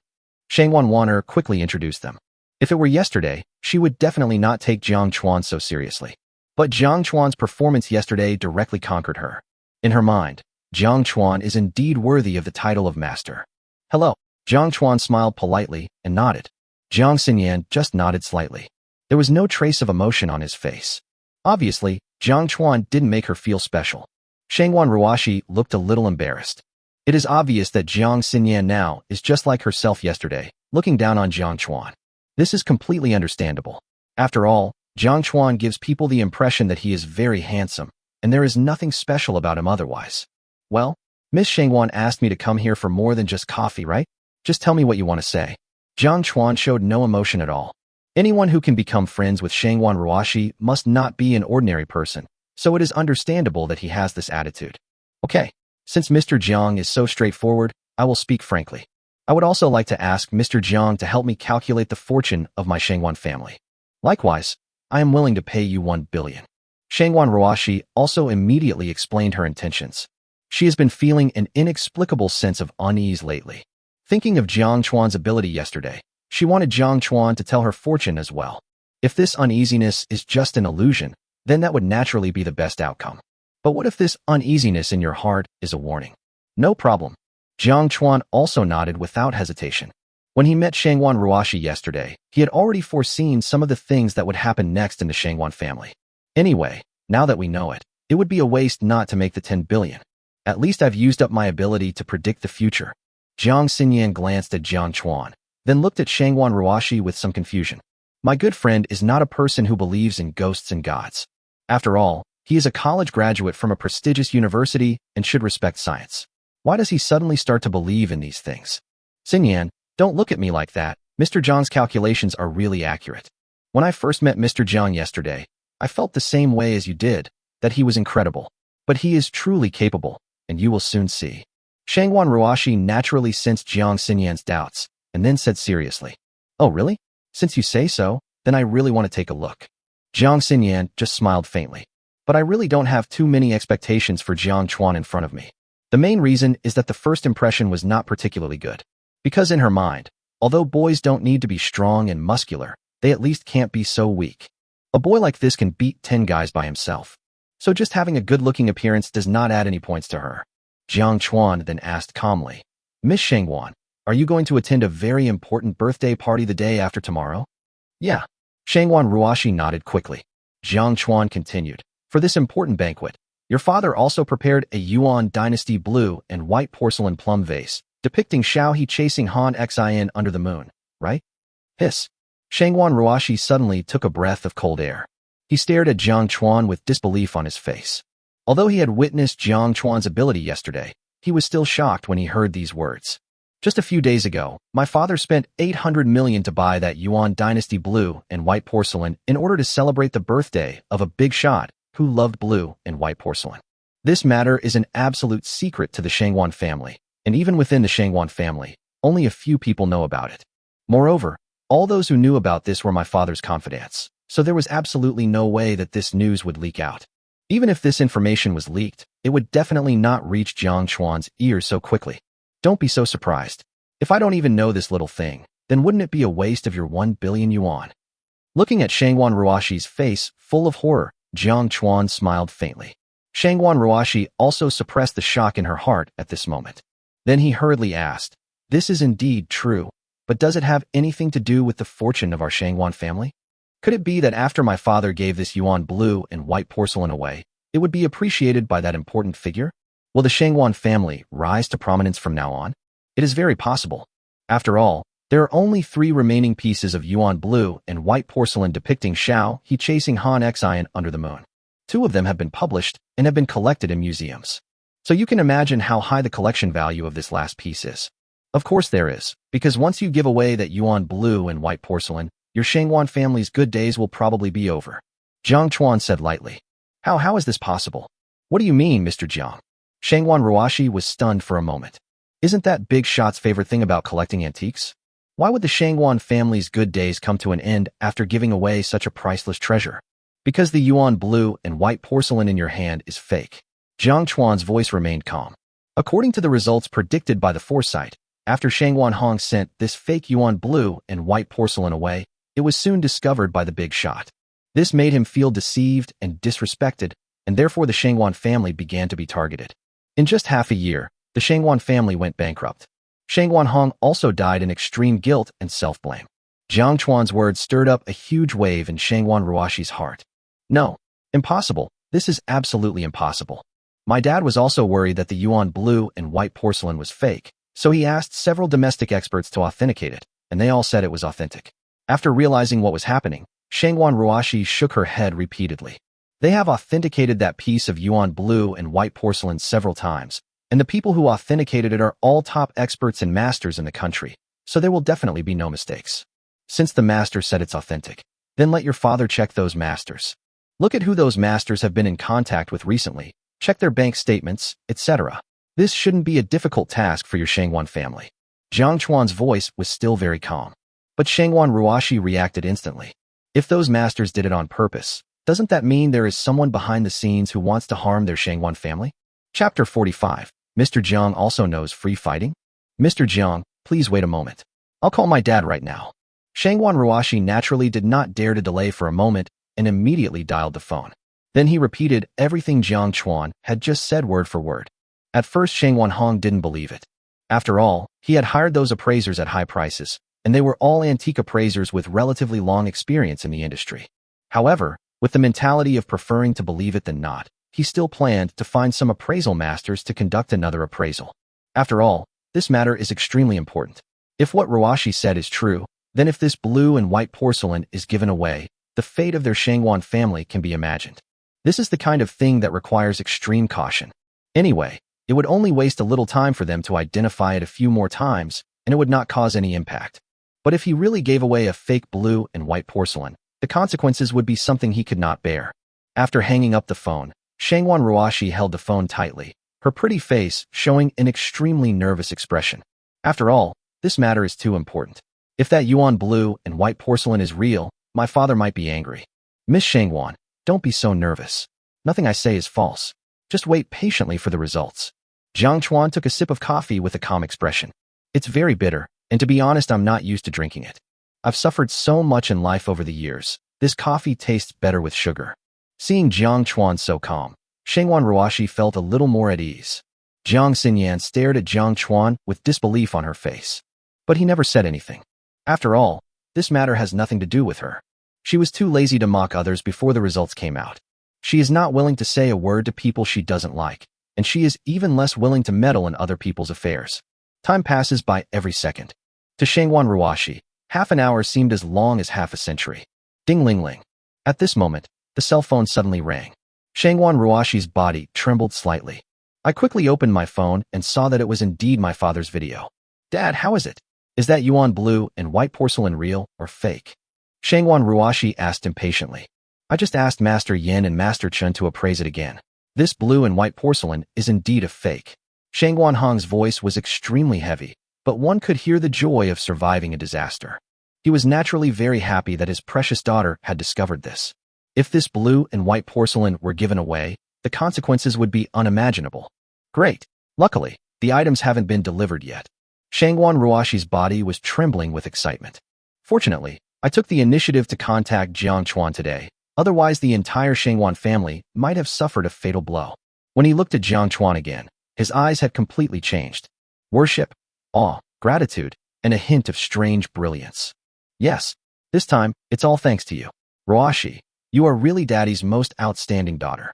Shangwan Wan'er quickly introduced them. If it were yesterday, she would definitely not take Jiang Chuan so seriously. But Jiang Chuan's performance yesterday directly conquered her. In her mind, Jiang Chuan is indeed worthy of the title of master. Hello. Jiang Chuan smiled politely and nodded. Jiang Xinyan just nodded slightly. There was no trace of emotion on his face. Obviously, Jiang Chuan didn't make her feel special. Shangwan Ruashi looked a little embarrassed. It is obvious that Jiang Xinyan now is just like herself yesterday, looking down on Jiang Chuan. This is completely understandable. After all, Jiang Chuan gives people the impression that he is very handsome, and there is nothing special about him otherwise. Well, Miss Shangwan asked me to come here for more than just coffee, right? Just tell me what you want to say. Jiang Chuan showed no emotion at all. Anyone who can become friends with Shangwan Ruashi must not be an ordinary person, so it is understandable that he has this attitude. Okay, since Mr. Jiang is so straightforward, I will speak frankly. I would also like to ask Mr. Jiang to help me calculate the fortune of my Shangwan family. Likewise, I am willing to pay you 1 billion. Shangwan Ruashi also immediately explained her intentions. She has been feeling an inexplicable sense of unease lately. Thinking of Jiang Chuan's ability yesterday, she wanted Jiang Chuan to tell her fortune as well. If this uneasiness is just an illusion, then that would naturally be the best outcome. But what if this uneasiness in your heart is a warning? No problem. Jiang Chuan also nodded without hesitation. When he met Shangwan Ruashi yesterday, he had already foreseen some of the things that would happen next in the Shangwan family. Anyway, now that we know it, it would be a waste not to make the 10 billion. At least I've used up my ability to predict the future. Jiang Xinyan glanced at Jiang Chuan, then looked at Shangwan Ruashi with some confusion. My good friend is not a person who believes in ghosts and gods. After all, he is a college graduate from a prestigious university and should respect science. Why does he suddenly start to believe in these things? Xinyan, don't look at me like that. Mr. Jiang's calculations are really accurate. When I first met Mr. Jiang yesterday, I felt the same way as you did, that he was incredible. But he is truly capable, and you will soon see. Shangwan Ruashi naturally sensed Jiang Xinyan's doubts, and then said seriously, Oh really? Since you say so, then I really want to take a look. Jiang Xinyan just smiled faintly. But I really don't have too many expectations for Jiang Chuan in front of me. The main reason is that the first impression was not particularly good. Because in her mind, although boys don't need to be strong and muscular, they at least can't be so weak. A boy like this can beat 10 guys by himself. So just having a good-looking appearance does not add any points to her. Jiang Chuan then asked calmly, Miss Shangwan, are you going to attend a very important birthday party the day after tomorrow? Yeah. Shangwan Ruashi nodded quickly. Jiang Chuan continued, For this important banquet, your father also prepared a Yuan dynasty blue and white porcelain plum vase, depicting Xiao He chasing Han Xin under the moon, right? Hiss. Shangwan Ruashi suddenly took a breath of cold air. He stared at Jiang Chuan with disbelief on his face. Although he had witnessed Jiang Chuan's ability yesterday, he was still shocked when he heard these words. Just a few days ago, my father spent 800 million to buy that Yuan dynasty blue and white porcelain in order to celebrate the birthday of a big shot who loved blue and white porcelain. This matter is an absolute secret to the Shangwan family, and even within the Shangwan family, only a few people know about it. Moreover, all those who knew about this were my father's confidants, so there was absolutely no way that this news would leak out. Even if this information was leaked, it would definitely not reach Jiang Chuan's ears so quickly. Don't be so surprised. If I don't even know this little thing, then wouldn't it be a waste of your 1 billion yuan? Looking at Shangwan Ruashi's face full of horror, Jiang Chuan smiled faintly. Shangwan Ruashi also suppressed the shock in her heart at this moment. Then he hurriedly asked, This is indeed true, but does it have anything to do with the fortune of our Shangwan family? Could it be that after my father gave this Yuan blue and white porcelain away, it would be appreciated by that important figure? Will the Shangwan family rise to prominence from now on? It is very possible. After all, there are only 3 remaining pieces of Yuan blue and white porcelain depicting Xiao He chasing Han Xin under the moon. 2 of them have been published and have been collected in museums. So you can imagine how high the collection value of this last piece is. Of course there is, because once you give away that Yuan blue and white porcelain, your Shangwan family's good days will probably be over. Jiang Chuan said lightly. How is this possible? What do you mean, Mr. Jiang? Shangwan Ruashi was stunned for a moment. Isn't that big shot's favorite thing about collecting antiques? Why would the Shangwan family's good days come to an end after giving away such a priceless treasure? Because the Yuan blue and white porcelain in your hand is fake. Jiang Chuan's voice remained calm. According to the results predicted by the foresight, after Shangwan Hong sent this fake Yuan blue and white porcelain away, it was soon discovered by the big shot. This made him feel deceived and disrespected, and therefore the Shangwan family began to be targeted. In just half a year, the Shangwan family went bankrupt. Shangwan Hong also died in extreme guilt and self-blame. Jiang Chuan's words stirred up a huge wave in Shangwan Ruashi's heart. No, impossible. This is absolutely impossible. My dad was also worried that the Yuan blue and white porcelain was fake, so he asked several domestic experts to authenticate it, and they all said it was authentic. After realizing what was happening, Shangwan Ruashi shook her head repeatedly. They have authenticated that piece of Yuan blue and white porcelain several times, And the people who authenticated it are all top experts and masters in the country, so there will definitely be no mistakes. Since the master said it's authentic, then let your father check those masters. Look at who those masters have been in contact with recently, check their bank statements, etc. This shouldn't be a difficult task for your Shangwan family. Jiang Chuan's voice was still very calm. But Shangwan Ruoshi reacted instantly. If those masters did it on purpose, doesn't that mean there is someone behind the scenes who wants to harm their Shangwan family? Chapter 45. Mr. Jiang also knows free fighting? Mr. Jiang, please wait a moment. I'll call my dad right now. Shangwan Ruoshi naturally did not dare to delay for a moment and immediately dialed the phone. Then he repeated everything Jiang Chuan had just said word for word. At first Shangwan Hong didn't believe it. After all, he had hired those appraisers at high prices, and they were all antique appraisers with relatively long experience in the industry. However, with the mentality of preferring to believe it than not, he still planned to find some appraisal masters to conduct another appraisal. After all, this matter is extremely important. If what Ruoshi said is true, then if this blue and white porcelain is given away, the fate of their Shangwan family can be imagined. This is the kind of thing that requires extreme caution. Anyway, it would only waste a little time for them to identify it a few more times, and it would not cause any impact. But if he really gave away a fake blue and white porcelain, the consequences would be something he could not bear. After hanging up the phone, Shangwan Ruoshi held the phone tightly, her pretty face showing an extremely nervous expression. After all, this matter is too important. If that yuan blue and white porcelain is real, my father might be angry. Miss Shangwan, don't be so nervous. Nothing I say is false. Just wait patiently for the results. Jiang Chuan took a sip of coffee with a calm expression. It's very bitter, and to be honest, I'm not used to drinking it. I've suffered so much in life over the years. This coffee tastes better with sugar. Seeing Jiang Chuan so calm, Shangwan Ruoshi felt a little more at ease. Jiang Xinyan stared at Jiang Chuan with disbelief on her face. But he never said anything. After all, this matter has nothing to do with her. She was too lazy to mock others before the results came out. She is not willing to say a word to people she doesn't like, and she is even less willing to meddle in other people's affairs. Time passes by every second. To Shangwan Ruoshi, half an hour seemed as long as half a century. Ding-ling-ling. At this moment, the cell phone suddenly rang. Shangwan Ruoshi's body trembled slightly. I quickly opened my phone and saw that it was indeed my father's video. Dad, how is it? Is that yuan blue and white porcelain real or fake? Shangwan Ruoshi asked impatiently. I just asked Master Yin and Master Chen to appraise it again. This blue and white porcelain is indeed a fake. Shangwan Hong's voice was extremely heavy, but one could hear the joy of surviving a disaster. He was naturally very happy that his precious daughter had discovered this. If this blue and white porcelain were given away, the consequences would be unimaginable. Great. Luckily, the items haven't been delivered yet. Shangwan Ruoshi's body was trembling with excitement. Fortunately, I took the initiative to contact Jiang Chuan today, otherwise the entire Shangwan family might have suffered a fatal blow. When he looked at Jiang Chuan again, his eyes had completely changed. Worship, awe, gratitude, and a hint of strange brilliance. Yes, this time, it's all thanks to you. Ruoshi, you are really Daddy's most outstanding daughter.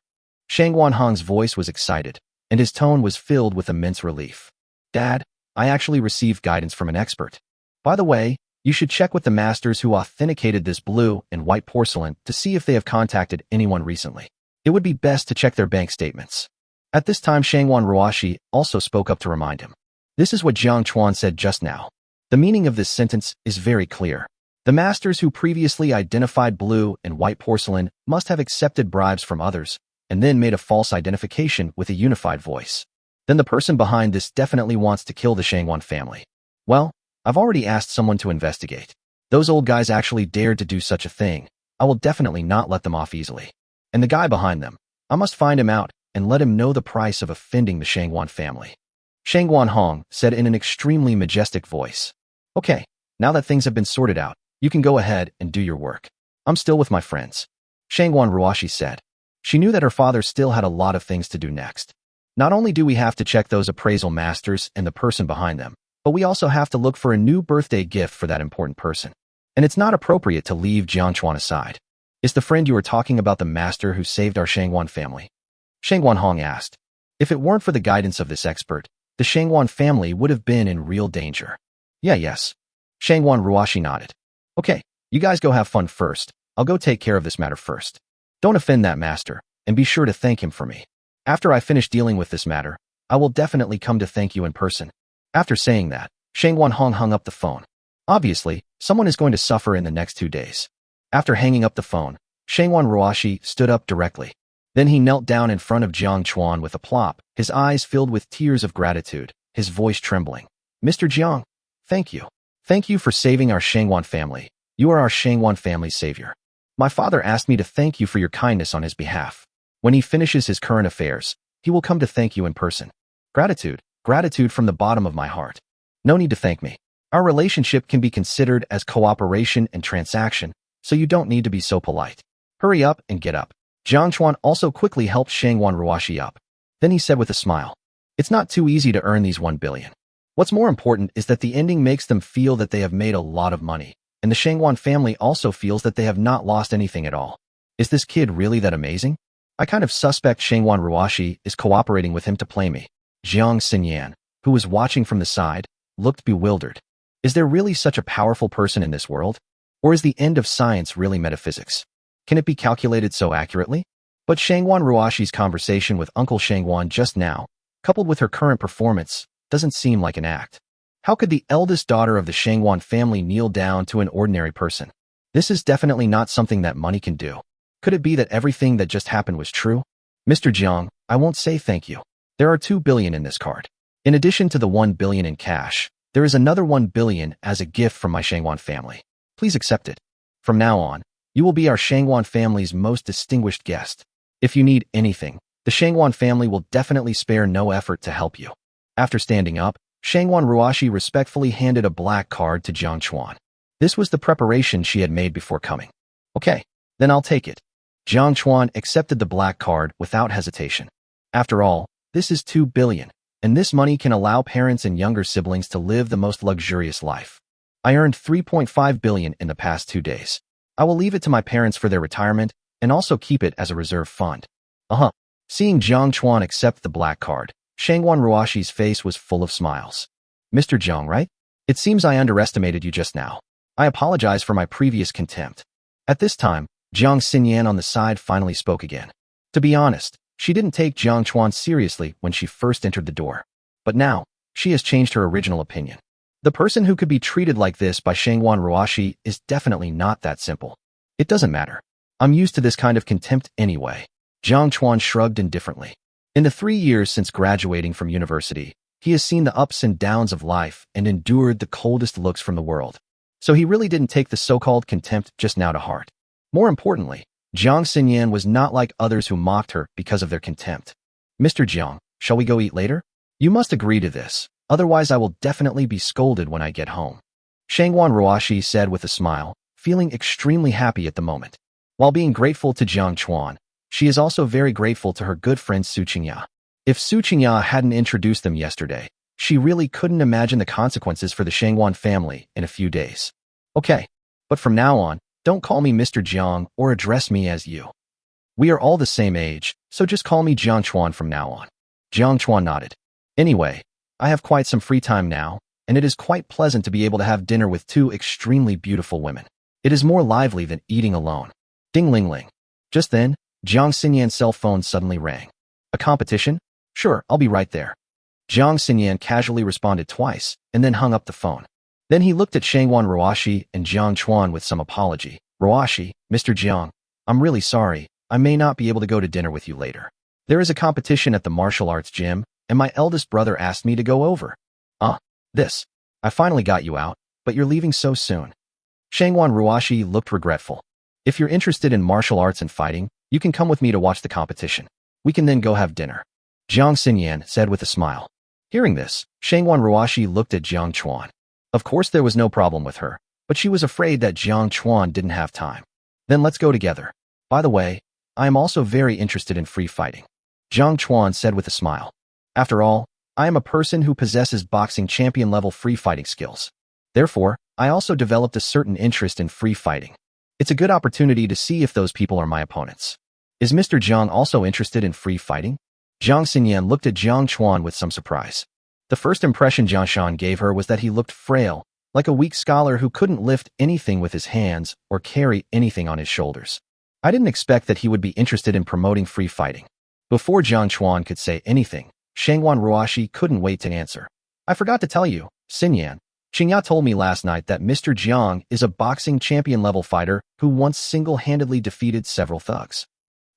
Shangwan Hong's voice was excited, and his tone was filled with immense relief. Dad, I actually received guidance from an expert. By the way, you should check with the masters who authenticated this blue and white porcelain to see if they have contacted anyone recently. It would be best to check their bank statements. At this time, Shangwan Ruoshi also spoke up to remind him. This is what Jiang Chuan said just now. The meaning of this sentence is very clear. The masters who previously identified blue and white porcelain must have accepted bribes from others and then made a false identification with a unified voice. Then the person behind this definitely wants to kill the Shangwan family. Well, I've already asked someone to investigate. Those old guys actually dared to do such a thing. I will definitely not let them off easily. And the guy behind them, I must find him out and let him know the price of offending the Shangwan family. Shangwan Hong said in an extremely majestic voice. Okay, now that things have been sorted out, you can go ahead and do your work. I'm still with my friends. Shangwan Ruoshi said. She knew that her father still had a lot of things to do next. Not only do we have to check those appraisal masters and the person behind them, but we also have to look for a new birthday gift for that important person. And it's not appropriate to leave Jiang Chuan aside. Is the friend you were talking about the master who saved our Shangwan family? Shangwan Hong asked. If it weren't for the guidance of this expert, the Shangwan family would have been in real danger. Yes. Shangwan Ruoshi nodded. Okay, you guys go have fun first. I'll go take care of this matter first. Don't offend that master, and be sure to thank him for me. After I finish dealing with this matter, I will definitely come to thank you in person. After saying that, Shang Wanhong hung up the phone. Obviously, someone is going to suffer in the next 2 days. After hanging up the phone, Shangwan Ruashi stood up directly. Then he knelt down in front of Jiang Chuan with a plop, his eyes filled with tears of gratitude, his voice trembling. Mr. Jiang, thank you. Thank you for saving our Shangwan family. You are our Shangwan family's savior. My father asked me to thank you for your kindness on his behalf. When he finishes his current affairs, he will come to thank you in person. Gratitude, gratitude from the bottom of my heart. No need to thank me. Our relationship can be considered as cooperation and transaction, so you don't need to be so polite. Hurry up and get up. Jiang Chuan also quickly helped Shangwan Ruashi up. Then he said with a smile, it's not too easy to earn these 1 billion. What's more important is that the ending makes them feel that they have made a lot of money, and the Shangwan family also feels that they have not lost anything at all. Is this kid really that amazing? I kind of suspect Shangwan Ruashi is cooperating with him to play me. Jiang Xinyan, who was watching from the side, looked bewildered. Is there really such a powerful person in this world? Or is the end of science really metaphysics? Can it be calculated so accurately? But Shangwan Ruashi's conversation with Uncle Shangwan just now, coupled with her current performance, doesn't seem like an act. How could the eldest daughter of the Shangwan family kneel down to an ordinary person? This is definitely not something that money can do. Could it be that everything that just happened was true? Mr. Jiang, I won't say thank you. There are 2 billion in this card. In addition to the 1 billion in cash, there is another 1 billion as a gift from my Shangwan family. Please accept it. From now on, you will be our Shangwan family's most distinguished guest. If you need anything, the Shangwan family will definitely spare no effort to help you. After standing up, Shangwan Ruashi respectfully handed a black card to Jiang Chuan. This was the preparation she had made before coming. Okay, then I'll take it. Jiang Chuan accepted the black card without hesitation. After all, this is 2 billion, and this money can allow parents and younger siblings to live the most luxurious life. I earned 3.5 billion in the past 2 days. I will leave it to my parents for their retirement and also keep it as a reserve fund. Seeing Jiang Chuan accept the black card, Shangwan Ruashi's face was full of smiles. Mr. Jiang, right? It seems I underestimated you just now. I apologize for my previous contempt. At this time, Jiang Xinyan on the side finally spoke again. To be honest, she didn't take Jiang Chuan seriously when she first entered the door. But now, she has changed her original opinion. The person who could be treated like this by Shangwan Ruashi is definitely not that simple. It doesn't matter. I'm used to this kind of contempt anyway. Jiang Chuan shrugged indifferently. In the 3 years since graduating from university, he has seen the ups and downs of life and endured the coldest looks from the world. So he really didn't take the so-called contempt just now to heart. More importantly, Jiang Xinyan was not like others who mocked her because of their contempt. Mr. Jiang, shall we go eat later? You must agree to this, otherwise I will definitely be scolded when I get home. Shangwan Ruashi said with a smile, feeling extremely happy at the moment. While being grateful to Jiang Chuan, she is also very grateful to her good friend Su Qingya. If Su Qingya hadn't introduced them yesterday, she really couldn't imagine the consequences for the Shangwan family in a few days. Okay, but from now on, don't call me Mr. Jiang or address me as you. We are all the same age, so just call me Jiang Chuan from now on. Jiang Chuan nodded. Anyway, I have quite some free time now, and it is quite pleasant to be able to have dinner with 2 extremely beautiful women. It is more lively than eating alone. Ding-ling-ling. Just then, Jiang Xinyan's cell phone suddenly rang. A competition? Sure, I'll be right there. Jiang Xinyan casually responded twice, and then hung up the phone. Then he looked at Shangwan Ruashi and Jiang Chuan with some apology. Ruashi, Mr. Jiang, I'm really sorry, I may not be able to go to dinner with you later. There is a competition at the martial arts gym, and my eldest brother asked me to go over. This. I finally got you out, but you're leaving so soon. Shangwan Ruashi looked regretful. If you're interested in martial arts and fighting, you can come with me to watch the competition. We can then go have dinner. Jiang Xinyan said with a smile. Hearing this, Shangwan Ruashi looked at Jiang Chuan. Of course there was no problem with her, but she was afraid that Jiang Chuan didn't have time. Then let's go together. By the way, I am also very interested in free fighting. Jiang Chuan said with a smile. After all, I am a person who possesses boxing champion-level free fighting skills. Therefore, I also developed a certain interest in free fighting. It's a good opportunity to see if those people are my opponents. Is Mr. Jiang also interested in free fighting? Jiang Xinyan looked at Jiang Chuan with some surprise. The first impression Jiang Shan gave her was that he looked frail, like a weak scholar who couldn't lift anything with his hands or carry anything on his shoulders. I didn't expect that he would be interested in promoting free fighting. Before Jiang Chuan could say anything, Shangwan Ruashi couldn't wait to answer. I forgot to tell you, Xinyan. Xingya told me last night that Mr. Jiang is a boxing champion-level fighter who once single-handedly defeated several thugs.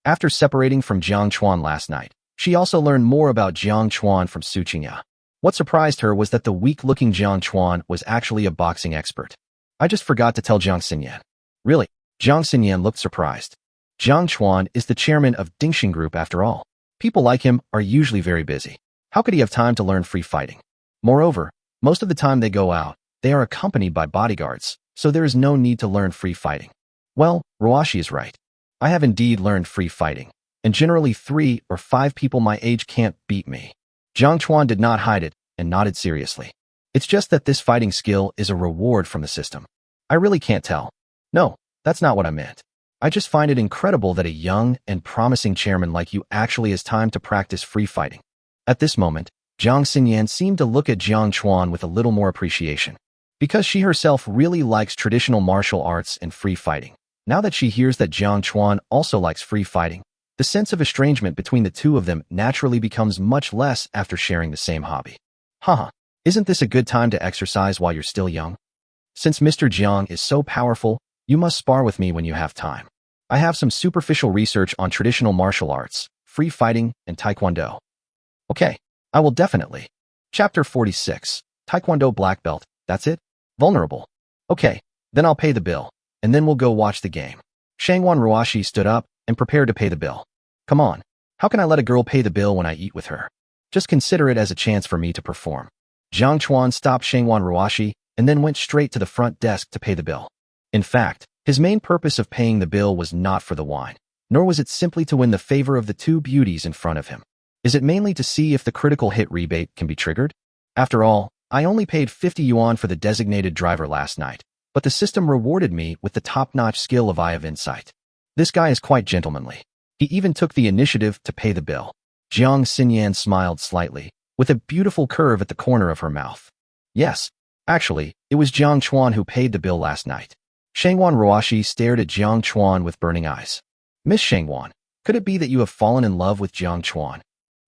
After separating from Jiang Chuan last night, she also learned more about Jiang Chuan from Su Qingya. What surprised her was that the weak-looking Jiang Chuan was actually a boxing expert. I just forgot to tell Jiang Xinyan. Really? Jiang Xinyan looked surprised. Jiang Chuan is the chairman of Dingxing Group after all. People like him are usually very busy. How could he have time to learn free fighting? Moreover, most of the time they go out, they are accompanied by bodyguards, so there is no need to learn free fighting. Well, Ruashi is right. I have indeed learned free fighting, and generally 3 or 5 people my age can't beat me. Jiang Chuan did not hide it and nodded seriously. It's just that this fighting skill is a reward from the system. I really can't tell. No, that's not what I meant. I just find it incredible that a young and promising chairman like you actually has time to practice free fighting. At this moment, Jiang Xinyan seemed to look at Jiang Chuan with a little more appreciation. Because she herself really likes traditional martial arts and free fighting. Now that she hears that Jiang Chuan also likes free fighting, the sense of estrangement between the two of them naturally becomes much less after sharing the same hobby. Haha, isn't this a good time to exercise while you're still young? Since Mr. Jiang is so powerful, you must spar with me when you have time. I have some superficial research on traditional martial arts, free fighting, and Taekwondo. Okay, I will definitely. Chapter 46, Taekwondo Black Belt, that's it? Vulnerable. Okay, then I'll pay the bill, and then we'll go watch the game. Shangwan Ruashi stood up and prepared to pay the bill. Come on, how can I let a girl pay the bill when I eat with her? Just consider it as a chance for me to perform. Jiang Chuan stopped Shangwan Ruashi and then went straight to the front desk to pay the bill. In fact, his main purpose of paying the bill was not for the wine, nor was it simply to win the favor of the two beauties in front of him. Is it mainly to see if the critical hit rebate can be triggered? After all, I only paid 50 yuan for the designated driver last night, but the system rewarded me with the top-notch skill of Eye of Insight. This guy is quite gentlemanly. He even took the initiative to pay the bill. Jiang Xinyan smiled slightly, with a beautiful curve at the corner of her mouth. Yes, actually, it was Jiang Chuan who paid the bill last night. Shangwan Ruashi stared at Jiang Chuan with burning eyes. Miss Shangwan, could it be that you have fallen in love with Jiang Chuan?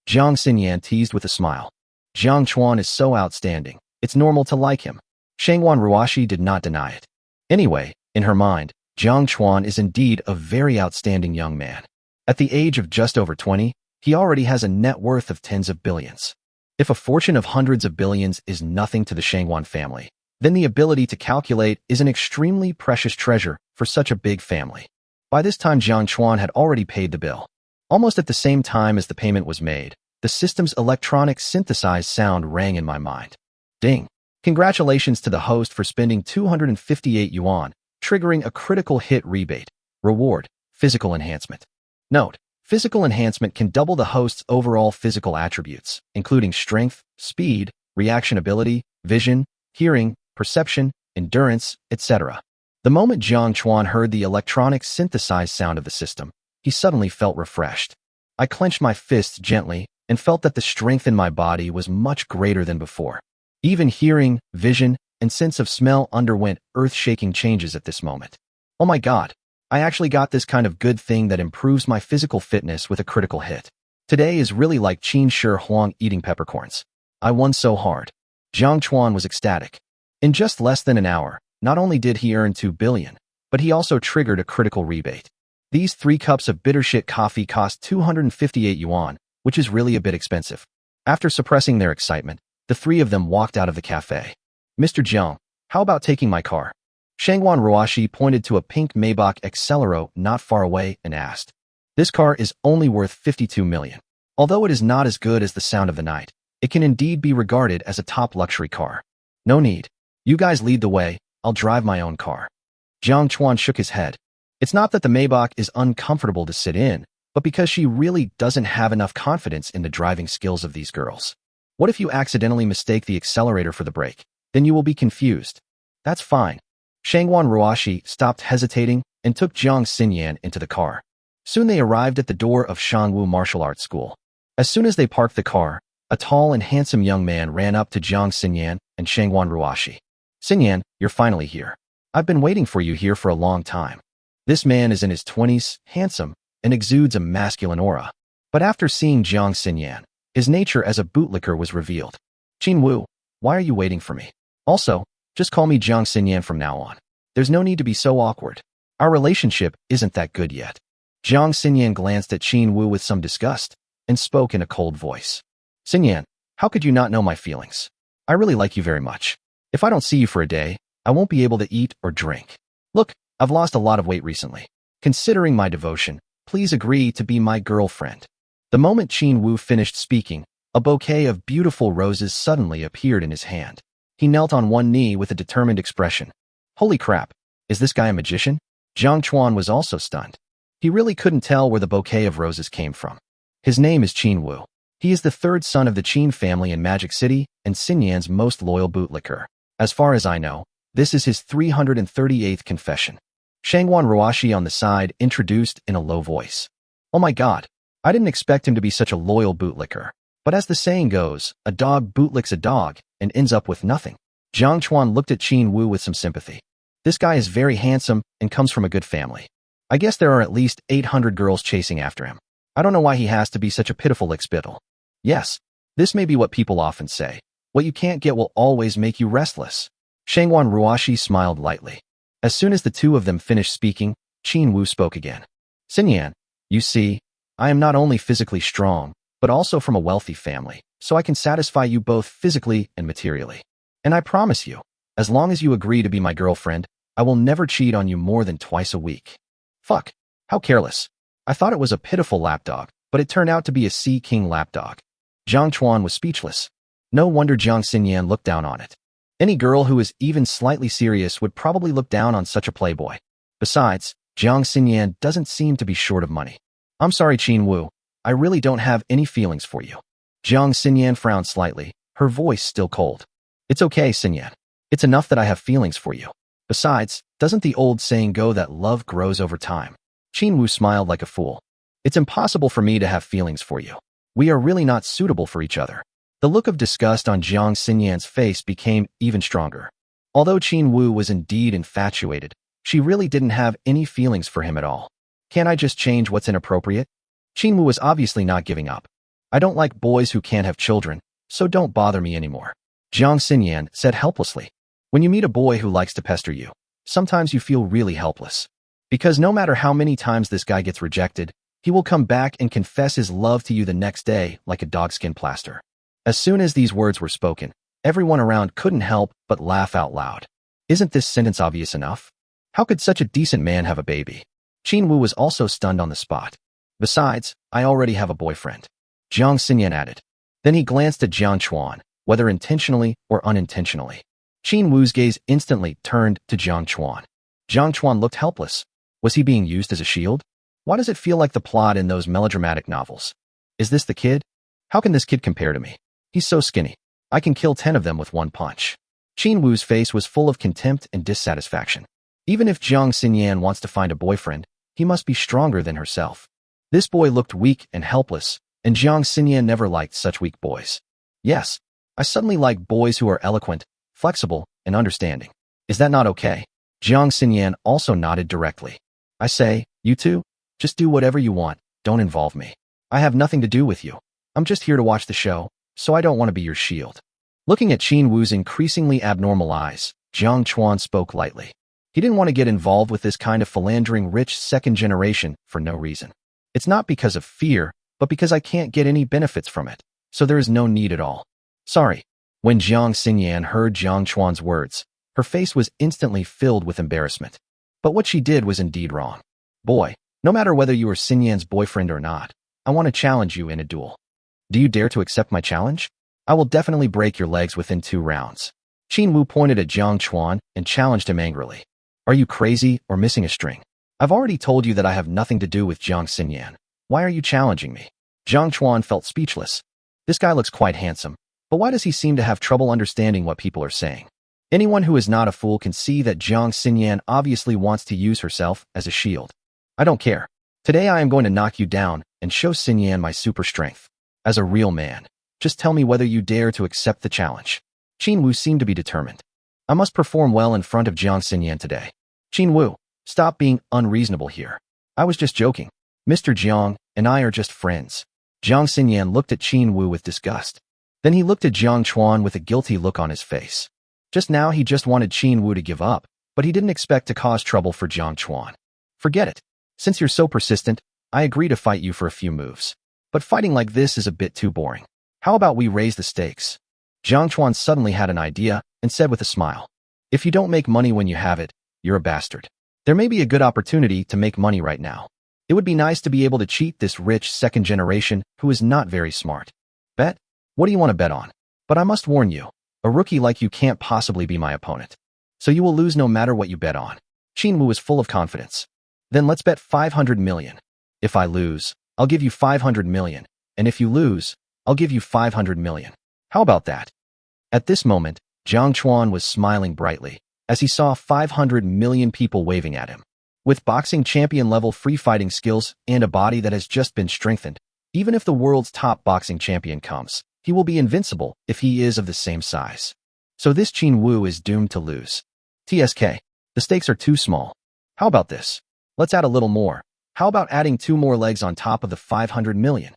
Jiang Xinyan teased with a smile. Jiang Chuan is so outstanding, it's normal to like him. Shangwan Ruashi did not deny it. Anyway, in her mind, Jiang Chuan is indeed a very outstanding young man. At the age of just over 20, he already has a net worth of tens of billions. If a fortune of hundreds of billions is nothing to the Shangwan family, then the ability to calculate is an extremely precious treasure for such a big family. By this time, Jiang Chuan had already paid the bill. Almost at the same time as the payment was made, the system's electronic synthesized sound rang in my mind. Ding! Congratulations to the host for spending 258 yuan, triggering a critical hit rebate. Reward, physical enhancement. Note, physical enhancement can double the host's overall physical attributes, including strength, speed, reaction ability, vision, hearing, perception, endurance, etc. The moment Jiang Chuan heard the electronic synthesized sound of the system, he suddenly felt refreshed. I clenched my fists gently and felt that the strength in my body was much greater than before. Even hearing, vision, and sense of smell underwent earth-shaking changes at this moment. Oh my god, I actually got this kind of good thing that improves my physical fitness with a critical hit. Today is really like Qin Shi Huang eating peppercorns. I won so hard. Jiang Chuan was ecstatic. In just less than an hour, not only did he earn 2 billion, but he also triggered a critical rebate. These 3 cups of bitter shit coffee cost 258 yuan, which is really a bit expensive. After suppressing their excitement, the 3 of them walked out of the cafe. Mr. Jiang, how about taking my car? Shangwan Ruashi pointed to a pink Maybach Accelero not far away and asked. This car is only worth 52 million. Although it is not as good as the Sound of the Night, it can indeed be regarded as a top luxury car. No need. You guys lead the way, I'll drive my own car. Jiang Chuan shook his head. It's not that the Maybach is uncomfortable to sit in, but because she really doesn't have enough confidence in the driving skills of these girls. What if you accidentally mistake the accelerator for the brake? Then you will be confused. That's fine. Shangwan Ruashi stopped hesitating and took Jiang Xinyan into the car. Soon they arrived at the door of Shangwu Martial Arts School. As soon as they parked the car, a tall and handsome young man ran up to Jiang Xinyan and Shangwan Ruashi. Xinyan, you're finally here. I've been waiting for you here for a long time. This man is in his 20s, handsome, and exudes a masculine aura. But after seeing Jiang Xinyan, His nature as a bootlicker was revealed. Qin Wu, why are you waiting for me? Also, just call me Jiang Xinyan from now on. There's no need to be so awkward. Our relationship isn't that good yet. Jiang Xinyan glanced at Qin Wu with some disgust and spoke in a cold voice. Xinyan, how could you not know my feelings? I really like you very much. If I don't see you for a day, I won't be able to eat or drink. Look, I've lost a lot of weight recently. Considering my devotion, please agree to be my girlfriend. The moment Qin Wu finished speaking, a bouquet of beautiful roses suddenly appeared in his hand. He knelt on one knee with a determined expression. Holy crap, is this guy a magician? Zhang Chuan was also stunned. He really couldn't tell where the bouquet of roses came from. His name is Qin Wu. He is the third son of the Qin family in Magic City and Xinyan's most loyal bootlicker. As far as I know, this is his 338th confession. Shangwan Ruashi on the side introduced in a low voice. Oh my god, I didn't expect him to be such a loyal bootlicker. But as the saying goes, a dog bootlicks a dog and ends up with nothing. Zhang Chuan looked at Qin Wu with some sympathy. This guy is very handsome and comes from a good family. I guess there are at least 800 girls chasing after him. I don't know why he has to be such a pitiful lickspittle. Yes, this may be what people often say. What you can't get will always make you restless. Shangwan Ruashi smiled lightly. As soon as the two of them finished speaking, Qin Wu spoke again. Xinyan, you see, I am not only physically strong, but also from a wealthy family, so I can satisfy you both physically and materially. And I promise you, as long as you agree to be my girlfriend, I will never cheat on you more than twice a week. Fuck, how careless. I thought it was a pitiful lapdog, but it turned out to be a Sea King lapdog. Zhang Chuan was speechless. No wonder Jiang Xinyan looked down on it. Any girl who is even slightly serious would probably look down on such a playboy. Besides, Jiang Xinyan doesn't seem to be short of money. I'm sorry, Qin Wu. I really don't have any feelings for you. Jiang Xinyan frowned slightly, her voice still cold. It's okay, Xinyan. It's enough that I have feelings for you. Besides, doesn't the old saying go that love grows over time? Qin Wu smiled like a fool. It's impossible for me to have feelings for you. We are really not suitable for each other. The look of disgust on Jiang Xinyan's face became even stronger. Although Qin Wu was indeed infatuated, she really didn't have any feelings for him at all. Can't I just change what's inappropriate? Qin Wu was obviously not giving up. I don't like boys who can't have children, so don't bother me anymore. Jiang Xinyan said helplessly. When you meet a boy who likes to pester you, sometimes you feel really helpless. Because no matter how many times this guy gets rejected, he will come back and confess his love to you the next day like a dogskin plaster. As soon as these words were spoken, everyone around couldn't help but laugh out loud. Isn't this sentence obvious enough? How could such a decent man have a baby? Qin Wu was also stunned on the spot. Besides, I already have a boyfriend. Jiang Xinyan added. Then he glanced at Jiang Chuan, whether intentionally or unintentionally. Qin Wu's gaze instantly turned to Jiang Chuan. Jiang Chuan looked helpless. Was he being used as a shield? Why does it feel like the plot in those melodramatic novels? Is this the kid? How can this kid compare to me? He's so skinny. I can kill 10 of them with one punch. Qin Wu's face was full of contempt and dissatisfaction. Even if Jiang Xinyan wants to find a boyfriend, he must be stronger than herself. This boy looked weak and helpless, and Jiang Xinyan never liked such weak boys. Yes, I suddenly like boys who are eloquent, flexible, and understanding. Is that not okay? Jiang Xinyan also nodded directly. I say, you two, just do whatever you want, don't involve me. I have nothing to do with you. I'm just here to watch the show, so I don't want to be your shield. Looking at Qin Wu's increasingly abnormal eyes, Jiang Chuan spoke lightly. He didn't want to get involved with this kind of philandering rich second generation for no reason. It's not because of fear, but because I can't get any benefits from it, so there is no need at all. Sorry. When Jiang Xinyan heard Jiang Chuan's words, her face was instantly filled with embarrassment. But what she did was indeed wrong. Boy, no matter whether you are Xinyan's boyfriend or not, I want to challenge you in a duel. Do you dare to accept my challenge? I will definitely break your legs within 2 rounds. Qin Wu pointed at Jiang Chuan and challenged him angrily. Are you crazy or missing a string? I've already told you that I have nothing to do with Jiang Xinyan. Why are you challenging me? Jiang Chuan felt speechless. This guy looks quite handsome, but why does he seem to have trouble understanding what people are saying? Anyone who is not a fool can see that Jiang Xinyan obviously wants to use herself as a shield. I don't care. Today I am going to knock you down and show Xinyan my super strength. As a real man, just tell me whether you dare to accept the challenge. Qin Wu seemed to be determined. I must perform well in front of Jiang Xinyan today. Qin Wu, stop being unreasonable here. I was just joking. Mr. Jiang and I are just friends. Jiang Xinyan looked at Qin Wu with disgust. Then he looked at Jiang Chuan with a guilty look on his face. Just now he just wanted Qin Wu to give up, but he didn't expect to cause trouble for Jiang Chuan. Forget it. Since you're so persistent, I agree to fight you for a few moves. But fighting like this is a bit too boring. How about we raise the stakes? Jiang Chuan suddenly had an idea and said with a smile. If you don't make money when you have it, you're a bastard. There may be a good opportunity to make money right now. It would be nice to be able to cheat this rich second generation who is not very smart. Bet? What do you want to bet on? But I must warn you, a rookie like you can't possibly be my opponent. So you will lose no matter what you bet on. Qin Wu was full of confidence. Then let's bet 500 million. If I lose, I'll give you 500 million. And if you lose, I'll give you 500 million. How about that? At this moment, Jiang Chuan was smiling brightly as he saw 500 million people waving at him. With boxing champion-level free fighting skills and a body that has just been strengthened, even if the world's top boxing champion comes, he will be invincible if he is of the same size. So this Qin Wu is doomed to lose. TSK, the stakes are too small. How about this? Let's add a little more. How about adding 2 more legs on top of the 500 million?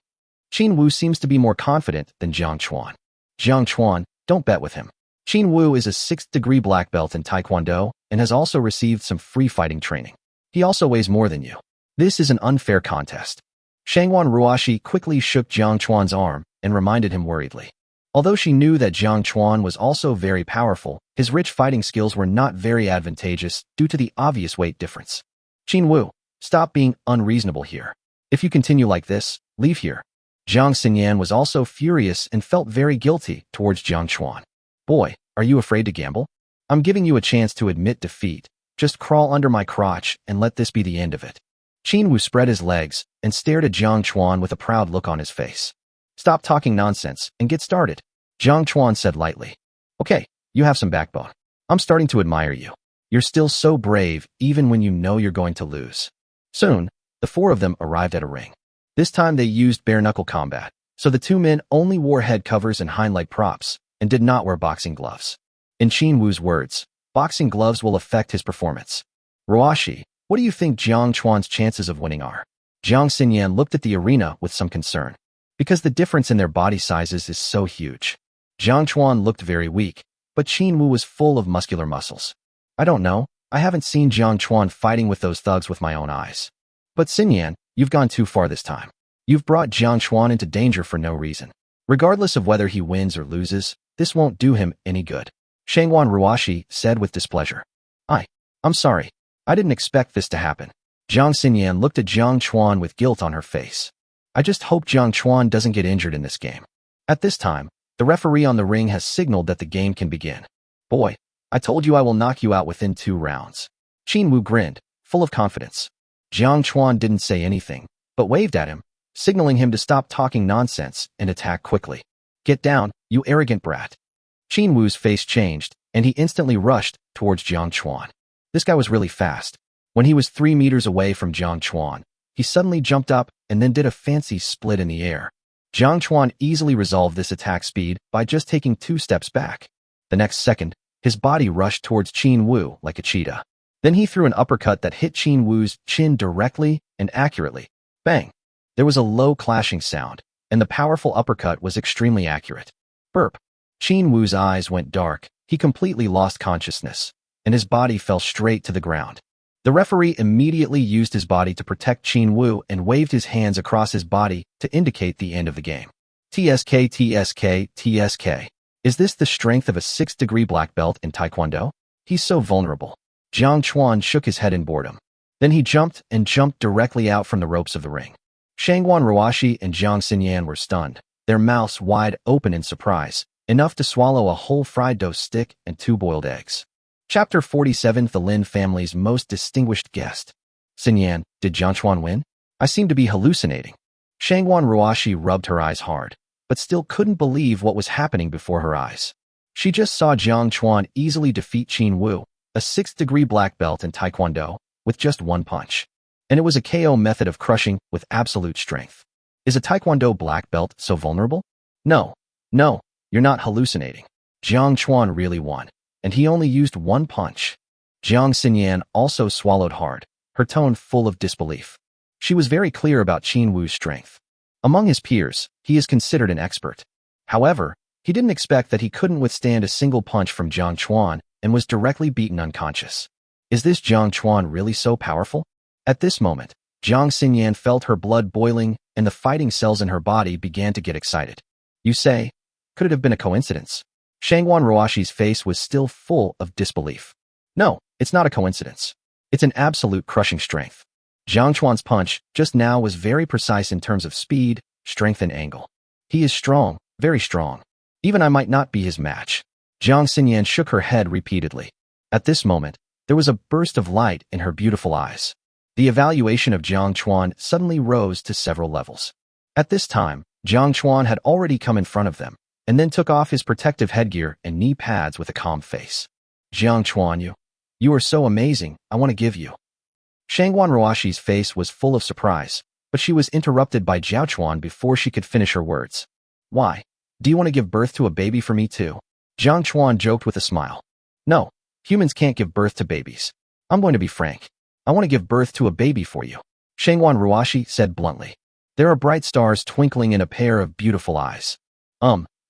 Qin Wu seems to be more confident than Jiang Chuan. Jiang Chuan, don't bet with him. Qin Wu is a 6th degree black belt in Taekwondo and has also received some free fighting training. He also weighs more than you. This is an unfair contest. Shangwan Ruashi quickly shook Jiang Chuan's arm and reminded him worriedly. Although she knew that Jiang Chuan was also very powerful, his rich fighting skills were not very advantageous due to the obvious weight difference. Qin Wu, stop being unreasonable here. If you continue like this, leave here. Jiang Xinyan was also furious and felt very guilty towards Jiang Chuan. Boy, are you afraid to gamble? I'm giving you a chance to admit defeat. Just crawl under my crotch and let this be the end of it. Qin Wu spread his legs and stared at Jiang Chuan with a proud look on his face. Stop talking nonsense and get started, Jiang Chuan said lightly. Okay, you have some backbone. I'm starting to admire you. You're still so brave even when you know you're going to lose. Soon, the 4 of them arrived at a ring. This time they used bare-knuckle combat, so the 2 men only wore head covers and hind-leg props and did not wear boxing gloves. In Qin Wu's words, boxing gloves will affect his performance. Ruashi, what do you think Jiang Chuan's chances of winning are? Jiang Xinyan looked at the arena with some concern, because the difference in their body sizes is so huge. Jiang Chuan looked very weak, but Qin Wu was full of muscular muscles. I don't know, I haven't seen Jiang Chuan fighting with those thugs with my own eyes. But Xinyan, you've gone too far this time. You've brought Jiang Chuan into danger for no reason. Regardless of whether he wins or loses, this won't do him any good. Shangwan Ruashi said with displeasure. I'm sorry. I didn't expect this to happen. Jiang Xinyan looked at Jiang Chuan with guilt on her face. I just hope Jiang Chuan doesn't get injured in this game. At this time, the referee on the ring has signaled that the game can begin. Boy, I told you I will knock you out within 2 rounds. Qin Wu grinned, full of confidence. Jiang Chuan didn't say anything, but waved at him, signaling him to stop talking nonsense and attack quickly. Get down, you arrogant brat. Qin Wu's face changed, and he instantly rushed towards Jiang Chuan. This guy was really fast. When he was 3 meters away from Jiang Chuan, he suddenly jumped up and then did a fancy split in the air. Jiang Chuan easily resolved this attack speed by just taking 2 steps back. The next second, his body rushed towards Qin Wu like a cheetah. Then he threw an uppercut that hit Qin Wu's chin directly and accurately. Bang! There was a low clashing sound, and the powerful uppercut was extremely accurate. Burp! Qin Wu's eyes went dark, he completely lost consciousness, and his body fell straight to the ground. The referee immediately used his body to protect Qin Wu and waved his hands across his body to indicate the end of the game. TSK, TSK, TSK. Is this the strength of a 6th degree black belt in Taekwondo? He's so vulnerable. Jiang Chuan shook his head in boredom. Then he jumped directly out from the ropes of the ring. Shangwan Ruashi and Jiang Xinyan were stunned, their mouths wide open in surprise, enough to swallow a whole fried dough stick and 2 boiled eggs. Chapter 47. The Lin family's most distinguished guest. Xinyan, did Jiang Chuan win? I seem to be hallucinating. Shangwan Ruashi rubbed her eyes hard, but still couldn't believe what was happening before her eyes. She just saw Jiang Chuan easily defeat Qin Wu, a 6th degree black belt in Taekwondo, with just 1 punch. And it was a KO method of crushing with absolute strength. Is a Taekwondo black belt so vulnerable? No, you're not hallucinating. Jiang Chuan really won, and he only used 1 punch. Jiang Xinyan also swallowed hard, her tone full of disbelief. She was very clear about Qin Wu's strength. Among his peers, he is considered an expert. However, he didn't expect that he couldn't withstand a single punch from Jiang Chuan and was directly beaten unconscious. Is this Jiang Chuan really so powerful? At this moment, Jiang Xinyan felt her blood boiling and the fighting cells in her body began to get excited. You say, could it have been a coincidence? Shangwan Ruoshi's face was still full of disbelief. No, it's not a coincidence. It's an absolute crushing strength. Jiang Chuan's punch just now was very precise in terms of speed, strength, and angle. He is strong, very strong. Even I might not be his match. Jiang Xinyan shook her head repeatedly. At this moment, there was a burst of light in her beautiful eyes. The evaluation of Jiang Chuan suddenly rose to several levels. At this time, Jiang Chuan had already come in front of them, and then took off his protective headgear and knee pads with a calm face. Jiang Chuan, you are so amazing, I want to give you. Shangwan Ruoshi's face was full of surprise, but she was interrupted by Jiao Chuan before she could finish her words. Why? Do you want to give birth to a baby for me too? Jiang Chuan joked with a smile. No, humans can't give birth to babies. I'm going to be frank. I want to give birth to a baby for you. Shangwan Ruoshi said bluntly. There are bright stars twinkling in a pair of beautiful eyes.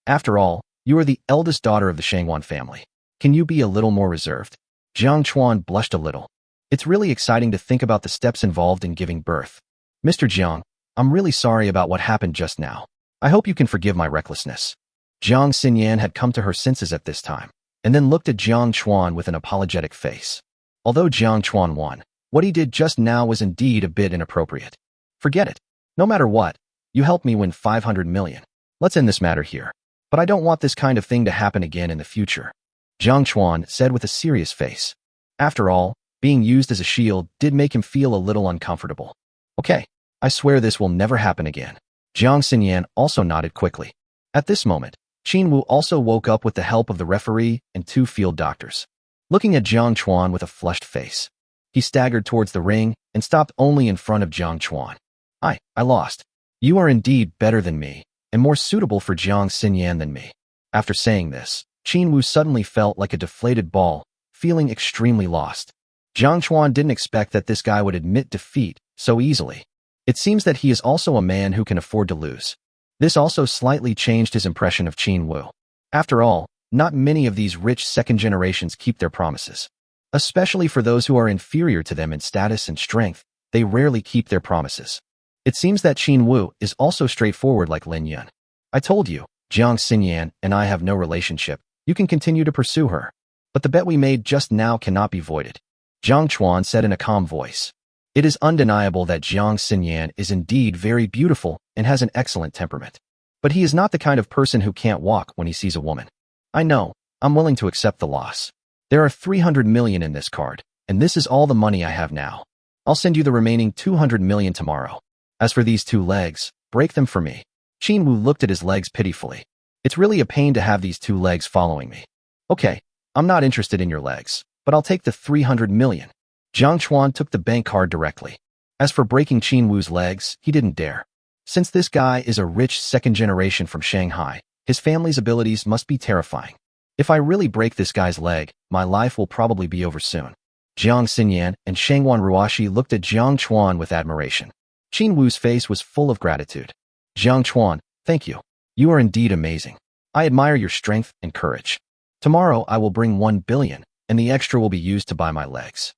After all, you are the eldest daughter of the Shangwan family. Can you be a little more reserved? Jiang Chuan blushed a little. It's really exciting to think about the steps involved in giving birth. Mr. Jiang, I'm really sorry about what happened just now. I hope you can forgive my recklessness. Jiang Xinyan had come to her senses at this time, and then looked at Jiang Chuan with an apologetic face. Although Jiang Chuan won, what he did just now was indeed a bit inappropriate. Forget it. No matter what, you helped me win 500 million. Let's end this matter here. But I don't want this kind of thing to happen again in the future. Jiang Chuan said with a serious face. After all, being used as a shield did make him feel a little uncomfortable. Okay, I swear this will never happen again. Jiang Xinyan also nodded quickly. At this moment, Qin Wu also woke up with the help of the referee and 2 field doctors. Looking at Jiang Chuan with a flushed face, he staggered towards the ring and stopped only in front of Jiang Chuan. I lost. You are indeed better than me, and more suitable for Jiang Xinyan than me. After saying this, Qin Wu suddenly felt like a deflated ball, feeling extremely lost. Jiang Chuan didn't expect that this guy would admit defeat so easily. It seems that he is also a man who can afford to lose. This also slightly changed his impression of Qin Wu. After all, not many of these rich second generations keep their promises. Especially for those who are inferior to them in status and strength, they rarely keep their promises. It seems that Qin Wu is also straightforward like Lin Yun. I told you, Jiang Xinyan and I have no relationship. You can continue to pursue her. But the bet we made just now cannot be voided. Jiang Chuan said in a calm voice. It is undeniable that Jiang Xinyan is indeed very beautiful and has an excellent temperament. But he is not the kind of person who can't walk when he sees a woman. I know, I'm willing to accept the loss. There are 300 million in this card, and this is all the money I have now. I'll send you the remaining 200 million tomorrow. As for these 2 legs, break them for me. Qin Wu looked at his legs pitifully. It's really a pain to have these 2 legs following me. Okay, I'm not interested in your legs, but I'll take the 300 million. Jiang Chuan took the bank card directly. As for breaking Qin Wu's legs, he didn't dare. Since this guy is a rich second generation from Shanghai, his family's abilities must be terrifying. If I really break this guy's leg, my life will probably be over soon. Jiang Xinyan and Shangwan Ruoshi looked at Jiang Chuan with admiration. Qin Wu's face was full of gratitude. Jiang Chuan, thank you. You are indeed amazing. I admire your strength and courage. Tomorrow I will bring 1 billion, and the extra will be used to buy my legs.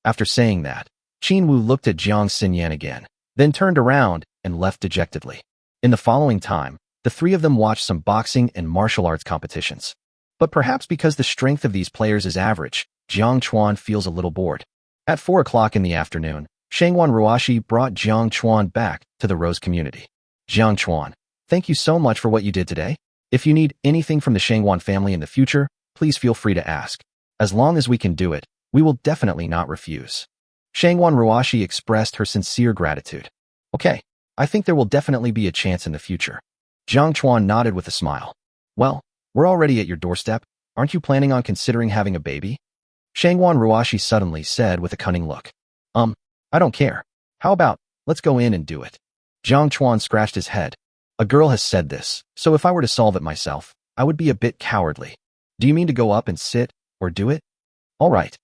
After saying that, Qin Wu looked at Jiang Xinyan again, then turned around and left dejectedly. In the following time, the 3 of them watched some boxing and martial arts competitions. But perhaps because the strength of these players is average, Jiang Chuan feels a little bored. At 4 o'clock in the afternoon, Shangwan Ruoshi brought Jiang Chuan back to the Rose community. Jiang Chuan, thank you so much for what you did today. If you need anything from the Shangwan family in the future, please feel free to ask. As long as we can do it, we will definitely not refuse. Shangwan Ruoshi expressed her sincere gratitude. Okay, I think there will definitely be a chance in the future. Jiang Chuan nodded with a smile. Well, we're already at your doorstep. Aren't you planning on considering having a baby? Shangwan Ruoshi suddenly said with a cunning look. I don't care. How about, let's go in and do it. Jiang Chuan scratched his head. A girl has said this, so if I were to solve it myself, I would be a bit cowardly. Do you mean to go up and sit, or do it? All right.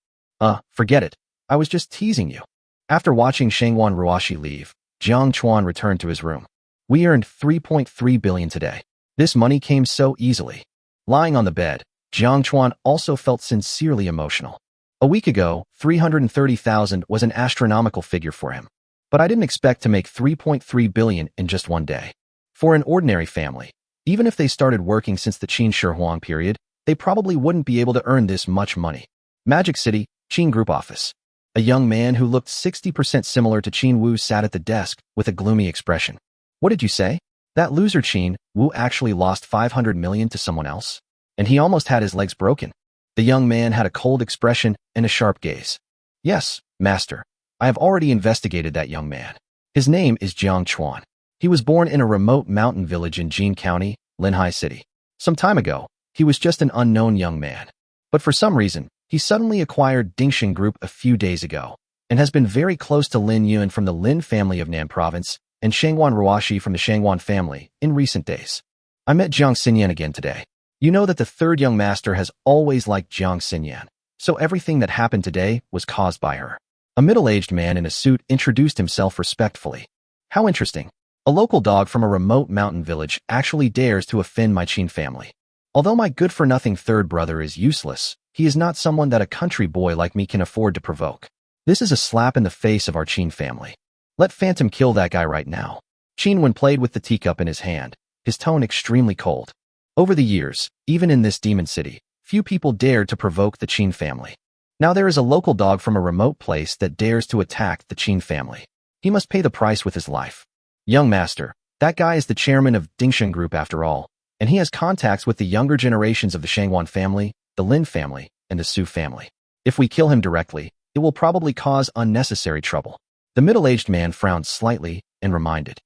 Forget it. I was just teasing you. After watching Shangwan Ruoshi leave, Jiang Chuan returned to his room. We earned 3.3 billion today. This money came so easily. Lying on the bed, Jiang Chuan also felt sincerely emotional. A week ago, 330,000 was an astronomical figure for him. But I didn't expect to make 3.3 billion in just one day. For an ordinary family, even if they started working since the Qin Shi Huang period, they probably wouldn't be able to earn this much money. Magic City, Qin Group Office. A young man who looked 60% similar to Qin Wu sat at the desk with a gloomy expression. What did you say? That loser Qin Wu actually lost 500 million to someone else? And he almost had his legs broken. The young man had a cold expression and a sharp gaze. Yes, master. I have already investigated that young man. His name is Jiang Chuan. He was born in a remote mountain village in Jin County, Linhai City. Some time ago, he was just an unknown young man. But for some reason, he suddenly acquired Dingxing Group a few days ago and has been very close to Lin Yun from the Lin family of Nan Province and Shangwan Ruashi from the Shangwan family in recent days. I met Jiang Xinyan again today. You know that the third young master has always liked Jiang Xinyan, so everything that happened today was caused by her. A middle-aged man in a suit introduced himself respectfully. How interesting. A local dog from a remote mountain village actually dares to offend my Qin family. Although my good-for-nothing third brother is useless, he is not someone that a country boy like me can afford to provoke. This is a slap in the face of our Qin family. Let Phantom kill that guy right now. Qin Wen played with the teacup in his hand, his tone extremely cold. Over the years, even in this demon city, few people dared to provoke the Qin family. Now there is a local dog from a remote place that dares to attack the Qin family. He must pay the price with his life. Young master, that guy is the chairman of Dingxing Group after all, and he has contacts with the younger generations of the Shangwan family, the Lin family, and the Su family. If we kill him directly, it will probably cause unnecessary trouble. The middle-aged man frowned slightly and reminded.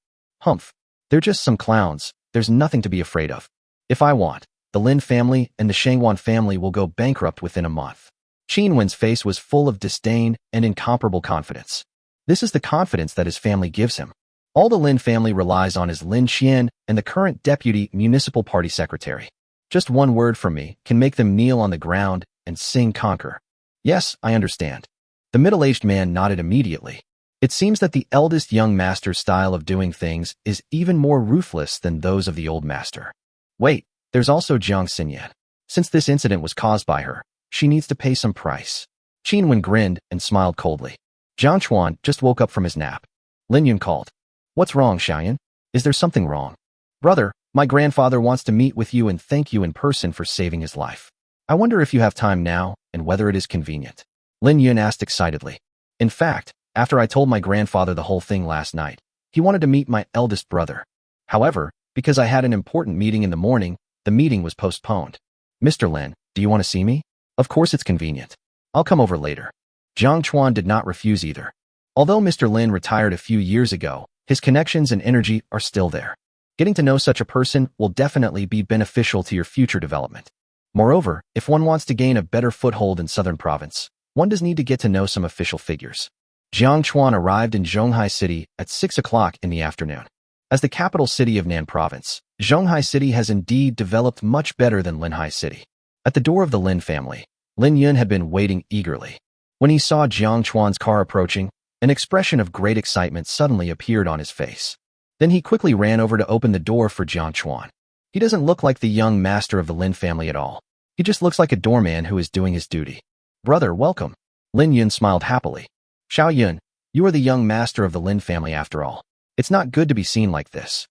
Humph, they're just some clowns, there's nothing to be afraid of. If I want, the Lin family and the Shangwan family will go bankrupt within a month. Qin Wen's face was full of disdain and incomparable confidence. This is the confidence that his family gives him. All the Lin family relies on is Lin Qian and the current deputy municipal party secretary. Just one word from me can make them kneel on the ground and sing conquer. Yes, I understand. The middle-aged man nodded immediately. It seems that the eldest young master's style of doing things is even more ruthless than those of the old master. Wait, there's also Jiang Xinyan. Since this incident was caused by her, she needs to pay some price. Qin Wen grinned and smiled coldly. Jiang Chuan just woke up from his nap. Lin Yun called. What's wrong, Xiaoyan? Is there something wrong? Brother, my grandfather wants to meet with you and thank you in person for saving his life. I wonder if you have time now and whether it is convenient. Lin Yun asked excitedly. In fact, after I told my grandfather the whole thing last night, he wanted to meet my eldest brother. However, because I had an important meeting in the morning, the meeting was postponed. Mr. Lin, do you want to see me? Of course it's convenient. I'll come over later. Jiang Chuan did not refuse either. Although Mr. Lin retired a few years ago, his connections and energy are still there. Getting to know such a person will definitely be beneficial to your future development. Moreover, if one wants to gain a better foothold in Southern Province, one does need to get to know some official figures. Jiang Chuan arrived in Zhonghai City at 6 o'clock in the afternoon. As the capital city of Nan Province, Zhonghai City has indeed developed much better than Linhai City. At the door of the Lin family, Lin Yun had been waiting eagerly. When he saw Jiang Chuan's car approaching, an expression of great excitement suddenly appeared on his face. Then he quickly ran over to open the door for Jiang Chuan. He doesn't look like the young master of the Lin family at all. He just looks like a doorman who is doing his duty. Brother, welcome. Lin Yun smiled happily. Xiao Yun, you are the young master of the Lin family after all. It's not good to be seen like this.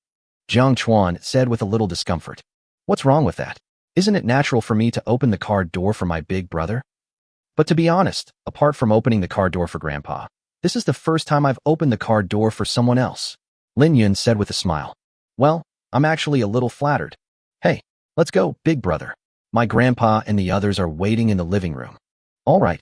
Jiang Chuan said with a little discomfort. What's wrong with that? Isn't it natural for me to open the car door for my big brother? But to be honest, apart from opening the car door for Grandpa, this is the first time I've opened the car door for someone else. Lin Yun said with a smile. Well, I'm actually a little flattered. Hey, let's go, big brother. My grandpa and the others are waiting in the living room. All right.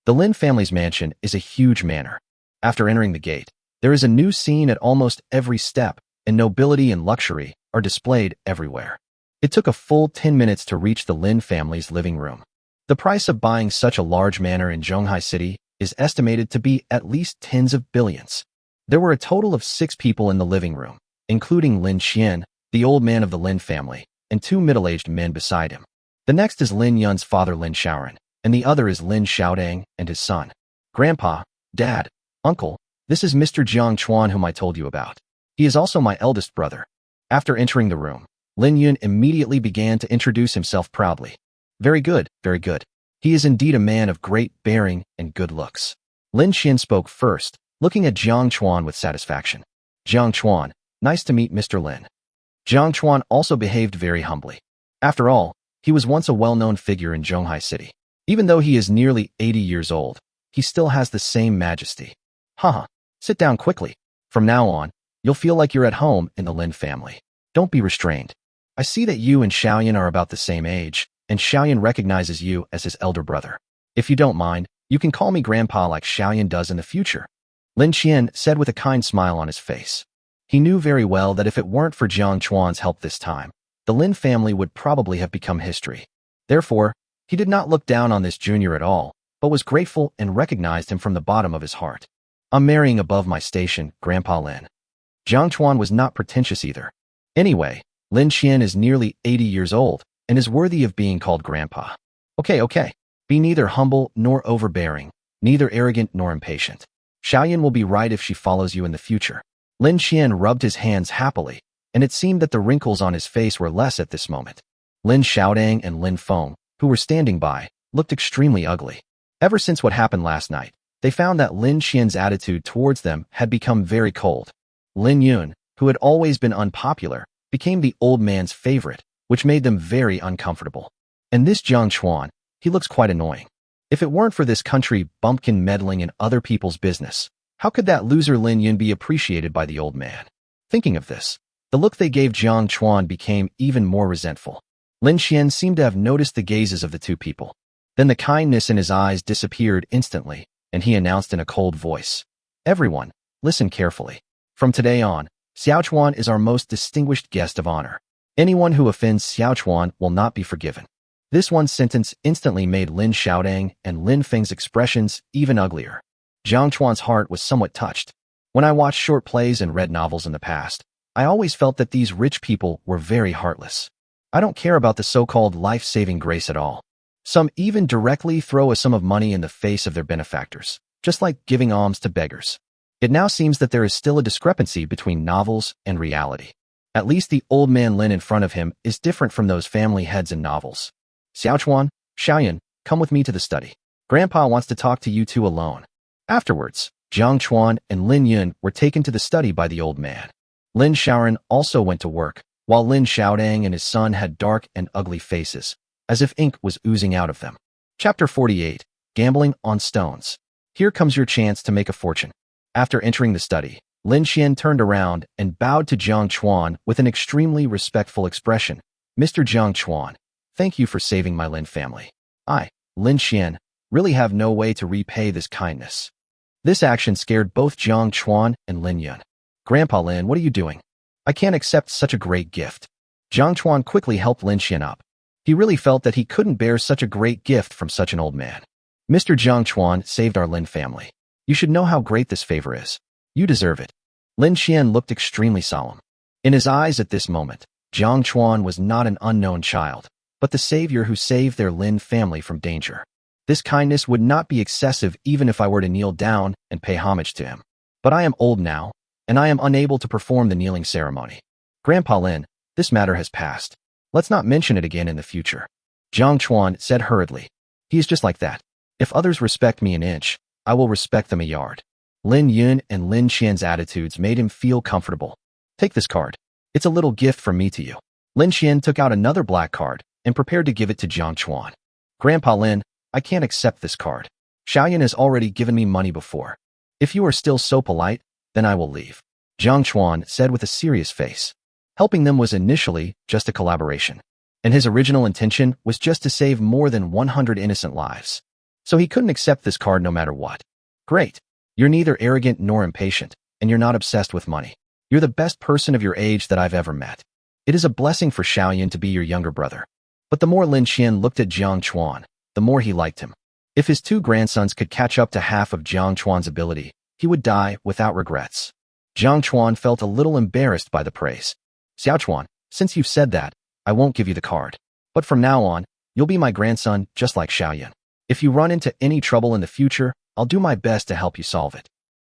The Lin family's mansion is a huge manor. After entering the gate, there is a new scene at almost every step, and nobility and luxury are displayed everywhere. It took a full 10 minutes to reach the Lin family's living room. The price of buying such a large manor in Zhonghai City is estimated to be at least tens of billions. There were a total of 6 people in the living room, including Lin Qian, the old man of the Lin family, and 2 middle-aged men beside him. The next is Lin Yun's father Lin Xiaoran, and the other is Lin Xiaodang and his son. Grandpa, Dad, Uncle, this is Mr. Jiang Chuan whom I told you about. He is also my eldest brother. After entering the room, Lin Yun immediately began to introduce himself proudly. Very good, very good. He is indeed a man of great bearing and good looks. Lin Qian spoke first, looking at Jiang Chuan with satisfaction. Jiang Chuan, nice to meet Mr. Lin. Jiang Chuan also behaved very humbly. After all, he was once a well-known figure in Zhonghai City. Even though he is nearly 80 years old, he still has the same majesty. Haha, sit down quickly. From now on, you'll feel like you're at home in the Lin family. Don't be restrained. I see that you and Xiaoyan are about the same age, and Xiaoyan recognizes you as his elder brother. If you don't mind, you can call me Grandpa like Xiaoyan does in the future. Lin Qian said with a kind smile on his face. He knew very well that if it weren't for Jiang Chuan's help this time, the Lin family would probably have become history. Therefore, he did not look down on this junior at all, but was grateful and recognized him from the bottom of his heart. I'm marrying above my station, Grandpa Lin. Jiang Chuan was not pretentious either. Anyway, Lin Qian is nearly 80 years old and is worthy of being called Grandpa. Okay. Be neither humble nor overbearing, neither arrogant nor impatient. Xiaoyan will be right if she follows you in the future. Lin Qian rubbed his hands happily, and it seemed that the wrinkles on his face were less at this moment. Lin Xiaodang and Lin Feng, who were standing by, looked extremely ugly. Ever since what happened last night, they found that Lin Qian's attitude towards them had become very cold. Lin Yun, who had always been unpopular, became the old man's favorite, which made them very uncomfortable. And this Jiang Chuan, he looks quite annoying. If it weren't for this country bumpkin meddling in other people's business, how could that loser Lin Yun be appreciated by the old man? Thinking of this, the look they gave Jiang Chuan became even more resentful. Lin Qian seemed to have noticed the gazes of the two people. Then the kindness in his eyes disappeared instantly, and he announced in a cold voice, "Everyone, listen carefully. From today on, Xiao Chuan is our most distinguished guest of honor. Anyone who offends Xiao Chuan will not be forgiven." This one sentence instantly made Lin Xiaodang and Lin Feng's expressions even uglier. Jiang Chuan's heart was somewhat touched. When I watched short plays and read novels in the past, I always felt that these rich people were very heartless. I don't care about the so-called life-saving grace at all. Some even directly throw a sum of money in the face of their benefactors, just like giving alms to beggars. It now seems that there is still a discrepancy between novels and reality. At least the old man Lin in front of him is different from those family heads in novels. Xiao Chuan, Xiaoyan, come with me to the study. Grandpa wants to talk to you two alone. Afterwards, Jiang Chuan and Lin Yun were taken to the study by the old man. Lin Xiaoran also went to work, while Lin Xiaodang and his son had dark and ugly faces, as if ink was oozing out of them. Chapter 48, Gambling on Stones. Here comes your chance to make a fortune. After entering the study, Lin Qian turned around and bowed to Jiang Chuan with an extremely respectful expression. Mr. Jiang Chuan, thank you for saving my Lin family. I, Lin Qian, really have no way to repay this kindness. This action scared both Jiang Chuan and Lin Yun. Grandpa Lin, what are you doing? I can't accept such a great gift. Jiang Chuan quickly helped Lin Qian up. He really felt that he couldn't bear such a great gift from such an old man. Mr. Jiang Chuan saved our Lin family. You should know how great this favor is. You deserve it. Lin Qian looked extremely solemn. In his eyes at this moment, Jiang Chuan was not an unknown child, but the savior who saved their Lin family from danger. This kindness would not be excessive even if I were to kneel down and pay homage to him. But I am old now, and I am unable to perform the kneeling ceremony. Grandpa Lin, this matter has passed. Let's not mention it again in the future. Jiang Chuan said hurriedly. He is just like that. If others respect me an inch, I will respect them a yard. Lin Yun and Lin Qian's attitudes made him feel comfortable. Take this card. It's a little gift from me to you. Lin Qian took out another black card and prepared to give it to Jiang Chuan. Grandpa Lin, I can't accept this card. Xiaoyan has already given me money before. If you are still so polite, then I will leave. Jiang Chuan said with a serious face. Helping them was initially just a collaboration, and his original intention was just to save more than 100 innocent lives. So he couldn't accept this card no matter what. Great. You're neither arrogant nor impatient, and you're not obsessed with money. You're the best person of your age that I've ever met. It is a blessing for Xiaoyan to be your younger brother. But the more Lin Qian looked at Jiang Chuan, the more he liked him. If his two grandsons could catch up to half of Jiang Chuan's ability, he would die without regrets. Jiang Chuan felt a little embarrassed by the praise. Xiao Chuan, since you've said that, I won't give you the card. But from now on, you'll be my grandson just like Xiaoyan. If you run into any trouble in the future, I'll do my best to help you solve it.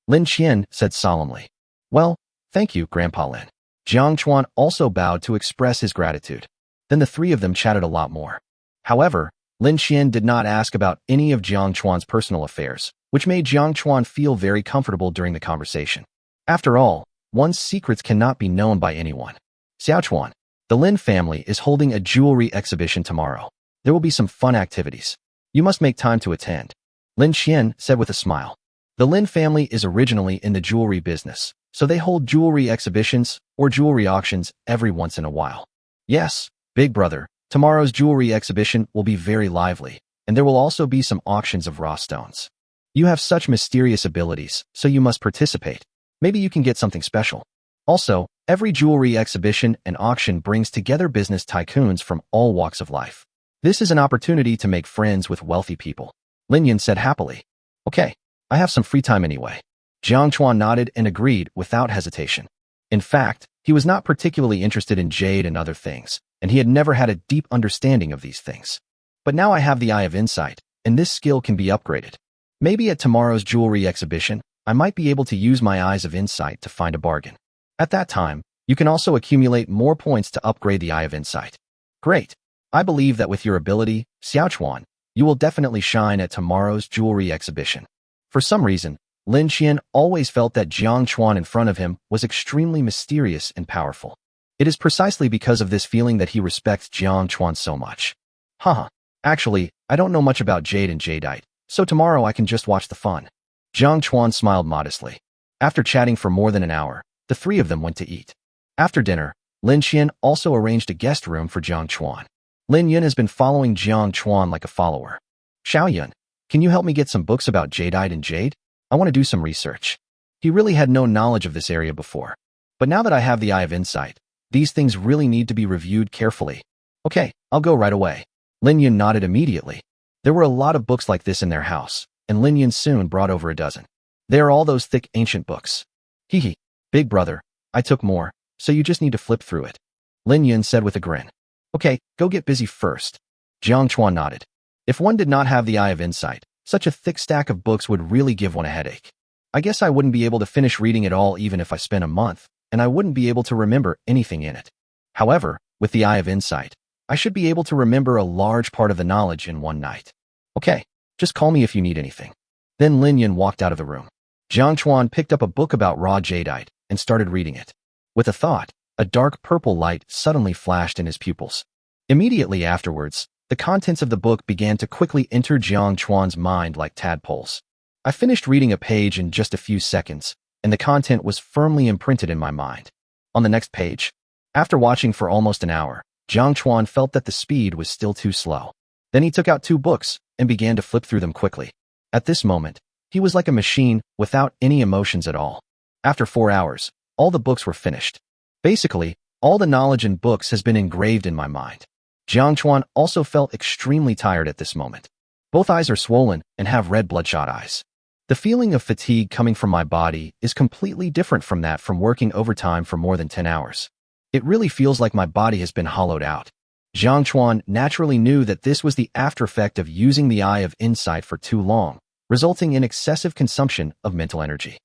Lin Qian said solemnly. Well, Thank you, Grandpa Lin. Jiang Chuan also bowed to express his gratitude. Then the three of them chatted a lot more. However, Lin Xian did not ask about any of Jiang Chuan's personal affairs, which made Jiang Chuan feel very comfortable during the conversation. After all, one's secrets cannot be known by anyone. Xiao Chuan, the Lin family is holding a jewelry exhibition tomorrow. There will be some fun activities. You must make time to attend. Lin Xian said with a smile. The Lin family is originally in the jewelry business, so they hold jewelry exhibitions or jewelry auctions every once in a while. Yes, big brother, tomorrow's jewelry exhibition will be very lively, and there will also be some auctions of raw stones. You have such mysterious abilities, so you must participate. Maybe you can get something special. Also, every jewelry exhibition and auction brings together business tycoons from all walks of life. This is an opportunity to make friends with wealthy people. Lin Yan said happily. Okay, I have some free time anyway. Jiang Chuan nodded and agreed without hesitation. In fact, he was not particularly interested in jade and other things, and he had never had a deep understanding of these things. But now I have the Eye of Insight, and this skill can be upgraded. Maybe at tomorrow's jewelry exhibition, I might be able to use my Eyes of Insight to find a bargain. At that time, you can also accumulate more points to upgrade the Eye of Insight. Great. I believe that with your ability, Xiao Chuan, you will definitely shine at tomorrow's jewelry exhibition. For some reason, Lin Xian always felt that Jiang Chuan in front of him was extremely mysterious and powerful. It is precisely because of this feeling that he respects Jiang Chuan so much. Haha. Actually, I don't know much about jade and jadeite, so tomorrow I can just watch the fun. Jiang Chuan smiled modestly. After chatting for more than an hour, the three of them went to eat. After dinner, Lin Xian also arranged a guest room for Jiang Chuan. Lin Yun has been following Jiang Chuan like a follower. Xiao Yun, can you help me get some books about jadeite and jade? I want to do some research. He really had no knowledge of this area before. But now that I have the Eye of Insight, these things really need to be reviewed carefully. Okay, I'll go right away. Lin Yun nodded immediately. There were a lot of books like this in their house, and Lin Yun soon brought over a dozen. They are all those thick ancient books. Hee, big brother, I took more, so you just need to flip through it. Lin Yun said with a grin. Okay, go get busy first. Jiang Chuan nodded. If one did not have the Eye of Insight, such a thick stack of books would really give one a headache. I guess I wouldn't be able to finish reading it all even if I spent a month, and I wouldn't be able to remember anything in it. However, with the Eye of Insight, I should be able to remember a large part of the knowledge in one night. Okay, just call me if you need anything. Then Lin Yun walked out of the room. Jiang Chuan picked up a book about raw jadeite and started reading it. With a thought, a dark purple light suddenly flashed in his pupils. Immediately afterwards, the contents of the book began to quickly enter Jiang Chuan's mind like tadpoles. I finished reading a page in just a few seconds, and the content was firmly imprinted in my mind. On the next page, after watching for almost an hour, Jiang Chuan felt that the speed was still too slow. Then he took out 2 books and began to flip through them quickly. At this moment, he was like a machine without any emotions at all. After 4 hours, all the books were finished. Basically, all the knowledge in books has been engraved in my mind. Jiang Chuan also felt extremely tired at this moment. Both eyes are swollen and have red bloodshot eyes. The feeling of fatigue coming from my body is completely different from that from working overtime for more than 10 hours. It really feels like my body has been hollowed out. Jiang Chuan naturally knew that this was the after effect of using the Eye of Insight for too long, resulting in excessive consumption of mental energy.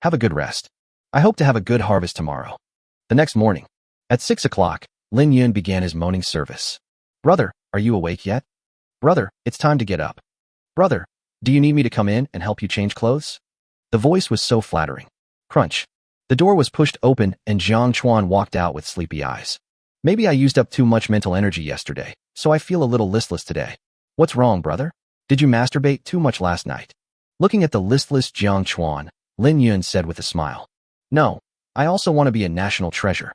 Have a good rest. I hope to have a good harvest tomorrow. The next morning, at 6 o'clock, Lin Yun began his morning service. Brother, are you awake yet? Brother, it's time to get up. Brother, do you need me to come in and help you change clothes? The voice was so flattering. Crunch. The door was pushed open and Jiang Chuan walked out with sleepy eyes. Maybe I used up too much mental energy yesterday, so I feel a little listless today. What's wrong, brother? Did you masturbate too much last night? Looking at the listless Jiang Chuan, Lin Yun said with a smile. No, I also want to be a national treasure.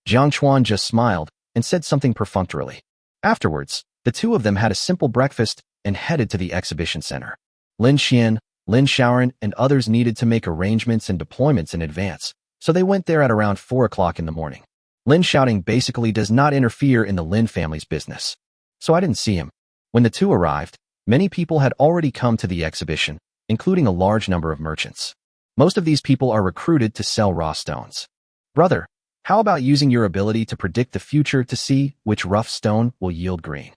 Jiang Chuan just smiled and said something perfunctorily. Afterwards, the two of them had a simple breakfast and headed to the exhibition center. Lin Xian, Lin Shaoran, and others needed to make arrangements and deployments in advance, so they went there at around 4 o'clock in the morning. Lin Shouting basically does not interfere in the Lin family's business, so I didn't see him. When the two arrived, many people had already come to the exhibition, including a large number of merchants. Most of these people are recruited to sell raw stones. Brother, how about using your ability to predict the future to see which rough stone will yield green?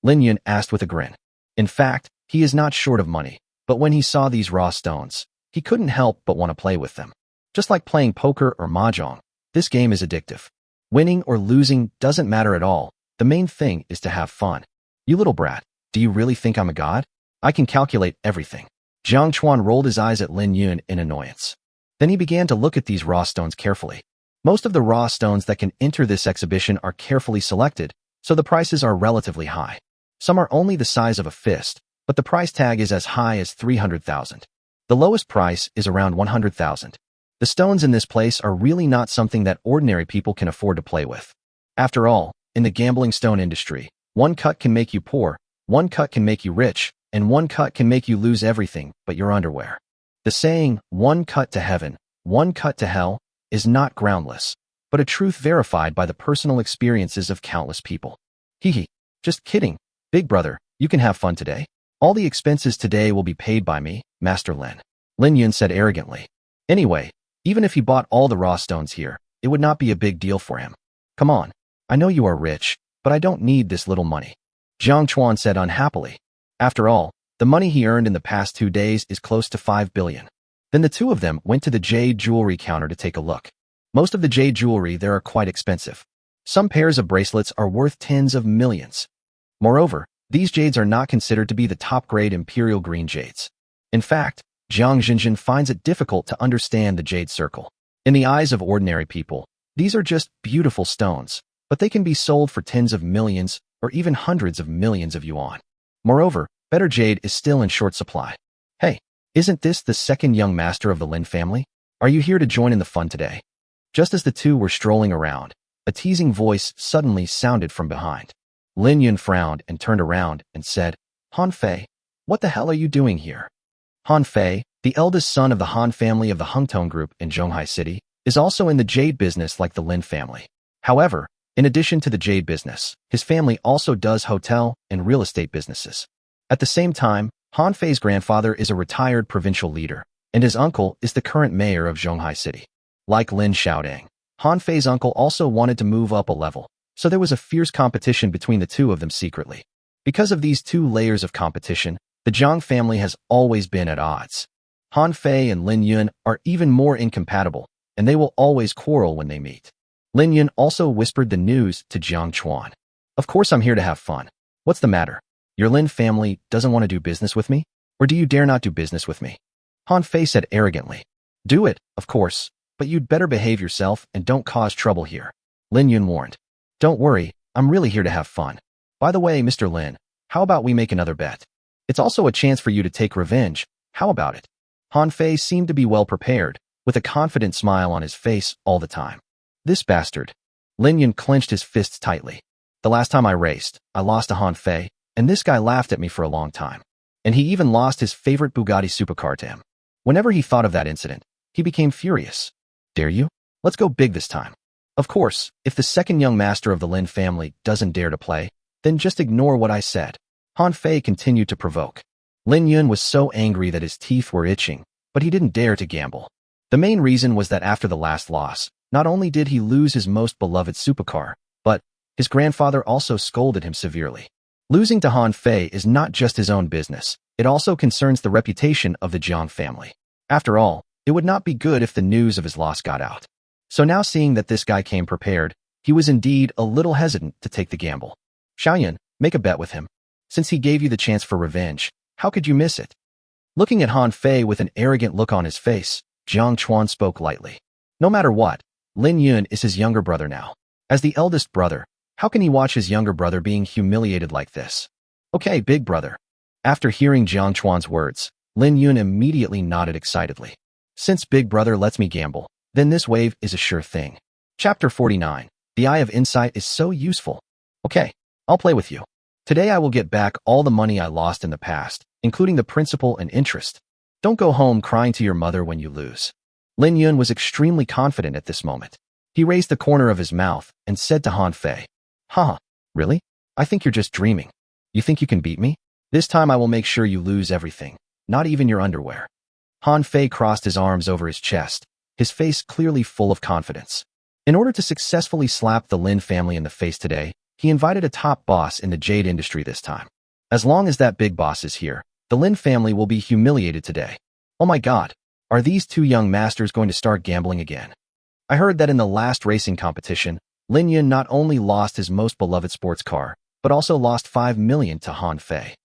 Lin Yun asked with a grin. In fact, he is not short of money, but when he saw these raw stones, he couldn't help but want to play with them. Just like playing poker or mahjong, this game is addictive. Winning or losing doesn't matter at all. The main thing is to have fun. You little brat, do you really think I'm a god? I can calculate everything. Jiang Chuan rolled his eyes at Lin Yun in annoyance. Then he began to look at these raw stones carefully. Most of the raw stones that can enter this exhibition are carefully selected, so the prices are relatively high. Some are only the size of a fist, but the price tag is as high as 300,000. The lowest price is around 100,000. The stones in this place are really not something that ordinary people can afford to play with. After all, in the gambling stone industry, one cut can make you poor, one cut can make you rich, and one cut can make you lose everything but your underwear. The saying, one cut to heaven, one cut to hell, is not groundless, but a truth verified by the personal experiences of countless people. Hee, just kidding. Big brother, you can have fun today. All the expenses today will be paid by me, Master Lin. Lin Yun said arrogantly. Anyway, even if he bought all the raw stones here, it would not be a big deal for him. Come on, I know you are rich, but I don't need this little money. Jiang Chuan said unhappily. After all, the money he earned in the past 2 days is close to 5 billion. Then the two of them went to the jade jewelry counter to take a look. Most of the jade jewelry there are quite expensive. Some pairs of bracelets are worth tens of millions. Moreover, these jades are not considered to be the top-grade imperial green jades. In fact, Jiang Xinjin finds it difficult to understand the jade circle. In the eyes of ordinary people, these are just beautiful stones, but they can be sold for tens of millions or even hundreds of millions of yuan. Moreover, better jade is still in short supply. Hey, isn't this the second young master of the Lin family? Are you here to join in the fun today? Just as the two were strolling around, a teasing voice suddenly sounded from behind. Lin Yun frowned and turned around and said, Han Fei, what the hell are you doing here? Han Fei, the eldest son of the Han family of the Hengtong Group in Zhonghai City, is also in the jade business like the Lin family. However, in addition to the jade business, his family also does hotel and real estate businesses. At the same time, Han Fei's grandfather is a retired provincial leader, and his uncle is the current mayor of Zhonghai City. Like Lin Xiaodang, Han Fei's uncle also wanted to move up a level, so there was a fierce competition between the two of them secretly. Because of these two layers of competition, the Zhang family has always been at odds. Han Fei and Lin Yun are even more incompatible, and they will always quarrel when they meet. Lin Yun also whispered the news to Jiang Chuan. Of course I'm here to have fun. What's the matter? Your Lin family doesn't want to do business with me? Or do you dare not do business with me? Han Fei said arrogantly. Do it, of course, but you'd better behave yourself and don't cause trouble here. Lin Yun warned. Don't worry, I'm really here to have fun. By the way, Mr. Lin, how about we make another bet? It's also a chance for you to take revenge. How about it? Han Fei seemed to be well prepared, with a confident smile on his face all the time. This bastard. Lin Yun clenched his fists tightly. The last time I raced, I lost to Han Fei, and this guy laughed at me for a long time. And he even lost his favorite Bugatti supercar to him. Whenever he thought of that incident, he became furious. Dare you? Let's go big this time. Of course, if the second young master of the Lin family doesn't dare to play, then just ignore what I said. Han Fei continued to provoke. Lin Yun was so angry that his teeth were itching, but he didn't dare to gamble. The main reason was that after the last loss, not only did he lose his most beloved supercar, but his grandfather also scolded him severely. Losing to Han Fei is not just his own business, it also concerns the reputation of the Jiang family. After all, it would not be good if the news of his loss got out. So now seeing that this guy came prepared, he was indeed a little hesitant to take the gamble. Xiaoyan, make a bet with him. Since he gave you the chance for revenge, how could you miss it? Looking at Han Fei with an arrogant look on his face, Jiang Chuan spoke lightly. No matter what, Lin Yun is his younger brother now. As the eldest brother, how can he watch his younger brother being humiliated like this? Okay, big brother. After hearing Jiang Chuan's words, Lin Yun immediately nodded excitedly. Since big brother lets me gamble, then this wave is a sure thing. Chapter 49. The Eye of Insight is so useful. Okay, I'll play with you. Today I will get back all the money I lost in the past, including the principal and interest. Don't go home crying to your mother when you lose. Lin Yun was extremely confident at this moment. He raised the corner of his mouth and said to Han Fei, Haha, really? I think you're just dreaming. You think you can beat me? This time I will make sure you lose everything, not even your underwear. Han Fei crossed his arms over his chest, his face clearly full of confidence. In order to successfully slap the Lin family in the face today, he invited a top boss in the jade industry this time. As long as that big boss is here, the Lin family will be humiliated today. Oh my god, Are these two young masters going to start gambling again? I heard that in the last racing competition, Lin Yun not only lost his most beloved sports car, but also lost 5 million to Han Fei.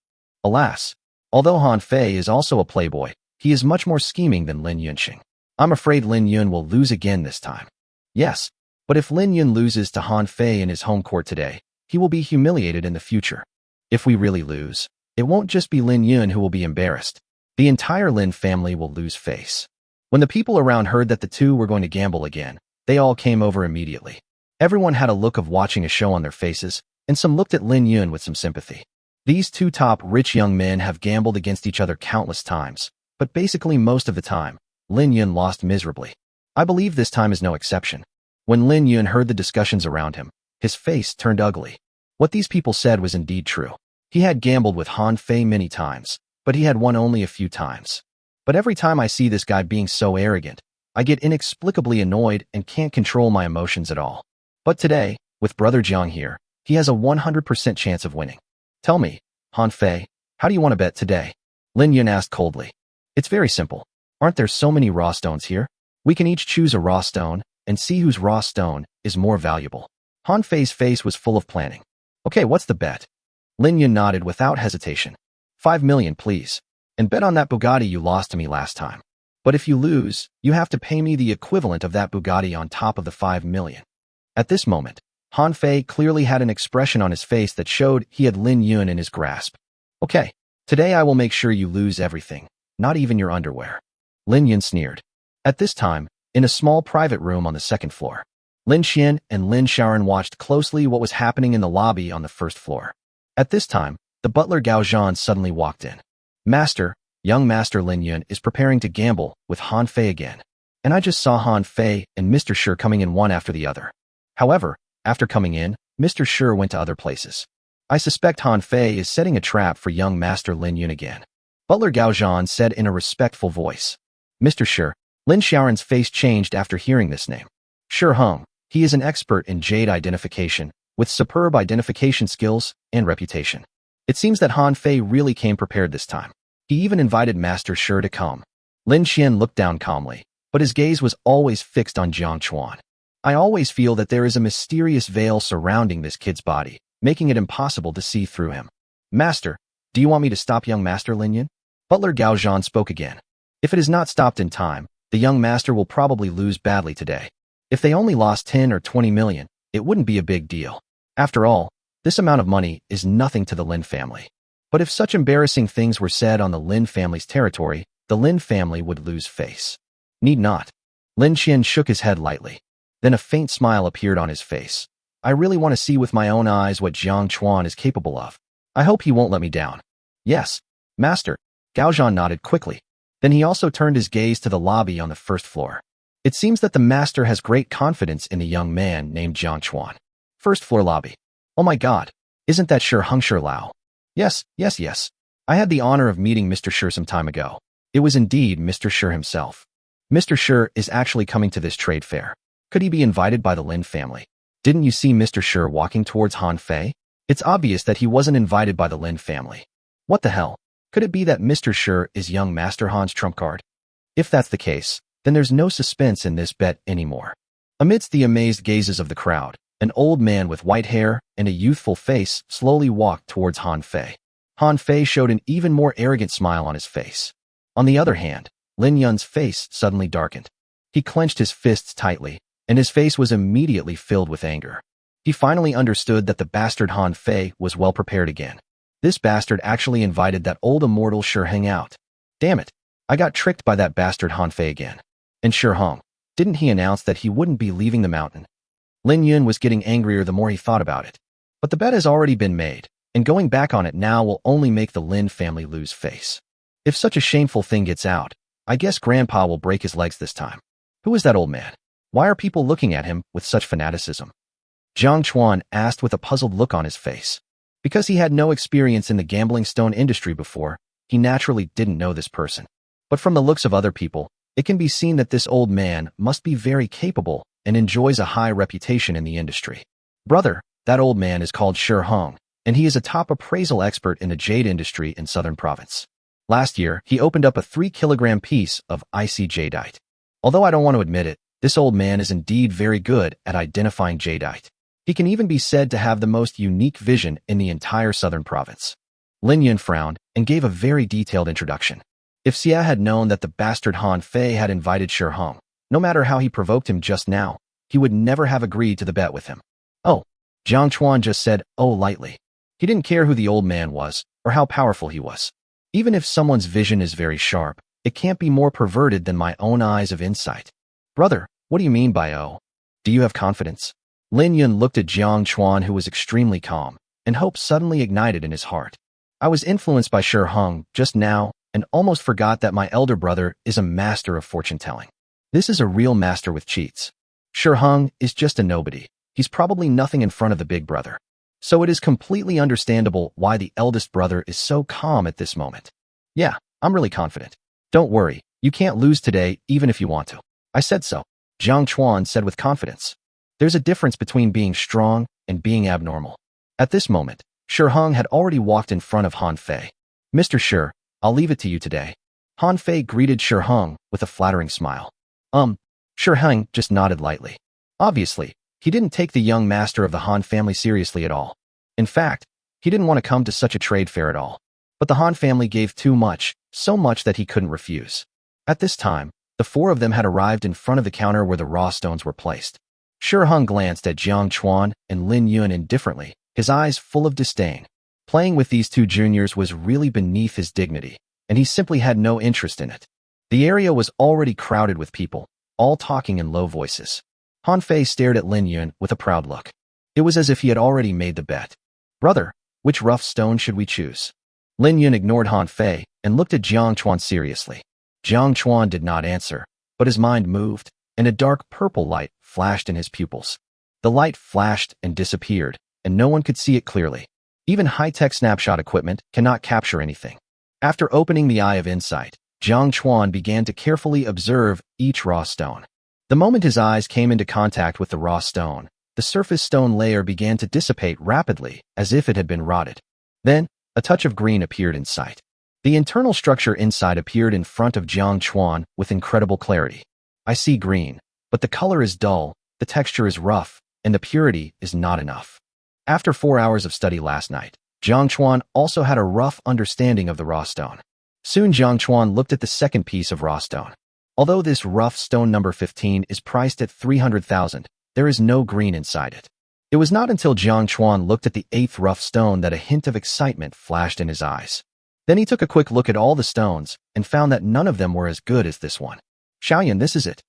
Alas, although Han Fei is also a playboy, he is much more scheming than Lin Yunxing. I'm afraid Lin Yun will lose again this time. Yes, but if Lin Yun loses to Han Fei in his home court today, he will be humiliated in the future. If we really lose, it won't just be Lin Yun who will be embarrassed. The entire Lin family will lose face. When the people around heard that the two were going to gamble again, they all came over immediately. Everyone had a look of watching a show on their faces, and some looked at Lin Yun with some sympathy. These two top rich young men have gambled against each other countless times, but basically most of the time, Lin Yun lost miserably. I believe this time is no exception. When Lin Yun heard the discussions around him, his face turned ugly. What these people said was indeed true. He had gambled with Han Fei many times, but he had won only a few times. But every time I see this guy being so arrogant, I get inexplicably annoyed and can't control my emotions at all. But today, with Brother Jiang here, he has a 100% chance of winning. Tell me, Han Fei, how do you want to bet today? Lin Yun asked coldly. It's very simple. Aren't there so many raw stones here? We can each choose a raw stone and see whose raw stone is more valuable. Han Fei's face was full of planning. Okay, what's the bet? Lin Yun nodded without hesitation. 5 million, please. And bet on that Bugatti you lost to me last time. But if you lose, you have to pay me the equivalent of that Bugatti on top of the 5 million. At this moment, Han Fei clearly had an expression on his face that showed he had Lin Yun in his grasp. Okay, today I will make sure you lose everything, not even your underwear. Lin Yun sneered. At this time, in a small private room on the second floor, Lin Xian and Lin Shaoran watched closely what was happening in the lobby on the first floor. At this time, the butler Gao Zhan suddenly walked in. Master, young Master Lin Yun is preparing to gamble with Han Fei again. And I just saw Han Fei and Mr. Shi coming in one after the other. However, after coming in, Mr. Shi went to other places. I suspect Han Fei is setting a trap for young Master Lin Yun again. Butler Gao Zhan said in a respectful voice. Mr. Shi, Lin Shaoran's face changed after hearing this name. Shi Heng, he is an expert in jade identification, with superb identification skills and reputation. It seems that Han Fei really came prepared this time. He even invited Master Shi to come. Lin Xian looked down calmly, but his gaze was always fixed on Jiang Chuan. I always feel that there is a mysterious veil surrounding this kid's body, making it impossible to see through him. Master, do you want me to stop young Master Lin Yun? Butler Gao Zhan spoke again. If it is not stopped in time, the young master will probably lose badly today. If they only lost 10 or 20 million, it wouldn't be a big deal. After all, this amount of money is nothing to the Lin family. But if such embarrassing things were said on the Lin family's territory, the Lin family would lose face. Need not. Lin Qian shook his head lightly. Then a faint smile appeared on his face. I really want to see with my own eyes what Jiang Chuan is capable of. I hope he won't let me down. Yes, master. Gao Zhan nodded quickly. Then he also turned his gaze to the lobby on the first floor. It seems that the master has great confidence in a young man named Jiang Chuan. First floor lobby. Oh my god, isn't that Shi Heng Shi Lao? Yes. I had the honor of meeting Mr. Shi some time ago. It was indeed Mr. Shi himself. Mr. Shi is actually coming to this trade fair. Could he be invited by the Lin family? Didn't you see Mr. Shi walking towards Han Fei? It's obvious that he wasn't invited by the Lin family. What the hell? Could it be that Mr. Shi is young Master Han's trump card? If that's the case, then there's no suspense in this bet anymore. Amidst the amazed gazes of the crowd, an old man with white hair and a youthful face slowly walked towards Han Fei. Han Fei showed an even more arrogant smile on his face. On the other hand, Lin Yun's face suddenly darkened. He clenched his fists tightly, and his face was immediately filled with anger. He finally understood that the bastard Han Fei was well prepared again. This bastard actually invited that old immortal Shi Heng out. Damn it, I got tricked by that bastard Han Fei again. And Shi Heng, didn't he announce that he wouldn't be leaving the mountain? Lin Yun was getting angrier the more he thought about it. But the bet has already been made, and going back on it now will only make the Lin family lose face. If such a shameful thing gets out, I guess Grandpa will break his legs this time. Who is that old man? Why are people looking at him with such fanaticism? Jiang Chuan asked with a puzzled look on his face. Because he had no experience in the gambling stone industry before, he naturally didn't know this person. But from the looks of other people, it can be seen that this old man must be very capable and enjoys a high reputation in the industry. Brother, that old man is called Shi Heng, and he is a top appraisal expert in the jade industry in Southern Province. Last year, he opened up a 3-kilogram piece of icy jadeite. Although I don't want to admit it, this old man is indeed very good at identifying jadeite. He can even be said to have the most unique vision in the entire southern province. Lin Yun frowned and gave a very detailed introduction. If Xia had known that the bastard Han Fei had invited Shi Hong, no matter how he provoked him just now, he would never have agreed to the bet with him. Oh, Jiang Chuan just said, oh, lightly. He didn't care who the old man was or how powerful he was. Even if someone's vision is very sharp, it can't be more perverted than my own eyes of insight. Brother, what do you mean by oh? Do you have confidence? Lin Yun looked at Jiang Chuan, who was extremely calm, and hope suddenly ignited in his heart. I was influenced by Shi Hong just now and almost forgot that my elder brother is a master of fortune-telling. This is a real master with cheats. Shi Hong is just a nobody. He's probably nothing in front of the big brother. So it is completely understandable why the eldest brother is so calm at this moment. Yeah, I'm really confident. Don't worry, you can't lose today even if you want to. I said so, Jiang Chuan said with confidence. There's a difference between being strong and being abnormal. At this moment, Shi Hong had already walked in front of Han Fei. Mr. Shi, I'll leave it to you today. Han Fei greeted Shi Hong with a flattering smile. Shi Hong just nodded lightly. Obviously, he didn't take the young master of the Han family seriously at all. In fact, he didn't want to come to such a trade fair at all. But the Han family gave too much, so much that he couldn't refuse. At this time, the four of them had arrived in front of the counter where the raw stones were placed. Shi Hong glanced at Jiang Chuan and Lin Yun indifferently, his eyes full of disdain. Playing with these two juniors was really beneath his dignity, and he simply had no interest in it. The area was already crowded with people, all talking in low voices. Han Fei stared at Lin Yun with a proud look. It was as if he had already made the bet. Brother, which rough stone should we choose? Lin Yun ignored Han Fei and looked at Jiang Chuan seriously. Jiang Chuan did not answer, but his mind moved, and a dark purple light flashed in his pupils. The light flashed and disappeared, and no one could see it clearly. Even high-tech snapshot equipment cannot capture anything. After opening the eye of insight, Jiang Chuan began to carefully observe each raw stone. The moment his eyes came into contact with the raw stone, the surface stone layer began to dissipate rapidly as if it had been rotted. Then, a touch of green appeared in sight. The internal structure inside appeared in front of Jiang Chuan with incredible clarity. I see green, but the color is dull, the texture is rough, and the purity is not enough. After 4 hours of study last night, Jiang Chuan also had a rough understanding of the raw stone. Soon Jiang Chuan looked at the second piece of raw stone. Although this rough stone number 15 is priced at 300,000, there is no green inside it. It was not until Jiang Chuan looked at the 8th rough stone that a hint of excitement flashed in his eyes. Then he took a quick look at all the stones and found that none of them were as good as this one. Xiaoyan, this is it.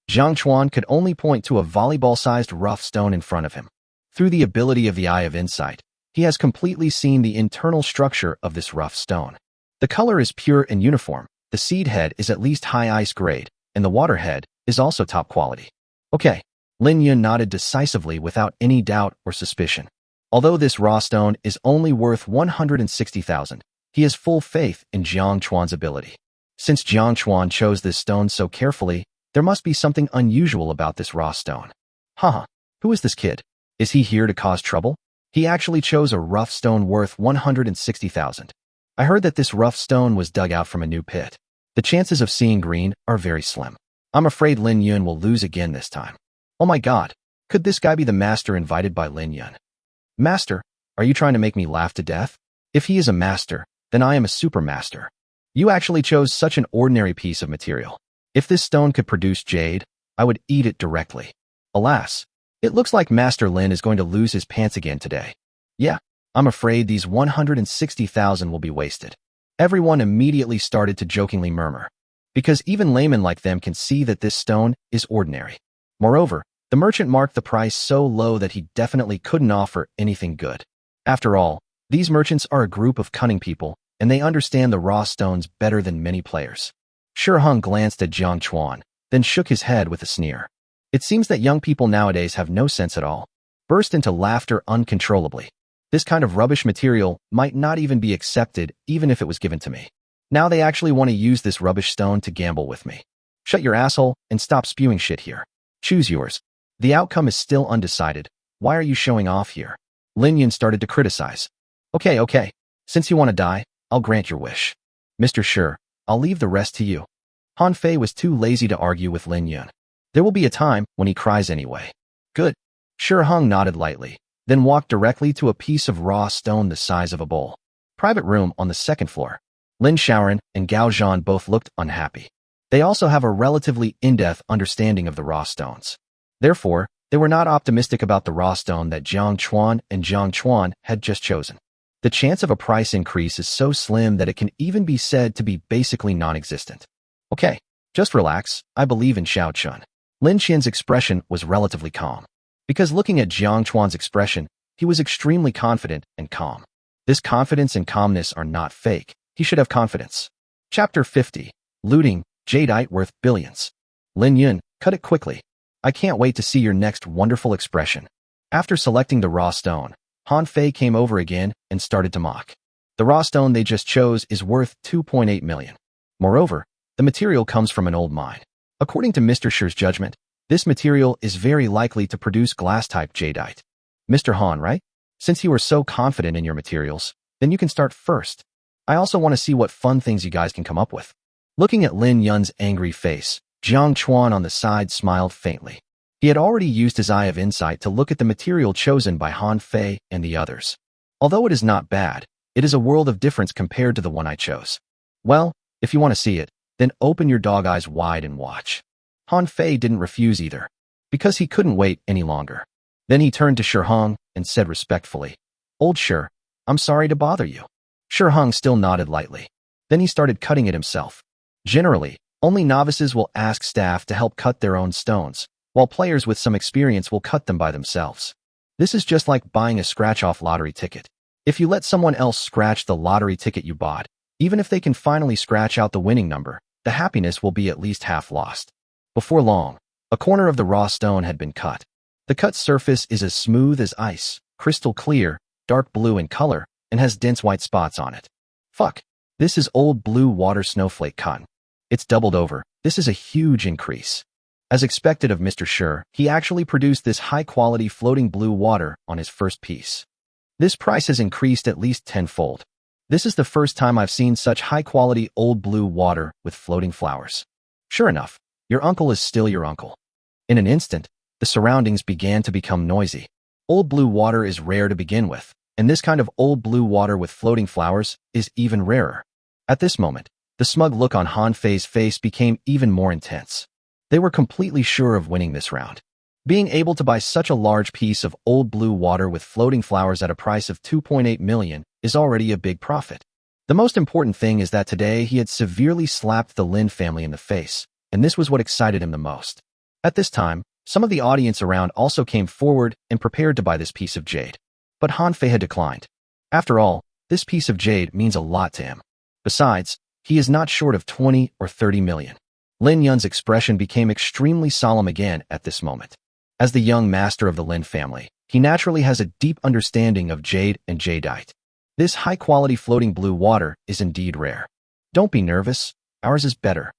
Jiang Chuan could only point to a volleyball-sized rough stone in front of him. Through the ability of the Eye of Insight, he has completely seen the internal structure of this rough stone. The color is pure and uniform, the seed head is at least high ice grade, and the water head is also top quality. Okay, Lin Yun nodded decisively without any doubt or suspicion. Although this raw stone is only worth 160,000, he has full faith in Jiang Chuan's ability. Since Jiang Chuan chose this stone so carefully, there must be something unusual about this raw stone. Haha, who is this kid? Is he here to cause trouble? He actually chose a rough stone worth 160,000. I heard that this rough stone was dug out from a new pit. The chances of seeing green are very slim. I'm afraid Lin Yun will lose again this time. Oh my god, could this guy be the master invited by Lin Yun? Master, are you trying to make me laugh to death? If he is a master, then I am a super master. You actually chose such an ordinary piece of material. If this stone could produce jade, I would eat it directly. Alas, it looks like Master Lin is going to lose his pants again today. Yeah, I'm afraid these 160,000 will be wasted. Everyone immediately started to jokingly murmur, because even laymen like them can see that this stone is ordinary. Moreover, the merchant marked the price so low that he definitely couldn't offer anything good. After all, these merchants are a group of cunning people, and they understand the raw stones better than many players. Shi Hong glanced at Jiang Chuan, then shook his head with a sneer. It seems that young people nowadays have no sense at all. Burst into laughter uncontrollably. This kind of rubbish material might not even be accepted even if it was given to me. Now they actually want to use this rubbish stone to gamble with me. Shut your asshole and stop spewing shit here. Choose yours. The outcome is still undecided. Why are you showing off here? Lin Yun started to criticize. Okay. Since you want to die, I'll grant your wish. Mr. Shi, I'll leave the rest to you. Han Fei was too lazy to argue with Lin Yun. There will be a time when he cries anyway. Good. Shi Hung nodded lightly, then walked directly to a piece of raw stone the size of a bowl. Private room on the second floor. Lin Shaoran and Gao Zhan both looked unhappy. They also have a relatively in-depth understanding of the raw stones. Therefore, they were not optimistic about the raw stone that Jiang Chuan and Zhang Chuan had just chosen. The chance of a price increase is so slim that it can even be said to be basically non-existent. Okay, just relax, I believe in Xiao Chun. Lin Qian's expression was relatively calm. Because looking at Jiang Chuan's expression, he was extremely confident and calm. This confidence and calmness are not fake. He should have confidence. Chapter 50. Looting, Jadeite worth billions. Lin Yun, cut it quickly. I can't wait to see your next wonderful expression. After selecting the raw stone, Han Fei came over again and started to mock. The raw stone they just chose is worth 2.8 million. Moreover, the material comes from an old mine. According to Mr. Shi's judgment, this material is very likely to produce glass-type jadeite. Mr. Han, right? Since you are so confident in your materials, then you can start first. I also want to see what fun things you guys can come up with. Looking at Lin Yun's angry face, Zhang Chuan on the side smiled faintly. He had already used his eye of insight to look at the material chosen by Han Fei and the others. Although it is not bad, it is a world of difference compared to the one I chose. Well, if you want to see it, then open your dog eyes wide and watch. Han Fei didn't refuse either, because he couldn't wait any longer. Then he turned to Shi Hung and said respectfully, Old Shi, I'm sorry to bother you. Shi Hung still nodded lightly. Then he started cutting it himself. Generally, only novices will ask staff to help cut their own stones, while players with some experience will cut them by themselves. This is just like buying a scratch-off lottery ticket. If you let someone else scratch the lottery ticket you bought, even if they can finally scratch out the winning number, the happiness will be at least half lost. Before long, a corner of the raw stone had been cut. The cut surface is as smooth as ice, crystal clear, dark blue in color, and has dense white spots on it. Fuck. This is old blue water snowflake cotton. It's doubled over. This is a huge increase. As expected of Mr. Shi, he actually produced this high-quality floating blue water on his first piece. This price has increased at least tenfold. This is the first time I've seen such high-quality old blue water with floating flowers. Sure enough, your uncle is still your uncle. In an instant, the surroundings began to become noisy. Old blue water is rare to begin with, and this kind of old blue water with floating flowers is even rarer. At this moment, the smug look on Han Fei's face became even more intense. They were completely sure of winning this round. Being able to buy such a large piece of old blue water with floating flowers at a price of 2.8 million is already a big profit. The most important thing is that today he had severely slapped the Lin family in the face, and this was what excited him the most. At this time, some of the audience around also came forward and prepared to buy this piece of jade. But Han Fei had declined. After all, this piece of jade means a lot to him. Besides, he is not short of 20 or 30 million. Lin Yun's expression became extremely solemn again at this moment. As the young master of the Lin family, he naturally has a deep understanding of jade and jadeite. This high-quality floating blue water is indeed rare. Don't be nervous, ours is better.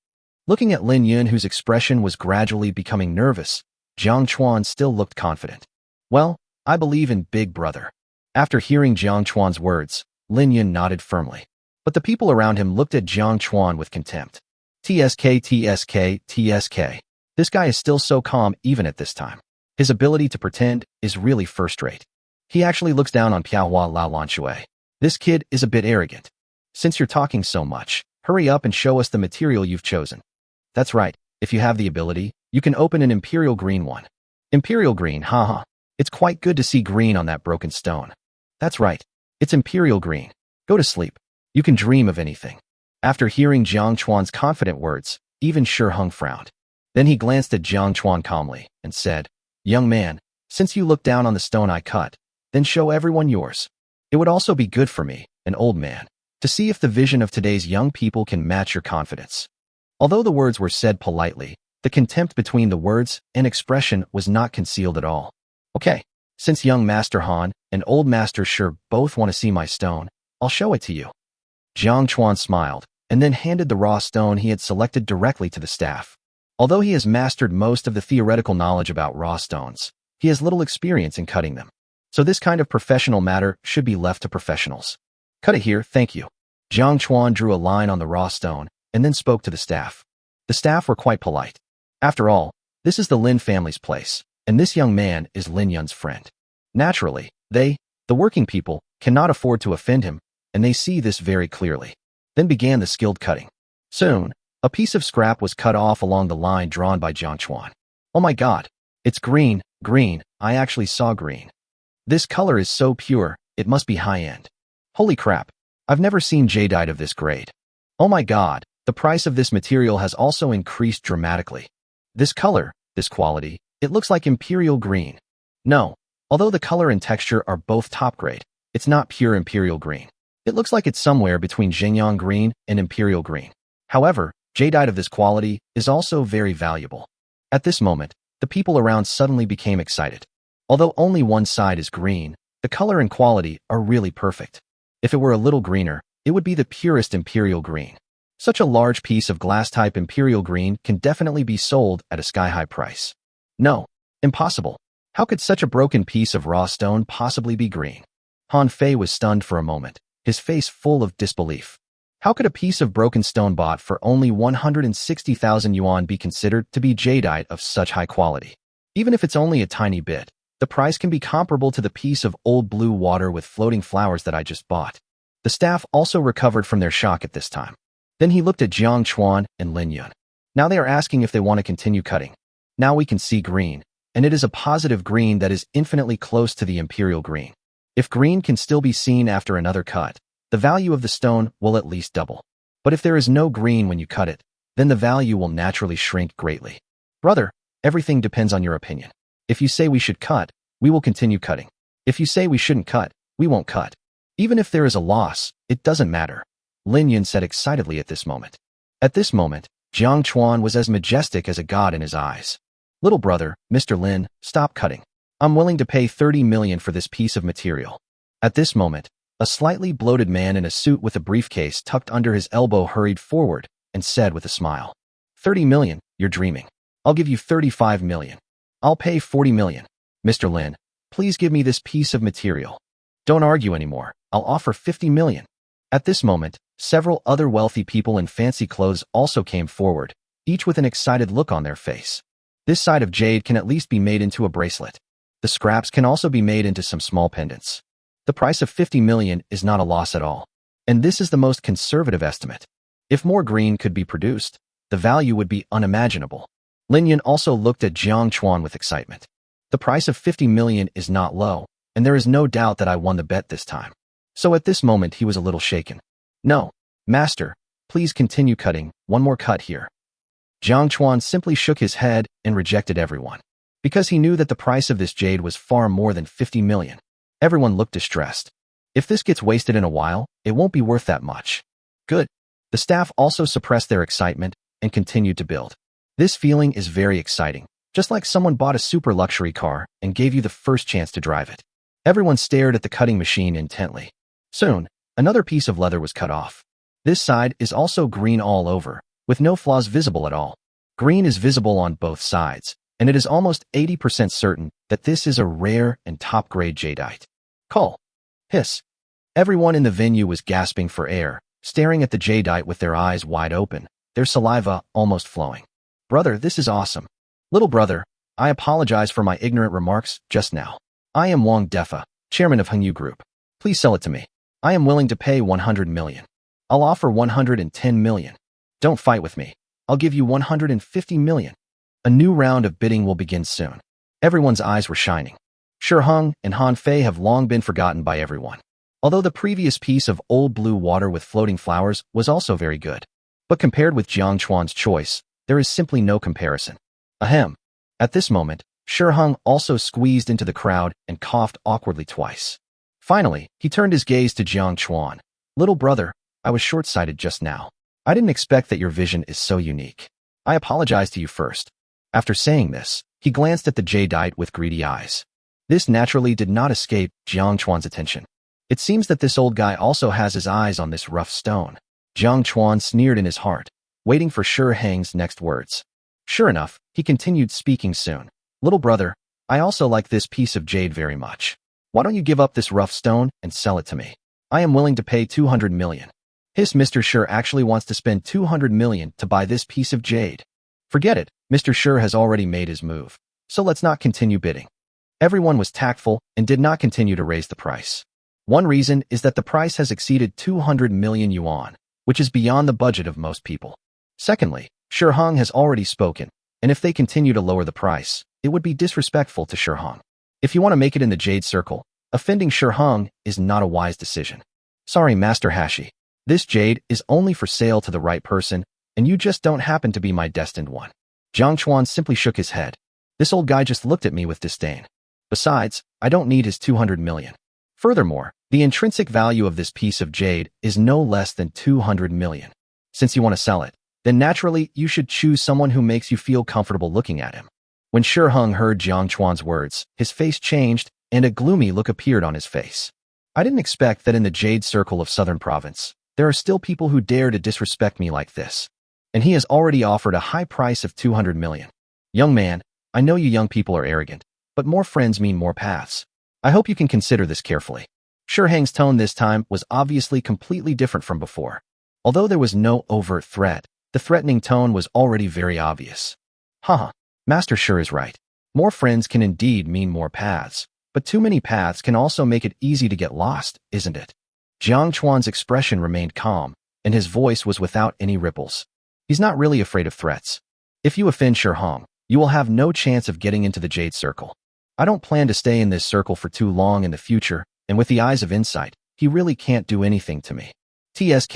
Looking at Lin Yun, whose expression was gradually becoming nervous, Jiang Chuan still looked confident. Well, I believe in Big Brother. After hearing Jiang Chuan's words, Lin Yun nodded firmly. But the people around him looked at Jiang Chuan with contempt. TSK, TSK, TSK. This guy is still so calm even at this time. His ability to pretend is really first-rate. He actually looks down on Piaohua Lao Lanshui. This kid is a bit arrogant. Since you're talking so much, hurry up and show us the material you've chosen. That's right, if you have the ability, you can open an Imperial Green one. Imperial Green, haha. It's quite good to see green on that broken stone. That's right, it's Imperial Green. Go to sleep. You can dream of anything. After hearing Jiang Chuan's confident words, even Shi Hung frowned. Then he glanced at Jiang Chuan calmly and said, Young man, since you look down on the stone I cut, then show everyone yours. It would also be good for me, an old man, to see if the vision of today's young people can match your confidence. Although the words were said politely, the contempt between the words and expression was not concealed at all. Okay, since young Master Han and old Master Shi both want to see my stone, I'll show it to you. Jiang Chuan smiled, and then handed the raw stone he had selected directly to the staff. Although he has mastered most of the theoretical knowledge about raw stones, he has little experience in cutting them. So this kind of professional matter should be left to professionals. Cut it here, thank you. Jiang Chuan drew a line on the raw stone and then spoke to the staff. The staff were quite polite. After all, this is the Lin family's place, and this young man is Lin Yun's friend. Naturally, they, the working people, cannot afford to offend him, and they see this very clearly. Then began the skilled cutting. Soon, a piece of scrap was cut off along the line drawn by Jiang Chuan. Oh my god, it's green, I actually saw green. This color is so pure, it must be high-end. Holy crap, I've never seen jadeite of this grade. Oh my god, the price of this material has also increased dramatically. This color, this quality, it looks like imperial green. No, although the color and texture are both top grade, it's not pure imperial green. It looks like it's somewhere between Xingyang green and imperial green. However, jadeite of this quality is also very valuable. At this moment, the people around suddenly became excited. Although only one side is green, the color and quality are really perfect. If it were a little greener, it would be the purest imperial green. Such a large piece of glass-type imperial green can definitely be sold at a sky-high price. No, impossible. How could such a broken piece of raw stone possibly be green? Han Fei was stunned for a moment, his face full of disbelief. How could a piece of broken stone bought for only 160,000 yuan be considered to be jadeite of such high quality? Even if it's only a tiny bit, the price can be comparable to the piece of old blue water with floating flowers that I just bought. The staff also recovered from their shock at this time. Then he looked at Jiang Chuan and Lin Yun. Now they are asking if they want to continue cutting. Now we can see green, and it is a positive green that is infinitely close to the imperial green. If green can still be seen after another cut, the value of the stone will at least double. But if there is no green when you cut it, then the value will naturally shrink greatly. Brother, everything depends on your opinion. If you say we should cut, we will continue cutting. If you say we shouldn't cut, we won't cut. Even if there is a loss, it doesn't matter, Lin Yun said excitedly at this moment. At this moment, Jiang Chuan was as majestic as a god in his eyes. Little brother, Mr. Lin, stop cutting. I'm willing to pay 30 million for this piece of material. At this moment, a slightly bloated man in a suit with a briefcase tucked under his elbow hurried forward and said with a smile, 30 million, you're dreaming. I'll give you 35 million. I'll pay 40 million. Mr. Lin, please give me this piece of material. Don't argue anymore. I'll offer 50 million. At this moment, several other wealthy people in fancy clothes also came forward, each with an excited look on their face. This side of jade can at least be made into a bracelet. The scraps can also be made into some small pendants. The price of 50 million is not a loss at all. And this is the most conservative estimate. If more green could be produced, the value would be unimaginable. Lin Yun also looked at Jiang Chuan with excitement. The price of 50 million is not low, and there is no doubt that I won the bet this time. So at this moment he was a little shaken. No, master, please continue cutting, one more cut here. Jiang Chuan simply shook his head and rejected everyone. Because he knew that the price of this jade was far more than 50 million. Everyone looked distressed. If this gets wasted in a while, it won't be worth that much. Good. The staff also suppressed their excitement and continued to build. This feeling is very exciting, just like someone bought a super luxury car and gave you the first chance to drive it. Everyone stared at the cutting machine intently. Soon, another piece of leather was cut off. This side is also green all over, with no flaws visible at all. Green is visible on both sides, and it is almost 80% certain that this is a rare and top-grade jadeite. Call. Hiss. Everyone in the venue was gasping for air, staring at the jadeite with their eyes wide open, their saliva almost flowing. Brother, this is awesome. Little brother, I apologize for my ignorant remarks just now. I am Wang Defa, chairman of Hengyu Group. Please sell it to me. I am willing to pay 100 million. I'll offer 110 million. Don't fight with me. I'll give you 150 million. A new round of bidding will begin soon. Everyone's eyes were shining. Shi Heng and Han Fei have long been forgotten by everyone. Although the previous piece of old blue water with floating flowers was also very good. But compared with Jiang Chuan's choice, there is simply no comparison. Ahem. At this moment, Shi Heng also squeezed into the crowd and coughed awkwardly twice. Finally, he turned his gaze to Jiang Chuan. Little brother, I was short-sighted just now. I didn't expect that your vision is so unique. I apologize to you first. After saying this, he glanced at the jadeite with greedy eyes. This naturally did not escape Jiang Chuan's attention. It seems that this old guy also has his eyes on this rough stone. Jiang Chuan sneered in his heart, waiting for Shi Heng's next words. Sure enough, he continued speaking soon. Little brother, I also like this piece of jade very much. Why don't you give up this rough stone and sell it to me? I am willing to pay 200 million. His Mr. Sure actually wants to spend 200 million to buy this piece of jade. Forget it, Mr. Sure has already made his move. So let's not continue bidding. Everyone was tactful and did not continue to raise the price. One reason is that the price has exceeded 200 million yuan, which is beyond the budget of most people. Secondly, Shi Hong has already spoken, and if they continue to lower the price, it would be disrespectful to Shi Hong. If you want to make it in the Jade Circle, offending Shi Hong is not a wise decision. Sorry, Master Hashi. This jade is only for sale to the right person, and you just don't happen to be my destined one. Jiang Chuan simply shook his head. This old guy just looked at me with disdain. Besides, I don't need his 200 million. Furthermore, the intrinsic value of this piece of jade is no less than 200 million. Since you want to sell it, then naturally you should choose someone who makes you feel comfortable looking at him. When Shi Hong heard Jiang Chuan's words, his face changed and a gloomy look appeared on his face. I didn't expect that in the Jade Circle of Southern Province, there are still people who dare to disrespect me like this. And he has already offered a high price of 200 million. Young man, I know you young people are arrogant, but more friends mean more paths. I hope you can consider this carefully. Shi Hong's tone this time was obviously completely different from before. Although there was no overt threat, the threatening tone was already very obvious. Haha, Master Shi is right. More friends can indeed mean more paths, but too many paths can also make it easy to get lost, isn't it? Jiang Chuan's expression remained calm, and his voice was without any ripples. He's not really afraid of threats. If you offend Shi Hong, you will have no chance of getting into the Jade Circle. I don't plan to stay in this circle for too long in the future, and with the eyes of insight, he really can't do anything to me. TSK.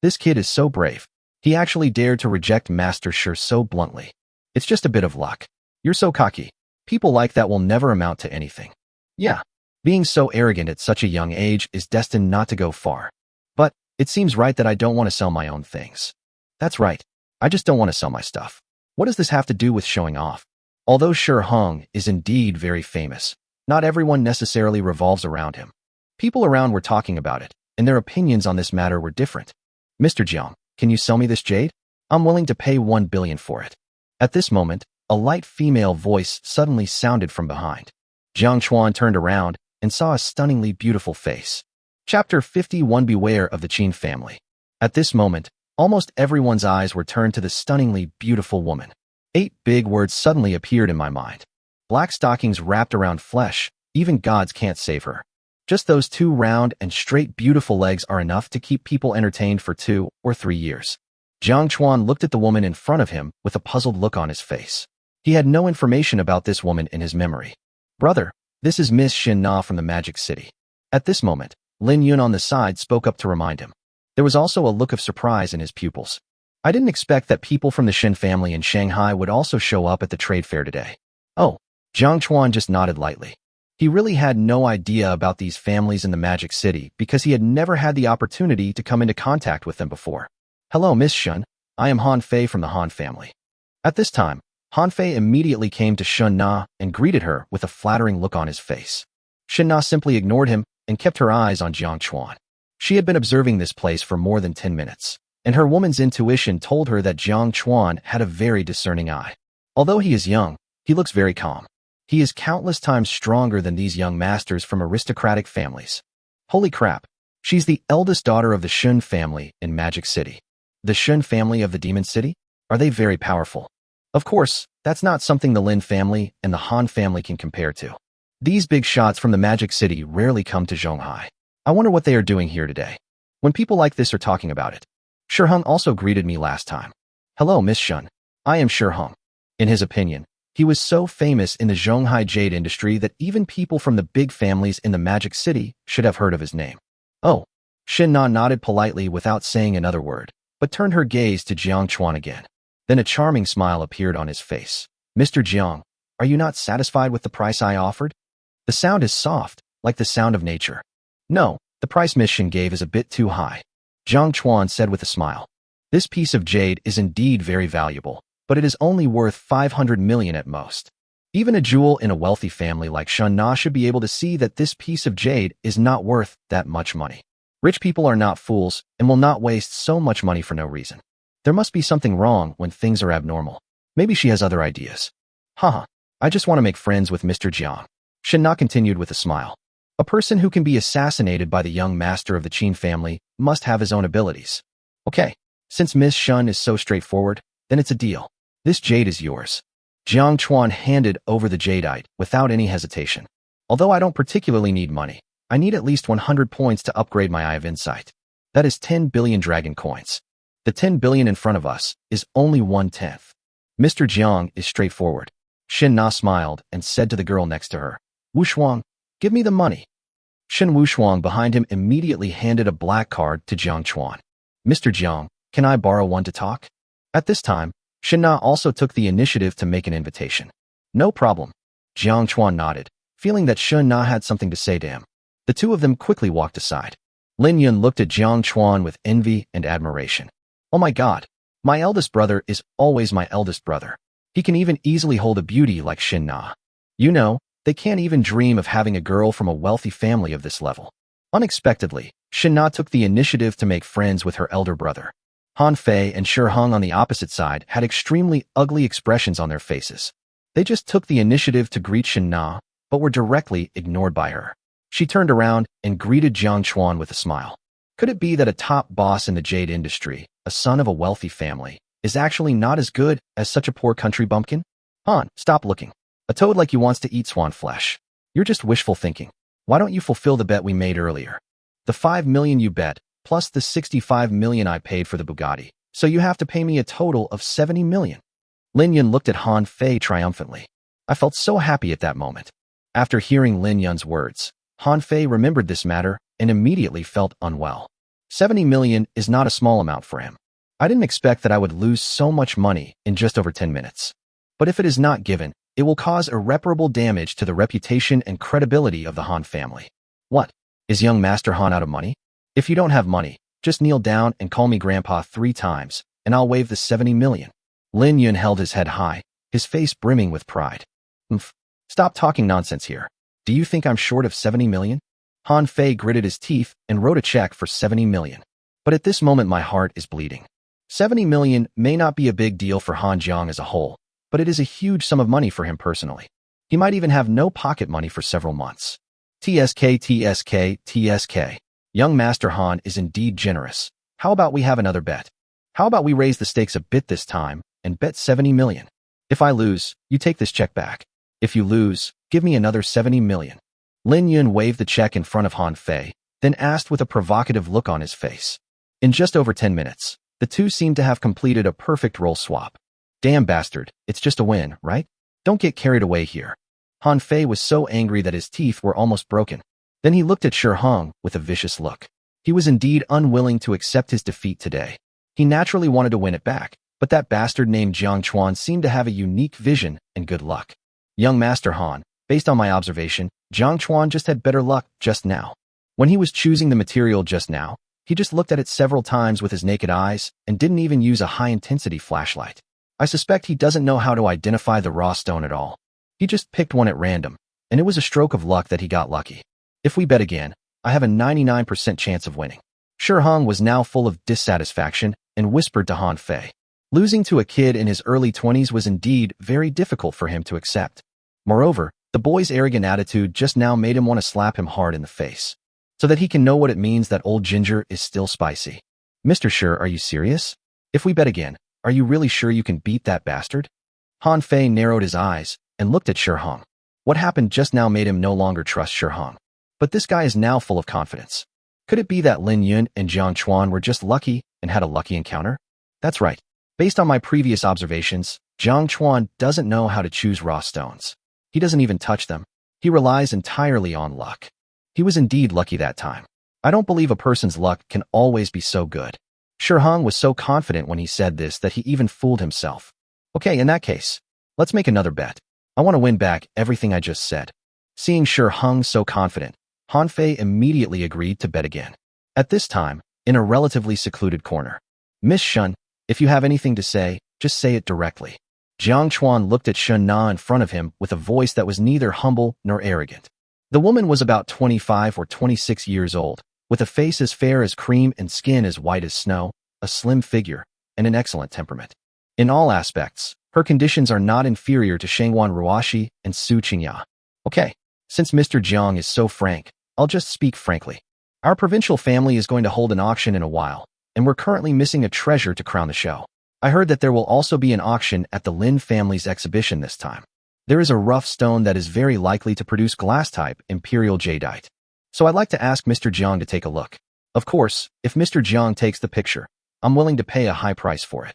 This kid is so brave. He actually dared to reject Master Shi so bluntly. It's just a bit of luck. You're so cocky. People like that will never amount to anything. Yeah. Being so arrogant at such a young age is destined not to go far. But it seems right that I don't want to sell my own things. That's right. I just don't want to sell my stuff. What does this have to do with showing off? Although Shi Hong is indeed very famous, not everyone necessarily revolves around him. People around were talking about it, and their opinions on this matter were different. Mr. Jiang, can you sell me this jade? I'm willing to pay 1 billion for it. At this moment, a light female voice suddenly sounded from behind. Jiang Chuan turned around and saw a stunningly beautiful face. Chapter 51 Beware of the Qin Family. At this moment, almost everyone's eyes were turned to the stunningly beautiful woman. 8 big words suddenly appeared in my mind. Black stockings wrapped around flesh, even gods can't save her. Just those 2 round and straight beautiful legs are enough to keep people entertained for 2 or 3 years. Jiang Chuan looked at the woman in front of him with a puzzled look on his face. He had no information about this woman in his memory. Brother, this is Miss Xin Na from the Magic City. At this moment, Lin Yun on the side spoke up to remind him. There was also a look of surprise in his pupils. I didn't expect that people from the Shin family in Shanghai would also show up at the trade fair today. Oh, Jiang Chuan just nodded lightly. He really had no idea about these families in the Magic City because he had never had the opportunity to come into contact with them before. Hello, Miss Shun. I am Han Fei from the Han family. At this time, Han Fei immediately came to Shun Na and greeted her with a flattering look on his face. Shun Na simply ignored him and kept her eyes on Jiang Chuan. She had been observing this place for more than 10 minutes, and her woman's intuition told her that Jiang Chuan had a very discerning eye. Although he is young, he looks very calm. He is countless times stronger than these young masters from aristocratic families. Holy crap, she's the eldest daughter of the Shun family in Magic City. The Shun family of the Demon City? Are they very powerful? Of course, that's not something the Lin family and the Han family can compare to. These big shots from the Magic City rarely come to Zhonghai. I wonder what they are doing here today. When people like this are talking about it. Shi Hong also greeted me last time. Hello, Miss Shun. I am Shi Hong. In his opinion, he was so famous in the Zhonghai jade industry that even people from the big families in the Magic City should have heard of his name. Oh, Xin Na nodded politely without saying another word, but turned her gaze to Jiang Chuan again. Then a charming smile appeared on his face. Mr. Jiang, are you not satisfied with the price I offered? The sound is soft, like the sound of nature. No, the price Miss Shin gave is a bit too high. Jiang Chuan said with a smile. This piece of jade is indeed very valuable, but it is only worth 500 million at most. Even a jewel in a wealthy family like Shun Na should be able to see that this piece of jade is not worth that much money. Rich people are not fools and will not waste so much money for no reason. There must be something wrong when things are abnormal. Maybe she has other ideas. Haha, I just want to make friends with Mr. Jiang. Shin Na continued with a smile. A person who can be assassinated by the young master of the Qin family must have his own abilities. Okay, since Miss Shun is so straightforward, then it's a deal. This jade is yours. Jiang Chuan handed over the jadeite without any hesitation. Although I don't particularly need money, I need at least 100 points to upgrade my Eye of Insight. That is 10 billion dragon coins. The 10 billion in front of us is only 1/10. Mr. Jiang is straightforward. Shin Na smiled and said to the girl next to her, Wu Shuang, give me the money. Shin Wu Shuang behind him immediately handed a black card to Jiang Chuan. Mr. Jiang, can I borrow one to talk? At this time, Shin Na also took the initiative to make an invitation. No problem. Jiang Chuan nodded, feeling that Shin Na had something to say to him. The two of them quickly walked aside. Lin Yun looked at Jiang Chuan with envy and admiration. Oh my god, my eldest brother is always my eldest brother. He can even easily hold a beauty like Shin Na. You know, they can't even dream of having a girl from a wealthy family of this level. Unexpectedly, Shin Na took the initiative to make friends with her elder brother. Han Fei and Shi Heng on the opposite side had extremely ugly expressions on their faces. They just took the initiative to greet Shin Na, but were directly ignored by her. She turned around and greeted Jiang Chuan with a smile. Could it be that a top boss in the jade industry, a son of a wealthy family, is actually not as good as such a poor country bumpkin? Han, stop looking. A toad like you wants to eat swan flesh. You're just wishful thinking. Why don't you fulfill the bet we made earlier? The 5 million you bet, plus the 65 million I paid for the Bugatti, so you have to pay me a total of 70 million. Lin Yun looked at Han Fei triumphantly. I felt so happy at that moment. After hearing Lin Yun's words, Han Fei remembered this matter and immediately felt unwell. 70 million is not a small amount for him. I didn't expect that I would lose so much money in just over 10 minutes. But if it is not given, it will cause irreparable damage to the reputation and credibility of the Han family. What? Is young Master Han out of money? If you don't have money, just kneel down and call me Grandpa 3 times, and I'll waive the 70 million. Lin Yun held his head high, his face brimming with pride. Stop talking nonsense here. Do you think I'm short of 70 million? Han Fei gritted his teeth and wrote a check for 70 million. But at this moment my heart is bleeding. 70 million may not be a big deal for Han Jiang as a whole, but it is a huge sum of money for him personally. He might even have no pocket money for several months. TSK. Young Master Han is indeed generous. How about we have another bet? How about we raise the stakes a bit this time and bet 70 million? If I lose, you take this check back. If you lose, give me another 70 million. Lin Yun waved the check in front of Han Fei, then asked with a provocative look on his face. In just over 10 minutes, the two seemed to have completed a perfect role swap. Damn bastard, it's just a win, right? Don't get carried away here. Han Fei was so angry that his teeth were almost broken. Then he looked at Shi Heng with a vicious look. He was indeed unwilling to accept his defeat today. He naturally wanted to win it back, but that bastard named Jiang Chuan seemed to have a unique vision and good luck. Young Master Han, based on my observation, Jiang Chuan just had better luck just now. When he was choosing the material just now, he just looked at it several times with his naked eyes and didn't even use a high-intensity flashlight. I suspect he doesn't know how to identify the raw stone at all. He just picked one at random, and it was a stroke of luck that he got lucky. If we bet again, I have a 99% chance of winning. Shi Heng was now full of dissatisfaction and whispered to Han Fei. Losing to a kid in his early 20s was indeed very difficult for him to accept. Moreover, the boy's arrogant attitude just now made him want to slap him hard in the face, so that he can know what it means that old ginger is still spicy. Mr. Shi, are you serious? If we bet again, are you really sure you can beat that bastard? Han Fei narrowed his eyes and looked at Shi Heng. What happened just now made him no longer trust Shi Heng. But this guy is now full of confidence. Could it be that Lin Yun and Jiang Chuan were just lucky and had a lucky encounter? That's right. Based on my previous observations, Jiang Chuan doesn't know how to choose raw stones. He doesn't even touch them. He relies entirely on luck. He was indeed lucky that time. I don't believe a person's luck can always be so good. Shi Heng was so confident when he said this that he even fooled himself. Okay, in that case, let's make another bet. I want to win back everything I just said. Seeing Shi Heng so confident, Han Fei immediately agreed to bet again. At this time, in a relatively secluded corner. Miss Shun, if you have anything to say, just say it directly. Jiang Chuan looked at Shun Na in front of him with a voice that was neither humble nor arrogant. The woman was about 25 or 26 years old, with a face as fair as cream and skin as white as snow, a slim figure, and an excellent temperament. In all aspects, her conditions are not inferior to Shengwan Ruoshi and Su Qingya. Okay, since Mr. Jiang is so frank, I'll just speak frankly. Our provincial family is going to hold an auction in a while, and we're currently missing a treasure to crown the show. I heard that there will also be an auction at the Lin family's exhibition this time. There is a rough stone that is very likely to produce glass-type imperial jadeite. So I'd like to ask Mr. Jiang to take a look. Of course, if Mr. Jiang takes the picture, I'm willing to pay a high price for it.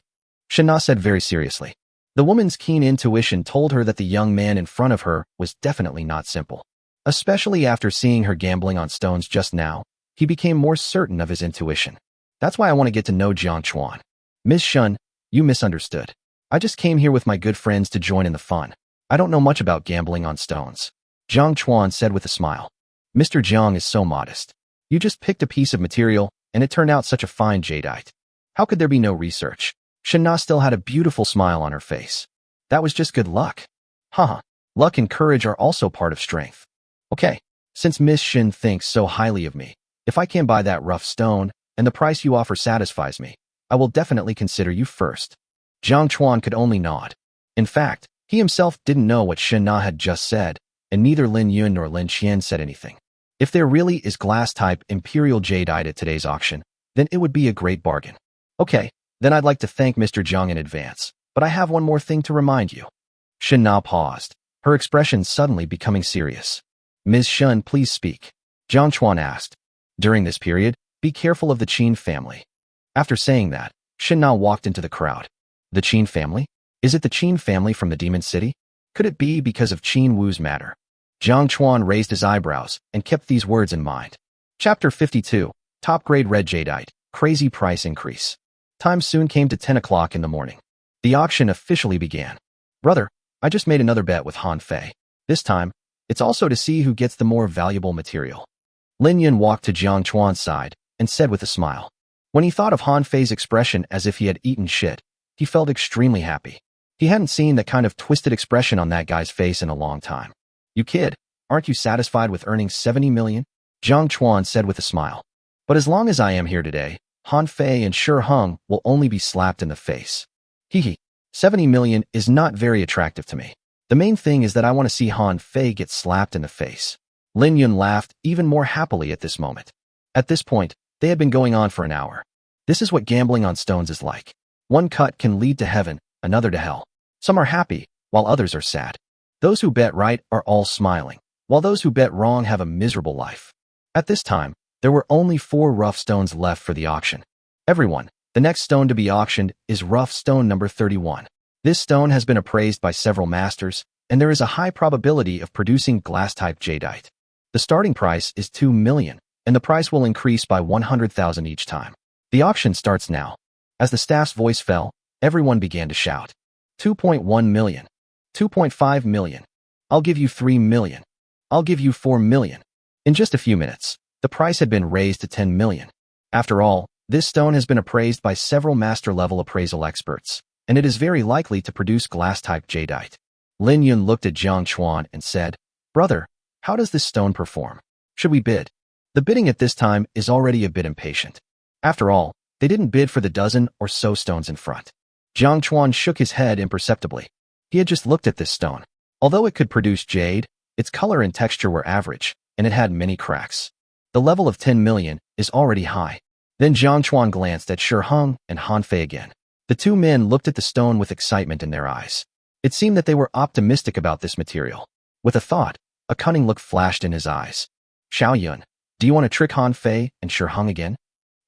Shen Na said very seriously. The woman's keen intuition told her that the young man in front of her was definitely not simple. Especially after seeing her gambling on stones just now, he became more certain of his intuition. That's why I want to get to know Jiang Chuan. Ms. Shun, you misunderstood. I just came here with my good friends to join in the fun. I don't know much about gambling on stones. Jiang Chuan said with a smile. Mr. Jiang is so modest. You just picked a piece of material, and it turned out such a fine jadeite. How could there be no research? Shen Na still had a beautiful smile on her face. That was just good luck. Haha, luck and courage are also part of strength. Okay, since Miss Shin thinks so highly of me, if I can buy that rough stone, and the price you offer satisfies me, I will definitely consider you first. Jiang Chuan could only nod. In fact, he himself didn't know what Shen Na had just said, and neither Lin Yun nor Lin Qian said anything. If there really is glass-type imperial jadeite at today's auction, then it would be a great bargain. Okay, then I'd like to thank Mr. Jiang in advance, but I have one more thing to remind you. Shen Na paused, her expression suddenly becoming serious. Ms. Shun, please speak. Jiang Chuan asked. During this period, be careful of the Qin family. After saying that, Shen Na walked into the crowd. The Qin family? Is it the Qin family from the Demon City? Could it be because of Qin Wu's matter? Jiang Chuan raised his eyebrows and kept these words in mind. Chapter 52, Top-Grade Red Jadeite, Crazy Price Increase. Time soon came to 10 o'clock in the morning. The auction officially began. Brother, I just made another bet with Han Fei. This time, it's also to see who gets the more valuable material. Lin Yun walked to Jiang Chuan's side and said with a smile. When he thought of Han Fei's expression as if he had eaten shit, he felt extremely happy. He hadn't seen that kind of twisted expression on that guy's face in a long time. You kid, aren't you satisfied with earning 70 million? Jiang Chuan said with a smile. But as long as I am here today, Han Fei and Shi Heng will only be slapped in the face. Hehe, 70 million is not very attractive to me. The main thing is that I want to see Han Fei get slapped in the face. Lin Yun laughed even more happily at this moment. At this point, they had been going on for an hour. This is what gambling on stones is like. One cut can lead to heaven, another to hell. Some are happy, while others are sad. Those who bet right are all smiling, while those who bet wrong have a miserable life. At this time, there were only 4 rough stones left for the auction. Everyone, the next stone to be auctioned is rough stone number 31. This stone has been appraised by several masters, and there is a high probability of producing glass-type jadeite. The starting price is 2 million, and the price will increase by 100,000 each time. The auction starts now. As the staff's voice fell, everyone began to shout. 2.1 million. 2.5 million. I'll give you 3 million. I'll give you 4 million. In just a few minutes, the price had been raised to 10 million. After all, this stone has been appraised by several master-level appraisal experts, and it is very likely to produce glass-type jadeite. Lin Yun looked at Jiang Chuan and said, Brother, how does this stone perform? Should we bid? The bidding at this time is already a bit impatient. After all, they didn't bid for the dozen or so stones in front. Jiang Chuan shook his head imperceptibly. He had just looked at this stone. Although it could produce jade, its color and texture were average, and it had many cracks. The level of 10 million is already high. Then Jiang Chuan glanced at Shi Heng and Han Fei again. The two men looked at the stone with excitement in their eyes. It seemed that they were optimistic about this material. With a thought, a cunning look flashed in his eyes. Xiao Yun, do you want to trick Han Fei and Shi Heng again?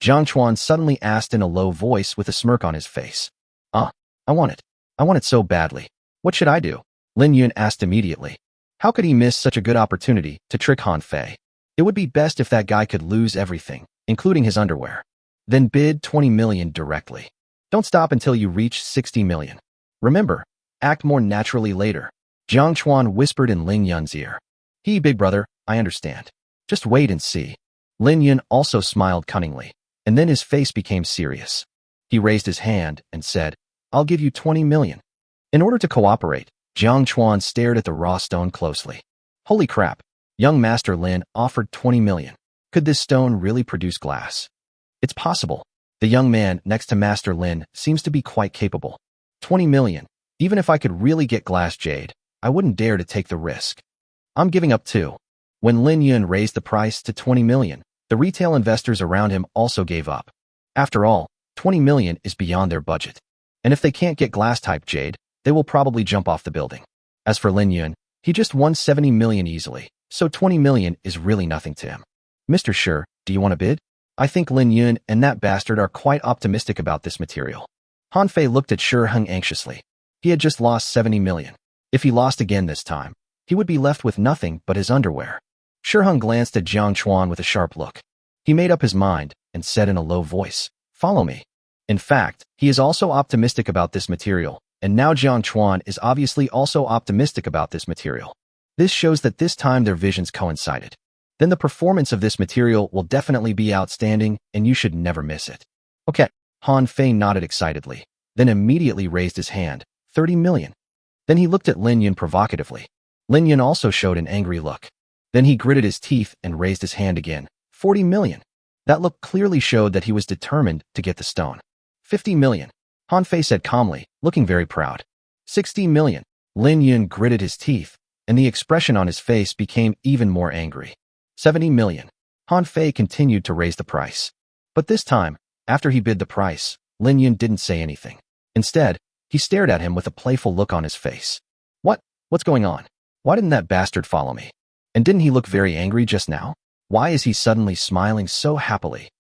Jiang Chuan suddenly asked in a low voice with a smirk on his face. I want it. I want it so badly. What should I do? Lin Yun asked immediately. How could he miss such a good opportunity to trick Han Fei? It would be best if that guy could lose everything, including his underwear. Then bid 20 million directly. Don't stop until you reach 60 million. Remember, act more naturally later. Jiang Chuan whispered in Lin Yun's ear. Big brother, I understand. Just wait and see. Lin Yun also smiled cunningly, and then his face became serious. He raised his hand and said, I'll give you 20 million. In order to cooperate, Jiang Chuan stared at the raw stone closely. Holy crap, young Master Lin offered 20 million. Could this stone really produce glass? It's possible. The young man next to Master Lin seems to be quite capable. 20 million. Even if I could really get glass jade, I wouldn't dare to take the risk. I'm giving up too. When Lin Yun raised the price to 20 million, the retail investors around him also gave up. After all, 20 million is beyond their budget. And if they can't get glass-type jade, they will probably jump off the building. As for Lin Yun, he just won 70 million easily, so 20 million is really nothing to him. Mr. Shi, do you want to bid? I think Lin Yun and that bastard are quite optimistic about this material. Han Fei looked at Shi Hung anxiously. He had just lost 70 million. If he lost again this time, he would be left with nothing but his underwear. Shi Hung glanced at Jiang Chuan with a sharp look. He made up his mind and said in a low voice, "Follow me." In fact, he is also optimistic about this material, and now Jiang Chuan is obviously also optimistic about this material. This shows that this time their visions coincided. Then the performance of this material will definitely be outstanding, and you should never miss it. Okay, Han Fei nodded excitedly, then immediately raised his hand, 30 million. Then he looked at Lin Yun provocatively. Lin Yun also showed an angry look. Then he gritted his teeth and raised his hand again, 40 million. That look clearly showed that he was determined to get the stone. 50 million. Han Fei said calmly, looking very proud. 60 million. Lin Yun gritted his teeth, and the expression on his face became even more angry. 70 million. Han Fei continued to raise the price. But this time, after he bid the price, Lin Yun didn't say anything. Instead, he stared at him with a playful look on his face. What's going on? Why didn't that bastard follow me? And didn't he look very angry just now? Why is he suddenly smiling so happily?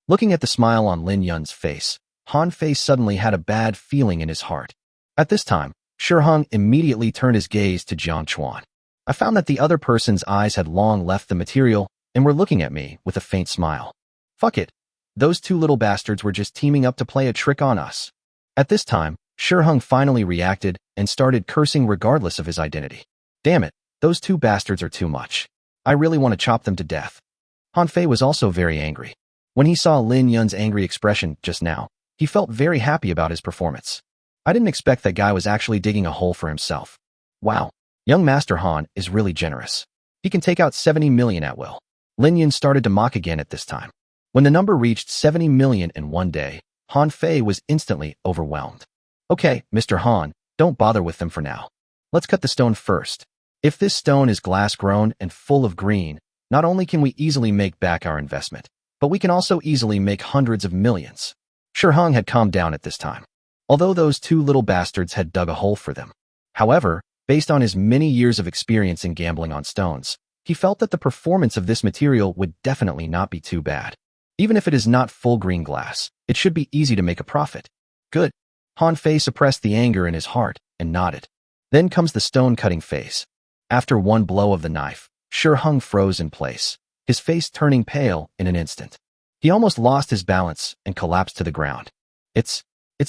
Looking at the smile on Lin Yun's face, Han Fei suddenly had a bad feeling in his heart. At this time, Shi Hung immediately turned his gaze to Jiang Chuan. I found that the other person's eyes had long left the material and were looking at me with a faint smile. Fuck it. Those two little bastards were just teaming up to play a trick on us. At this time, Shi Hung finally reacted and started cursing regardless of his identity. Damn it, those two bastards are too much. I really want to chop them to death. Han Fei was also very angry. When he saw Lin Yun's angry expression just now, he felt very happy about his performance. I didn't expect that guy was actually digging a hole for himself. Wow, young Master Han is really generous. He can take out 70 million at will. Lin Yun started to mock again at this time. When the number reached 70 million in one day, Han Fei was instantly overwhelmed. Okay, Mr. Han, don't bother with them for now. Let's cut the stone first. If this stone is glass-grown and full of green, not only can we easily make back our investment, but we can also easily make hundreds of millions. Shi Hung had calmed down at this time, although those two little bastards had dug a hole for them. However, based on his many years of experience in gambling on stones, he felt that the performance of this material would definitely not be too bad. Even if it is not full green glass, it should be easy to make a profit. Good. Han Fei suppressed the anger in his heart and nodded. Then comes the stone-cutting phase. After one blow of the knife, Shi Hung froze in place, his face turning pale in an instant. He almost lost his balance and collapsed to the ground. It's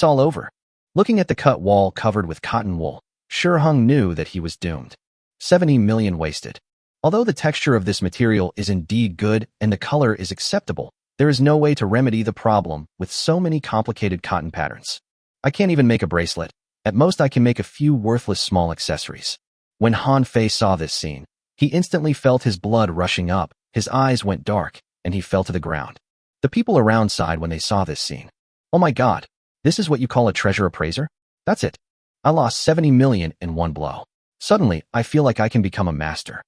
all over. Looking at the cut wall covered with cotton wool, Shi Hung knew that he was doomed. 70 million wasted. Although the texture of this material is indeed good and the color is acceptable, there is no way to remedy the problem with so many complicated cotton patterns. I can't even make a bracelet. At most I can make a few worthless small accessories. When Han Fei saw this scene, he instantly felt his blood rushing up, his eyes went dark, and he fell to the ground. The people around sighed when they saw this scene. Oh my god, this is what you call a treasure appraiser? That's it. I lost 70 million in one blow. Suddenly, I feel like I can become a master.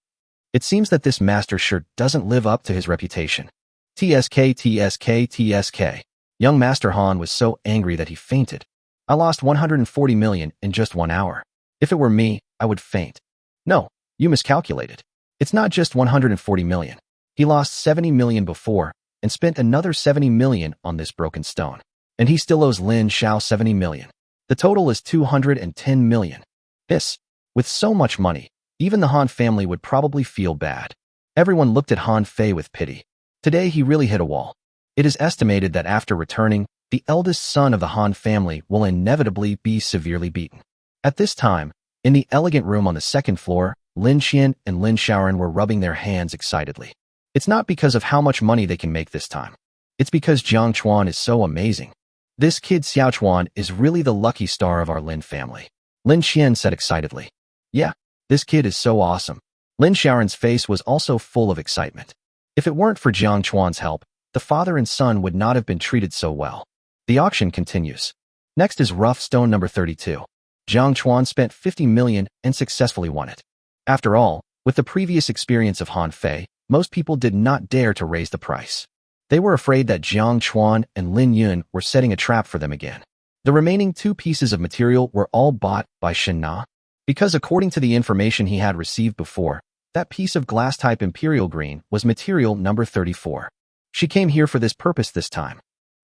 It seems that this master sure doesn't live up to his reputation. TSK, TSK, TSK. Young Master Han was so angry that he fainted. I lost 140 million in just 1 hour. If it were me, I would faint. No, you miscalculated. It's not just 140 million. He lost 70 million before and spent another 70 million on this broken stone. And he still owes Lin Xiao 70 million. The total is 210 million. With so much money, even the Han family would probably feel bad. Everyone looked at Han Fei with pity. Today he really hit a wall. It is estimated that after returning, the eldest son of the Han family will inevitably be severely beaten. At this time, in the elegant room on the second floor, Lin Xian and Lin Shaoran were rubbing their hands excitedly. It's not because of how much money they can make this time. It's because Jiang Chuan is so amazing. This kid Xiao Chuan is really the lucky star of our Lin family. Lin Xian said excitedly. Yeah, this kid is so awesome. Lin Shaoran's face was also full of excitement. If it weren't for Jiang Chuan's help, the father and son would not have been treated so well. The auction continues. Next is rough stone number 32. Jiang Chuan spent 50 million and successfully won it. After all, With the previous experience of Han Fei, most people did not dare to raise the price. They were afraid that Jiang Chuan and Lin Yun were setting a trap for them again. The remaining 2 pieces of material were all bought by Shen Na, because according to the information he had received before, that piece of glass-type imperial green was material number 34. She came here for this purpose this time.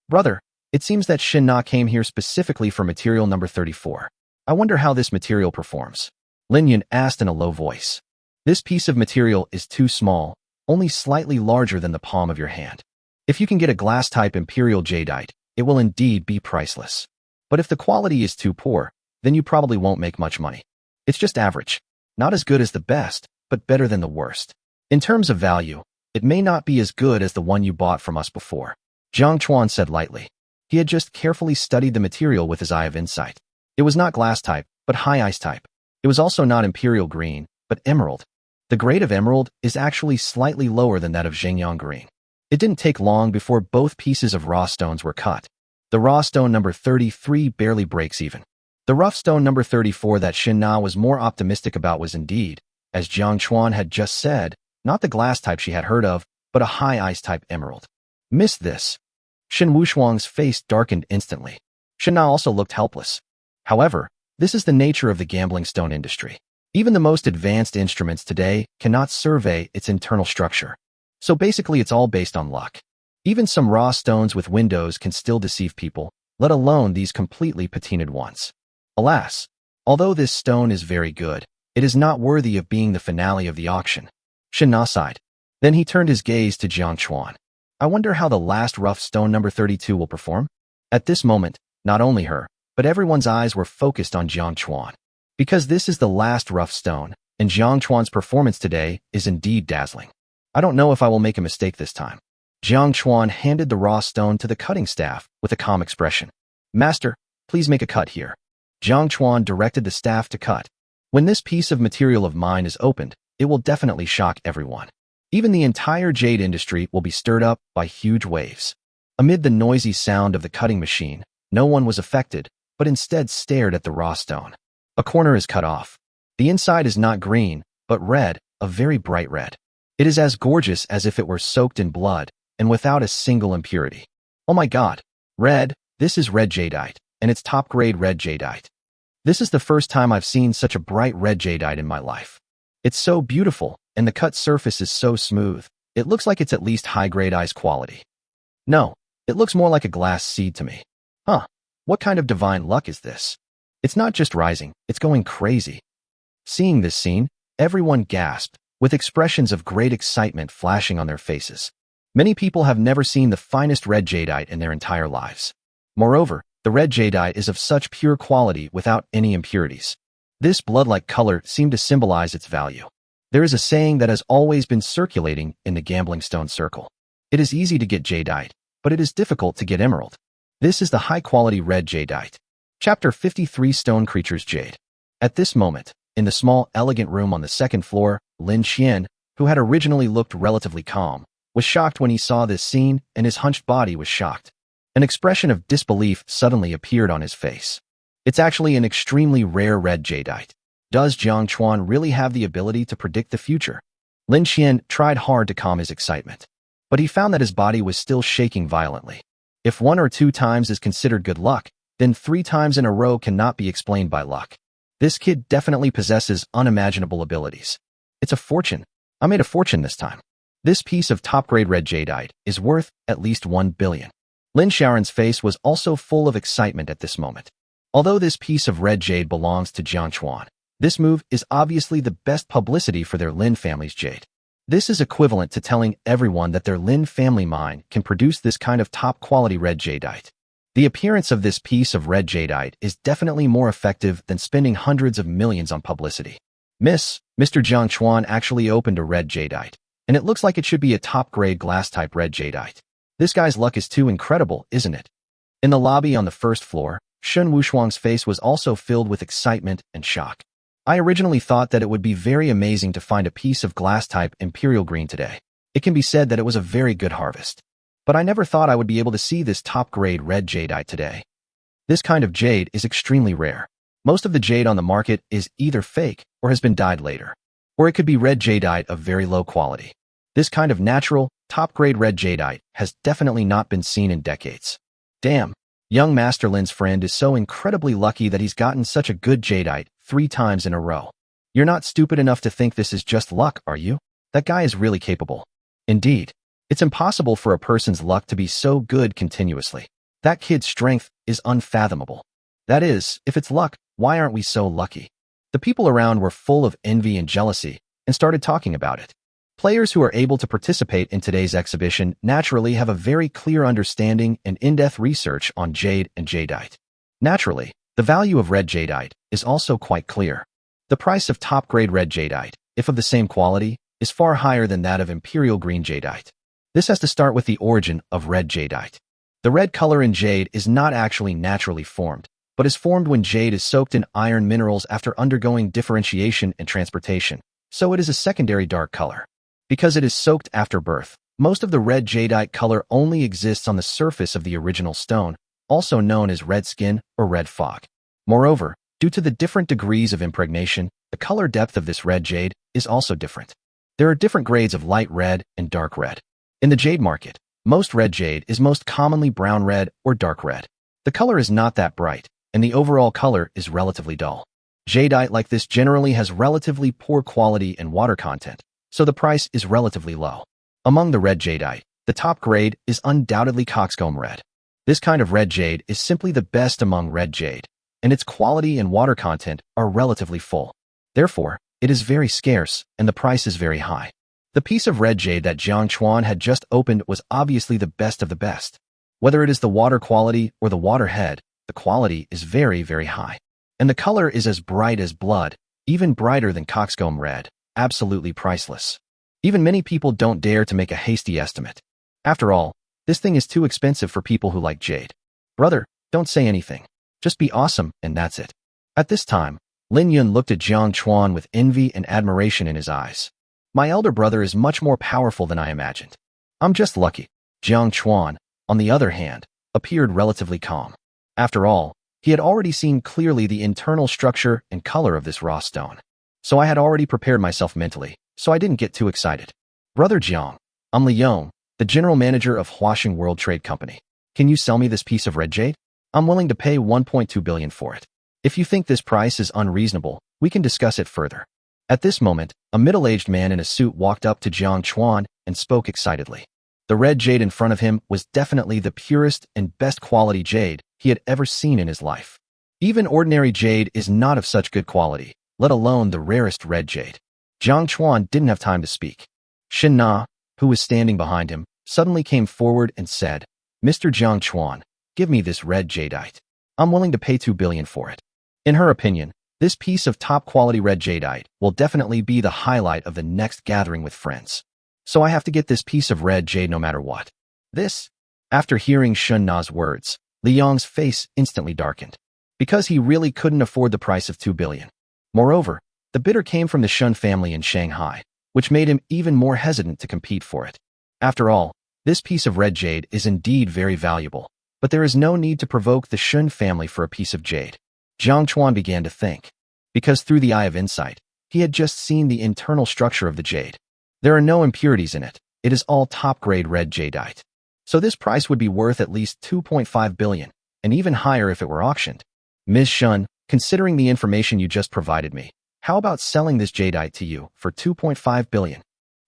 Brother, it seems that Shen Na came here specifically for material number 34. I wonder how this material performs. Lin Yun asked in a low voice. This piece of material is too small, only slightly larger than the palm of your hand. If you can get a glass-type imperial jadeite, it will indeed be priceless. But if the quality is too poor, then you probably won't make much money. It's just average. Not as good as the best, but better than the worst. In terms of value, it may not be as good as the one you bought from us before, Jiang Chuan said lightly. He had just carefully studied the material with his eye of insight. It was not glass-type, but high ice type. It was also not imperial green, but emerald. The grade of emerald is actually slightly lower than that of Zhengyang green. It didn't take long before both pieces of raw stones were cut. The raw stone number 33 barely breaks even. The rough stone number 34 that Shen Na was more optimistic about was indeed, as Jiang Chuan had just said, not the glass type she had heard of, but a high ice type emerald. Miss this. Shen Wushuang's face darkened instantly. Shen Na also looked helpless. However, this is the nature of the gambling stone industry. Even the most advanced instruments today cannot survey its internal structure. So basically it's all based on luck. Even some raw stones with windows can still deceive people, let alone these completely patinaed ones. Alas, although this stone is very good, it is not worthy of being the finale of the auction. Shen Na sighed. Then he turned his gaze to Jiang Chuan. I wonder how the last rough stone number 32 will perform? At this moment, not only her, but everyone's eyes were focused on Jiang Chuan. Because this is the last rough stone, and Jiang Chuan's performance today is indeed dazzling. I don't know if I will make a mistake this time. Jiang Chuan handed the raw stone to the cutting staff with a calm expression. Master, please make a cut here. Jiang Chuan directed the staff to cut. When this piece of material of mine is opened, it will definitely shock everyone. Even the entire jade industry will be stirred up by huge waves. Amid the noisy sound of the cutting machine, no one was affected, but instead stared at the raw stone. A corner is cut off. The inside is not green, but red, a very bright red. It is as gorgeous as if it were soaked in blood, and without a single impurity. Oh my god, red, this is red jadeite, and it's top-grade red jadeite. This is the first time I've seen such a bright red jadeite in my life. It's so beautiful, and the cut surface is so smooth, it looks like it's at least high-grade ice quality. No, it looks more like a glass seed to me. Huh, what kind of divine luck is this? It's not just rising, it's going crazy. Seeing this scene, everyone gasped, with expressions of great excitement flashing on their faces. Many people have never seen the finest red jadeite in their entire lives. Moreover, the red jadeite is of such pure quality without any impurities. This blood-like color seemed to symbolize its value. There is a saying that has always been circulating in the gambling stone circle. It is easy to get jadeite, but it is difficult to get emerald. This is the high-quality red jadeite. Chapter 53 Stone Creatures Jade. At this moment, in the small, elegant room on the second floor, Lin Qian, who had originally looked relatively calm, was shocked when he saw this scene, and his hunched body was shocked. An expression of disbelief suddenly appeared on his face. It's actually an extremely rare red jadeite. Does Jiang Chuan really have the ability to predict the future? Lin Qian tried hard to calm his excitement, but he found that his body was still shaking violently. If 1 or 2 times is considered good luck, then 3 times in a row cannot be explained by luck. This kid definitely possesses unimaginable abilities. It's a fortune. I made a fortune this time. This piece of top-grade red jadeite is worth at least 1 billion. Lin Shaoran's face was also full of excitement at this moment. Although this piece of red jade belongs to Jiang Chuan, this move is obviously the best publicity for their Lin family's jade. This is equivalent to telling everyone that their Lin family mine can produce this kind of top-quality red jadeite. The appearance of this piece of red jadeite is definitely more effective than spending hundreds of millions on publicity. Mr. Jiang Chuan actually opened a red jadeite, and it looks like it should be a top-grade glass-type red jadeite. This guy's luck is too incredible, isn't it? In the lobby on the first floor, Shen Wushuang's face was also filled with excitement and shock. I originally thought that it would be very amazing to find a piece of glass-type imperial green today. It can be said that it was a very good harvest. But I never thought I would be able to see this top-grade red jadeite today. This kind of jade is extremely rare. Most of the jade on the market is either fake or has been dyed later. Or it could be red jadeite of very low quality. This kind of natural, top-grade red jadeite has definitely not been seen in decades. Damn, young Master Lin's friend is so incredibly lucky that he's gotten such a good jadeite 3 times in a row. You're not stupid enough to think this is just luck, are you? That guy is really capable. Indeed, it's impossible for a person's luck to be so good continuously. That kid's strength is unfathomable. That is, if it's luck, why aren't we so lucky? The people around were full of envy and jealousy and started talking about it. Players who are able to participate in today's exhibition naturally have a very clear understanding and in-depth research on jade and jadeite. Naturally, the value of red jadeite is also quite clear. The price of top-grade red jadeite, if of the same quality, is far higher than that of imperial green jadeite. This has to start with the origin of red jadeite. The red color in jade is not actually naturally formed, but is formed when jade is soaked in iron minerals after undergoing differentiation and transportation, so it is a secondary dark color. Because it is soaked after birth, most of the red jadeite color only exists on the surface of the original stone, also known as red skin or red fog. Moreover, due to the different degrees of impregnation, the color depth of this red jade is also different. There are different grades of light red and dark red. In the jade market, most red jade is most commonly brown red or dark red. The color is not that bright, and the overall color is relatively dull. Jadeite like this generally has relatively poor quality and water content, so the price is relatively low. Among the red jadeite, the top grade is undoubtedly coxcomb red. This kind of red jade is simply the best among red jade, and its quality and water content are relatively full. Therefore, it is very scarce, and the price is very high. The piece of red jade that Jiang Chuan had just opened was obviously the best of the best. Whether it is the water quality or the water head, the quality is very, very high. And the color is as bright as blood, even brighter than coxcomb red. Absolutely priceless. Even many people don't dare to make a hasty estimate. After all, this thing is too expensive for people who like jade. Brother, don't say anything. Just be awesome, and that's it. At this time, Lin Yun looked at Jiang Chuan with envy and admiration in his eyes. My elder brother is much more powerful than I imagined. I'm just lucky. Jiang Chuan, on the other hand, appeared relatively calm. After all, he had already seen clearly the internal structure and color of this raw stone. So I had already prepared myself mentally, so I didn't get too excited. Brother Jiang, I'm Li Yong, the general manager of Huaxing World Trade Company. Can you sell me this piece of red jade? I'm willing to pay 1.2 billion for it. If you think this price is unreasonable, we can discuss it further. At this moment, a middle-aged man in a suit walked up to Jiang Chuan and spoke excitedly. The red jade in front of him was definitely the purest and best quality jade he had ever seen in his life. Even ordinary jade is not of such good quality, let alone the rarest red jade. Jiang Chuan didn't have time to speak. Shen Na, who was standing behind him, suddenly came forward and said, Mr. Jiang Chuan, give me this red jadeite. I'm willing to pay 2 billion for it. In her opinion, this piece of top-quality red jadeite will definitely be the highlight of the next gathering with friends. So I have to get this piece of red jade no matter what. This? After hearing Shen Na's words, Li Yong's face instantly darkened. Because he really couldn't afford the price of 2 billion. Moreover, the bidder came from the Shun family in Shanghai, which made him even more hesitant to compete for it. After all, this piece of red jade is indeed very valuable, but there is no need to provoke the Shun family for a piece of jade. Jiang Chuan began to think. Because through the eye of insight, he had just seen the internal structure of the jade. There are no impurities in it. It is all top-grade red jadeite. So this price would be worth at least 2.5 billion, and even higher if it were auctioned. Ms. Shun, considering the information you just provided me, how about selling this jadeite to you for 2.5 billion?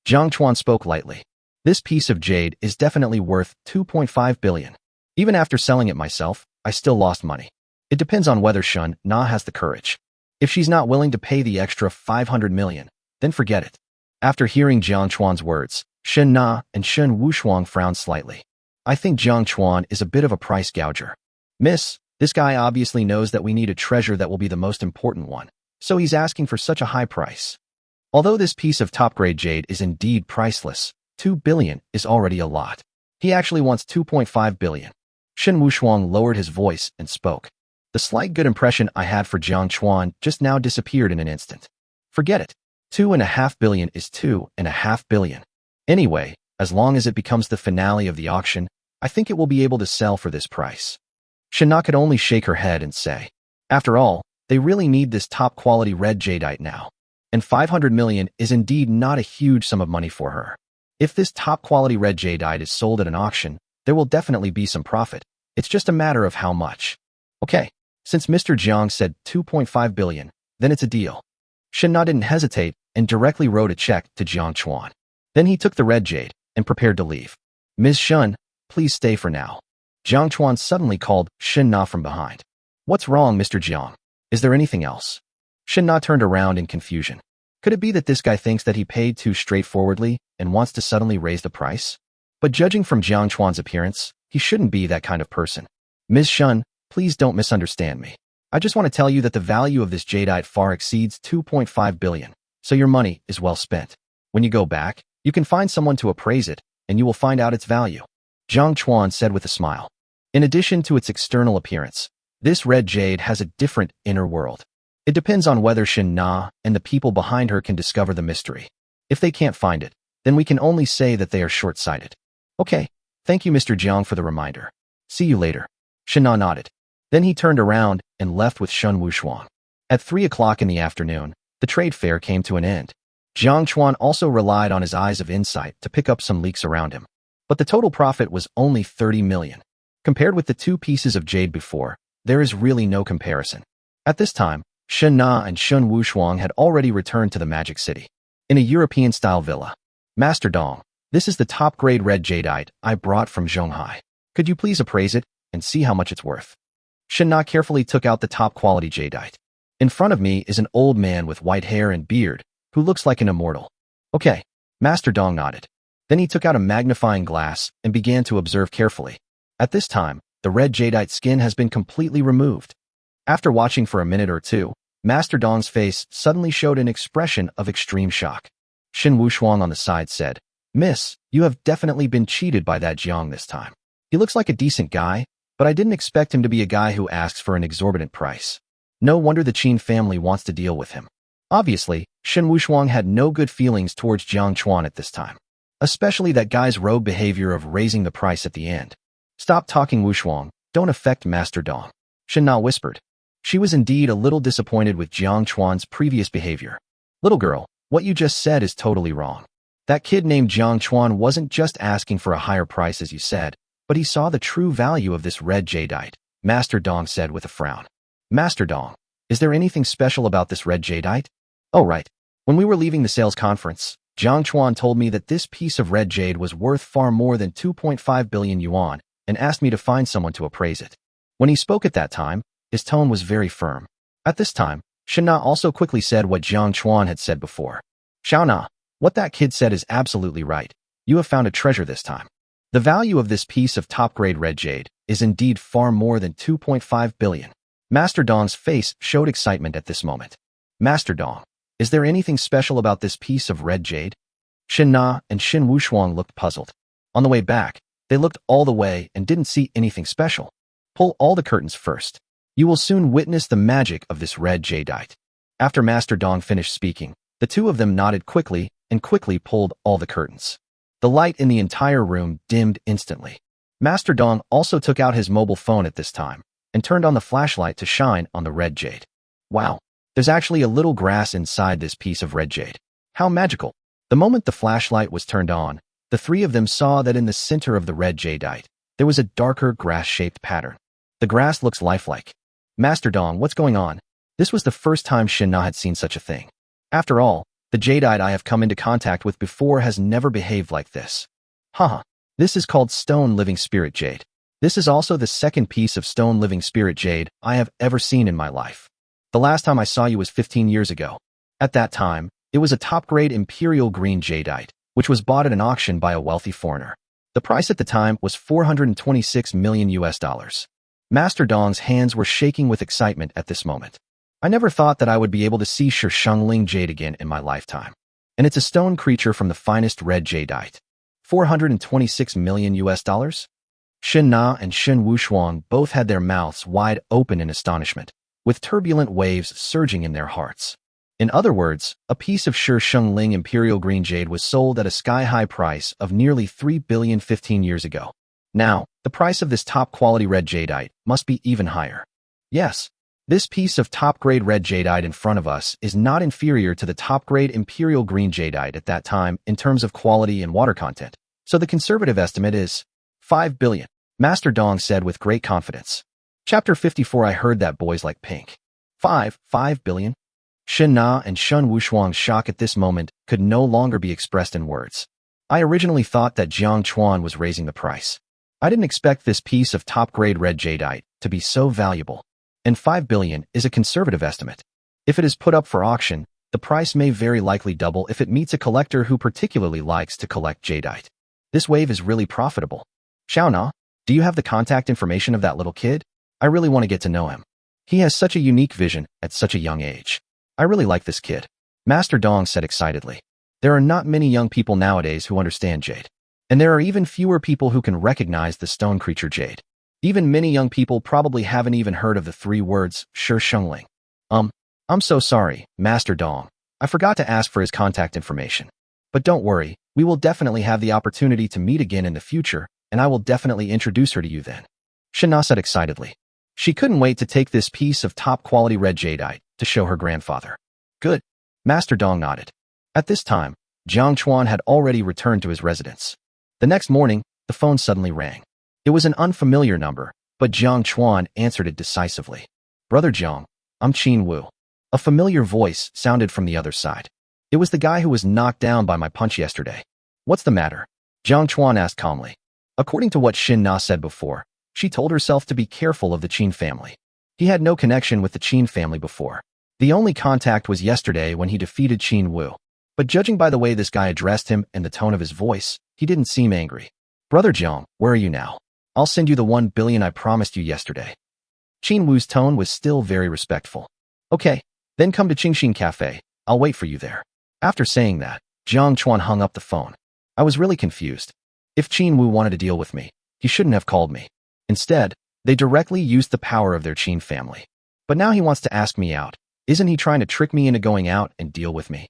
Jiang Chuan spoke lightly. This piece of jade is definitely worth 2.5 billion. Even after selling it myself, I still lost money. It depends on whether Shun Na has the courage. If she's not willing to pay the extra 500 million, then forget it. After hearing Jiang Chuan's words, Shen Na and Shen Wushuang frowned slightly. I think Jiang Chuan is a bit of a price gouger. Miss, this guy obviously knows that we need a treasure that will be the most important one, so he's asking for such a high price. Although this piece of top-grade jade is indeed priceless, 2 billion is already a lot. He actually wants 2.5 billion. Shen Wushuang lowered his voice and spoke. The slight good impression I had for Jiang Chuan just now disappeared in an instant. Forget it. 2.5 billion is 2.5 billion. Anyway, as long as it becomes the finale of the auction, I think it will be able to sell for this price. Shen Na could only shake her head and say, after all, they really need this top-quality red jadeite now. and 500 million is indeed not a huge sum of money for her. If this top-quality red jadeite is sold at an auction, there will definitely be some profit. It's just a matter of how much. Okay, since Mr. Jiang said 2.5 billion, then it's a deal. Shen Na didn't hesitate and directly wrote a check to Jiang Chuan. Then he took the red jade and prepared to leave. Ms. Shen, please stay for now. Jiang Chuan suddenly called Shen Na from behind. What's wrong, Mr. Jiang? Is there anything else? Shen Na turned around in confusion. Could it be that this guy thinks that he paid too straightforwardly and wants to suddenly raise the price? But judging from Jiang Chuan's appearance, he shouldn't be that kind of person. Ms. Shen, please don't misunderstand me. I just want to tell you that the value of this jadeite far exceeds 2.5 billion, so your money is well spent. When you go back, you can find someone to appraise it, and you will find out its value. Jiang Chuan said with a smile. In addition to its external appearance, this red jade has a different inner world. It depends on whether Shen Na and the people behind her can discover the mystery. If they can't find it, then we can only say that they are short-sighted. Okay, thank you Mr. Jiang for the reminder. See you later. Shen Na nodded. Then he turned around and left with Shen Wushuang. At 3 o'clock in the afternoon, the trade fair came to an end. Jiang Chuan also relied on his eyes of insight to pick up some leaks around him. But the total profit was only 30 million. Compared with the 2 pieces of jade before, there is really no comparison. At this time, Shen Na and Shen Wushuang had already returned to the Magic City. In a European-style villa. Master Dong, this is the top-grade red jadeite I brought from Zhonghai. Could you please appraise it and see how much it's worth? Shen Na carefully took out the top-quality jadeite. In front of me is an old man with white hair and beard, who looks like an immortal. Okay, Master Dong nodded. Then he took out a magnifying glass and began to observe carefully. At this time, the red jadeite skin has been completely removed. After watching for a minute or two, Master Dong's face suddenly showed an expression of extreme shock. Shen Wushuang on the side said, Miss, you have definitely been cheated by that Jiang this time. He looks like a decent guy, but I didn't expect him to be a guy who asks for an exorbitant price. No wonder the Qin family wants to deal with him. Obviously, Shen Wushuang had no good feelings towards Jiang Chuan at this time. Especially that guy's rogue behavior of raising the price at the end. Stop talking, Wushuang. Don't affect Master Dong. Shen Na whispered. She was indeed a little disappointed with Jiang Chuan's previous behavior. Little girl, what you just said is totally wrong. That kid named Jiang Chuan wasn't just asking for a higher price as you said, but he saw the true value of this red jadeite, Master Dong said with a frown. Master Dong, is there anything special about this red jadeite? Oh right. When we were leaving the sales conference, Jiang Chuan told me that this piece of red jade was worth far more than 2.5 billion yuan and asked me to find someone to appraise it. When he spoke at that time, his tone was very firm. At this time, Shen Na also quickly said what Jiang Chuan had said before. Xiao Na, what that kid said is absolutely right. You have found a treasure this time. The value of this piece of top-grade red jade is indeed far more than 2.5 billion. Master Dong's face showed excitement at this moment. Master Dong, is there anything special about this piece of red jade? Shen Na and Shen Wushuang looked puzzled. On the way back, they looked all the way and didn't see anything special. Pull all the curtains first. You will soon witness the magic of this red jadeite. After Master Dong finished speaking, the two of them nodded quickly and quickly pulled all the curtains. The light in the entire room dimmed instantly. Master Dong also took out his mobile phone at this time and turned on the flashlight to shine on the red jade. Wow, there's actually a little grass inside this piece of red jade. How magical. The moment the flashlight was turned on, the three of them saw that in the center of the red jadeite, there was a darker grass-shaped pattern. The grass looks lifelike. Master Dong, what's going on? This was the first time Shen Na had seen such a thing. After all, the jadeite I have come into contact with before has never behaved like this. Haha, this is called Stone Living Spirit Jade. This is also the second piece of Stone Living Spirit Jade I have ever seen in my life. The last time I saw you was 15 years ago. At that time, it was a top-grade Imperial Green Jadeite, which was bought at an auction by a wealthy foreigner. The price at the time was 426 million US dollars. Master Dong's hands were shaking with excitement at this moment. I never thought that I would be able to see Shishengling Jade again in my lifetime. And it's a stone creature from the finest red jadeite. 426 million US dollars? Shen Na and Shen Wushuang both had their mouths wide open in astonishment, with turbulent waves surging in their hearts. In other words, a piece of Shishengling Imperial Green Jade was sold at a sky-high price of nearly 3 billion 15 years ago. Now, the price of this top-quality red jadeite must be even higher. Yes, This piece of top-grade red jadeite in front of us is not inferior to the top-grade imperial green jadeite at that time in terms of quality and water content. So the conservative estimate is 5 billion, Master Dong said with great confidence. Chapter 54. I heard that boys like pink. 5 billion? Shen Na and Shun Wushuang's shock at this moment could no longer be expressed in words. I originally thought that Jiang Chuan was raising the price. I didn't expect this piece of top-grade red jadeite to be so valuable. And 5 billion is a conservative estimate. If it is put up for auction, the price may very likely double if it meets a collector who particularly likes to collect jadeite. This wave is really profitable. Xiao Na, do you have the contact information of that little kid? I really want to get to know him. He has such a unique vision at such a young age. I really like this kid. Master Dong said excitedly. There are not many young people nowadays who understand jade. And there are even fewer people who can recognize the stone creature jade. Even many young people probably haven't even heard of the 3 words, Shi Shengling. I'm so sorry, Master Dong. I forgot to ask for his contact information. But don't worry, we will definitely have the opportunity to meet again in the future, and I will definitely introduce her to you then. Shen Na said excitedly. She couldn't wait to take this piece of top-quality red jadeite to show her grandfather. Good. Master Dong nodded. At this time, Jiang Chuan had already returned to his residence. The next morning, the phone suddenly rang. It was an unfamiliar number, but Jiang Chuan answered it decisively. Brother Jiang, I'm Qin Wu. A familiar voice sounded from the other side. It was the guy who was knocked down by my punch yesterday. What's the matter? Jiang Chuan asked calmly. According to what Shen Na said before, she told herself to be careful of the Qin family. He had no connection with the Qin family before. The only contact was yesterday when he defeated Qin Wu. But judging by the way this guy addressed him and the tone of his voice, he didn't seem angry. Brother Jiang, where are you now? I'll send you the 1 billion I promised you yesterday. Qin Wu's tone was still very respectful. Okay, then come to Qingxin Cafe. I'll wait for you there. After saying that, Jiang Chuan hung up the phone. I was really confused. If Qin Wu wanted to deal with me, he shouldn't have called me. Instead, they directly used the power of their Qin family. But now he wants to ask me out. Isn't he trying to trick me into going out and deal with me?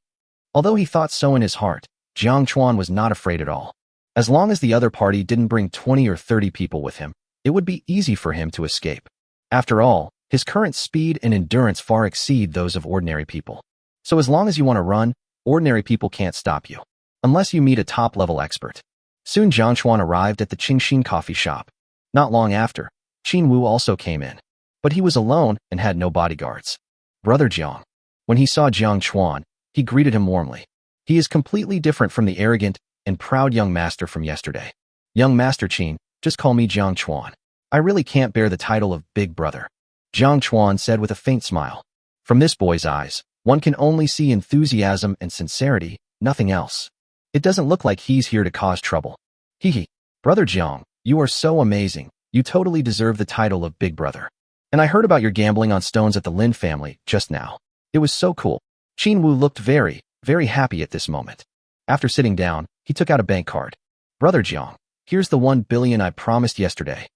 Although he thought so in his heart, Jiang Chuan was not afraid at all. As long as the other party didn't bring 20 or 30 people with him, it would be easy for him to escape. After all, his current speed and endurance far exceed those of ordinary people. So as long as you want to run, ordinary people can't stop you. Unless you meet a top-level expert. Soon Jiang Chuan arrived at the Qingxin coffee shop. Not long after, Qin Wu also came in. But he was alone and had no bodyguards. Brother Jiang. When he saw Jiang Chuan, he greeted him warmly. He is completely different from the arrogant and proud young master from yesterday. Young Master Qin, just call me Jiang Chuan. I really can't bear the title of Big Brother. Jiang Chuan said with a faint smile. From this boy's eyes, one can only see enthusiasm and sincerity, nothing else. It doesn't look like he's here to cause trouble. Hee. Brother Jiang, you are so amazing. You totally deserve the title of Big Brother. And I heard about your gambling on stones at the Lin family just now. It was so cool. Qin Wu looked very, very happy at this moment. After sitting down, he took out a bank card. Brother Jiang, here's the 1 billion I promised yesterday.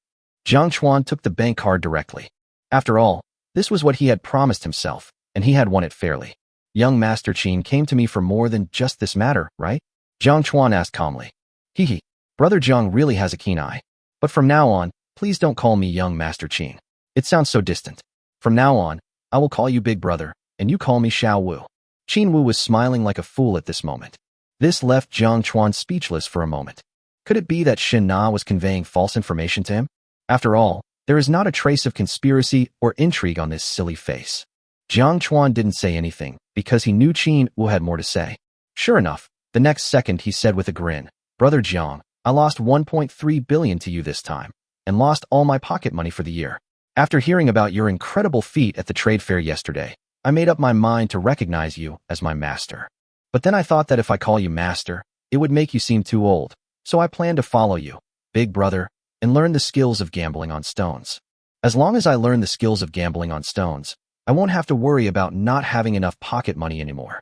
Jiang Chuan took the bank card directly. After all, this was what he had promised himself, and he had won it fairly. Young Master Qin came to me for more than just this matter, right? Jiang Chuan asked calmly. Hee. Brother Jiang really has a keen eye. But from now on, please don't call me Young Master Qin. It sounds so distant. From now on, I will call you Big Brother, and you call me Xiao Wu. Qin Wu was smiling like a fool at this moment. This left Jiang Chuan speechless for a moment. Could it be that Shen Na was conveying false information to him? After all, there is not a trace of conspiracy or intrigue on this silly face. Jiang Chuan didn't say anything because he knew Qin Wu had more to say. Sure enough, the next second he said with a grin, Brother Jiang, I lost 1.3 billion to you this time, and lost all my pocket money for the year. After hearing about your incredible feat at the trade fair yesterday, I made up my mind to recognize you as my master. But then I thought that if I call you master, it would make you seem too old, so I plan to follow you, Big Brother, and learn the skills of gambling on stones. As long as I learn the skills of gambling on stones, I won't have to worry about not having enough pocket money anymore.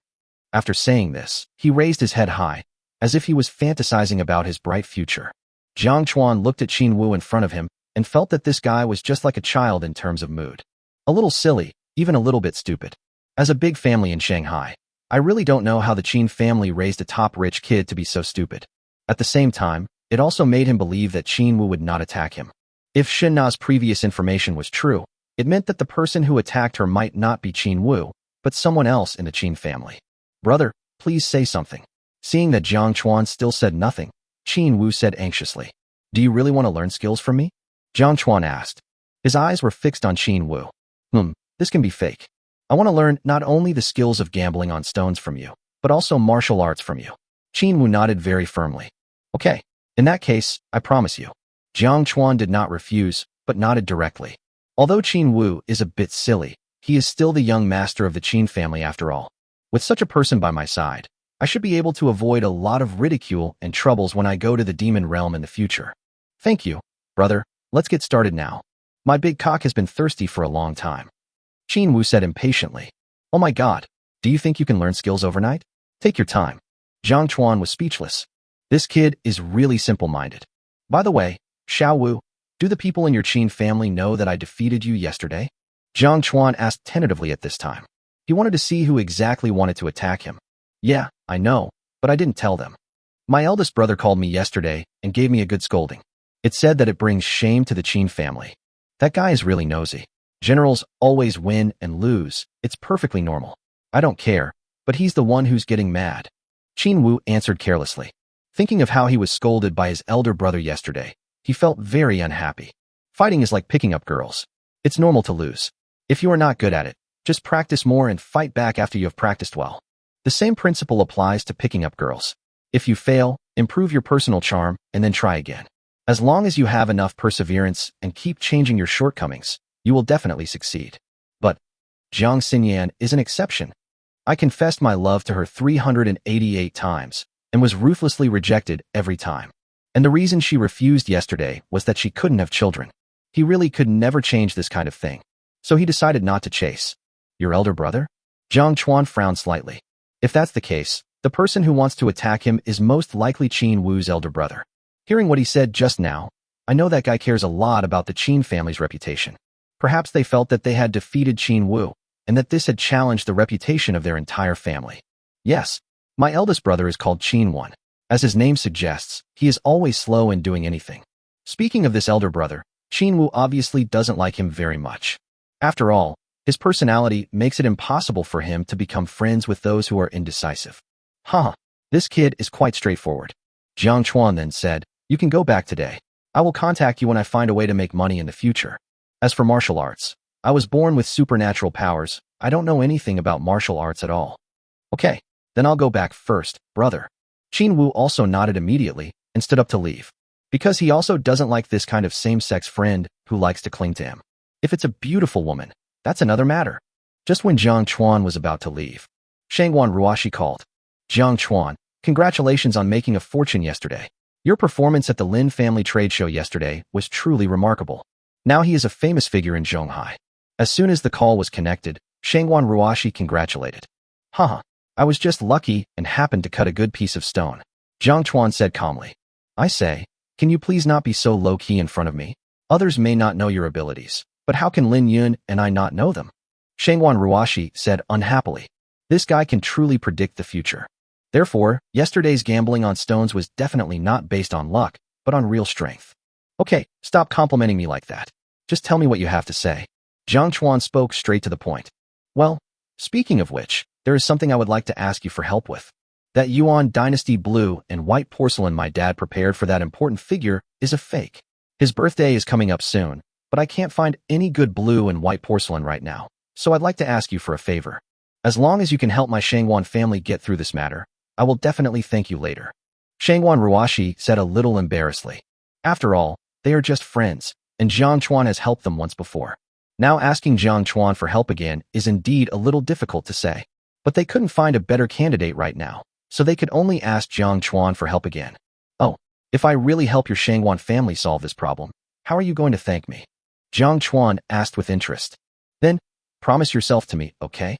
After saying this, he raised his head high, as if he was fantasizing about his bright future. Jiang Chuan looked at Qin Wu in front of him and felt that this guy was just like a child in terms of mood. A little silly, even a little bit stupid. As a big family in Shanghai, I really don't know how the Qin family raised a top-rich kid to be so stupid. At the same time, it also made him believe that Qin Wu would not attack him. If Shen Na's previous information was true, It meant that the person who attacked her might not be Qin Wu, but someone else in the Qin family. Brother, please say something. Seeing that Jiang Chuan still said nothing, Qin Wu said anxiously, Do you really want to learn skills from me? Jiang Chuan asked. His eyes were fixed on Qin Wu. This can be fake. I want to learn not only the skills of gambling on stones from you, but also martial arts from you. Qin Wu nodded very firmly. Okay, in that case, I promise you. Jiang Chuan did not refuse, but nodded directly. Although Qin Wu is a bit silly, he is still the young master of the Qin family after all. With such a person by my side, I should be able to avoid a lot of ridicule and troubles when I go to the demon realm in the future. Thank you, brother. Let's get started now. My big cock has been thirsty for a long time. Qin Wu said impatiently. Oh my god, do you think you can learn skills overnight? Take your time. Jiang Chuan was speechless. This kid is really simple-minded. By the way, Xiao Wu, do the people in your Qin family know that I defeated you yesterday? Jiang Chuan asked tentatively at this time. He wanted to see who exactly wanted to attack him. Yeah, I know, but I didn't tell them. My eldest brother called me yesterday and gave me a good scolding. It said that it brings shame to the Qin family. That guy is really nosy. Generals always win and lose. It's perfectly normal. I don't care, but he's the one who's getting mad. Qin Wu answered carelessly. Thinking of how he was scolded by his elder brother yesterday, he felt very unhappy. Fighting is like picking up girls. It's normal to lose. If you are not good at it, just practice more and fight back after you have practiced well. The same principle applies to picking up girls. If you fail, improve your personal charm and then try again. As long as you have enough perseverance and keep changing your shortcomings, you will definitely succeed. But Jiang Xinyan is an exception. I confessed my love to her 388 times and was ruthlessly rejected every time. And the reason she refused yesterday was that she couldn't have children. He really could never change this kind of thing. So he decided not to chase. Your elder brother? Jiang Chuan frowned slightly. If that's the case, the person who wants to attack him is most likely Qin Wu's elder brother. Hearing what he said just now, I know that guy cares a lot about the Qin family's reputation. Perhaps they felt that they had defeated Qin Wu, and that this had challenged the reputation of their entire family. Yes, my eldest brother is called Qin Wan. As his name suggests, he is always slow in doing anything. Speaking of this elder brother, Qin Wu obviously doesn't like him very much. After all, his personality makes it impossible for him to become friends with those who are indecisive. This kid is quite straightforward. Jiang Chuan then said, You can go back today. I will contact you when I find a way to make money in the future. As for martial arts, I was born with supernatural powers. I don't know anything about martial arts at all. Okay, then I'll go back first, brother. Qin Wu also nodded immediately and stood up to leave. Because he also doesn't like this kind of same-sex friend who likes to cling to him. If it's a beautiful woman, that's another matter. Just when Jiang Chuan was about to leave, Shangguan Ruashi called. Jiang Chuan, congratulations on making a fortune yesterday. Your performance at the Lin family trade show yesterday was truly remarkable. Now he is a famous figure in Zhonghai. As soon as the call was connected, Shangguan Ruashi congratulated. I was just lucky and happened to cut a good piece of stone. Jiang Chuan said calmly. I say, can you please not be so low-key in front of me? Others may not know your abilities, but how can Lin Yun and I not know them? Shangguan Ruashi said unhappily. This guy can truly predict the future. Therefore, yesterday's gambling on stones was definitely not based on luck, but on real strength. Okay, stop complimenting me like that. Just tell me what you have to say. Jiang Chuan spoke straight to the point. Well, speaking of which, there is something I would like to ask you for help with. That Yuan Dynasty blue and white porcelain my dad prepared for that important figure is a fake. His birthday is coming up soon, but I can't find any good blue and white porcelain right now, so I'd like to ask you for a favor. As long as you can help my Shangguan family get through this matter, I will definitely thank you later. Shangguan Ruashi said a little embarrassedly. After all, they are just friends, and Jiang Chuan has helped them once before. Now asking Jiang Chuan for help again is indeed a little difficult to say. But they couldn't find a better candidate right now, so they could only ask Jiang Chuan for help again. Oh, if I really help your Shangguan family solve this problem, how are you going to thank me? Jiang Chuan asked with interest. Then, promise yourself to me, okay?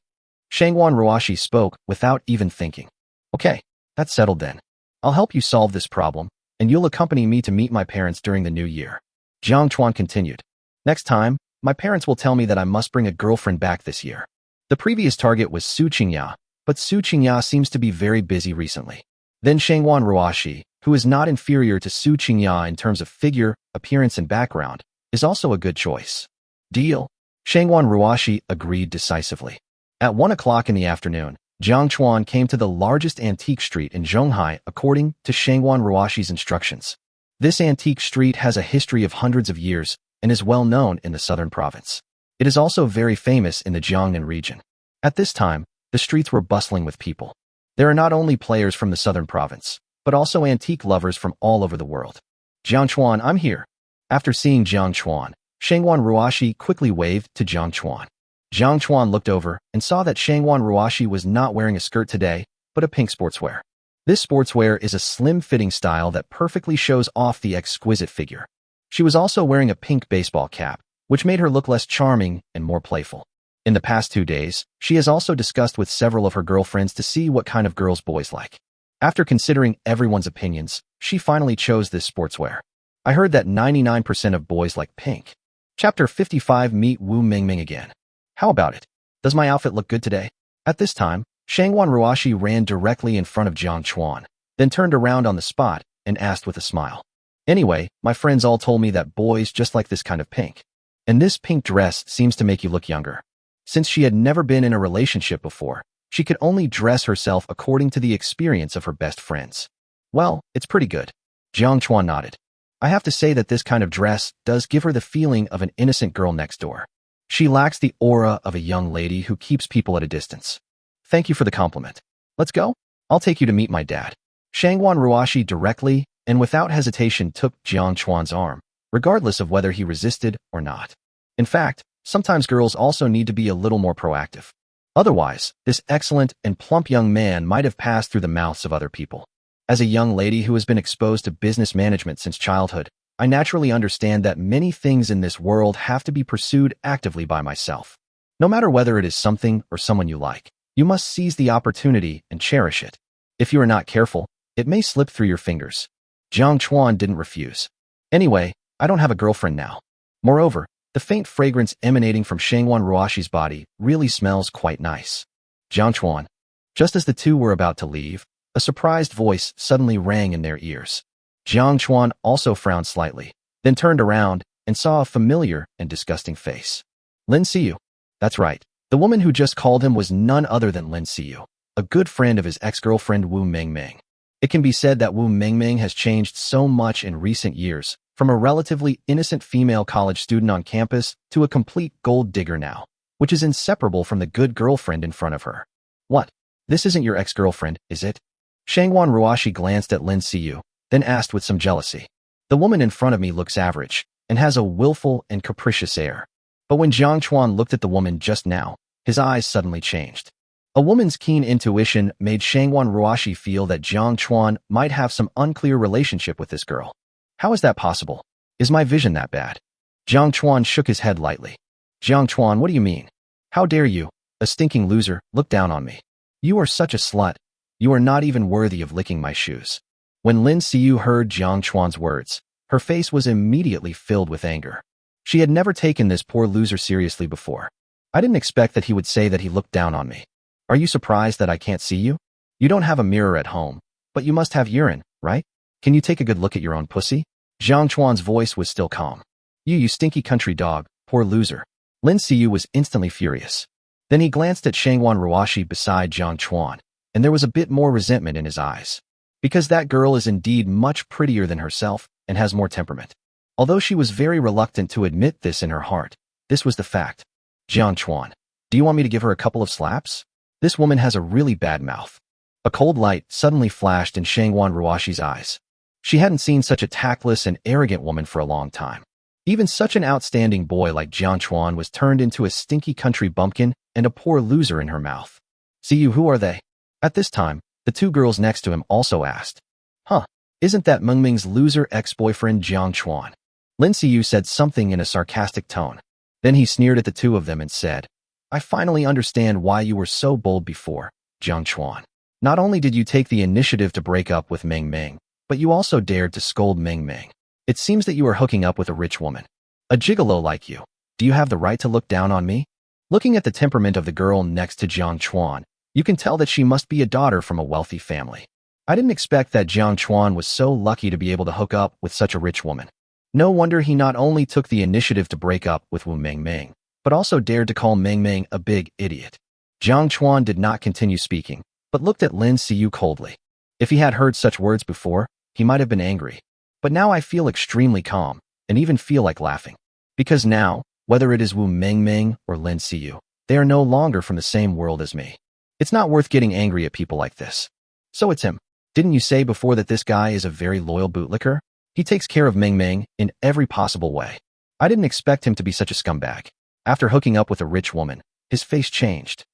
Shangguan Ruashi spoke without even thinking. Okay, that's settled then. I'll help you solve this problem, and you'll accompany me to meet my parents during the new year. Jiang Chuan continued. Next time, my parents will tell me that I must bring a girlfriend back this year. The previous target was Su Qingya, but Su Qingya seems to be very busy recently. Then Shangguan Ruashi, who is not inferior to Su Qingya in terms of figure, appearance and background, is also a good choice. Deal. Shangwan Ruashi agreed decisively. At 1 o'clock in the afternoon, Jiang Chuan came to the largest antique street in Zhonghai according to Shangwan Ruashi's instructions. This antique street has a history of hundreds of years and is well known in the southern province. It is also very famous in the Jiangnan region. At this time, the streets were bustling with people. There are not only players from the southern province, but also antique lovers from all over the world. Jiang Chuan, I'm here. After seeing Jiang Chuan, Shangwan Ruashi quickly waved to Jiang Chuan. Jiang Chuan looked over and saw that Shangwan Ruashi was not wearing a skirt today, but a pink sportswear. This sportswear is a slim-fitting style that perfectly shows off the exquisite figure. She was also wearing a pink baseball cap, which made her look less charming and more playful. In the past 2 days, she has also discussed with several of her girlfriends to see what kind of girls boys like. After considering everyone's opinions, she finally chose this sportswear. I heard that 99% of boys like pink. Chapter 55. Meet Wu Mingming again. How about it? Does my outfit look good today? At this time, Shangwan Ruashi ran directly in front of Jiang Chuan, then turned around on the spot and asked with a smile. Anyway, my friends all told me that boys just like this kind of pink. And this pink dress seems to make you look younger. Since she had never been in a relationship before, she could only dress herself according to the experience of her best friends. Well, it's pretty good. Jiang Chuan nodded. I have to say that this kind of dress does give her the feeling of an innocent girl next door. She lacks the aura of a young lady who keeps people at a distance. Thank you for the compliment. Let's go. I'll take you to meet my dad. Shangwan Ruashi directly and without hesitation took Jiang Chuan's arm, regardless of whether he resisted or not. In fact, sometimes girls also need to be a little more proactive. Otherwise, this excellent and plump young man might have passed through the mouths of other people. As a young lady who has been exposed to business management since childhood, I naturally understand that many things in this world have to be pursued actively by myself. No matter whether it is something or someone you like, you must seize the opportunity and cherish it. If you are not careful, it may slip through your fingers. Jiang Chuan didn't refuse. Anyway, I don't have a girlfriend now. Moreover, the faint fragrance emanating from Shangwan Ruashi's body really smells quite nice. Jiang Chuan. Just as the two were about to leave, a surprised voice suddenly rang in their ears. Jiang Chuan also frowned slightly, then turned around and saw a familiar and disgusting face. Lin Xiyu. That's right. The woman who just called him was none other than Lin Xiyu, a good friend of his ex-girlfriend Wu Mingming. It can be said that Wu Mingming has changed so much in recent years, from a relatively innocent female college student on campus to a complete gold digger now, which is inseparable from the good girlfriend in front of her. What? This isn't your ex-girlfriend, is it? Shangwan Ruashi glanced at Lin Xiyu, then asked with some jealousy. The woman in front of me looks average, and has a willful and capricious air. But when Jiang Chuan looked at the woman just now, his eyes suddenly changed. A woman's keen intuition made Shangwan Ruashi feel that Jiang Chuan might have some unclear relationship with this girl. How is that possible? Is my vision that bad? Jiang Chuan shook his head lightly. Jiang Chuan, what do you mean? How dare you, a stinking loser, look down on me? You are such a slut. You are not even worthy of licking my shoes. When Lin Xiyu heard Jiang Chuan's words, her face was immediately filled with anger. She had never taken this poor loser seriously before. I didn't expect that he would say that he looked down on me. Are you surprised that I can't see you? You don't have a mirror at home, but you must have urine, right? Can you take a good look at your own pussy? Jiang Chuan's voice was still calm. You stinky country dog, poor loser. Lin Xiyu was instantly furious. Then he glanced at Shangwan Ruashi beside Jiang Chuan, and there was a bit more resentment in his eyes. Because that girl is indeed much prettier than herself and has more temperament. Although she was very reluctant to admit this in her heart, this was the fact. Jiang Chuan, do you want me to give her a couple of slaps? This woman has a really bad mouth. A cold light suddenly flashed in Shangwan Ruashi's eyes. She hadn't seen such a tactless and arrogant woman for a long time. Even such an outstanding boy like Jiang Chuan was turned into a stinky country bumpkin and a poor loser in her mouth. See you, who are they? At this time, the two girls next to him also asked. Huh, isn't that Mengming's loser ex-boyfriend Jiang Chuan? Lin Xiyu said something in a sarcastic tone. Then he sneered at the two of them and said, I finally understand why you were so bold before, Jiang Chuan. Not only did you take the initiative to break up with Mingming, but you also dared to scold Mingming. It seems that you are hooking up with a rich woman. A gigolo like you. Do you have the right to look down on me? Looking at the temperament of the girl next to Jiang Chuan, you can tell that she must be a daughter from a wealthy family. I didn't expect that Jiang Chuan was so lucky to be able to hook up with such a rich woman. No wonder he not only took the initiative to break up with Wu Mingming, but also dared to call Meng Meng a big idiot. Jiang Chuan did not continue speaking, but looked at Lin Xiyu coldly. If he had heard such words before, he might have been angry. But now I feel extremely calm, and even feel like laughing. Because now, whether it is Wu Mengmeng or Lin Xiyu, they are no longer from the same world as me. It's not worth getting angry at people like this. So it's him. Didn't you say before that this guy is a very loyal bootlicker? He takes care of Mengmeng in every possible way. I didn't expect him to be such a scumbag. After hooking up with a rich woman, his face changed.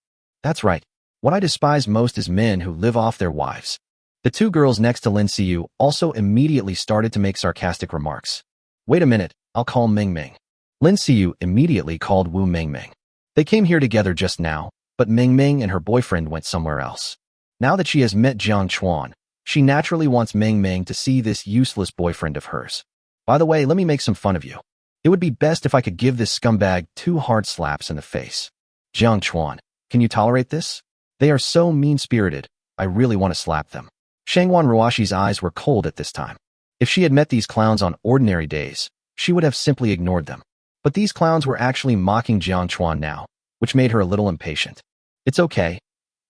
That's right. What I despise most is men who live off their wives. The two girls next to Lin Xiyu also immediately started to make sarcastic remarks. Wait a minute, I'll call Mengmeng. Lin Xiyu immediately called Wu Mengmeng. They came here together just now, but Mengmeng and her boyfriend went somewhere else. Now that she has met Jiang Chuan, she naturally wants Mengmeng to see this useless boyfriend of hers. By the way, let me make some fun of you. It would be best if I could give this scumbag 2 hard slaps in the face. Jiang Chuan, can you tolerate this? They are so mean-spirited, I really want to slap them. Shangwan Ruashi's eyes were cold at this time. If she had met these clowns on ordinary days, she would have simply ignored them. But these clowns were actually mocking Jiang Chuan now, which made her a little impatient. It's okay.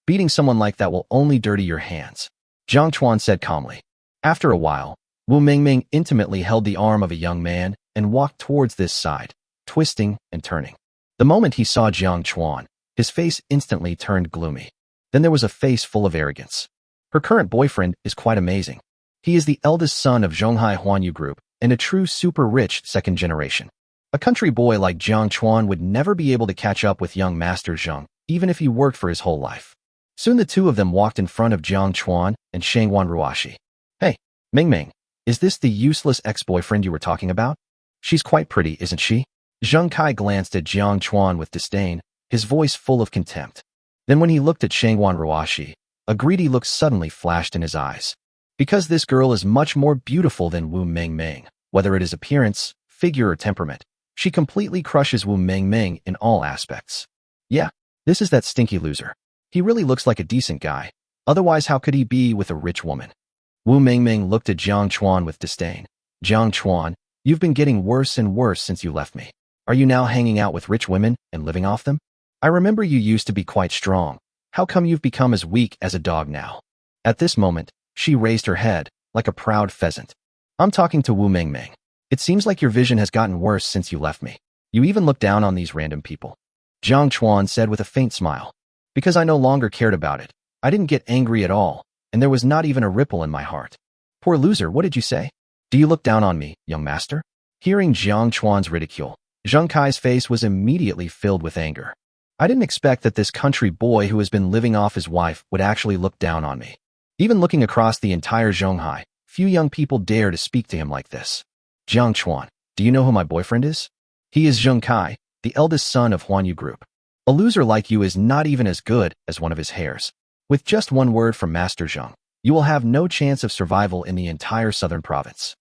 Beating someone like that will only dirty your hands, Jiang Chuan said calmly. After a while, Wu Mengmeng intimately held the arm of a young man and walked towards this side, twisting and turning. The moment he saw Jiang Chuan, his face instantly turned gloomy. Then there was a face full of arrogance. Her current boyfriend is quite amazing. He is the eldest son of Zhonghai Huanyu Group and a true super-rich second generation. A country boy like Jiang Chuan would never be able to catch up with young Master Zheng, even if he worked for his whole life. Soon the two of them walked in front of Jiang Chuan and Shangwan Ruashi. Hey, Mengmeng, is this the useless ex-boyfriend you were talking about? She's quite pretty, isn't she? Zheng Kai glanced at Jiang Chuan with disdain, his voice full of contempt. Then when he looked at Shangwan Ruashi, a greedy look suddenly flashed in his eyes. Because this girl is much more beautiful than Wu Mengmeng, whether it is appearance, figure or temperament, she completely crushes Wu Mengmeng in all aspects. Yeah, this is that stinky loser. He really looks like a decent guy. Otherwise, how could he be with a rich woman? Wu Mengmeng looked at Jiang Chuan with disdain. Jiang Chuan, you've been getting worse and worse since you left me. Are you now hanging out with rich women and living off them? I remember you used to be quite strong. How come you've become as weak as a dog now? At this moment, she raised her head, like a proud pheasant. I'm talking to Wu Mengmeng. It seems like your vision has gotten worse since you left me. You even look down on these random people. Jiang Chuan said with a faint smile. Because I no longer cared about it. I didn't get angry at all, and there was not even a ripple in my heart. Poor loser, what did you say? Do you look down on me, young master? Hearing Jiang Chuan's ridicule, Zheng Kai's face was immediately filled with anger. I didn't expect that this country boy who has been living off his wife would actually look down on me. Even looking across the entire Zhonghai, few young people dare to speak to him like this. Jiang Chuan, do you know who my boyfriend is? He is Zheng Kai, the eldest son of Huanyu Group. A loser like you is not even as good as one of his heirs. With just one word from Master Zheng, you will have no chance of survival in the entire southern province.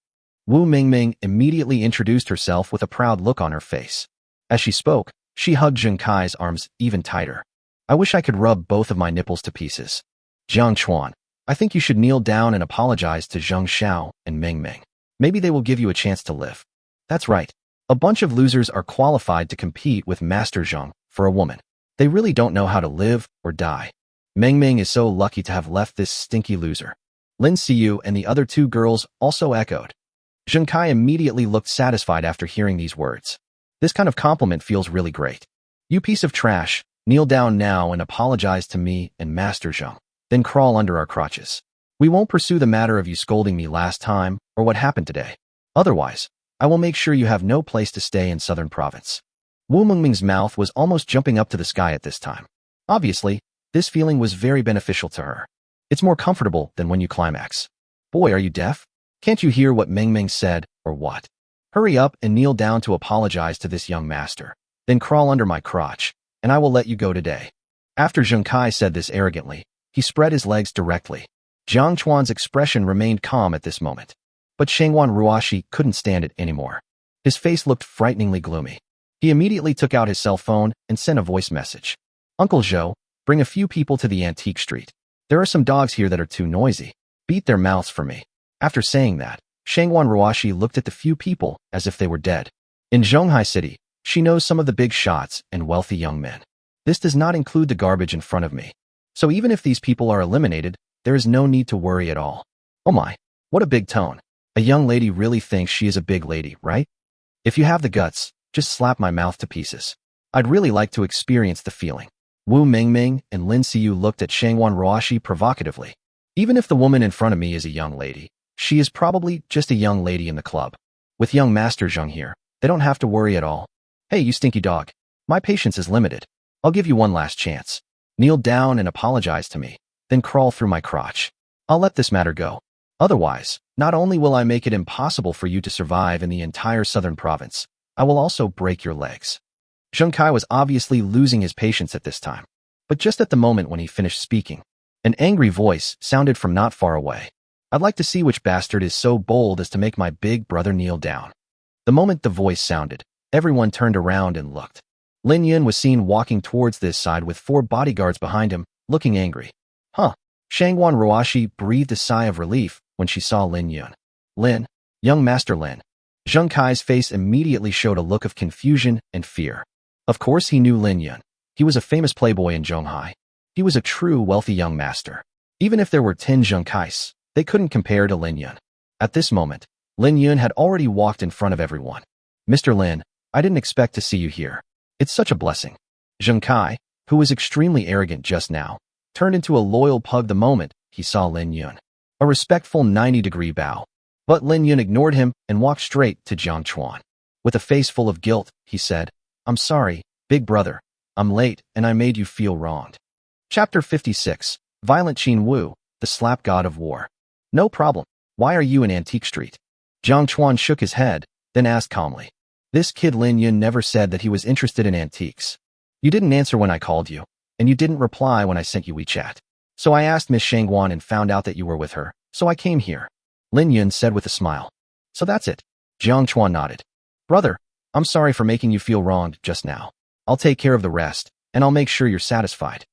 Wu Mengmeng immediately introduced herself with a proud look on her face. As she spoke, she hugged Zheng Kai's arms even tighter. I wish I could rub both of my nipples to pieces. Jiang Chuan, I think you should kneel down and apologize to Zheng Xiao and Mengmeng. Maybe they will give you a chance to live. That's right. A bunch of losers are qualified to compete with Master Zheng for a woman. They really don't know how to live or die. Mengmeng is so lucky to have left this stinky loser. Lin Xiyu and the other two girls also echoed. Zheng Kai immediately looked satisfied after hearing these words. This kind of compliment feels really great. You piece of trash, kneel down now and apologize to me and Master Zheng. Then crawl under our crotches. We won't pursue the matter of you scolding me last time or what happened today. Otherwise, I will make sure you have no place to stay in Southern Province. Wu Mengming's mouth was almost jumping up to the sky at this time. Obviously, this feeling was very beneficial to her. It's more comfortable than when you climax. Boy, are you deaf? Can't you hear what Mengming said, or what? Hurry up and kneel down to apologize to this young master. Then crawl under my crotch, and I will let you go today. After Zheng Kai said this arrogantly, he spread his legs directly. Jiang Chuan's expression remained calm at this moment. But Shangwan Ruashi couldn't stand it anymore. His face looked frighteningly gloomy. He immediately took out his cell phone and sent a voice message. Uncle Zhou, bring a few people to the antique street. There are some dogs here that are too noisy. Beat their mouths for me. After saying that, Shangwan Ruashi looked at the few people as if they were dead. In Zhonghai City, She knows some of the big shots and wealthy young men. This does not include the garbage in front of me. So even if these people are eliminated, there is no need to worry at all. Oh my, what a big tone. A young lady really thinks she is a big lady, right? If you have the guts, just slap my mouth to pieces. I'd really like to experience the feeling. Wu Mingming and Lin Xiu looked at Shangwan Ruoxi provocatively. Even if the woman in front of me is a young lady, she is probably just a young lady in the club. With young Master Zheng here, they don't have to worry at all. Hey, you stinky dog. My patience is limited. I'll give you one last chance. Kneel down and apologize to me, then crawl through my crotch. I'll let this matter go. Otherwise, not only will I make it impossible for you to survive in the entire southern province, I will also break your legs. Zheng Kai was obviously losing his patience at this time. But just at the moment when he finished speaking, an angry voice sounded from not far away. I'd like to see which bastard is so bold as to make my big brother kneel down. The moment the voice sounded, everyone turned around and looked. Lin Yun was seen walking towards this side with 4 bodyguards behind him, looking angry. Huh. Shangwan Ruoxi breathed a sigh of relief when she saw Lin Yun. Lin, young Master Lin. Zheng Kai's face immediately showed a look of confusion and fear. Of course he knew Lin Yun. He was a famous playboy in Zhonghai. He was a true wealthy young master. Even if there were 10 Zheng Kais, they couldn't compare to Lin Yun. At this moment, Lin Yun had already walked in front of everyone. Mr. Lin, I didn't expect to see you here. It's such a blessing. Zheng Kai, who was extremely arrogant just now, turned into a loyal pug the moment he saw Lin Yun. A respectful 90-degree bow. But Lin Yun ignored him and walked straight to Jiang Chuan. With a face full of guilt, he said, I'm sorry, big brother. I'm late and I made you feel wronged. Chapter 56, Violent Qin Wu, the Slap God of War. No problem. Why are you in Antique Street? Jiang Chuan shook his head, then asked calmly. This kid Lin Yun never said that he was interested in antiques. You didn't answer when I called you, and you didn't reply when I sent you WeChat. So I asked Miss Shangguan and found out that you were with her, so I came here. Lin Yun said with a smile. So that's it. Jiang Chuan nodded. Brother, I'm sorry for making you feel wronged just now. I'll take care of the rest, and I'll make sure you're satisfied.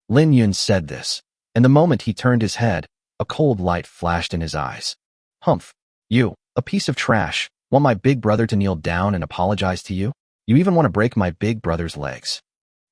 Lin Yun said this, and the moment he turned his head, a cold light flashed in his eyes. Humph. You, a piece of trash, want my big brother to kneel down and apologize to you? You even want to break my big brother's legs.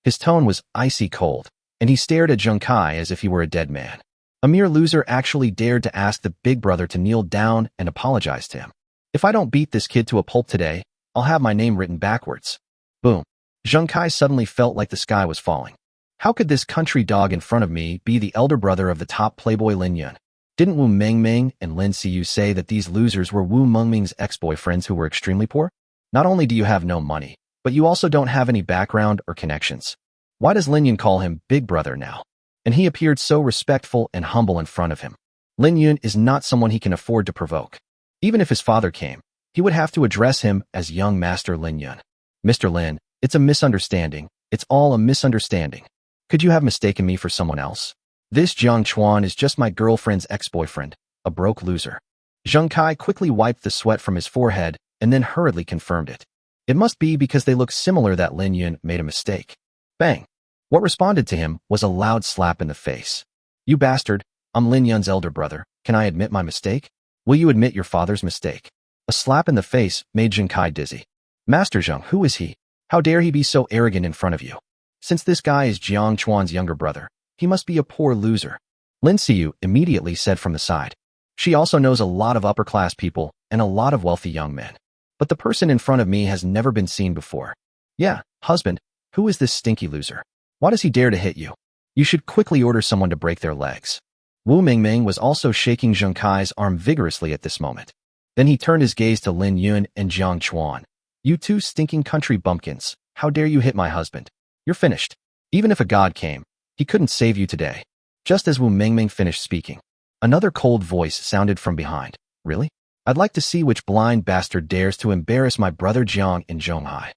His tone was icy cold, and he stared at Zheng Kai as if he were a dead man. A mere loser actually dared to ask the big brother to kneel down and apologize to him. If I don't beat this kid to a pulp today, I'll have my name written backwards. Boom. Zheng Kai suddenly felt like the sky was falling. How could this country dog in front of me be the elder brother of the top playboy Lin Yun? Didn't Wu Mingming and Lin Xiu say that these losers were Wu Mingming's ex-boyfriends who were extremely poor? Not only do you have no money, but you also don't have any background or connections. Why does Lin Yun call him big brother now? And he appeared so respectful and humble in front of him. Lin Yun is not someone he can afford to provoke. Even if his father came, he would have to address him as young Master Lin Yun. Mr. Lin, it's a misunderstanding. It's all a misunderstanding. Could you have mistaken me for someone else? This Jiang Chuan is just my girlfriend's ex-boyfriend, a broke loser. Zheng Kai quickly wiped the sweat from his forehead and then hurriedly confirmed it. It must be because they look similar that Lin Yun made a mistake. Bang! What responded to him was a loud slap in the face. You bastard, I'm Lin Yun's elder brother. Can I admit my mistake? Will you admit your father's mistake? A slap in the face made Zheng Kai dizzy. Master Zheng, who is he? How dare he be so arrogant in front of you? Since this guy is Jiang Chuan's younger brother, he must be a poor loser. Lin Xiu immediately said from the side. She also knows a lot of upper-class people and a lot of wealthy young men. But the person in front of me has never been seen before. Yeah, husband, who is this stinky loser? Why does he dare to hit you? You should quickly order someone to break their legs. Wu Mingming was also shaking Zheng Kai's arm vigorously at this moment. Then he turned his gaze to Lin Yun and Jiang Chuan. You two stinking country bumpkins, how dare you hit my husband? You're finished. Even if a god came, he couldn't save you today. Just as Wu Mingming finished speaking, another cold voice sounded from behind. Really? I'd like to see which blind bastard dares to embarrass my brother Jiang in Zhonghai.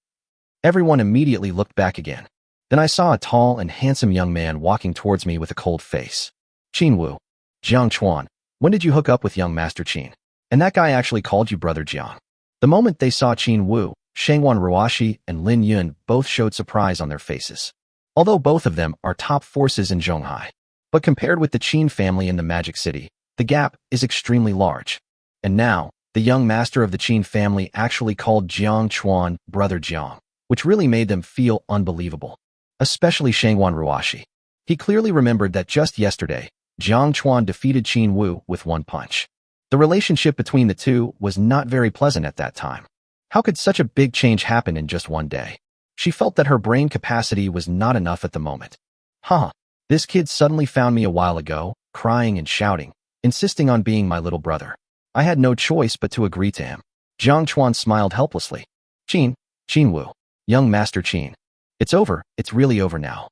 Everyone immediately looked back again. Then I saw a tall and handsome young man walking towards me with a cold face. Qin Wu. Jiang Chuan, when did you hook up with young Master Qin? And that guy actually called you brother Jiang. The moment they saw Qin Wu, Shangwan Ruoxi and Lin Yun both showed surprise on their faces. Although both of them are top forces in Zhonghai. But compared with the Qin family in the Magic City, the gap is extremely large. And now, the young master of the Qin family actually called Jiang Chuan brother Jiang. which really made them feel unbelievable. Especially Shangwan Ruashi. He clearly remembered that just yesterday, Jiang Chuan defeated Qin Wu with one punch. The relationship between the two was not very pleasant at that time. How could such a big change happen in just one day? She felt that her brain capacity was not enough at the moment. This kid suddenly found me a while ago, crying and shouting, insisting on being my little brother. I had no choice but to agree to him. Jiang Chuan smiled helplessly. Qin Wu. Young Master Qin. It's over, it's really over now.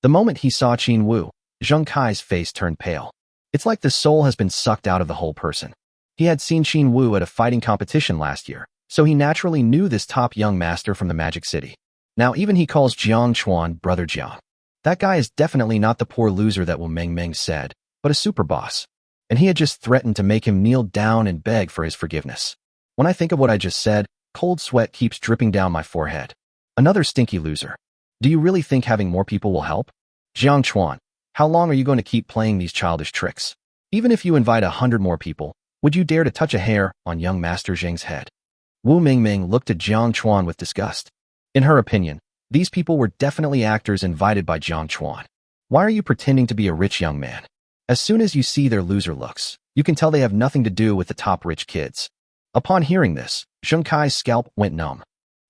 The moment he saw Qin Wu, Zheng Kai's face turned pale. It's like the soul has been sucked out of the whole person. He had seen Qin Wu at a fighting competition last year, so he naturally knew this top young master from the Magic City. Now even he calls Jiang Chuan Brother Jiang. That guy is definitely not the poor loser that Wu Mengmeng said, but a super boss. And he had just threatened to make him kneel down and beg for his forgiveness. When I think of what I just said, cold sweat keeps dripping down my forehead. Another stinky loser. Do you really think having more people will help? Jiang Chuan, how long are you going to keep playing these childish tricks? Even if you invite 100 more people, would you dare to touch a hair on young Master Zheng's head? Wu Mingming looked at Jiang Chuan with disgust. In her opinion, these people were definitely actors invited by Jiang Chuan. Why are you pretending to be a rich young man? As soon as you see their loser looks, you can tell they have nothing to do with the top rich kids. Upon hearing this, Zheng Kai's scalp went numb.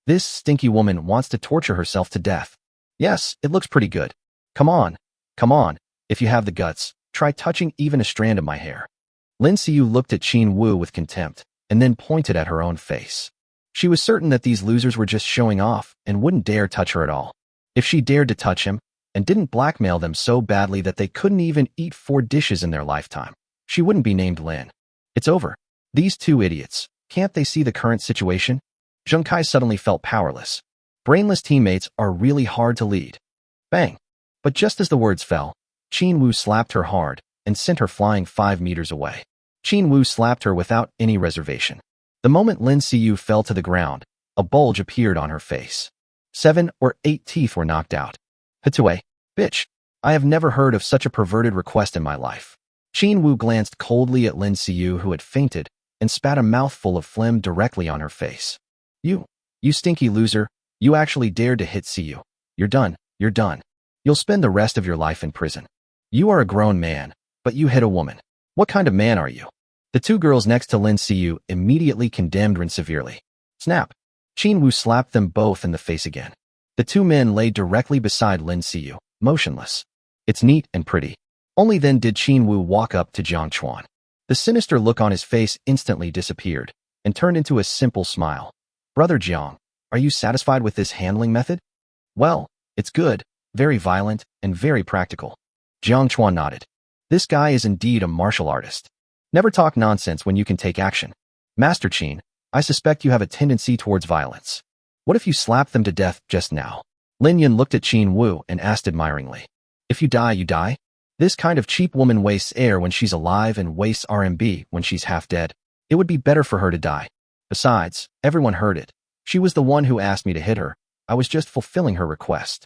This stinky woman wants to torture herself to death. Yes, it looks pretty good. Come on, if you have the guts, try touching even a strand of my hair. Lin Xiyu looked at Qin Wu with contempt, and then pointed at her own face. She was certain that these losers were just showing off and wouldn't dare touch her at all. If she dared to touch him, and didn't blackmail them so badly that they couldn't even eat 4 dishes in their lifetime, she wouldn't be named Lin. It's over. These two idiots, can't they see the current situation? Zheng Kai suddenly felt powerless. Brainless teammates are really hard to lead. Bang! But just as the words fell, Qin Wu slapped her hard and sent her flying 5 meters away. Qin Wu slapped her without any reservation. The moment Lin Xiyu fell to the ground, a bulge appeared on her face. 7 or 8 teeth were knocked out. Hatue, bitch, I have never heard of such a perverted request in my life. Qin Wu glanced coldly at Lin Xiyu, who had fainted, and spat a mouthful of phlegm directly on her face. You stinky loser, you actually dared to hit Xiyu. You're done. You'll spend the rest of your life in prison. You are a grown man, but you hit a woman. What kind of man are you? The 2 girls next to Lin Xiyu immediately condemned Rin severely. Snap! Qin Wu slapped them both in the face again. The 2 men lay directly beside Lin Xiyu, motionless. It's neat and pretty. Only then did Qin Wu walk up to Jiang Chuan. The sinister look on his face instantly disappeared and turned into a simple smile. Brother Jiang, are you satisfied with this handling method? Well, it's good, very violent, and very practical. Jiang Chuan nodded. This guy is indeed a martial artist. Never talk nonsense when you can take action. Master Qin, I suspect you have a tendency towards violence. What if you slapped them to death just now? Lin Yan looked at Qin Wu and asked admiringly. If you die, you die? This kind of cheap woman wastes air when she's alive and wastes RMB when she's half dead. It would be better for her to die. Besides, everyone heard it. She was the one who asked me to hit her. I was just fulfilling her request.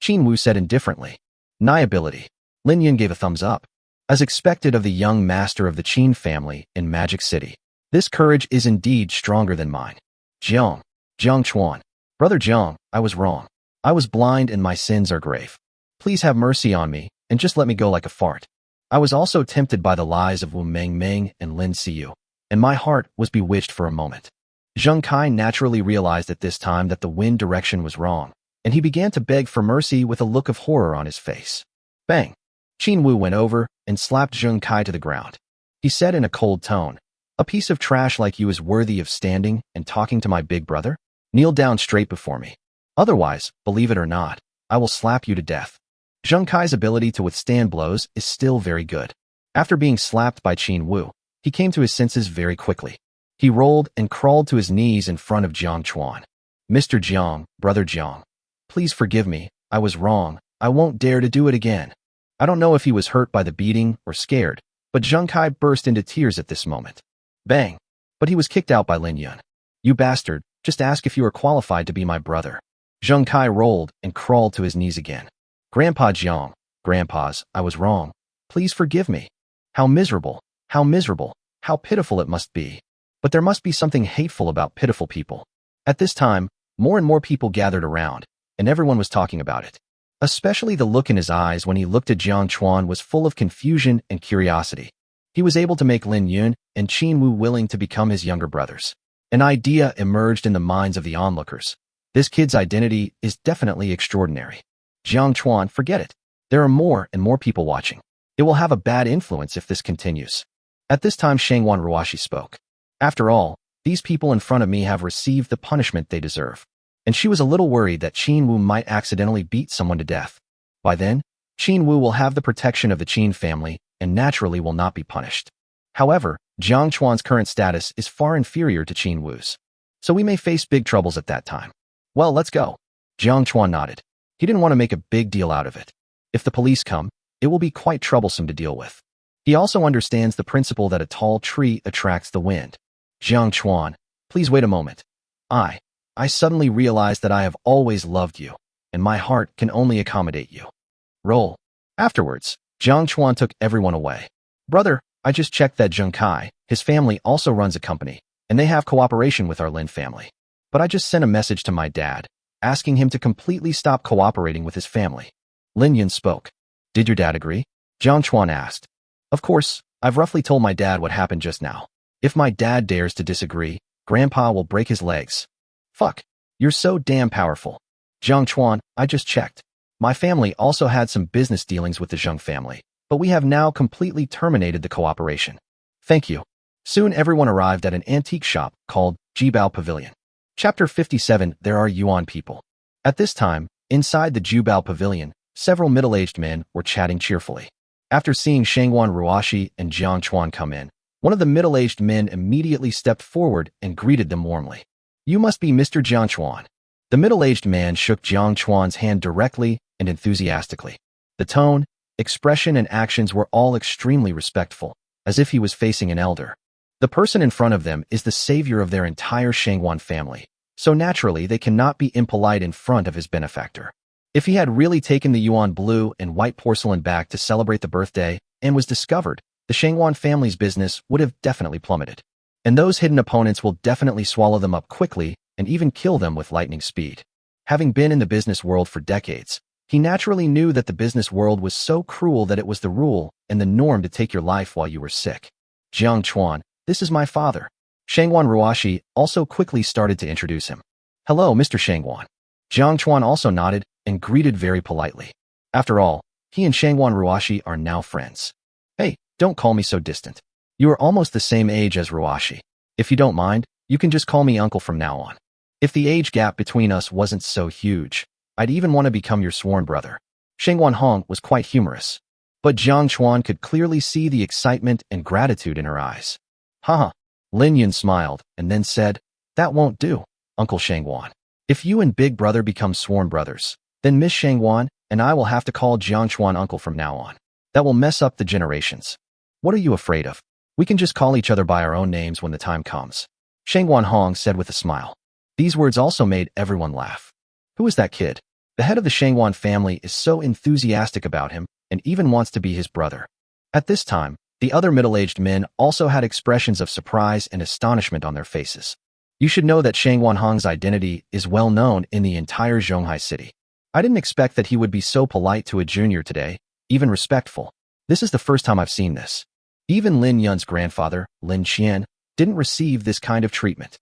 Qin Wu said indifferently. Ability. Lin Yan gave a thumbs up. As expected of the young master of the Qin family in Magic City, this courage is indeed stronger than mine. Jiang Chuan. Brother Jiang, I was wrong. I was blind and my sins are grave. Please have mercy on me and just let me go like a fart. I was also tempted by the lies of Wu Mengmeng and Lin Xiyu, and my heart was bewitched for a moment. Zheng Kai naturally realized at this time that the wind direction was wrong, and he began to beg for mercy with a look of horror on his face. Bang! Qin Wu went over and slapped Zheng Kai to the ground. He said in a cold tone, a piece of trash like you is worthy of standing and talking to my big brother? Kneel down straight before me. Otherwise, believe it or not, I will slap you to death. Zheng Kai's ability to withstand blows is still very good. After being slapped by Qin Wu, he came to his senses very quickly. He rolled and crawled to his knees in front of Jiang Chuan. Mr. Jiang, Brother Jiang, please forgive me, I was wrong, I won't dare to do it again. I don't know if he was hurt by the beating or scared, but Zheng Kai burst into tears at this moment. Bang! But he was kicked out by Lin Yun. You bastard, just ask if you are qualified to be my brother. Zheng Kai rolled and crawled to his knees again. Grandpa Jiang, Grandpas, I was wrong. Please forgive me. How miserable, how pitiful it must be. But there must be something hateful about pitiful people. At this time, More and more people gathered around, and everyone was talking about it. Especially the look in his eyes when he looked at Jiang Chuan was full of confusion and curiosity. He was able to make Lin Yun and Qin Wu willing to become his younger brothers. An idea emerged in the minds of the onlookers. This kid's identity is definitely extraordinary. Jiang Chuan, forget it. There are more and more people watching. It will have a bad influence if this continues. At this time, Shangwan Ruashi spoke. After all, these people in front of me have received the punishment they deserve. And she was a little worried that Qin Wu might accidentally beat someone to death. By then, Qin Wu will have the protection of the Qin family and naturally will not be punished. However, Jiang Chuan's current status is far inferior to Qin Wu's. So we may face big troubles at that time. Well, let's go. Jiang Chuan nodded. He didn't want to make a big deal out of it. If the police come, it will be quite troublesome to deal with. He also understands the principle that a tall tree attracts the wind. Jiang Chuan, please wait a moment. I suddenly realized that I have always loved you, and my heart can only accommodate you. Roll. Afterwards, Jiang Chuan took everyone away. Brother, I just checked that Zheng Kai, his family also runs a company, and they have cooperation with our Lin family. But I just sent a message to my dad, asking him to completely stop cooperating with his family. Lin Yun spoke. Did your dad agree? Jiang Chuan asked. Of course, I've roughly told my dad what happened just now. If my dad dares to disagree, Grandpa will break his legs. Fuck, you're so damn powerful. Jiang Chuan, I just checked. My family also had some business dealings with the Zheng family, but we have now completely terminated the cooperation. Thank you. Soon everyone arrived at an antique shop called Jibao Pavilion. Chapter 57, There are Yuan people. At this time, inside the Jibao Pavilion, several middle-aged men were chatting cheerfully. After seeing Shangwan Ruashi and Jiang Chuan come in, one of the middle-aged men immediately stepped forward and greeted them warmly. You must be Mr. Jiang Chuan. The middle-aged man shook Jiang Chuan's hand directly and enthusiastically. The tone, expression, and actions were all extremely respectful, as if he was facing an elder. The person in front of them is the savior of their entire Shangwan family, so naturally they cannot be impolite in front of his benefactor. If he had really taken the Yuan blue and white porcelain back to celebrate the birthday and was discovered, the Shangwan family's business would have definitely plummeted. And those hidden opponents will definitely swallow them up quickly and even kill them with lightning speed. Having been in the business world for decades, he naturally knew that the business world was so cruel that it was the rule and the norm to take your life while you were sick. Jiang Chuan, this is my father. Shangwan Ruashi also quickly started to introduce him. Hello, Mr. Shangwan. Jiang Chuan also nodded and greeted very politely. After all, he and Shangwan Ruashi are now friends. Hey, don't call me so distant. You are almost the same age as Ruashi. If you don't mind, you can just call me uncle from now on. If the age gap between us wasn't so huge, I'd even want to become your sworn brother. Shangwan Hong was quite humorous. But Jiang Chuan could clearly see the excitement and gratitude in her eyes. Haha. Lin Yun smiled and then said, That won't do, Uncle Shangwan. If you and Big Brother become sworn brothers, then Miss Shangwan and I will have to call Jiang Chuan uncle from now on. That will mess up the generations. What are you afraid of? We can just call each other by our own names when the time comes. Shangwan Hong said with a smile. These words also made everyone laugh. Who is that kid? The head of the Shangwan family is so enthusiastic about him and even wants to be his brother. At this time, the other middle-aged men also had expressions of surprise and astonishment on their faces. You should know that Shangwan Hong's identity is well known in the entire Zhonghai city. I didn't expect that he would be so polite to a junior today, even respectful. This is the first time I've seen this. Even Lin Yun's grandfather, Lin Qian, didn't receive this kind of treatment.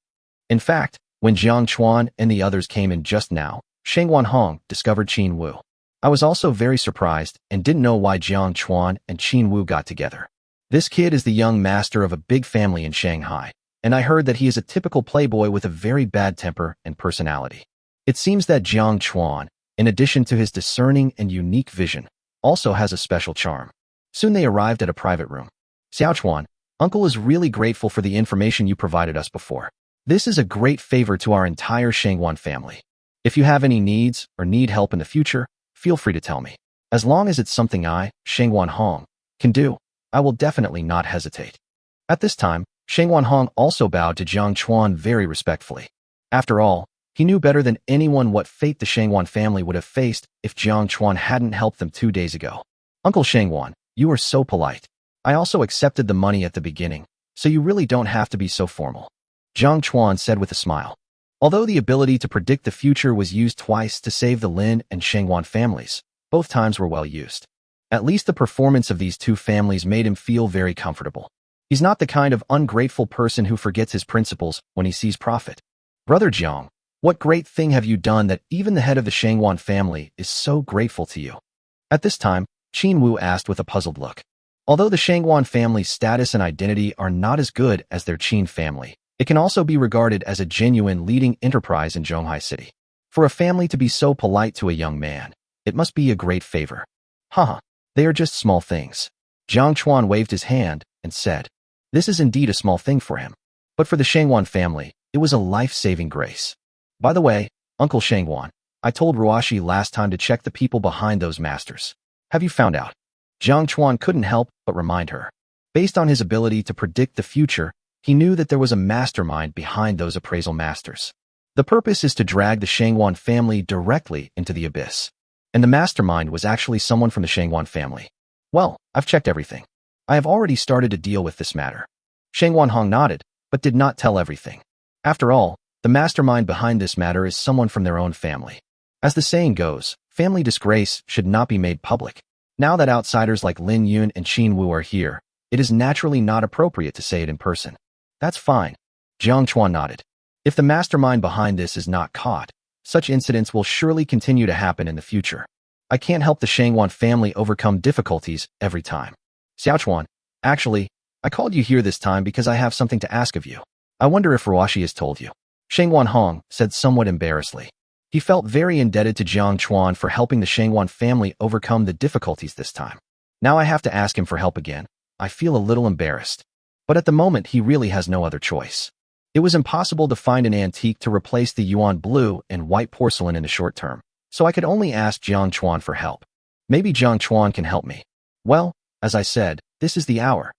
In fact, when Jiang Chuan and the others came in just now, Shangwan Hong discovered Qin Wu. I was also very surprised and didn't know why Jiang Chuan and Qin Wu got together. This kid is the young master of a big family in Shanghai, and I heard that he is a typical playboy with a very bad temper and personality. It seems that Jiang Chuan, in addition to his discerning and unique vision, also has a special charm. Soon they arrived at a private room. Xiao Chuan, Uncle is really grateful for the information you provided us before. This is a great favor to our entire Shangwan family. If you have any needs or need help in the future, feel free to tell me. As long as it's something I, Shangwan Hong, can do, I will definitely not hesitate. At this time, Shangwan Hong also bowed to Jiang Chuan very respectfully. After all, he knew better than anyone what fate the Shangwan family would have faced if Jiang Chuan hadn't helped them 2 days ago. Uncle Shangwan, you are so polite. I also accepted the money at the beginning, so you really don't have to be so formal. Jiang Chuan said with a smile. Although the ability to predict the future was used twice to save the Lin and Shangwan families, both times were well used. At least the performance of these two families made him feel very comfortable. He's not the kind of ungrateful person who forgets his principles when he sees profit. Brother Jiang, what great thing have you done that even the head of the Shangwan family is so grateful to you? At this time, Qin Wu asked with a puzzled look. Although the Shangwan family's status and identity are not as good as their Qin family, it can also be regarded as a genuine leading enterprise in Zhonghai City. For a family to be so polite to a young man, it must be a great favor. Haha, they are just small things. Jiang Chuan waved his hand and said, this is indeed a small thing for him. But for the Shangwan family, it was a life-saving grace. By the way, Uncle Shangwan, I told Ruashi last time to check the people behind those masters. Have you found out? Jiang Chuan couldn't help but remind her. Based on his ability to predict the future, he knew that there was a mastermind behind those appraisal masters. The purpose is to drag the Shangwan family directly into the abyss. And the mastermind was actually someone from the Shangwan family. Well, I've checked everything. I have already started to deal with this matter. Shangwan Hong nodded, but did not tell everything. After all, the mastermind behind this matter is someone from their own family. As the saying goes, family disgrace should not be made public. Now that outsiders like Lin Yun and Qin Wu are here, it is naturally not appropriate to say it in person. That's fine. Jiang Chuan nodded. If the mastermind behind this is not caught, such incidents will surely continue to happen in the future. I can't help the Shangwan family overcome difficulties every time. Xiaochuan, actually, I called you here this time because I have something to ask of you. I wonder if Ruashi has told you. Shangwan Hong said somewhat embarrassedly. He felt very indebted to Jiang Chuan for helping the Shangwan family overcome the difficulties this time. Now I have to ask him for help again. I feel a little embarrassed. But at the moment, he really has no other choice. It was impossible to find an antique to replace the yuan blue and white porcelain in the short term, so I could only ask Jiang Chuan for help. Maybe Jiang Chuan can help me. Well, as I said, this is the hour.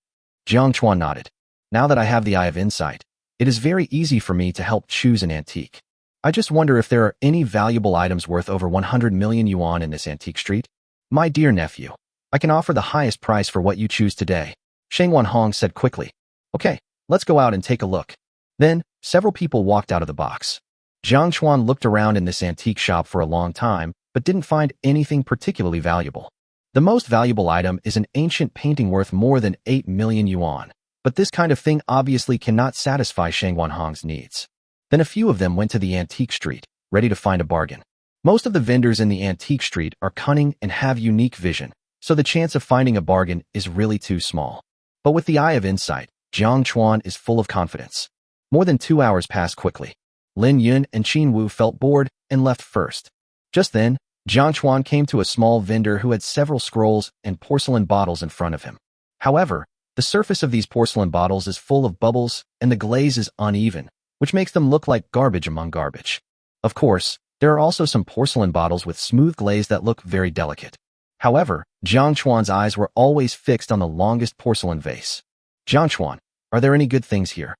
Jiang Chuan nodded. Now that I have the eye of insight, it is very easy for me to help choose an antique. I just wonder if there are any valuable items worth over 100 million yuan in this antique street. My dear nephew, I can offer the highest price for what you choose today. Shangwan Hong said quickly. Okay, let's go out and take a look. Then, several people walked out of the box. Jiang Chuan looked around in this antique shop for a long time, but didn't find anything particularly valuable. The most valuable item is an ancient painting worth more than 8 million yuan, but this kind of thing obviously cannot satisfy Shangwan Hong's needs. Then a few of them went to the antique street, ready to find a bargain. Most of the vendors in the antique street are cunning and have unique vision, so the chance of finding a bargain is really too small. But with the eye of insight, Jiang Chuan is full of confidence. More than 2 hours passed quickly. Lin Yun and Qin Wu felt bored and left first. Just then, Jiang Chuan came to a small vendor who had several scrolls and porcelain bottles in front of him. However, the surface of these porcelain bottles is full of bubbles and the glaze is uneven, which makes them look like garbage among garbage. Of course, there are also some porcelain bottles with smooth glaze that look very delicate. However, Jiang Chuan's eyes were always fixed on the longest porcelain vase. Jiang Chuan, are there any good things here?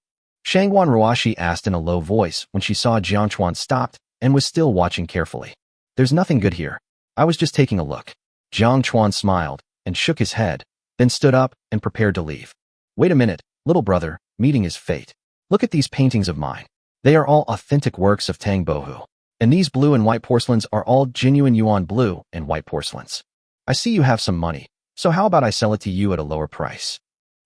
Shangwan Ruashi asked in a low voice when she saw Jiang Chuan stopped and was still watching carefully. There's nothing good here. I was just taking a look. Jiang Chuan smiled and shook his head, then stood up and prepared to leave. Wait a minute, little brother, meeting is fate. Look at these paintings of mine. They are all authentic works of Tang Bohu. And these blue and white porcelains are all genuine yuan blue and white porcelains. I see you have some money, so how about I sell it to you at a lower price?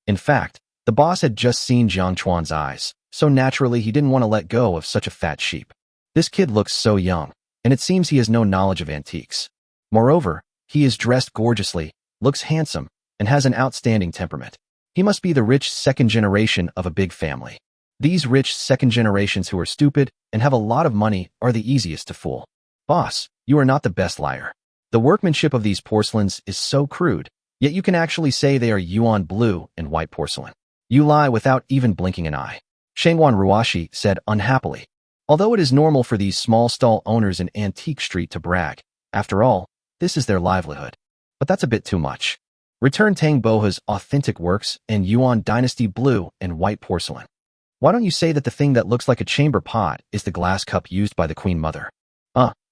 In fact, the boss had just seen Jiang Chuan's eyes, so naturally he didn't want to let go of such a fat sheep. This kid looks so young, and it seems he has no knowledge of antiques. Moreover, he is dressed gorgeously, looks handsome, and has an outstanding temperament. He must be the rich second generation of a big family. These rich second generations who are stupid and have a lot of money are the easiest to fool. Boss, you are not the best liar. The workmanship of these porcelains is so crude, yet you can actually say they are yuan blue and white porcelain. You lie without even blinking an eye. Shangwan Ruashi said unhappily. Although it is normal for these small stall owners in Antique Street to brag, after all, this is their livelihood. But that's a bit too much. Return Tang Boha's authentic works and Yuan Dynasty blue and white porcelain. Why don't you say that the thing that looks like a chamber pot is the glass cup used by the Queen Mother?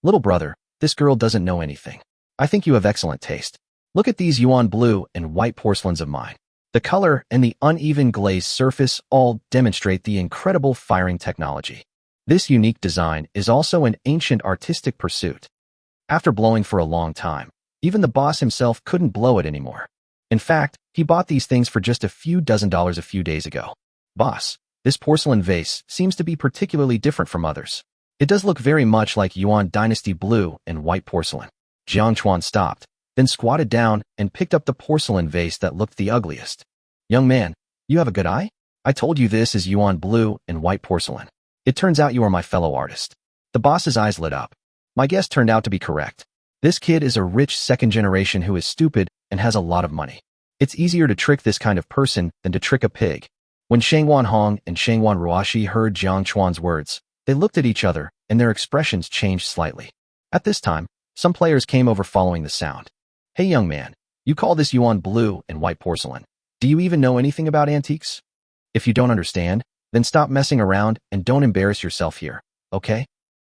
Little brother, this girl doesn't know anything. I think you have excellent taste. Look at these yuan blue and white porcelains of mine. The color and the uneven glazed surface all demonstrate the incredible firing technology. This unique design is also an ancient artistic pursuit. After blowing for a long time, even the boss himself couldn't blow it anymore. In fact, he bought these things for just a few dozen dollars a few days ago. Boss, this porcelain vase seems to be particularly different from others. It does look very much like Yuan Dynasty blue and white porcelain. Jiang Chuan stopped, then squatted down and picked up the porcelain vase that looked the ugliest. Young man, you have a good eye? I told you this is Yuan blue and white porcelain. It turns out you are my fellow artist. The boss's eyes lit up. My guess turned out to be correct. This kid is a rich second generation who is stupid and has a lot of money. It's easier to trick this kind of person than to trick a pig. When Shangwan Hong and Shangwan Ruashi heard Jiang Chuan's words, they looked at each other and their expressions changed slightly. At this time, some players came over following the sound. Hey young man, you call this Yuan blue and white porcelain. Do you even know anything about antiques? If you don't understand, then stop messing around and don't embarrass yourself here, okay?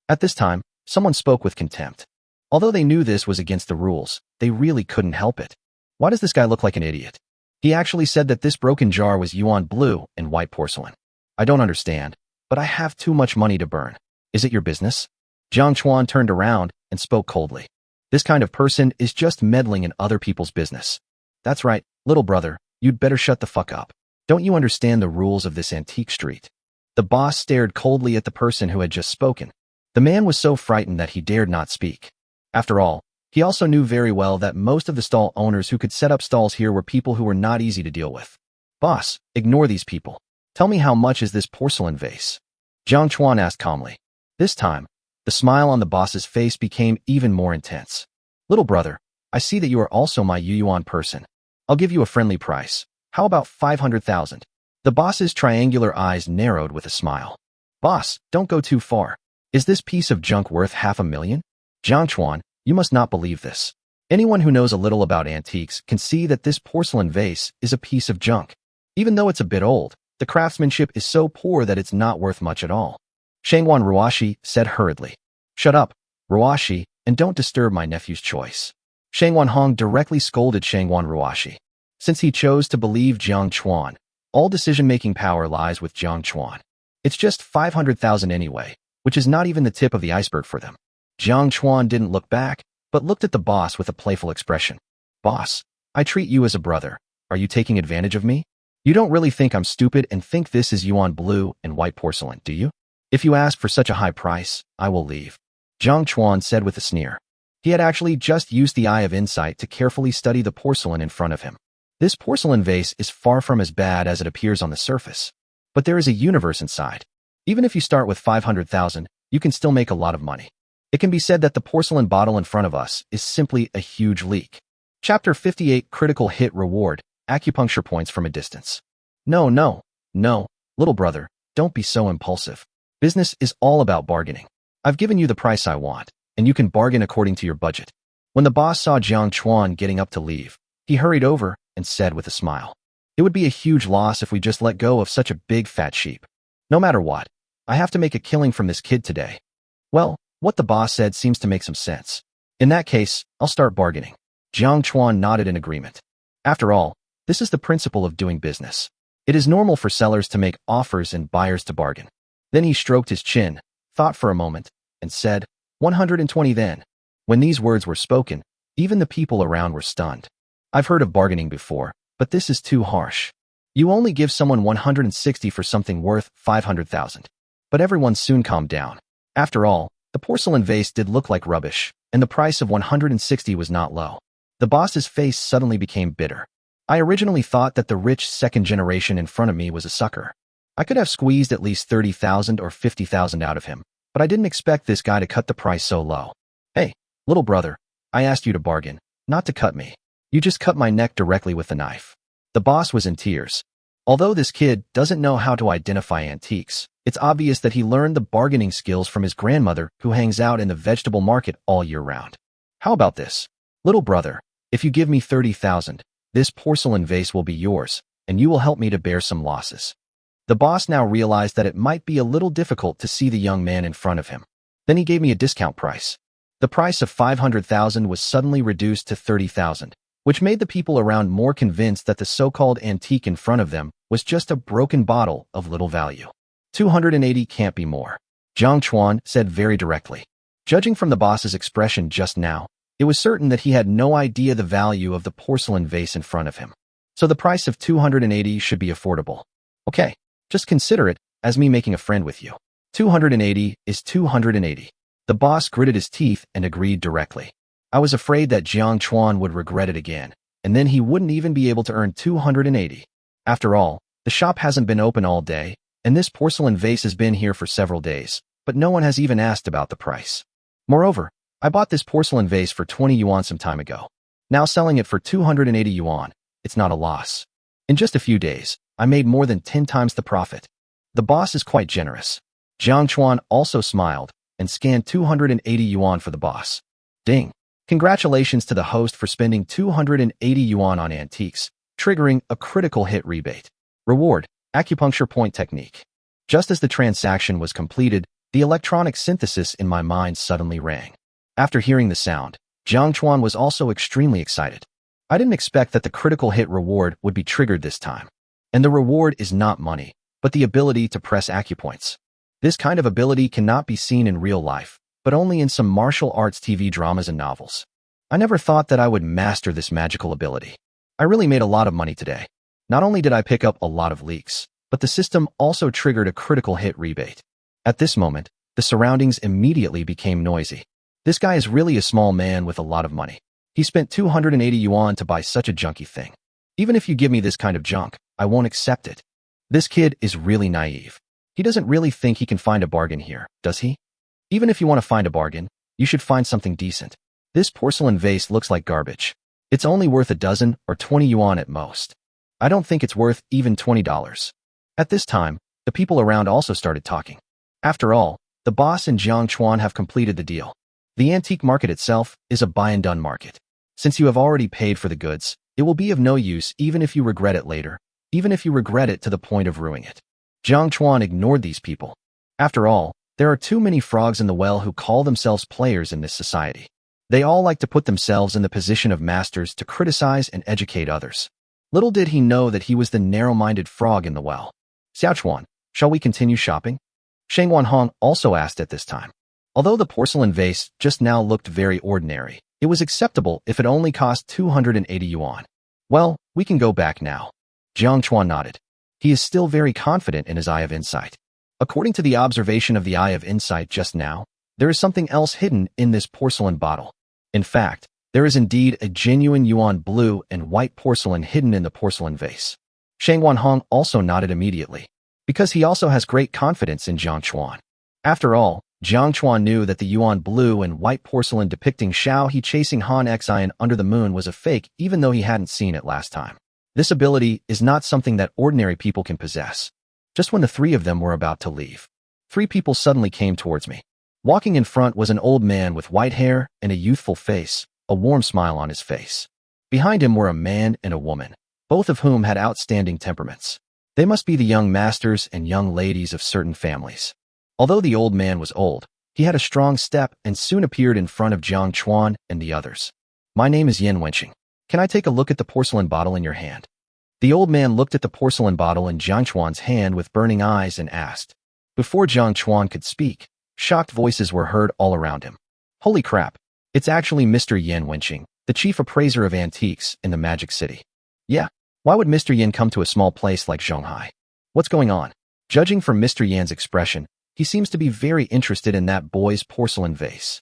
At this time, someone spoke with contempt. Although they knew this was against the rules, they really couldn't help it. Why does this guy look like an idiot? He actually said that this broken jar was Yuan blue and white porcelain. I don't understand, but I have too much money to burn. Is it your business? Jiang Chuan turned around and spoke coldly. This kind of person is just meddling in other people's business. That's right, little brother, you'd better shut the fuck up. Don't you understand the rules of this antique street? The boss stared coldly at the person who had just spoken. The man was so frightened that he dared not speak. After all, he also knew very well that most of the stall owners who could set up stalls here were people who were not easy to deal with. Boss, ignore these people. Tell me how much is this porcelain vase? Jiang Chuan asked calmly. This time, the smile on the boss's face became even more intense. Little brother, I see that you are also my Yuan person. I'll give you a friendly price. How about 500,000? The boss's triangular eyes narrowed with a smile. Boss, don't go too far. Is this piece of junk worth $500,000? Jiang Chuan, you must not believe this. Anyone who knows a little about antiques can see that this porcelain vase is a piece of junk. Even though it's a bit old, the craftsmanship is so poor that it's not worth much at all. Shangwan Ruashi said hurriedly. Shut up, Ruashi, and don't disturb my nephew's choice. Shangwan Hong directly scolded Shangwan Ruashi. Since he chose to believe Jiang Chuan, all decision-making power lies with Jiang Chuan. It's just 500,000 anyway, which is not even the tip of the iceberg for them. Jiang Chuan didn't look back, but looked at the boss with a playful expression. Boss, I treat you as a brother. Are you taking advantage of me? You don't really think I'm stupid and think this is Yuan blue and white porcelain, do you? If you ask for such a high price, I will leave. Jiang Chuan said with a sneer. He had actually just used the eye of insight to carefully study the porcelain in front of him. This porcelain vase is far from as bad as it appears on the surface. But there is a universe inside. Even if you start with 500,000, you can still make a lot of money. It can be said that the porcelain bottle in front of us is simply a huge leak. Chapter 58 Critical Hit Reward, Acupuncture Points from a Distance. No, little brother, don't be so impulsive. Business is all about bargaining. I've given you the price I want, and you can bargain according to your budget. When the boss saw Jiang Chuan getting up to leave, he hurried over and said with a smile. It would be a huge loss if we just let go of such a big fat sheep. No matter what, I have to make a killing from this kid today. Well, what the boss said seems to make some sense. In that case, I'll start bargaining. Jiang Chuan nodded in agreement. After all, this is the principle of doing business. It is normal for sellers to make offers and buyers to bargain. Then he stroked his chin, thought for a moment, and said, 120 then. When these words were spoken, even the people around were stunned. I've heard of bargaining before, but this is too harsh. You only give someone 160 for something worth 500,000. But everyone soon calmed down. After all, the porcelain vase did look like rubbish, and the price of 160 was not low. The boss's face suddenly became bitter. I originally thought that the rich second generation in front of me was a sucker. I could have squeezed at least 30,000 or 50,000 out of him, but I didn't expect this guy to cut the price so low. Hey, little brother, I asked you to bargain, not to cut me. You just cut my neck directly with the knife. The boss was in tears. Although this kid doesn't know how to identify antiques, it's obvious that he learned the bargaining skills from his grandmother who hangs out in the vegetable market all year round. How about this? Little brother, if you give me 30,000, this porcelain vase will be yours, and you will help me to bear some losses. The boss now realized that it might be a little difficult to see the young man in front of him. Then he gave me a discount price. The price of 500,000 was suddenly reduced to 30,000. Which made the people around more convinced that the so-called antique in front of them was just a broken bottle of little value. 280 can't be more. Jiang Chuan said very directly. Judging from the boss's expression just now, it was certain that he had no idea the value of the porcelain vase in front of him. So the price of 280 should be affordable. Okay, just consider it as me making a friend with you. 280 is 280. The boss gritted his teeth and agreed directly. I was afraid that Jiang Chuan would regret it again, and then he wouldn't even be able to earn 280. After all, the shop hasn't been open all day, and this porcelain vase has been here for several days, but no one has even asked about the price. Moreover, I bought this porcelain vase for 20 yuan some time ago. Now selling it for 280 yuan, it's not a loss. In just a few days, I made more than 10 times the profit. The boss is quite generous. Jiang Chuan also smiled and scanned 280 yuan for the boss. Ding! Congratulations to the host for spending 280 yuan on antiques, triggering a critical hit rebate. Reward, acupuncture point technique. Just as the transaction was completed, the electronic synthesis in my mind suddenly rang. After hearing the sound, Jiang Chuan was also extremely excited. I didn't expect that the critical hit reward would be triggered this time. And the reward is not money, but the ability to press acupoints. This kind of ability cannot be seen in real life, but only in some martial arts TV dramas and novels. I never thought that I would master this magical ability. I really made a lot of money today. Not only did I pick up a lot of leaks, but the system also triggered a critical hit rebate. At this moment, the surroundings immediately became noisy. This guy is really a small man with a lot of money. He spent 280 yuan to buy such a junky thing. Even if you give me this kind of junk, I won't accept it. This kid is really naive. He doesn't really think he can find a bargain here, does he? Even if you want to find a bargain, you should find something decent. This porcelain vase looks like garbage. It's only worth a dozen or 20 yuan at most. I don't think it's worth even $20. At this time, the people around also started talking. After all, the boss and Jiang Chuan have completed the deal. The antique market itself is a buy-and-done market. Since you have already paid for the goods, it will be of no use even if you regret it later, even if you regret it to the point of ruining it. Jiang Chuan ignored these people. After all, there are too many frogs in the well who call themselves players in this society. They all like to put themselves in the position of masters to criticize and educate others. Little did he know that he was the narrow-minded frog in the well. Xiao Chuan, shall we continue shopping? Sheng Wanhong also asked at this time. Although the porcelain vase just now looked very ordinary, it was acceptable if it only cost 280 yuan. Well, we can go back now. Jiang Chuan nodded. He is still very confident in his Eye of Insight. According to the observation of the Eye of Insight just now, there is something else hidden in this porcelain bottle. In fact, there is indeed a genuine yuan blue and white porcelain hidden in the porcelain vase. Sheng Wanhong also nodded immediately, because he also has great confidence in Jiang Chuan. After all, Jiang Chuan knew that the yuan blue and white porcelain depicting Xiao He chasing Han Xian under the moon was a fake even though he hadn't seen it last time. This ability is not something that ordinary people can possess. Just when the three of them were about to leave, three people suddenly came towards me. Walking in front was an old man with white hair and a youthful face, a warm smile on his face. Behind him were a man and a woman, both of whom had outstanding temperaments. They must be the young masters and young ladies of certain families. Although the old man was old, he had a strong step and soon appeared in front of Jiang Chuan and the others. My name is Yan Wenqing. Can I take a look at the porcelain bottle in your hand? The old man looked at the porcelain bottle in Jiang Chuan's hand with burning eyes and asked. Before Jiang Chuan could speak, shocked voices were heard all around him. Holy crap! It's actually Mr. Yan Wenqing, the chief appraiser of antiques in the Magic City. Yeah, why would Mr. Yan come to a small place like Shanghai? What's going on? Judging from Mr. Yan's expression, he seems to be very interested in that boy's porcelain vase.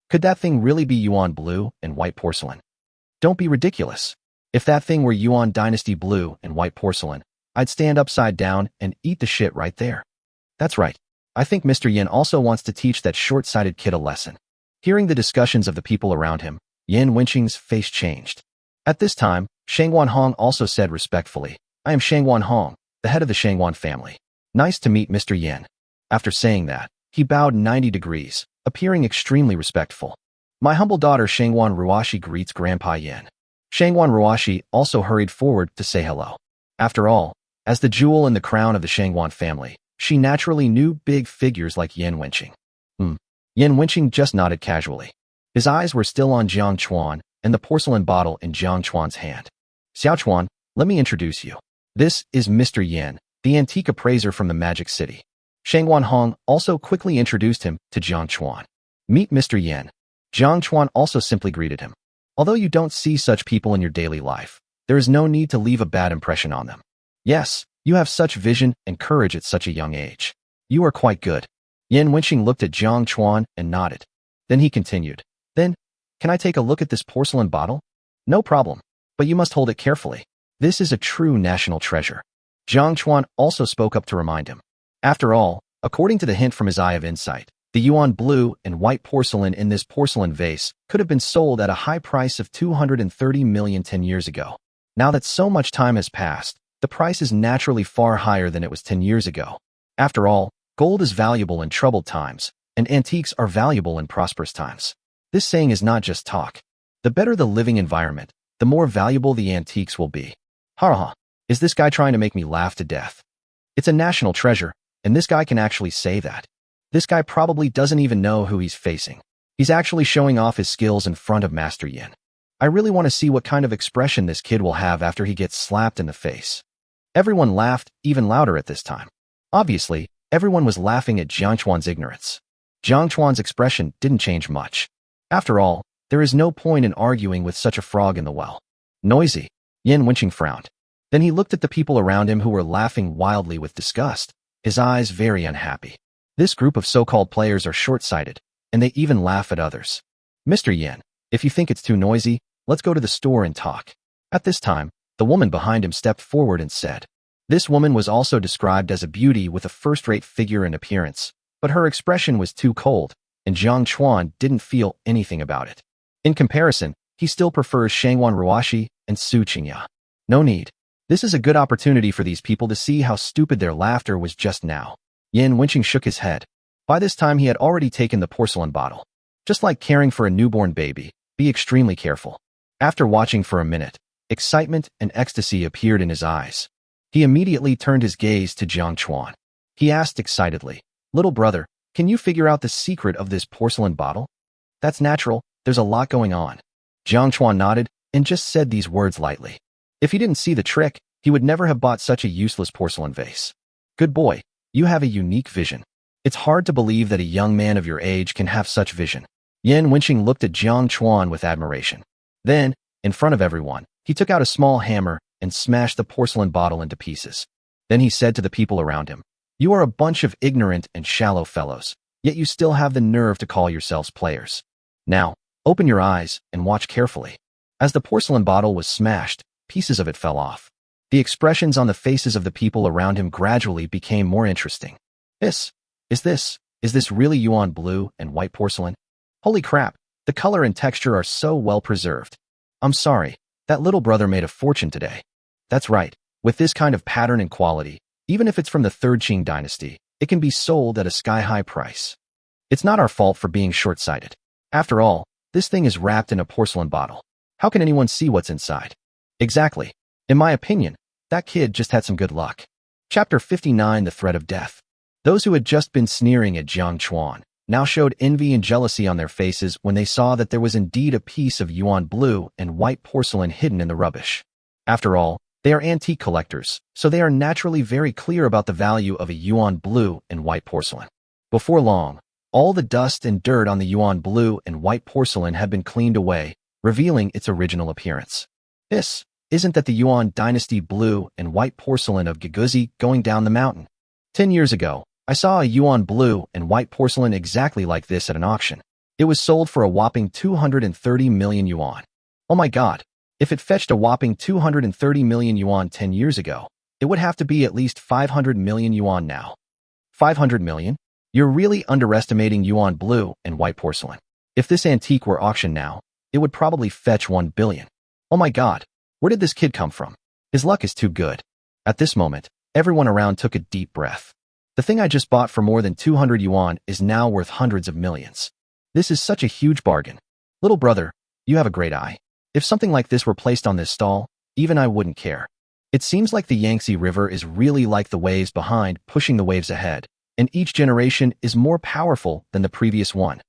Could that thing really be yuan blue and white porcelain? Don't be ridiculous. If that thing were Yuan Dynasty blue and white porcelain, I'd stand upside down and eat the shit right there. That's right. I think Mr. Yan also wants to teach that short-sighted kid a lesson. Hearing the discussions of the people around him, Yan Wenqing's face changed. At this time, Sheng Wanhong also said respectfully, I am Sheng Wanhong, the head of the Shengwan family. Nice to meet Mr. Yan. After saying that, he bowed 90 degrees, appearing extremely respectful. My humble daughter Shengwan Ruashi greets Grandpa Yan. Shengwan Ruashi also hurried forward to say hello. After all, as the jewel in the crown of the Shengwan family, she naturally knew big figures like Yan Wenqing. Yan Wenqing just nodded casually. His eyes were still on Jiang Chuan and the porcelain bottle in Jiang Chuan's hand. Xiao Chuan, let me introduce you. This is Mr. Yan, the antique appraiser from the Magic City. Shang Wanhong also quickly introduced him to Jiang Chuan. Meet Mr. Yan. Jiang Chuan also simply greeted him. Although you don't see such people in your daily life, there is no need to leave a bad impression on them. Yes, you have such vision and courage at such a young age. You are quite good. Yan Wenqing looked at Jiang Chuan and nodded. Then he continued. Then, can I take a look at this porcelain bottle? No problem, but you must hold it carefully. This is a true national treasure. Jiang Chuan also spoke up to remind him. After all, according to the hint from his eye of insight, the yuan blue and white porcelain in this porcelain vase could have been sold at a high price of 230 million 10 years ago. Now that so much time has passed, the price is naturally far higher than it was 10 years ago. After all, gold is valuable in troubled times, and antiques are valuable in prosperous times. This saying is not just talk. The better the living environment, the more valuable the antiques will be. Ha! Is this guy trying to make me laugh to death? It's a national treasure, and this guy can actually say that. This guy probably doesn't even know who he's facing. He's actually showing off his skills in front of Master Yin. I really want to see what kind of expression this kid will have after he gets slapped in the face. Everyone laughed even louder at this time. Obviously, everyone was laughing at Jiang Chuan's ignorance. Jiang Chuan's expression didn't change much. After all, there is no point in arguing with such a frog in the well. Noisy. Yan Wenqing frowned. Then he looked at the people around him who were laughing wildly with disgust, his eyes very unhappy. This group of so-called players are short-sighted, and they even laugh at others. Mr. Yan, if you think it's too noisy, let's go to the store and talk. At this time, the woman behind him stepped forward and said. This woman was also described as a beauty with a first-rate figure and appearance, but her expression was too cold, and Jiang Chuan didn't feel anything about it. In comparison, he still prefers Shangwan Ruoshi and Su Qingya. No need. This is a good opportunity for these people to see how stupid their laughter was just now. Yan Wenqing shook his head. By this time he had already taken the porcelain bottle. Just like caring for a newborn baby, be extremely careful. After watching for a minute, excitement and ecstasy appeared in his eyes. He immediately turned his gaze to Jiang Chuan. He asked excitedly, Little brother, can you figure out the secret of this porcelain bottle? That's natural, there's a lot going on. Jiang Chuan nodded and just said these words lightly. If he didn't see the trick, he would never have bought such a useless porcelain vase. Good boy, you have a unique vision. It's hard to believe that a young man of your age can have such vision. Yan Wenqing looked at Jiang Chuan with admiration. Then, in front of everyone, he took out a small hammer and smashed the porcelain bottle into pieces. Then he said to the people around him, You are a bunch of ignorant and shallow fellows, yet you still have the nerve to call yourselves players. Now, open your eyes and watch carefully. As the porcelain bottle was smashed, pieces of it fell off. The expressions on the faces of the people around him gradually became more interesting. Is this really yuan blue and white porcelain? Holy crap, the color and texture are so well preserved. I'm sorry, that little brother made a fortune today. That's right, with this kind of pattern and quality, even if it's from the 3rd Qing dynasty, it can be sold at a sky-high price. It's not our fault for being short-sighted. After all, this thing is wrapped in a porcelain bottle. How can anyone see what's inside? Exactly. In my opinion, that kid just had some good luck. Chapter 59, The Threat of Death. Those who had just been sneering at Jiang Chuan now showed envy and jealousy on their faces when they saw that there was indeed a piece of yuan blue and white porcelain hidden in the rubbish. After all, they are antique collectors, so they are naturally very clear about the value of a yuan blue and white porcelain. Before long, all the dust and dirt on the yuan blue and white porcelain had been cleaned away, revealing its original appearance. Isn't that the Yuan dynasty blue and white porcelain of Giguzi going down the mountain? 10 years ago, I saw a yuan blue and white porcelain exactly like this at an auction. It was sold for a whopping 230 million yuan. Oh my god, if it fetched a whopping 230 million yuan 10 years ago, it would have to be at least 500 million yuan now. 500 million? You're really underestimating yuan blue and white porcelain. If this antique were auctioned now, it would probably fetch 1 billion. Oh my god, where did this kid come from? His luck is too good. At this moment, everyone around took a deep breath. The thing I just bought for more than 200 yuan is now worth hundreds of millions. This is such a huge bargain. Little brother, you have a great eye. If something like this were placed on this stall, even I wouldn't care. It seems like the Yangtze River is really like the waves behind pushing the waves ahead, and each generation is more powerful than the previous one.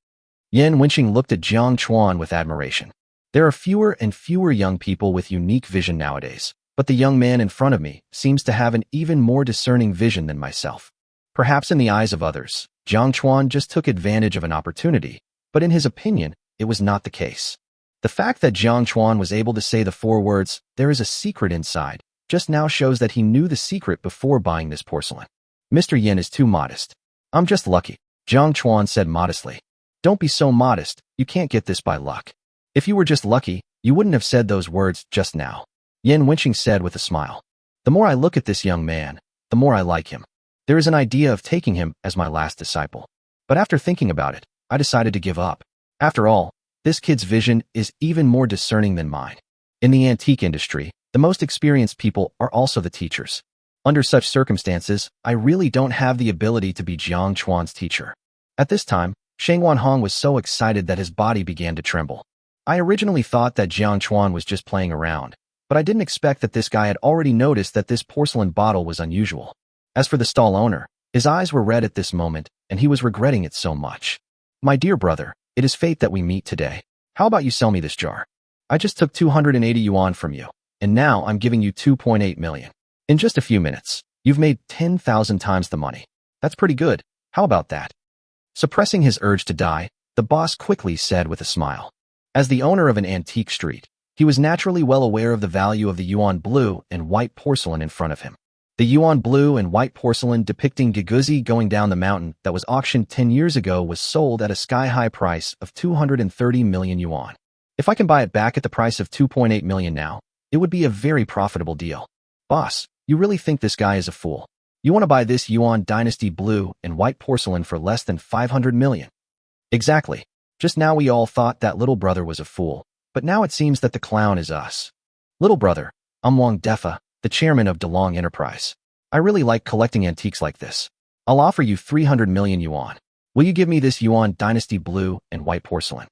Yan Wenqing looked at Jiang Chuan with admiration. There are fewer and fewer young people with unique vision nowadays, but the young man in front of me seems to have an even more discerning vision than myself. Perhaps in the eyes of others, Jiang Chuan just took advantage of an opportunity, but in his opinion, it was not the case. The fact that Jiang Chuan was able to say the 4 words, "There is a secret inside," just now shows that he knew the secret before buying this porcelain. Mr. Yin is too modest. I'm just lucky, Jiang Chuan said modestly. Don't be so modest, you can't get this by luck. If you were just lucky, you wouldn't have said those words just now. Yin Wenqing said with a smile. The more I look at this young man, the more I like him. There is an idea of taking him as my last disciple. But after thinking about it, I decided to give up. After all, this kid's vision is even more discerning than mine. In the antique industry, the most experienced people are also the teachers. Under such circumstances, I really don't have the ability to be Jiang Chuan's teacher. At this time, Sheng Wanhong was so excited that his body began to tremble. I originally thought that Jiang Chuan was just playing around, but I didn't expect that this guy had already noticed that this porcelain bottle was unusual. As for the stall owner, his eyes were red at this moment, and he was regretting it so much. My dear brother, it is fate that we meet today. How about you sell me this jar? I just took 280 yuan from you, and now I'm giving you 2.8 million. In just a few minutes, you've made 10,000 times the money. That's pretty good. How about that? Suppressing his urge to die, the boss quickly said with a smile. As the owner of an antique street, he was naturally well aware of the value of the yuan blue and white porcelain in front of him. The yuan blue and white porcelain depicting Giguzi going down the mountain that was auctioned 10 years ago was sold at a sky-high price of 230 million yuan. If I can buy it back at the price of 2.8 million now, it would be a very profitable deal. Boss, you really think this guy is a fool? You want to buy this Yuan Dynasty blue and white porcelain for less than 500 million? Exactly. Just now we all thought that little brother was a fool, but now it seems that the clown is us. Little brother, I'm Wang Defa, the chairman of DeLong Enterprise. I really like collecting antiques like this. I'll offer you 300 million yuan. Will you give me this Yuan Dynasty blue and white porcelain?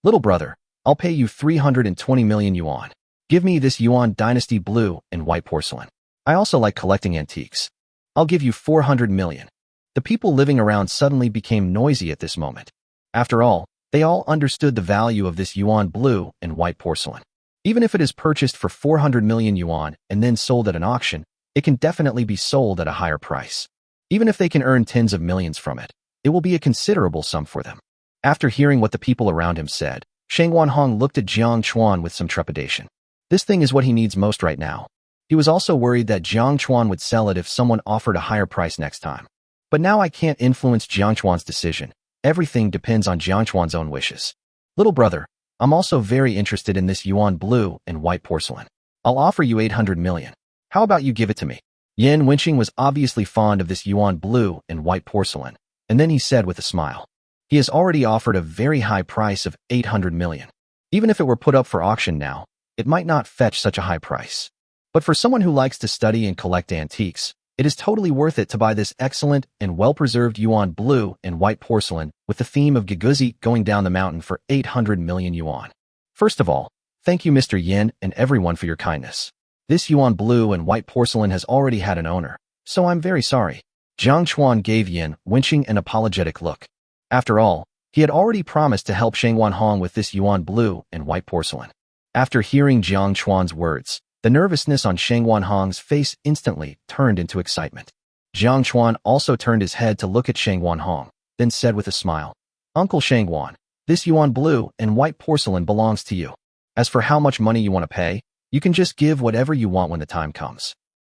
Little brother, I'll pay you 320 million yuan. Give me this Yuan Dynasty blue and white porcelain. I also like collecting antiques. I'll give you 400 million. The people living around suddenly became noisy at this moment. After all, they all understood the value of this Yuan blue and white porcelain. Even if it is purchased for 400 million yuan and then sold at an auction, it can definitely be sold at a higher price. Even if they can earn tens of millions from it, it will be a considerable sum for them. After hearing what the people around him said, Sheng Wanhong looked at Jiang Chuan with some trepidation. This thing is what he needs most right now. He was also worried that Jiang Chuan would sell it if someone offered a higher price next time. But now I can't influence Jiang Chuan's decision. Everything depends on Jiang Chuan's own wishes. Little brother, I'm also very interested in this Yuan blue and white porcelain. I'll offer you 800 million. How about you give it to me? Yin Wenqing was obviously fond of this Yuan blue and white porcelain, and then he said with a smile. He has already offered a very high price of 800 million. Even if it were put up for auction now, it might not fetch such a high price. But for someone who likes to study and collect antiques, it is totally worth it to buy this excellent and well-preserved Yuan blue and white porcelain with the theme of Giguzi going down the mountain for 800 million yuan. First of all, thank you Mr. Yin and everyone for your kindness. This Yuan blue and white porcelain has already had an owner, so I'm very sorry. Jiang Chuan gave Yin Wenqing an apologetic look. After all, he had already promised to help Sheng Wanhong with this Yuan blue and white porcelain. After hearing Jiang Chuan's words, the nervousness on Sheng Wanhong's face instantly turned into excitement. Jiang Chuan also turned his head to look at Sheng Wanhong, then said with a smile, Uncle Sheng Wan, this Yuan blue and white porcelain belongs to you. As for how much money you want to pay, you can just give whatever you want when the time comes.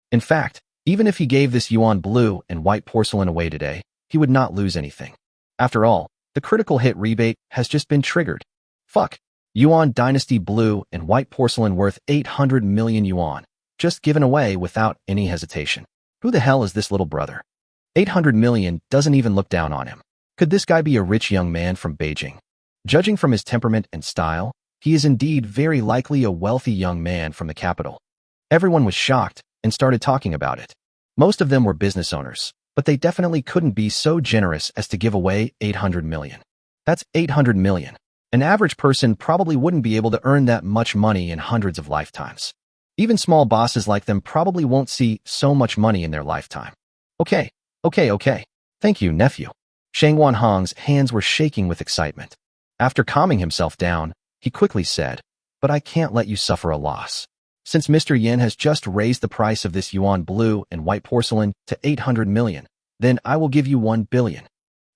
In fact, even if he gave this Yuan blue and white porcelain away today, he would not lose anything. After all, the critical hit rebate has just been triggered. Fuck. Yuan Dynasty blue and white porcelain worth 800 million yuan, just given away without any hesitation. Who the hell is this little brother? 800 million doesn't even look down on him. Could this guy be a rich young man from Beijing? Judging from his temperament and style, he is indeed very likely a wealthy young man from the capital. Everyone was shocked and started talking about it. Most of them were business owners, but they definitely couldn't be so generous as to give away 800 million. That's 800 million. An average person probably wouldn't be able to earn that much money in hundreds of lifetimes. Even small bosses like them probably won't see so much money in their lifetime. Okay. Thank you, nephew. Sheng Wanhong's hands were shaking with excitement. After calming himself down, he quickly said, but I can't let you suffer a loss. Since Mr. Yin has just raised the price of this Yuan blue and white porcelain to 800 million, then I will give you 1 billion.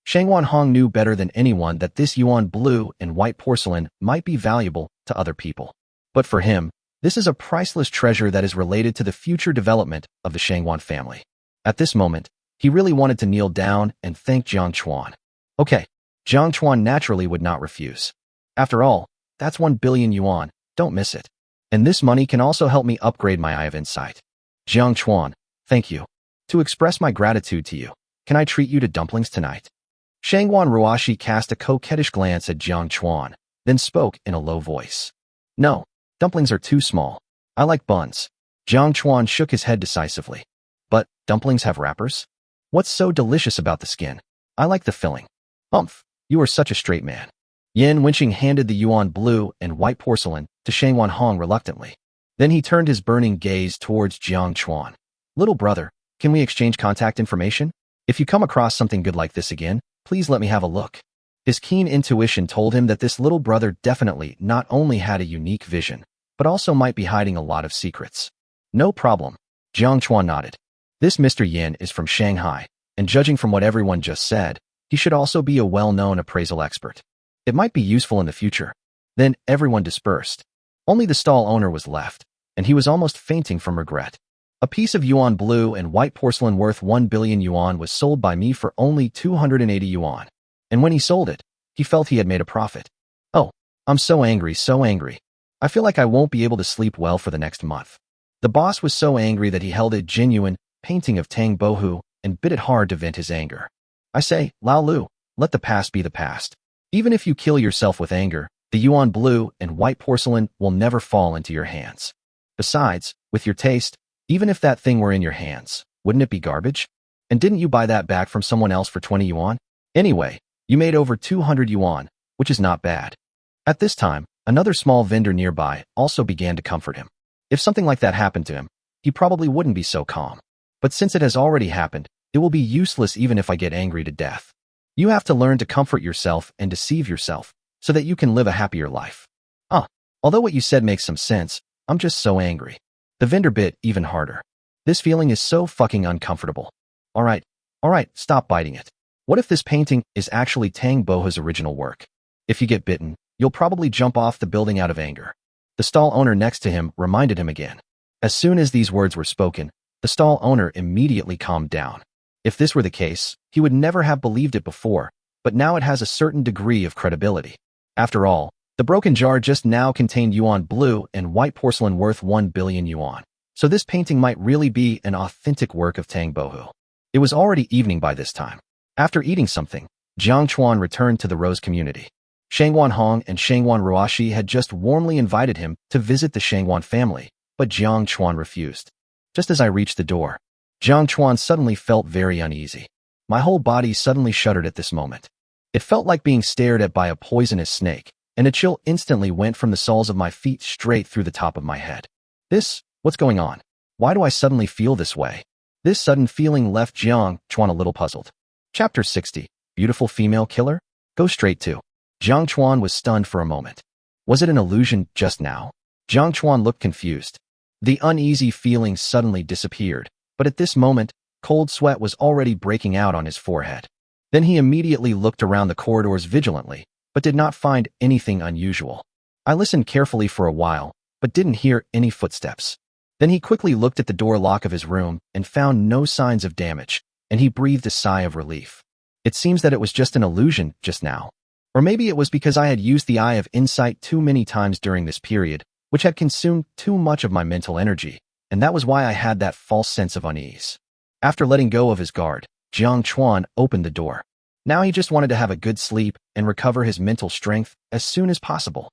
Shangwan Hong knew better than anyone that this yuan blue and white porcelain might be valuable to other people. But for him, this is a priceless treasure that is related to the future development of the Shangwan family. At this moment, he really wanted to kneel down and thank Jiang Chuan. Okay, Jiang Chuan naturally would not refuse. After all, that's 1 billion yuan, don't miss it. And this money can also help me upgrade my Eye of Insight. Jiang Chuan, thank you. To express my gratitude to you, can I treat you to dumplings tonight? Shangwan Ruashi cast a coquettish glance at Jiang Chuan, then spoke in a low voice. No, dumplings are too small. I like buns. Jiang Chuan shook his head decisively. But dumplings have wrappers? What's so delicious about the skin? I like the filling. Humph, you are such a straight man. Yin Wenqing handed the yuan blue and white porcelain to Shangwan Hong reluctantly. Then he turned his burning gaze towards Jiang Chuan. Little brother, can we exchange contact information? If you come across something good like this again, please let me have a look. His keen intuition told him that this little brother definitely not only had a unique vision, but also might be hiding a lot of secrets. No problem. Jiang Chuan nodded. This Mr. Yin is from Shanghai, and judging from what everyone just said, he should also be a well-known appraisal expert. It might be useful in the future. Then everyone dispersed. Only the stall owner was left, and he was almost fainting from regret. A piece of yuan blue and white porcelain worth 1 billion yuan was sold by me for only 280 yuan. And when he sold it, he felt he had made a profit. Oh, I'm so angry, so angry. I feel like I won't be able to sleep well for the next month. The boss was so angry that he held a genuine painting of Tang Bohu and bit it hard to vent his anger. I say, Lao Lu, let the past be the past. Even if you kill yourself with anger, the yuan blue and white porcelain will never fall into your hands. Besides, with your taste, even if that thing were in your hands, wouldn't it be garbage? And didn't you buy that back from someone else for 20 yuan? Anyway, you made over 200 yuan, which is not bad. At this time, another small vendor nearby also began to comfort him. If something like that happened to him, he probably wouldn't be so calm. But since it has already happened, it will be useless even if I get angry to death. You have to learn to comfort yourself and deceive yourself so that you can live a happier life. Although what you said makes some sense, I'm just so angry. The vendor bit even harder. This feeling is so fucking uncomfortable. Alright, stop biting it. What if this painting is actually Tang Bohu's original work? If you get bitten, you'll probably jump off the building out of anger. The stall owner next to him reminded him again. As soon as these words were spoken, the stall owner immediately calmed down. If this were the case, he would never have believed it before, but now it has a certain degree of credibility. After all, the broken jar just now contained yuan blue and white porcelain worth 1 billion yuan, so this painting might really be an authentic work of Tang Bohu. It was already evening by this time. After eating something, Jiang Chuan returned to the Rose community. Shangwan Hong and Shangwan Ruashi had just warmly invited him to visit the Shangwan family, but Jiang Chuan refused. Just as I reached the door, Jiang Chuan suddenly felt very uneasy. My whole body suddenly shuddered at this moment. It felt like being stared at by a poisonous snake, and a chill instantly went from the soles of my feet straight through the top of my head. What's going on? Why do I suddenly feel this way? This sudden feeling left Jiang Chuan a little puzzled. Chapter 60, Beautiful Female Killer? Go straight to. Jiang Chuan was stunned for a moment. Was it an illusion just now? Jiang Chuan looked confused. The uneasy feeling suddenly disappeared, but at this moment, cold sweat was already breaking out on his forehead. Then he immediately looked around the corridors vigilantly, but did not find anything unusual. I listened carefully for a while, but didn't hear any footsteps. Then he quickly looked at the door lock of his room and found no signs of damage, and he breathed a sigh of relief. It seems that it was just an illusion just now. Or maybe it was because I had used the Eye of Insight too many times during this period, which had consumed too much of my mental energy, and that was why I had that false sense of unease. After letting go of his guard, Jiang Chuan opened the door. Now he just wanted to have a good sleep and recover his mental strength as soon as possible.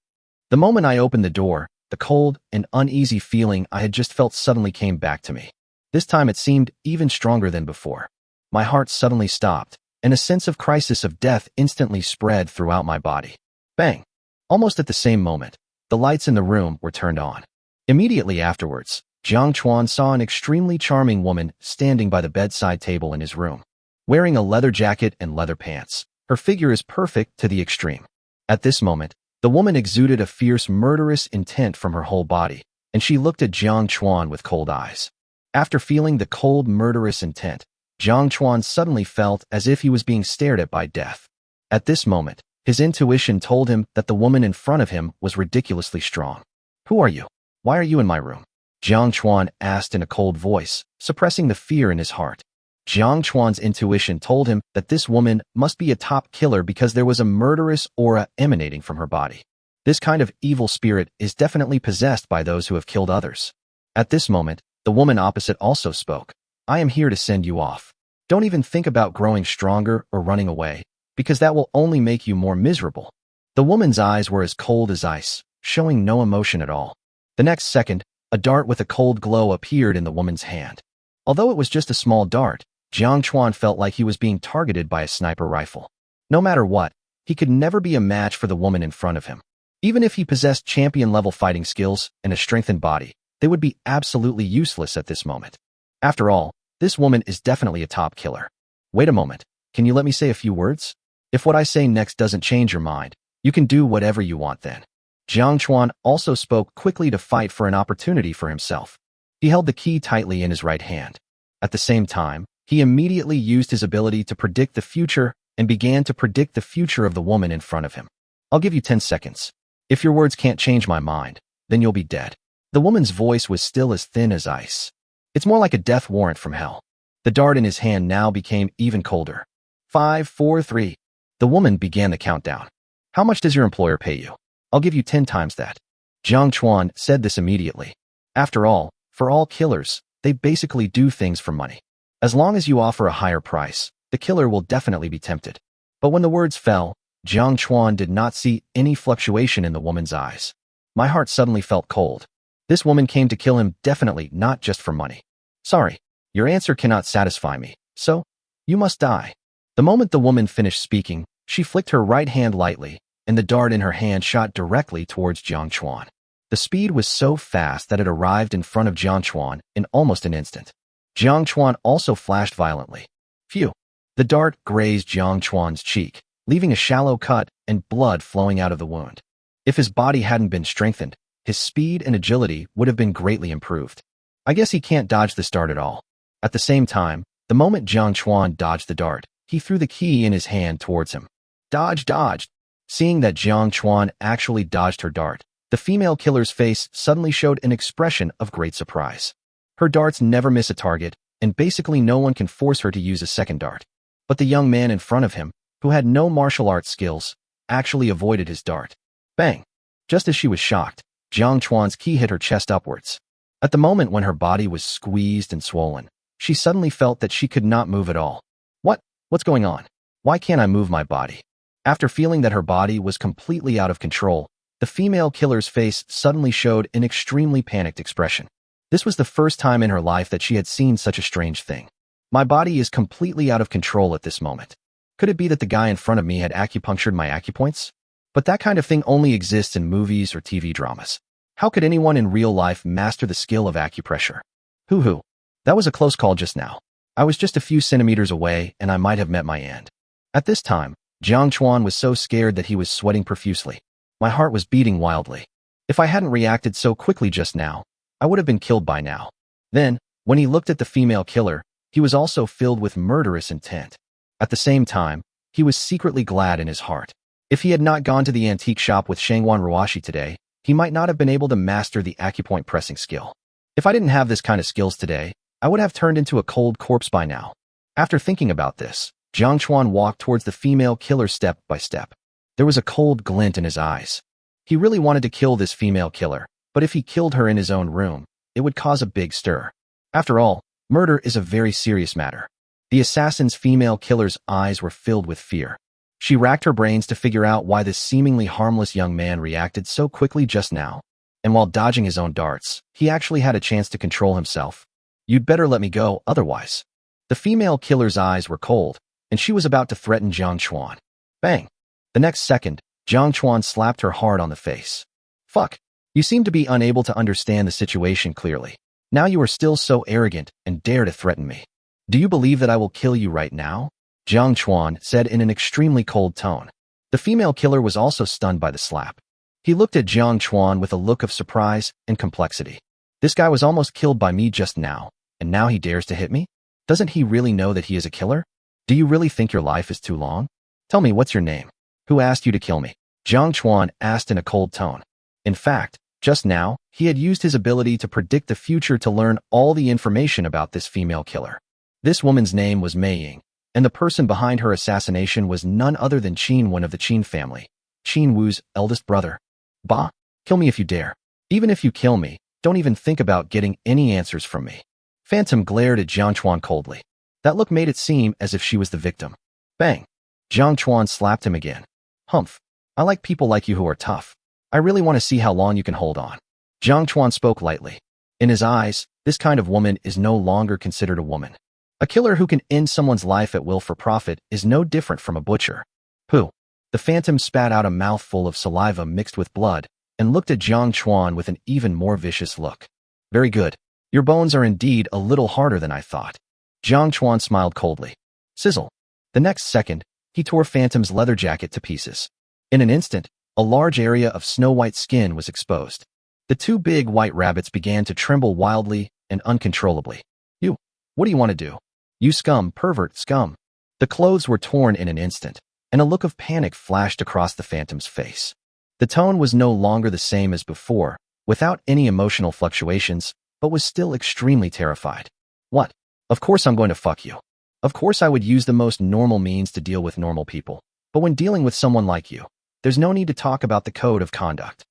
The moment I opened the door, the cold and uneasy feeling I had just felt suddenly came back to me. This time it seemed even stronger than before. My heart suddenly stopped, and a sense of crisis of death instantly spread throughout my body. Bang! Almost at the same moment, the lights in the room were turned on. Immediately afterwards, Jiang Chuan saw an extremely charming woman standing by the bedside table in his room. Wearing a leather jacket and leather pants, her figure is perfect to the extreme. At this moment, the woman exuded a fierce, murderous intent from her whole body, and she looked at Jiang Chuan with cold eyes. After feeling the cold, murderous intent, Jiang Chuan suddenly felt as if he was being stared at by death. At this moment, his intuition told him that the woman in front of him was ridiculously strong. Who are you? Why are you in my room? Jiang Chuan asked in a cold voice, suppressing the fear in his heart. Jiang Chuan's intuition told him that this woman must be a top killer because there was a murderous aura emanating from her body. This kind of evil spirit is definitely possessed by those who have killed others. At this moment, the woman opposite also spoke. I am here to send you off. Don't even think about growing stronger or running away, because that will only make you more miserable. The woman's eyes were as cold as ice, showing no emotion at all. The next second, a dart with a cold glow appeared in the woman's hand. Although it was just a small dart, Jiang Chuan felt like he was being targeted by a sniper rifle. No matter what, he could never be a match for the woman in front of him. Even if he possessed champion-level fighting skills and a strengthened body, they would be absolutely useless at this moment. After all, this woman is definitely a top killer. Wait a moment, can you let me say a few words? If what I say next doesn't change your mind, you can do whatever you want then. Jiang Chuan also spoke quickly to fight for an opportunity for himself. He held the key tightly in his right hand. At the same time, he immediately used his ability to predict the future and began to predict the future of the woman in front of him. I'll give you 10 seconds. If your words can't change my mind, then you'll be dead. The woman's voice was still as thin as ice. It's more like a death warrant from hell. The dart in his hand now became even colder. 5, 4, 3. The woman began the countdown. How much does your employer pay you? I'll give you 10 times that. Jiang Chuan said this immediately. After all, for all killers, they basically do things for money. As long as you offer a higher price, the killer will definitely be tempted. But when the words fell, Jiang Chuan did not see any fluctuation in the woman's eyes. My heart suddenly felt cold. This woman came to kill him definitely not just for money. Sorry, your answer cannot satisfy me, so you must die. The moment the woman finished speaking, she flicked her right hand lightly, and the dart in her hand shot directly towards Jiang Chuan. The speed was so fast that it arrived in front of Jiang Chuan in almost an instant. Jiang Chuan also flashed violently. Phew! The dart grazed Jiang Chuan's cheek, leaving a shallow cut and blood flowing out of the wound. If his body hadn't been strengthened, his speed and agility would have been greatly improved. I guess he can't dodge this dart at all. At the same time, the moment Jiang Chuan dodged the dart, he threw the key in his hand towards him. Dodged! Seeing that Jiang Chuan actually dodged her dart, the female killer's face suddenly showed an expression of great surprise. Her darts never miss a target, and basically no one can force her to use a second dart. But the young man in front of him, who had no martial arts skills, actually avoided his dart. Bang! Just as she was shocked, Jiang Chuan's key hit her chest upwards. At the moment when her body was squeezed and swollen, she suddenly felt that she could not move at all. What's going on? Why can't I move my body? After feeling that her body was completely out of control, the female killer's face suddenly showed an extremely panicked expression. This was the first time in her life that she had seen such a strange thing. My body is completely out of control at this moment. Could it be that the guy in front of me had acupunctured my acupoints? But that kind of thing only exists in movies or TV dramas. How could anyone in real life master the skill of acupressure? Hoo-hoo. That was a close call just now. I was just a few centimeters away and I might have met my end. At this time, Jiang Chuan was so scared that he was sweating profusely. My heart was beating wildly. If I hadn't reacted so quickly just now, I would have been killed by now. Then, when he looked at the female killer, he was also filled with murderous intent. At the same time, he was secretly glad in his heart. If he had not gone to the antique shop with Shangwan Ruashi today, he might not have been able to master the acupoint pressing skill. If I didn't have this kind of skills today, I would have turned into a cold corpse by now. After thinking about this, Jiang Chuan walked towards the female killer step by step. There was a cold glint in his eyes. He really wanted to kill this female killer, but if he killed her in his own room, it would cause a big stir. After all, murder is a very serious matter. The assassin's female killer's eyes were filled with fear. She racked her brains to figure out why this seemingly harmless young man reacted so quickly just now. And while dodging his own darts, he actually had a chance to control himself. You'd better let me go, otherwise. The female killer's eyes were cold, and she was about to threaten Jiang Chuan. Bang! The next second, Jiang Chuan slapped her hard on the face. Fuck! You seem to be unable to understand the situation clearly. Now you are still so arrogant and dare to threaten me. Do you believe that I will kill you right now? Jiang Chuan said in an extremely cold tone. The female killer was also stunned by the slap. He looked at Jiang Chuan with a look of surprise and complexity. This guy was almost killed by me just now, and now he dares to hit me? Doesn't he really know that he is a killer? Do you really think your life is too long? Tell me, what's your name? Who asked you to kill me? Jiang Chuan asked in a cold tone. In fact, just now, he had used his ability to predict the future to learn all the information about this female killer. This woman's name was Mei Ying, and the person behind her assassination was none other than Qin, one of the Qin family, Qin Wu's eldest brother. Bah, kill me if you dare. Even if you kill me, don't even think about getting any answers from me. Phantom glared at Jiang Chuan coldly. That look made it seem as if she was the victim. Bang! Jiang Chuan slapped him again. Humph. I like people like you who are tough. I really want to see how long you can hold on. Jiang Chuan spoke lightly. In his eyes, this kind of woman is no longer considered a woman. A killer who can end someone's life at will for profit is no different from a butcher. Pooh. The Phantom spat out a mouthful of saliva mixed with blood and looked at Jiang Chuan with an even more vicious look. Very good. Your bones are indeed a little harder than I thought. Jiang Chuan smiled coldly. Sizzle. The next second, he tore Phantom's leather jacket to pieces. In an instant, a large area of snow-white skin was exposed. The two big white rabbits began to tremble wildly and uncontrollably. You, what do you want to do? You scum, pervert, scum. The clothes were torn in an instant, and a look of panic flashed across the Phantom's face. The tone was no longer the same as before, without any emotional fluctuations, but was still extremely terrified. What? Of course I'm going to fuck you. Of course I would use the most normal means to deal with normal people, but when dealing with someone like you, there's no need to talk about the code of conduct.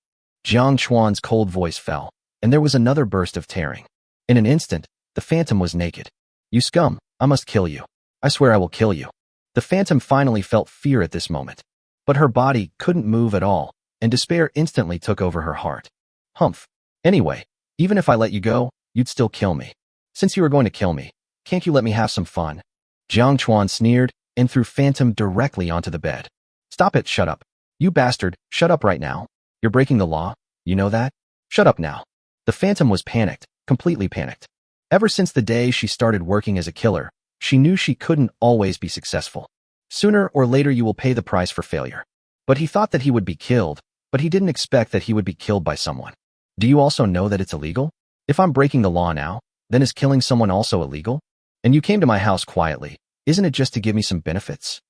Jiang Chuan's cold voice fell, and there was another burst of tearing. In an instant, the Phantom was naked. You scum, I must kill you. I swear I will kill you. The Phantom finally felt fear at this moment, but her body couldn't move at all, and despair instantly took over her heart. Humph. Anyway, even if I let you go, you'd still kill me. Since you are going to kill me, can't you let me have some fun? Jiang Chuan sneered and threw Phantom directly onto the bed. Stop it, shut up. You bastard, shut up right now. You're breaking the law, you know that? Shut up now. The Phantom was panicked, completely panicked. Ever since the day she started working as a killer, she knew she couldn't always be successful. Sooner or later you will pay the price for failure. But he thought that he would be killed, but he didn't expect that he would be killed by someone. Do you also know that it's illegal? If I'm breaking the law now, then is killing someone also illegal? And you came to my house quietly, isn't it just to give me some benefits?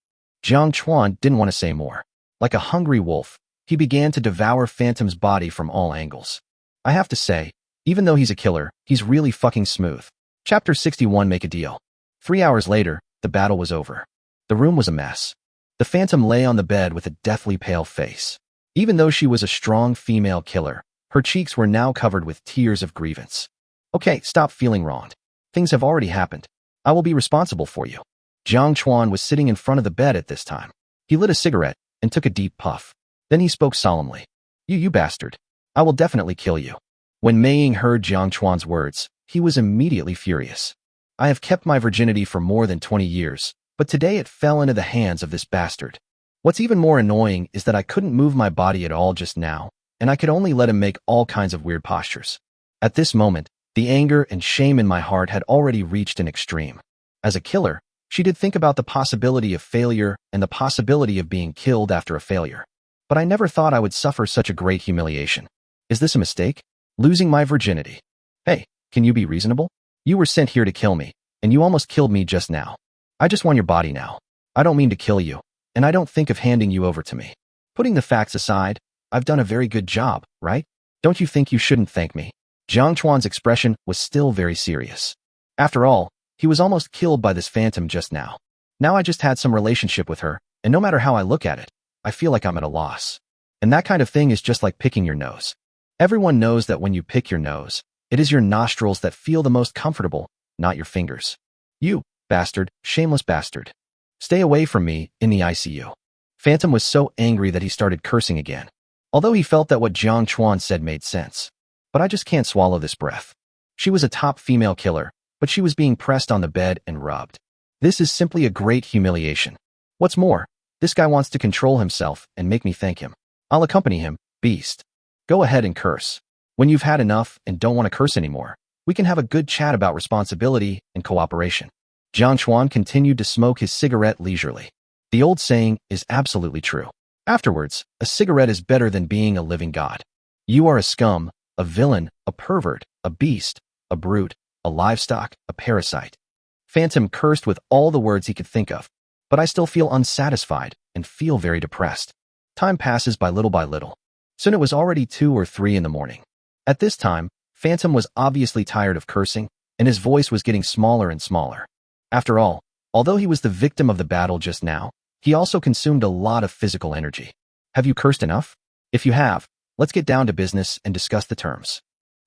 Jiang Chuan didn't want to say more. Like a hungry wolf, he began to devour Phantom's body from all angles. I have to say, even though he's a killer, he's really fucking smooth. Chapter 61, Make a Deal. 3 hours later, the battle was over. The room was a mess. The Phantom lay on the bed with a deathly pale face. Even though she was a strong female killer, her cheeks were now covered with tears of grievance. Okay, stop feeling wronged. Things have already happened. I will be responsible for you. Jiang Chuan was sitting in front of the bed at this time. He lit a cigarette and took a deep puff. Then he spoke solemnly. You bastard. I will definitely kill you. When Mei Ying heard Jiang Chuan's words, he was immediately furious. I have kept my virginity for more than 20 years, but today it fell into the hands of this bastard. What's even more annoying is that I couldn't move my body at all just now, and I could only let him make all kinds of weird postures. At this moment, the anger and shame in my heart had already reached an extreme. As a killer, she did think about the possibility of failure and the possibility of being killed after a failure. But I never thought I would suffer such a great humiliation. Is this a mistake? Losing my virginity. Hey, can you be reasonable? You were sent here to kill me, and you almost killed me just now. I just want your body now. I don't mean to kill you, and I don't think of handing you over to me. Putting the facts aside, I've done a very good job, right? Don't you think you shouldn't thank me? Jiang Chuan's expression was still very serious. After all, he was almost killed by this Phantom just now. Now I just had some relationship with her, and no matter how I look at it, I feel like I'm at a loss. And that kind of thing is just like picking your nose. Everyone knows that when you pick your nose, it is your nostrils that feel the most comfortable, not your fingers. You, bastard, shameless bastard. Stay away from me, in the ICU. Phantom was so angry that he started cursing again. Although he felt that what Jiang Chuan said made sense. But I just can't swallow this breath. She was a top female killer, but she was being pressed on the bed and rubbed. This is simply a great humiliation. What's more, this guy wants to control himself and make me thank him. I'll accompany him, beast. Go ahead and curse. When you've had enough and don't want to curse anymore, we can have a good chat about responsibility and cooperation. Jiang Chuan continued to smoke his cigarette leisurely. The old saying is absolutely true. Afterwards, a cigarette is better than being a living god. You are a scum, a villain, a pervert, a beast, a brute, a livestock, a parasite. Phantom cursed with all the words he could think of. But I still feel unsatisfied and feel very depressed. Time passes by little. Soon it was already 2 or 3 in the morning. At this time, Phantom was obviously tired of cursing, and his voice was getting smaller and smaller. After all, although he was the victim of the battle just now, he also consumed a lot of physical energy. Have you cursed enough? If you have, let's get down to business and discuss the terms.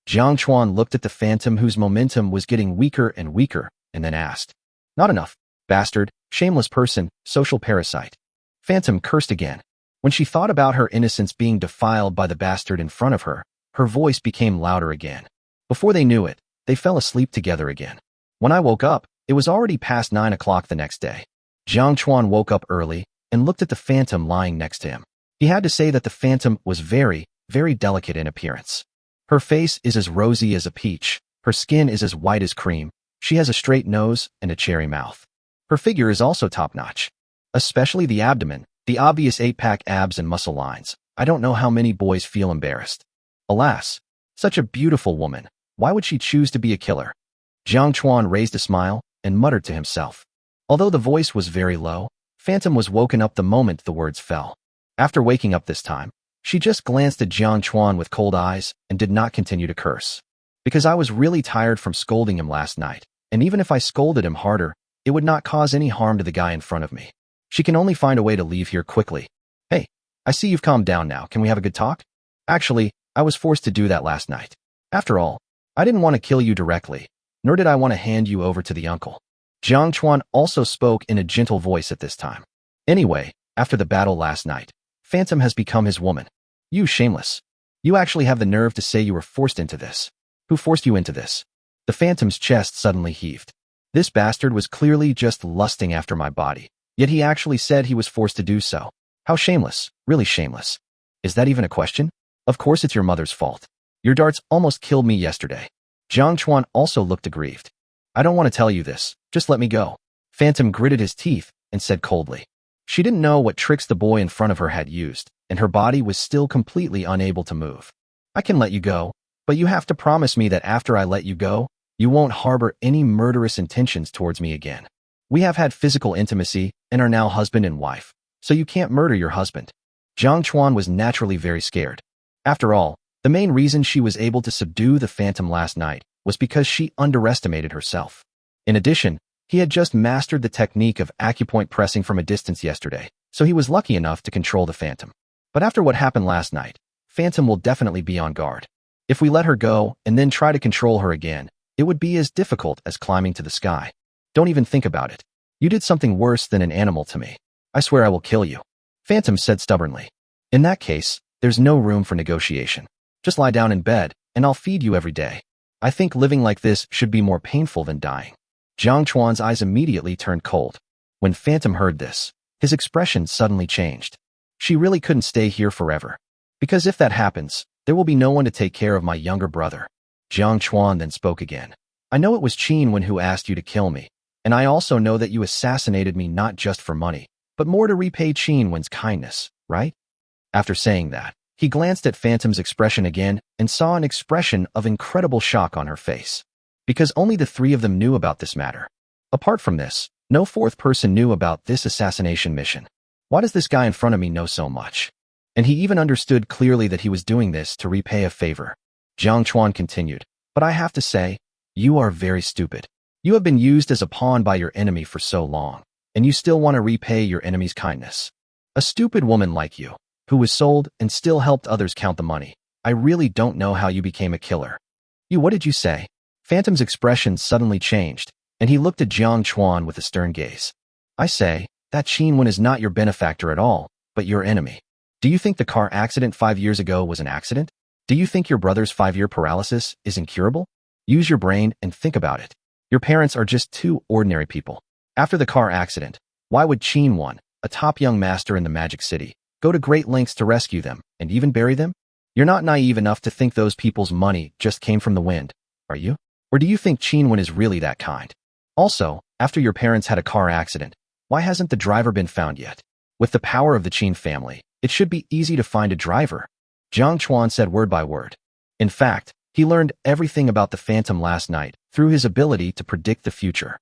Jiang Chuan looked at the Phantom whose momentum was getting weaker and weaker, and then asked, Not enough, bastard, shameless person, social parasite. Phantom cursed again. When she thought about her innocence being defiled by the bastard in front of her, her voice became louder again. Before they knew it, they fell asleep together again. When I woke up, it was already past 9 o'clock the next day. Jiang Chuan woke up early and looked at the Phantom lying next to him. He had to say that the Phantom was very, very delicate in appearance. Her face is as rosy as a peach, her skin is as white as cream, she has a straight nose and a cherry mouth. Her figure is also top-notch. Especially the abdomen, the obvious 8-pack abs and muscle lines. I don't know how many boys feel embarrassed. Alas, such a beautiful woman, why would she choose to be a killer? Jiang Chuan raised a smile and muttered to himself. Although the voice was very low, Phantom was woken up the moment the words fell. After waking up this time, she just glanced at Jiang Chuan with cold eyes and did not continue to curse. Because I was really tired from scolding him last night, and even if I scolded him harder, it would not cause any harm to the guy in front of me. She can only find a way to leave here quickly. Hey, I see you've calmed down now. Can we have a good talk? Actually, I was forced to do that last night. After all, I didn't want to kill you directly, nor did I want to hand you over to the uncle. Jiang Chuan also spoke in a gentle voice at this time. Anyway, after the battle last night, Phantom has become his woman. You shameless. You actually have the nerve to say you were forced into this. Who forced you into this? The Phantom's chest suddenly heaved. This bastard was clearly just lusting after my body, yet he actually said he was forced to do so. How shameless, really shameless. Is that even a question? Of course it's your mother's fault. Your darts almost killed me yesterday. Jiang Chuan also looked aggrieved. I don't want to tell you this, just let me go. Phantom gritted his teeth and said coldly. She didn't know what tricks the boy in front of her had used, and her body was still completely unable to move. I can let you go, but you have to promise me that after I let you go, you won't harbor any murderous intentions towards me again. We have had physical intimacy and are now husband and wife, so you can't murder your husband. Jiang Chuan was naturally very scared. After all, the main reason she was able to subdue the Phantom last night was because she underestimated herself. In addition, he had just mastered the technique of acupoint pressing from a distance yesterday, so he was lucky enough to control the Phantom. But after what happened last night, Phantom will definitely be on guard. If we let her go and then try to control her again, it would be as difficult as climbing to the sky. Don't even think about it. You did something worse than an animal to me. I swear I will kill you. Phantom said stubbornly. In that case, there's no room for negotiation. Just lie down in bed, and I'll feed you every day. I think living like this should be more painful than dying. Jiang Chuan's eyes immediately turned cold. When Phantom heard this, his expression suddenly changed. She really couldn't stay here forever. Because if that happens, there will be no one to take care of my younger brother. Jiang Chuan then spoke again. I know it was Qin Wen who asked you to kill me, and I also know that you assassinated me not just for money, but more to repay Qin Wen's kindness, right? After saying that, he glanced at Phantom's expression again and saw an expression of incredible shock on her face. Because only the three of them knew about this matter. Apart from this, no fourth person knew about this assassination mission. Why does this guy in front of me know so much? And he even understood clearly that he was doing this to repay a favor. Jiang Chuan continued, but I have to say, you are very stupid. You have been used as a pawn by your enemy for so long, and you still want to repay your enemy's kindness. A stupid woman like you, who was sold and still helped others count the money. I really don't know how you became a killer. What did you say? Phantom's expression suddenly changed, and he looked at Jiang Chuan with a stern gaze. I say, that Qin Wen is not your benefactor at all, but your enemy. Do you think the car accident 5 years ago was an accident? Do you think your brother's 5-year paralysis is incurable? Use your brain and think about it. Your parents are just two ordinary people. After the car accident, why would Qin Wen, a top young master in the Magic City, go to great lengths to rescue them and even bury them? You're not naive enough to think those people's money just came from the wind, are you? Or do you think Qin Wen is really that kind? Also, after your parents had a car accident, why hasn't the driver been found yet? With the power of the Qin family, it should be easy to find a driver. Jiang Chuan said word by word. In fact, he learned everything about the Phantom last night through his ability to predict the future.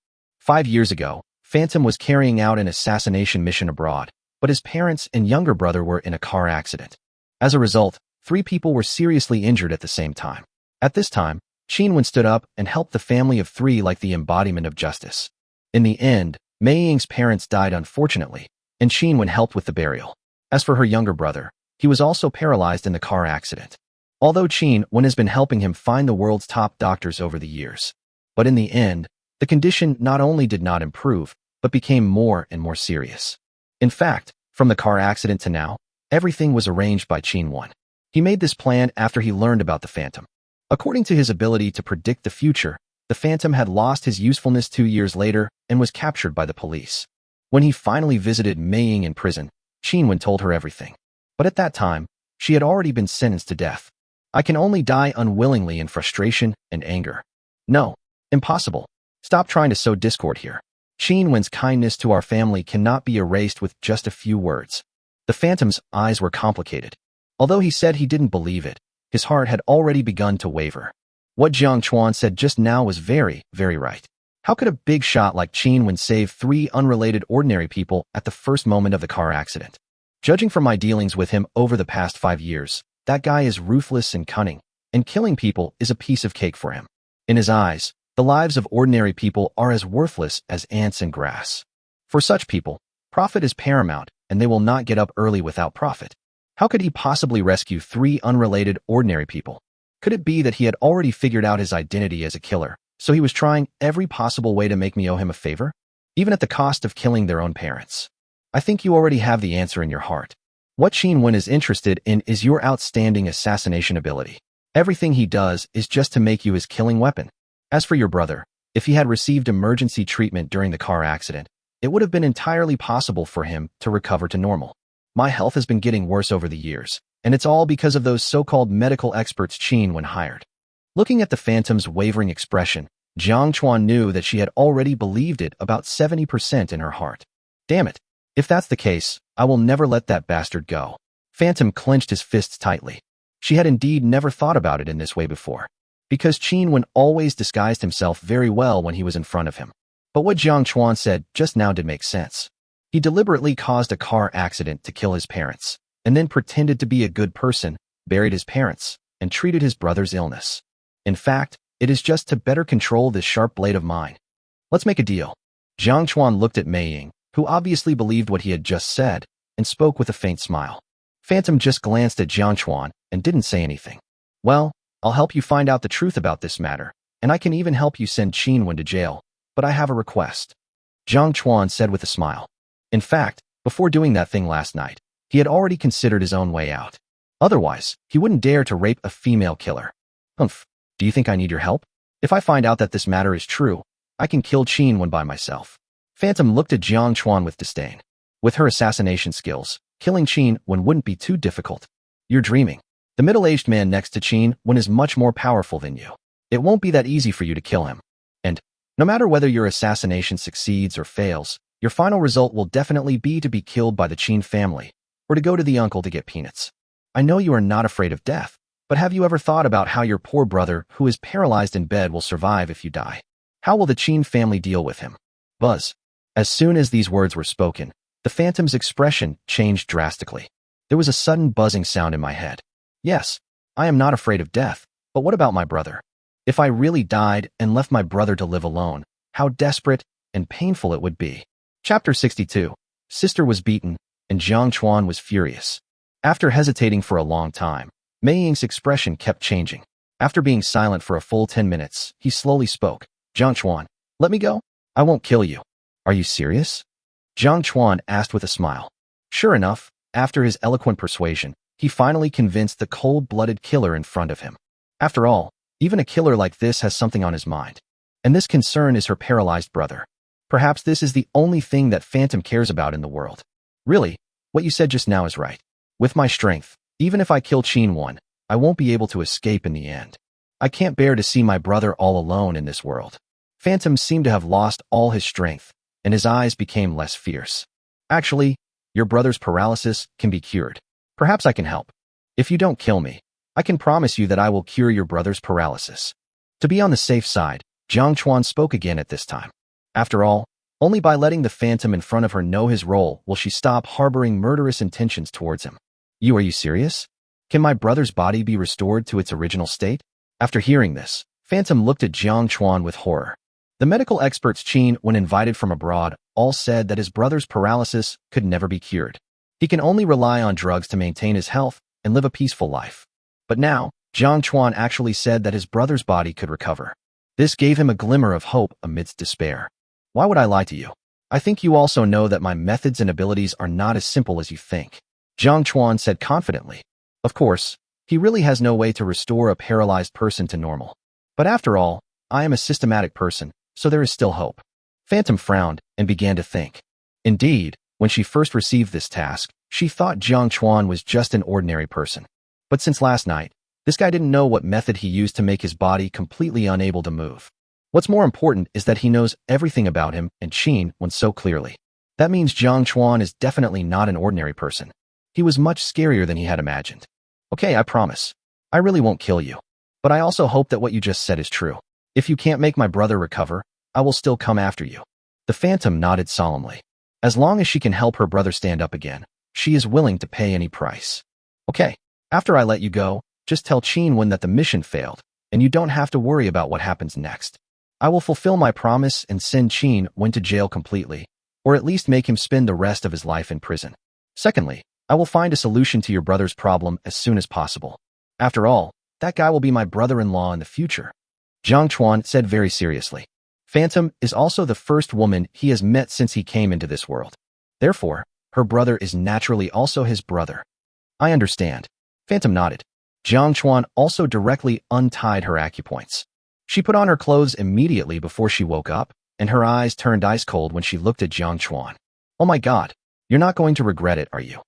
5 years ago, Phantom was carrying out an assassination mission abroad, but his parents and younger brother were in a car accident. As a result, 3 people were seriously injured at the same time. At this time, Qinwen stood up and helped the family of 3 like the embodiment of justice. In the end, Mei Ying's parents died unfortunately, and Qinwen helped with the burial. As for her younger brother, he was also paralyzed in the car accident. Although Qinwen has been helping him find the world's top doctors over the years. But in the end, the condition not only did not improve, but became more and more serious. In fact, from the car accident to now, everything was arranged by Qinwen. He made this plan after he learned about the Phantom. According to his ability to predict the future, the Phantom had lost his usefulness 2 years later and was captured by the police. When he finally visited Mei Ying in prison, Qinwen told her everything. But at that time, she had already been sentenced to death. I can only die unwillingly in frustration and anger. No, impossible. Stop trying to sow discord here. Qinwen's kindness to our family cannot be erased with just a few words. The Phantom's eyes were complicated. Although he said he didn't believe it, his heart had already begun to waver. What Jiang Chuan said just now was very, very right. How could a big shot like Qinwen save 3 unrelated ordinary people at the first moment of the car accident? Judging from my dealings with him over the past 5 years, that guy is ruthless and cunning, and killing people is a piece of cake for him. In his eyes, the lives of ordinary people are as worthless as ants and grass. For such people, profit is paramount, and they will not get up early without profit. How could he possibly rescue 3 unrelated ordinary people? Could it be that he had already figured out his identity as a killer, so he was trying every possible way to make me owe him a favor? Even at the cost of killing their own parents. I think you already have the answer in your heart. What Qinwen is interested in is your outstanding assassination ability. Everything he does is just to make you his killing weapon. As for your brother, if he had received emergency treatment during the car accident, it would have been entirely possible for him to recover to normal. My health has been getting worse over the years, and it's all because of those so-called medical experts Qinwen hired. Looking at the Phantom's wavering expression, Jiang Chuan knew that she had already believed it about 70% in her heart. Damn it. If that's the case, I will never let that bastard go. Phantom clenched his fists tightly. She had indeed never thought about it in this way before. Because Qinwen always disguised himself very well when he was in front of him. But what Jiang Chuan said just now did make sense. He deliberately caused a car accident to kill his parents, and then pretended to be a good person, buried his parents, and treated his brother's illness. In fact, it is just to better control this sharp blade of mine. Let's make a deal. Jiang Chuan looked at Mei Ying, who obviously believed what he had just said, and spoke with a faint smile. Phantom just glanced at Jiang Chuan and didn't say anything. Well, I'll help you find out the truth about this matter, and I can even help you send Qinwen to jail, but I have a request. Jiang Chuan said with a smile. In fact, before doing that thing last night, he had already considered his own way out. Otherwise, he wouldn't dare to rape a female killer. Humph, do you think I need your help? If I find out that this matter is true, I can kill Qinwen by myself. Phantom looked at Jiang Chuan with disdain. With her assassination skills, killing Qinwen wouldn't be too difficult. You're dreaming. The middle-aged man next to Qinwen is much more powerful than you. It won't be that easy for you to kill him. And, no matter whether your assassination succeeds or fails, your final result will definitely be to be killed by the Qin family, or to go to the uncle to get peanuts. I know you are not afraid of death, but have you ever thought about how your poor brother, who is paralyzed in bed, will survive if you die? How will the Qin family deal with him? Buzz. As soon as these words were spoken, the Phantom's expression changed drastically. There was a sudden buzzing sound in my head. Yes, I am not afraid of death, but what about my brother? If I really died and left my brother to live alone, how desperate and painful it would be. Chapter 62. Sister was beaten, and Jiang Chuan was furious. After hesitating for a long time, Mei Ying's expression kept changing. After being silent for a full 10 minutes, he slowly spoke. Jiang Chuan, let me go? I won't kill you. Are you serious? Jiang Chuan asked with a smile. Sure enough, after his eloquent persuasion, he finally convinced the cold-blooded killer in front of him. After all, even a killer like this has something on his mind. And this concern is her paralyzed brother. Perhaps this is the only thing that Phantom cares about in the world. Really, what you said just now is right. With my strength, even if I kill Qinwen, I won't be able to escape in the end. I can't bear to see my brother all alone in this world. Phantom seemed to have lost all his strength, and his eyes became less fierce. Actually, your brother's paralysis can be cured. Perhaps I can help. If you don't kill me, I can promise you that I will cure your brother's paralysis. To be on the safe side, Jiang Chuan spoke again at this time. After all, only by letting the Phantom in front of her know his role will she stop harboring murderous intentions towards him. Are you serious? Can my brother's body be restored to its original state? After hearing this, Phantom looked at Jiang Chuan with horror. The medical experts Qin, when invited from abroad, all said that his brother's paralysis could never be cured. He can only rely on drugs to maintain his health and live a peaceful life. But now, Jiang Chuan actually said that his brother's body could recover. This gave him a glimmer of hope amidst despair. Why would I lie to you? I think you also know that my methods and abilities are not as simple as you think, Jiang Chuan said confidently. Of course, he really has no way to restore a paralyzed person to normal. But after all, I am a systematic person, so there is still hope. Phantom frowned and began to think. Indeed, when she first received this task, she thought Jiang Chuan was just an ordinary person. But since last night, this guy didn't know what method he used to make his body completely unable to move. What's more important is that he knows everything about him and Qin so clearly. That means Jiang Chuan is definitely not an ordinary person. He was much scarier than he had imagined. Okay, I promise. I really won't kill you. But I also hope that what you just said is true. If you can't make my brother recover, I will still come after you. The Phantom nodded solemnly. As long as she can help her brother stand up again, she is willing to pay any price. Okay, after I let you go, just tell Qin that the mission failed, and you don't have to worry about what happens next. I will fulfill my promise and send Qin to jail completely, or at least make him spend the rest of his life in prison. Secondly, I will find a solution to your brother's problem as soon as possible. After all, that guy will be my brother-in-law in the future, Jiang Chuan said very seriously. Phantom is also the first woman he has met since he came into this world. Therefore, her brother is naturally also his brother. I understand. Phantom nodded. Jiang Chuan also directly untied her acupoints. She put on her clothes immediately before she woke up, and her eyes turned ice cold when she looked at Jiang Chuan. Oh my god, you're not going to regret it, are you?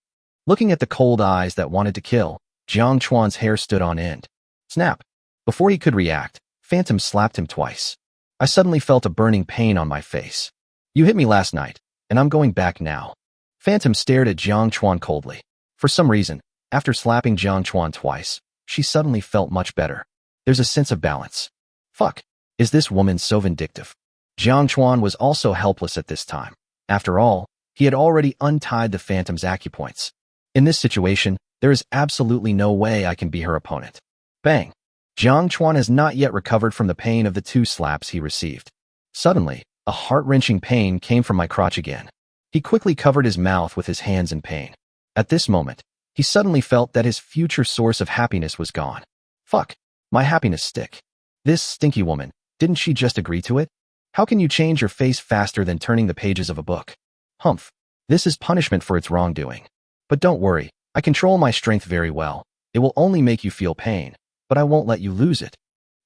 Looking at the cold eyes that wanted to kill, Jiang Chuan's hair stood on end. Snap! Before he could react, Phantom slapped him twice. I suddenly felt a burning pain on my face. You hit me last night, and I'm going back now. Phantom stared at Jiang Chuan coldly. For some reason, after slapping Jiang Chuan twice, she suddenly felt much better. There's a sense of balance. Fuck. Is this woman so vindictive? Jiang Chuan was also helpless at this time. After all, he had already untied the Phantom's acupoints. In this situation, there is absolutely no way I can be her opponent. Bang! Jiang Chuan has not yet recovered from the pain of the 2 slaps he received. Suddenly, a heart-wrenching pain came from my crotch again. He quickly covered his mouth with his hands in pain. At this moment, he suddenly felt that his future source of happiness was gone. Fuck, my happiness stick. This stinky woman, didn't she just agree to it? How can you change your face faster than turning the pages of a book? Humph, this is punishment for its wrongdoing. But don't worry, I control my strength very well. It will only make you feel pain, but I won't let you lose it.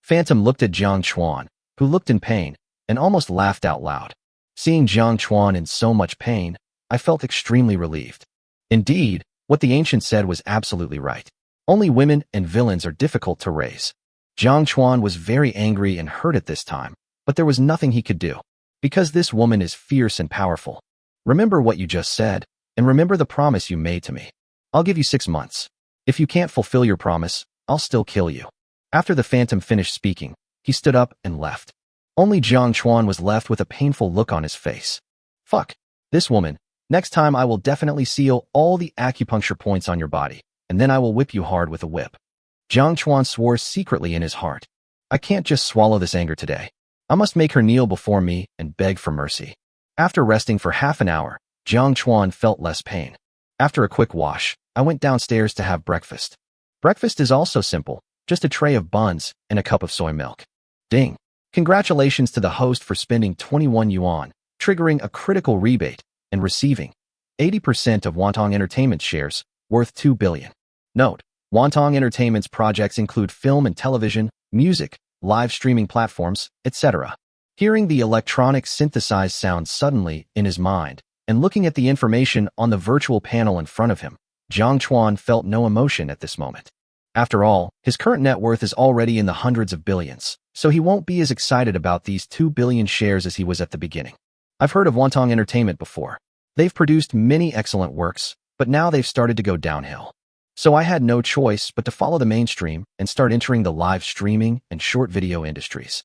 Phantom looked at Jiang Chuan, who looked in pain, and almost laughed out loud. Seeing Jiang Chuan in so much pain, I felt extremely relieved. Indeed, what the ancient said was absolutely right. Only women and villains are difficult to raise. Jiang Chuan was very angry and hurt at this time, but there was nothing he could do, because this woman is fierce and powerful. Remember what you just said, and remember the promise you made to me. I'll give you 6 months. If you can't fulfill your promise, I'll still kill you. After the Phantom finished speaking, he stood up and left. Only Jiang Chuan was left with a painful look on his face. Fuck. This woman. Next time I will definitely seal all the acupuncture points on your body, and then I will whip you hard with a whip. Jiang Chuan swore secretly in his heart. I can't just swallow this anger today. I must make her kneel before me and beg for mercy. After resting for half an hour, Jiang Chuan felt less pain. After a quick wash, I went downstairs to have breakfast. Breakfast is also simple, just a tray of buns and a cup of soy milk. Ding! Congratulations to the host for spending 21 yuan, triggering a critical rebate, and receiving 80% of Wantong Entertainment shares, worth 2 billion. Note, Wantong Entertainment's projects include film and television, music, live streaming platforms, etc. Hearing the electronic synthesized sound suddenly in his mind, and looking at the information on the virtual panel in front of him, Jiang Chuan felt no emotion at this moment. After all, his current net worth is already in the hundreds of billions, so he won't be as excited about these 2 billion shares as he was at the beginning. I've heard of Wantong Entertainment before. They've produced many excellent works, but now they've started to go downhill. So I had no choice but to follow the mainstream and start entering the live streaming and short video industries.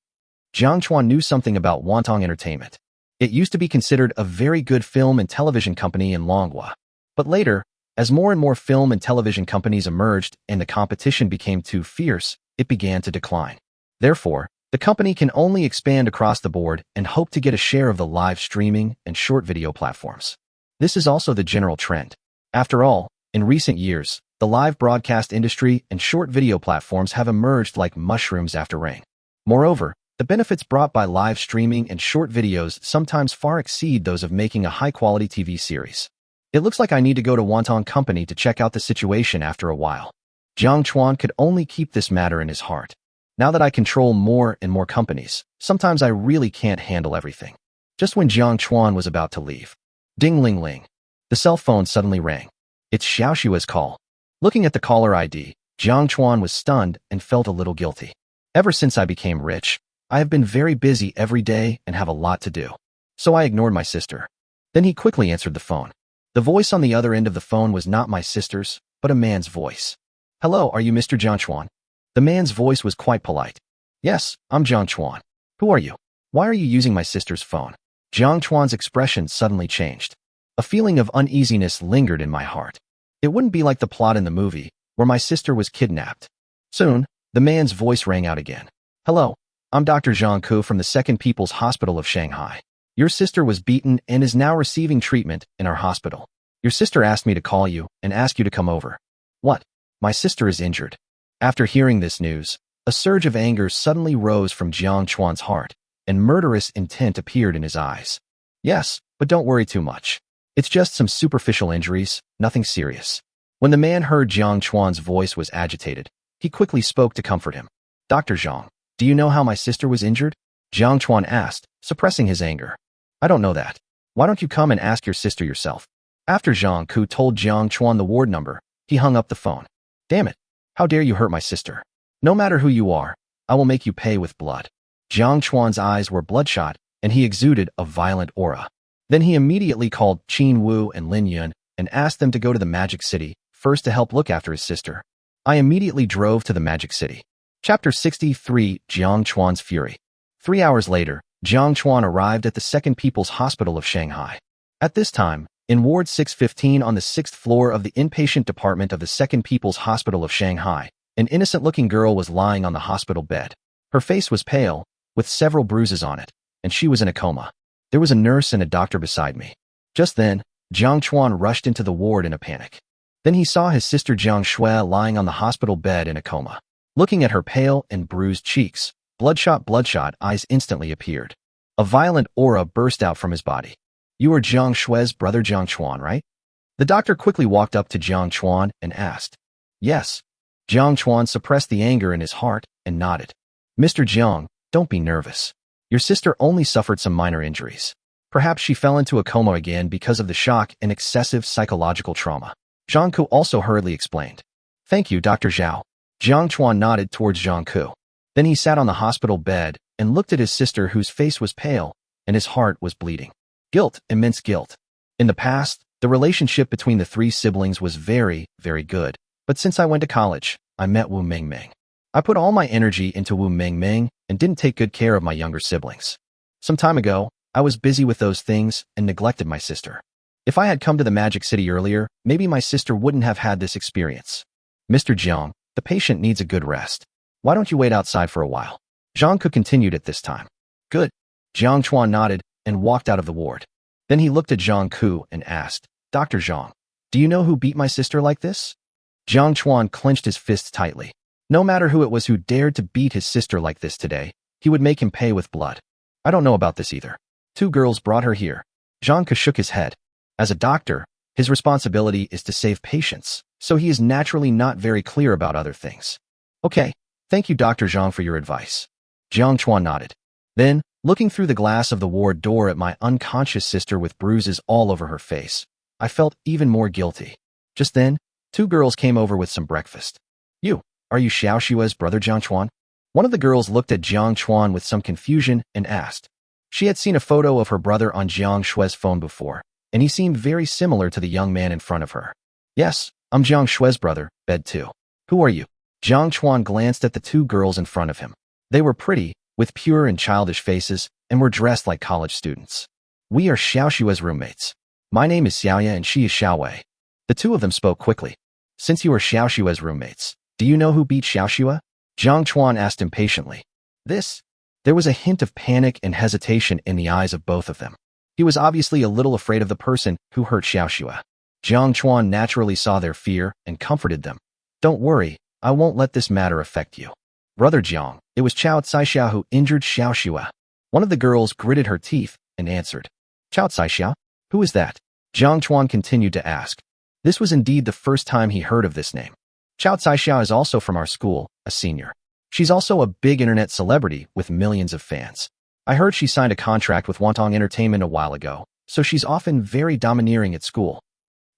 Jiang Chuan knew something about Wantong Entertainment. It used to be considered a very good film and television company in Longhua. But later, as more and more film and television companies emerged and the competition became too fierce, it began to decline. Therefore, the company can only expand across the board and hope to get a share of the live streaming and short video platforms. This is also the general trend. After all, in recent years, the live broadcast industry and short video platforms have emerged like mushrooms after rain. Moreover, the benefits brought by live streaming and short videos sometimes far exceed those of making a high-quality TV series. It looks like I need to go to Wonton Company to check out the situation after a while. Jiang Chuan could only keep this matter in his heart. Now that I control more and more companies, sometimes I really can't handle everything. Just when Jiang Chuan was about to leave. Ding-ling-ling. The cell phone suddenly rang. It's Xiao Xue's call. Looking at the caller ID, Jiang Chuan was stunned and felt a little guilty. Ever since I became rich, I have been very busy every day and have a lot to do. So I ignored my sister. Then he quickly answered the phone. The voice on the other end of the phone was not my sister's, but a man's voice. Hello, are you Mr. Jiang Chuan? The man's voice was quite polite. Yes, I'm Jiang Chuan. Who are you? Why are you using my sister's phone? Jiang Chuan's expression suddenly changed. A feeling of uneasiness lingered in my heart. It wouldn't be like the plot in the movie, where my sister was kidnapped. Soon, the man's voice rang out again. Hello, I'm Dr. Zhang Ku from the Second People's Hospital of Shanghai. Your sister was beaten and is now receiving treatment in our hospital. Your sister asked me to call you and ask you to come over. What? My sister is injured. After hearing this news, a surge of anger suddenly rose from Jiang Chuan's heart, and murderous intent appeared in his eyes. Yes, but don't worry too much. It's just some superficial injuries, nothing serious. When the man heard Jiang Chuan's voice was agitated, he quickly spoke to comfort him. Dr. Zhang, do you know how my sister was injured? Jiang Chuan asked, suppressing his anger. I don't know that. Why don't you come and ask your sister yourself? After Zhang Ku told Jiang Chuan the ward number, he hung up the phone. Damn it. How dare you hurt my sister? No matter who you are, I will make you pay with blood. Jiang Chuan's eyes were bloodshot, and he exuded a violent aura. Then he immediately called Qin Wu and Lin Yun and asked them to go to the Magic City, first to help look after his sister. I immediately drove to the Magic City. Chapter 63, Jiang Chuan's Fury. 3 hours later, Jiang Chuan arrived at the Second People's Hospital of Shanghai. At this time, in Ward 615 on the 6th floor of the inpatient department of the Second People's Hospital of Shanghai, an innocent-looking girl was lying on the hospital bed. Her face was pale, with several bruises on it, and she was in a coma. There was a nurse and a doctor beside me. Just then, Jiang Chuan rushed into the ward in a panic. Then he saw his sister Jiang Shui lying on the hospital bed in a coma. Looking at her pale and bruised cheeks, bloodshot eyes instantly appeared. A violent aura burst out from his body. You are Jiang Shui's brother Jiang Chuan, right? The doctor quickly walked up to Jiang Chuan and asked. Yes. Jiang Chuan suppressed the anger in his heart and nodded. Mr. Jiang, don't be nervous. Your sister only suffered some minor injuries. Perhaps she fell into a coma again because of the shock and excessive psychological trauma. Zhang Ku also hurriedly explained. Thank you, Dr. Zhao. Jiang Chuan nodded towards Zhang Ku. Then he sat on the hospital bed and looked at his sister whose face was pale and his heart was bleeding. Guilt, immense guilt. In the past, the relationship between the three siblings was very, very good. But since I went to college, I met Wu Mengmeng. I put all my energy into Wu Mengmeng and didn't take good care of my younger siblings. Some time ago, I was busy with those things and neglected my sister. If I had come to the Magic City earlier, maybe my sister wouldn't have had this experience. Mr. Jiang, the patient needs a good rest. Why don't you wait outside for a while? Zhang Ku continued at this time. Good. Jiang Chuan nodded and walked out of the ward. Then he looked at Zhang Ku and asked, Dr. Zhang, do you know who beat my sister like this? Jiang Chuan clenched his fists tightly. No matter who it was who dared to beat his sister like this today, he would make him pay with blood. I don't know about this either. 2 girls brought her here. Zhang Ku shook his head. As a doctor, his responsibility is to save patients, so he is naturally not very clear about other things. Okay, thank you Dr. Zhang for your advice. Jiang Chuan nodded. Then, looking through the glass of the ward door at my unconscious sister with bruises all over her face, I felt even more guilty. Just then, 2 girls came over with some breakfast. Are you Xiao Xue's brother Jiang Chuan? One of the girls looked at Jiang Chuan with some confusion and asked. She had seen a photo of her brother on Jiang Shui's phone before, and he seemed very similar to the young man in front of her. Yes, I'm Jiang Shui's brother, bed 2. Who are you? Jiang Chuan glanced at the 2 girls in front of him. They were pretty, with pure and childish faces, and were dressed like college students. We are Xiaoxue's roommates. My name is Xiaoya and she is Xiaowei. The two of them spoke quickly. Since you are Xiaoxue's roommates, do you know who beat Xiaoxue? Zhang Chuan asked impatiently. There was a hint of panic and hesitation in the eyes of both of them. He was obviously a little afraid of the person who hurt Xiaoxue. Zhang Chuan naturally saw their fear and comforted them. Don't worry, I won't let this matter affect you. Brother Jiang, it was Chao Caixia who injured Xiaoxue. One of the girls gritted her teeth and answered. Chao Caixia? Who is that? Zhang Chuan continued to ask. This was indeed the first time he heard of this name. Chao Caixia is also from our school, a senior. She's also a big internet celebrity with millions of fans. I heard she signed a contract with Wantong Entertainment a while ago, so she's often very domineering at school.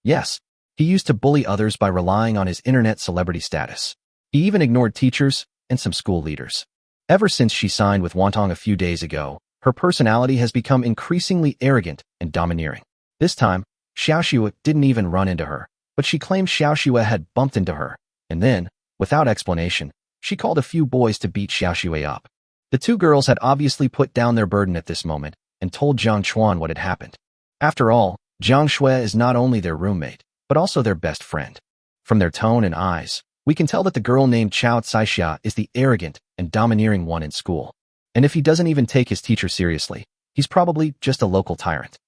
Yes, he used to bully others by relying on his internet celebrity status. He even ignored teachers and some school leaders. Ever since she signed with Wantong a few days ago, her personality has become increasingly arrogant and domineering. This time, Xiaoxue didn't even run into her, but she claimed Xiaoxue had bumped into her, and then, without explanation, she called a few boys to beat Xiaoxue up. The two girls had obviously put down their burden at this moment and told Zhang Chuan what had happened. After all, Zhang Xue is not only their roommate, but also their best friend. From their tone and eyes, we can tell that the girl named Chao Caixia is the arrogant and domineering one in school. And if he doesn't even take his teacher seriously, he's probably just a local tyrant.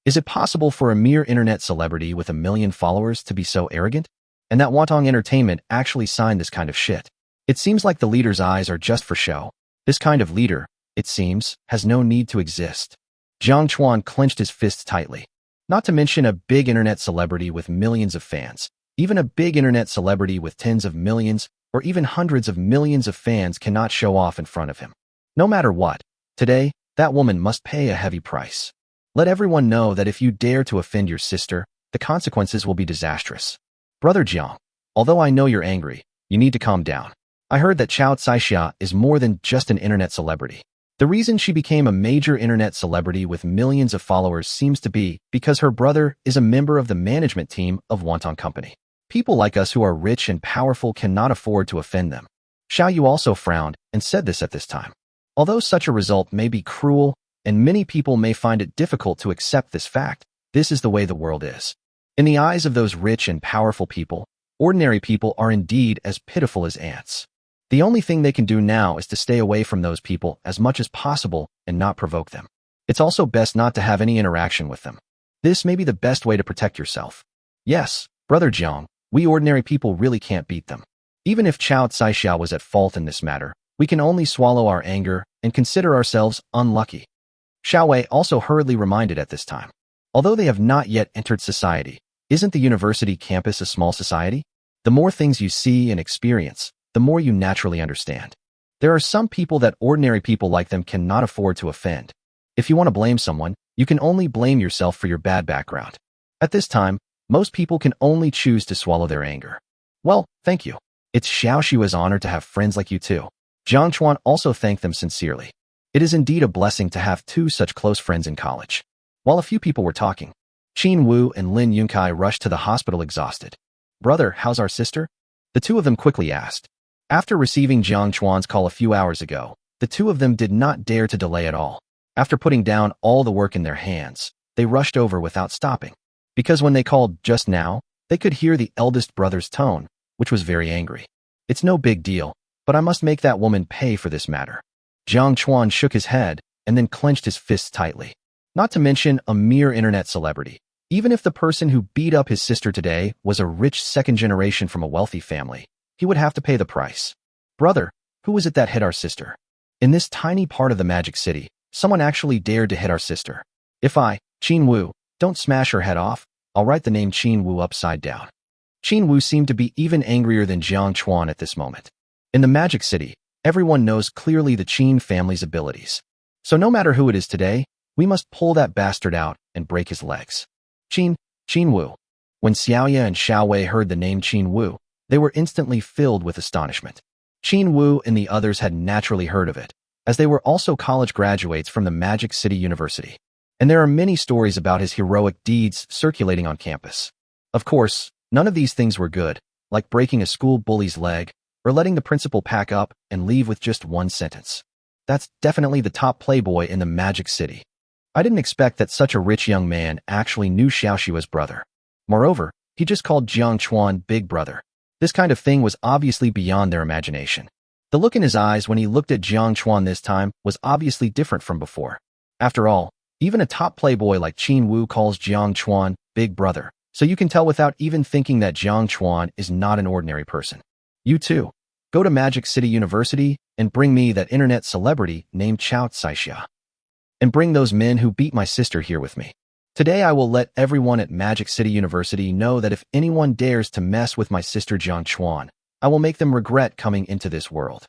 Is it possible for a mere internet celebrity with 1 million followers to be so arrogant? And that Wantong Entertainment actually signed this kind of shit. It seems like the leader's eyes are just for show. This kind of leader, it seems, has no need to exist. Zhang Chuan clenched his fists tightly. Not to mention a big internet celebrity with millions of fans. Even a big internet celebrity with tens of millions or even hundreds of millions of fans cannot show off in front of him. No matter what, today, that woman must pay a heavy price. Let everyone know that if you dare to offend your sister, the consequences will be disastrous. Brother Jiang, although I know you're angry, you need to calm down. I heard that Chao Caixia is more than just an internet celebrity. The reason she became a major internet celebrity with millions of followers seems to be because her brother is a member of the management team of Wantong Company. People like us who are rich and powerful cannot afford to offend them. Xiao Yu also frowned and said this at this time. Although such a result may be cruel, and many people may find it difficult to accept this fact, this is the way the world is. In the eyes of those rich and powerful people, ordinary people are indeed as pitiful as ants. The only thing they can do now is to stay away from those people as much as possible and not provoke them. It's also best not to have any interaction with them. This may be the best way to protect yourself. Yes, Brother Jiang, we ordinary people really can't beat them. Even if Chao Caixia was at fault in this matter, we can only swallow our anger and consider ourselves unlucky. Xiaowei also hurriedly reminded at this time. Although they have not yet entered society, isn't the university campus a small society? The more things you see and experience, the more you naturally understand. There are some people that ordinary people like them cannot afford to offend. If you want to blame someone, you can only blame yourself for your bad background. At this time, most people can only choose to swallow their anger. Well, thank you. It's Xiaoxue's honor to have friends like you too. Zhang Chuan also thanked them sincerely. It is indeed a blessing to have two such close friends in college. While a few people were talking, Qin Wu and Lin Yunkai rushed to the hospital exhausted. Brother, how's our sister? The two of them quickly asked. After receiving Zhang Chuan's call a few hours ago, the two of them did not dare to delay at all. After putting down all the work in their hands, they rushed over without stopping. Because when they called just now, they could hear the eldest brother's tone, which was very angry. It's no big deal, but I must make that woman pay for this matter. Zhang Chuan shook his head and then clenched his fists tightly. Not to mention a mere internet celebrity. Even if the person who beat up his sister today was a rich second generation from a wealthy family, he would have to pay the price. Brother, who was it that hit our sister? In this tiny part of the Magic City, someone actually dared to hit our sister. If I, Qin Wu, don't smash her head off, I'll write the name Qin Wu upside down. Qin Wu seemed to be even angrier than Zhang Chuan at this moment. In the Magic City, everyone knows clearly the Qin family's abilities. So no matter who it is today, we must pull that bastard out and break his legs. Qin Wu. When Xiaoya and Xiaowei heard the name Qin Wu, they were instantly filled with astonishment. Qin Wu and the others had naturally heard of it, as they were also college graduates from the Magic City University. And there are many stories about his heroic deeds circulating on campus. Of course, none of these things were good, like breaking a school bully's leg, or letting the principal pack up and leave with just one sentence. That's definitely the top playboy in the Magic City. I didn't expect that such a rich young man actually knew Xiaoxiu's brother. Moreover, he just called Jiang Chuan big brother. This kind of thing was obviously beyond their imagination. The look in his eyes when he looked at Jiang Chuan this time was obviously different from before. After all, even a top playboy like Qin Wu calls Jiang Chuan big brother, so you can tell without even thinking that Jiang Chuan is not an ordinary person. You too. Go to Magic City University and bring me that internet celebrity named Chao Caixia. And bring those men who beat my sister here with me. Today I will let everyone at Magic City University know that if anyone dares to mess with my sister Jiang Chuan, I will make them regret coming into this world.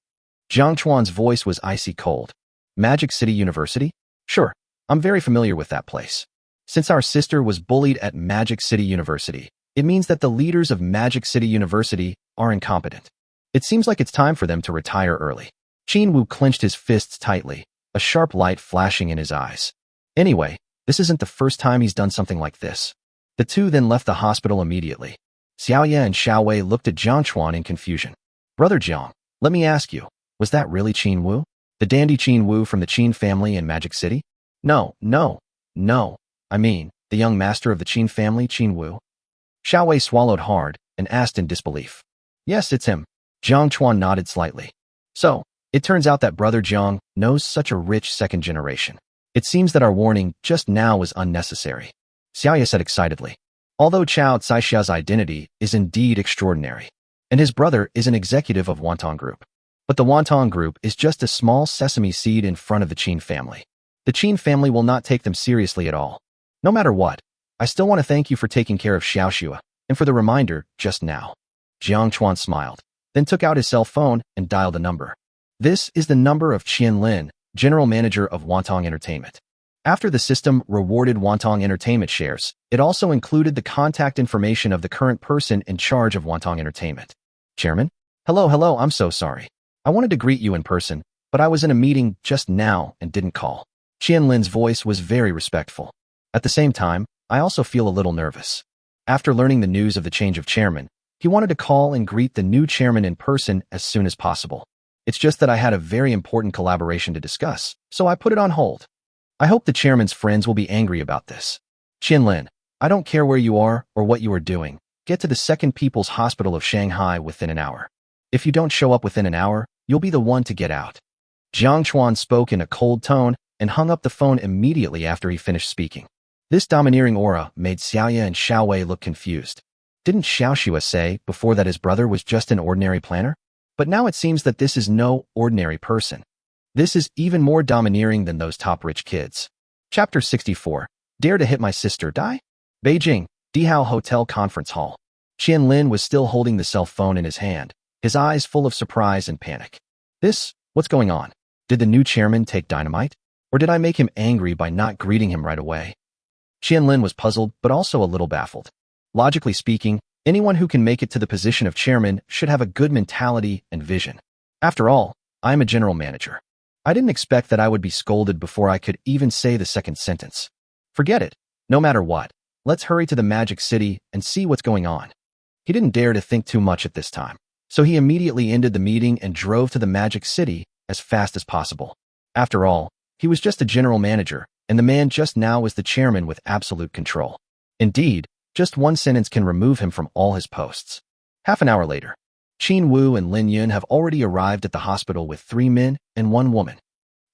Jiang Chuan's voice was icy cold. Magic City University? Sure, I'm very familiar with that place. Since our sister was bullied at Magic City University, it means that the leaders of Magic City University are incompetent. It seems like it's time for them to retire early. Qin Wu clenched his fists tightly, a sharp light flashing in his eyes. Anyway, this isn't the first time he's done something like this. The two then left the hospital immediately. Xiaoye and Xiaowei looked at Jiang Chuan in confusion. Brother Jiang, let me ask you, was that really Qin Wu? The dandy Qin Wu from the Qin family in Magic City? No. I mean, the young master of the Qin family, Qin Wu? Xiaowei swallowed hard and asked in disbelief. Yes, it's him. Jiang Chuan nodded slightly. So, it turns out that Brother Jiang knows such a rich second generation. It seems that our warning just now was unnecessary. Xiaoye said excitedly. Although Chao Caixia's identity is indeed extraordinary, and his brother is an executive of Wantong Group. But the Wantong Group is just a small sesame seed in front of the Qin family. The Qin family will not take them seriously at all. No matter what, I still want to thank you for taking care of Xiaoxia, and for the reminder just now. Jiang Chuan smiled, then took out his cell phone and dialed a number. This is the number of Qian Lin, general manager of Wantong Entertainment. After the system rewarded Wantong Entertainment shares, it also included the contact information of the current person in charge of Wantong Entertainment. Chairman? Hello, I'm so sorry. I wanted to greet you in person, but I was in a meeting just now and didn't call. Qian Lin's voice was very respectful. At the same time, I also feel a little nervous. After learning the news of the change of chairman, he wanted to call and greet the new chairman in person as soon as possible. It's just that I had a very important collaboration to discuss, so I put it on hold. I hope the chairman's friends will be angry about this. Qian Lin, I don't care where you are or what you are doing. Get to the Second People's Hospital of Shanghai within an hour. If you don't show up within an hour, you'll be the one to get out. Jiang Chuan spoke in a cold tone and hung up the phone immediately after he finished speaking. This domineering aura made Xiaoye and Xiaowei look confused. Didn't Xiaoxia say before that his brother was just an ordinary planner? But now it seems that this is no ordinary person. This is even more domineering than those top rich kids. Chapter 64. Dare to hit my sister, die? Beijing, Dihao Hotel Conference Hall. Qian Lin was still holding the cell phone in his hand, his eyes full of surprise and panic. What's going on? Did the new chairman take dynamite? Or did I make him angry by not greeting him right away? Qian Lin was puzzled, but also a little baffled. Logically speaking, anyone who can make it to the position of chairman should have a good mentality and vision. After all, I'm a general manager. I didn't expect that I would be scolded before I could even say the second sentence. Forget it. No matter what, let's hurry to the Magic City and see what's going on. He didn't dare to think too much at this time, so he immediately ended the meeting and drove to the Magic City as fast as possible. After all, he was just a general manager, and the man just now was the chairman with absolute control. Indeed, just one sentence can remove him from all his posts. Half an hour later, Qin Wu and Lin Yun have already arrived at the hospital with 3 men and 1 woman.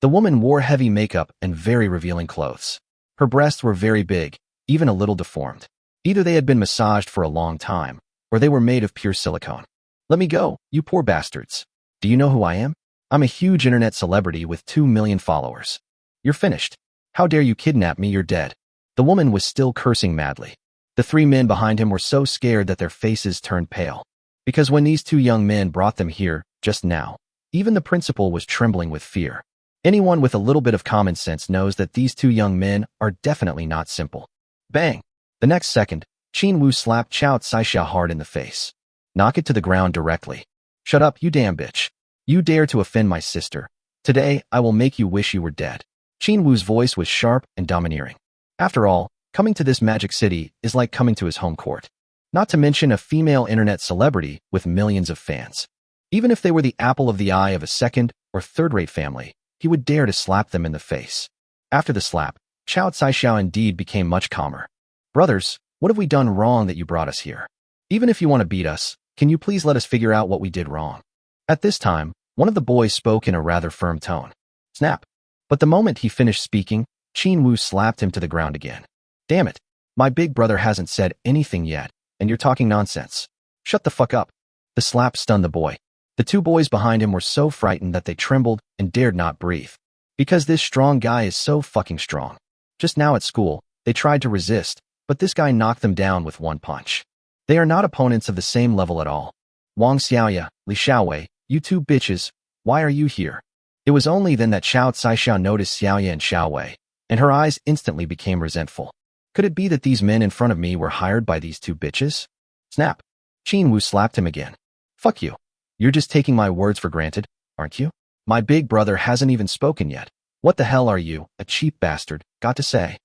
The woman wore heavy makeup and very revealing clothes. Her breasts were very big, even a little deformed. Either they had been massaged for a long time, or they were made of pure silicone. Let me go, you poor bastards. Do you know who I am? I'm a huge internet celebrity with 2 million followers. You're finished. How dare you kidnap me, you're dead. The woman was still cursing madly. The 3 men behind him were so scared that their faces turned pale. Because when these 2 young men brought them here, just now, even the principal was trembling with fear. Anyone with a little bit of common sense knows that these 2 young men are definitely not simple. Bang! The next second, Qin Wu slapped Chao Caixia hard in the face. Knock it to the ground directly. Shut up, you damn bitch. You dare to offend my sister. Today, I will make you wish you were dead. Qin Wu's voice was sharp and domineering. After all, coming to this Magic City is like coming to his home court. Not to mention a female internet celebrity with millions of fans. Even if they were the apple of the eye of a second or third-rate family, he would dare to slap them in the face. After the slap, Chao Caishiao indeed became much calmer. Brothers, what have we done wrong that you brought us here? Even if you want to beat us, can you please let us figure out what we did wrong? At this time, one of the boys spoke in a rather firm tone. Snap. But the moment he finished speaking, Qin Wu slapped him to the ground again. Damn it. My big brother hasn't said anything yet, and you're talking nonsense. Shut the fuck up. The slap stunned the boy. The two boys behind him were so frightened that they trembled and dared not breathe. Because this strong guy is so fucking strong. Just now at school, they tried to resist, but this guy knocked them down with one punch. They are not opponents of the same level at all. Wang Xiaoya, Li Xiaowei, you two bitches, why are you here? It was only then that Chao Caishiao noticed Xiaoya and Xiaowei, and her eyes instantly became resentful. Could it be that these men in front of me were hired by these two bitches? Snap. Qin Wu slapped him again. Fuck you. You're just taking my words for granted, aren't you? My big brother hasn't even spoken yet. What the hell are you, a cheap bastard, got to say?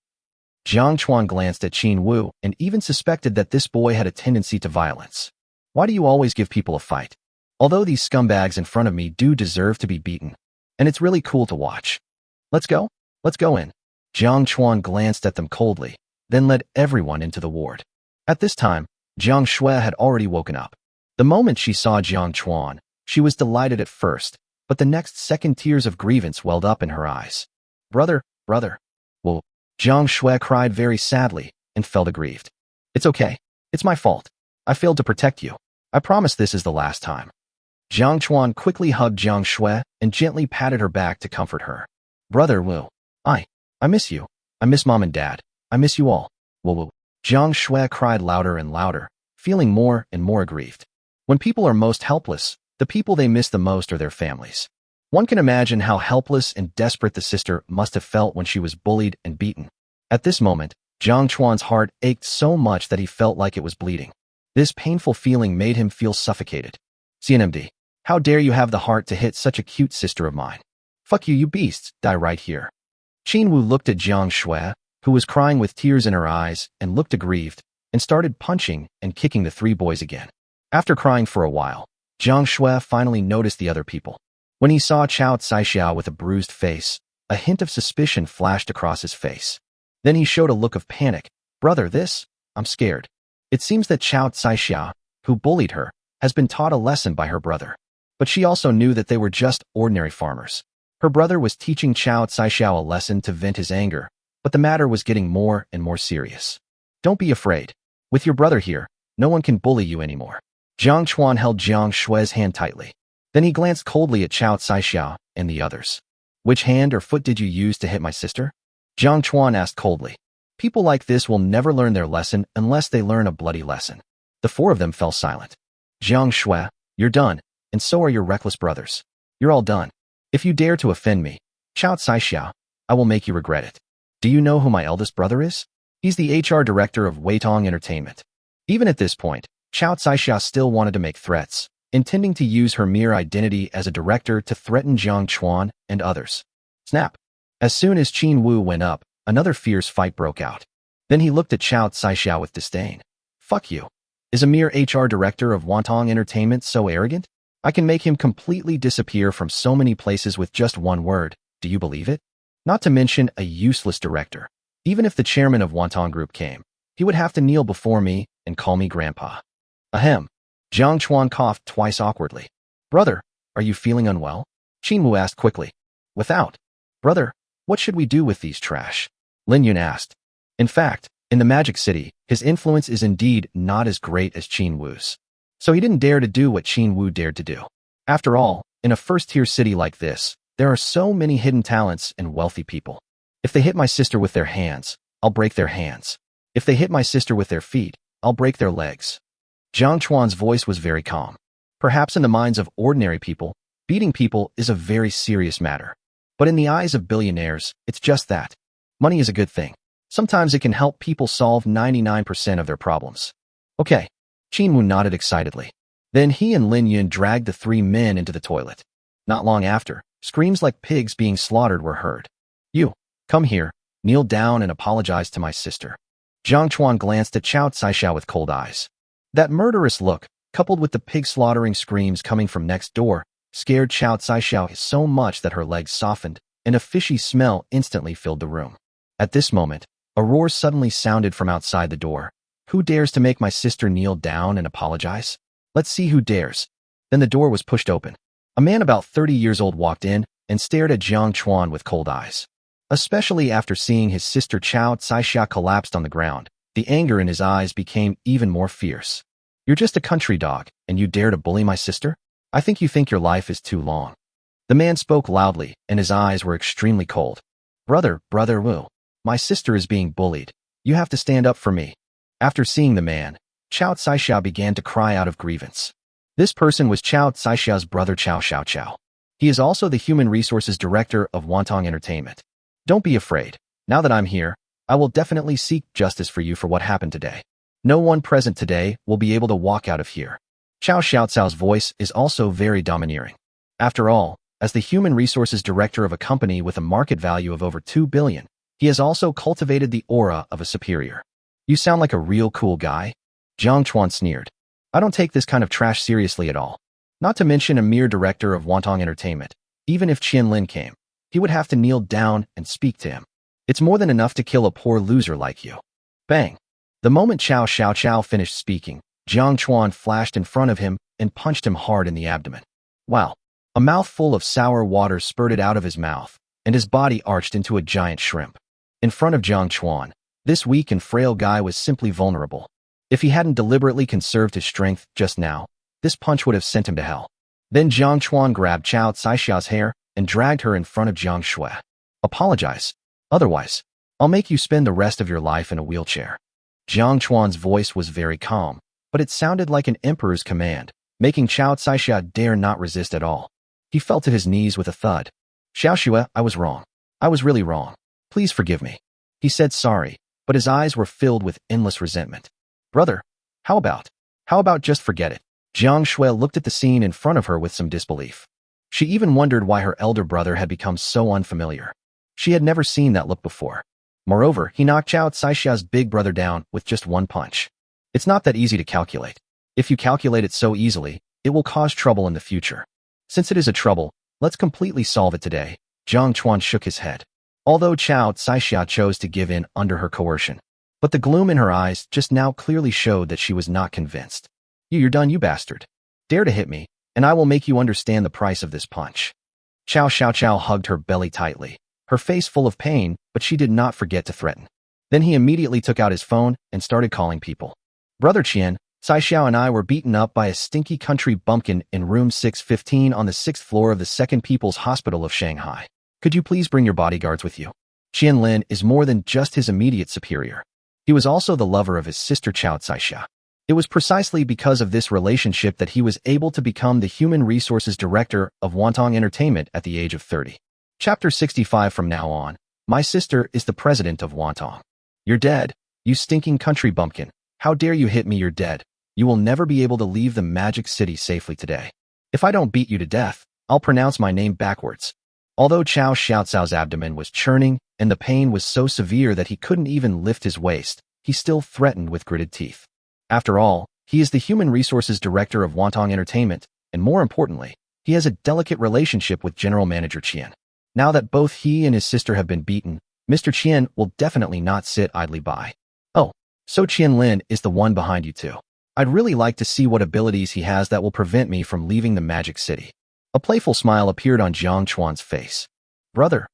Jiang Chuan glanced at Qin Wu and even suspected that this boy had a tendency to violence. Why do you always give people a fight? Although these scumbags in front of me do deserve to be beaten. And it's really cool to watch. Let's go in. Jiang Chuan glanced at them coldly, then led everyone into the ward. At this time, Jiang Shui had already woken up. The moment she saw Jiang Chuan, she was delighted at first, but the next second tears of grievance welled up in her eyes. Brother. Well, Jiang Shui cried very sadly and felt aggrieved. It's okay. It's my fault. I failed to protect you. I promise this is the last time. Jiang Chuan quickly hugged Jiang Shui and gently patted her back to comfort her. Brother Wu, I miss you. I miss Mom and Dad. I miss you all. Wu. Jiang Shui cried louder and louder, feeling more and more aggrieved. When people are most helpless, the people they miss the most are their families. One can imagine how helpless and desperate the sister must have felt when she was bullied and beaten. At this moment, Jiang Chuan's heart ached so much that he felt like it was bleeding. This painful feeling made him feel suffocated. CNMD, how dare you have the heart to hit such a cute sister of mine? Fuck you, you beasts, die right here. Qin Wu looked at Jiang Shui, who was crying with tears in her eyes and looked aggrieved, and started punching and kicking the three boys again. After crying for a while, Jiang Shui finally noticed the other people. When he saw Chao Caishiao with a bruised face, a hint of suspicion flashed across his face. Then he showed a look of panic. Brother, I'm scared. It seems that Chao Caishiao, who bullied her, has been taught a lesson by her brother. But she also knew that they were just ordinary farmers. Her brother was teaching Chao Caishiao a lesson to vent his anger, but the matter was getting more and more serious. Don't be afraid. With your brother here, no one can bully you anymore. Jiang Chuan held Jiang Shui's hand tightly. Then he glanced coldly at Chao Caishiao and the others. Which hand or foot did you use to hit my sister? Jiang Chuan asked coldly. People like this will never learn their lesson unless they learn a bloody lesson. The four of them fell silent. Jiang Shui, you're done, and so are your reckless brothers. You're all done. If you dare to offend me, Chao Caishiao, I will make you regret it. Do you know who my eldest brother is? He's the HR director of Weitong Entertainment. Even at this point, Chao Caishiao still wanted to make threats, intending to use her mere identity as a director to threaten Jiang Chuan and others. Snap. As soon as Qin Wu went up, another fierce fight broke out. Then he looked at Chao Caishiao with disdain. Fuck you. Is a mere HR director of Weitong Entertainment so arrogant? I can make him completely disappear from so many places with just one word. Do you believe it? Not to mention a useless director. Even if the chairman of Weitong Group came, he would have to kneel before me and call me grandpa. Ahem. Jiang Chuan coughed twice awkwardly. Brother, are you feeling unwell? Qin Wu asked quickly. Without. Brother, what should we do with these trash? Lin Yun asked. In fact, in the Magic City, his influence is indeed not as great as Qin Wu's. So he didn't dare to do what Qin Wu dared to do. After all, in a first-tier city like this, there are so many hidden talents and wealthy people. If they hit my sister with their hands, I'll break their hands. If they hit my sister with their feet, I'll break their legs. Jiang Chuan's voice was very calm. Perhaps in the minds of ordinary people, beating people is a very serious matter. But in the eyes of billionaires, it's just that. Money is a good thing. Sometimes it can help people solve 99% of their problems. Okay. Qin Wu nodded excitedly. Then he and Lin Yun dragged the three men into the toilet. Not long after, screams like pigs being slaughtered were heard. You, come here, kneel down and apologize to my sister. Jiang Chuan glanced at Chao Caishiao with cold eyes. That murderous look, coupled with the pig-slaughtering screams coming from next door, scared Chao Caishiao so much that her legs softened, and a fishy smell instantly filled the room. At this moment, a roar suddenly sounded from outside the door. Who dares to make my sister kneel down and apologize? Let's see who dares. Then the door was pushed open. A man about 30 years old walked in and stared at Jiang Chuan with cold eyes. Especially after seeing his sister Chao Caixia collapsed on the ground, the anger in his eyes became even more fierce. You're just a country dog, and you dare to bully my sister? I think you think your life is too long. The man spoke loudly, and his eyes were extremely cold. Brother Wu, my sister is being bullied. You have to stand up for me. After seeing the man, Chao Caixia began to cry out of grievance. This person was Chao Caixia's brother Chao Xiaoqiao. He is also the Human Resources Director of Wantong Entertainment. Don't be afraid. Now that I'm here, I will definitely seek justice for you for what happened today. No one present today will be able to walk out of here. Chao Xiaocao's voice is also very domineering. After all, as the Human Resources Director of a company with a market value of over 2 billion, he has also cultivated the aura of a superior. You sound like a real cool guy. Jiang Chuan sneered. I don't take this kind of trash seriously at all. Not to mention a mere director of Wantong Entertainment. Even if Qian Lin came, he would have to kneel down and speak to him. It's more than enough to kill a poor loser like you. Bang! The moment Chao Xiaoqiao finished speaking, Jiang Chuan flashed in front of him and punched him hard in the abdomen. Wow! A mouthful of sour water spurted out of his mouth, and his body arched into a giant shrimp. In front of Jiang Chuan, this weak and frail guy was simply vulnerable. If he hadn't deliberately conserved his strength just now, this punch would have sent him to hell. Then Jiang Chuan grabbed Chao Caixia's hair and dragged her in front of Jiang Shui. Apologize. Otherwise, I'll make you spend the rest of your life in a wheelchair. Jiang Chuan's voice was very calm, but it sounded like an emperor's command, making Chao Caixia dare not resist at all. He fell to his knees with a thud. Xiaoxue, I was wrong. I was really wrong. Please forgive me. He said sorry, but his eyes were filled with endless resentment. Brother, how about just forget it? Jiang Shui looked at the scene in front of her with some disbelief. She even wondered why her elder brother had become so unfamiliar. She had never seen that look before. Moreover, he knocked Chao Caixia's big brother down with just one punch. It's not that easy to calculate. If you calculate it so easily, it will cause trouble in the future. Since it is a trouble, let's completely solve it today. Jiang Chuan shook his head. Although Chao Caixia chose to give in under her coercion, but the gloom in her eyes just now clearly showed that she was not convinced. You're done, you bastard. Dare to hit me, and I will make you understand the price of this punch. Chao Xiaoqiao hugged her belly tightly, her face full of pain, but she did not forget to threaten. Then he immediately took out his phone and started calling people. Brother Qian, Caixiao and I were beaten up by a stinky country bumpkin in room 615 on the 6th floor of the 2nd People's Hospital of Shanghai. Could you please bring your bodyguards with you? Qian Lin is more than just his immediate superior. He was also the lover of his sister Chao Caixia. It was precisely because of this relationship that he was able to become the Human Resources Director of Wantong Entertainment at the age of 30. Chapter 65. From now on, my sister is the president of Wantong. You're dead, you stinking country bumpkin. How dare you hit me? You're dead. You will never be able to leave the magic city safely today. If I don't beat you to death, I'll pronounce my name backwards. Although Chao Xiaocao's abdomen was churning and the pain was so severe that he couldn't even lift his waist, he still threatened with gritted teeth. After all, he is the Human Resources Director of Wantong Entertainment, and more importantly, he has a delicate relationship with General Manager Qian. Now that both he and his sister have been beaten, Mr. Qian will definitely not sit idly by. Oh, so Qian Lin is the one behind you too. I'd really like to see what abilities he has that will prevent me from leaving the magic city. A playful smile appeared on Jiang Chuan's face. Brother,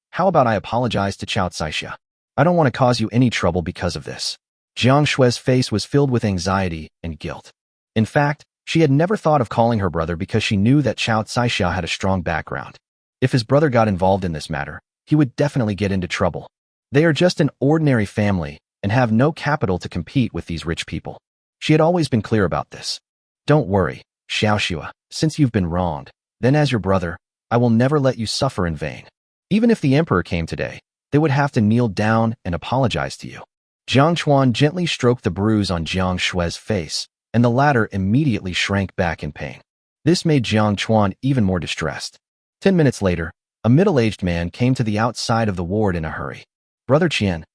how about I apologize to Chao Caixia? I don't want to cause you any trouble because of this. Jiang Shui's face was filled with anxiety and guilt. In fact, she had never thought of calling her brother because she knew that Chao Caixia had a strong background. If his brother got involved in this matter, he would definitely get into trouble. They are just an ordinary family and have no capital to compete with these rich people. She had always been clear about this. Don't worry, Xiaoxue, since you've been wronged, then as your brother, I will never let you suffer in vain. Even if the emperor came today, they would have to kneel down and apologize to you. Jiang Chuan gently stroked the bruise on Jiang Shui's face, and the latter immediately shrank back in pain. This made Jiang Chuan even more distressed. 10 minutes later, a middle-aged man came to the outside of the ward in a hurry. Brother Qian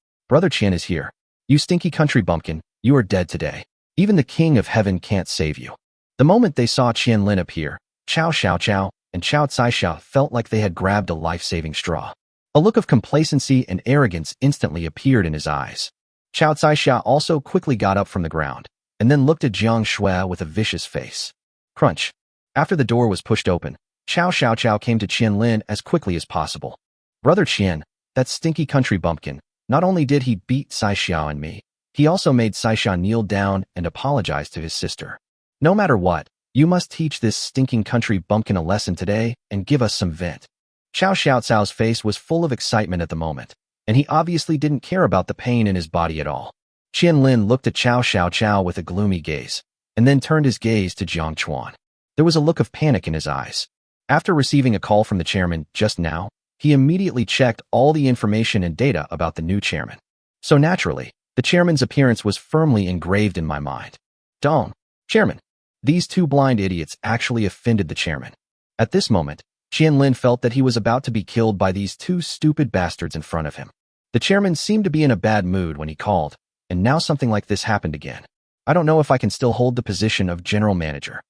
is here. You stinky country bumpkin, you are dead today. Even the king of heaven can't save you. The moment they saw Qian Lin appear, Chao Xiaoqiao and Chao Caixia felt like they had grabbed a life-saving straw. A look of complacency and arrogance instantly appeared in his eyes. Chao Caixia also quickly got up from the ground, and then looked at Jiang Shui with a vicious face. Crunch. After the door was pushed open, Chao Xiaoqiao came to Qianlin as quickly as possible. Brother Qian, that stinky country bumpkin, not only did he beat Caixia and me, he also made Caixia kneel down and apologize to his sister. No matter what, you must teach this stinking country bumpkin a lesson today and give us some vent. Chao Xiaocao's face was full of excitement at the moment, and he obviously didn't care about the pain in his body at all. Qianlin looked at Chao Xiaoqiao with a gloomy gaze, and then turned his gaze to Jiang Chuan. There was a look of panic in his eyes. After receiving a call from the chairman just now, he immediately checked all the information and data about the new chairman. So naturally, the chairman's appearance was firmly engraved in my mind. Dong, chairman. These two blind idiots actually offended the chairman. At this moment, Qianlin felt that he was about to be killed by these two stupid bastards in front of him. The chairman seemed to be in a bad mood when he called, and now something like this happened again. I don't know if I can still hold the position of general manager.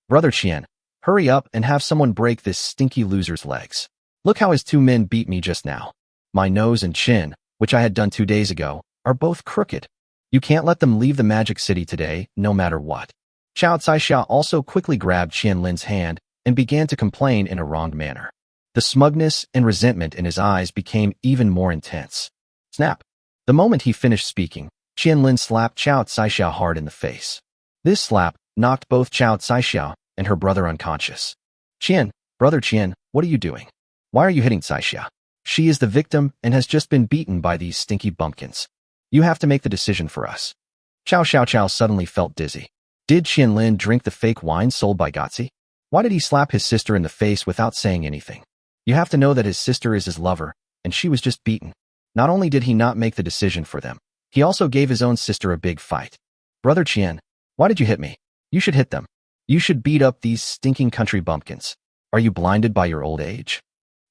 Brother Qian, hurry up and have someone break this stinky loser's legs. Look how his two men beat me just now. My nose and chin, which I had done 2 days ago, are both crooked. You can't let them leave the Magic City today, no matter what. Chao Caixia also quickly grabbed Qianlin's hand and began to complain in a wronged manner. The smugness and resentment in his eyes became even more intense. Snap! The moment he finished speaking, Qianlin slapped Chao Caixia hard in the face. This slap knocked both Chao Caixia and her brother unconscious. Brother Qian, what are you doing? Why are you hitting Caixia? She is the victim and has just been beaten by these stinky bumpkins. You have to make the decision for us. Chao Xiaoqiao suddenly felt dizzy. Did Qianlin drink the fake wine sold by Gotzi? Why did he slap his sister in the face without saying anything? You have to know that his sister is his lover, and she was just beaten. Not only did he not make the decision for them, he also gave his own sister a big fight. Brother Qian, why did you hit me? You should hit them. You should beat up these stinking country bumpkins. Are you blinded by your old age?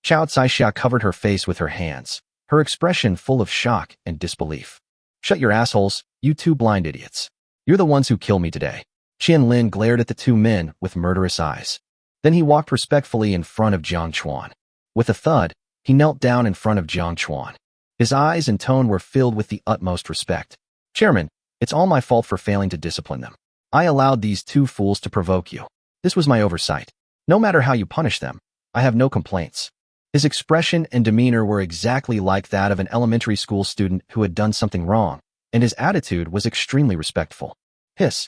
Chao Caixia covered her face with her hands, her expression full of shock and disbelief. Shut your assholes, you two blind idiots. You're the ones who kill me today. Qianlin glared at the two men with murderous eyes. Then he walked respectfully in front of Jiang Chuan. With a thud, he knelt down in front of Jiang Chuan. His eyes and tone were filled with the utmost respect. Chairman, it's all my fault for failing to discipline them. I allowed these two fools to provoke you. This was my oversight. No matter how you punish them, I have no complaints. His expression and demeanor were exactly like that of an elementary school student who had done something wrong, and his attitude was extremely respectful. Hiss.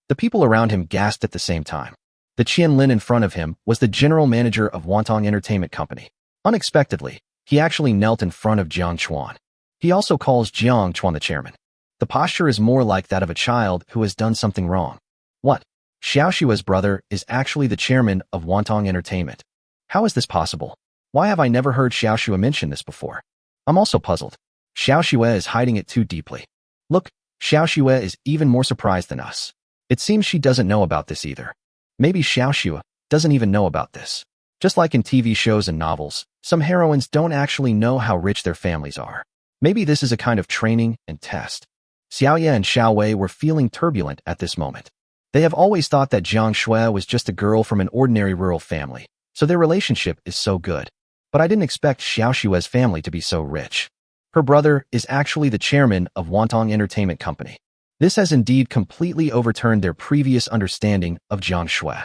The people around him gasped at the same time. The Qianlin in front of him was the general manager of Wantong Entertainment Company. Unexpectedly, he actually knelt in front of Jiang Chuan. He also calls Jiang Chuan the chairman. The posture is more like that of a child who has done something wrong. What? Xiao Xue's brother is actually the chairman of Wantong Entertainment. How is this possible? Why have I never heard Xiao Xue mention this before? I'm also puzzled. Xiao Xue is hiding it too deeply. Look, Xiao Xue is even more surprised than us. It seems she doesn't know about this either. Maybe Xiao Xue doesn't even know about this. Just like in TV shows and novels, some heroines don't actually know how rich their families are. Maybe this is a kind of training and test. Xiaoye and Xiao Wei were feeling turbulent at this moment. They have always thought that Jiang Shui was just a girl from an ordinary rural family, so their relationship is so good. But I didn't expect Xiao Xue's family to be so rich. Her brother is actually the chairman of Wantong Entertainment Company. This has indeed completely overturned their previous understanding of Jiang Shui.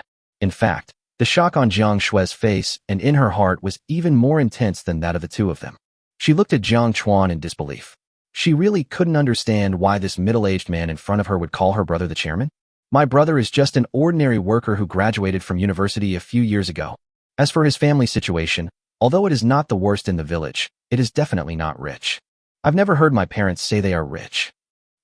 In fact, the shock on Jiang Shui's face and in her heart was even more intense than that of the two of them. She looked at Jiang Chuan in disbelief. She really couldn't understand why this middle-aged man in front of her would call her brother the chairman. My brother is just an ordinary worker who graduated from university a few years ago. As for his family situation, although it is not the worst in the village, it is definitely not rich. I've never heard my parents say they are rich.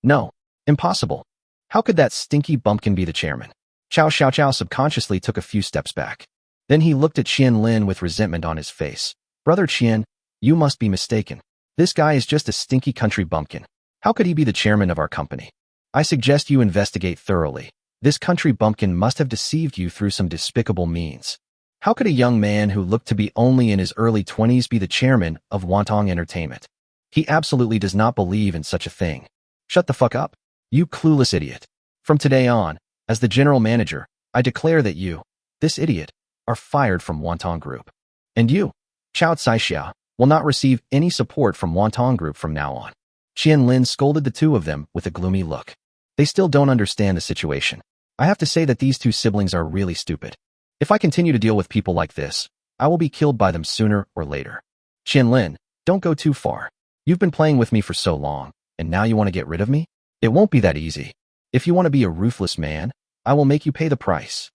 No. Impossible. How could that stinky bumpkin be the chairman? Chao Xiaoqiao subconsciously took a few steps back. Then he looked at Qianlin with resentment on his face. Brother Qian, you must be mistaken. This guy is just a stinky country bumpkin. How could he be the chairman of our company? I suggest you investigate thoroughly. This country bumpkin must have deceived you through some despicable means. How could a young man who looked to be only in his early 20s be the chairman of Wantong Entertainment? He absolutely does not believe in such a thing. Shut the fuck up. You clueless idiot. From today on, as the general manager, I declare that you, this idiot, are fired from Wantong Group. And you, Chao Caixia, will not receive any support from Wantong Group from now on. Qianlin scolded the two of them with a gloomy look. They still don't understand the situation. I have to say that these two siblings are really stupid. If I continue to deal with people like this, I will be killed by them sooner or later. Qianlin, don't go too far. You've been playing with me for so long, and now you want to get rid of me? It won't be that easy. If you want to be a ruthless man, I will make you pay the price.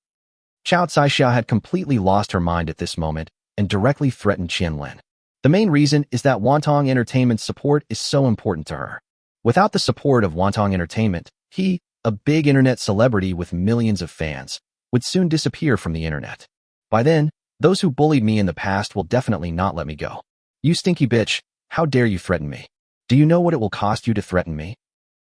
Chao Caixia had completely lost her mind at this moment and directly threatened Qianlin. The main reason is that Wantong Entertainment's support is so important to her. Without the support of Wantong Entertainment, he, a big internet celebrity with millions of fans, would soon disappear from the internet. By then, those who bullied me in the past will definitely not let me go. You stinky bitch, how dare you threaten me? Do you know what it will cost you to threaten me?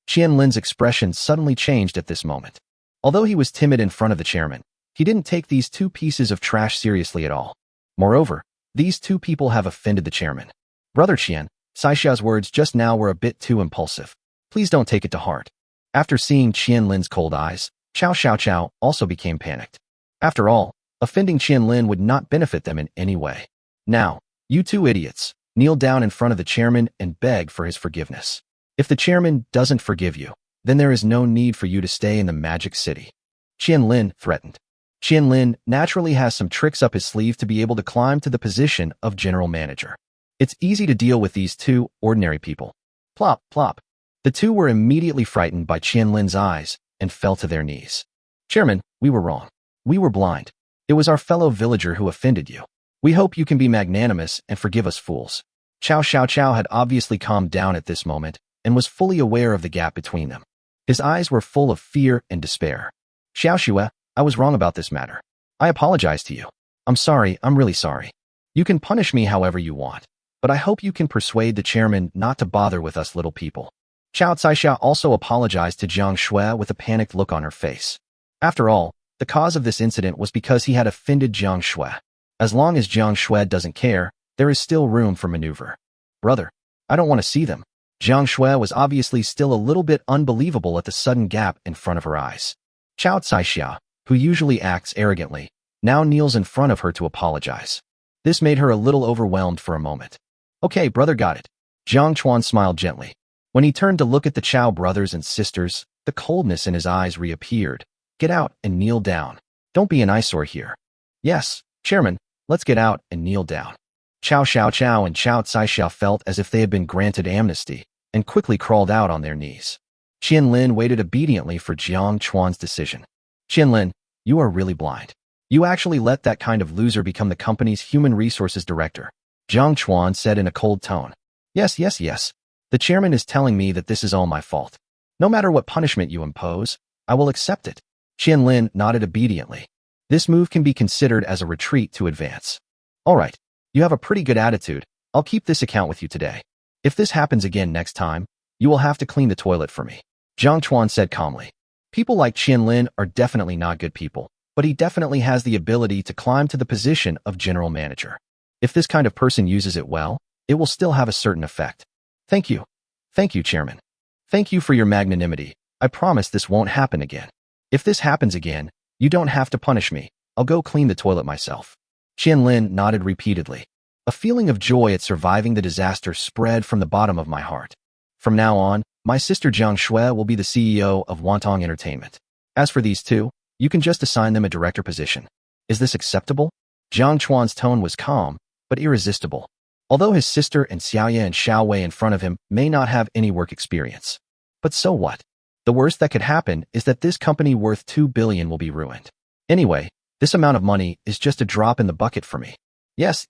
Qianlin's expression suddenly changed at this moment. Although he was timid in front of the chairman, he didn't take these two pieces of trash seriously at all. Moreover, these two people have offended the chairman. Brother Qian, Caixia's words just now were a bit too impulsive. Please don't take it to heart. After seeing Qianlin's cold eyes, Chao Xiaoqiao also became panicked. After all, offending Qianlin would not benefit them in any way. Now, you two idiots, kneel down in front of the chairman and beg for his forgiveness. If the chairman doesn't forgive you, then there is no need for you to stay in the Magic City. Qianlin threatened. Qianlin naturally has some tricks up his sleeve to be able to climb to the position of general manager. It's easy to deal with these two ordinary people. Plop, plop. The two were immediately frightened by Qianlin's eyes and fell to their knees. Chairman, we were wrong. We were blind. It was our fellow villager who offended you. We hope you can be magnanimous and forgive us fools. Chao Xiaoqiao had obviously calmed down at this moment and was fully aware of the gap between them. His eyes were full of fear and despair. Xiao Xue, I was wrong about this matter. I apologize to you. I'm sorry, I'm really sorry. You can punish me however you want, but I hope you can persuade the chairman not to bother with us little people. Chao Caixia also apologized to Jiang Xue with a panicked look on her face. After all, the cause of this incident was because he had offended Jiang Xue. As long as Jiang Xue doesn't care, there is still room for maneuver. Brother, I don't want to see them. Jiang Xue was obviously still a little bit unbelievable at the sudden gap in front of her eyes. Chao Caixia, who usually acts arrogantly, now kneels in front of her to apologize. This made her a little overwhelmed for a moment. Okay, brother, got it. Jiang Chuan smiled gently. When he turned to look at the Chao brothers and sisters, the coldness in his eyes reappeared. Get out and kneel down. Don't be an eyesore here. Yes, chairman, let's get out and kneel down. Chao Xiaoqiao and Chao Caixia felt as if they had been granted amnesty and quickly crawled out on their knees. Qianlin waited obediently for Jiang Chuan's decision. Qianlin, you are really blind. You actually let that kind of loser become the company's human resources director. Jiang Chuan said in a cold tone. Yes. The chairman is telling me that this is all my fault. No matter what punishment you impose, I will accept it. Qianlin nodded obediently. This move can be considered as a retreat to advance. All right, you have a pretty good attitude. I'll keep this account with you today. If this happens again next time, you will have to clean the toilet for me. Jiang Chuan said calmly. People like Qianlin are definitely not good people, but he definitely has the ability to climb to the position of general manager. If this kind of person uses it well, it will still have a certain effect. Thank you. Thank you, Chairman. Thank you for your magnanimity. I promise this won't happen again. If this happens again, you don't have to punish me. I'll go clean the toilet myself. Qianlin nodded repeatedly. A feeling of joy at surviving the disaster spread from the bottom of my heart. From now on, my sister Jiang Xue will be the CEO of Wantong Entertainment. As for these two, you can just assign them a director position. Is this acceptable? Jiang Chuan's tone was calm, but irresistible. Although his sister and Xiaoye and Xiaowei in front of him may not have any work experience. But so what? The worst that could happen is that this company worth 2 billion will be ruined. Anyway, this amount of money is just a drop in the bucket for me. Yes,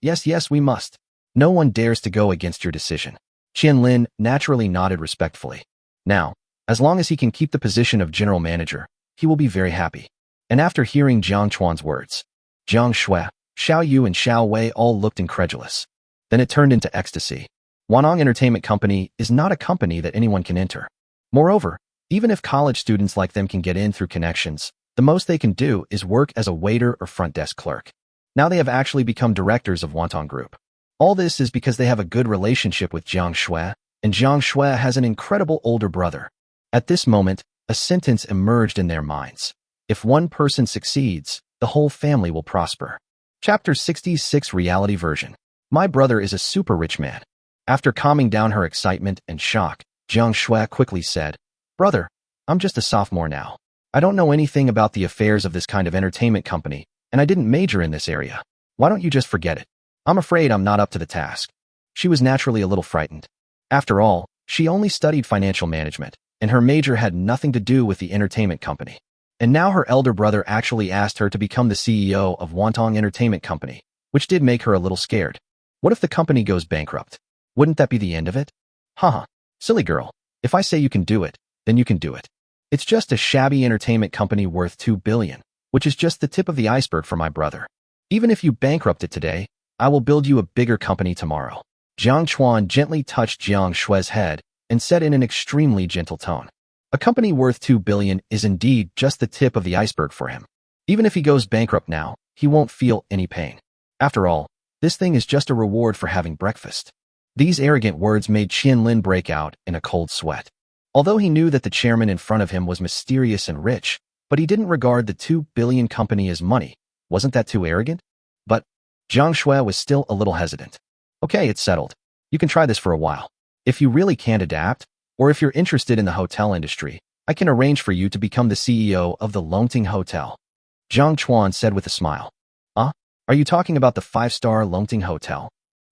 we must. No one dares to go against your decision. Qianlin naturally nodded respectfully. Now, as long as he can keep the position of general manager, he will be very happy. And after hearing Jiang Chuan's words, Jiang Xue, Xiao Yu and Xiao Wei all looked incredulous. Then it turned into ecstasy. Wantong Entertainment Company is not a company that anyone can enter. Moreover, even if college students like them can get in through connections, the most they can do is work as a waiter or front desk clerk. Now they have actually become directors of Wantong Group. All this is because they have a good relationship with Jiang Xue, and Jiang Xue has an incredible older brother. At this moment, a sentence emerged in their minds. If one person succeeds, the whole family will prosper. Chapter 66 Reality Version. My brother is a super rich man. After calming down her excitement and shock, Jiang Shui quickly said, Brother, I'm just a sophomore now. I don't know anything about the affairs of this kind of entertainment company, and I didn't major in this area. Why don't you just forget it? I'm afraid I'm not up to the task. She was naturally a little frightened. After all, she only studied financial management, and her major had nothing to do with the entertainment company. And now her elder brother actually asked her to become the CEO of Wantong Entertainment Company, which did make her a little scared. What if the company goes bankrupt? Wouldn't that be the end of it? Haha, silly girl. If I say you can do it, then you can do it. It's just a shabby entertainment company worth 2 billion, which is just the tip of the iceberg for my brother. Even if you bankrupt it today, I will build you a bigger company tomorrow. Jiang Chuan gently touched Jiang Shui's head and said in an extremely gentle tone, a company worth 2 billion is indeed just the tip of the iceberg for him. Even if he goes bankrupt now, he won't feel any pain. After all, this thing is just a reward for having breakfast. These arrogant words made Qianlin break out in a cold sweat. Although he knew that the chairman in front of him was mysterious and rich, but he didn't regard the 2 billion company as money. Wasn't that too arrogant? But Jiang Shui was still a little hesitant. Okay, it's settled. You can try this for a while. If you really can't adapt, or if you're interested in the hotel industry, I can arrange for you to become the CEO of the Longting Hotel. Jiang Chuan said with a smile. Are you talking about the 5-star Longting Hotel?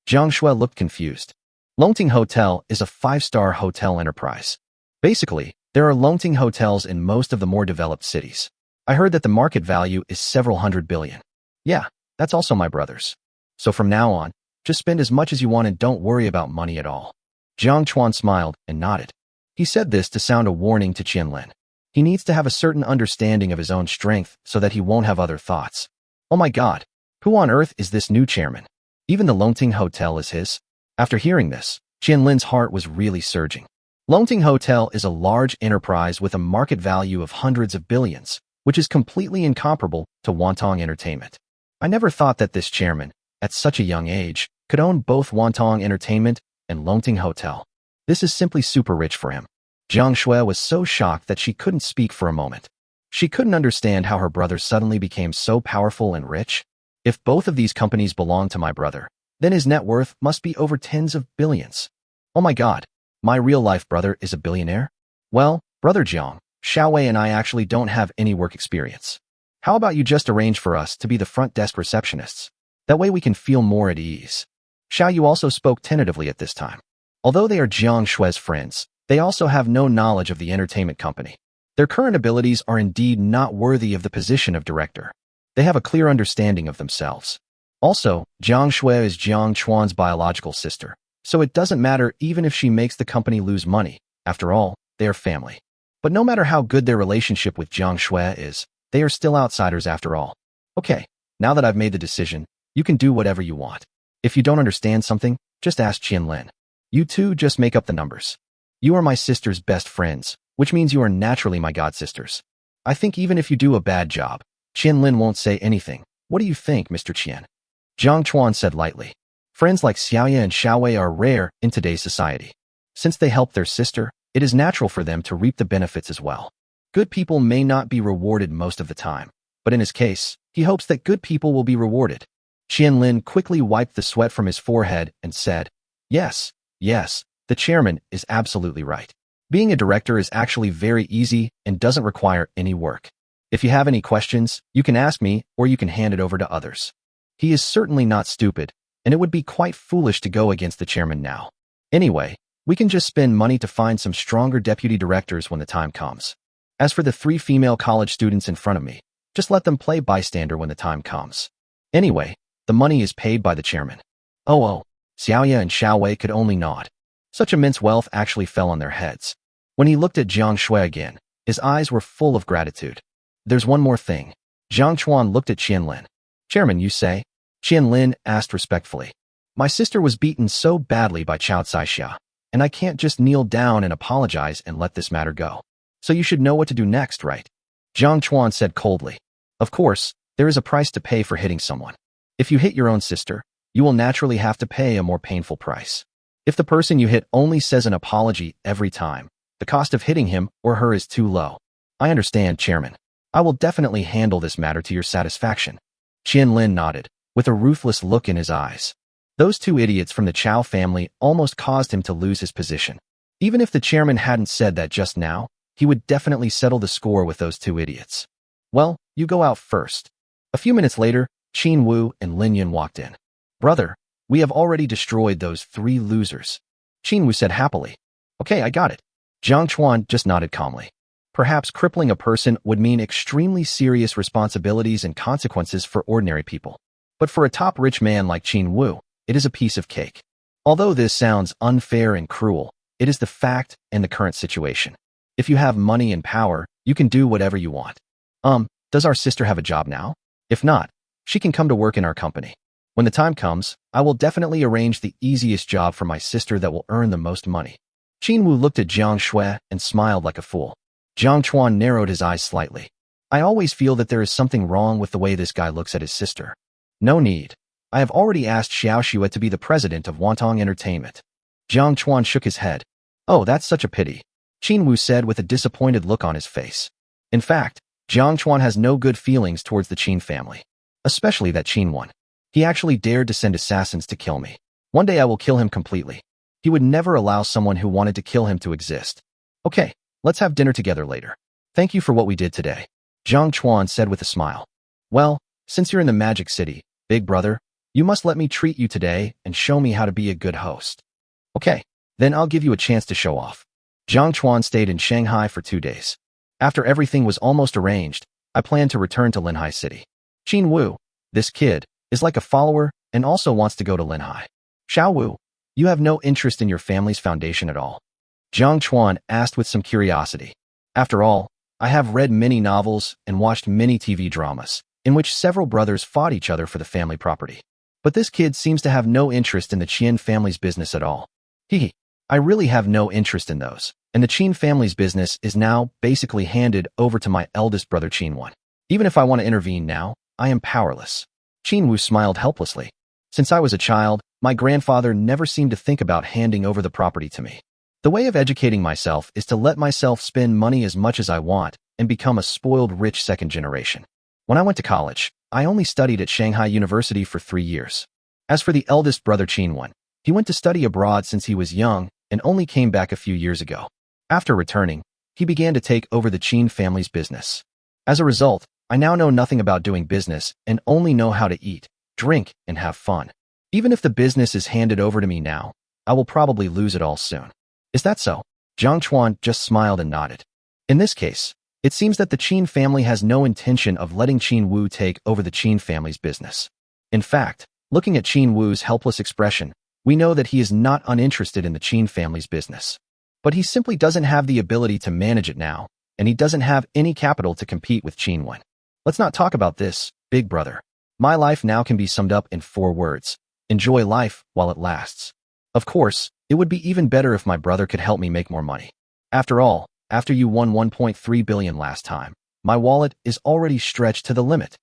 Jiang Shui looked confused. Longting Hotel is a 5-star hotel enterprise. Basically, there are Longting hotels in most of the more developed cities. I heard that the market value is several hundred billion. Yeah, that's also my brother's. So from now on, just spend as much as you want and don't worry about money at all. Jiang Chuan smiled and nodded. He said this to sound a warning to Qianlin. He needs to have a certain understanding of his own strength so that he won't have other thoughts. Oh my God, who on earth is this new chairman? Even the Longting Hotel is his? After hearing this, Qianlin's heart was really surging. Longting Hotel is a large enterprise with a market value of hundreds of billions, which is completely incomparable to Wantong Entertainment. I never thought that this chairman, at such a young age, could own both Wantong Entertainment and Longting Hotel. This is simply super rich for him. Jiang Shui was so shocked that she couldn't speak for a moment. She couldn't understand how her brother suddenly became so powerful and rich. If both of these companies belong to my brother, then his net worth must be over tens of billions. Oh my God, my real-life brother is a billionaire? Well, Brother Jiang, Xiaowei and I actually don't have any work experience. How about you just arrange for us to be the front desk receptionists? That way we can feel more at ease. Xiao Yu also spoke tentatively at this time. Although they are Jiang Shui's friends, they also have no knowledge of the entertainment company. Their current abilities are indeed not worthy of the position of director. They have a clear understanding of themselves. Also, Jiang Shui is Jiang Chuan's biological sister, so it doesn't matter even if she makes the company lose money. After all, they are family. But no matter how good their relationship with Jiang Shui is, they are still outsiders after all. Okay, now that I've made the decision, you can do whatever you want. If you don't understand something, just ask Qianlin. You two just make up the numbers. You are my sister's best friends, which means you are naturally my god-sisters. I think even if you do a bad job, Qianlin won't say anything. What do you think, Mr. Qian? Jiang Chuan said lightly. Friends like Xiaoya and Xiaowei are rare in today's society. Since they help their sister, it is natural for them to reap the benefits as well. Good people may not be rewarded most of the time, but in his case, he hopes that good people will be rewarded. Qianlin quickly wiped the sweat from his forehead and said, Yes, the chairman is absolutely right. Being a director is actually very easy and doesn't require any work. If you have any questions, you can ask me or you can hand it over to others. He is certainly not stupid, and it would be quite foolish to go against the chairman now. Anyway, we can just spend money to find some stronger deputy directors when the time comes. As for the 3 female college students in front of me, just let them play bystander when the time comes. Anyway, the money is paid by the chairman. Oh, Xiaoya and Xiaowei could only nod. Such immense wealth actually fell on their heads. When he looked at Jiang Shui again, his eyes were full of gratitude. There's one more thing. Jiang Chuan looked at Qianlin. Chairman, you say? Qianlin asked respectfully. My sister was beaten so badly by Chao Caixia, and I can't just kneel down and apologize and let this matter go. So you should know what to do next, right? Jiang Chuan said coldly. Of course, there is a price to pay for hitting someone. If you hit your own sister, you will naturally have to pay a more painful price. If the person you hit only says an apology every time, the cost of hitting him or her is too low. I understand, Chairman. I will definitely handle this matter to your satisfaction. Qianlin nodded, with a ruthless look in his eyes. Those two idiots from the Chow family almost caused him to lose his position. Even if the chairman hadn't said that just now, he would definitely settle the score with those two idiots. Well, you go out first. A few minutes later, Qin Wu and Lin Yun walked in. Brother, we have already destroyed those 3 losers. Qin Wu said happily. Okay, I got it. Jiang Chuan just nodded calmly. Perhaps crippling a person would mean extremely serious responsibilities and consequences for ordinary people. But for a top rich man like Qin Wu, it is a piece of cake. Although this sounds unfair and cruel, it is the fact and the current situation. If you have money and power, you can do whatever you want. Does our sister have a job now? If not, she can come to work in our company. When the time comes, I will definitely arrange the easiest job for my sister that will earn the most money. Qin Wu looked at Jiang Shui and smiled like a fool. Jiang Chuan narrowed his eyes slightly. I always feel that there is something wrong with the way this guy looks at his sister. No need. I have already asked Xiao Xue to be the president of Wantong Entertainment. Jiang Chuan shook his head. Oh, that's such a pity, Qin Wu said with a disappointed look on his face. In fact, Jiang Chuan has no good feelings towards the Qin family, especially that Qin one. He actually dared to send assassins to kill me. One day I will kill him completely. He would never allow someone who wanted to kill him to exist. Okay, let's have dinner together later. Thank you for what we did today, Jiang Chuan said with a smile. Well, since you're in the Magic City, big brother, you must let me treat you today and show me how to be a good host. Okay, then I'll give you a chance to show off. Jiang Chuan stayed in Shanghai for 2 days. After everything was almost arranged, I planned to return to Linhai City. Qin Wu, this kid, is like a follower and also wants to go to Linhai. Xiao Wu, you have no interest in your family's foundation at all? Jiang Chuan asked with some curiosity. After all, I have read many novels and watched many TV dramas, in which several brothers fought each other for the family property. But this kid seems to have no interest in the Qin family's business at all. Hehe, I really have no interest in those, and the Qin family's business is now basically handed over to my eldest brother Qin Wan. Even if I want to intervene now, I am powerless. Qin Wu smiled helplessly. Since I was a child, my grandfather never seemed to think about handing over the property to me. The way of educating myself is to let myself spend money as much as I want and become a spoiled rich second generation. When I went to college, I only studied at Shanghai University for 3 years. As for the eldest brother Qin Wan, he went to study abroad since he was young and only came back a few years ago. After returning, he began to take over the Qin family's business. As a result, I now know nothing about doing business and only know how to eat, drink, and have fun. Even if the business is handed over to me now, I will probably lose it all soon. Is that so? Jiang Chuan just smiled and nodded. In this case, it seems that the Qin family has no intention of letting Qin Wu take over the Qin family's business. In fact, looking at Qin Wu's helpless expression, we know that he is not uninterested in the Qin family's business. But he simply doesn't have the ability to manage it now, and he doesn't have any capital to compete with Qin Wan. Let's not talk about this, big brother. My life now can be summed up in 4 words. Enjoy life while it lasts. Of course, it would be even better if my brother could help me make more money. After all, after you won 1.3 billion last time, my wallet is already stretched to the limit.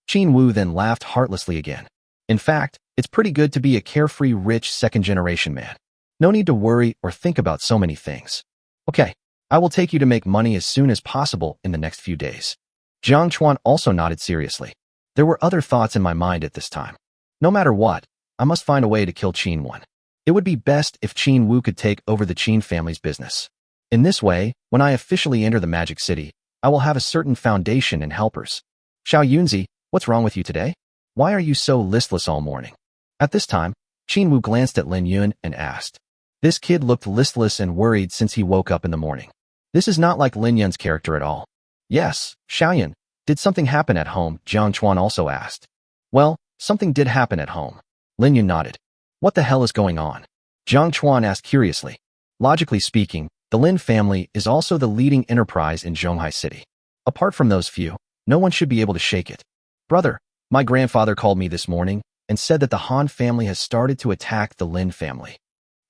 Qin Wu then laughed heartlessly again. In fact, it's pretty good to be a carefree, rich second-generation man. No need to worry or think about so many things. Okay, I will take you to make money as soon as possible in the next few days. Jiang Chuan also nodded seriously. There were other thoughts in my mind at this time. No matter what, I must find a way to kill Qin Wan. It would be best if Qin Wu could take over the Qin family's business. In this way, when I officially enter the Magic City, I will have a certain foundation and helpers. Xiao Yunzi, what's wrong with you today? Why are you so listless all morning? At this time, Qin Wu glanced at Lin Yun and asked. This kid looked listless and worried since he woke up in the morning. This is not like Lin Yun's character at all. Yes, Xiaoyan, did something happen at home? Jiang Chuan also asked. Well, something did happen at home. Lin Yun nodded. What the hell is going on? Jiang Chuan asked curiously. Logically speaking, the Lin family is also the leading enterprise in Zhonghai City. Apart from those few, no one should be able to shake it. Brother, my grandfather called me this morning and said that the Han family has started to attack the Lin family.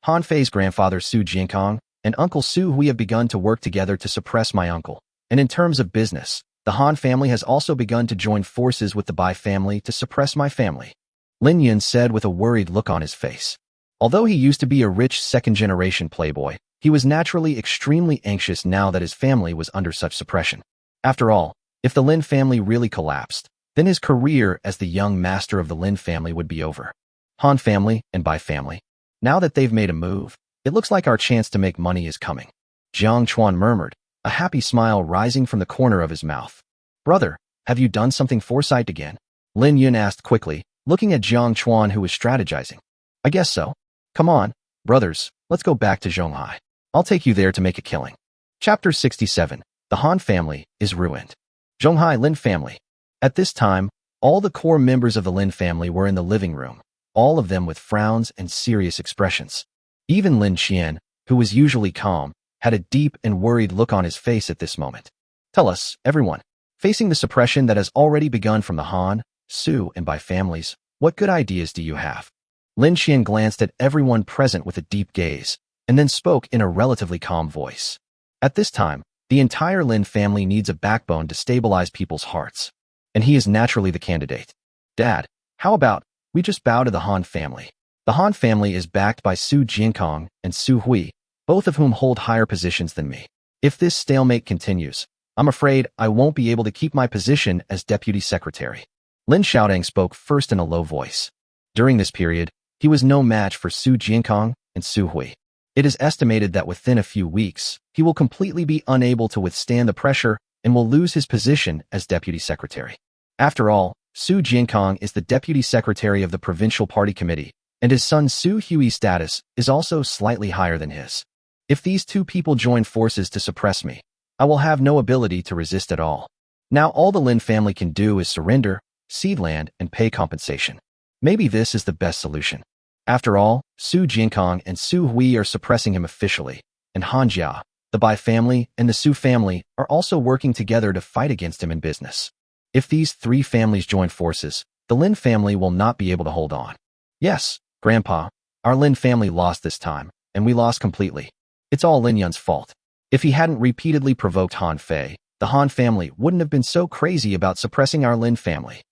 Han Fei's grandfather Su Jiankong and Uncle Su we have begun to work together to suppress my uncle. And in terms of business, the Han family has also begun to join forces with the Bai family to suppress my family. Lin Yun said with a worried look on his face. Although he used to be a rich second-generation playboy, he was naturally extremely anxious now that his family was under such suppression. After all, if the Lin family really collapsed, then his career as the young master of the Lin family would be over. Han family and Bai family. Now that they've made a move, it looks like our chance to make money is coming. Jiang Chuan murmured, a happy smile rising from the corner of his mouth. Brother, have you done something foresight again? Lin Yun asked quickly, looking at Jiang Chuan who was strategizing. I guess so. Come on, brothers, let's go back to Zhonghai. I'll take you there to make a killing. Chapter 67. The Han family is ruined. Zhonghai Lin family. At this time, all the core members of the Lin family were in the living room, all of them with frowns and serious expressions. Even Lin Qian, who was usually calm, had a deep and worried look on his face at this moment. Tell us, everyone, facing the suppression that has already begun from the Han, Su, and Bai families, what good ideas do you have? Lin Qian glanced at everyone present with a deep gaze, and then spoke in a relatively calm voice. At this time, the entire Lin family needs a backbone to stabilize people's hearts, and he is naturally the candidate. Dad, how about we just bow to the Han family? The Han family is backed by Su Jiankong and Su Hui, both of whom hold higher positions than me. If this stalemate continues, I'm afraid I won't be able to keep my position as deputy secretary. Lin Xiaodang spoke first in a low voice. During this period, he was no match for Su Jiankong and Su Hui. It is estimated that within a few weeks, he will completely be unable to withstand the pressure and will lose his position as deputy secretary. After all, Su Jiankong is the deputy secretary of the provincial party committee, and his son Su Hui's status is also slightly higher than his. If these two people join forces to suppress me, I will have no ability to resist at all. Now all the Lin family can do is surrender, cede land, and pay compensation. Maybe this is the best solution. After all, Su Jiankong and Su Hui are suppressing him officially, and Han Jia, the Bai family, and the Su family are also working together to fight against him in business. If these three families join forces, the Lin family will not be able to hold on. Yes, Grandpa, our Lin family lost this time, and we lost completely. It's all Lin Yun's fault. If he hadn't repeatedly provoked Han Fei, the Han family wouldn't have been so crazy about suppressing our Lin family.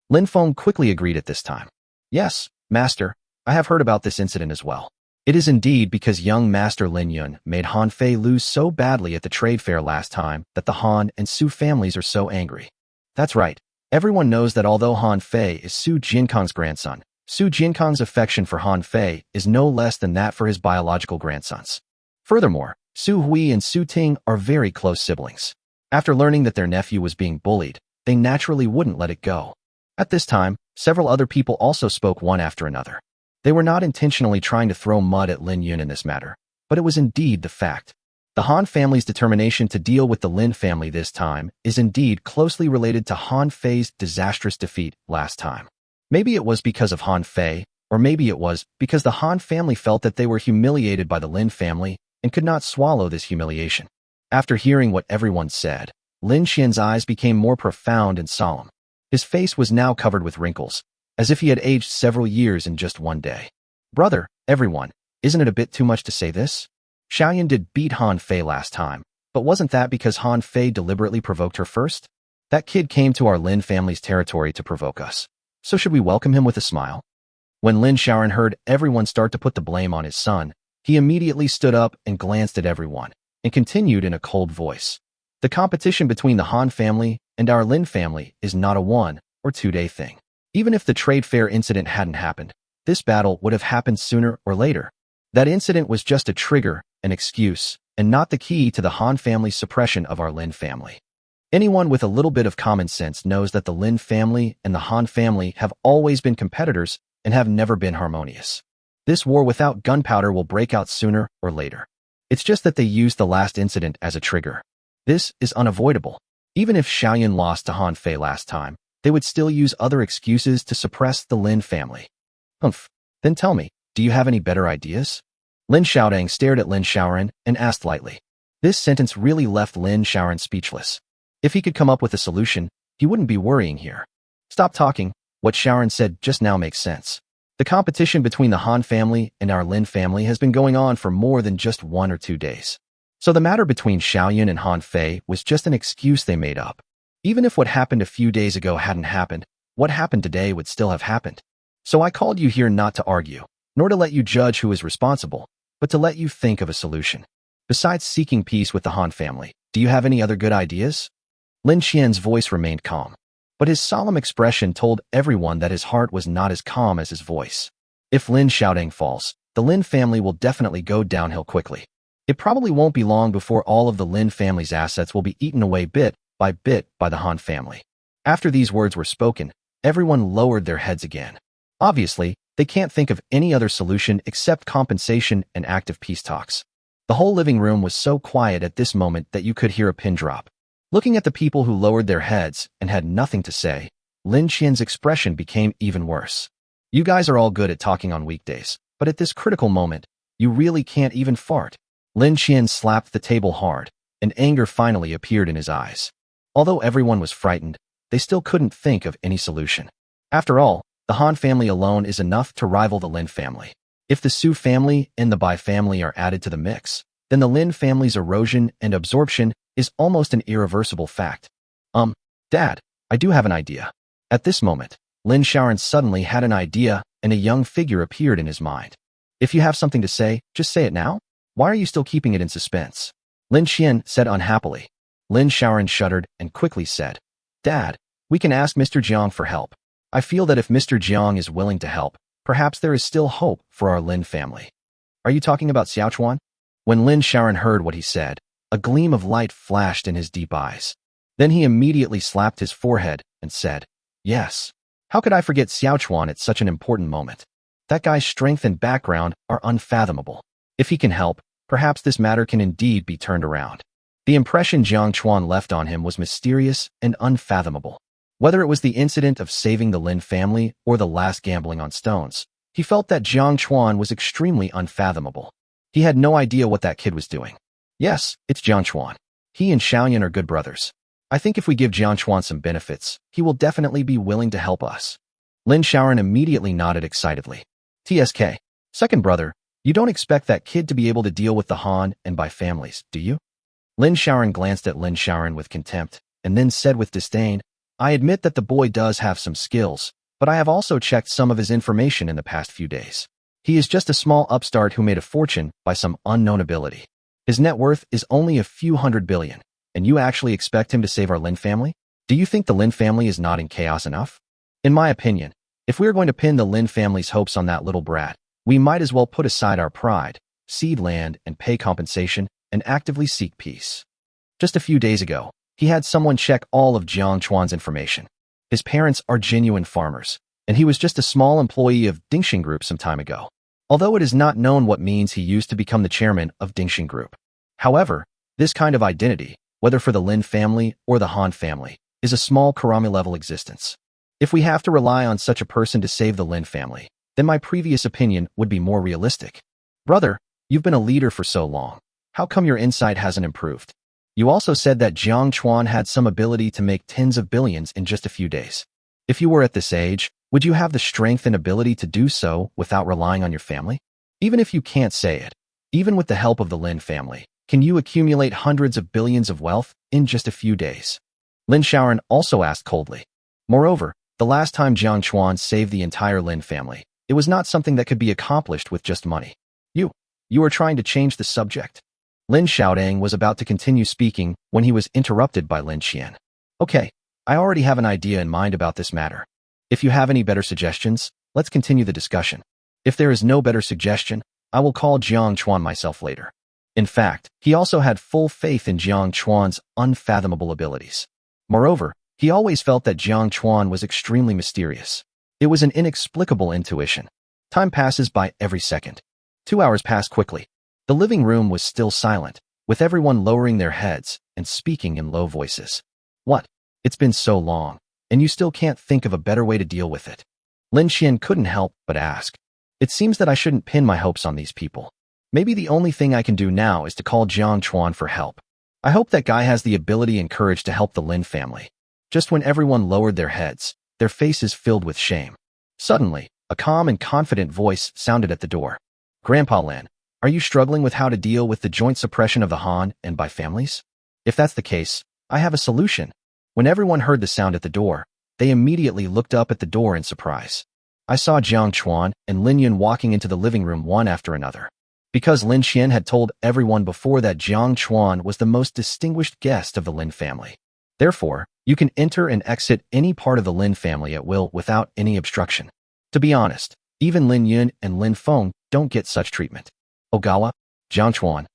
Lin Feng quickly agreed at this time. Yes, Master, I have heard about this incident as well. It is indeed because young Master Lin Yun made Han Fei lose so badly at the trade fair last time that the Han and Su families are so angry. That's right. Everyone knows that although Han Fei is Su Jiankong's grandson, Su Jiankong's affection for Han Fei is no less than that for his biological grandsons. Furthermore, Su Hui and Su Ting are very close siblings. After learning that their nephew was being bullied, they naturally wouldn't let it go. At this time, several other people also spoke one after another. They were not intentionally trying to throw mud at Lin Yun in this matter, but it was indeed the fact. The Han family's determination to deal with the Lin family this time is indeed closely related to Han Fei's disastrous defeat last time. Maybe it was because of Han Fei, or maybe it was because the Han family felt that they were humiliated by the Lin family and could not swallow this humiliation. After hearing what everyone said, Lin Qian's eyes became more profound and solemn. His face was now covered with wrinkles, as if he had aged several years in just one day. Brother, everyone, isn't it a bit too much to say this? Xiaoyan did beat Han Fei last time, but wasn't that because Han Fei deliberately provoked her first? That kid came to our Lin family's territory to provoke us. So should we welcome him with a smile? When Lin Xiaoran heard everyone start to put the blame on his son, he immediately stood up and glanced at everyone, and continued in a cold voice. The competition between the Han family and our Lin family is not a 1 or 2 day thing. Even if the trade fair incident hadn't happened, this battle would have happened sooner or later. That incident was just a trigger, an excuse, and not the key to the Han family's suppression of our Lin family. Anyone with a little bit of common sense knows that the Lin family and the Han family have always been competitors and have never been harmonious. This war without gunpowder will break out sooner or later. It's just that they used the last incident as a trigger. This is unavoidable. Even if Xiaoyan lost to Han Fei last time, they would still use other excuses to suppress the Lin family. Humph. Then tell me, do you have any better ideas? Lin Xiaodang stared at Lin Xiaoran and asked lightly. This sentence really left Lin Xiaoran speechless. If he could come up with a solution, he wouldn't be worrying here. Stop talking. What Xiaoran said just now makes sense. The competition between the Han family and our Lin family has been going on for more than just 1 or 2 days. So the matter between Xiaoyan and Han Fei was just an excuse they made up. Even if what happened a few days ago hadn't happened, what happened today would still have happened. So I called you here not to argue, nor to let you judge who is responsible, but to let you think of a solution. Besides seeking peace with the Han family, do you have any other good ideas? Lin Qian's voice remained calm, but his solemn expression told everyone that his heart was not as calm as his voice. If Lin Xiaodong falls, the Lin family will definitely go downhill quickly. It probably won't be long before all of the Lin family's assets will be eaten away bit by the Han family. After these words were spoken, everyone lowered their heads again. Obviously, they can't think of any other solution except compensation and active peace talks. The whole living room was so quiet at this moment that you could hear a pin drop. Looking at the people who lowered their heads and had nothing to say, Lin Qian's expression became even worse. You guys are all good at talking on weekdays, but at this critical moment, you really can't even fart. Lin Qian slapped the table hard, and anger finally appeared in his eyes. Although everyone was frightened, they still couldn't think of any solution. After all, the Han family alone is enough to rival the Lin family. If the Su family and the Bai family are added to the mix, then the Lin family's erosion and absorption is almost an irreversible fact. Dad, I do have an idea. At this moment, Lin Xiaoran suddenly had an idea and a young figure appeared in his mind. If you have something to say, just say it now. Why are you still keeping it in suspense? Lin Qian said unhappily. Lin Xiaoran shuddered and quickly said, Dad, we can ask Mr. Jiang for help. I feel that if Mr. Jiang is willing to help, perhaps there is still hope for our Lin family. Are you talking about Xiaochuan? When Lin Xiaoran heard what he said, a gleam of light flashed in his deep eyes. Then he immediately slapped his forehead and said, Yes. How could I forget Xiaochuan at such an important moment? That guy's strength and background are unfathomable. If he can help, perhaps this matter can indeed be turned around. The impression Jiang Chuan left on him was mysterious and unfathomable. Whether it was the incident of saving the Lin family or the last gambling on stones, he felt that Jiang Chuan was extremely unfathomable. He had no idea what that kid was doing. Yes, it's Jiang Chuan. He and Xiaoyan are good brothers. I think if we give Jiang Chuan some benefits, he will definitely be willing to help us. Lin Xiaoran immediately nodded excitedly. TSK, second brother, you don't expect that kid to be able to deal with the Han and Bai families, do you? Lin Xiaoran glanced at Lin Xiaoran with contempt, and then said with disdain, I admit that the boy does have some skills, but I have also checked some of his information in the past few days. He is just a small upstart who made a fortune by some unknown ability. His net worth is only a few $100 billion, and you actually expect him to save our Lin family? Do you think the Lin family is not in chaos enough? In my opinion, if we're going to pin the Lin family's hopes on that little brat, we might as well put aside our pride, cede land and pay compensation, and actively seek peace. Just a few days ago, he had someone check all of Jiang Chuan's information. His parents are genuine farmers, and he was just a small employee of Dingxing Group some time ago. Although it is not known what means he used to become the chairman of Dingxing Group. However, this kind of identity, whether for the Lin family or the Han family, is a small Karami-level existence. If we have to rely on such a person to save the Lin family, then my previous opinion would be more realistic. Brother, you've been a leader for so long. How come your insight hasn't improved? You also said that Jiang Chuan had some ability to make tens of billions in just a few days. If you were at this age, would you have the strength and ability to do so without relying on your family? Even if you can't say it, even with the help of the Lin family, can you accumulate hundreds of billions of wealth in just a few days? Lin Xiaoran also asked coldly. Moreover, the last time Jiang Chuan saved the entire Lin family, it was not something that could be accomplished with just money. You are trying to change the subject. Lin Xiaodong was about to continue speaking when he was interrupted by Lin Qian. Okay, I already have an idea in mind about this matter. If you have any better suggestions, let's continue the discussion. If there is no better suggestion, I will call Jiang Chuan myself later. In fact, he also had full faith in Jiang Chuan's unfathomable abilities. Moreover, he always felt that Jiang Chuan was extremely mysterious. It was an inexplicable intuition. Time passes by every second. 2 hours pass quickly. The living room was still silent, with everyone lowering their heads and speaking in low voices. What? It's been so long, and you still can't think of a better way to deal with it. Lin Qian couldn't help but ask. It seems that I shouldn't pin my hopes on these people. Maybe the only thing I can do now is to call Jiang Chuan for help. I hope that guy has the ability and courage to help the Lin family. Just when everyone lowered their heads, their faces filled with shame. Suddenly, a calm and confident voice sounded at the door. Grandpa Lin, are you struggling with how to deal with the joint suppression of the Han and Bai families? If that's the case, I have a solution. When everyone heard the sound at the door, they immediately looked up at the door in surprise. I saw Jiang Chuan and Lin Yun walking into the living room one after another. Because Lin Qian had told everyone before that Jiang Chuan was the most distinguished guest of the Lin family. Therefore, you can enter and exit any part of the Lin family at will without any obstruction. To be honest, Even Lin Yun and Lin Feng don't get such treatment. Ogawa, Jiang Chuan.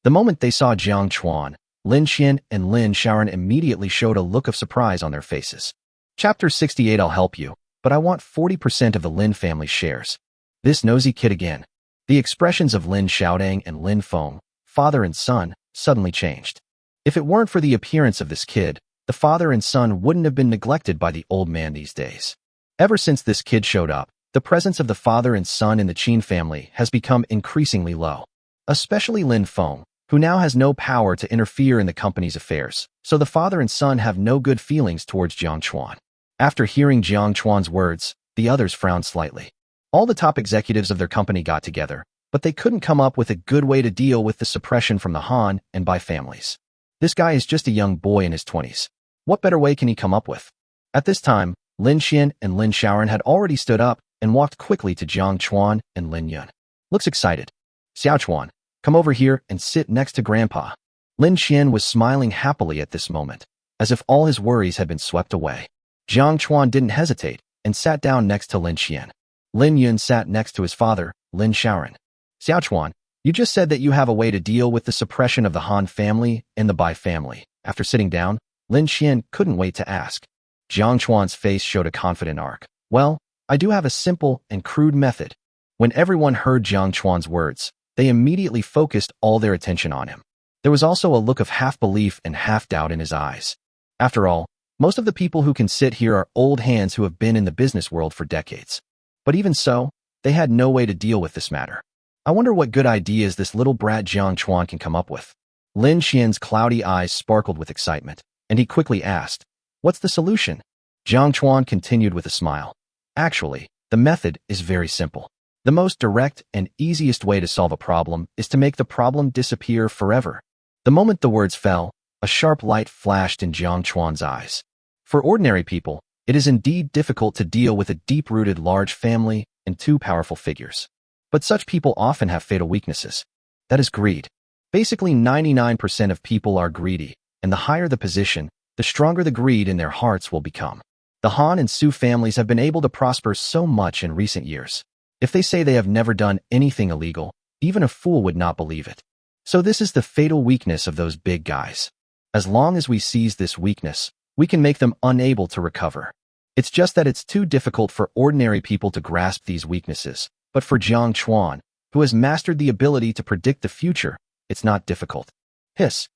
The moment they saw Jiang Chuan, Lin Qian and Lin Shaoran immediately showed a look of surprise on their faces. Chapter 68. I'll help you, but I want 40% of the Lin family's shares. This nosy kid again. The expressions of Lin Xiaodang and Lin Feng, father and son, suddenly changed. If it weren't for the appearance of this kid, the father and son wouldn't have been neglected by the old man these days. Ever since this kid showed up, the presence of the father and son in the Qin family has become increasingly low. Especially Lin Feng, who now has no power to interfere in the company's affairs, so the father and son have no good feelings towards Jiang Chuan. After hearing Jiang Chuan's words, the others frowned slightly. All the top executives of their company got together, but they couldn't come up with a good way to deal with the suppression from the Han and Bai families. This guy is just a young boy in his 20s. What better way can he come up with? At this time, Lin Qian and Lin Shaoran had already stood up and walked quickly to Jiang Chuan and Lin Yun. Looks excited. Xiao Chuan, come over here and sit next to Grandpa. Lin Qian was smiling happily at this moment, as if all his worries had been swept away. Jiang Chuan didn't hesitate and sat down next to Lin Qian. Lin Yun sat next to his father, Lin Shaoran. Xiao Chuan, you just said that you have a way to deal with the suppression of the Han family and the Bai family. After sitting down, Lin Qian couldn't wait to ask. Jiang Chuan's face showed a confident arc. Well, I do have a simple and crude method. When everyone heard Jiang Chuan's words, they immediately focused all their attention on him. There was also a look of half-belief and half-doubt in his eyes. After all, most of the people who can sit here are old hands who have been in the business world for decades. But even so, they had no way to deal with this matter. I wonder what good ideas this little brat Jiang Chuan can come up with. Lin Qian's cloudy eyes sparkled with excitement, and he quickly asked, "What's the solution?" Jiang Chuan continued with a smile. Actually, the method is very simple. The most direct and easiest way to solve a problem is to make the problem disappear forever. The moment the words fell, a sharp light flashed in Jiang Chuan's eyes. For ordinary people, it is indeed difficult to deal with a deep-rooted large family and two powerful figures. But such people often have fatal weaknesses. That is greed. Basically, 99% of people are greedy, and the higher the position, the stronger the greed in their hearts will become. The Han and Su families have been able to prosper so much in recent years. If they say they have never done anything illegal, even a fool would not believe it. So this is the fatal weakness of those big guys. As long as we seize this weakness, we can make them unable to recover. It's just that it's too difficult for ordinary people to grasp these weaknesses, but for Jiang Chuan, who has mastered the ability to predict the future, it's not difficult. Hiss.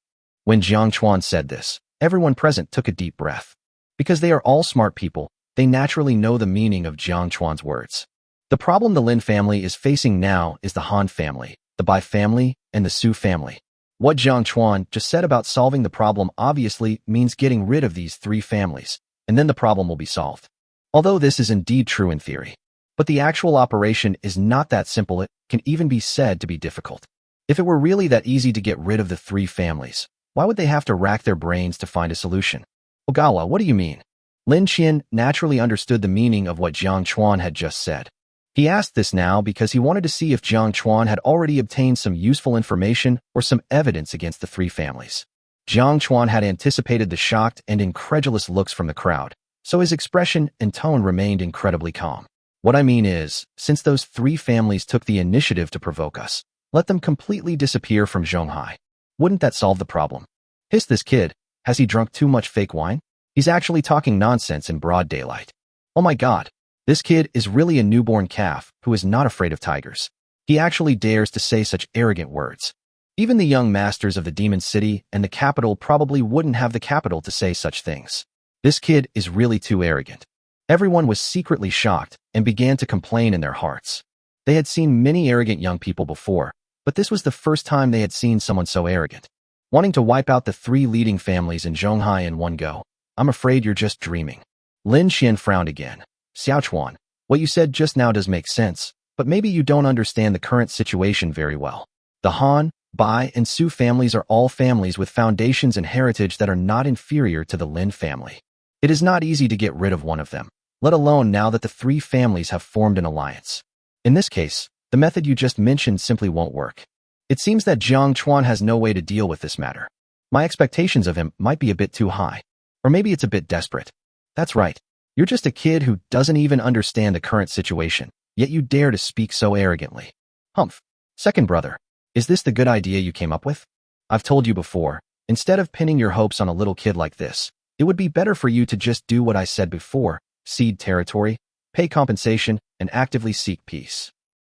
When Jiang Chuan said this, everyone present took a deep breath. Because they are all smart people, they naturally know the meaning of Jiang Chuan's words. The problem the Lin family is facing now is the Han family, the Bai family, and the Su family. What Jiang Chuan just said about solving the problem obviously means getting rid of these three families, and then the problem will be solved. Although this is indeed true in theory. But the actual operation is not that simple. It can even be said to be difficult. If it were really that easy to get rid of the three families, why would they have to rack their brains to find a solution? Ogawa, what do you mean? Lin Qian naturally understood the meaning of what Jiang Chuan had just said. He asked this now because he wanted to see if Jiang Chuan had already obtained some useful information or some evidence against the three families. Jiang Chuan had anticipated the shocked and incredulous looks from the crowd, so his expression and tone remained incredibly calm. What I mean is, since those three families took the initiative to provoke us, let them completely disappear from Zhonghai. Wouldn't that solve the problem? Hiss, this kid. Has he drunk too much fake wine? He's actually talking nonsense in broad daylight. Oh my god. This kid is really a newborn calf who is not afraid of tigers. He actually dares to say such arrogant words. Even the young masters of the Demon City and the capital probably wouldn't have the capital to say such things. This kid is really too arrogant. Everyone was secretly shocked and began to complain in their hearts. They had seen many arrogant young people before, but this was the first time they had seen someone so arrogant. Wanting to wipe out the three leading families in Zhonghai in one go. I'm afraid you're just dreaming. Lin Qian frowned again. Xiao Chuan, what you said just now does make sense, but maybe you don't understand the current situation very well. The Han, Bai, and Su families are all families with foundations and heritage that are not inferior to the Lin family. It is not easy to get rid of one of them, let alone now that the three families have formed an alliance. In this case, the method you just mentioned simply won't work. It seems that Jiang Chuan has no way to deal with this matter. My expectations of him might be a bit too high. Or maybe it's a bit desperate. That's right. You're just a kid who doesn't even understand the current situation, Yet you dare to speak so arrogantly. Humph. Second brother, is this the good idea you came up with? I've told you before, instead of pinning your hopes on a little kid like this, it would be better for you to just do what I said before, cede territory, pay compensation, and actively seek peace.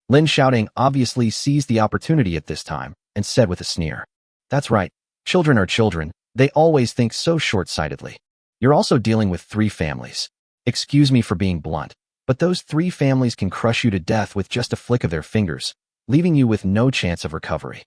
Lin Xiaodong obviously seized the opportunity at this time and said with a sneer, "That's right, children are children, they always think so short-sightedly. You're also dealing with 3 families. Excuse me for being blunt, but those 3 families can crush you to death with just a flick of their fingers, leaving you with no chance of recovery."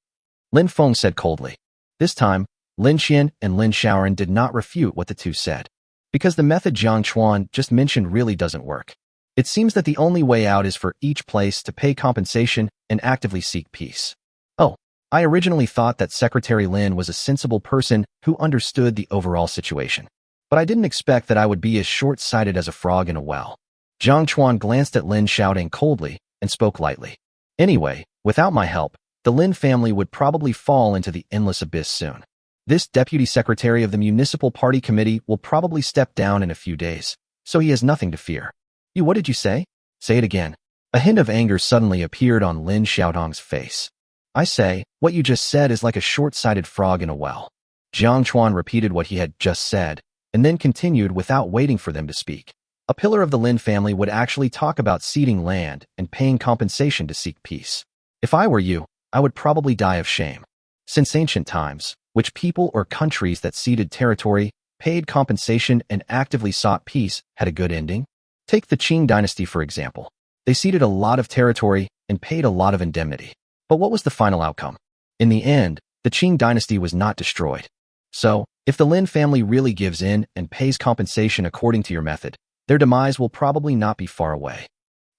Lin Feng said coldly. This time, Lin Qian and Lin Xiaoran did not refute what the two said, because the method Jiang Chuan just mentioned really doesn't work. It seems that the only way out is for each place to pay compensation and actively seek peace. Oh, I originally thought that Secretary Lin was a sensible person who understood the overall situation, but I didn't expect that I would be as short-sighted as a frog in a well. Jiang Chuan glanced at Lin Xiaodong coldly and spoke lightly. Anyway, without my help, the Lin family would probably fall into the endless abyss soon. This deputy secretary of the municipal party committee will probably step down in a few days, so he has nothing to fear. What did you say? Say it again. A hint of anger suddenly appeared on Lin Xiaodong's face. I say, what you just said is like a short-sighted frog in a well. Jiang Chuan repeated what he had just said, and then continued without waiting for them to speak. A pillar of the Lin family would actually talk about ceding land and paying compensation to seek peace. If I were you, I would probably die of shame. Since ancient times, which people or countries that ceded territory, paid compensation, and actively sought peace had a good ending? Take the Qing dynasty for example. They ceded a lot of territory and paid a lot of indemnity. But what was the final outcome? In the end, the Qing dynasty was not destroyed. So, if the Lin family really gives in and pays compensation according to your method, their demise will probably not be far away.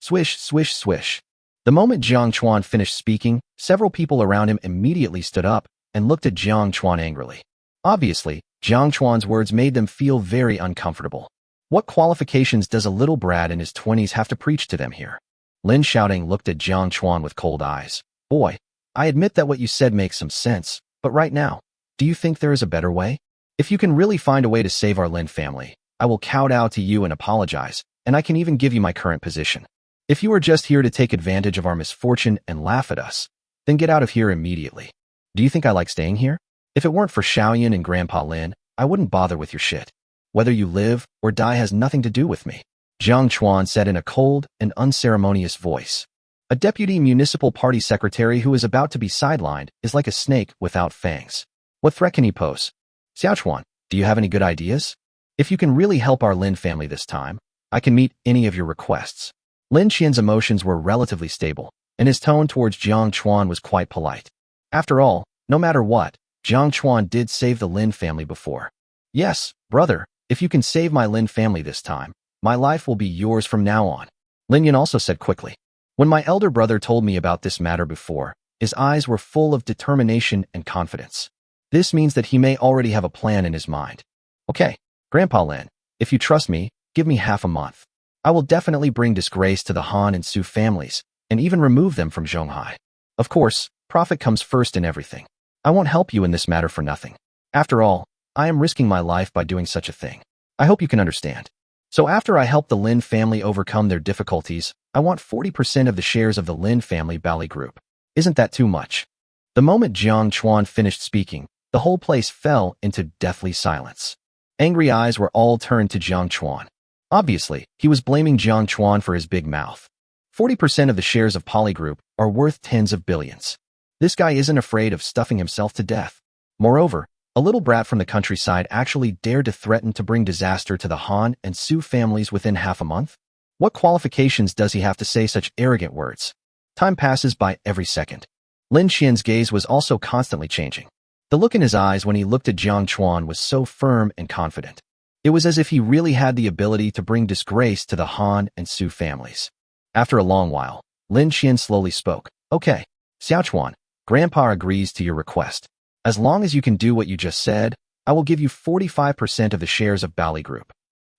Swish, swish, swish. The moment Jiang Chuan finished speaking, several people around him immediately stood up and looked at Jiang Chuan angrily. Obviously, Jiang Chuan's words made them feel very uncomfortable. What qualifications does a little brat in his 20s have to preach to them here? Lin Xiaodong looked at Jiang Chuan with cold eyes. Boy, I admit that what you said makes some sense, but right now, do you think there is a better way? If you can really find a way to save our Lin family, I will kowtow to you and apologize, and I can even give you my current position. If you are just here to take advantage of our misfortune and laugh at us, then get out of here immediately. Do you think I like staying here? If it weren't for Xiaoyan and Grandpa Lin, I wouldn't bother with your shit. Whether you live or die has nothing to do with me, Jiang Chuan said in a cold and unceremonious voice. A deputy municipal party secretary who is about to be sidelined is like a snake without fangs. What threat can he pose? Xiao Chuan, do you have any good ideas? If you can really help our Lin family this time, I can meet any of your requests. Lin Qian's emotions were relatively stable, and his tone towards Jiang Chuan was quite polite. After all, no matter what, Jiang Chuan did save the Lin family before. Yes, brother, if you can save my Lin family this time, my life will be yours from now on. Lin Yan also said quickly. When my elder brother told me about this matter before, his eyes were full of determination and confidence. This means that he may already have a plan in his mind. Okay, Grandpa Lin, if you trust me, give me half a month. I will definitely bring disgrace to the Han and Su families, and even remove them from Zhonghai. Of course, profit comes first in everything. I won't help you in this matter for nothing. After all, I am risking my life by doing such a thing. I hope you can understand. So after I help the Lin family overcome their difficulties, I want 40% of the shares of the Lin family Bally Group. Isn't that too much? The moment Jiang Chuan finished speaking, the whole place fell into deathly silence. Angry eyes were all turned to Jiang Chuan. Obviously, he was blaming Jiang Chuan for his big mouth. 40% of the shares of Poly Group are worth tens of billions. This guy isn't afraid of stuffing himself to death. Moreover, a little brat from the countryside actually dared to threaten to bring disaster to the Han and Su families within half a month? What qualifications does he have to say such arrogant words? Time passes by every second. Lin Qian's gaze was also constantly changing. The look in his eyes when he looked at Jiang Chuan was so firm and confident. It was as if he really had the ability to bring disgrace to the Han and Su families. After a long while, Lin Qian slowly spoke. Okay, Xiao Chuan, Grandpa agrees to your request. As long as you can do what you just said, I will give you 45% of the shares of Bally Group.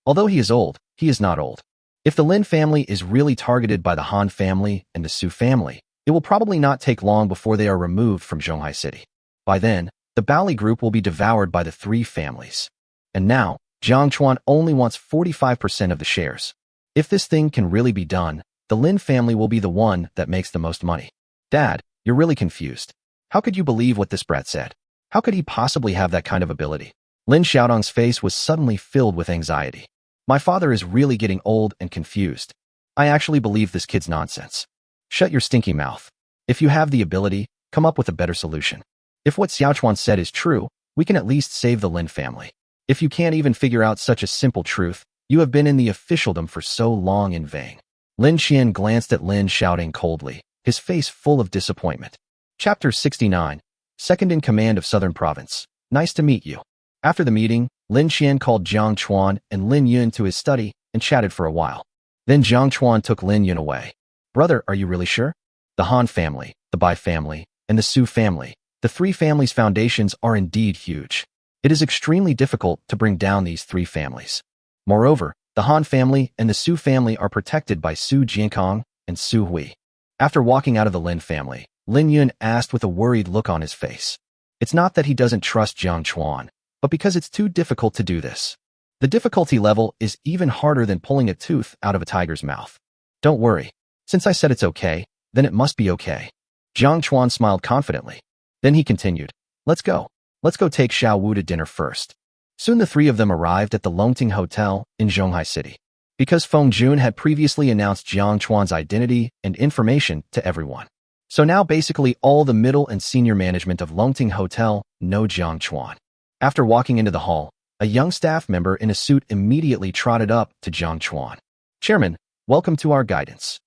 Although he is old, he is not old. If the Lin family is really targeted by the Han family and the Su family, it will probably not take long before they are removed from Zhonghai City. By then, the Bally Group will be devoured by the 3 families. And now, Jiang Chuan only wants 45% of the shares. If this thing can really be done, the Lin family will be the one that makes the most money. Dad, you're really confused. How could you believe what this brat said? How could he possibly have that kind of ability? Lin Xiaodong's face was suddenly filled with anxiety. My father is really getting old and confused. I actually believe this kid's nonsense. Shut your stinky mouth. If you have the ability, come up with a better solution. If what Xiaochuan said is true, we can at least save the Lin family. If you can't even figure out such a simple truth, you have been in the officialdom for so long in vain. Lin Qian glanced at Lin Xiaodong coldly, his face full of disappointment. Chapter 69. Second in command of Southern Province. Nice to meet you. After the meeting, Lin Qian called Jiang Chuan and Lin Yun to his study and chatted for a while. Then Jiang Chuan took Lin Yun away. Brother, are you really sure? The Han family, the Bai family, and the Su family, the three families' foundations are indeed huge. It is extremely difficult to bring down these three families. Moreover, the Han family and the Su family are protected by Su Jiankong and Su Hui. After walking out of the Lin family, Lin Yun asked with a worried look on his face. It's not that he doesn't trust Jiang Chuan, but because it's too difficult to do this. The difficulty level is even harder than pulling a tooth out of a tiger's mouth. Don't worry. Since I said it's okay, then it must be okay. Jiang Chuan smiled confidently. Then he continued. Let's go. Let's go take Xiao Wu to dinner first. Soon the three of them arrived at the Longting Hotel in Zhonghai City. Because Feng Jun had previously announced Jiang Chuan's identity and information to everyone. So now basically all the middle and senior management of Longting Hotel know Jiang Chuan. After walking into the hall, a young staff member in a suit immediately trotted up to Jiang Chuan. Chairman, welcome to our guidance.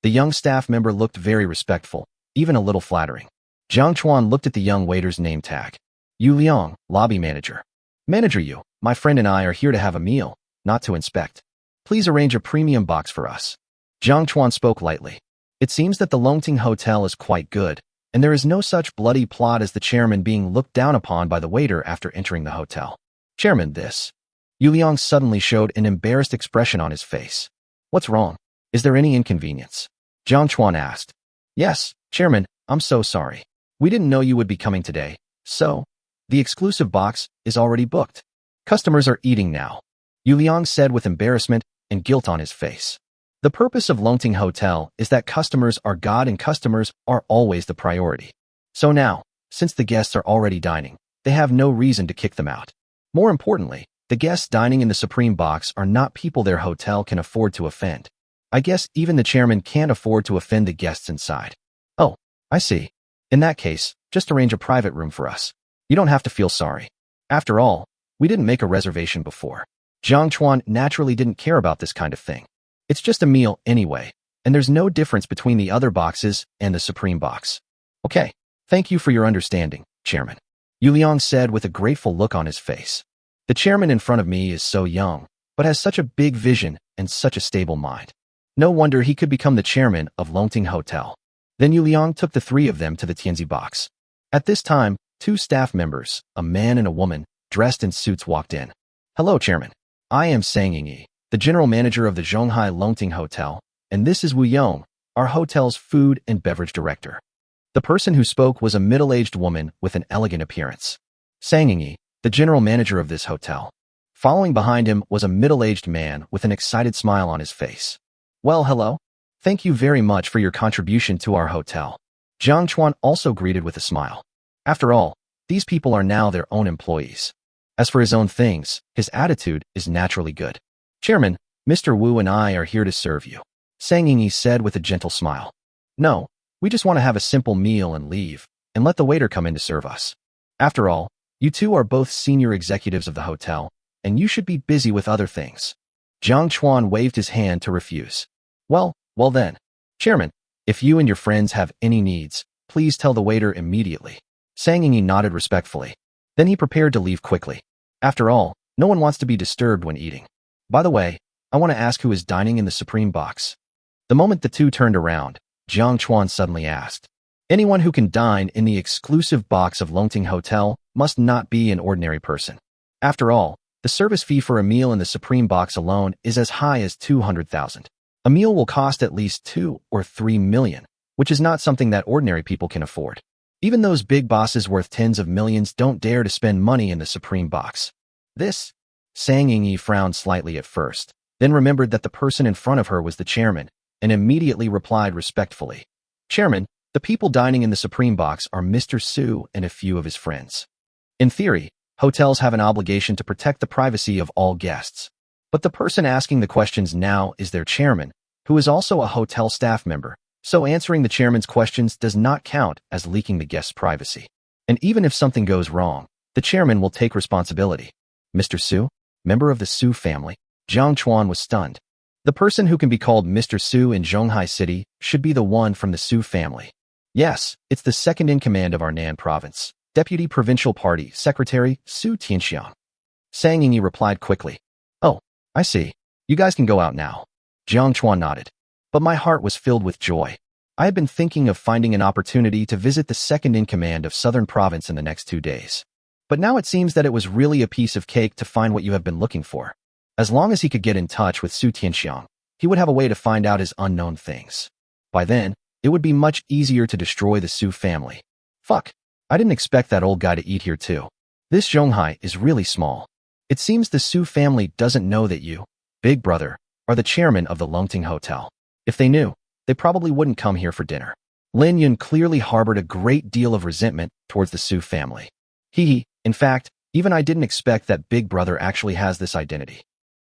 The young staff member looked very respectful, even a little flattering. Jiang Chuan looked at the young waiter's name tag. Yu Liang, lobby manager. Manager Yu, my friend and I are here to have a meal, not to inspect. Please arrange a premium box for us. Jiang Chuan spoke lightly. It seems that the Longting Hotel is quite good, and there is no such bloody plot as the chairman being looked down upon by the waiter after entering the hotel. Chairman, this. Yu Liang suddenly showed an embarrassed expression on his face. What's wrong? Is there any inconvenience? Jiang Chuan asked. Yes, Chairman, I'm so sorry. We didn't know you would be coming today, so the exclusive box is already booked. Customers are eating now. Yu Liang said with embarrassment and guilt on his face. The purpose of Longting Hotel is that customers are God and customers are always the priority. So now, since the guests are already dining, they have no reason to kick them out. More importantly, the guests dining in the Supreme Box are not people their hotel can afford to offend. I guess even the chairman can't afford to offend the guests inside. Oh, I see. In that case, just arrange a private room for us. You don't have to feel sorry. After all, we didn't make a reservation before. Jiang Chuan naturally didn't care about this kind of thing. It's just a meal anyway, and there's no difference between the other boxes and the Supreme Box. Okay, thank you for your understanding, Chairman. Yu Liang said with a grateful look on his face. The chairman in front of me is so young, but has such a big vision and such a stable mind. No wonder he could become the chairman of Longting Hotel. Then Yu Liang took the three of them to the Tianzi box. At this time, two staff members, a man and a woman, dressed in suits walked in. Hello, Chairman. I am Sang Yingyi, the general manager of the Zhonghai Longting Hotel, and this is Wu Yong, our hotel's food and beverage director. The person who spoke was a middle-aged woman with an elegant appearance. Sang Yingyi, the general manager of this hotel. Following behind him was a middle-aged man with an excited smile on his face. Well, hello. Thank you very much for your contribution to our hotel. Jiang Chuan also greeted with a smile. After all, these people are now their own employees. As for his own things, his attitude is naturally good. Chairman, Mr. Wu and I are here to serve you. Sang Yingyi said with a gentle smile. No, we just want to have a simple meal and leave, and let the waiter come in to serve us. After all, you two are both senior executives of the hotel, and you should be busy with other things. Jiang Chuan waved his hand to refuse. Well then. Chairman, if you and your friends have any needs, please tell the waiter immediately. Sang Yingyi nodded respectfully. Then he prepared to leave quickly. After all, no one wants to be disturbed when eating. By the way, I want to ask who is dining in the Supreme Box. The moment the two turned around, Jiang Chuan suddenly asked. Anyone who can dine in the exclusive box of Longting Hotel must not be an ordinary person. After all, the service fee for a meal in the Supreme Box alone is as high as 200,000. A meal will cost at least 2 or 3 million, which is not something that ordinary people can afford. Even those big bosses worth tens of millions don't dare to spend money in the Supreme Box. This? Sang Yingyi frowned slightly at first, then remembered that the person in front of her was the chairman, and immediately replied respectfully. Chairman, the people dining in the Supreme Box are Mr. Su and a few of his friends. In theory, hotels have an obligation to protect the privacy of all guests. But the person asking the questions now is their chairman, who is also a hotel staff member, so answering the chairman's questions does not count as leaking the guest's privacy. And even if something goes wrong, the chairman will take responsibility. Mr. Su, member of the Su family. Jiang Chuan was stunned. The person who can be called Mr. Su in Zhonghai City should be the one from the Su family. Yes, it's the second in command of our Nan province, Deputy Provincial Party Secretary Su Tianxiang. Sang Yingyi replied quickly. Oh, I see. You guys can go out now. Jiang Chuan nodded. But my heart was filled with joy. I had been thinking of finding an opportunity to visit the second in command of Southern Province in the next 2 days. But now it seems that it was really a piece of cake to find what you have been looking for. As long as he could get in touch with Su Tianxiang, he would have a way to find out his unknown things. By then, it would be much easier to destroy the Su family. Fuck, I didn't expect that old guy to eat here too. This Zhonghai is really small. It seems the Su family doesn't know that you, Big Brother, are the chairman of the Lungting Hotel. If they knew, they probably wouldn't come here for dinner. Lin Yun clearly harbored a great deal of resentment towards the Su family. In fact, even I didn't expect that Big Brother actually has this identity.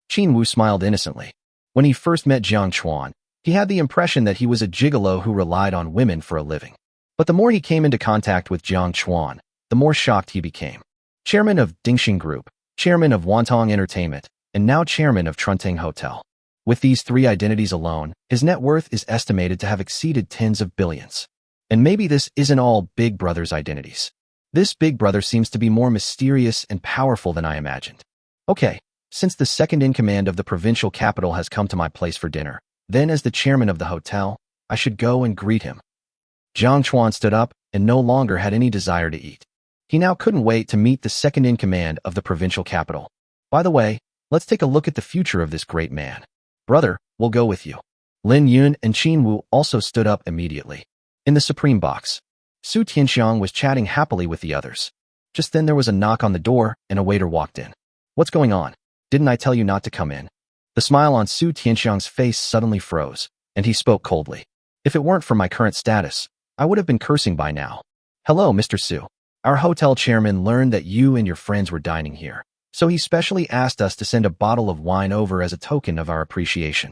Qin Wu smiled innocently. When he first met Jiang Chuan, he had the impression that he was a gigolo who relied on women for a living. But the more he came into contact with Jiang Chuan, the more shocked he became. Chairman of Dingxing Group, chairman of Wantong Entertainment, and now chairman of Truntang Hotel. With these 3 identities alone, his net worth is estimated to have exceeded tens of billions. And maybe this isn't all Big Brother's identities. This Big Brother seems to be more mysterious and powerful than I imagined. Okay, since the second in command of the provincial capital has come to my place for dinner, then as the chairman of the hotel, I should go and greet him. Jiang Chuan stood up and no longer had any desire to eat. He now couldn't wait to meet the second in command of the provincial capital. By the way, let's take a look at the future of this great man. Brother, we'll go with you. Lin Yun and Qin Wu also stood up immediately. In the Supreme Box, Su Tianxiang was chatting happily with the others. Just then there was a knock on the door and a waiter walked in. What's going on? Didn't I tell you not to come in? The smile on Su Tianxiang's face suddenly froze, and he spoke coldly. If it weren't for my current status, I would have been cursing by now. Hello, Mr. Su. Our hotel chairman learned that you and your friends were dining here, so he specially asked us to send a bottle of wine over as a token of our appreciation.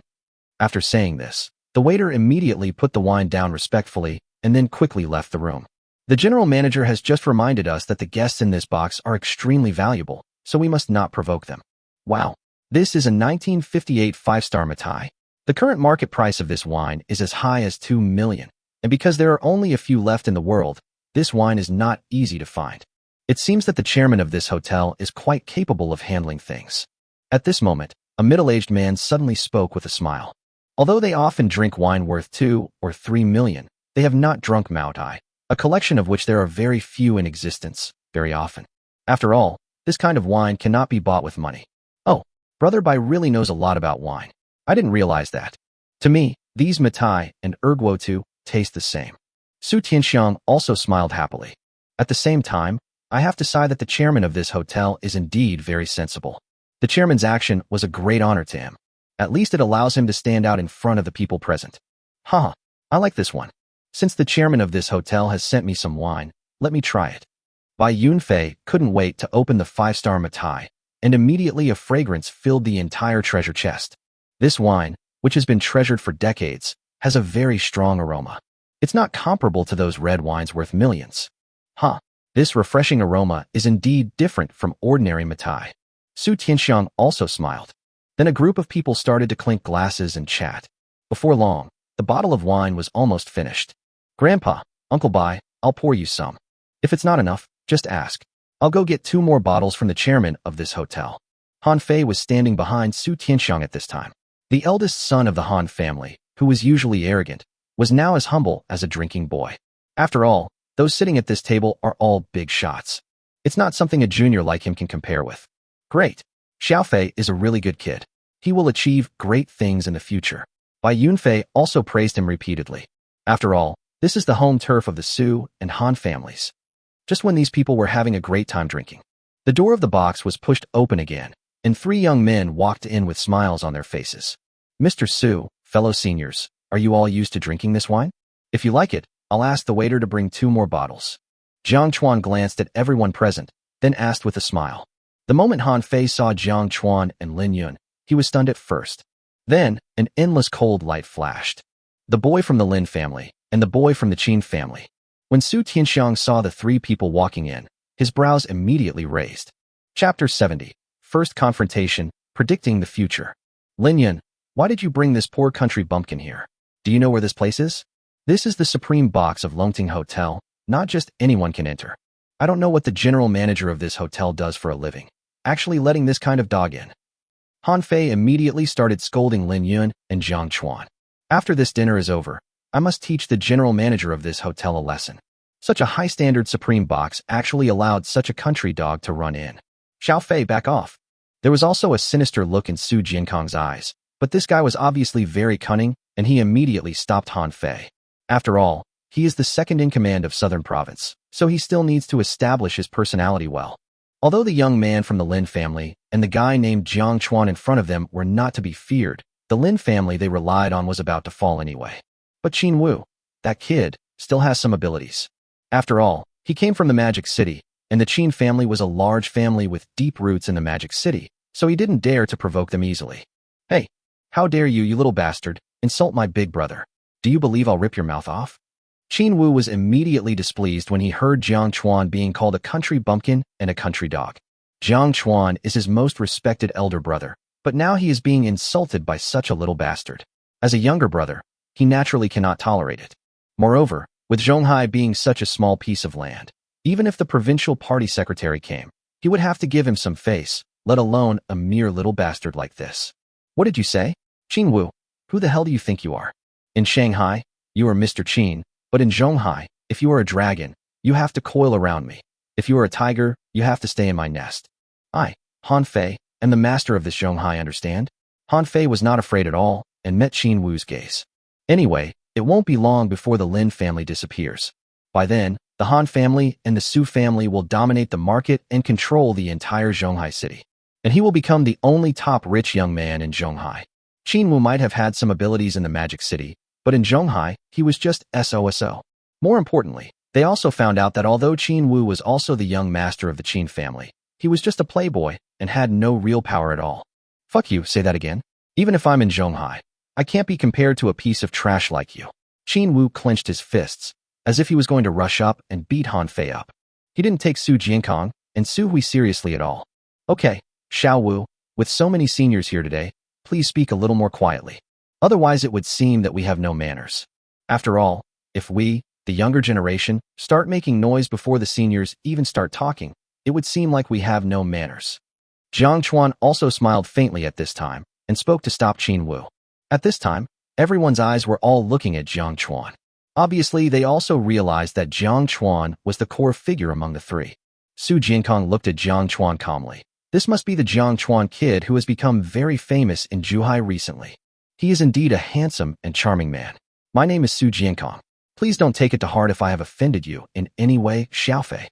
After saying this, the waiter immediately put the wine down respectfully and then quickly left the room. The general manager has just reminded us that the guests in this box are extremely valuable, so we must not provoke them. Wow, this is a 1958 5-star Matai. The current market price of this wine is as high as 2 million, and because there are only a few left in the world, this wine is not easy to find. It seems that the chairman of this hotel is quite capable of handling things. At this moment, a middle-aged man suddenly spoke with a smile. Although they often drink wine worth 2 or 3 million, they have not drunk Maotai, a collection of which there are very few in existence, very often. After all, this kind of wine cannot be bought with money. Oh, Brother Bai really knows a lot about wine. I didn't realize that. To me, these Matai and Erguotu taste the same. Su Tianxiang also smiled happily. At the same time, I have to say that the chairman of this hotel is indeed very sensible. The chairman's action was a great honor to him. At least it allows him to stand out in front of the people present. Haha, I like this one. Since the chairman of this hotel has sent me some wine, let me try it. Bai Yunfei couldn't wait to open the 5-star Matai, and immediately a fragrance filled the entire treasure chest. This wine, which has been treasured for decades, has a very strong aroma. It's not comparable to those red wines worth millions. This refreshing aroma is indeed different from ordinary Matai. Su Tianxiang also smiled. Then a group of people started to clink glasses and chat. Before long, the bottle of wine was almost finished. Grandpa, Uncle Bai, I'll pour you some. If it's not enough, just ask. I'll go get 2 more bottles from the chairman of this hotel. Han Fei was standing behind Su Tianxiang at this time. The eldest son of the Han family, who was usually arrogant, was now as humble as a drinking boy. After all, those sitting at this table are all big shots. It's not something a junior like him can compare with. Great. Xiaofei is a really good kid. He will achieve great things in the future. Bai Yunfei also praised him repeatedly. After all, this is the home turf of the Su and Han families. Just when these people were having a great time drinking, the door of the box was pushed open again, and 3 young men walked in with smiles on their faces. Mr. Su, fellow seniors, Are you all used to drinking this wine? If you like it, I'll ask the waiter to bring 2 more bottles. Jiang Chuan glanced at everyone present, then asked with a smile. The moment Han Fei saw Jiang Chuan and Lin Yun, he was stunned at first. Then, an endless cold light flashed. The boy from the Lin family, and the boy from the Qin family. When Su Tianxiang saw the 3 people walking in, his brows immediately raised. Chapter 70. First Confrontation, Predicting the Future. Lin Yun, why did you bring this poor country bumpkin here? Do you know where this place is? This is the supreme box of Longting Hotel. Not just anyone can enter. I don't know what the general manager of this hotel does for a living. Actually letting this kind of dog in. Han Fei immediately started scolding Lin Yun and Jiang Chuan. After this dinner is over, I must teach the general manager of this hotel a lesson. Such a high-standard supreme box actually allowed such a country dog to run in. Xiao Fei, back off. There was also a sinister look in Su Jiankong's eyes, but this guy was obviously very cunning, and he immediately stopped Han Fei. After all, he is the second in command of Southern Province, so he still needs to establish his personality well. Although the young man from the Lin family and the guy named Jiang Chuan in front of them were not to be feared, the Lin family they relied on was about to fall anyway. But Qin Wu, that kid, still has some abilities. After all, he came from the Magic City, and the Qin family was a large family with deep roots in the Magic City, so he didn't dare to provoke them easily. Hey, how dare you, you little bastard, insult my big brother? Do you believe I'll rip your mouth off? Qin Wu was immediately displeased when he heard Jiang Chuan being called a country bumpkin and a country dog. Jiang Chuan is his most respected elder brother, but now he is being insulted by such a little bastard. As a younger brother, he naturally cannot tolerate it. Moreover, with Zhonghai being such a small piece of land, even if the provincial party secretary came, he would have to give him some face, let alone a mere little bastard like this. What did you say? Qin Wu, who the hell do you think you are? In Shanghai, you are Mr. Qin. But in Zhonghai, if you are a dragon, you have to coil around me. If you are a tiger, you have to stay in my nest. I, Han Fei, am the master of this Zhonghai, understand? Han Fei was not afraid at all, and met Qin Wu's gaze. Anyway, it won't be long before the Lin family disappears. By then, the Han family and the Su family will dominate the market and control the entire Zhonghai city. And he will become the only top rich young man in Zhonghai. Qin Wu might have had some abilities in the Magic City, but in Zhonghai, he was just SOSO. More importantly, they also found out that although Qin Wu was also the young master of the Qin family, he was just a playboy and had no real power at all. Fuck you, say that again? Even if I'm in Zhonghai, I can't be compared to a piece of trash like you. Qin Wu clenched his fists, as if he was going to rush up and beat Han Fei up. He didn't take Su Jiankong and Su Hui seriously at all. Okay, Xiao Wu, with so many seniors here today, please speak a little more quietly. Otherwise it would seem that we have no manners. After all, if we, the younger generation, start making noise before the seniors even start talking, it would seem like we have no manners. Jiang Chuan also smiled faintly at this time and spoke to stop Qin Wu. At this time, everyone's eyes were all looking at Jiang Chuan. Obviously, they also realized that Jiang Chuan was the core figure among the 3. Su Jiankong looked at Jiang Chuan calmly. This must be the Jiang Chuan kid who has become very famous in Zhuhai recently. He is indeed a handsome and charming man. My name is Su Jiankong. Please don't take it to heart if I have offended you in any way, Xiao Fei.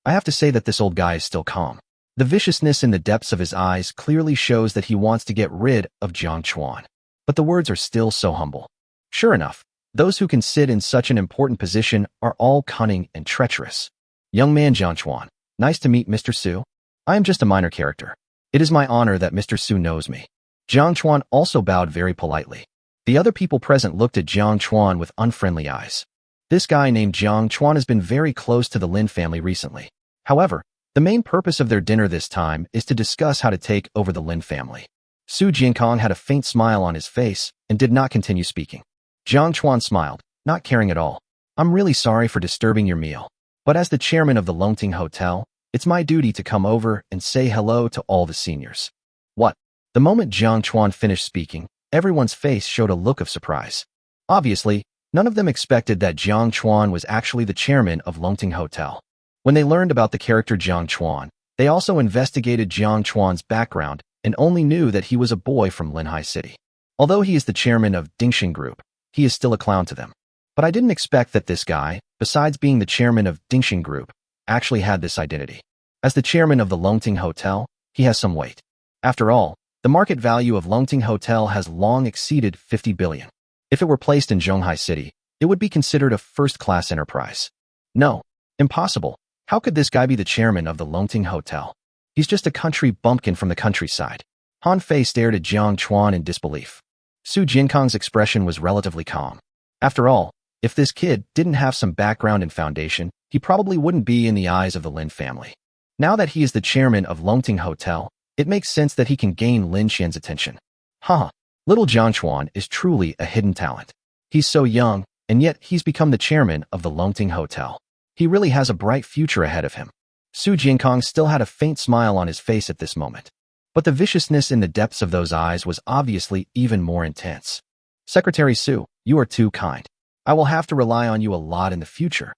I have to say that this old guy is still calm. The viciousness in the depths of his eyes clearly shows that he wants to get rid of Jiang Chuan. But the words are still so humble. Sure enough, those who can sit in such an important position are all cunning and treacherous. Young man Jiang Chuan, nice to meet Mr. Su. I am just a minor character. It is my honor that Mr. Su knows me. Jiang Chuan also bowed very politely. The other people present looked at Jiang Chuan with unfriendly eyes. This guy named Jiang Chuan has been very close to the Lin family recently. However, the main purpose of their dinner this time is to discuss how to take over the Lin family. Su Jiankong had a faint smile on his face and did not continue speaking. Jiang Chuan smiled, not caring at all. I'm really sorry for disturbing your meal, but as the chairman of the Longting Hotel, it's my duty to come over and say hello to all the seniors. What? The moment Jiang Chuan finished speaking, everyone's face showed a look of surprise. Obviously, none of them expected that Jiang Chuan was actually the chairman of Longting Hotel. When they learned about the character Jiang Chuan, they also investigated Jiang Chuan's background and only knew that he was a boy from Linhai City. Although he is the chairman of Dingxing Group, he is still a clown to them. But I didn't expect that this guy, besides being the chairman of Dingxing Group, actually had this identity. As the chairman of the Longting Hotel, he has some weight. After all, the market value of Longting Hotel has long exceeded 50 billion. If it were placed in Zhonghai City, it would be considered a first-class enterprise. No, impossible. How could this guy be the chairman of the Longting Hotel? He's just a country bumpkin from the countryside. Han Fei stared at Jiang Chuan in disbelief. Su Jinkong's expression was relatively calm. After all, if this kid didn't have some background and foundation, he probably wouldn't be in the eyes of the Lin family. Now that he is the chairman of Longting Hotel, it makes sense that he can gain Lin Xian's attention. Haha, little Jiang Chuan is truly a hidden talent. He's so young, and yet he's become the chairman of the Longting Hotel. He really has a bright future ahead of him. Su Jinkong still had a faint smile on his face at this moment. But the viciousness in the depths of those eyes was obviously even more intense. Secretary Su, you are too kind. I will have to rely on you a lot in the future,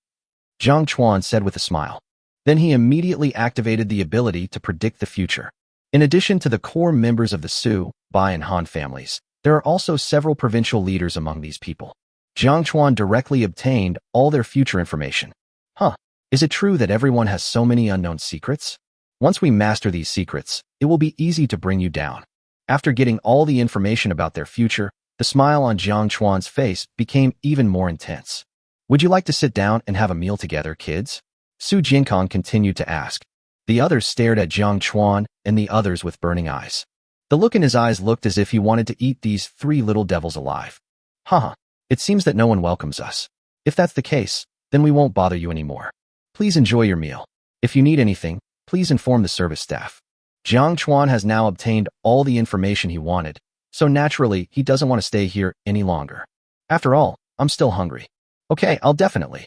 Jiang Chuan said with a smile. Then he immediately activated the ability to predict the future. In addition to the core members of the Su, Bai and Han families, there are also several provincial leaders among these people. Jiang Chuan directly obtained all their future information. Is it true that everyone has so many unknown secrets? Once we master these secrets, it will be easy to bring you down. After getting all the information about their future, the smile on Jiang Chuan's face became even more intense. Would you like to sit down and have a meal together, kids? Su Jinkong continued to ask. The others stared at Jiang Chuan and the others with burning eyes. The look in his eyes looked as if he wanted to eat these three little devils alive. It seems that no one welcomes us. If that's the case, then we won't bother you anymore. Please enjoy your meal. If you need anything, please inform the service staff. Jiang Chuan has now obtained all the information he wanted, so naturally he doesn't want to stay here any longer. After all, I'm still hungry. Okay, I'll definitely.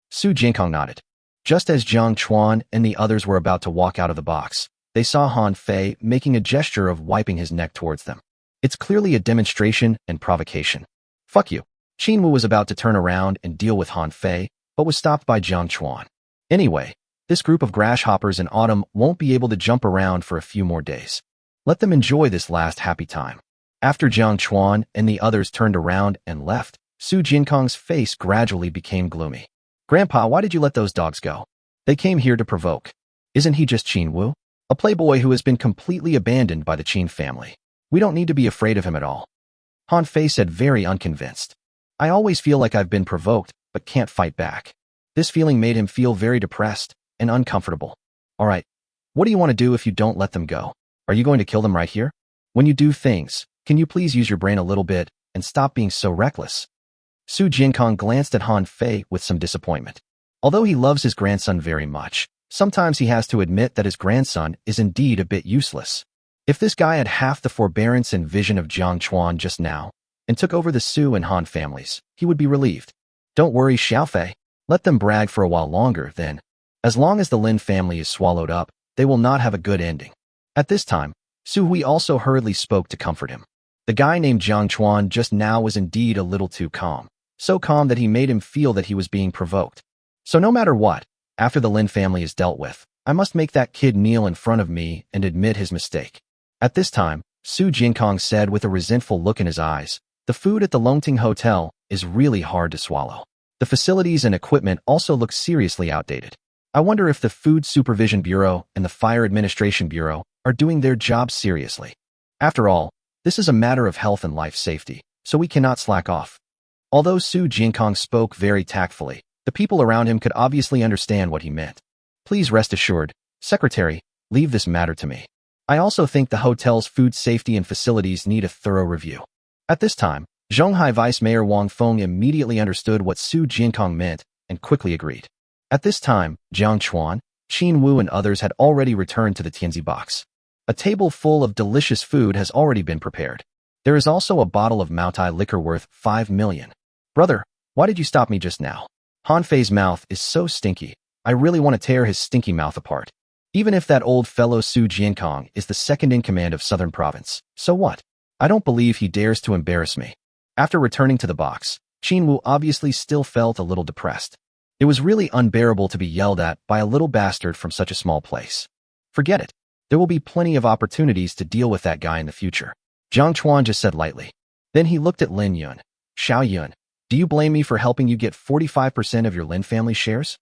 Su Jinkong nodded. Just as Jiang Chuan and the others were about to walk out of the box, they saw Han Fei making a gesture of wiping his neck towards them. It's clearly a demonstration and provocation. Fuck you. Qin Wu was about to turn around and deal with Han Fei, but was stopped by Jiang Chuan. Anyway, this group of grasshoppers in autumn won't be able to jump around for a few more days. Let them enjoy this last happy time. After Jiang Chuan and the others turned around and left, Su Jinkong's face gradually became gloomy. Grandpa, why did you let those dogs go? They came here to provoke. Isn't he just Qin Wu? A playboy who has been completely abandoned by the Qin family. We don't need to be afraid of him at all. Han Fei said, very unconvinced. I always feel like I've been provoked, but can't fight back. This feeling made him feel very depressed and uncomfortable. All right, what do you want to do if you don't let them go? Are you going to kill them right here? When you do things, can you please use your brain a little bit and stop being so reckless? Su Jinkong glanced at Han Fei with some disappointment. Although he loves his grandson very much, sometimes he has to admit that his grandson is indeed a bit useless. If this guy had half the forbearance and vision of Jiang Chuan just now, and took over the Su and Han families, he would be relieved. Don't worry, Xiaofei. Let them brag for a while longer, then. As long as the Lin family is swallowed up, they will not have a good ending. At this time, Su Hui also hurriedly spoke to comfort him. The guy named Jiang Chuan just now was indeed a little too calm. So calm that he made him feel that he was being provoked. So no matter what, after the Lin family is dealt with, I must make that kid kneel in front of me and admit his mistake. At this time, Su Jinkong said with a resentful look in his eyes, the food at the Longting Hotel is really hard to swallow. The facilities and equipment also look seriously outdated. I wonder if the Food Supervision Bureau and the Fire Administration Bureau are doing their jobs seriously. After all, this is a matter of health and life safety, so we cannot slack off. Although Su Jinkong spoke very tactfully, the people around him could obviously understand what he meant. Please rest assured, Secretary, leave this matter to me. I also think the hotel's food safety and facilities need a thorough review. At this time, Zhonghai Vice Mayor Wang Feng immediately understood what Su Jinkong meant and quickly agreed. At this time, Jiang Chuan, Qin Wu and others had already returned to the Tianzi box. A table full of delicious food has already been prepared. There is also a bottle of Maotai liquor worth 5 million. Brother, why did you stop me just now? Han Fei's mouth is so stinky. I really want to tear his stinky mouth apart. Even if that old fellow Su Jinkong is the second in command of Southern Province, so what? I don't believe he dares to embarrass me. After returning to the box, Qin Wu obviously still felt a little depressed. It was really unbearable to be yelled at by a little bastard from such a small place. Forget it. There will be plenty of opportunities to deal with that guy in the future. Jiang Chuan just said lightly. Then he looked at Lin Yun. Xiao Yun, do you blame me for helping you get 45% of your Lin family shares?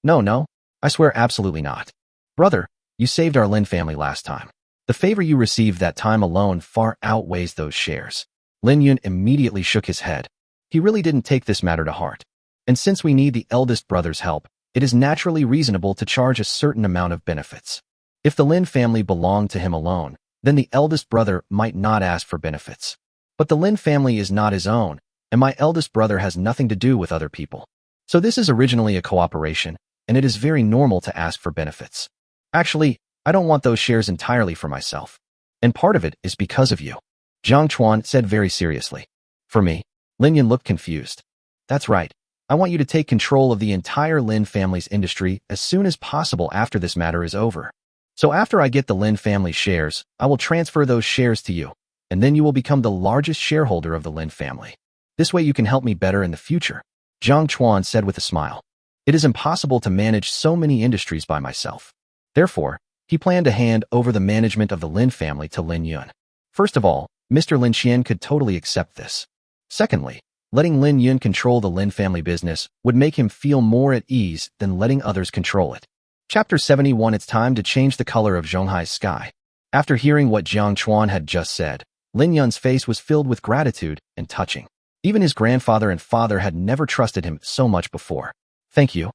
No, I swear absolutely not. Brother, you saved our Lin family last time. The favor you received that time alone far outweighs those shares. Lin Yun immediately shook his head. He really didn't take this matter to heart. And since we need the eldest brother's help, it is naturally reasonable to charge a certain amount of benefits. If the Lin family belonged to him alone, then the eldest brother might not ask for benefits. But the Lin family is not his own, and my eldest brother has nothing to do with other people. So this is originally a cooperation, and it is very normal to ask for benefits. Actually, I don't want those shares entirely for myself. And part of it is because of you, Jiang Chuan said very seriously. For me? Lin Yun looked confused. That's right. I want you to take control of the entire Lin family's industry as soon as possible after this matter is over. So after I get the Lin family shares, I will transfer those shares to you, and then you will become the largest shareholder of the Lin family. This way you can help me better in the future, Jiang Chuan said with a smile. It is impossible to manage so many industries by myself. Therefore, he planned to hand over the management of the Lin family to Lin Yun. First of all, Mr. Lin Qian could totally accept this. Secondly, letting Lin Yun control the Lin family business would make him feel more at ease than letting others control it. Chapter 71. It's time to change the color of Zhonghai's sky. After hearing what Jiang Chuan had just said, Lin Yun's face was filled with gratitude and touching. Even his grandfather and father had never trusted him so much before. Thank you,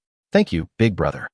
big brother.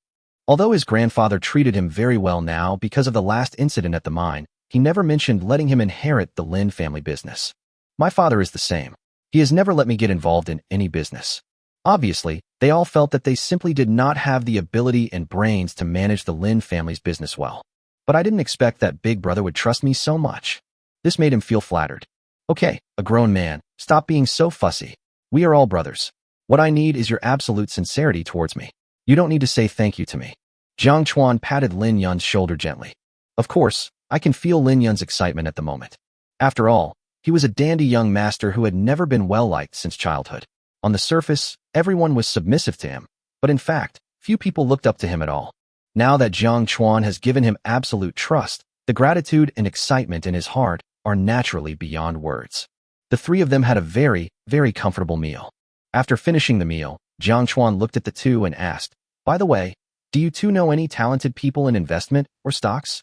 Although his grandfather treated him very well now because of the last incident at the mine, he never mentioned letting him inherit the Lin family business. My father is the same. He has never let me get involved in any business. Obviously, they all felt that they simply did not have the ability and brains to manage the Lin family's business well. But I didn't expect that big brother would trust me so much. This made him feel flattered. Okay, a grown man, stop being so fussy. We are all brothers. What I need is your absolute sincerity towards me. You don't need to say thank you to me. Jiang Chuan patted Lin Yun's shoulder gently. Of course, I can feel Lin Yun's excitement at the moment. After all, he was a dandy young master who had never been well-liked since childhood. On the surface, everyone was submissive to him, but in fact, few people looked up to him at all. Now that Jiang Chuan has given him absolute trust, the gratitude and excitement in his heart are naturally beyond words. The three of them had a very, very comfortable meal. After finishing the meal, Jiang Chuan looked at the two and asked, by the way, do you two know any talented people in investment or stocks?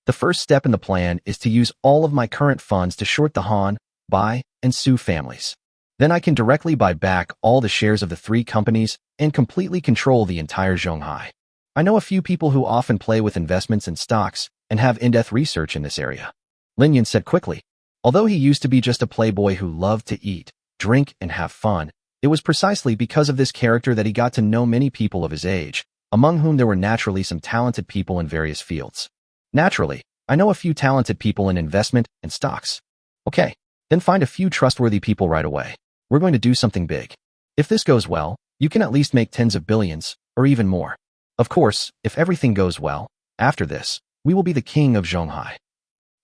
The first step in the plan is to use all of my current funds to short the Han, Bai, and Su families. Then I can directly buy back all the shares of the three companies and completely control the entire Zhonghai. I know a few people who often play with investments and stocks and have in-depth research in this area. Lin Yun said quickly. Although he used to be just a playboy who loved to eat, drink, and have fun, it was precisely because of this character that he got to know many people of his age, among whom there were naturally some talented people in various fields. Naturally, I know a few talented people in investment and stocks. Okay, then find a few trustworthy people right away. We're going to do something big. If this goes well, you can at least make tens of billions, or even more. Of course, if everything goes well, after this, we will be the king of Zhonghai.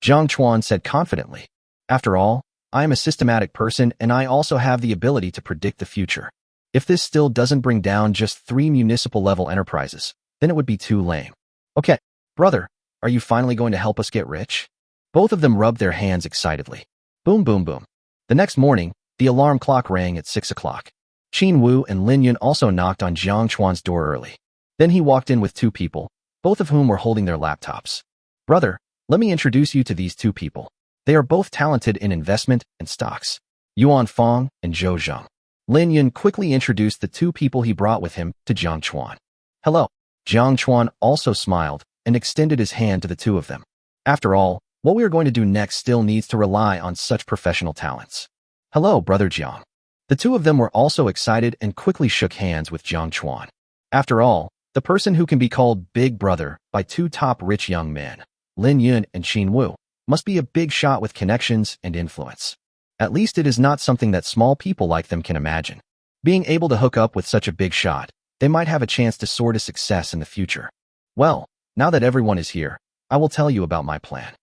Jiang Chuan said confidently. After all, I am a systematic person and I also have the ability to predict the future. If this still doesn't bring down just 3 municipal-level enterprises, then it would be too lame. Okay, brother, are you finally going to help us get rich? Both of them rubbed their hands excitedly. Boom, boom, boom. The next morning, the alarm clock rang at 6 o'clock. Qin Wu and Lin Yun also knocked on Jiang Chuan's door early. Then he walked in with 2 people, both of whom were holding their laptops. Brother, let me introduce you to these 2 people. They are both talented in investment and stocks. Yuan Fong and Zhou Zheng. Lin Yun quickly introduced the 2 people he brought with him to Jiang Chuan. Hello. Jiang Chuan also smiled and extended his hand to the 2 of them. After all, what we are going to do next still needs to rely on such professional talents. Hello, brother Jiang. The 2 of them were also excited and quickly shook hands with Jiang Chuan. After all, the person who can be called Big Brother by 2 top rich young men, Lin Yun and Qin Wu, must be a big shot with connections and influence. At least it is not something that small people like them can imagine. Being able to hook up with such a big shot, they might have a chance to soar to success in the future. Well, now that everyone is here, I will tell you about my plan.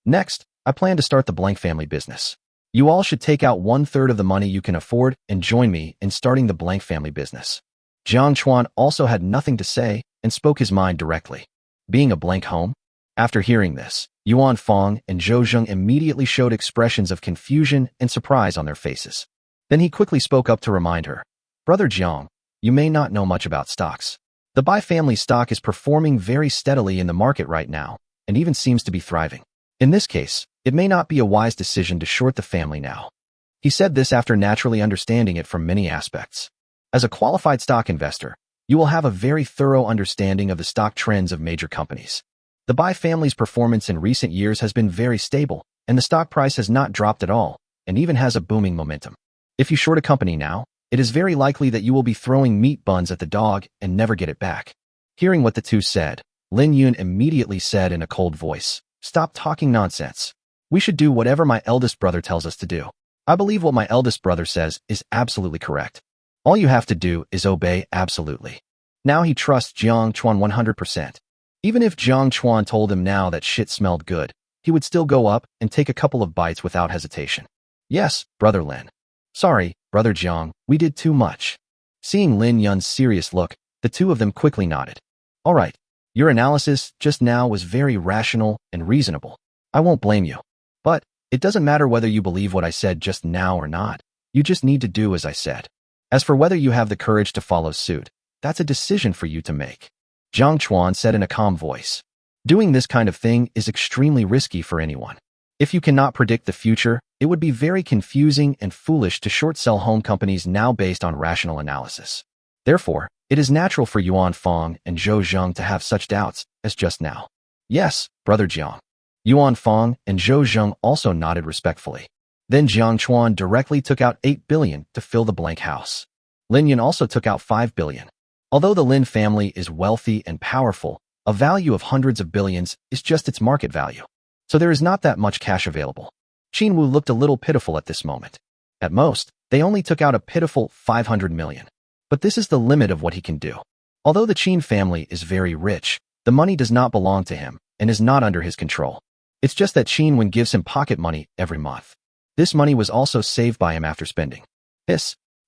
Next, I plan to start the Blank family business. You all should take out 1/3 of the money you can afford and join me in starting the Blank family business. Jiang Chuan also had nothing to say and spoke his mind directly. Being a blank home? After hearing this, Yuan Fong and Zhou Zheng immediately showed expressions of confusion and surprise on their faces. Then he quickly spoke up to remind her. Brother Jiang, you may not know much about stocks. The Bai family stock is performing very steadily in the market right now, and even seems to be thriving. In this case, it may not be a wise decision to short the family now. He said this after naturally understanding it from many aspects. As a qualified stock investor, you will have a very thorough understanding of the stock trends of major companies. The Bai family's performance in recent years has been very stable, and the stock price has not dropped at all, and even has a booming momentum. If you short a company now, it is very likely that you will be throwing meat buns at the dog and never get it back. Hearing what the two said, Lin Yun immediately said in a cold voice, "Stop talking nonsense. We should do whatever my eldest brother tells us to do. I believe what my eldest brother says is absolutely correct. All you have to do is obey absolutely." Now he trusts Jiang Chuan 100%. Even if Jiang Chuan told him now that shit smelled good, he would still go up and take a couple of bites without hesitation. "Yes, Brother Lin. Sorry, Brother Jiang, we did too much." Seeing Lin Yun's serious look, the two of them quickly nodded. "All right. Your analysis just now was very rational and reasonable. I won't blame you. But it doesn't matter whether you believe what I said just now or not. You just need to do as I said. As for whether you have the courage to follow suit, that's a decision for you to make," Jiang Chuan said in a calm voice. Doing this kind of thing is extremely risky for anyone. If you cannot predict the future, it would be very confusing and foolish to short-sell home companies now based on rational analysis. Therefore, it is natural for Yuan Fong and Zhou Zheng to have such doubts as just now. "Yes, Brother Jiang." Yuan Fong and Zhou Zheng also nodded respectfully. Then Jiang Chuan directly took out 8 billion to fill the blank house. Lin Yun also took out 5 billion. Although the Lin family is wealthy and powerful, a value of hundreds of billions is just its market value. So there is not that much cash available. Qin Wu looked a little pitiful at this moment. At most, they only took out a pitiful 500 million. But this is the limit of what he can do. Although the Qin family is very rich, the money does not belong to him and is not under his control. It's just that Qin Wen gives him pocket money every month. This money was also saved by him after spending.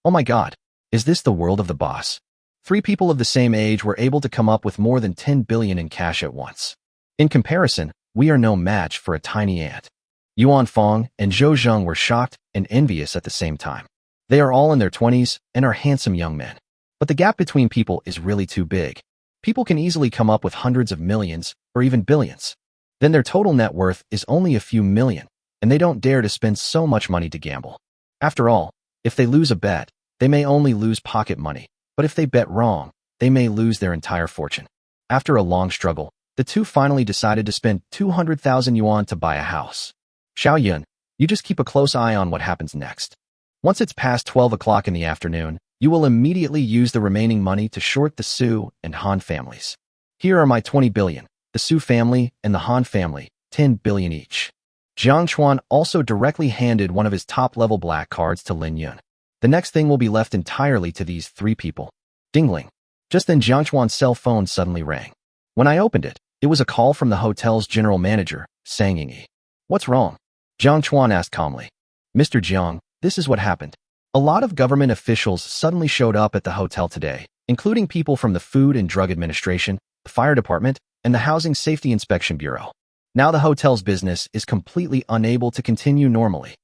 Oh my God, is this the world of the boss? 3 people of the same age were able to come up with more than 10 billion in cash at once. In comparison, we are no match for a tiny ant. Yuan Fong and Zhou Zheng were shocked and envious at the same time. They are all in their 20s and are handsome young men. But the gap between people is really too big. People can easily come up with hundreds of millions or even billions. Then their total net worth is only a few million, and they don't dare to spend so much money to gamble. After all, if they lose a bet, they may only lose pocket money, but if they bet wrong, they may lose their entire fortune. After a long struggle, the two finally decided to spend 200,000 yuan to buy a house. Xiao Yun, you just keep a close eye on what happens next. Once it's past 12 o'clock in the afternoon, you will immediately use the remaining money to short the Su and Han families. Here are my 20 billion, the Su family and the Han family, 10 billion each. Jiang Chuan also directly handed one of his top-level black cards to Lin Yun. The next thing will be left entirely to these 3 people. Dingling. Just then Jiang Chuan's cell phone suddenly rang. When I opened it, it was a call from the hotel's general manager, Sang Yingyi. "What's wrong?" Jiang Chuan asked calmly. "Mr. Jiang, this is what happened. A lot of government officials suddenly showed up at the hotel today, including people from the Food and Drug Administration, the Fire Department, and the Housing Safety Inspection Bureau. Now the hotel's business is completely unable to continue normally."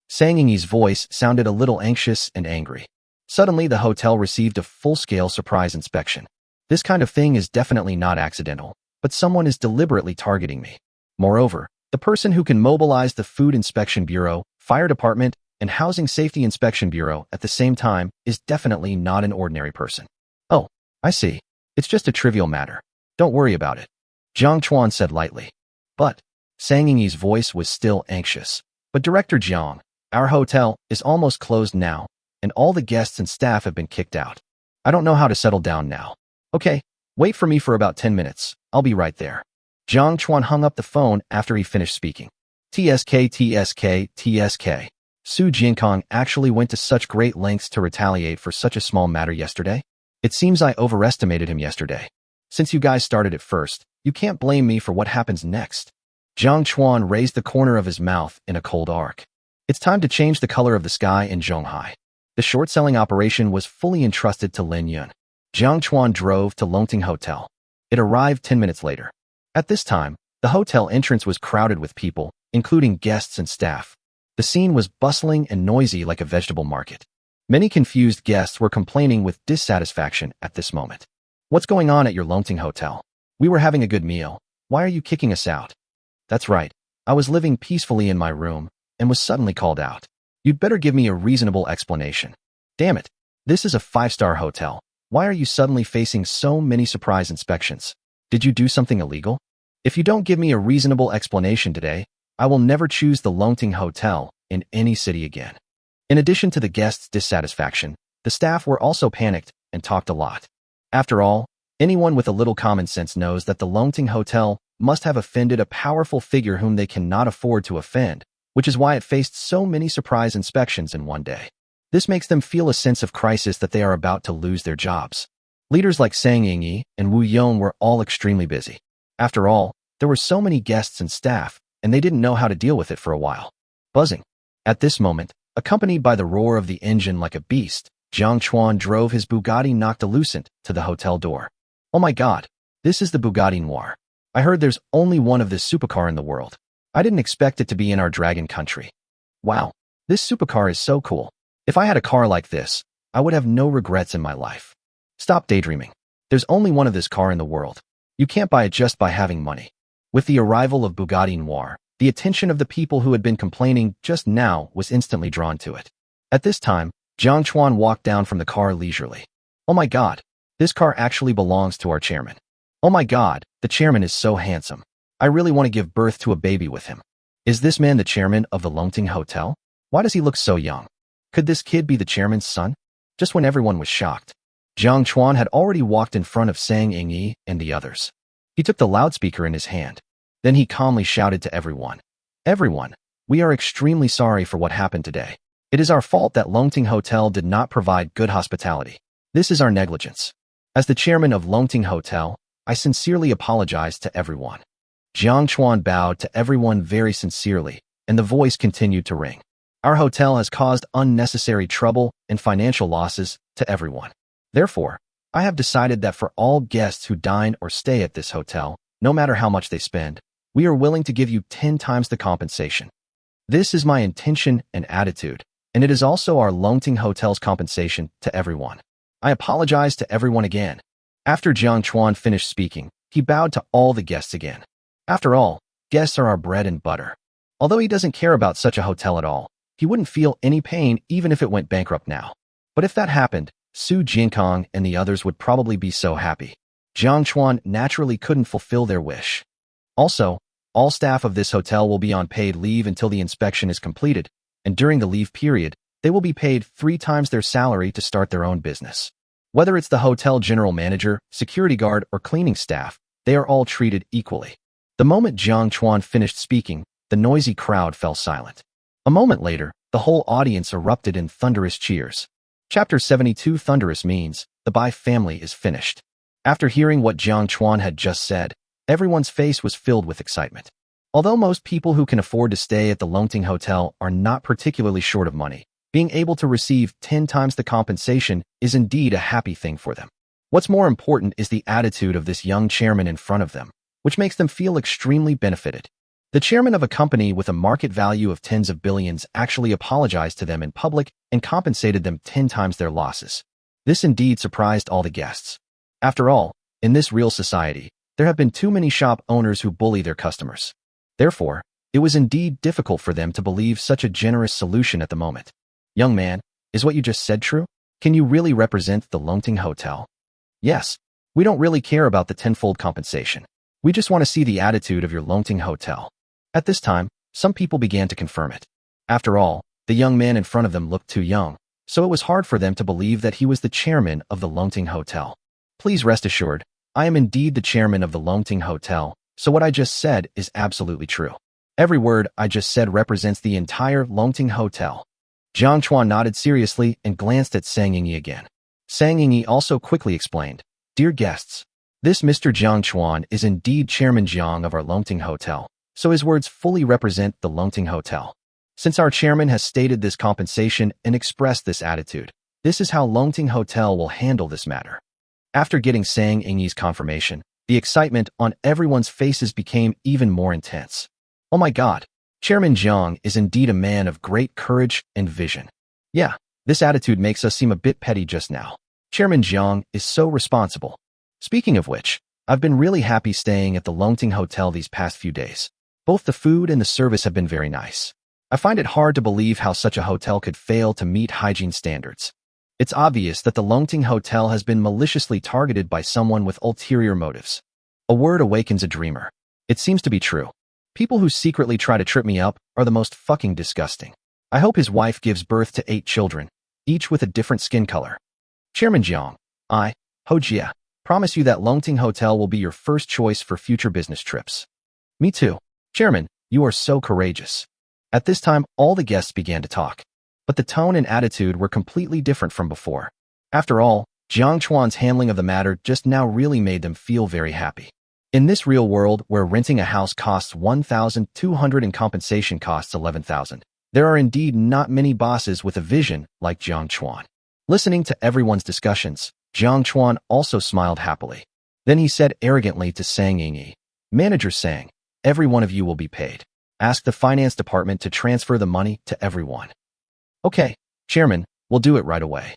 Sang Yingyi's voice sounded a little anxious and angry. Suddenly the hotel received a full-scale surprise inspection. This kind of thing is definitely not accidental, but someone is deliberately targeting me. Moreover, the person who can mobilize the Food Inspection Bureau, Fire Department, and Housing Safety Inspection Bureau at the same time is definitely not an ordinary person. "Oh, I see. It's just a trivial matter. Don't worry about it," Jiang Chuan said lightly. But Sang Yingyi's voice was still anxious. "But Director Jiang, our hotel is almost closed now, and all the guests and staff have been kicked out. I don't know how to settle down now. Okay, wait for me for about 10 minutes. I'll be right there." Jiang Chuan hung up the phone after he finished speaking. TSK. Su Jinkong actually went to such great lengths to retaliate for such a small matter yesterday? It seems I overestimated him yesterday. Since you guys started it first, you can't blame me for what happens next. Jiang Chuan raised the corner of his mouth in a cold arc. It's time to change the color of the sky in Zhonghai. The short-selling operation was fully entrusted to Lin Yun. Jiang Chuan drove to Longting Hotel. It arrived 10 minutes later. At this time, the hotel entrance was crowded with people, including guests and staff. The scene was bustling and noisy like a vegetable market. Many confused guests were complaining with dissatisfaction at this moment. "What's going on at your Longting Hotel? We were having a good meal. Why are you kicking us out?" "That's right. I was living peacefully in my room and was suddenly called out. You'd better give me a reasonable explanation. Damn it. This is a 5-star hotel. Why are you suddenly facing so many surprise inspections? Did you do something illegal? If you don't give me a reasonable explanation today, I will never choose the Longting Hotel in any city again. In addition to the guests' dissatisfaction, the staff were also panicked and talked a lot. After all, anyone with a little common sense knows that the Longting Hotel must have offended a powerful figure whom they cannot afford to offend, which is why it faced so many surprise inspections in one day. This makes them feel a sense of crisis that they are about to lose their jobs. Leaders like Sang Yingyi and Wu Yon were all extremely busy. After all, there were so many guests and staff, and they didn't know how to deal with it for a while. Buzzing. At this moment, accompanied by the roar of the engine like a beast, Jiang Chuan drove his Bugatti Noctilucent to the hotel door. Oh my god, this is the Bugatti Noir. I heard there's only one of this supercar in the world. I didn't expect it to be in our dragon country. Wow, this supercar is so cool. If I had a car like this, I would have no regrets in my life. Stop daydreaming. There's only one of this car in the world. You can't buy it just by having money. With the arrival of Bugatti Noir, the attention of the people who had been complaining just now was instantly drawn to it. At this time, Jiang Chuan walked down from the car leisurely. Oh my god, this car actually belongs to our chairman. Oh my god, the chairman is so handsome. I really want to give birth to a baby with him. Is this man the chairman of the Longting Hotel? Why does he look so young? Could this kid be the chairman's son? Just when everyone was shocked, Jiang Chuan had already walked in front of Sang Yingyi and the others. He took the loudspeaker in his hand. Then he calmly shouted to everyone. Everyone, we are extremely sorry for what happened today. It is our fault that Longting Hotel did not provide good hospitality. This is our negligence. As the chairman of Longting Hotel, I sincerely apologize to everyone. Jiang Chuan bowed to everyone very sincerely, and the voice continued to ring. Our hotel has caused unnecessary trouble and financial losses to everyone. Therefore, I have decided that for all guests who dine or stay at this hotel, no matter how much they spend, we are willing to give you 10 times the compensation. This is my intention and attitude, and it is also our Longting Hotel's compensation to everyone. I apologize to everyone again. After Jiang Chuan finished speaking, he bowed to all the guests again. After all, guests are our bread and butter. Although he doesn't care about such a hotel at all, he wouldn't feel any pain even if it went bankrupt now. But if that happened, Su Jinkong and the others would probably be so happy. Jiang Chuan naturally couldn't fulfill their wish. Also, all staff of this hotel will be on paid leave until the inspection is completed, and during the leave period, they will be paid 3 times their salary to start their own business. Whether it's the hotel general manager, security guard, or cleaning staff, they are all treated equally. The moment Jiang Chuan finished speaking, the noisy crowd fell silent. A moment later, the whole audience erupted in thunderous cheers. Chapter 72 Thunderous means, the Bai family is finished. After hearing what Jiang Chuan had just said, everyone's face was filled with excitement. Although most people who can afford to stay at the Longting Hotel are not particularly short of money, being able to receive 10 times the compensation is indeed a happy thing for them. What's more important is the attitude of this young chairman in front of them, which makes them feel extremely benefited. The chairman of a company with a market value of tens of billions actually apologized to them in public and compensated them 10 times their losses. This indeed surprised all the guests. After all, in this real society, there have been too many shop owners who bully their customers. Therefore, it was indeed difficult for them to believe such a generous solution at the moment. Young man, is what you just said true? Can you really represent the Longting Hotel? Yes, we don't really care about the tenfold compensation. We just want to see the attitude of your Longting Hotel. At this time, some people began to confirm it. After all, the young man in front of them looked too young, so it was hard for them to believe that he was the chairman of the Longting Hotel. Please rest assured, I am indeed the chairman of the Longting Hotel, so what I just said is absolutely true. Every word I just said represents the entire Longting Hotel. Jiang Chuan nodded seriously and glanced at Sang Yingyi again. Sang Yingyi also quickly explained, Dear guests, this Mr. Jiang Chuan is indeed Chairman Jiang of our Longting Hotel, so his words fully represent the Longting Hotel. Since our chairman has stated this compensation and expressed this attitude, this is how Longting Hotel will handle this matter. After getting Sang Yingyi's confirmation, the excitement on everyone's faces became even more intense. Oh my god, Chairman Jiang is indeed a man of great courage and vision. Yeah, this attitude makes us seem a bit petty just now. Chairman Jiang is so responsible. Speaking of which, I've been really happy staying at the Longting Hotel these past few days. Both the food and the service have been very nice. I find it hard to believe how such a hotel could fail to meet hygiene standards. It's obvious that the Longting Hotel has been maliciously targeted by someone with ulterior motives. A word awakens a dreamer. It seems to be true. People who secretly try to trip me up are the most fucking disgusting. I hope his wife gives birth to 8 children, each with a different skin color. Chairman Jiang, Ho Jia, promise you that Longting Hotel will be your first choice for future business trips. Me too. Chairman, you are so courageous. At this time, all the guests began to talk. But the tone and attitude were completely different from before. After all, Jiang Chuan's handling of the matter just now really made them feel very happy. In this real world where renting a house costs 1,200 and compensation costs 11,000, there are indeed not many bosses with a vision like Jiang Chuan. Listening to everyone's discussions, Jiang Chuan also smiled happily. Then he said arrogantly to Sang Yingyi, "Manager Sang, every one of you will be paid. Ask the finance department to transfer the money to everyone." "Okay, Chairman, we'll do it right away."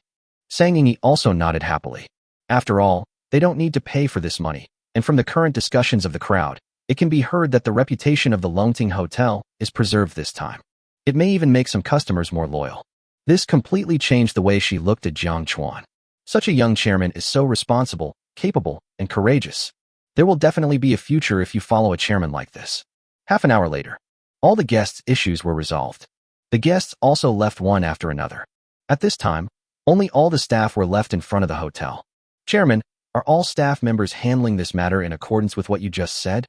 Sang Yingyi also nodded happily. After all, they don't need to pay for this money, and from the current discussions of the crowd, it can be heard that the reputation of the Longting Hotel is preserved this time. It may even make some customers more loyal. This completely changed the way she looked at Jiang Chuan. Such a young chairman is so responsible, capable, and courageous. There will definitely be a future if you follow a chairman like this. Half an hour later, all the guests' issues were resolved. The guests also left one after another. At this time, only all the staff were left in front of the hotel. "Chairman, are all staff members handling this matter in accordance with what you just said?"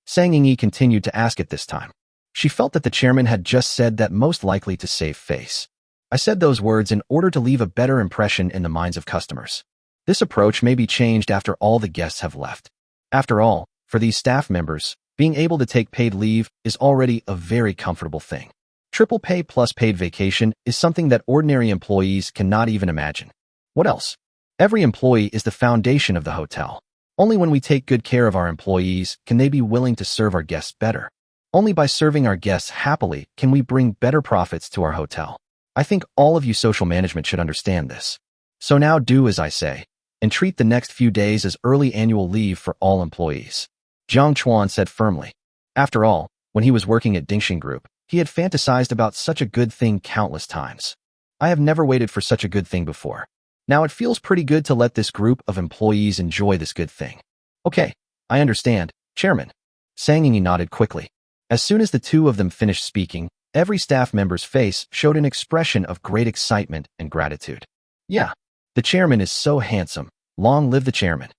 Sang Yingyi continued to ask at this time. She felt that the chairman had just said that most likely to save face. "I said those words in order to leave a better impression in the minds of customers. This approach may be changed after all the guests have left. After all, for these staff members, being able to take paid leave is already a very comfortable thing. Triple pay plus paid vacation is something that ordinary employees cannot even imagine. What else? Every employee is the foundation of the hotel. Only when we take good care of our employees can they be willing to serve our guests better. Only by serving our guests happily can we bring better profits to our hotel. I think all of you social management should understand this. So now do as I say, and treat the next few days as early annual leave for all employees," Jiang Chuan said firmly. After all, when he was working at Dingxing Group, he had fantasized about such a good thing countless times. "I have never waited for such a good thing before. Now it feels pretty good to let this group of employees enjoy this good thing." "Okay, I understand, Chairman." Sang Yingyi nodded quickly. As soon as the two of them finished speaking, every staff member's face showed an expression of great excitement and gratitude. "Yeah, the chairman is so handsome. Long live the chairman.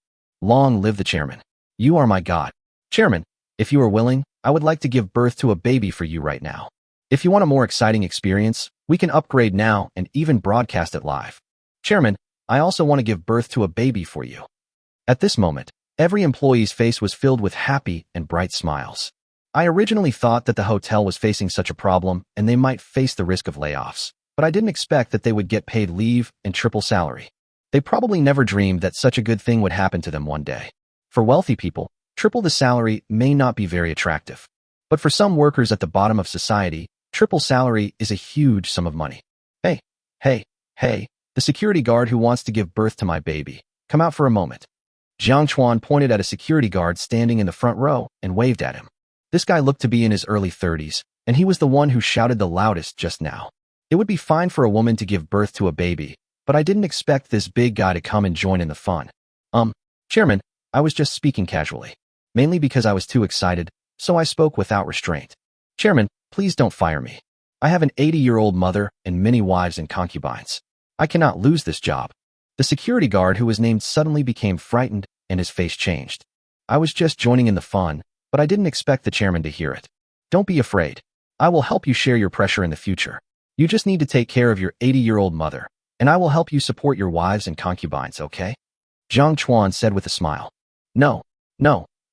Long live the chairman. You are my god. Chairman, if you are willing, I would like to give birth to a baby for you right now. If you want a more exciting experience, we can upgrade now and even broadcast it live. Chairman, I also want to give birth to a baby for you." At this moment, every employee's face was filled with happy and bright smiles. I originally thought that the hotel was facing such a problem and they might face the risk of layoffs, but I didn't expect that they would get paid leave and triple salary. They probably never dreamed that such a good thing would happen to them one day. For wealthy people, triple the salary may not be very attractive. But for some workers at the bottom of society, triple salary is a huge sum of money. Hey, the security guard who wants to give birth to my baby, come out for a moment." Jiang Chuan pointed at a security guard standing in the front row and waved at him. This guy looked to be in his early 30s, and he was the one who shouted the loudest just now. It would be fine for a woman to give birth to a baby, but I didn't expect this big guy to come and join in the fun. Chairman, I was just speaking casually. Mainly because I was too excited, so I spoke without restraint. Chairman, please don't fire me. I have an 80-year-old mother and many wives and concubines. I cannot lose this job." The security guard who was named suddenly became frightened and his face changed. "I was just joining in the fun, but I didn't expect the chairman to hear it. Don't be afraid. I will help you share your pressure in the future. You just need to take care of your 80-year-old mother, and I will help you support your wives and concubines, okay?" Jiang Chuan said with a smile. No,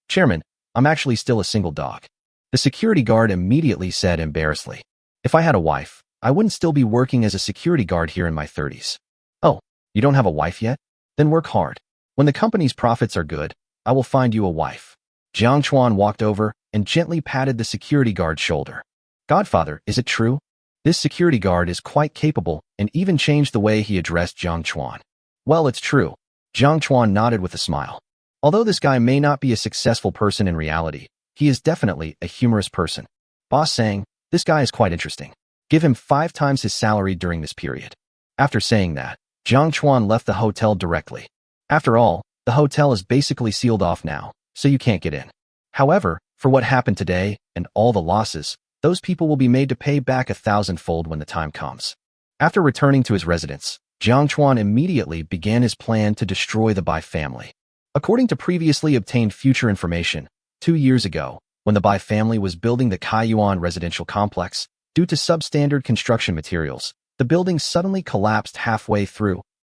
Chairman, I'm actually still a single dog." The security guard immediately said embarrassedly, "If I had a wife, I wouldn't still be working as a security guard here in my 30s. "Oh, you don't have a wife yet? Then work hard. When the company's profits are good, I will find you a wife." Jiang Chuan walked over and gently patted the security guard's shoulder. "Godfather, is it true?" This security guard is quite capable and even changed the way he addressed Jiang Chuan. "Well, it's true." Jiang Chuan nodded with a smile. Although this guy may not be a successful person in reality, he is definitely a humorous person. "Boss Sang, This guy is quite interesting. Give him 5 times his salary during this period. After saying that, Jiang Chuan left the hotel directly. After all, the hotel is basically sealed off now, so you can't get in. However, for what happened today and all the losses, those people will be made to pay back 1,000-fold when the time comes. After returning to his residence, Jiang Chuan immediately began his plan to destroy the Bai family. According to previously obtained future information, 2 years ago, when the Bai family was building the Kaiyuan residential complex, due to substandard construction materials, the building suddenly collapsed halfway through